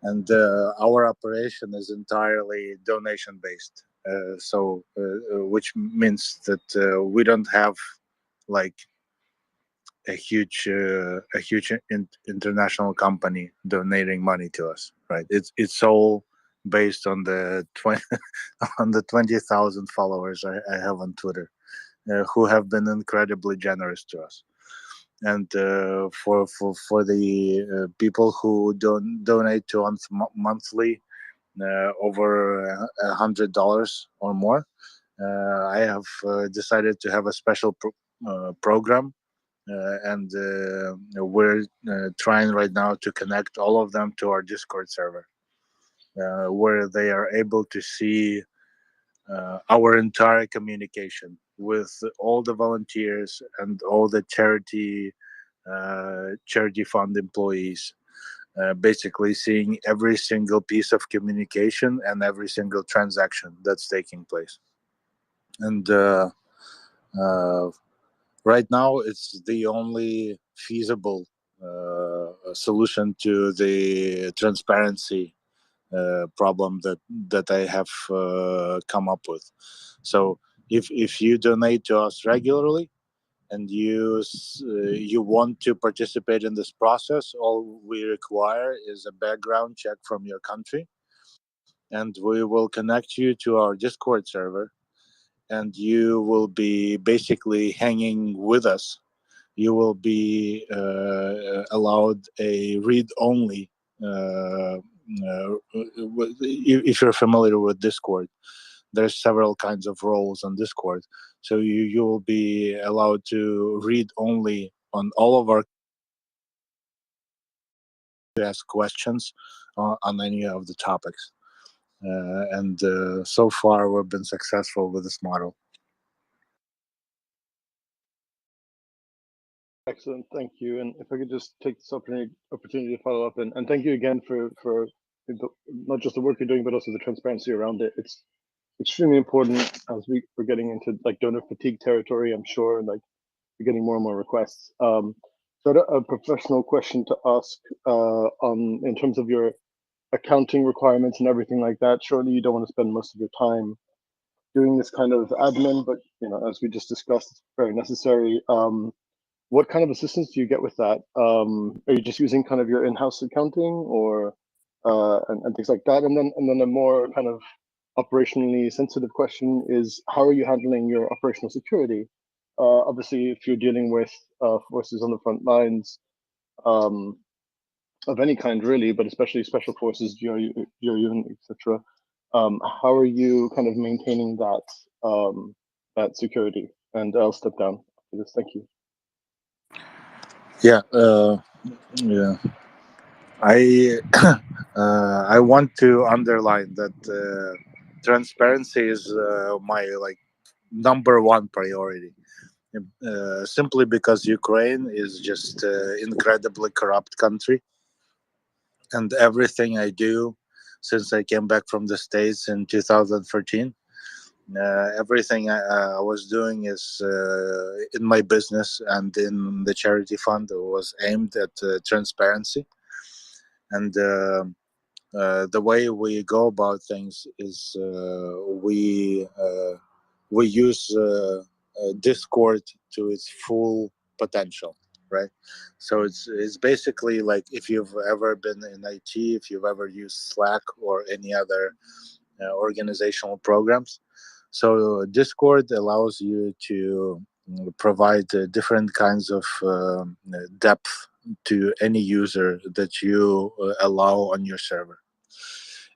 And our operation is entirely donation based. Which means that we don't have like a huge international company donating money to us, right? It's all based on the 20,000 followers I have on Twitter, who have been incredibly generous to us. And for the people who donate to us monthly, over $100 or more, I have decided to have a special program, and we're trying right now to connect all of them to our Discord server, where they are able to see our entire communication with all the volunteers and all the charity fund employees, basically seeing every single piece of communication and every single transaction that's taking place. And right now, it's the only feasible solution to the transparency problem that I have come up with. So if you donate to us regularly and you want to participate in this process, all we require is a background check from your country, and we will connect you to our Discord server, and you will be basically hanging with us. You will be allowed a read-only. If you're familiar with Discord, there's several kinds of roles on Discord, so you will be allowed to read only on all of our, to ask questions on any of the topics. And so far, we've been successful with this model. Excellent, thank you. And if I could just take this opportunity to follow up, and thank you again for not just the work you're doing, but also the transparency around it. It's extremely important as we're getting into like donor fatigue territory. I'm sure like you're getting more and more requests. So a professional question to ask on in terms of your accounting requirements and everything like that. Surely you don't want to spend most of your time doing this kind of admin, but as we just discussed, it's very necessary. What kind of assistance do you get with that? Are you just using kind of your in-house accounting, or and things like that? And then a more kind of operationally sensitive question is, how are you handling your operational security? Obviously, if you're dealing with forces on the front lines of any kind, really, but especially special forces, GRU, etc. How are you kind of maintaining that security? And I'll step down for this. Thank you. Yeah, I I want to underline that transparency is my number one priority. Simply because Ukraine is just incredibly corrupt country, and everything I do since I came back from the States in 2013, everything I was doing is in my business and in the charity fund was aimed at transparency. And the way we go about things is we use Discord to its full potential, right? So it's basically like, if you've ever been in IT, if you've ever used Slack or any other organizational programs. So Discord allows you to provide different kinds of depth to any user that you allow on your server.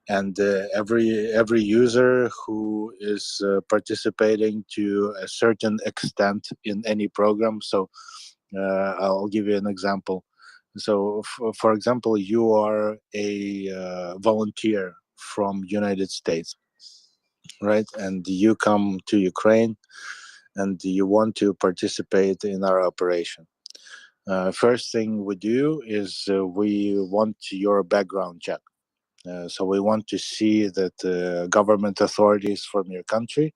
And every user who is participating to a certain extent in any program. So I'll give you an example. So for example, you are a volunteer from United States, right? And you come to Ukraine and you want to participate in our operation. First thing we do is we want your background check. So we want to see that government authorities from your country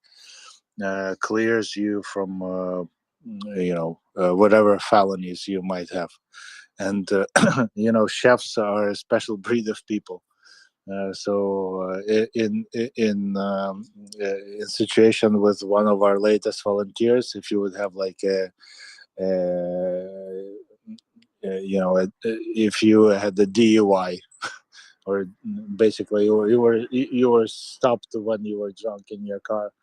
clears you from whatever felonies you might have. And chefs are a special breed of people. So in situation with one of our latest volunteers, if you would have like if you had the DUI, or basically you were stopped when you were drunk in your car,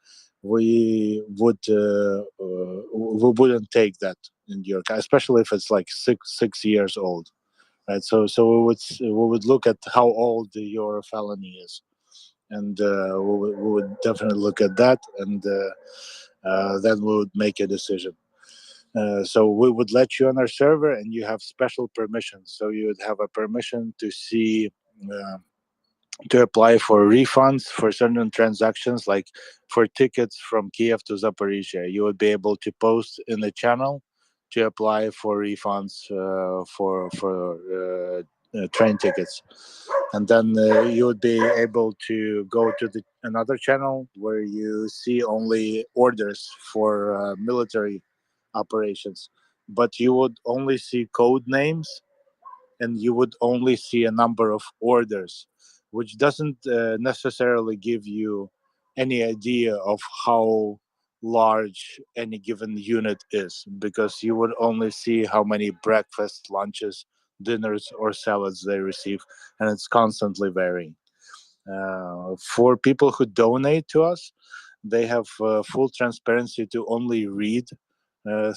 we wouldn't take that in your car, especially if it's like six years old, right? So we would look at how old your felony is, and we would definitely look at that, and then we would make a decision. So we would let you on our server, and you have special permissions. So you would have a permission to see, to apply for refunds for certain transactions, like for tickets from Kiev to Zaporizhia. You would be able to post in the channel to apply for refunds for train tickets. And then you would be able to go to another channel where you see only orders for military operations, but you would only see code names, and you would only see a number of orders, which doesn't necessarily give you any idea of how large any given unit is, because you would only see how many breakfast, lunches, dinners, or salads they receive, and it's constantly varying. For people who donate to us, they have full transparency to only read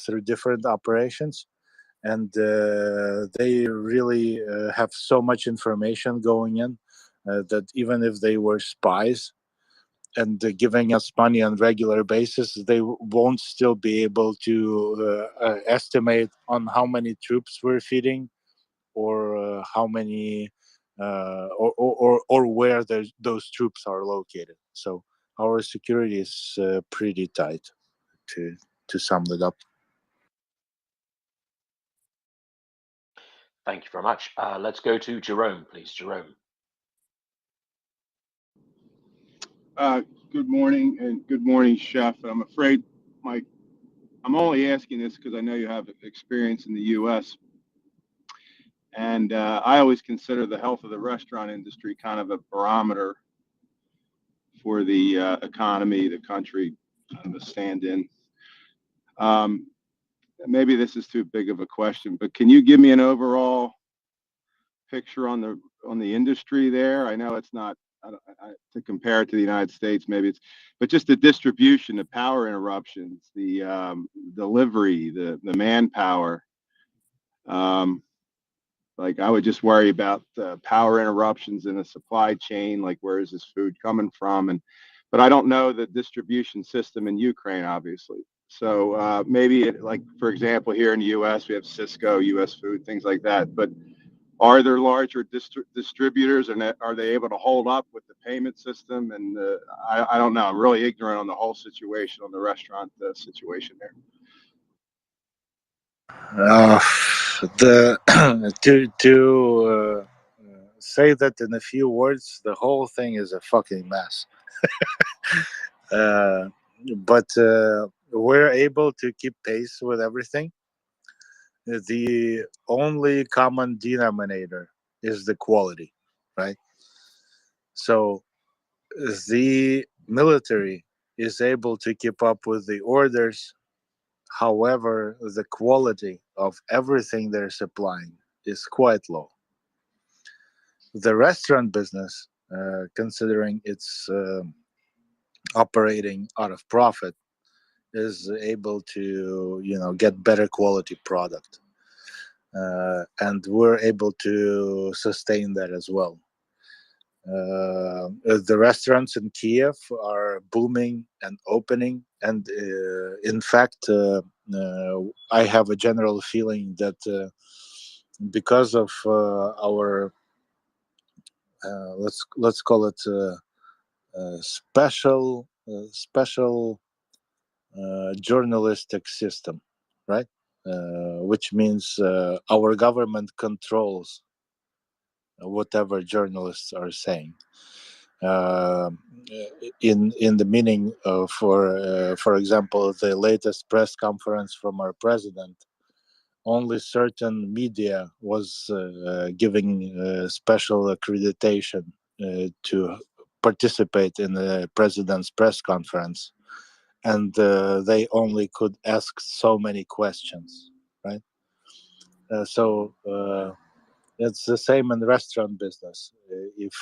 through different operations, and they really have so much information going in that even if they were spies and giving us money on regular basis, they won't still be able to estimate on how many troops we're feeding, or how many or where those troops are located. So our security is pretty tight, to sum it up. Thank you very much. Let's go to Jerome, please. Jerome. Good morning, and good morning, Chef. I'm afraid I'm only asking this because I know you have experience in the U.S. And I always consider the health of the restaurant industry kind of a barometer for the economy, the country, kind of a stand-in. Maybe this is too big of a question, but can you give me an overall picture on the industry there? I know it's not to compare it to the United States, maybe it's, but just the distribution, the power interruptions, the delivery, the manpower. Like I would just worry about power interruptions in the supply chain, like where is this food coming from, but I don't know the distribution system in Ukraine, obviously. So maybe like for example, here in the U.S. we have Cisco, U.S. Food, things like that, but are there larger distributors, and are they able to hold up with the payment system? And I don't know. I'm really ignorant on the whole situation, on the restaurant situation there. To say that in a few words, the whole thing is a fucking mess. But we're able to keep pace with everything. The only common denominator is the quality, right? So the military is able to keep up with the orders. However, the quality of everything they're supplying is quite low. The restaurant business, considering it's operating out of profit, is able to get better quality product, and we're able to sustain that as well. The restaurants in Kiev are booming and opening, and in fact, I have a general feeling that because of our let's call it special journalistic system, right? Which means our government controls whatever journalists are saying. In the meaning of, for example, the latest press conference from our president, only certain media was giving special accreditation to participate in the president's press conference, and they only could ask so many questions, right? So it's the same in the restaurant business. If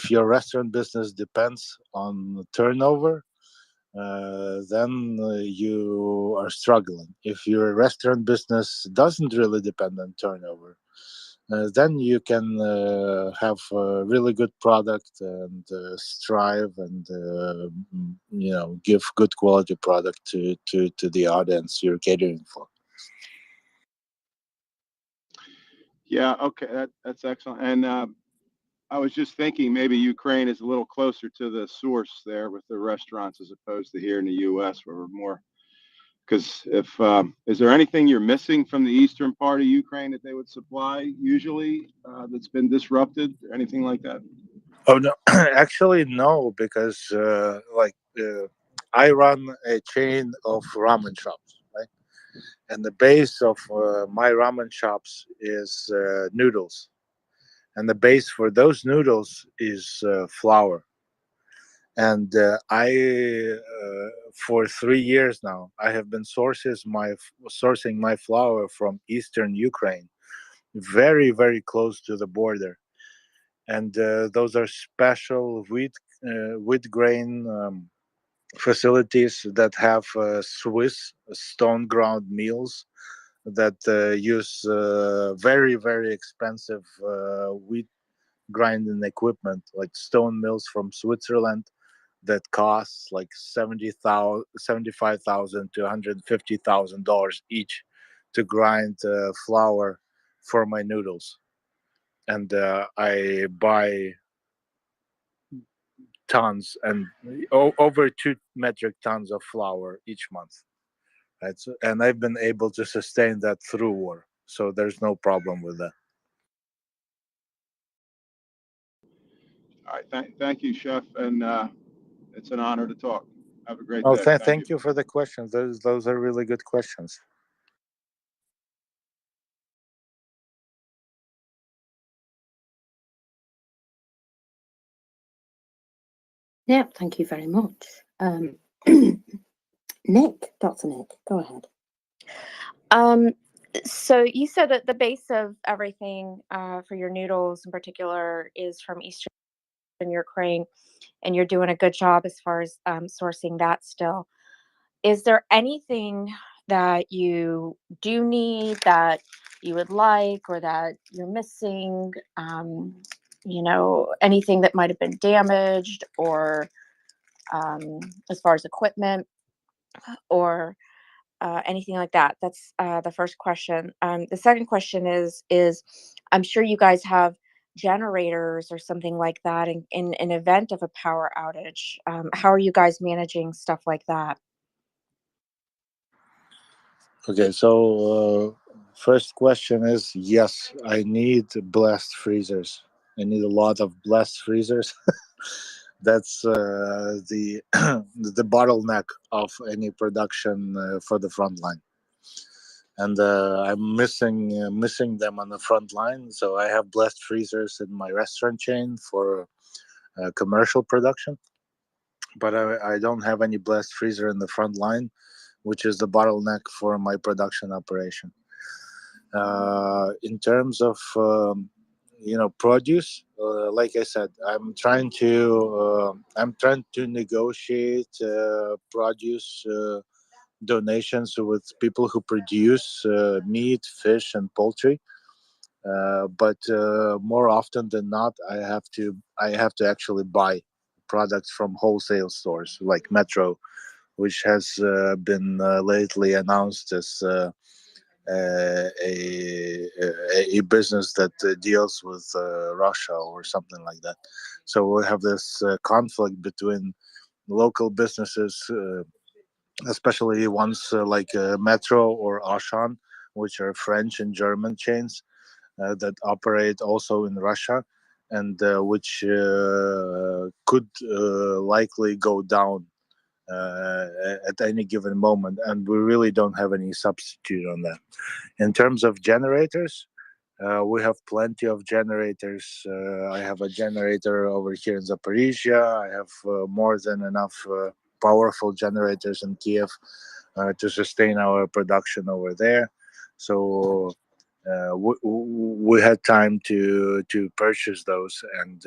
your restaurant business depends on turnover, then you are struggling. If your restaurant business doesn't really depend on turnover, then you can have a really good product and strive and give good quality product to the audience you're catering for. Yeah, okay, that's excellent. And I was just thinking maybe Ukraine is a little closer to the source there with the restaurants as opposed to here in the U.S. where we're more. Because if is there anything you're missing from the eastern part of Ukraine that they would supply usually that's been disrupted, or anything like that? Oh no, actually no, because I run a chain of ramen shops, right? And the base of my ramen shops is noodles, and the base for those noodles is flour. And I for 3 years now I have been sourcing my flour from eastern Ukraine, very very close to the border. and those are special wheat grain facilities that have Swiss stone ground mills that use very, very expensive wheat grinding equipment, like stone mills from Switzerland that costs like $75,000 to $150,000 each to grind flour for my noodles. And I buy tons and over 2 metric tons of flour each month. Right? And I've been able to sustain that through war. So there's no problem with that. All right. Thank you, Chef. And it's an honor to talk. Have a great Oh, day. thank you for the questions. Those are really good questions. Yeah, thank you very much. Nick, Dr. Nick, go ahead. So you said that the base of everything for your noodles in particular is from Eastern Ukraine, and you're doing a good job as far as sourcing that still. Is there anything that you do need that you would like or that you're missing? Anything that might have been damaged or as far as equipment or anything like that? That's the first question. The second question is I'm sure you guys have generators or something like that in an event of a power outage. How are you guys managing stuff like that? Okay, so first question is yes, I need blast freezers. I need a lot of blast freezers. That's the the bottleneck of any production for the front line, and I'm missing them on the front line. So I have blast freezers in my restaurant chain for commercial production, but I don't have any blast freezer in the front line, which is the bottleneck for my production operation. In terms of produce, like I said, I'm trying to negotiate produce donations with people who produce meat, fish, and poultry. But more often than not, I have to actually buy products from wholesale stores like Metro, which has been lately announced as a business that deals with Russia or something like that. So we have this conflict between local businesses, especially ones like Metro or Auchan, which are French and German chains that operate also in Russia, and which could likely go down at any given moment, and we really don't have any substitute on that. In terms of generators, we have plenty of generators. I have a generator over here in Zaporizhia. I have more than enough powerful generators in Kiev to sustain our production over there. So we had time to purchase those and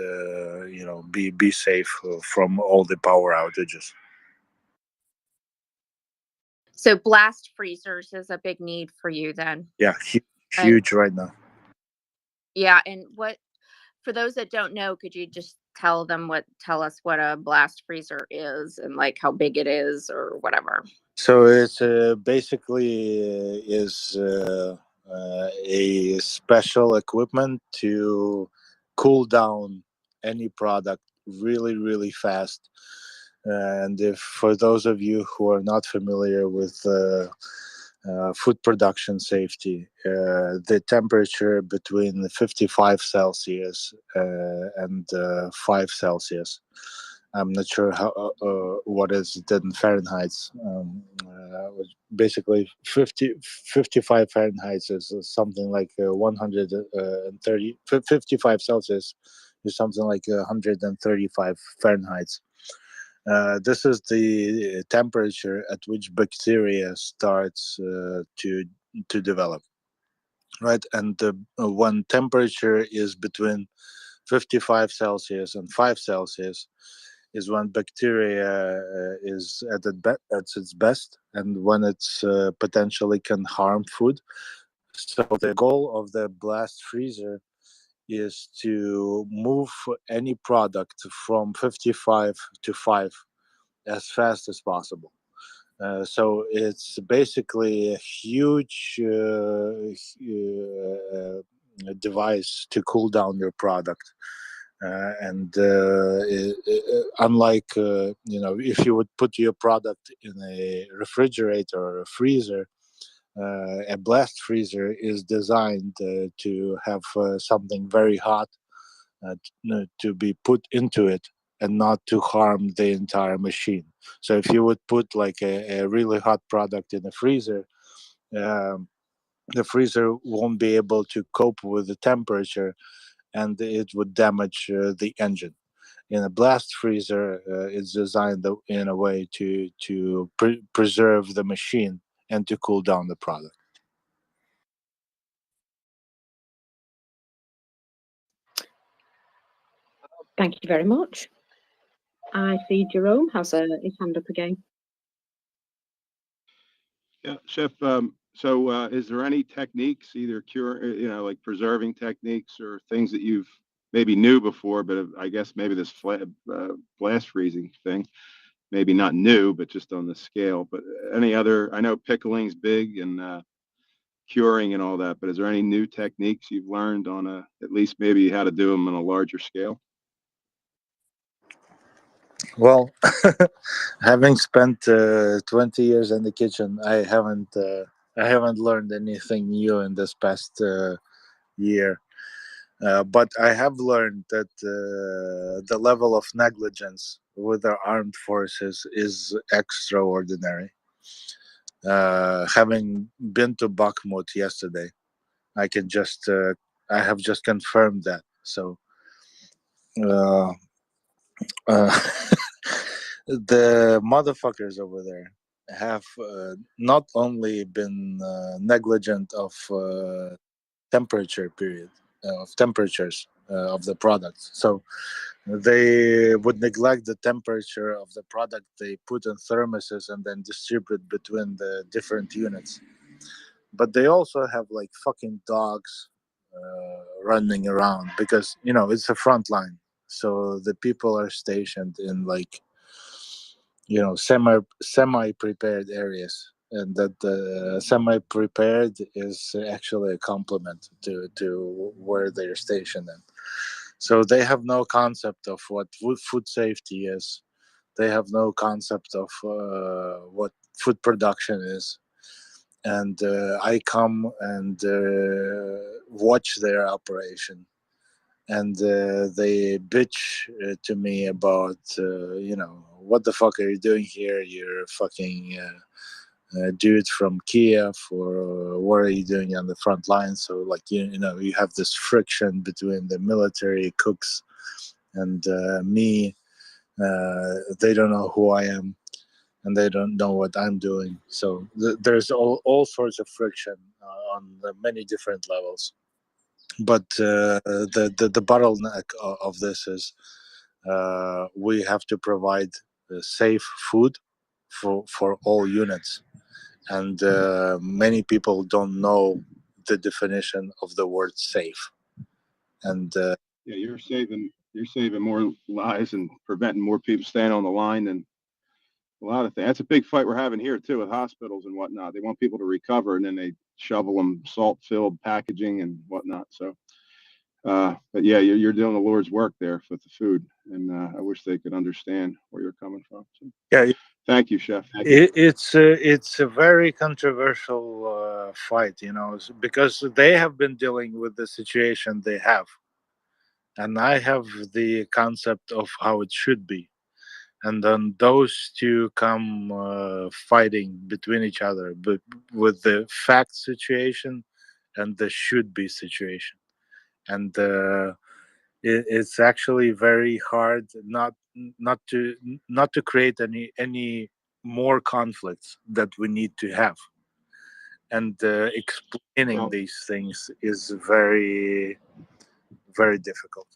be safe from all the power outages. So blast freezers is a big need for you then. Yeah, huge right now. Yeah, and for those that don't know, could you just tell us what a blast freezer is and like how big it is or whatever? So it's basically is a special equipment to cool down any product really, really fast. And if for those of you who are not familiar with food production safety, the temperature between 55 Celsius and 5 Celsius. I'm not sure what is it in Fahrenheit. Basically, 55 Fahrenheit is something like 130. 55 Celsius is something like 135 Fahrenheit. This is the temperature at which bacteria starts to develop, right? And when temperature is between 55 Celsius and 5 Celsius is when bacteria is at its best, and when it's potentially can harm food. So the goal of the blast freezer is to move any product from 55 to 5 as fast as possible. So it's basically a huge device to cool down your product. Unlike if you would put your product in a refrigerator or a freezer, a blast freezer is designed to have something very hot to be put into it and not to harm the entire machine. So if you would put like a really hot product in a freezer, um, the freezer won't be able to cope with the temperature, and it would damage the engine. In a blast freezer, it's designed in a way to preserve the machine and to cool down the product. Thank you very much. I see Jerome has his hand up again. Yeah, Chef. So, is there any techniques, either like preserving techniques or things that you've maybe knew before, but I guess maybe this blast freezing thing, maybe not new, but just on the scale. But any other? I know pickling's big and curing and all that, but is there any new techniques you've learned on at least maybe how to do them on a larger scale? Well, having spent 20 years in the kitchen, I haven't learned anything new in this past year. But I have learned that the level of negligence with our armed forces is extraordinary. Having been to Bakhmut yesterday, I can just I have just confirmed that. So uh, uh, the motherfuckers over there have not only been negligent of temperature period of temperatures of the product, so they would neglect the temperature of the product they put in thermoses and then distribute between the different units. But they also have like fucking dogs running around because it's a front line, so the people are stationed in like semi prepared areas, and that the semi prepared is actually a compliment to where they're stationed in. So they have no concept of what food safety is. They have no concept of what food production is. And I come and watch their operation, and they bitch to me about what the fuck are you doing here? You're fucking dude from Kiev, or what are you doing on the front line? So like you have this friction between the military cooks and me. They don't know who I am, and they don't know what I'm doing. So there's all sorts of friction on many different levels. But the bottleneck of this is we have to provide safe food for all units, and many people don't know the definition of the word safe. And Yeah, you're saving more lives and preventing more people staying on the line than a lot of things. That's a big fight we're having here too with hospitals and whatnot. They want people to recover, and then they shovel them salt-filled packaging and whatnot. So, but yeah, you're doing the Lord's work there with the food, and I wish they could understand where you're coming from. So, yeah, thank you, Chef. Thank you. it's a very controversial fight, because they have been dealing with the situation they have, and I have the concept of how it should be, and then those two come fighting between each other, but with the fact situation and the should be situation, and it's actually very hard not to create any more conflicts that we need to have, and explaining Well, these things is very very difficult.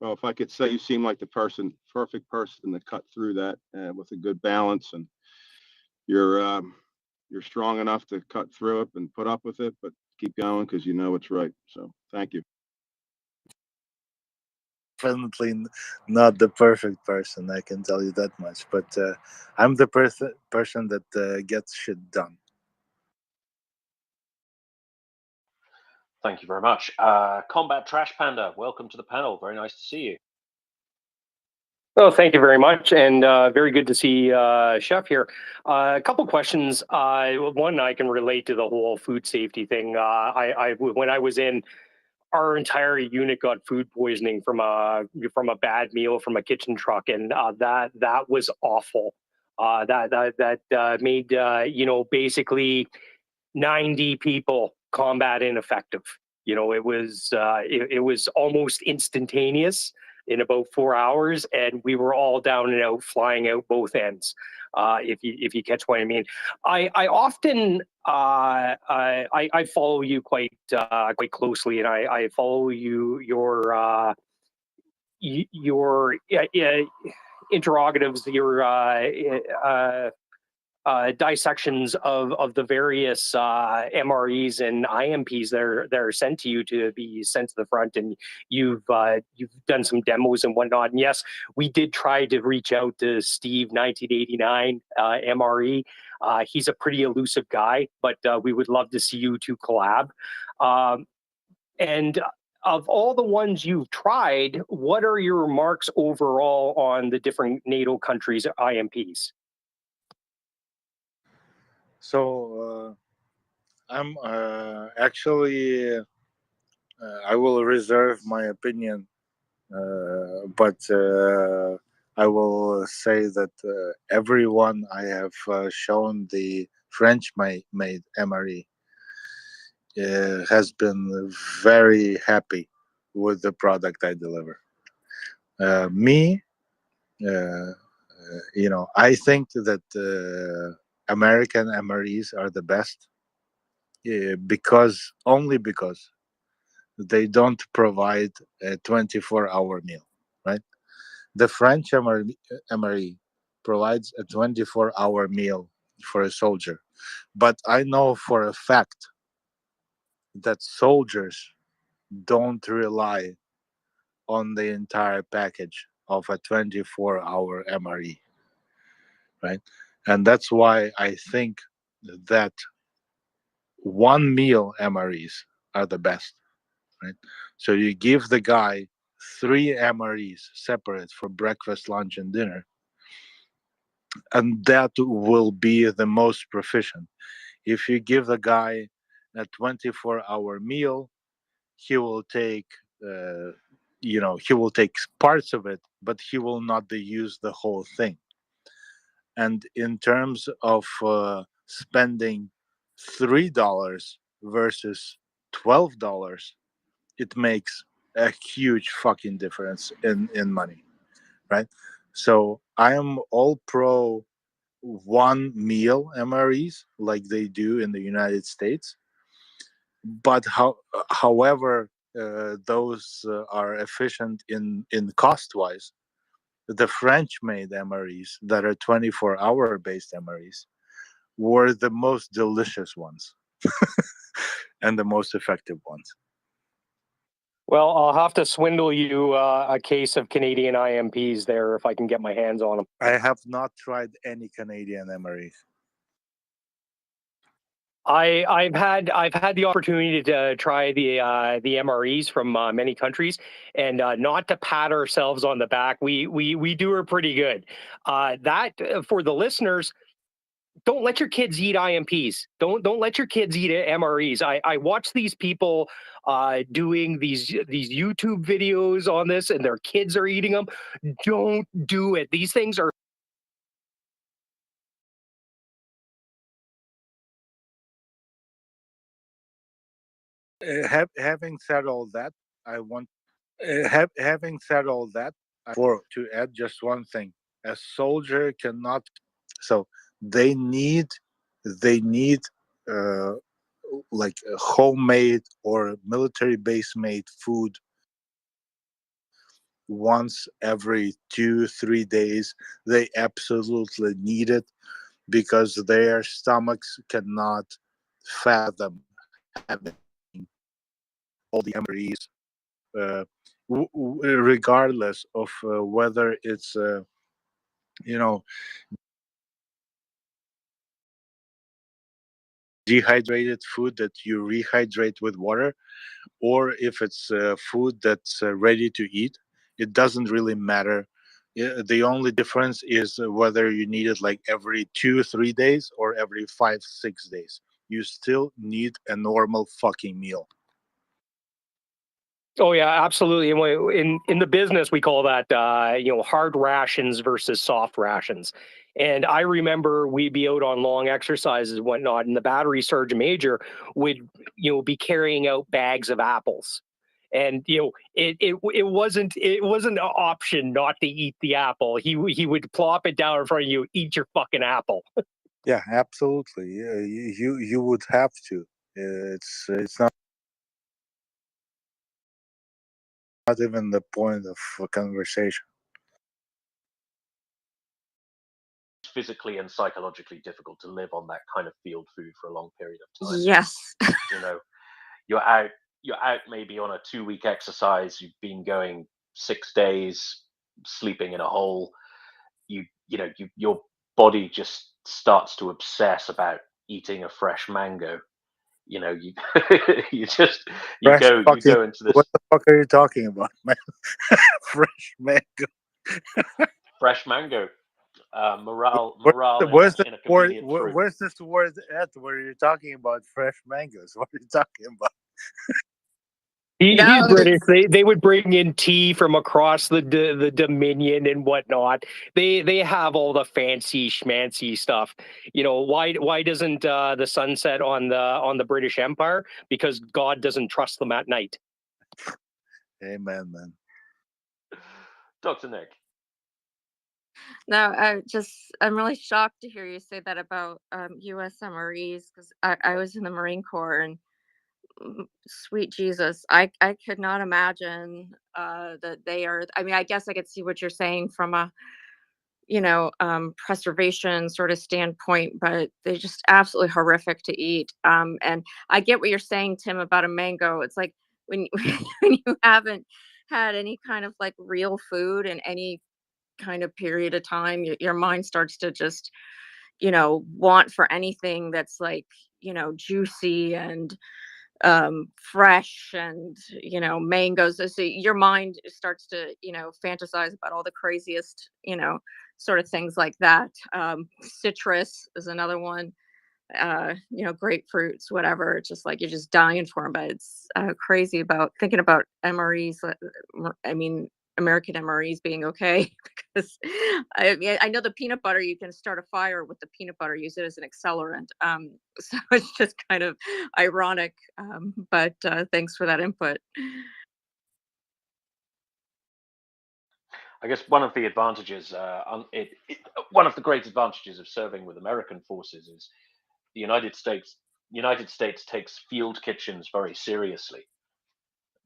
Well, if I could say, you seem like the perfect person to cut through that with a good balance, and you're strong enough to cut through it and put up with it, but keep going because you know it's right. So thank you. Definitely not the perfect person, I can tell you that much. But I'm the person that gets shit done. Thank you very much. Combat Trash Panda, welcome to the panel. Very nice to see you. Oh, thank you very much, and very good to see Chef here. A couple questions. One, I can relate to the whole food safety thing. When I was in, our entire unit got food poisoning from a bad meal from a kitchen truck, and that was awful. That made basically 90 people combat ineffective. It was almost instantaneous in about 4 hours, and we were all down and out, flying out both ends. If you catch what I mean, I often I follow you quite closely, and I follow your interrogatives, your dissections of the various MREs and IMPs that are sent to you to be sent to the front, and you've done some demos and whatnot. And yes, we did try to reach out to Steve 1989 MRE. He's a pretty elusive guy, but we would love to see you two collab. And of all the ones you've tried, what are your remarks overall on the different NATO countries' IMPs? So I'm actually I will reserve my opinion, but I will say that everyone I have shown the French-made MRE has been very happy with the product I deliver. Me, I think that American MREs are the best because they don't provide a 24-hour meal, right? The French MRE provides a 24-hour meal for a soldier, but I know for a fact that soldiers don't rely on the entire package of a 24-hour MRE, right? And that's why I think that one meal MREs are the best, right? So you give the guy 3 MREs separate for breakfast, lunch, and dinner, and that will be the most proficient. If you give the guy a 24-hour meal, he will take he will take parts of it, but he will not use the whole thing. And in terms of spending $3 versus $12, it makes a huge fucking difference in money, right? So I am all pro one meal MREs like they do in the United States, but however those are efficient in cost wise, the French made MREs that are 24-hour based MREs were the most delicious ones and the most effective ones. Well, I'll have to swindle you a case of Canadian IMPs there if I can get my hands on them. I have not tried any Canadian MREs. I've had the opportunity to try the MREs from many countries, and not to pat ourselves on the back, we do are pretty good. That for the listeners, don't let your kids eat IMPs. Don't let your kids eat MREs. I watch these people doing these YouTube videos on this, and their kids are eating them. Don't do it. These things are. Having said all that, I want. Having said all that, to add just one thing: a soldier cannot. So they need like homemade or military base made food once every 2-3 days. They absolutely need it because their stomachs cannot fathom having all the MREs, uh, regardless of whether it's you know dehydrated food that you rehydrate with water, or if it's food that's ready to eat. It doesn't really matter. The only difference is whether you need it like every 2-3 days or every 5-6 days. You still need a normal fucking meal. Oh yeah, absolutely. And in the business, we call that hard rations versus soft rations. And I remember we'd be out on long exercises and whatnot, and the battery sergeant major would be carrying out bags of apples. And it wasn't an option not to eat the apple. He would plop it down in front of you, eat your fucking apple. Yeah, absolutely. Yeah, you would have to. It's not even the point of a conversation. Physically and psychologically difficult to live on that kind of field food for a long period of time. Yes. You know, you're out maybe on a 2-week exercise. You've been going 6 days, sleeping in a hole. Your body just starts to obsess about eating a fresh mango. You you just you Fresh go fucking. into this What the fuck are you talking about, man? Fresh mango. fresh mango. Morale Where's the in a word? convenient fruit. Where's this word at? Where you're talking about fresh mangoes? What are you talking about? He's No, British. They would bring in tea from across the Dominion and whatnot. They have all the fancy schmancy stuff. Why doesn't the sun set on the British Empire? Because God doesn't trust them at night. Amen, man. Dr. Nick. no, I'm really shocked to hear you say that about U.S. MREs because I was in the Marine Corps and sweet Jesus, I could not imagine that they are. I mean, I guess I could see what you're saying from a preservation sort of standpoint, but they're just absolutely horrific to eat. And I get what you're saying, Tim, about a mango. It's like when when you haven't had any kind of like real food in any kind of period of time, your mind starts to just want for anything that's like juicy and fresh and mangoes. So your mind starts to fantasize about all the craziest sort of things like that. Citrus is another one. Grapefruits, whatever. It's just like you're just dying for them. But it's crazy about thinking about MREs. I mean, American MREs being okay because I know the peanut butter, you can start a fire with the peanut butter, use it as an accelerant. So it's just kind of ironic. But thanks for that input. I guess one of the advantages, one of the great advantages of serving with American forces is the United States. United States takes field kitchens very seriously.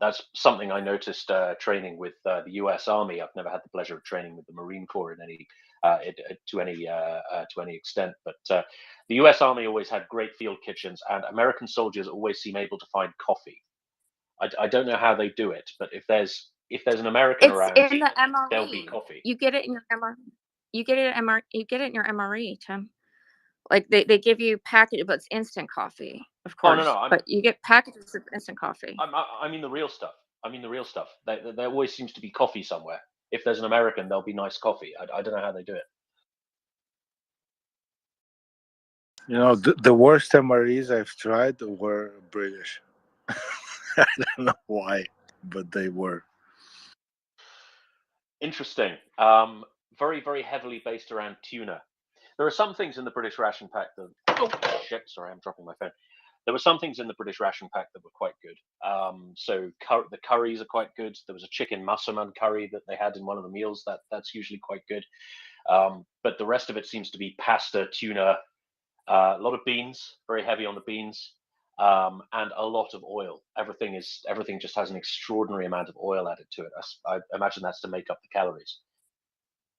That's something I noticed training with the U.S. Army. I've never had the pleasure of training with the Marine Corps to any extent, but the U.S. Army always had great field kitchens, and American soldiers always seem able to find coffee. I don't know how they do it, but if there's an American It's around, in the there'll be MRE. coffee. You get it in your MRE. You get it You get it in your MRE, Tim. Like they give you package, but it's instant coffee, of Oh no, course. But you get packages of instant coffee. I mean the real stuff. I mean the real stuff. There always seems to be coffee somewhere. If there's an American, there'll be nice coffee. I don't know how they do it. The worst MREs I've tried were British. I don't know why, but they were. Interesting. Very, very heavily based around tuna. There are some things in the British ration pack that. Oh shit! Sorry, I'm dropping my phone. There were some things in the British ration pack that were quite good. The curries are quite good. There was a chicken massaman curry that they had in one of the meals. That's usually quite good. But the rest of it seems to be pasta, tuna, a lot of beans, very heavy on the beans. and a lot of oil. Everything just has an extraordinary amount of oil added to it. I imagine that's to make up the calories.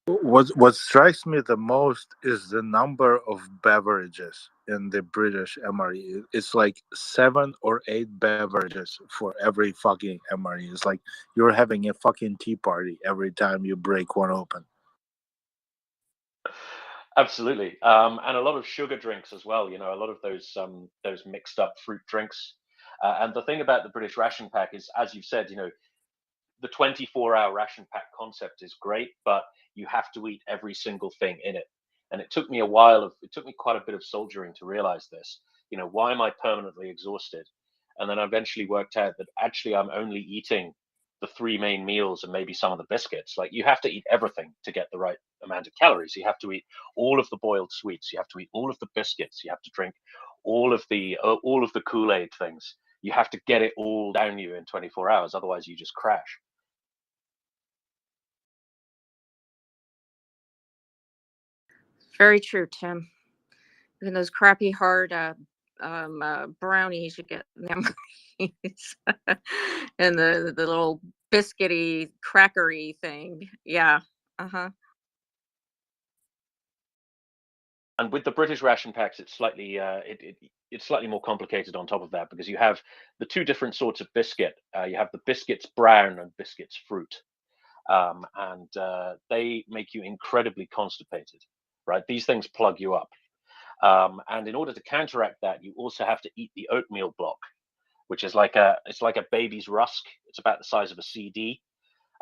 What strikes me the most is the number of beverages in the British MRE. It's like 7 or 8 beverages for every fucking MRE. It's like you're having a fucking tea party every time you break one open. Absolutely, and a lot of sugar drinks as well. You know, a lot of those mixed up fruit drinks. And the thing about the British ration pack is, as you've said, you know, the 24-hour ration pack concept is great, but you have to eat every single thing in it. And it took me quite a bit of soldiering to realize this. You know, why am I permanently exhausted? And then I eventually worked out that actually I'm only eating the 3 main meals and maybe some of the biscuits. Like, you have to eat everything to get the right amount of calories. You have to eat all of the boiled sweets. You have to eat all of the biscuits. You have to drink all of the Kool-Aid things. You have to get it all down you in 24 hours. Otherwise, you just crash. Very true, Tim. Even those crappy hard brownies you get in them and the little biscuity crackery thing. Yeah. Uh-huh. And with the British ration packs, it's slightly it's slightly more complicated on top of that, because you have the 2 different sorts of biscuit. You have the biscuits brown and biscuits fruit, and they make you incredibly constipated. Right? These things plug you up. And in order to counteract that, you also have to eat the oatmeal block, which is like a baby's rusk. It's about the size of a CD.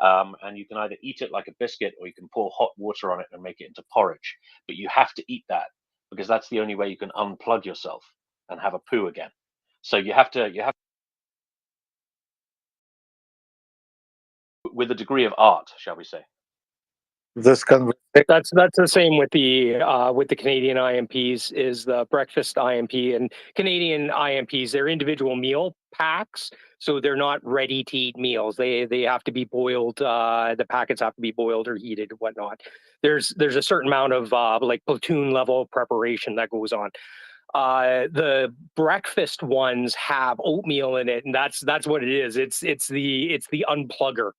And you can either eat it like a biscuit, or you can pour hot water on it and make it into porridge. But you have to eat that, because that's the only way you can unplug yourself and have a poo again. So you have with a degree of art, shall we say. This conversation. That's the same with the Canadian IMPs. Is the breakfast IMP and Canadian IMPs, they're individual meal packs, so they're not ready to eat meals. They have to be boiled. The packets have to be boiled or heated and whatnot. There's a certain amount of like platoon level preparation that goes on. The breakfast ones have oatmeal in it, and that's what it is. It's the unplugger.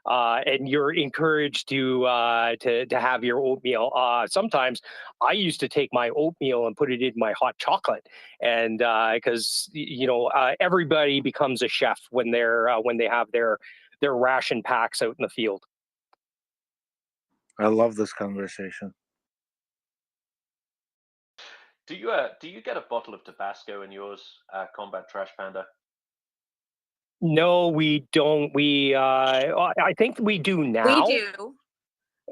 And you're encouraged to have your oatmeal. Sometimes I used to take my oatmeal and put it in my hot chocolate, and because everybody becomes a chef when they have their ration packs out in the field. I love this conversation. Do you get a bottle of Tabasco in yours, Combat Trash Panda? No, we don't. I think we do now. We do.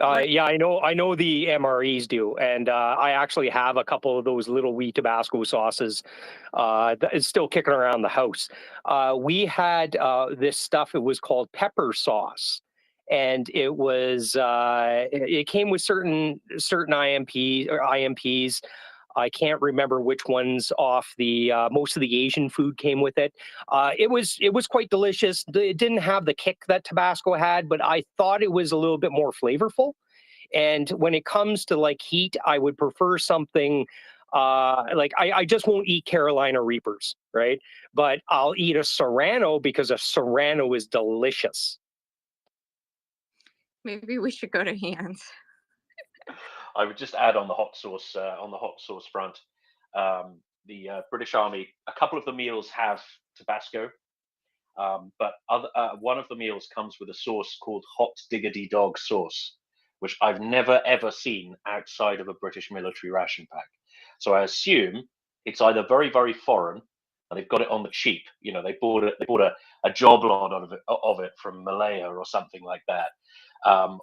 Yeah, I know the MREs do, and I actually have a couple of those little wee Tabasco sauces that is still kicking around the house. We had this stuff. It was called pepper sauce, and it was it came with certain IMPs. I can't remember which ones off the most of the Asian food came with it. It was quite delicious. It didn't have the kick that Tabasco had, but I thought it was a little bit more flavorful. And when it comes to like heat, I would prefer something like I just won't eat Carolina Reapers, right? But I'll eat a Serrano because a Serrano is delicious. Maybe we should go to Hands. I would just add on the hot sauce front. The British Army, a couple of the meals have Tabasco, but one of the meals comes with a sauce called Hot Diggity Dog sauce, which I've never ever seen outside of a British military ration pack. So I assume it's either very, very foreign, and they've got it on the cheap. You know, they bought a job lot of it from Malaya or something like that.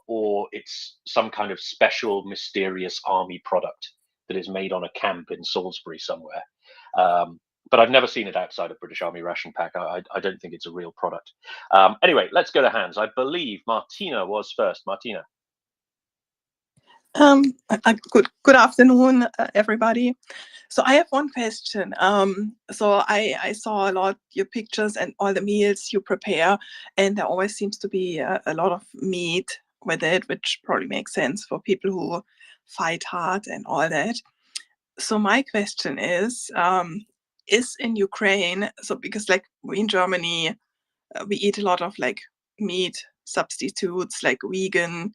Or it's some kind of special, mysterious army product that is made on a camp in Salisbury somewhere. But I've never seen it outside of British Army ration pack. I don't think it's a real product. Anyway, let's go to Hands. I believe Martina was first. Martina. Good afternoon, everybody. So I have one question. So I saw a lot your pictures and all the meals you prepare, and there always seems to be a lot of meat with it, which probably makes sense for people who fight hard and all that. So my question is, is in Ukraine. So because like we in Germany, we eat a lot of like meat substitutes, like vegan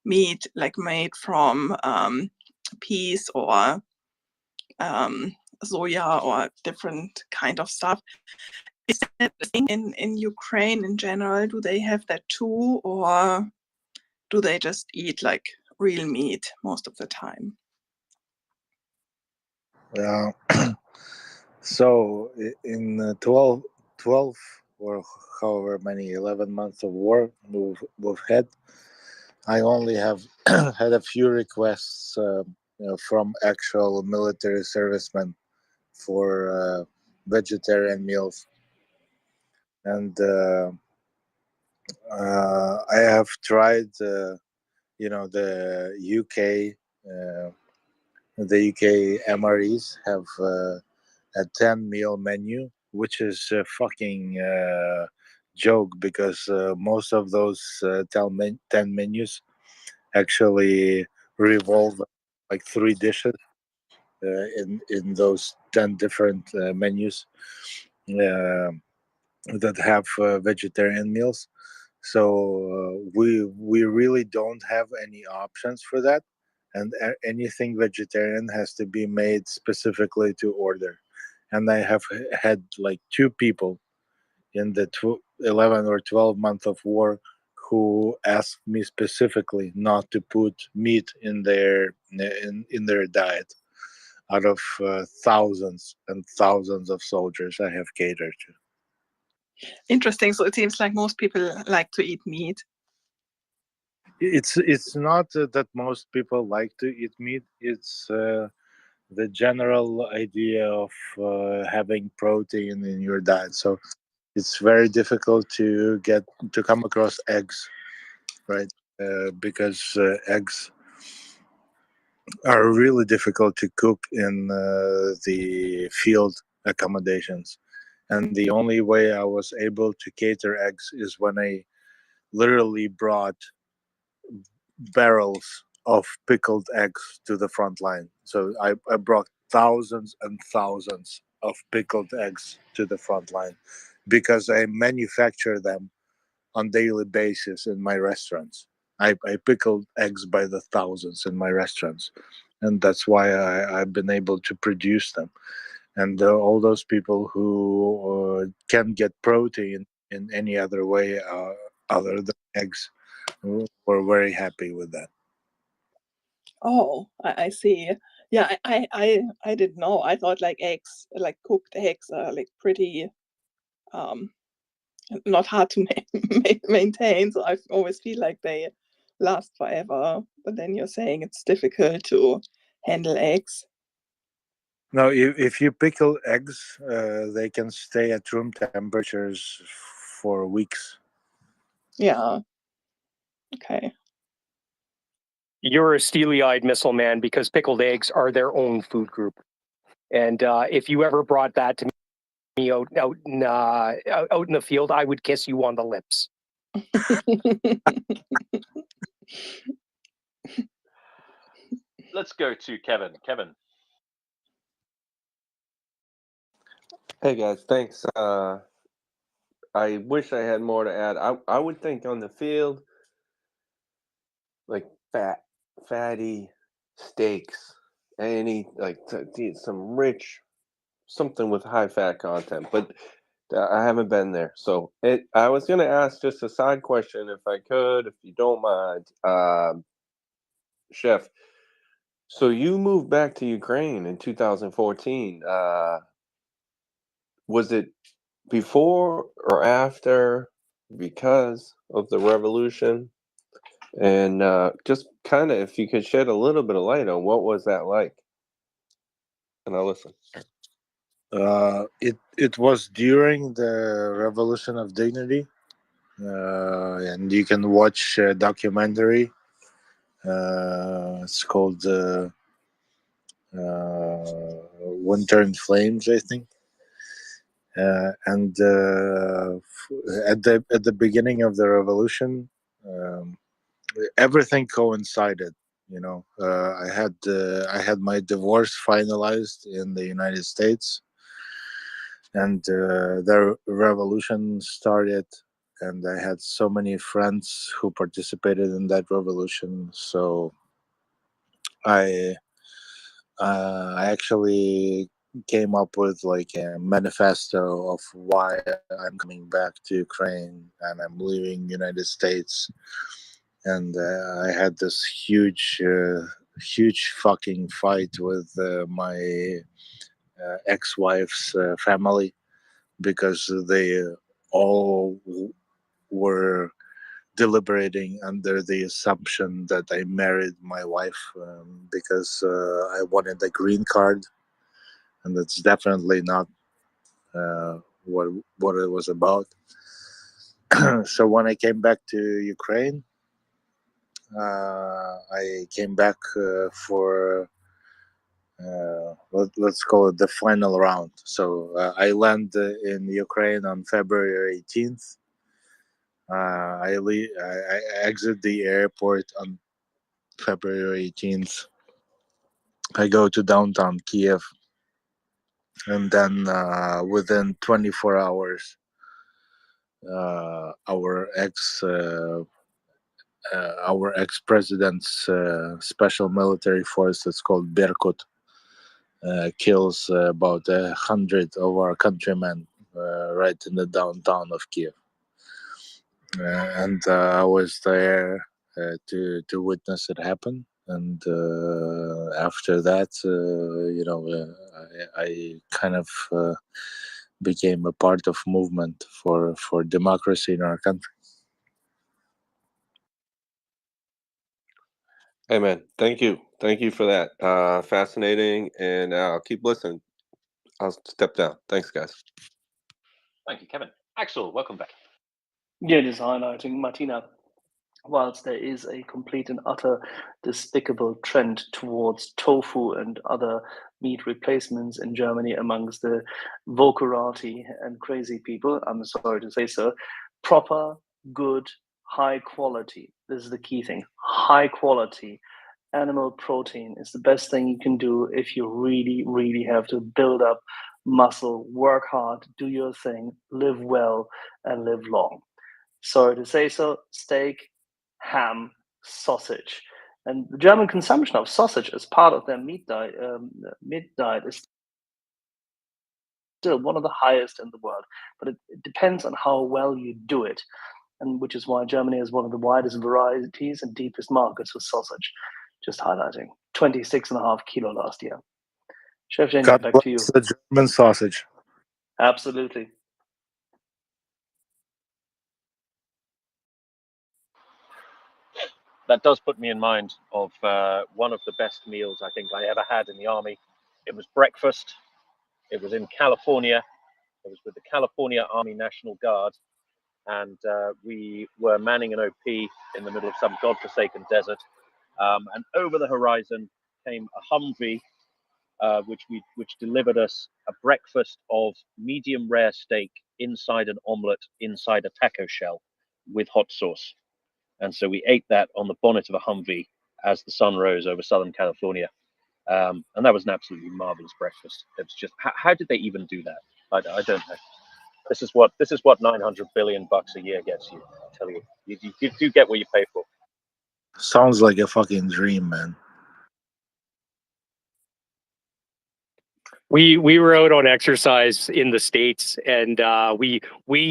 meat, like made from peas or soya or different kind of stuff. Is that a thing in Ukraine in general? Do they have that too, or do they just eat like real meat most of the time? So in 12 or however many 11 months of war we've had, I only have had a few requests from actual military servicemen for vegetarian meals, and I have tried the UK MREs have a 10 meal menu, which is a fucking joke because most of those 10 menus actually revolve like 3 dishes in those 10 different menus that have vegetarian meals. So we really don't have any options for that, and anything vegetarian has to be made specifically to order. And I have had like 2 people in the 11 or 12 month of war who asked me specifically not to put meat in their diet out of thousands and thousands of soldiers I have catered to. Interesting. So it seems like most people like to eat meat. It's not that most people like to eat meat. It's the general idea of having protein in your diet. So it's very difficult to come across eggs, right? Because eggs are really difficult to cook in the field accommodations. And the only way I was able to cater eggs is when I literally brought barrels of pickled eggs to the front line. So I brought thousands and thousands of pickled eggs to the front line because I manufacture them on daily basis in my restaurants. I pickled eggs by the thousands in my restaurants, and that's why I've been able to produce them. And all those people who can get protein in any other way other than eggs were very happy with that. Oh, I see. Yeah, I didn't know. I thought like eggs, like cooked eggs, are like pretty not hard to maintain. So I always feel like they last forever. But then you're saying it's difficult to handle eggs. No, if you pickle eggs, they can stay at room temperatures for weeks. Yeah. Okay. You're a steely-eyed missile man because pickled eggs are their own food group. And if you ever brought that to me out in the field, I would kiss you on the lips. Let's go to Kevin. Kevin. Hey guys, thanks. I wish I had more to add. I would think on the field, like fatty steaks, some rich, something with high fat content. But I haven't been there, so I was gonna ask just a side question, if I could, if you don't mind, Chef. So you moved back to Ukraine in 2014. Was it before or after, because of the revolution? And just kind of, if you could shed a little bit of light on what was that like. And I'll listen. It was during the Revolution of Dignity, and you can watch a documentary. It's called Winter in Flames, I think. And at the beginning of the revolution, everything coincided. You know, I had my divorce finalized in the United States. and the revolution started, and I had so many friends who participated in that revolution. So I actually came up with like a manifesto of why I'm coming back to Ukraine and I'm leaving United States. And I had this huge fucking fight with my ex-wife's family, because they all were deliberating under the assumption that I married my wife because I wanted a green card, and that's definitely not what it was about. So when I came back to Ukraine, I came back for let's call it the final round. So I land in Ukraine on February 18th. I exit the airport on February 18th. I go to downtown Kiev, and then within 24 hours, our ex-president's special military force, that's called Berkut, kills about 100 of our countrymen right in the downtown of Kiev. And I was there to witness it happen. And after that, I kind of became a part of movement for democracy in our country. Amen. Thank you. Thank you for that. Fascinating, and I'll keep listening. I'll step down. Thanks, guys. Thank you, Kevin. Axel, welcome back. Yeah, just highlighting, Martina, whilst there is a complete and utter despicable trend towards tofu and other meat replacements in Germany amongst the vocarati and crazy people, I'm sorry to say so, proper, good, high quality, this is the key thing, high quality animal protein is the best thing you can do if you really, really have to build up muscle, work hard, do your thing, live well, and live long. Sorry to say so, steak, ham, sausage. And the German consumption of sausage as part of their meat diet is still one of the highest in the world. But it depends on how well you do it, and which is why Germany is one of the widest varieties and deepest markets for sausage. Just highlighting, 26.5 kilo last year. Chef Zhenya, God back bless to you. the German sausage. Absolutely. That does put me in mind of one of the best meals I think I ever had in the army. It was breakfast. It was in California. It was with the California Army National Guard. And we were manning an OP in the middle of some godforsaken desert. And over the horizon came a Humvee, which delivered us a breakfast of medium rare steak inside an omelette, inside a taco shell with hot sauce. And so we ate that on the bonnet of a Humvee as the sun rose over Southern California. And that was an absolutely marvelous breakfast. It was just, how did they even do that? I don't know. This is what $900 billion a year gets you. I tell you, you do get what you pay for. Sounds like a fucking dream, man. We were out on exercise in the States, and we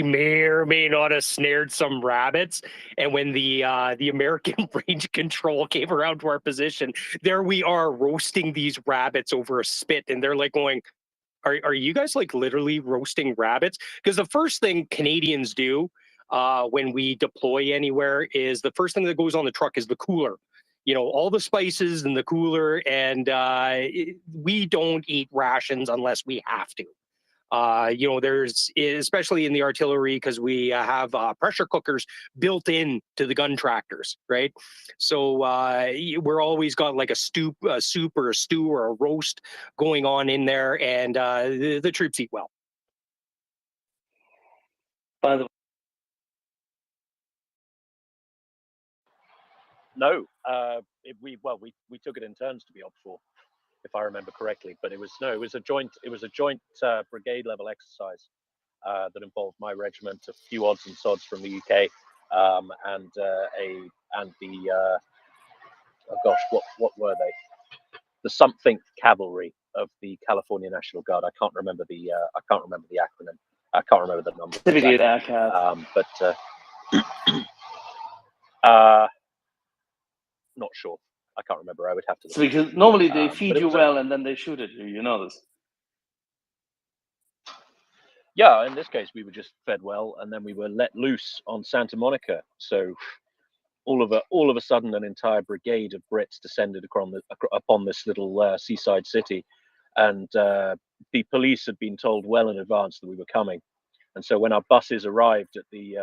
may or may not have snared some rabbits. And when the American range control came around to our position, there we are roasting these rabbits over a spit, and they're like going, Are you guys like literally roasting rabbits? Because the first thing Canadians do when we deploy anywhere is the first thing that goes on the truck is the cooler. You know, all the spices in the cooler, and we don't eat rations unless we have to. There's, especially in the artillery, because we have pressure cookers built in to the gun tractors, right? So we're always got like a soup or a stew or a roast going on in there, and the troops eat well. By the No, we took it in turns to be op 4. if I remember correctly. But it was a joint brigade level exercise that involved my regiment, a few odds and sods from the UK, and the oh gosh, what were they? The something cavalry of the California National Guard. I can't remember the acronym. I can't remember the number. Typically exactly. at AirCAV. Not sure. I can't remember. I would have to. So because normally they feed you well and then they shoot at you. You know this. Yeah, in this case, we were just fed well, and then we were let loose on Santa Monica. So all of a sudden, an entire brigade of Brits descended upon this little seaside city, and the police had been told well in advance that we were coming. And so when our buses arrived at the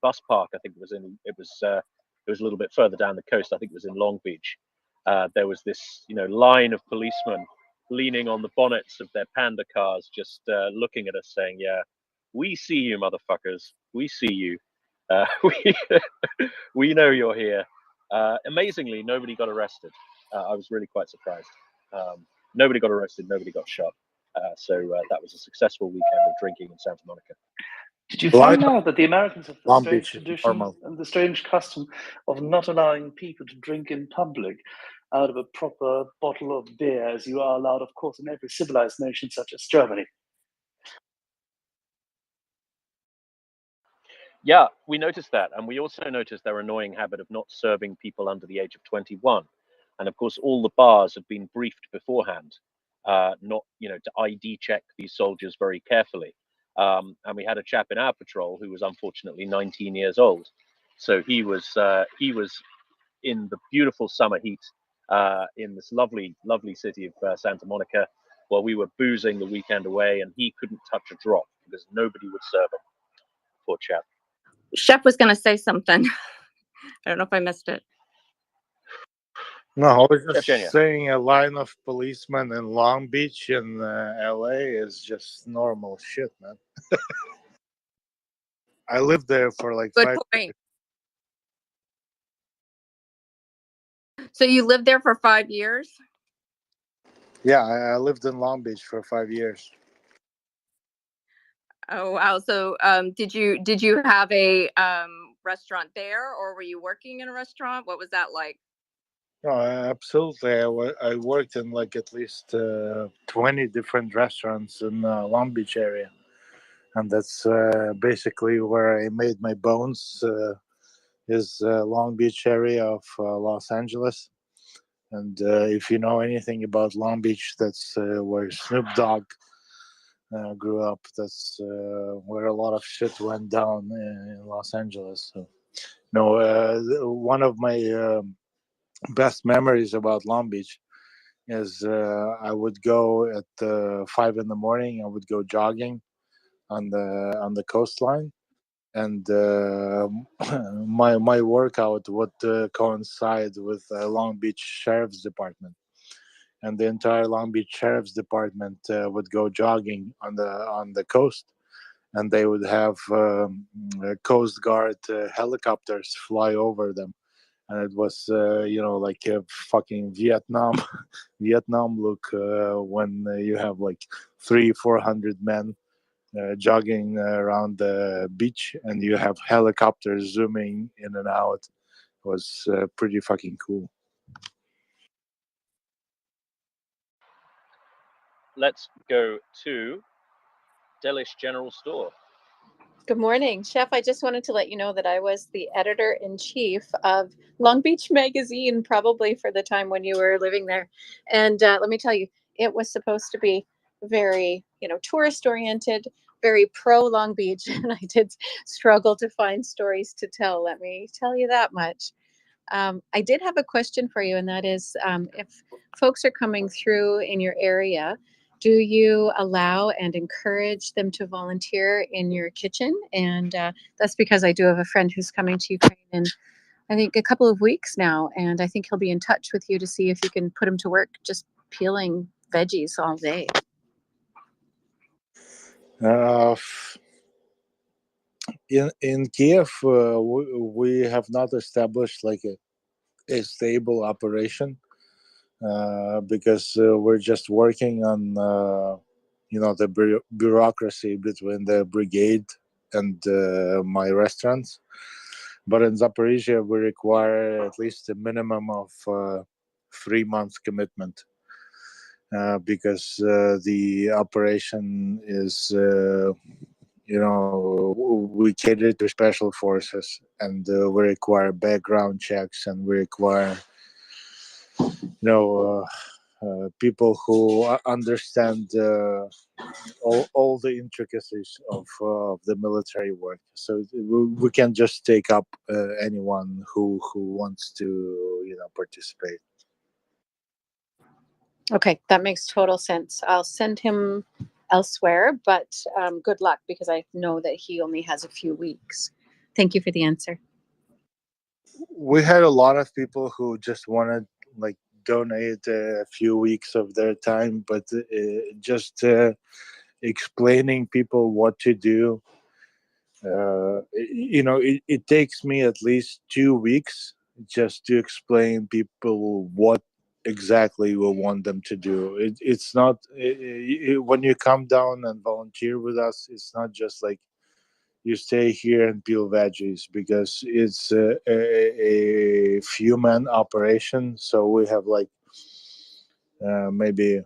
bus park, I think it was a little bit further down the coast. I think it was in Long Beach. There was this line of policemen leaning on the bonnets of their Panda cars, just looking at us, saying, "Yeah, we see you, motherfuckers. We see you. We know you're here." Amazingly, nobody got arrested. I was really quite surprised. Nobody got arrested. Nobody got shot. So that was a successful weekend of drinking in Santa Monica. Did you find out that the Americans have the Long strange Beach is tradition normal. and the strange custom of not allowing people to drink in public out of a proper bottle of beer, as you are allowed, of course, in every civilized nation such as Germany? Yeah, we noticed that. And we also noticed their annoying habit of not serving people under the age of 21. And of course, all the bars had been briefed beforehand, not, to ID check these soldiers very carefully. And we had a chap in our patrol who was unfortunately 19 years old. So he was in the beautiful summer heat in this lovely, lovely city of Santa Monica, while we were boozing the weekend away, and he couldn't touch a drop because nobody would serve him. Poor chap. Chef was going to say something. I don't know if I missed it. No, I was just Chef Jenya. saying a line of policemen in Long Beach in LA is just normal shit, man. I lived there for like Good 5 point. years. So you lived there for 5 years? Yeah, I lived in Long Beach for 5 years. Oh wow! So did you have a restaurant there, or were you working in a restaurant? What was that like? No, absolutely. I worked in like at least 20 different restaurants in Long Beach area, and that's basically where I made my bones. Is Long Beach area of Los Angeles, and if you know anything about Long Beach, that's where Snoop Dogg grew up. That's where a lot of shit went down in Los Angeles. So, one of my best memories about Long Beach is I would go at 5 in the morning. I would go jogging on the coastline, and my workout would coincide with Long Beach Sheriff's Department, and the entire Long Beach Sheriff's Department would go jogging on the coast, and they would have Coast Guard helicopters fly over them, and it was like a fucking Vietnam look when you have like 300-400 men jogging around the beach, and you have helicopters zooming in and out. It was pretty fucking cool. Let's go to Delish General Store. Good morning, Chef. I just wanted to let you know that I was the editor-in-chief of Long Beach Magazine, probably for the time when you were living there. And let me tell you, it was supposed to be very, tourist-oriented, very pro Long Beach. And I did struggle to find stories to tell, let me tell you that much. I did have a question for you, and that is if folks are coming through in your area, do you allow and encourage them to volunteer in your kitchen? And that's because I do have a friend who's coming to Ukraine in, I think, a couple of weeks now. And I think he'll be in touch with you to see if you can put him to work just peeling veggies all day. In Kiev, we have not established like a stable operation. because we're just working on the bureaucracy between the brigade and my restaurants. But in Zaporizhia, we require at least a minimum of 3 months commitment because the operation is, we cater to special forces, and we require background checks, and we require, people who understand all the intricacies of the military work. So we can't just take up anyone who wants to participate. Okay, that makes total sense. I'll send him elsewhere, but good luck because I know that he only has a few weeks. Thank you for the answer. We had a lot of people who just wanted donate a few weeks of their time, but just explaining people what to do. It takes me at least 2 weeks just to explain people what exactly we want them to do. It's not when you come down and volunteer with us, it's not just like you stay here and peel veggies, because it's a few man operation. So we have maybe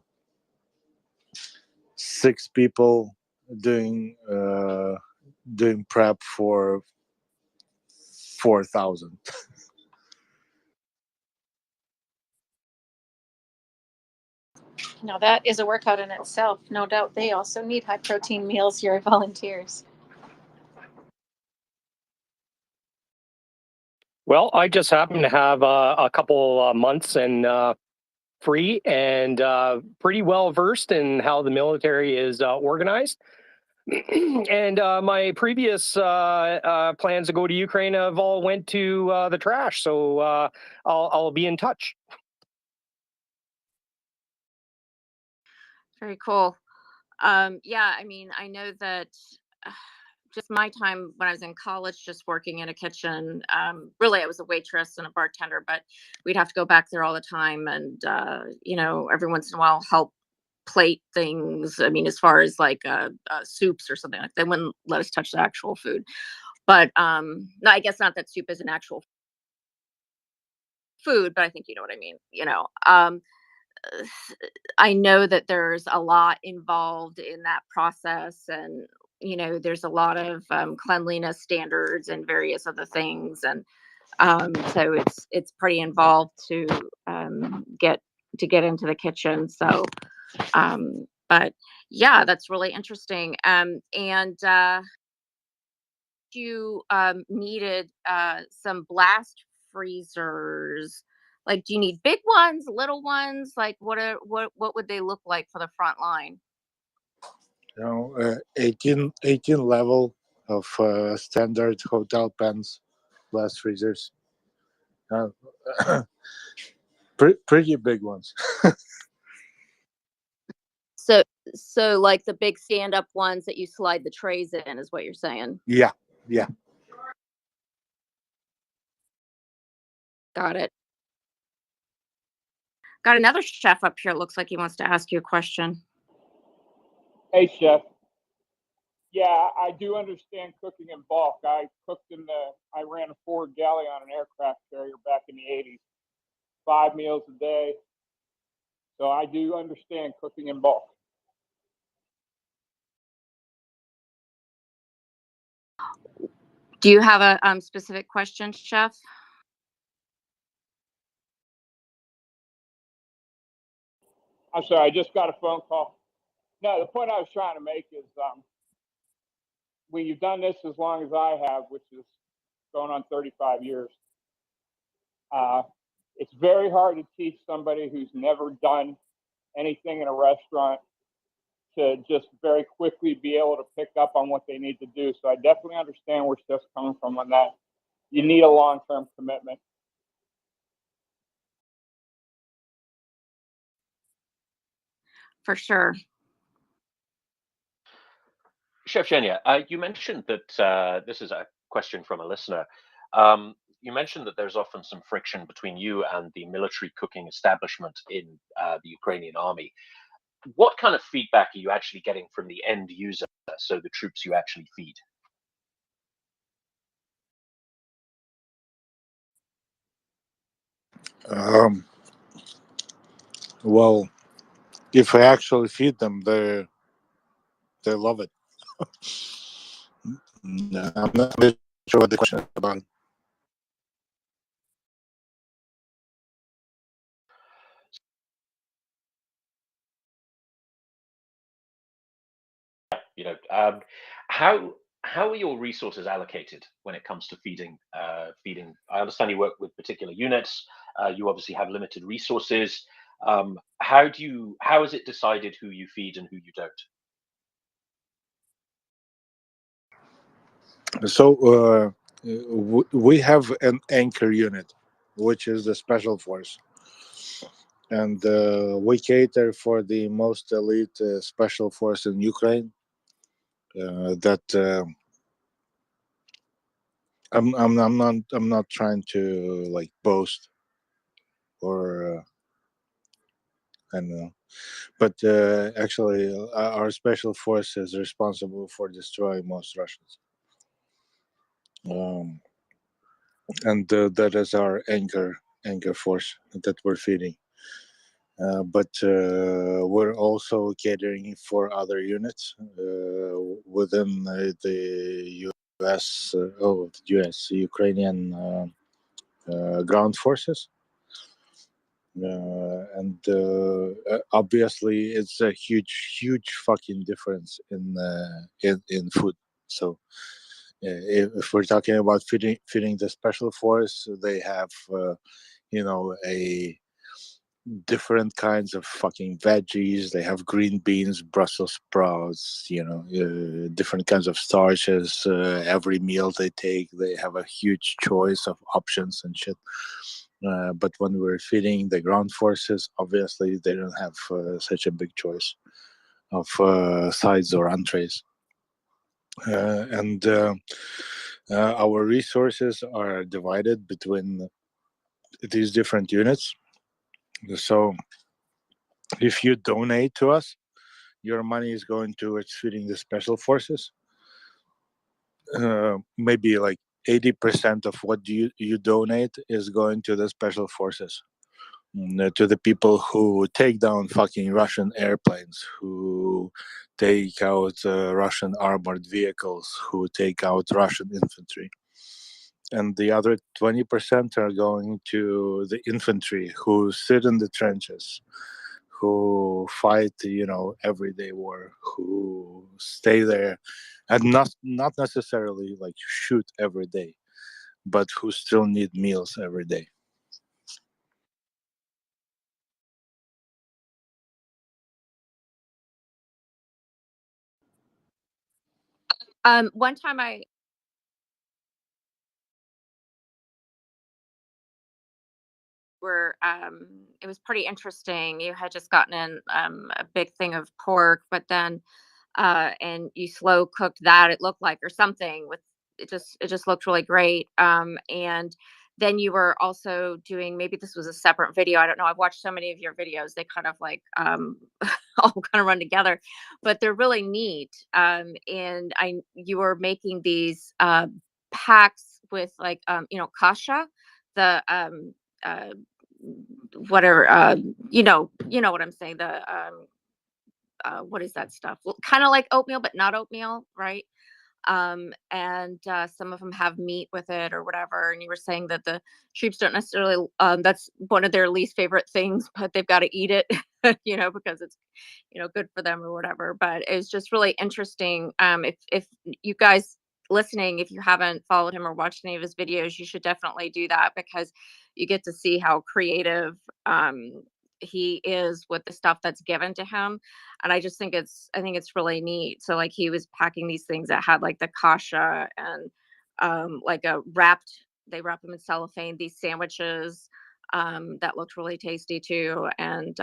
6 people doing prep for 4,000. Now that is a workout in itself. No doubt they also need high protein meals, your volunteers. Well, I just happen to have a couple months and free and pretty well versed in how the military is organized. And my previous plans to go to Ukraine have all went to the trash. So I'll be in touch. Very cool. Yeah, I mean, I know that just my time when I was in college, just working in a kitchen, really, I was a waitress and a bartender, but we'd have to go back there all the time and, every once in a while help plate things. I mean, as far as soups or something, like they wouldn't let us touch the actual food. But no, I guess not that soup is an actual food, but I think you know what I mean. I know that there's a lot involved in that process, and there's a lot of cleanliness standards and various other things, and so it's pretty involved to get into the kitchen. So, but yeah, that's really interesting. And you needed some blast freezers. Like, do you need big ones, little ones? Like, what would they look like for the front line? 18 level of standard hotel pens, blast freezers. Pretty big ones. So like the big stand-up ones that you slide the trays in is what you're saying? Yeah. Got it. Got another chef up here. Looks like he wants to ask you a question. Hey, Chef. Yeah, I do understand cooking in bulk. I ran a Ford galley on an aircraft carrier back in the 80s, 5 meals a day. So I do understand cooking in bulk. Do you have a specific question, Chef? I'm sorry, I just got a phone call. No, the point I was trying to make is when you've done this as long as I have, which is going on 35 years, it's very hard to teach somebody who's never done anything in a restaurant to just very quickly be able to pick up on what they need to do. So I definitely understand where Steph's coming from on that. You need a long-term commitment. For sure. Chef Zhenya, you mentioned that this is a question from a listener. you mentioned that there's often some friction between you and the military cooking establishment in the Ukrainian army. What kind of feedback are you actually getting from the end user, so the troops you actually feed? Well, if I actually feed them, they love it. No, I'm not really sure what the question is about. You know, how are your resources allocated when it comes to feeding? Feeding. I understand you work with particular units. You obviously have limited resources. How is it decided who you feed and who you don't? So we have an anchor unit, which is the special force, and we cater for the most elite special force in Ukraine. That I'm not trying to like boast or I don't know, but actually our special force is responsible for destroying most Russians. Um, and that is our anchor force that we're feeding. But we're also catering for other units within the U.S. Ukrainian ground forces. And obviously, it's a huge fucking difference in food. So, if we're talking about feeding the special force, they have a different kinds of fucking veggies. They have green beans, Brussels sprouts, different kinds of starches. Every meal they take, they have a huge choice of options and shit. But when we're feeding the ground forces, obviously they don't have such a big choice of sides or entrees. And our resources are divided between these different units. So if you donate to us, your money is going towards feeding the special forces. Maybe like 80% of what you donate is going to the special forces, to the people who take down fucking Russian airplanes, who take out Russian armored vehicles, who take out Russian infantry. And the other 20% are going to the infantry who sit in the trenches, who fight, everyday war, who stay there and not necessarily like shoot every day, but who still need meals every day. One time it was pretty interesting. You had just gotten in a big thing of pork, but then and you slow cooked that, it looked like, or something with it just looked really great. And then you were also doing, maybe this was a separate video, I don't know, I've watched so many of your videos, they kind of like all kind of run together, but they're really neat. And you were making these packs with like kasha, the uh whatever, you know what I'm saying, the what is that stuff, kind of like oatmeal but not oatmeal, right? And some of them have meat with it or whatever, and you were saying that the troops don't necessarily, that's one of their least favorite things, but they've got to eat it because it's good for them or whatever. But it's just really interesting. If you guys listening, if you haven't followed him or watched any of his videos, you should definitely do that, because you get to see how creative he is with the stuff that's given to him. And I think it's really neat. So like he was packing these things that had like the kasha and like they wrap them in cellophane, these sandwiches that looked really tasty too. And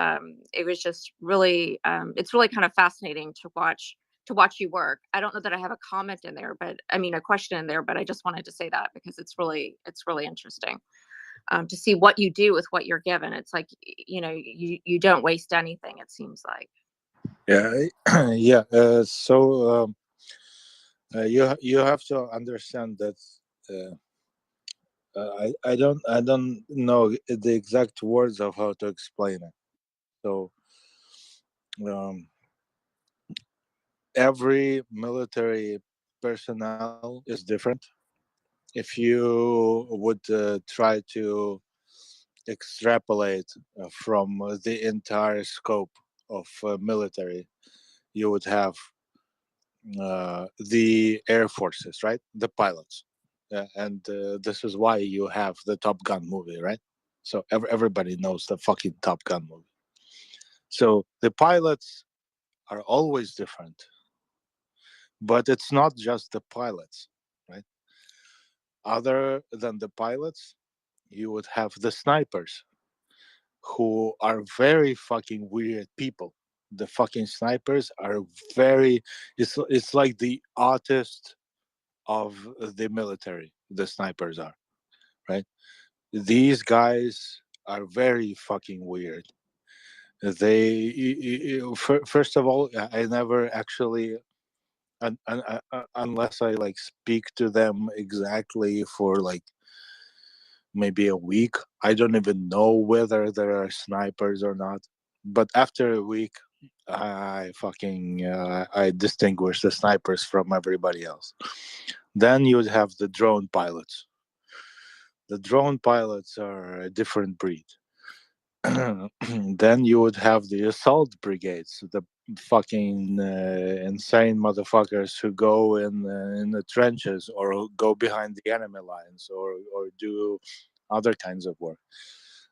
it was just really it's really kind of fascinating to watch to watch you work. I don't know that I have a comment in there, but I mean a question in there, but I just wanted to say that because it's really interesting to see what you do with what you're given. It's like, you know, you don't waste anything, it seems like. Yeah, yeah. You have to understand that I don't know the exact words of how to explain it. So every military personnel is different. If you would try to extrapolate from the entire scope of military, you would have the air forces, right? The pilots. And this is why you have the Top Gun movie, right? So everybody knows the fucking Top Gun movie. So the pilots are always different, but it's not just the pilots, right? Other than the pilots, you would have the snipers, who are very fucking weird people. The fucking snipers are very. It's like the artist of the military. The snipers are, right? These guys are very fucking weird. First of all, I never actually, unless I like speak to them exactly for like maybe a week, I don't even know whether there are snipers or not. But after a week, I fucking I distinguish the snipers from everybody else. Then you would have the drone pilots. The drone pilots are a different breed. Then you would have the assault brigades, the fucking insane motherfuckers who go in the trenches or who go behind the enemy lines or do other kinds of work.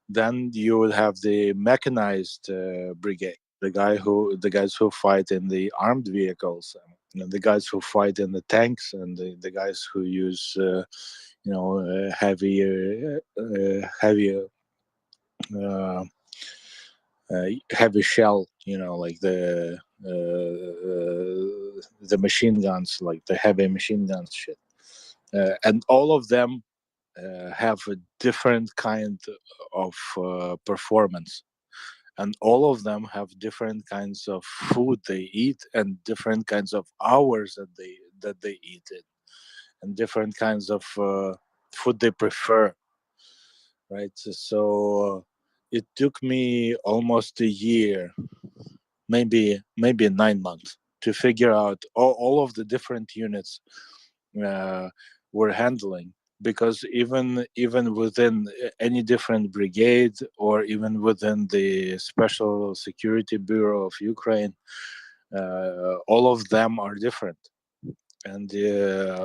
Then you would have the mechanized brigade, the guys who fight in the armed vehicles, the guys who fight in the tanks, and the guys who use uh, heavy shell, like the machine guns, like the heavy machine guns shit. And all of them have a different kind of performance, and all of them have different kinds of food they eat, and different kinds of hours that they eat it, and different kinds of food they prefer, right? So it took me almost a year, maybe 9 months, to figure out all of the different units we're handling, because even within any different brigade, or even within the Special Security Bureau of Ukraine, all of them are different, and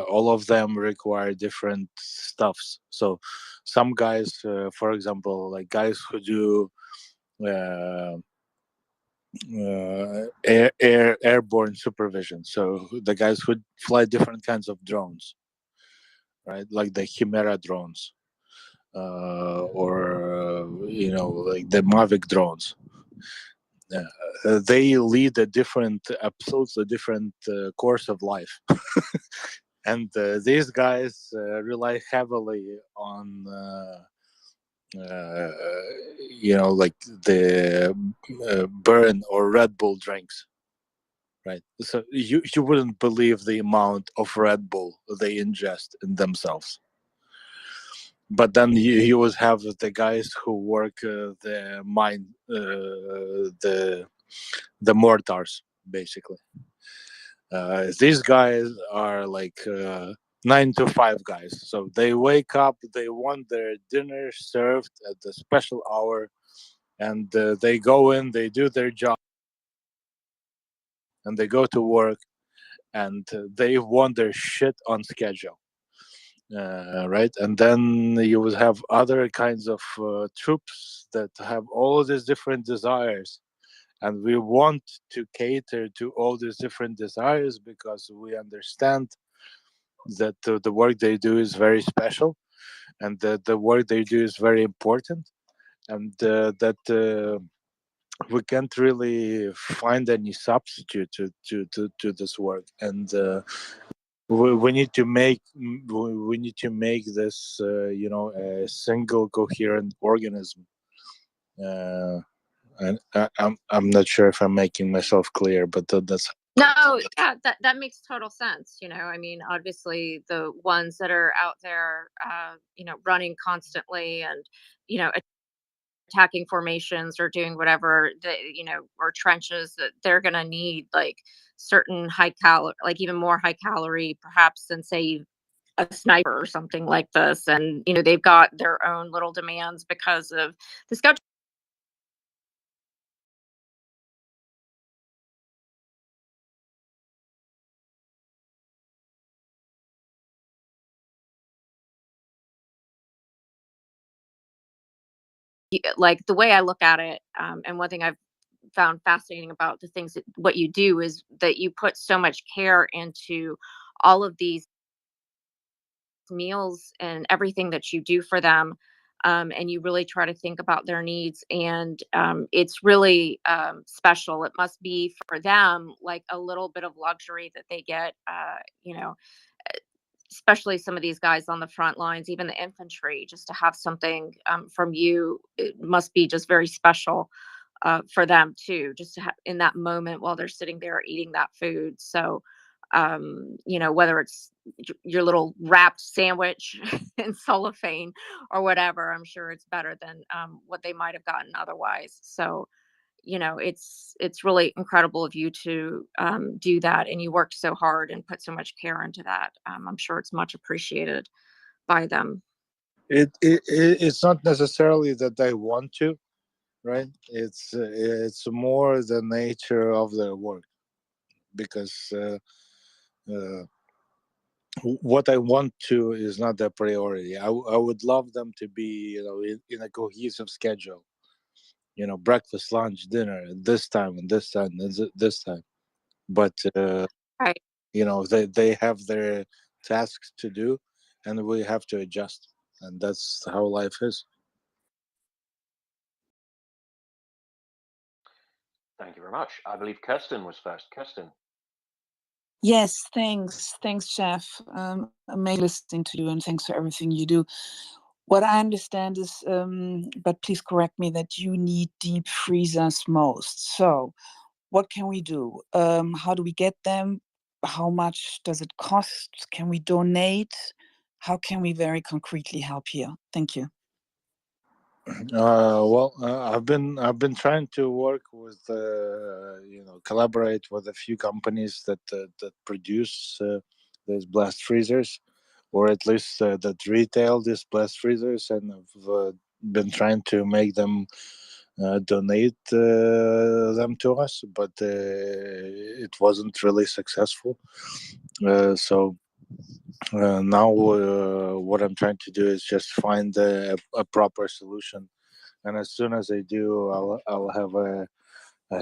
all of them require different stuffs. So some guys, for example, like guys who do airborne supervision, so the guys who fly different kinds of drones, right, like the Chimera drones, or like the Mavic drones. They lead a different, absolutely different course of life. And these guys rely heavily on like the burn or Red Bull drinks, right? So you wouldn't believe the amount of Red Bull they ingest in themselves. But then you would have the guys who work the mine, the mortars, basically. These guys are like 9 to 5 guys. So they wake up, they want their dinner served at the special hour, and they go in, they do their job, and they go to work, and they want their shit on schedule. Right, and then you would have other kinds of troops that have all these different desires, and we want to cater to all these different desires because we understand that the work they do is very special, and that the work they do is very important, and that we can't really find any substitute to this work, and we need to make this a single coherent organism. And I'm not sure if I'm making myself clear, but that's No, yeah, that makes total sense. I mean, obviously the ones that are out there, running constantly and, attacking formations or doing whatever, or trenches, that they're going to need like certain like even more high calorie, perhaps than say a sniper or something like this. And, they've got their own little demands because of the schedule. Like the way I look at it, and one thing I've found fascinating about the things that what you do is that you put so much care into all of these meals and everything that you do for them. And you really try to think about their needs, and it's really special. It must be for them like a little bit of luxury that they get, especially some of these guys on the front lines, even the infantry, just to have something from you. It must be just very special for them too, just to have in that moment while they're sitting there eating that food. So, whether it's your little wrapped sandwich in cellophane or whatever, I'm sure it's better than what they might have gotten otherwise. So, it's really incredible of you to do that, and you worked so hard and put so much care into that. I'm sure it's much appreciated by them. It's not necessarily that I want to, right? It's more the nature of their work, because uh, what I want to is not the priority. I would love them to be, in a cohesive schedule. Breakfast, lunch, dinner, at this time and this time and this time. But Right. they have their tasks to do, and we have to adjust, and that's how life is. Thank you very much. I believe Kirsten was first. Kirsten. Yes, thanks. Thanks, Chef. Amazing listening to you, and thanks for everything you do. What I understand is, but please correct me, that you need deep freezers most. So what can we do? How do we get them? How much does it cost? Can we donate? How can we very concretely help here? Thank you. I've been trying to work with collaborate with a few companies that produce these blast freezers, or at least that retail these blast freezers, and I've been trying to make them donate them to us, but it wasn't really successful. So now what I'm trying to do is just find a proper solution, and as soon as I do, I'll have a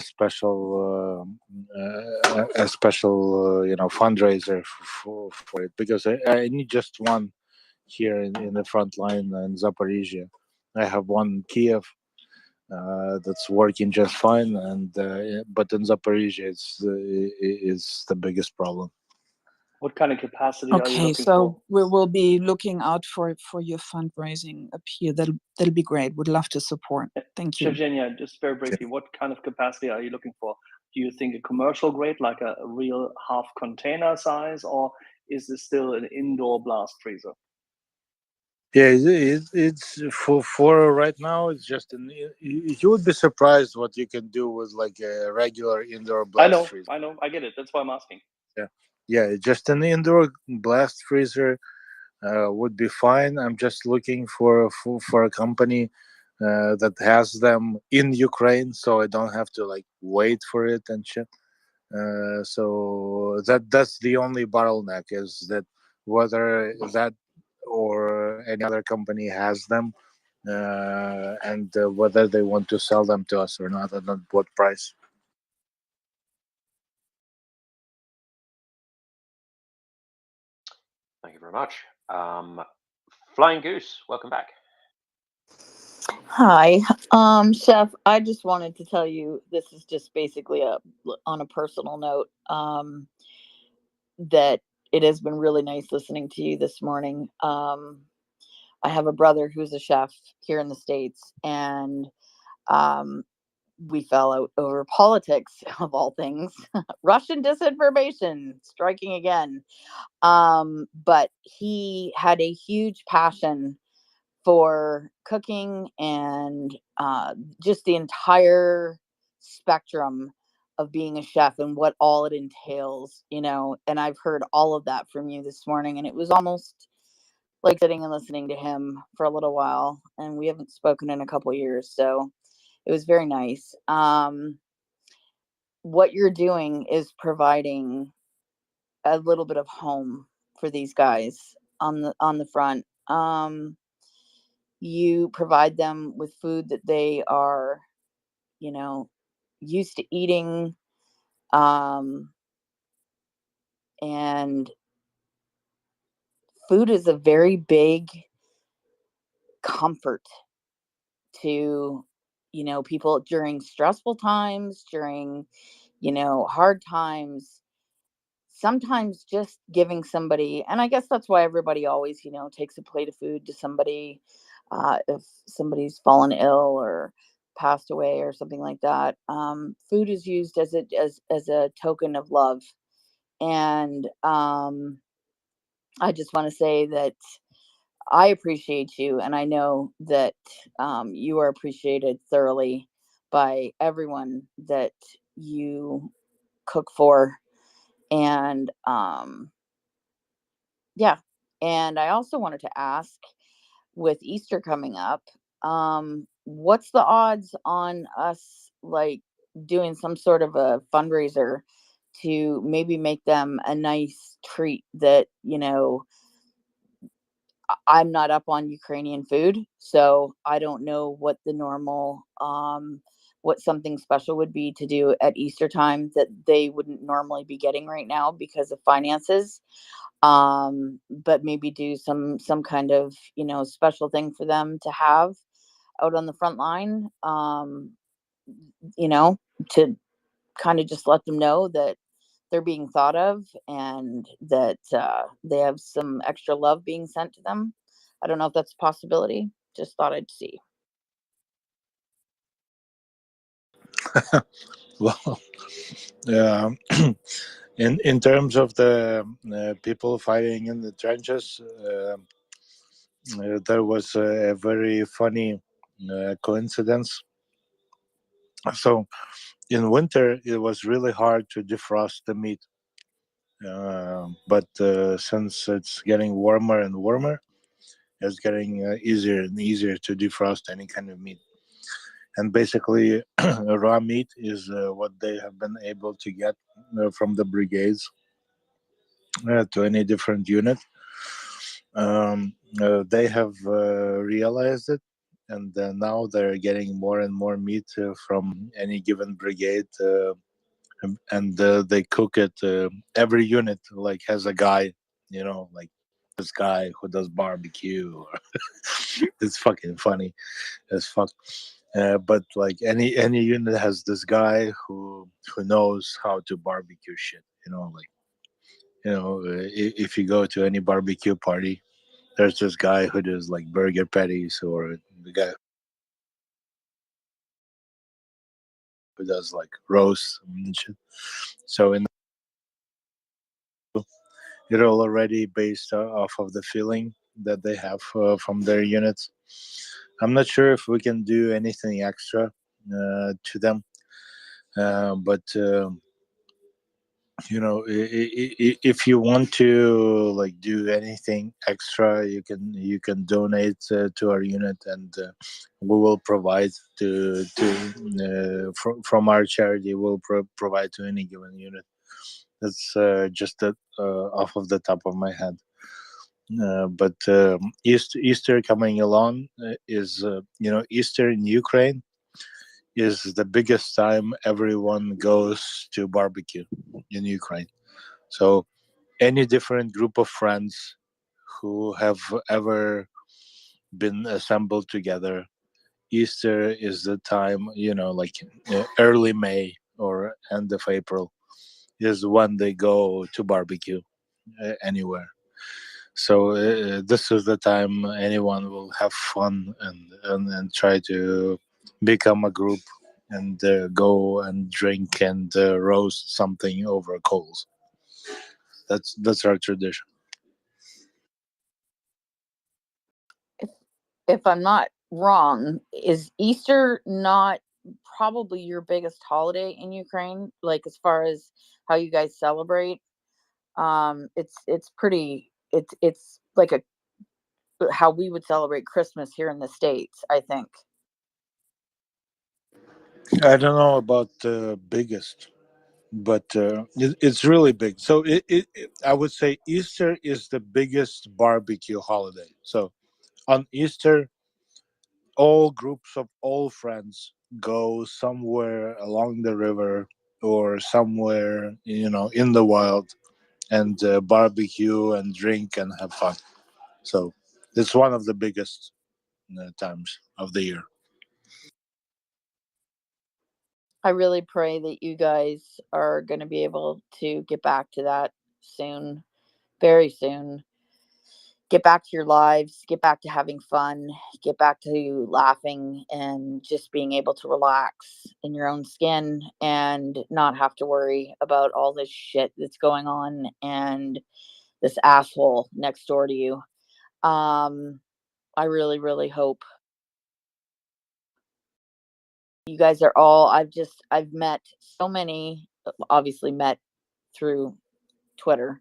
special fundraiser for it, because I need just one here in the front line in Zaporizhia. I have one in Kiev that's working just fine, and but in Zaporizhia it's the biggest problem. What kind of capacity are you Okay, looking so for? we'll be looking out for your fundraising up here. That'll be great. Would love to support. Thank you. Shevgenia, just very briefly, what kind of capacity are you looking for? Do you think a commercial grade, like a real half container size, or is this still an indoor blast freezer? Yeah, it's for right now. It's just you would be surprised what you can do with like a regular indoor blast freezer. I get it. That's why I'm asking. Yeah, just an indoor blast freezer would be fine. I'm just looking for a company that has them in Ukraine, so I don't have to like wait for it and shit. So that's the only bottleneck, is that whether that or any other company has them, and whether they want to sell them to us or not, and at what price. Thank you very much. Flying Goose, welcome back. Hi, Chef. I just wanted to tell you this is just basically on a personal note. That it has been really nice listening to you this morning. I have a brother who's a chef here in the States, and um, we fell out over politics of all things. Russian disinformation striking again. But he had a huge passion for cooking and just the entire spectrum of being a chef and what all it entails, and I've heard all of that from you this morning, and it was almost like sitting and listening to him for a little while, and we haven't spoken in a couple years, so it was very nice. What you're doing is providing a little bit of home for these guys on the front. You provide them with food that they are, you know, used to eating. Um, and food is a very big comfort to, people during stressful times, during, hard times. Sometimes just giving somebody, and I guess that's why everybody always, takes a plate of food to somebody if somebody's fallen ill or passed away or something like that. Food is used as a token of love, and I just want to say that I appreciate you, and I know that you are appreciated thoroughly by everyone that you cook for, and yeah. And I also wanted to ask, with Easter coming up, what's the odds on us like doing some sort of a fundraiser to maybe make them a nice treat that, I'm not up on Ukrainian food, so I don't know what the normal what something special would be to do at Easter time that they wouldn't normally be getting right now because of finances. But maybe do some kind of, special thing for them to have out on the front line, you know, to kind of just let them know that they're being thought of and that they have some extra love being sent to them. I don't know if that's a possibility. Just thought I'd see. Well, yeah. In terms of the people fighting in the trenches, there was a very funny coincidence. So in winter, it was really hard to defrost the meat. But since it's getting warmer and warmer, it's getting easier and easier to defrost any kind of meat. And basically, raw meat is what they have been able to get from the brigades to any different unit. They have realized it, and now they're getting more and more meat from any given brigade, and they cook it. Every unit like has a guy, like this guy who does barbecue. It's fucking funny as fuck. But like any unit has this guy who knows how to barbecue shit. Like if you go to any barbecue party, there's this guy who does like burger patties, or the guy who does like roast and shit. So it'll already based off of the feeling that they have from their units. I'm not sure if we can do anything extra to them, but if you want to like do anything extra, you can donate to our unit, and we will provide from our charity. We'll provide to any given unit. That's just off of the top of my head. But Easter coming along is Easter in Ukraine is the biggest time everyone goes to barbecue in Ukraine. So any different group of friends who have ever been assembled together, Easter is the time, like early May or end of April is when they go to barbecue anywhere. So this is the time anyone will have fun and try to become a group and go and drink and roast something over coals. That's our tradition. If I'm not wrong, is Easter not probably your biggest holiday in Ukraine? Like as far as how you guys celebrate, it's pretty. It's like a how we would celebrate Christmas here in the States, I think. I don't know about the biggest, but it's really big. So I would say Easter is the biggest barbecue holiday. So on Easter, all groups of all friends go somewhere along the river or somewhere in the wild and barbecue and drink and have fun. So it's one of the biggest times of the year. I really pray that you guys are going to be able to get back to that soon, very soon. Get back to your lives, get back to having fun, get back to laughing and just being able to relax in your own skin and not have to worry about all this shit that's going on and this asshole next door to you. I really, really hope you guys are all, I've met so many, obviously met through Twitter,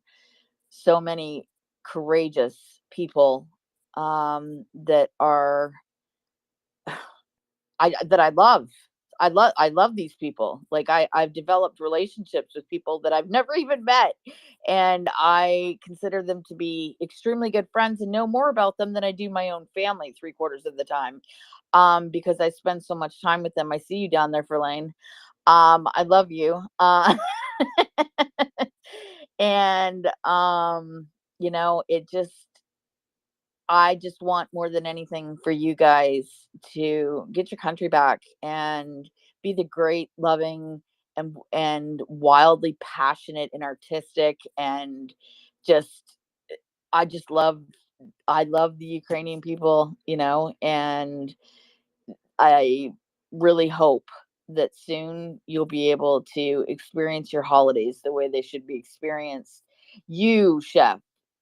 so many courageous people that are I love. I love these people. Like I've developed relationships with people that I've never even met, and I consider them to be extremely good friends and know more about them than I do my own family 3/4 of the time. Because I spend so much time with them. I see you down there, Verlaine. I love you. And it just I just want more than anything for you guys to get your country back and be the great, loving, and wildly passionate and artistic and just I just love the Ukrainian people, and I really hope that soon you'll be able to experience your holidays the way they should be experienced. You, chef,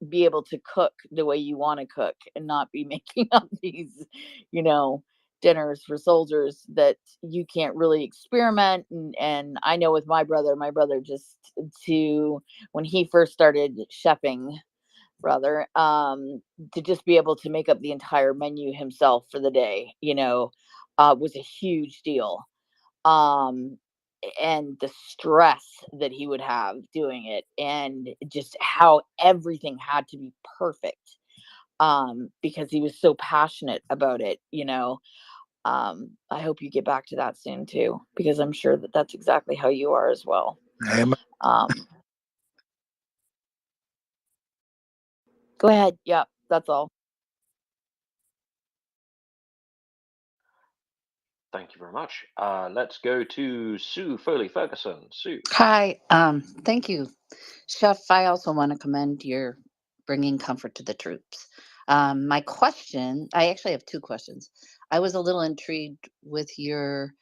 be able to cook the way you want to cook and not be making up these, you know, dinners for soldiers that you can't really experiment. And I know with my brother just to when he first started chefing, brother, to just be able to make up the entire menu himself for the day, was a huge deal. Um, and the stress that he would have doing it and just how everything had to be perfect, because he was so passionate about it. I hope you get back to that soon too, because I'm sure that that's exactly how you are as well. Amen. Go ahead. Yeah, that's all. Thank you very much. Let's go to Sue Foley Ferguson. Sue. Hi, thank you, Chef. I also want to commend your bringing comfort to the troops. My question, I actually have two questions. I was a little intrigued with your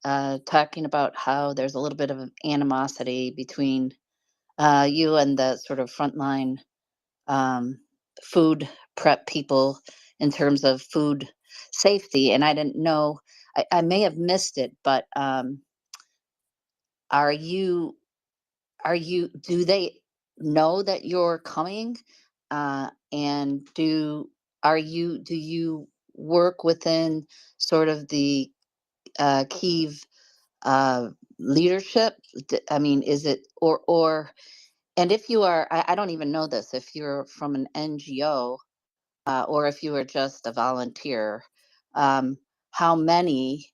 talking about how there's a little bit of animosity between you and the sort of frontline um, food prep people in terms of food safety, and I didn't know. I may have missed it, but are you do they know that you're coming? And do you work within sort of the Kiev leadership? I mean, is it or and if you are, I don't even know this, if you're from an NGO or if you are just a volunteer, how many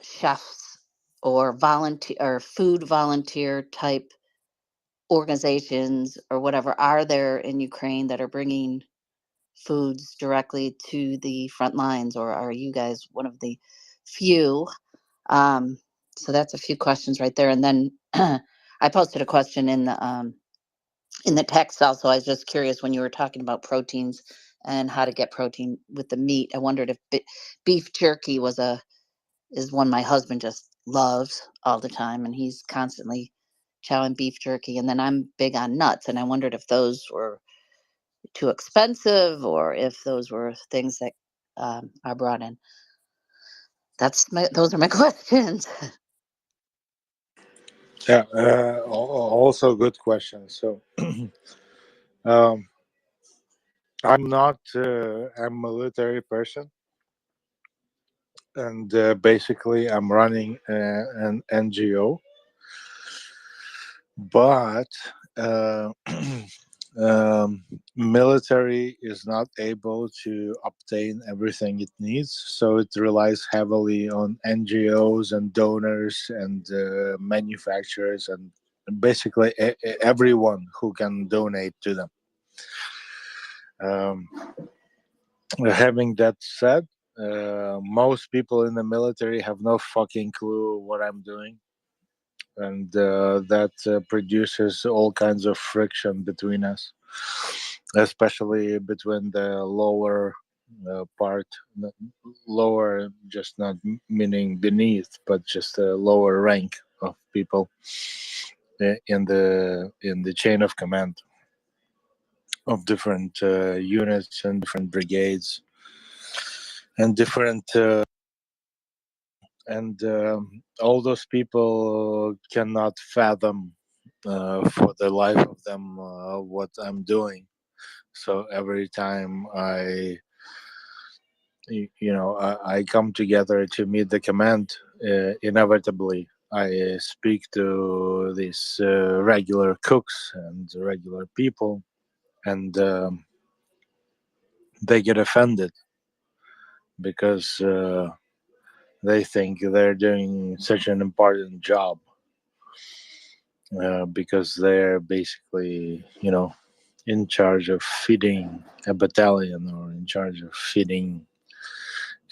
chefs or volunteer or food volunteer type organizations or whatever are there in Ukraine that are bringing foods directly to the front lines, or are you guys one of the few? So that's a few questions right there. And then I posted a question in the text also. I was just curious when you were talking about proteins and how to get protein with the meat. I wondered if beef jerky is one my husband just loves all the time, and he's constantly chowing beef jerky. And then I'm big on nuts, and I wondered if those were too expensive or if those were things that are brought in. Those are my questions. Yeah, also good question. So, I'm not a military person, and basically I'm running an NGO, but uh, military is not able to obtain everything it needs, so it relies heavily on NGOs and donors and manufacturers and basically everyone who can donate to them. Having that said, most people in the military have no fucking clue what I'm doing, and that produces all kinds of friction between us, especially between the lower part, lower, just not meaning beneath, but just the lower rank of people in the chain of command of different units and different brigades and different and all those people cannot fathom for the life of them what I'm doing. So every time I come together to meet the command, inevitably I speak to these regular cooks and regular people, and they get offended because they think they're doing such an important job, because they're basically, in charge of feeding a battalion or in charge of feeding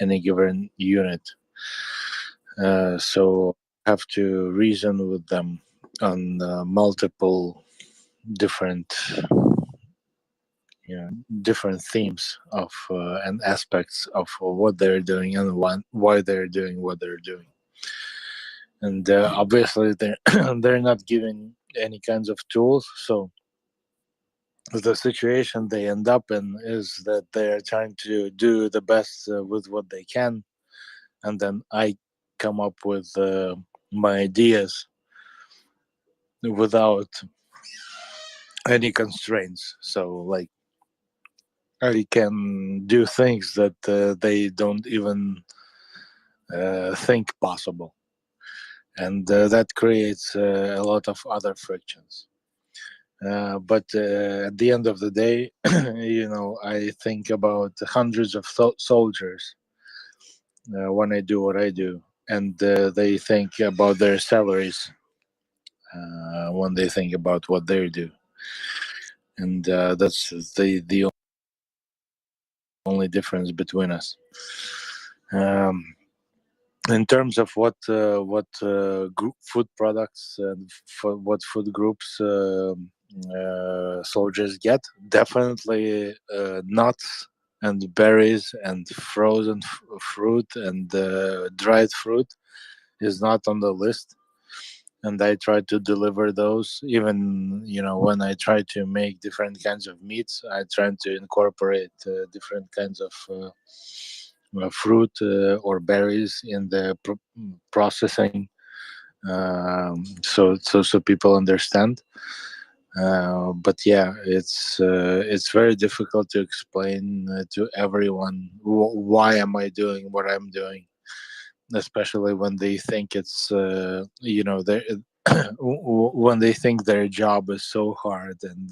any given unit. So I have to reason with them on multiple different, different themes of and aspects of what they're doing and why they're doing what they're doing. And obviously they're they're not giving any kinds of tools, so the situation they end up in is that they're trying to do the best with what they can, and then I come up with my ideas without any constraints. So, like, I can do things that they don't even think possible, and that creates a lot of other frictions. But at the end of the day, I think about hundreds of soldiers when I do what I do, and they think about their salaries when they think about what they do, and that's the only difference between us. Um, in terms of what group food products and for what food groups soldiers get, definitely nuts and berries and frozen fruit and dried fruit is not on the list, and I try to deliver those. Even when I try to make different kinds of meats, I try to incorporate different kinds of fruit or berries in the processing, so people understand. But yeah, it's very difficult to explain to everyone why am I doing what I'm doing, especially when they think it's they when they think their job is so hard, and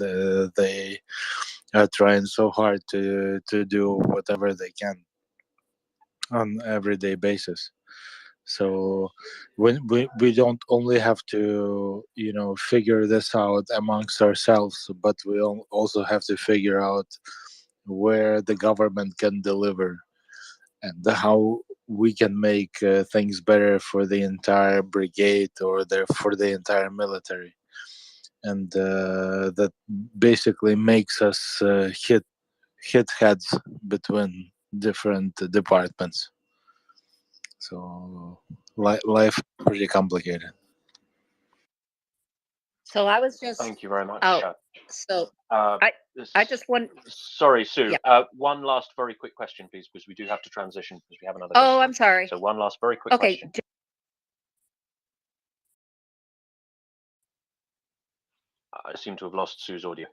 they are trying so hard to do whatever they can on everyday basis. So when we don't only have to figure this out amongst ourselves, but we also have to figure out where the government can deliver and how we can make things better for the entire brigade or for the entire military. And that basically makes us hit heads between different departments. So life is pretty complicated. So I was just. Thank you very much. Oh, so I just want. Sorry, Sue. Yeah. One last very quick question, please, because we do have to transition because we have another. Oh, I'm sorry. So one last very quick Okay. question. I seem to have lost Sue's audio.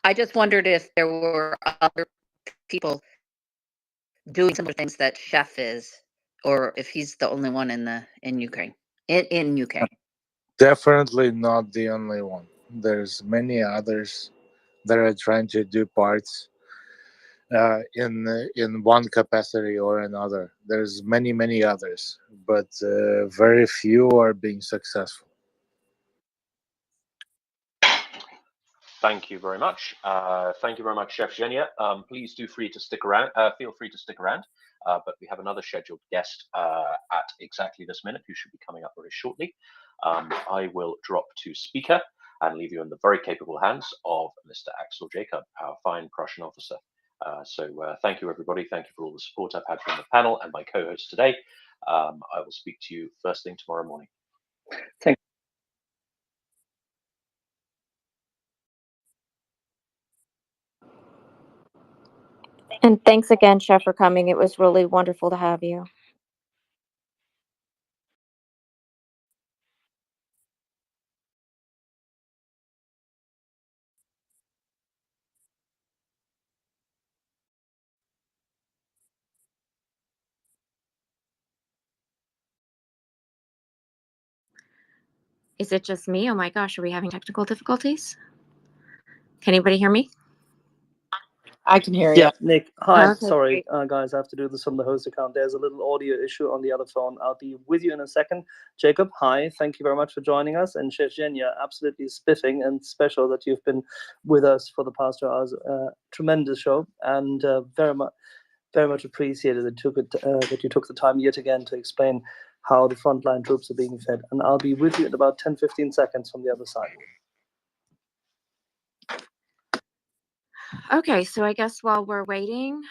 I just wondered if there were other people doing similar things that Chef is, or if he's the only one in Ukraine. In UK. Definitely not the only one. There's many others that are trying to do parts in one capacity or another. There's many others, but very few are being successful. Thank you very much. Thank you very much, Chef Zhenya. Please do free to stick around. Feel free to stick around. But we have another scheduled guest at exactly this minute who should be coming up very shortly. I will drop to speaker and leave you in the very capable hands of Mr. Axel Jacob, our fine Prussian officer. So thank you, everybody. Thank you for all the support I've had from the panel and my co-host today. I will speak to you first thing tomorrow morning. Thank And thanks again, Chef, for coming. It was really wonderful to have you. Is it just me? Oh my gosh, are we having technical difficulties? Can anybody hear me? I can hear you. Yeah, Nick. Hi. Okay, Sorry, great. guys. I have to do this from the host account. There's a little audio issue on the other phone. I'll be with you in a second. Jacob, hi. Thank you very much for joining us. And Chef Zhenya, absolutely spiffing and special that you've been with us for the past 2 hours. Tremendous show, and very much appreciated that you took the time yet again to explain how the frontline troops are being fed. And I'll be with you in about 10-15 seconds from the other side. Okay, so I guess while we're waiting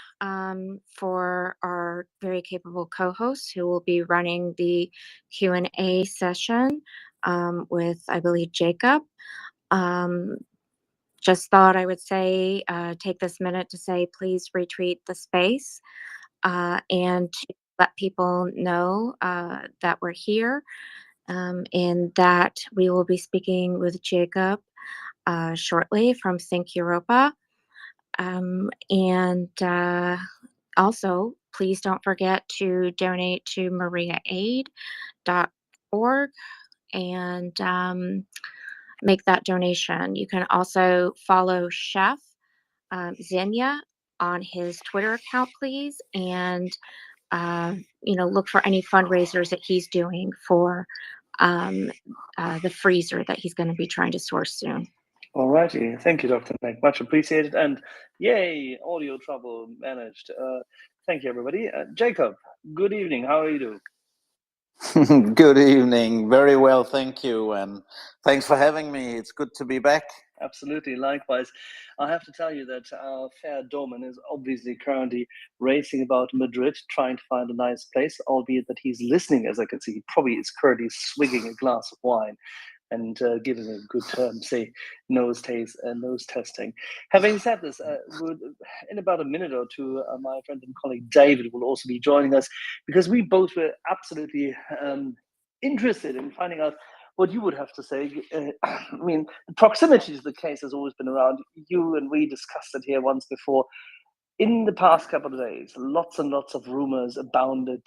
for our very capable co-hosts who will be running the Q&A session with, I believe, Jacob, just thought I would say, take this minute to say, please retweet the space and to let people know that we're here and that we will be speaking with Jacob shortly from Think Europa. And also, please don't forget to donate to MriyaAid.org and make that donation. You can also follow Chef Zhenya on his Twitter account, please, and look for any fundraisers that he's doing for the freezer that he's going to be trying to source soon. All righty. Thank you, Dr. Nick. Much appreciated. And yay, audio trouble managed. Thank you, everybody. Jacob, good evening. How are you doing? Good evening. Very well, thank you. And thanks for having me. It's good to be back. Absolutely. Likewise. I have to tell you that our fair Doman is obviously currently racing about Madrid, trying to find a nice place, albeit that he's listening, as I can see. He probably is currently swigging a glass of wine and giving a good say nose taste and nose testing. Having said this, in about a minute or two, my friend and colleague David will also be joining us because we both were absolutely interested in finding out what you would have to say. I mean, the proximity to the case has always been around. You and we discussed it here once before. In the past couple of days, lots and lots of rumors abounded.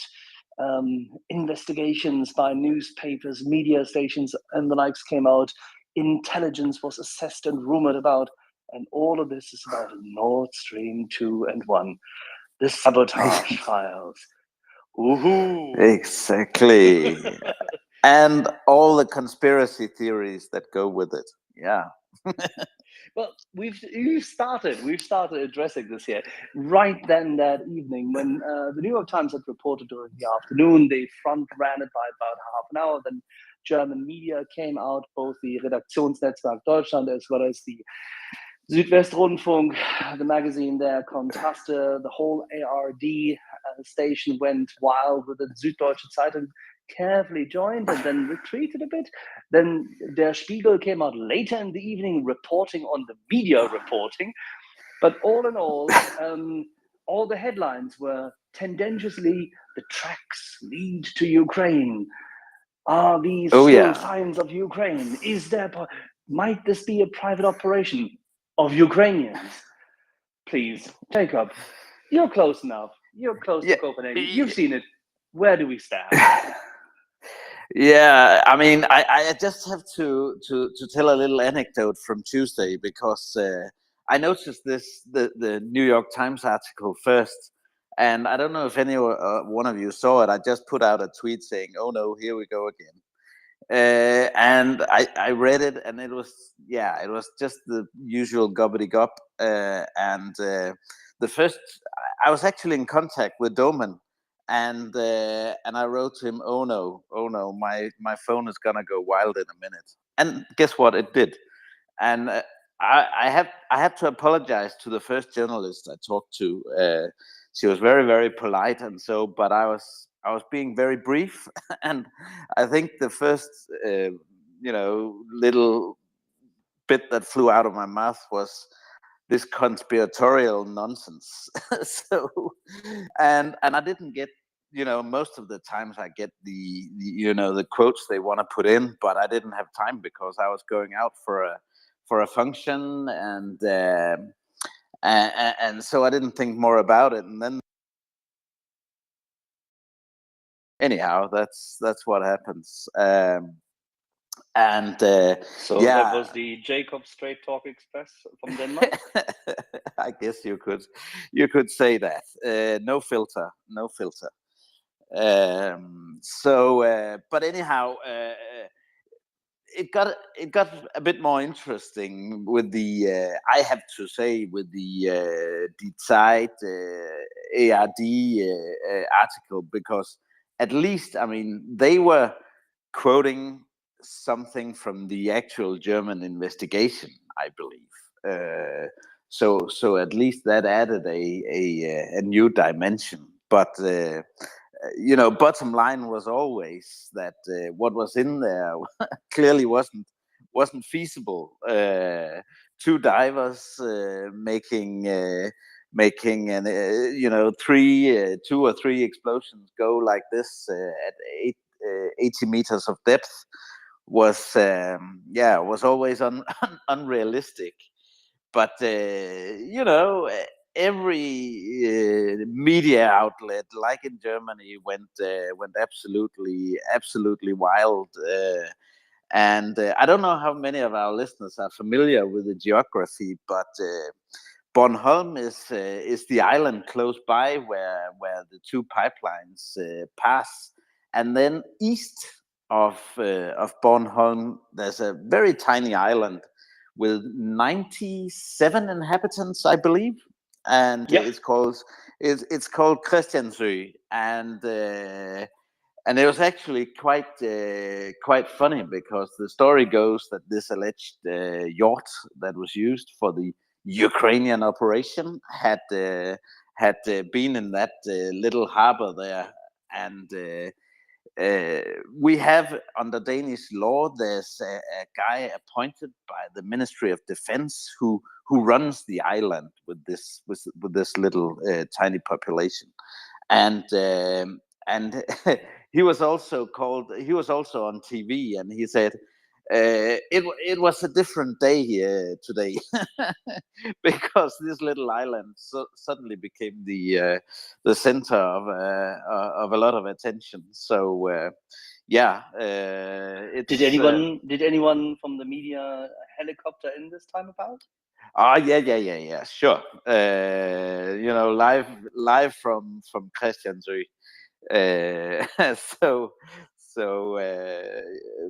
Investigations by newspapers, media stations, and the likes came out. Intelligence was assessed and rumored about, and all of this is about Nord Stream 2 and 1, the sabotage files. Woohoo! Exactly. And all the conspiracy theories that go with it. Yeah. Well, we've started addressing this here right then that evening when the New York Times had reported during the afternoon. They front ran it by about half an hour. Then German media came out, both the Redaktionsnetzwerk Deutschland as well as the Südwestrundfunk, the magazine there, Kontraste, the whole ARD station went wild with it. Süddeutsche Zeitung carefully joined and then retreated a bit. Then Der Spiegel came out later in the evening reporting on the media reporting. But all in all the headlines were tendentiously, the tracks lead to Ukraine. Are these still signs of Ukraine? Might this be a private operation of Ukrainians? Please, Jacob, you're close enough. You're close to Copenhagen. You've seen it. Where do we stand? Yeah, I mean, I just have to tell a little anecdote from Tuesday, because I noticed the New York Times article first, and I don't know if any one of you saw it. I just put out a tweet saying, "Oh no, here we go again." And I read it, and it was just the usual gobbledygook. And the first, I was actually in contact with Doman, and I wrote to him, "Oh no, my phone is gonna go wild in a minute." And guess what? It did. And I have to apologize to the first journalist I talked to. She was very, very polite, and so, but I was being very brief, and I think the first little bit that flew out of my mouth was this conspiratorial nonsense. So, and I didn't get, most of the times I get the quotes they want to put in, but I didn't have time because I was going out for a function, and so I didn't think more about it. And then anyhow, that's what happens. So that was the Jacob Straight Talk Express from Denmark. I guess you could say that. No filter. But anyhow, it got a bit more interesting with the I have to say, with the Die Zeit ARD article, because at least, I mean, they were quoting something from the actual German investigation, I believe. So at least that added a new dimension. But bottom line was always that what was in there clearly wasn't feasible. Two divers making 2 or 3 explosions go like this at 80 meters of depth was always unrealistic. But every media outlet, like in Germany, went absolutely wild. And I don't know how many of our listeners are familiar with the geography, but Bornholm is the island close by where the 2 pipelines pass, and then east of Bornholm, there's a very tiny island with 97 inhabitants, I believe, and it's called Christiansø, and it was actually quite funny, because the story goes that this alleged yacht that was used for the Ukrainian operation had been in that little harbor there, and we have, under Danish law, there's a guy appointed by the Ministry of Defense who runs the island with this little tiny population, and he was also on TV, and he said it was a different day here today, because this little island suddenly became the center of a lot of attention. So did anyone from the media helicopter in this time about? Yeah, sure. Live from Christiansø. So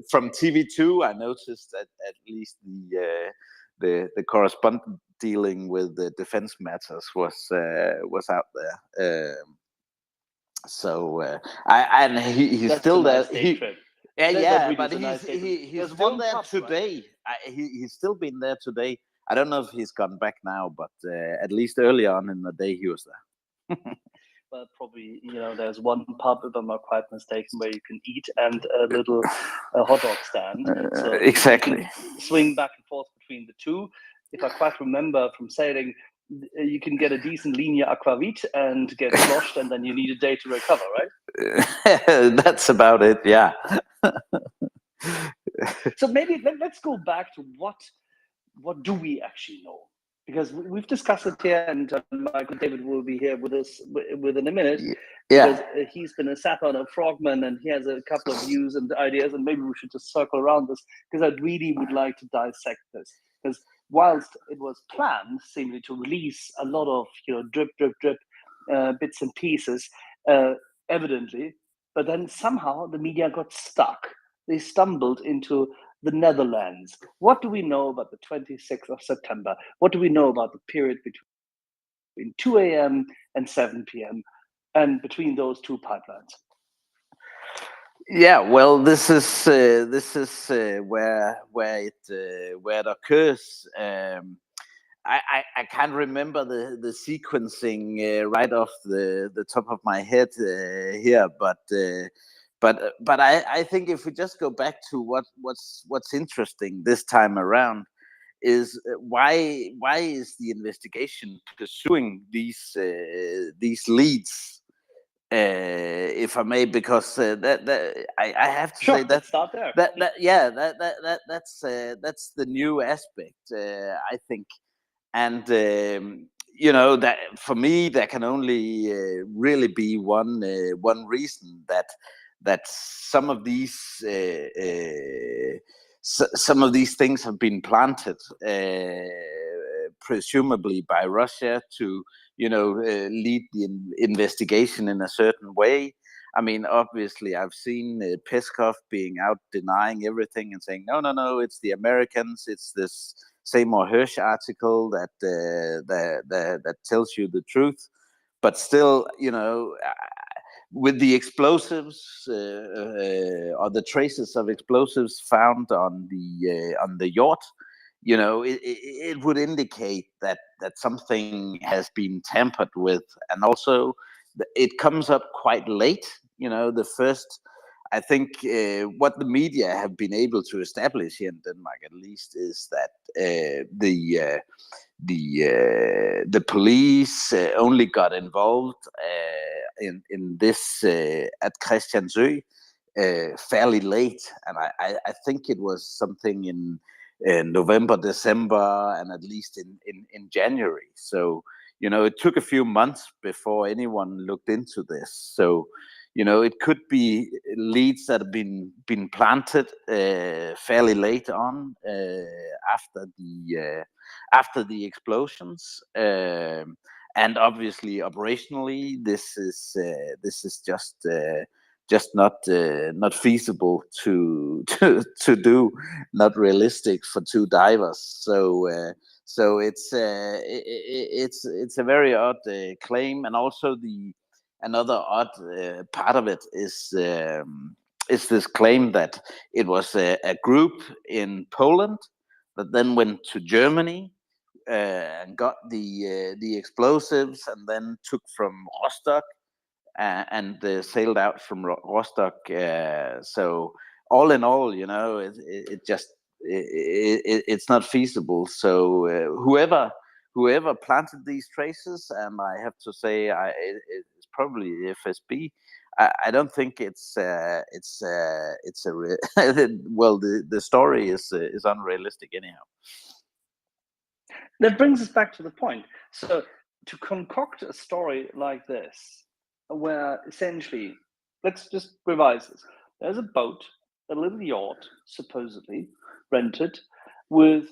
from TV2, I noticed that at least the correspondent dealing with the defense matters was out there. And he's That's still a there. nice day trip. Yeah, really but is a nice day trip. he's There's still one there pub, today. He's still been there today. I don't know if he's gone back now, but at least early on in the day he was there. But probably, there's one pub, if I'm not quite mistaken, where you can eat and a little hot dog stand. So exactly. you can swing back and forth between the two. If I quite remember from sailing, you can get a decent linea aquavit and get sloshed, and then you need a day to recover, right? That's about it, yeah. So maybe let's go back to what do we actually know? Because we've discussed it here, and Michael David will be here with us within a minute. Yeah. Because he's been a sapper and a frogman, and he has a couple of views and ideas, and maybe we should just circle around this, because I really would like to dissect this. Because whilst it was planned seemingly to release a lot of drip bits and pieces, evidently, but then somehow the media got stuck. They stumbled into the Netherlands. What do we know about the 26th of September? What do we know about the period between 2 a.m. and 7 p.m. and between those two pipelines? Yeah, well, this is where it occurs. I can't remember the sequencing right off the top of my head here, but I think if we just go back to what's interesting this time around is why is the investigation pursuing these leads, if I may, because I have to say that start there. That's the new aspect, I think. And that for me there can only really be one reason, that some of these things have been planted, presumably by Russia, to lead the investigation in a certain way. I mean, obviously, I've seen Peskov being out denying everything and saying, no, it's the Americans, it's this Seymour Hersh article that tells you the truth. But still, with the explosives or the traces of explosives found on the yacht, it would indicate that something has been tampered with, and also it comes up quite late. The first, I think, what the media have been able to establish here in Denmark, at least, is that the police only got involved in this at Christiansø fairly late, and I think it was something in November, December, and at least in January. So it took a few months before anyone looked into this. So it could be leads that have been planted fairly late on after the explosions, and obviously operationally this is just not feasible to do, not realistic for two divers. So it's a very odd claim, and also another odd part of it is this claim that it was a group in Poland that then went to Germany and got the explosives, and then took from Rostock and sailed out from Rostock. So all in all, it just it's not feasible. So whoever planted these traces, and I have to say, it's probably the FSB. I don't think it's a well, the story is unrealistic anyhow. That brings us back to the point. So to concoct a story like this, where essentially, let's just revise this. There's a boat, a little yacht, supposedly rented, with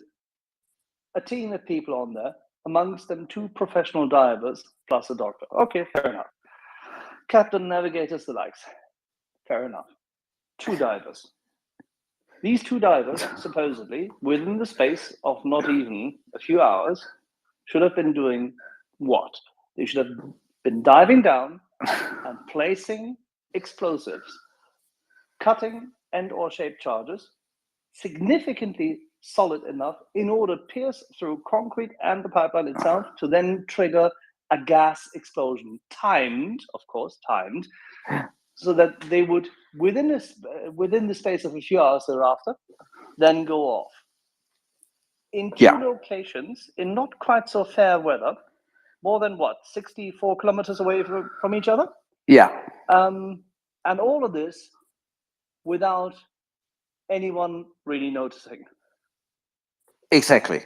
a team of people on there, amongst them 2 professional divers plus a doctor. Okay, fair enough. Captain, navigators, the likes. Fair enough. 2 divers. These two divers, supposedly, within the space of not even a few hours, should have been doing what? They should have been diving down and placing explosives, cutting and or shaped charges, significantly solid enough in order to pierce through concrete and the pipeline itself to then trigger a gas explosion, timed, of course, timed, so that they would, within the space of a few hours thereafter, then go off. In two locations, in not quite so fair weather, more than what, 64 kilometers away from each other? Yeah. And all of this without anyone really noticing. Exactly.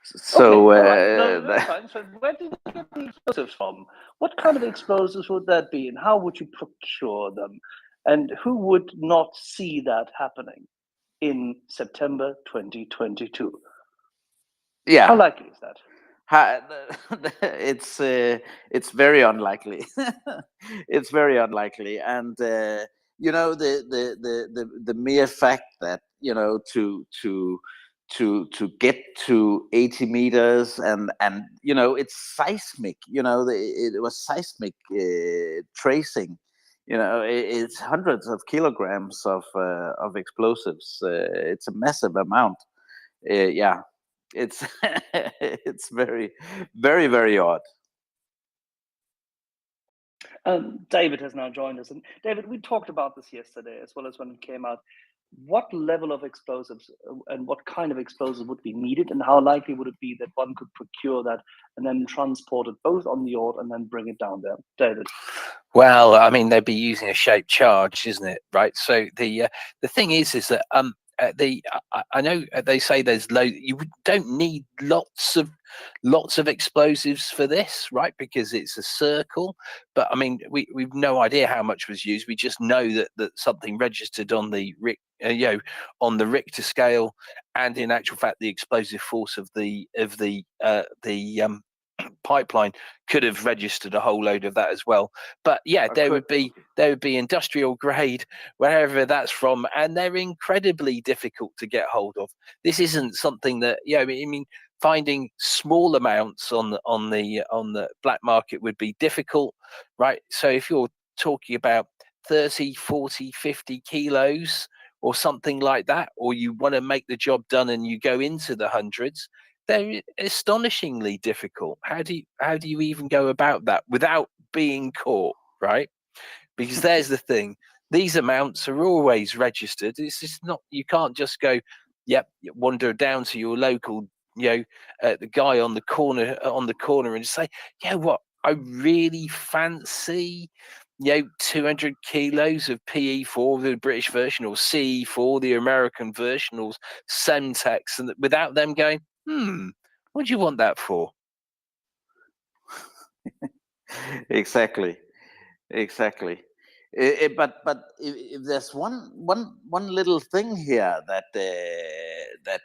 So, okay, no, that's fine. So where did you get the explosives from? What kind of explosives would that be, and how would you procure them? And who would not see that happening in September 2022? yeah. How likely is that? It's very unlikely. It's very unlikely, and you know, the mere fact that, you know, to get to 80 meters, and you know, it's seismic, you know, it was seismic tracing, you know, it's hundreds of kilograms of explosives. It's a massive amount. Yeah, it's it's very, very, very odd. David has now joined us, and David, we talked about this yesterday as well as when it came out. What level of explosives and what kind of explosives would be needed, and how likely would it be that one could procure that and then transport it both on the yacht and then bring it down there? David? Well, I mean, they'd be using a shaped charge, isn't it? Right. So the thing is that I know they say there's you don't need lots of explosives for this, right? Because it's a circle. But I mean, we've no idea how much was used. We just know that something registered on the on the Richter scale, and in actual fact, the explosive force of the pipeline could have registered a whole load of that as well. But yeah, there would be industrial grade wherever that's from, and they're incredibly difficult to get hold of. This isn't something that, I mean, finding small amounts on the black market would be difficult, right? So if you're talking about 30, 40, 50 kilos or something like that, or you want to make the job done and you go into the hundreds, they're astonishingly difficult. How do you even go about that without being caught, right? Because there's the thing, these amounts are always registered. It's just not, you can't just go, yep, wander down to your local, the guy on the corner and say, yeah, what, I really fancy 200 kilos of PE4, the British version, or CE4, the American version, or Semtex, and without them going, what do you want that for? Exactly. But if there's one little thing here that the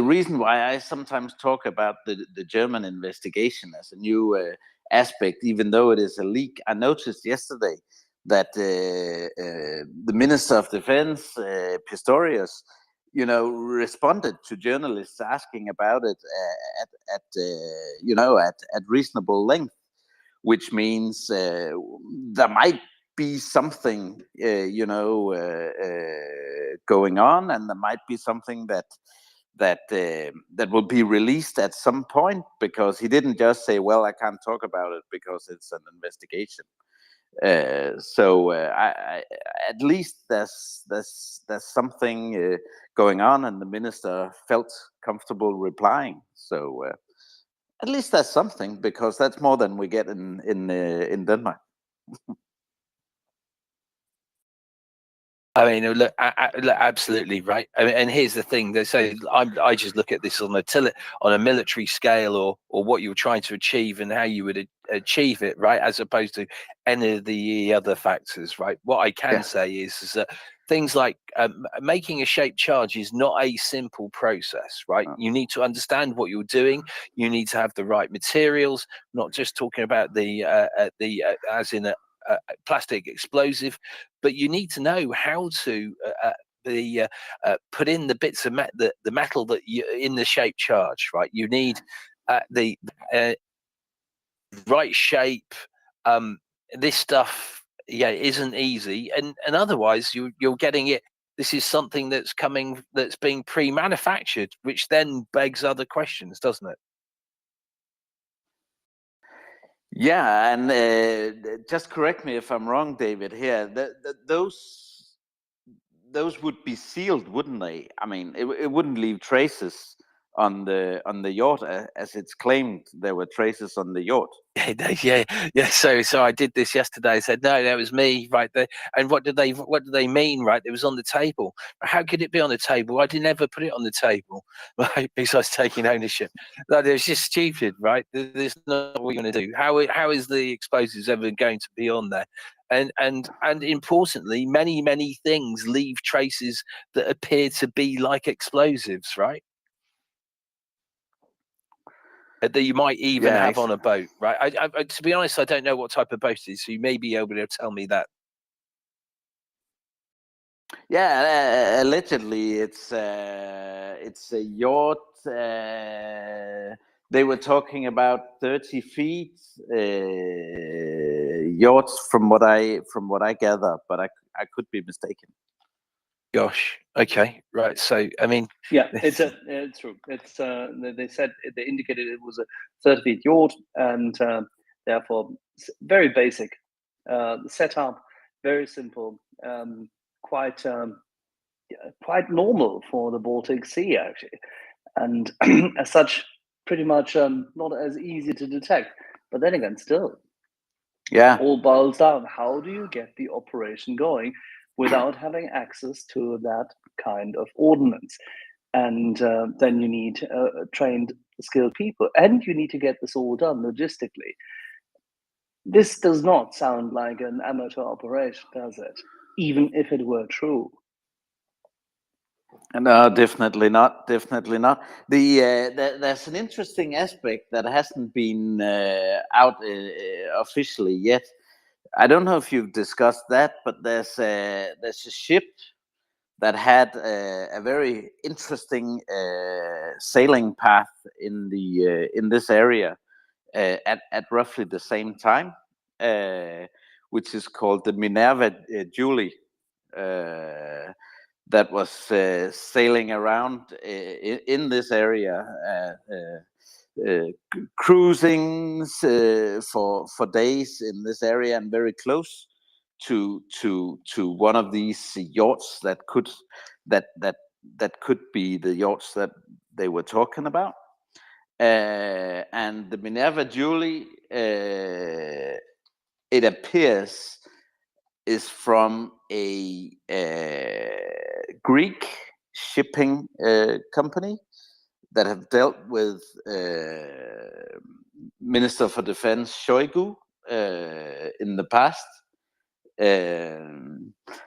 reason why I sometimes talk about the German investigation as a new aspect, even though it is a leak, I noticed yesterday that the Minister of Defense, Pistorius, responded to journalists asking about it at reasonable length, which means there might be something going on, and there might be something that will be released at some point, because he didn't just say, well, I can't talk about it because it's an investigation. So at least there's something going on, and the minister felt comfortable replying. So at least that's something, because that's more than we get in Denmark. I mean, look, absolutely right. I mean, and here's the thing: they say I just look at this on a military scale, or what you're trying to achieve and how you would achieve it, right? As opposed to any of the other factors, right? What I can say is that things like making a shaped charge is not a simple process, right? You need to understand what you're doing. You need to have the right materials. Not just talking about as in a plastic explosive, but you need to know how to put in the bits of the metal that you in the shape charge, right? You need the right shape. This stuff, isn't easy, and otherwise you're getting it. This is something that's being pre-manufactured, which then begs other questions, doesn't it? Yeah, and just correct me if I'm wrong, David. Here, those would be sealed, wouldn't they? I mean, it wouldn't leave traces on the yacht, as it's claimed there were traces on the yacht. Yeah. So I did this yesterday. I said, no, that was me right there. And what did they mean? Right, it was on the table. How could it be on the table? I didn't ever put it on the table, right? Besides taking ownership. That is just stupid, right? There's not what you're going to do. How is the explosives ever going to be on there? And importantly, many things leave traces that appear to be like explosives, right? That you might even have on a boat, right? I, to be honest, I don't know what type of boat it is, so you may be able to tell me that. Yeah, allegedly it's a yacht. They were talking about 30 feet yachts, from what I gather, but I could be mistaken. Gosh. Okay. Right. So I mean, yeah, it's true. It's they said they indicated it was a 30-feet yacht, and therefore very basic setup, very simple, quite normal for the Baltic Sea actually, and as such, pretty much not as easy to detect. But then again, still, all boils down: how do you get the operation going without having access to that kind of ordnance? And then you need trained, skilled people, and you need to get this all done logistically. This does not sound like an amateur operation, does it? Even if it were true. No, definitely not. Definitely not. There's an interesting aspect that hasn't been out officially yet. I don't know if you've discussed that, but there's a ship that had a very interesting sailing path in this area at roughly the same time, which is called the Minerva Julie. That was sailing around in this area, cruisings for days in this area, and very close to one of these yachts that could be the yachts that they were talking about. And the Minerva Julie, it appears, is from a Greek shipping company that have dealt with Minister for Defense Shoigu in the past.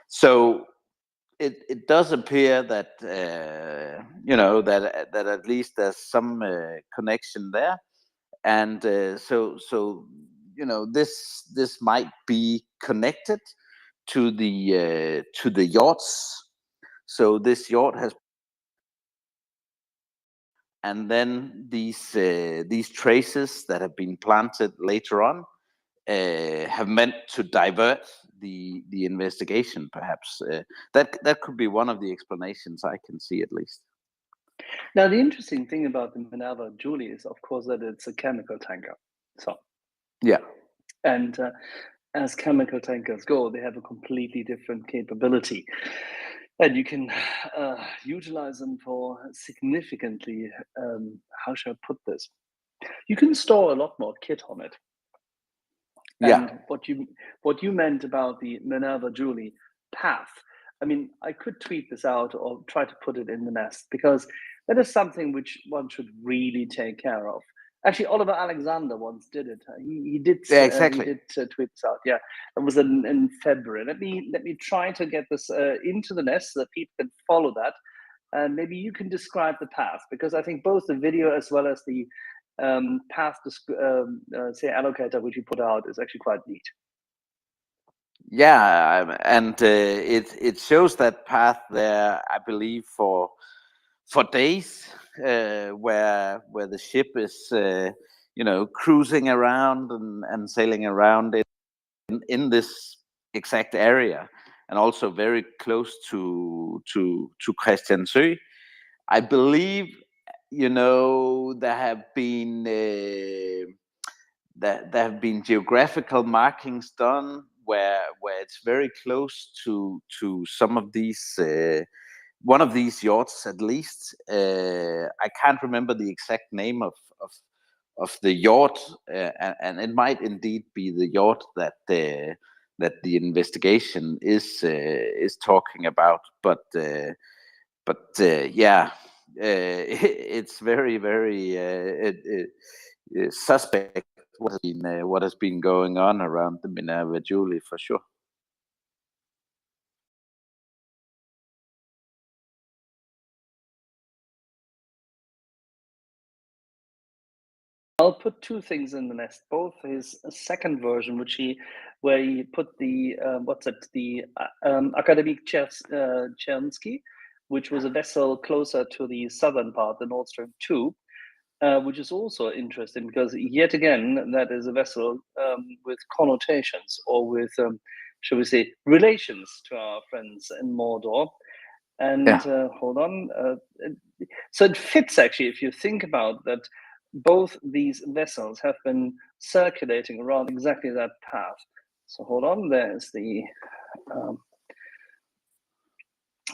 So it does appear that that at least there's some connection there, and so this might be connected to the yachts. So this yacht has, and then these traces that have been planted later on have meant to divert the investigation. Perhaps that could be one of the explanations I can see, at least. Now, the interesting thing about the Minerva Julie is, of course, that it's a chemical tanker. So, yeah, and as chemical tankers go, they have a completely different capability, and you can utilize them for significantly. How should I put this? You can store a lot more kit on it. Yeah. And what you meant about the Minerva Julie path, I mean, I could tweet this out or try to put it in the nest, because that is something which one should really take care of. Actually, Oliver Alexander once did it. He did. Yeah, exactly. He did tweet this out. Yeah, it was in February. Let me try to get this into the nest so that people can follow that, and maybe you can describe the path, because I think both the video as well as the path say allocator which you put out is actually quite neat. Yeah, and it shows that path there, I believe, for days, where the ship is cruising around and sailing around in this exact area, and also very close to Christiansø. I believe there have been there have been geographical markings done where it's very close to some of these. One of these yachts, at least. I can't remember the exact name of the yacht, and it might indeed be the yacht that the investigation is talking about. But yeah, it's very, very suspect what has been going on around the Minerva Julie, for sure. I'll put two things in the nest. Both his second version, where he put the Akademik Chernsky, which was a vessel closer to the southern part, the Nord Stream 2, which is also interesting because yet again that is a vessel with connotations, or with shall we say, relations to our friends in Mordor. And hold on, so it fits actually if you think about that. Both these vessels have been circulating around exactly that path. So hold on, there's the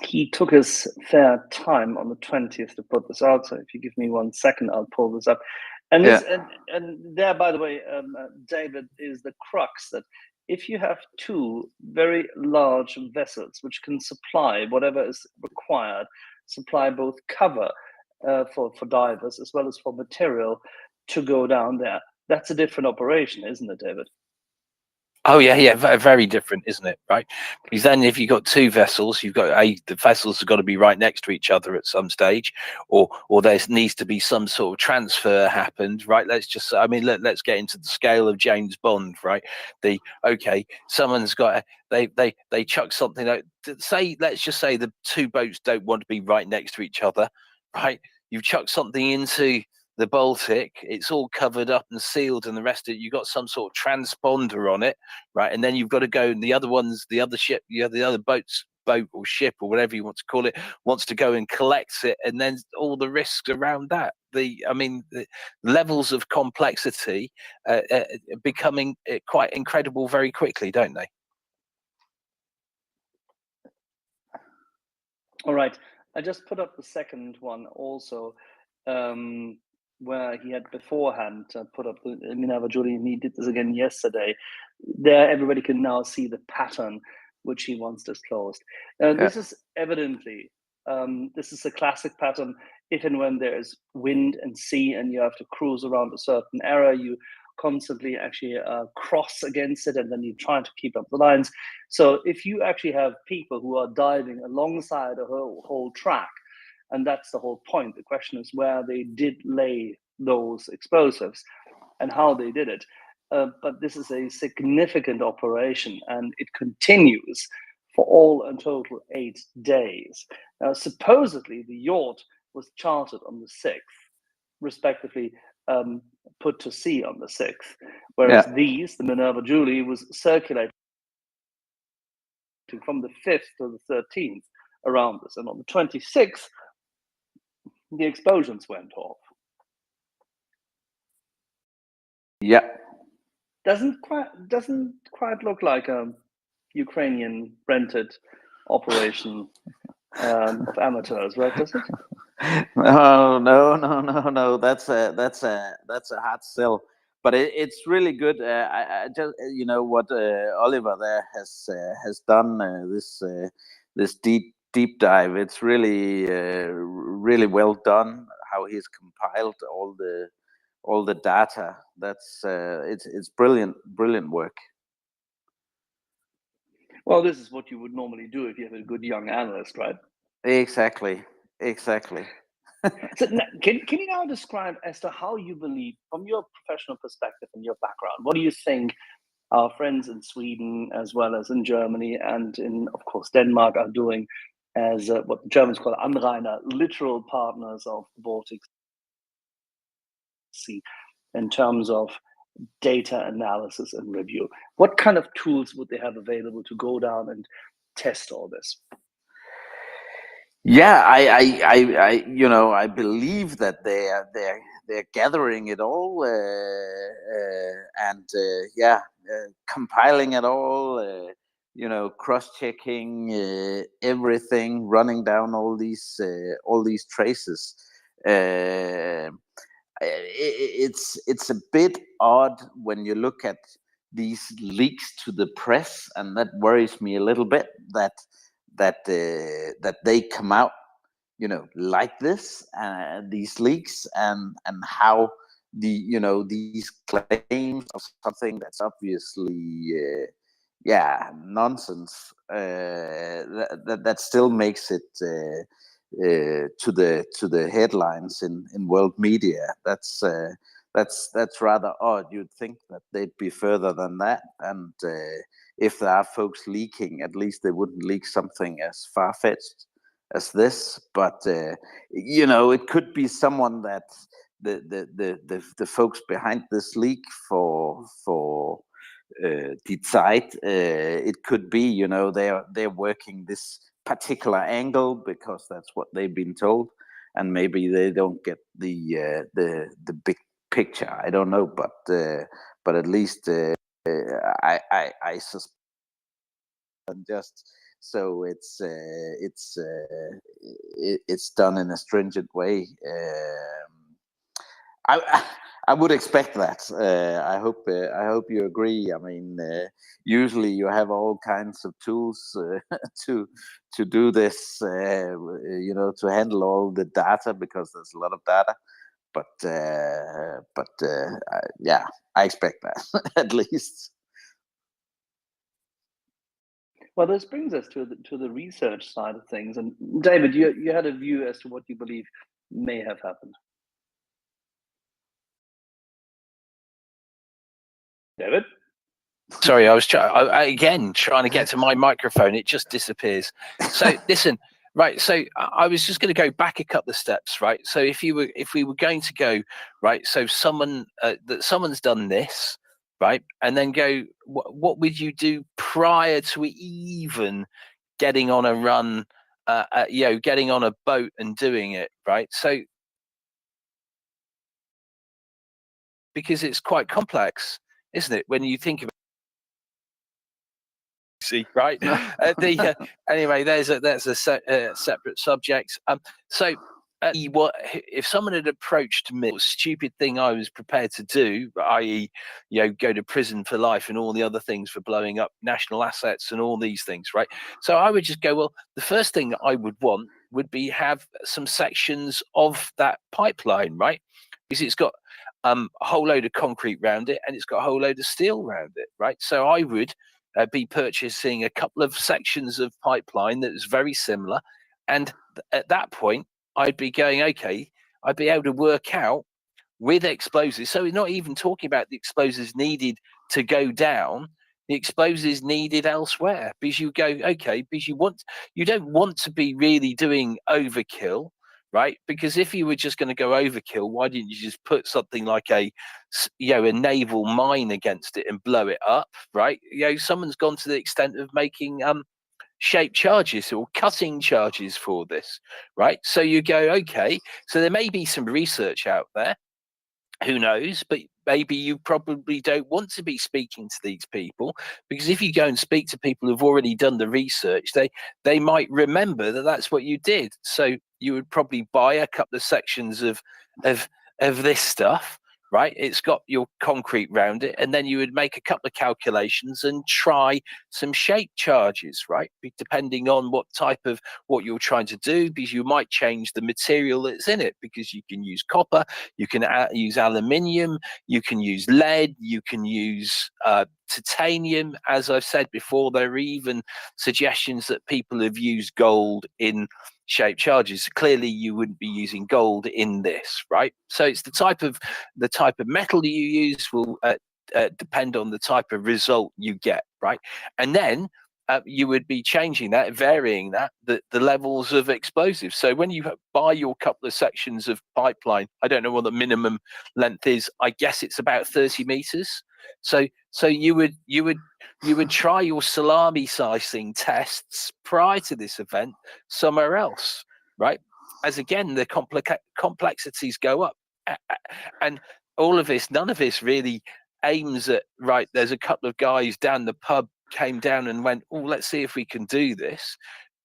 he took his fair time on the 20th to put this out. So if you give me 1 second, I'll pull this up. And this, and there, by the way, David, is the crux that if you have two very large vessels which can supply whatever is required, supply both cover for divers as well as for material to go down there, that's a different operation, isn't it, David? Oh yeah, very different, isn't it? Right? Because then, if you've got two vessels, you've got the vessels have got to be right next to each other at some stage, or there needs to be some sort of transfer happened, right? Let's just, I mean, let's get into the scale of James Bond, right? Someone's got they chuck something out. Let's just say the two boats don't want to be right next to each other, right? You've chucked something into the Baltic, it's all covered up and sealed, and the rest of it, you've got some sort of transponder on it, right? And then you've got to go, and the other ship, the other boat or ship or whatever you want to call it, wants to go and collects it, and then all the risks around that. The levels of complexity becoming quite incredible very quickly, don't they? All right, I just put up the second one also, where he had beforehand put up the Minerva Julie, and he did this again yesterday. There, everybody can now see the pattern which he once disclosed. This is evidently, this is a classic pattern. If and when there is wind and sea and you have to cruise around a certain area, you constantly actually cross against it, and then you try to keep up the lines. So if you actually have people who are diving alongside a whole track, and that's the whole point, the question is where they did lay those explosives and how they did it. But this is a significant operation, and it continues for all in total 8 days. Now, supposedly the yacht was chartered on the 6th, respectively put to sea on the 6th, whereas the Minerva Julie, was circulating from the 5th to the 13th around this, and on the 26th, the explosions went off. Yeah, doesn't quite look like a Ukrainian rented operation of amateurs, right? Does it? No. That's a hard sell, but it's really good. I just what Oliver there has done, this deep dive. It's really really well done. How he's compiled all the data. That's it's brilliant work. Well, this is what you would normally do if you have a good young analyst, right? Exactly. So can you now describe as to how you believe, from your professional perspective and your background, what do you think our friends in Sweden, as well as in Germany and in, of course, Denmark, are doing as what the Germans call Anrainer, literal partners of the Baltic Sea in terms of data analysis and review. What kind of tools would they have available to go down and test all this? Yeah, I believe that they're gathering it all and compiling it all. Cross-checking everything, running down all these traces. It's a bit odd when you look at these leaks to the press, and that worries me a little bit that they come out, like this, these leaks, and how these claims of something that's obviously nonsense, that still makes it to the headlines in world media. That's rather odd. You'd think that they'd be further than that, and if there are folks leaking, at least they wouldn't leak something as far-fetched as this. But it could be someone that the folks behind this leak for decide. It could be, they're working this particular angle because that's what they've been told, and maybe they don't get the big picture. I don't know, but at least I suspect, just so it's done in a stringent way. I would expect that. I hope you agree. I mean, usually you have all kinds of tools to do this. To handle all the data, because there's a lot of data. But I expect that at least. Well, this brings us to the research side of things. And David, you had a view as to what you believe may have happened. David? Sorry, I was again trying to get to my microphone. It just disappears. So listen, right. So I was just going to go back a couple of steps, right? So if we were going to go, right, so someone's done this, right, and then go, what would you do prior to even getting on a run, getting on a boat and doing it, right? So because it's quite complex, isn't it, when you think about right? Anyway, that's a separate subject. So what if someone had approached me, the stupid thing I was prepared to do, i.e., go to prison for life and all the other things for blowing up national assets and all these things, right? So I would just go, well, the first thing I would want would be have some sections of that pipeline, right? Because it's got a whole load of concrete around it and it's got a whole load of steel around it, right? So I would be purchasing a couple of sections of pipeline that is very similar, and at that point I'd be going, okay, I'd be able to work out with explosives. So we're not even talking about the explosives needed to go down, the explosives needed elsewhere, because you go, okay, because you don't want to be really doing overkill, right? Because if you were just going to go overkill, why didn't you just put something like a naval mine against it and blow it up, right? Someone's gone to the extent of making shaped charges or cutting charges for this, right? So you go, okay, so there may be some research out there, who knows, but maybe you probably don't want to be speaking to these people, because if you go and speak to people who've already done the research, they might remember that that's what you did. So you would probably buy a couple of sections of this stuff, right? It's got your concrete round it, and then you would make a couple of calculations and try some shape charges, right? Depending on what you're trying to do, because you might change the material that's in it, because you can use copper, you can use aluminium, you can use lead, you can use titanium. As I've said before, there are even suggestions that people have used gold in shaped charges. Clearly you wouldn't be using gold in this, right? So it's the type of metal you use will depend on the type of result you get, right? And then you would be changing that, varying that, the levels of explosives. So when you buy your couple of sections of pipeline, I don't know what the minimum length is. I guess it's about 30 meters. So you would try your salami slicing tests prior to this event somewhere else, right? As again, the complexities go up, and all of this, none of this really aims at, right, there's a couple of guys down the pub came down and went, oh, let's see if we can do this,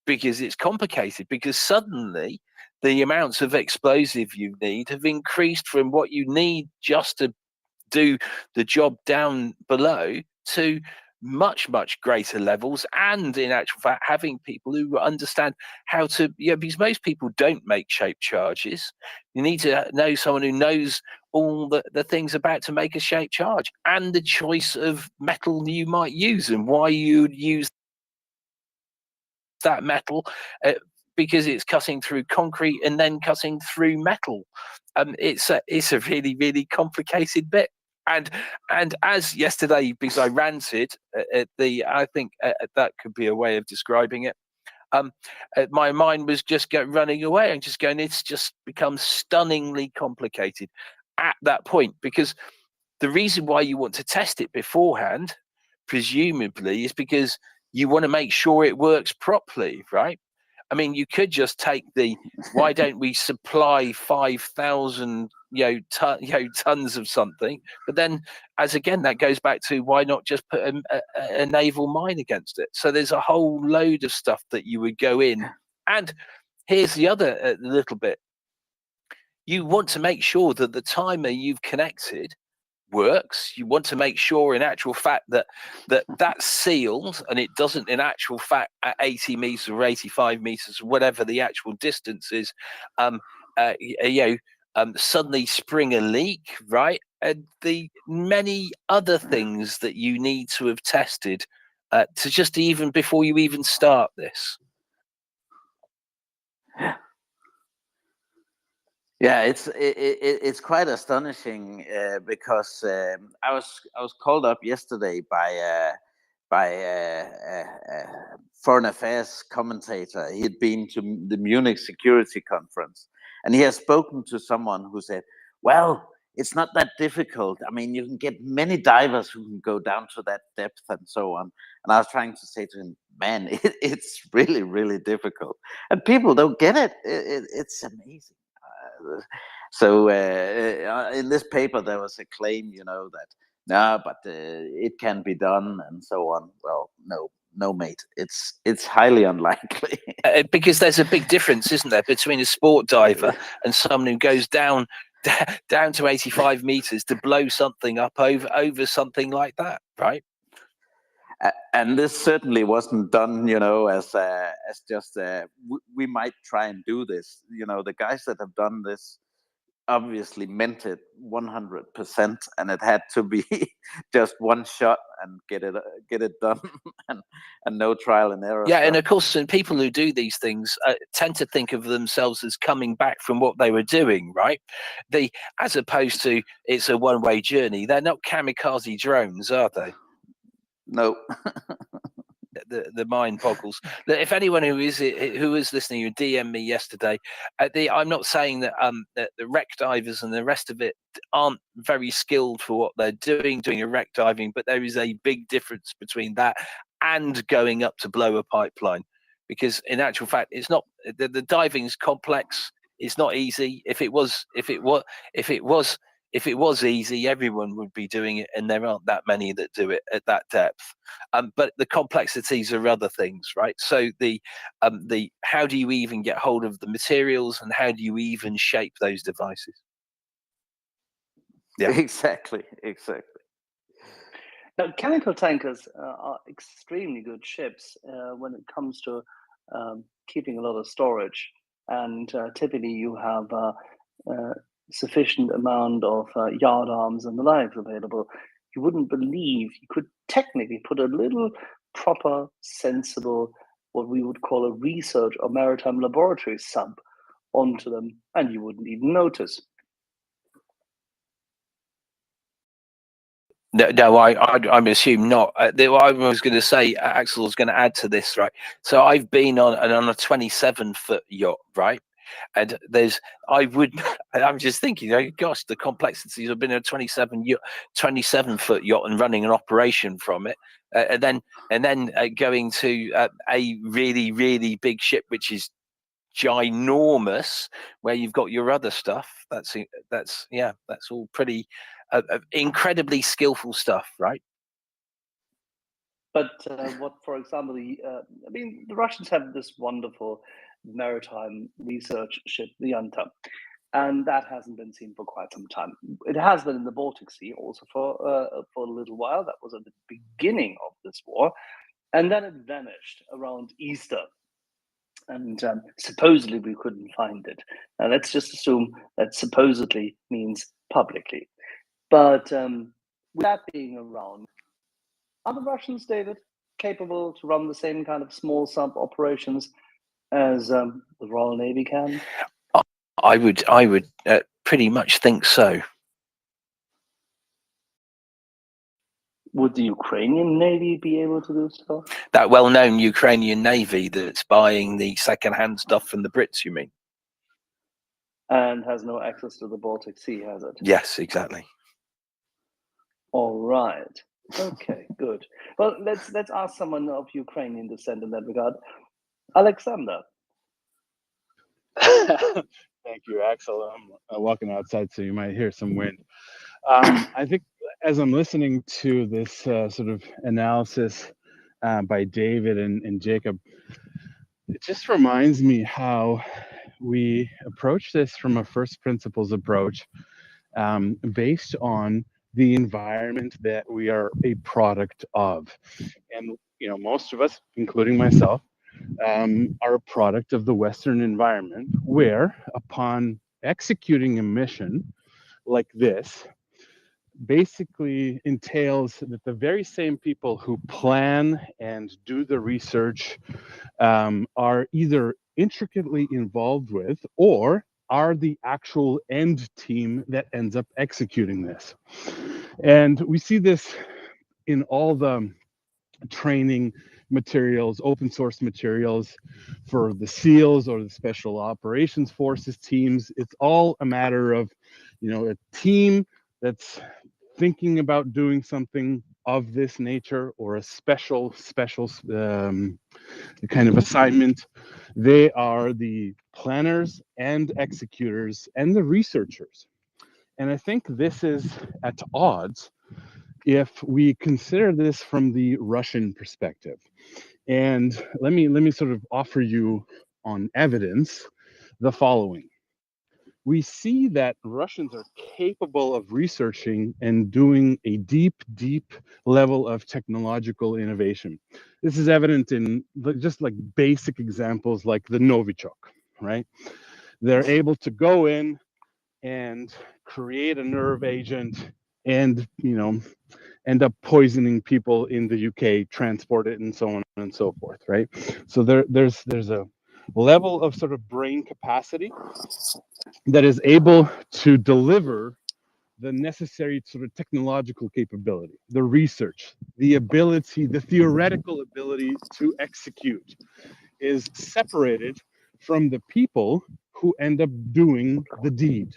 because it's complicated, because suddenly the amounts of explosive you need have increased from what you need just to do the job down below to much greater levels, and in actual fact having people who understand how to, because most people don't make shape charges. You need to know someone who knows all the things about to make a shape charge, and the choice of metal you might use and why you'd use that metal, because it's cutting through concrete and then cutting through metal. It's a really complicated bit. And as yesterday, because I ranted I think that could be a way of describing it. My mind was just running away and just going, it's just become stunningly complicated at that point, because the reason why you want to test it beforehand, presumably, is because you want to make sure it works properly, right? I mean, you could just take why don't we supply 5,000 tons of something? But then, as again, that goes back to why not just put a naval mine against it? So there's a whole load of stuff that you would go in. And here's the other little bit. You want to make sure that the timer you've connected works. You want to make sure in actual fact that's sealed, and it doesn't in actual fact at 80 meters or 85 meters, whatever the actual distance is, suddenly spring a leak, right? And the many other things that you need to have tested to just even before you even start this. Yeah, it's quite astonishing because I was called up yesterday by a foreign affairs commentator. He had been to the Munich Security Conference, and he has spoken to someone who said, "Well, it's not that difficult. I mean, you can get many divers who can go down to that depth and so on." And I was trying to say to him, "Man, it's really difficult, and people don't get it. It's amazing." So in this paper there was a claim, that no, but it can be done and so on. Well, no, mate, it's highly unlikely. Because there's a big difference, isn't there, between a sport diver and someone who goes down to 85 meters to blow something up over something like that, right? And this certainly wasn't done, as just we might try and do this. The guys that have done this obviously meant it 100%, and it had to be just one shot and get it done, and no trial and error. Yeah, and of course, people who do these things tend to think of themselves as coming back from what they were doing, right? As opposed to it's a one-way journey. They're not kamikaze drones, are they? No. The mind boggles. If anyone who is listening who DM'd me yesterday, I'm not saying that the wreck divers and the rest of it aren't very skilled for what they're doing a wreck diving, but there is a big difference between that and going up to blow a pipeline, because in actual fact, it's not the diving's complex. It's not easy. If it was easy, everyone would be doing it, and there aren't that many that do it at that depth. But the complexities are other things, right? So the how do you even get hold of the materials, and how do you even shape those devices? Yeah, exactly. Now, chemical tankers are extremely good ships when it comes to keeping a lot of storage, and typically you have sufficient amount of yard arms and the like available. You wouldn't believe you could technically put a little proper, sensible, what we would call a research or maritime laboratory sub onto them, and you wouldn't even notice. No, I'm assuming not. I was going to say, Axel was going to add to this, right? So I've been on a 27-foot yacht, right? And I'm just thinking, oh, gosh, the complexities of being a 27-foot yacht and running an operation from it, and then going to a really, really big ship, which is ginormous, where you've got your other stuff. That's all pretty incredibly skillful stuff, right? But what, for example, the Russians have this wonderful maritime research ship, the Yanta, and that hasn't been seen for quite some time. It has been in the Baltic Sea also for a little while. That was at the beginning of this war, and then it vanished around Easter. And supposedly we couldn't find it. Now let's just assume that supposedly means publicly. But with that being around, are the Russians, David, capable to run the same kind of small sub operations as the Royal Navy can? I would pretty much think so. Would the Ukrainian Navy be able to do so? That well-known Ukrainian Navy that's buying the second-hand stuff from the Brits, you mean? And has no access to the Baltic Sea, has it? Yes, exactly. All right. Okay, good. Well, let's ask someone of Ukrainian descent in that regard. Alexander. Thank you, Axel. I'm walking outside, so you might hear some wind. I think as I'm listening to this sort of analysis by David and Jacob, it just reminds me how we approach this from a first principles approach based on the environment that we are a product of. And, most of us, including myself, are a product of the Western environment where, upon executing a mission like this, basically entails that the very same people who plan and do the research are either intricately involved with or are the actual end team that ends up executing this. And we see this in all the training materials, open source materials for the SEALs or the Special Operations Forces teams. It's all a matter of, a team that's thinking about doing something of this nature or a special kind of assignment. They are the planners and executors and the researchers. And I think this is at odds if we consider this from the Russian perspective. And let me sort of offer you on evidence the following. We see that Russians are capable of researching and doing a deep level of technological innovation. This is evident in just like basic examples like the Novichok, right? They're able to go in and create a nerve agent and, end up poisoning people in the UK, transport it, and so on and so forth, right? So there's a level of sort of brain capacity that is able to deliver the necessary sort of technological capability, the research, the ability, the theoretical ability to execute is separated from the people who end up doing the deed,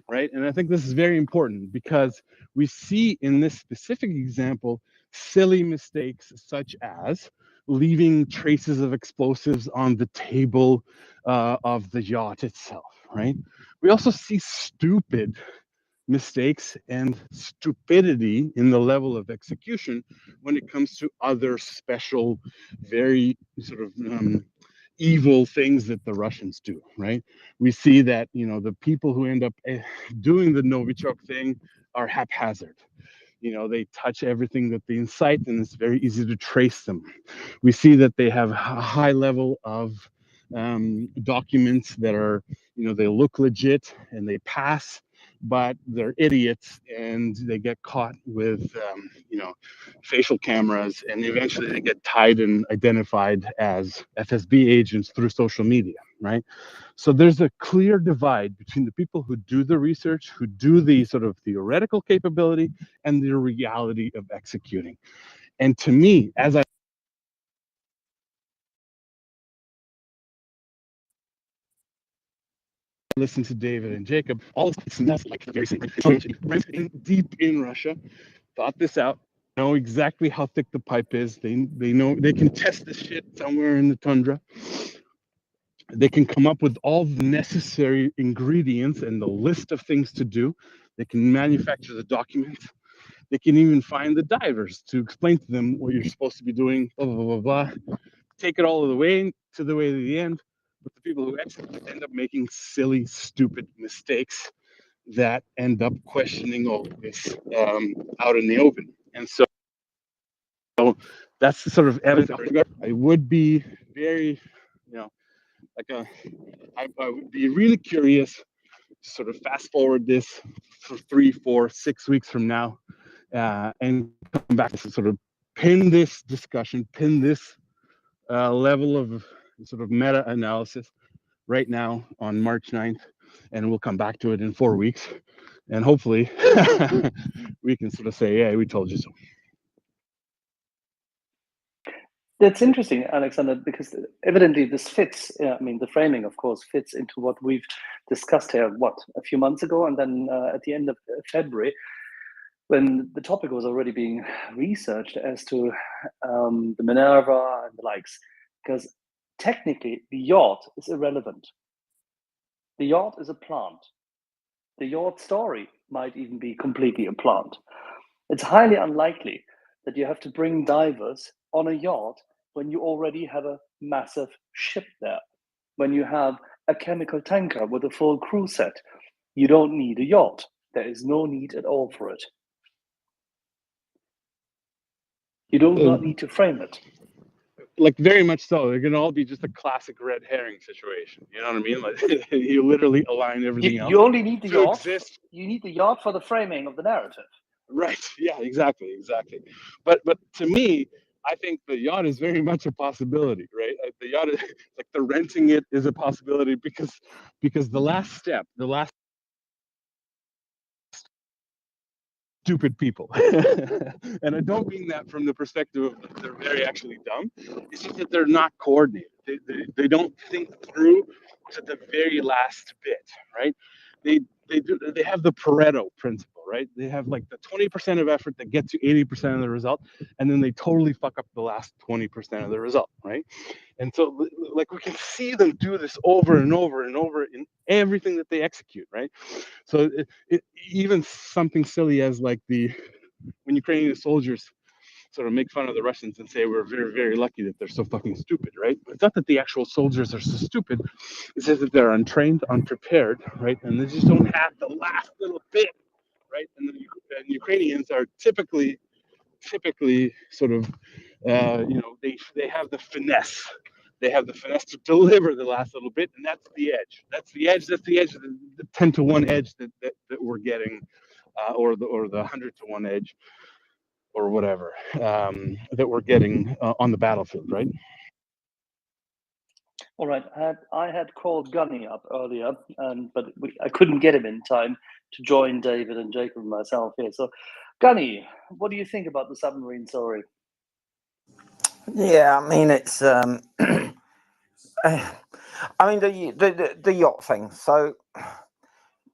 right? And I think this is very important because we see in this specific example silly mistakes such as leaving traces of explosives on the table of the yacht itself, right? We also see stupid mistakes and stupidity in the level of execution when it comes to other special, very sort of evil things that the Russians do, right? We see that, the people who end up doing the Novichok thing are haphazard. They touch everything that they incite, and it's very easy to trace them. We see that they have a high level of documents that are, they look legit and they pass, but they're idiots and they get caught with, facial cameras, and eventually they get tied and identified as FSB agents through social media, right? So there's a clear divide between the people who do the research, who do the sort of theoretical capability, and the reality of executing. And to me, as I listen to David and Jacob, all of this and that's like the very same. Deep in Russia, thought this out, know exactly how thick the pipe is. They know they can test this shit somewhere in the tundra. They can come up with all the necessary ingredients and the list of things to do. They can manufacture the documents. They can even find the divers to explain to them what you're supposed to be doing, blah, blah, blah, blah. Take it all the way to the end. But the people who execute end up making silly, stupid mistakes that end up questioning all of this out in the open. And so that's the sort of evidence. I would be very, I would be really curious to sort of fast forward this for 3, 4, 6 weeks from now, and come back to sort of pin this discussion, pin this level of sort of meta-analysis right now on March 9th, and we'll come back to it in 4 weeks, and hopefully we can sort of say, yeah, we told you so. That's interesting, Alexander, because evidently this fits. I mean, the framing, of course, fits into what we've discussed here, a few months ago, and then at the end of February, when the topic was already being researched as to the Minerva and the likes, because technically the yacht is irrelevant. The yacht is a plant. The yacht story might even be completely a plant. It's highly unlikely that you have to bring divers on a yacht when you already have a massive ship there. When you have a chemical tanker with a full crew set, you don't need a yacht. There is no need at all for it. You do not need to frame it. Like very much so. They're gonna all be just a classic red herring situation. You know what I mean? Like you literally align everything else. You only need the to yacht. exist. You need the yacht for the framing of the narrative. Right. Yeah. Exactly. But to me, I think the yacht is very much a possibility, right? The yacht is like the renting it is a possibility because the last step, the last stupid people. And I don't mean that from the perspective of they're very actually dumb. It's just that they're not coordinated. They don't think through to the very last bit, right? They have the Pareto principle, right? They have like the 20% of effort that gets you 80% of the result, and then they totally fuck up the last 20% of the result, right? And so like we can see them do this over and over and over in everything that they execute, right? So even something silly as like when Ukrainian soldiers sort of make fun of the Russians and say we're very, very lucky that they're so fucking stupid, right? But it's not that the actual soldiers are so stupid. It's just that they're untrained, unprepared, right? And they just don't have the last little bit, right? And Ukrainians are typically sort of, they have the finesse. They have the finesse to deliver the last little bit, and that's the edge. That's the edge. That's the edge. The 10-to-1 edge that we're getting, or the 100-to-1 edge, or whatever that we're getting on the battlefield, right? All right, I had called Gunny up earlier, but I couldn't get him in time to join David and Jacob and myself here. So, Gunny, what do you think about the submarine story? Yeah, I mean it's I mean the yacht thing. So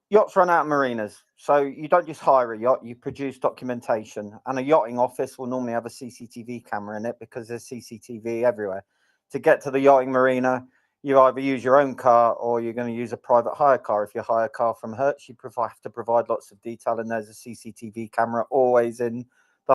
yachts run out of marinas. So you don't just hire a yacht, you produce documentation. And a yachting office will normally have a CCTV camera in it because there's CCTV everywhere. To get to the yachting marina, you either use your own car or you're going to use a private hire car. If you hire a car from Hertz, you have to provide lots of detail, and there's a CCTV camera always in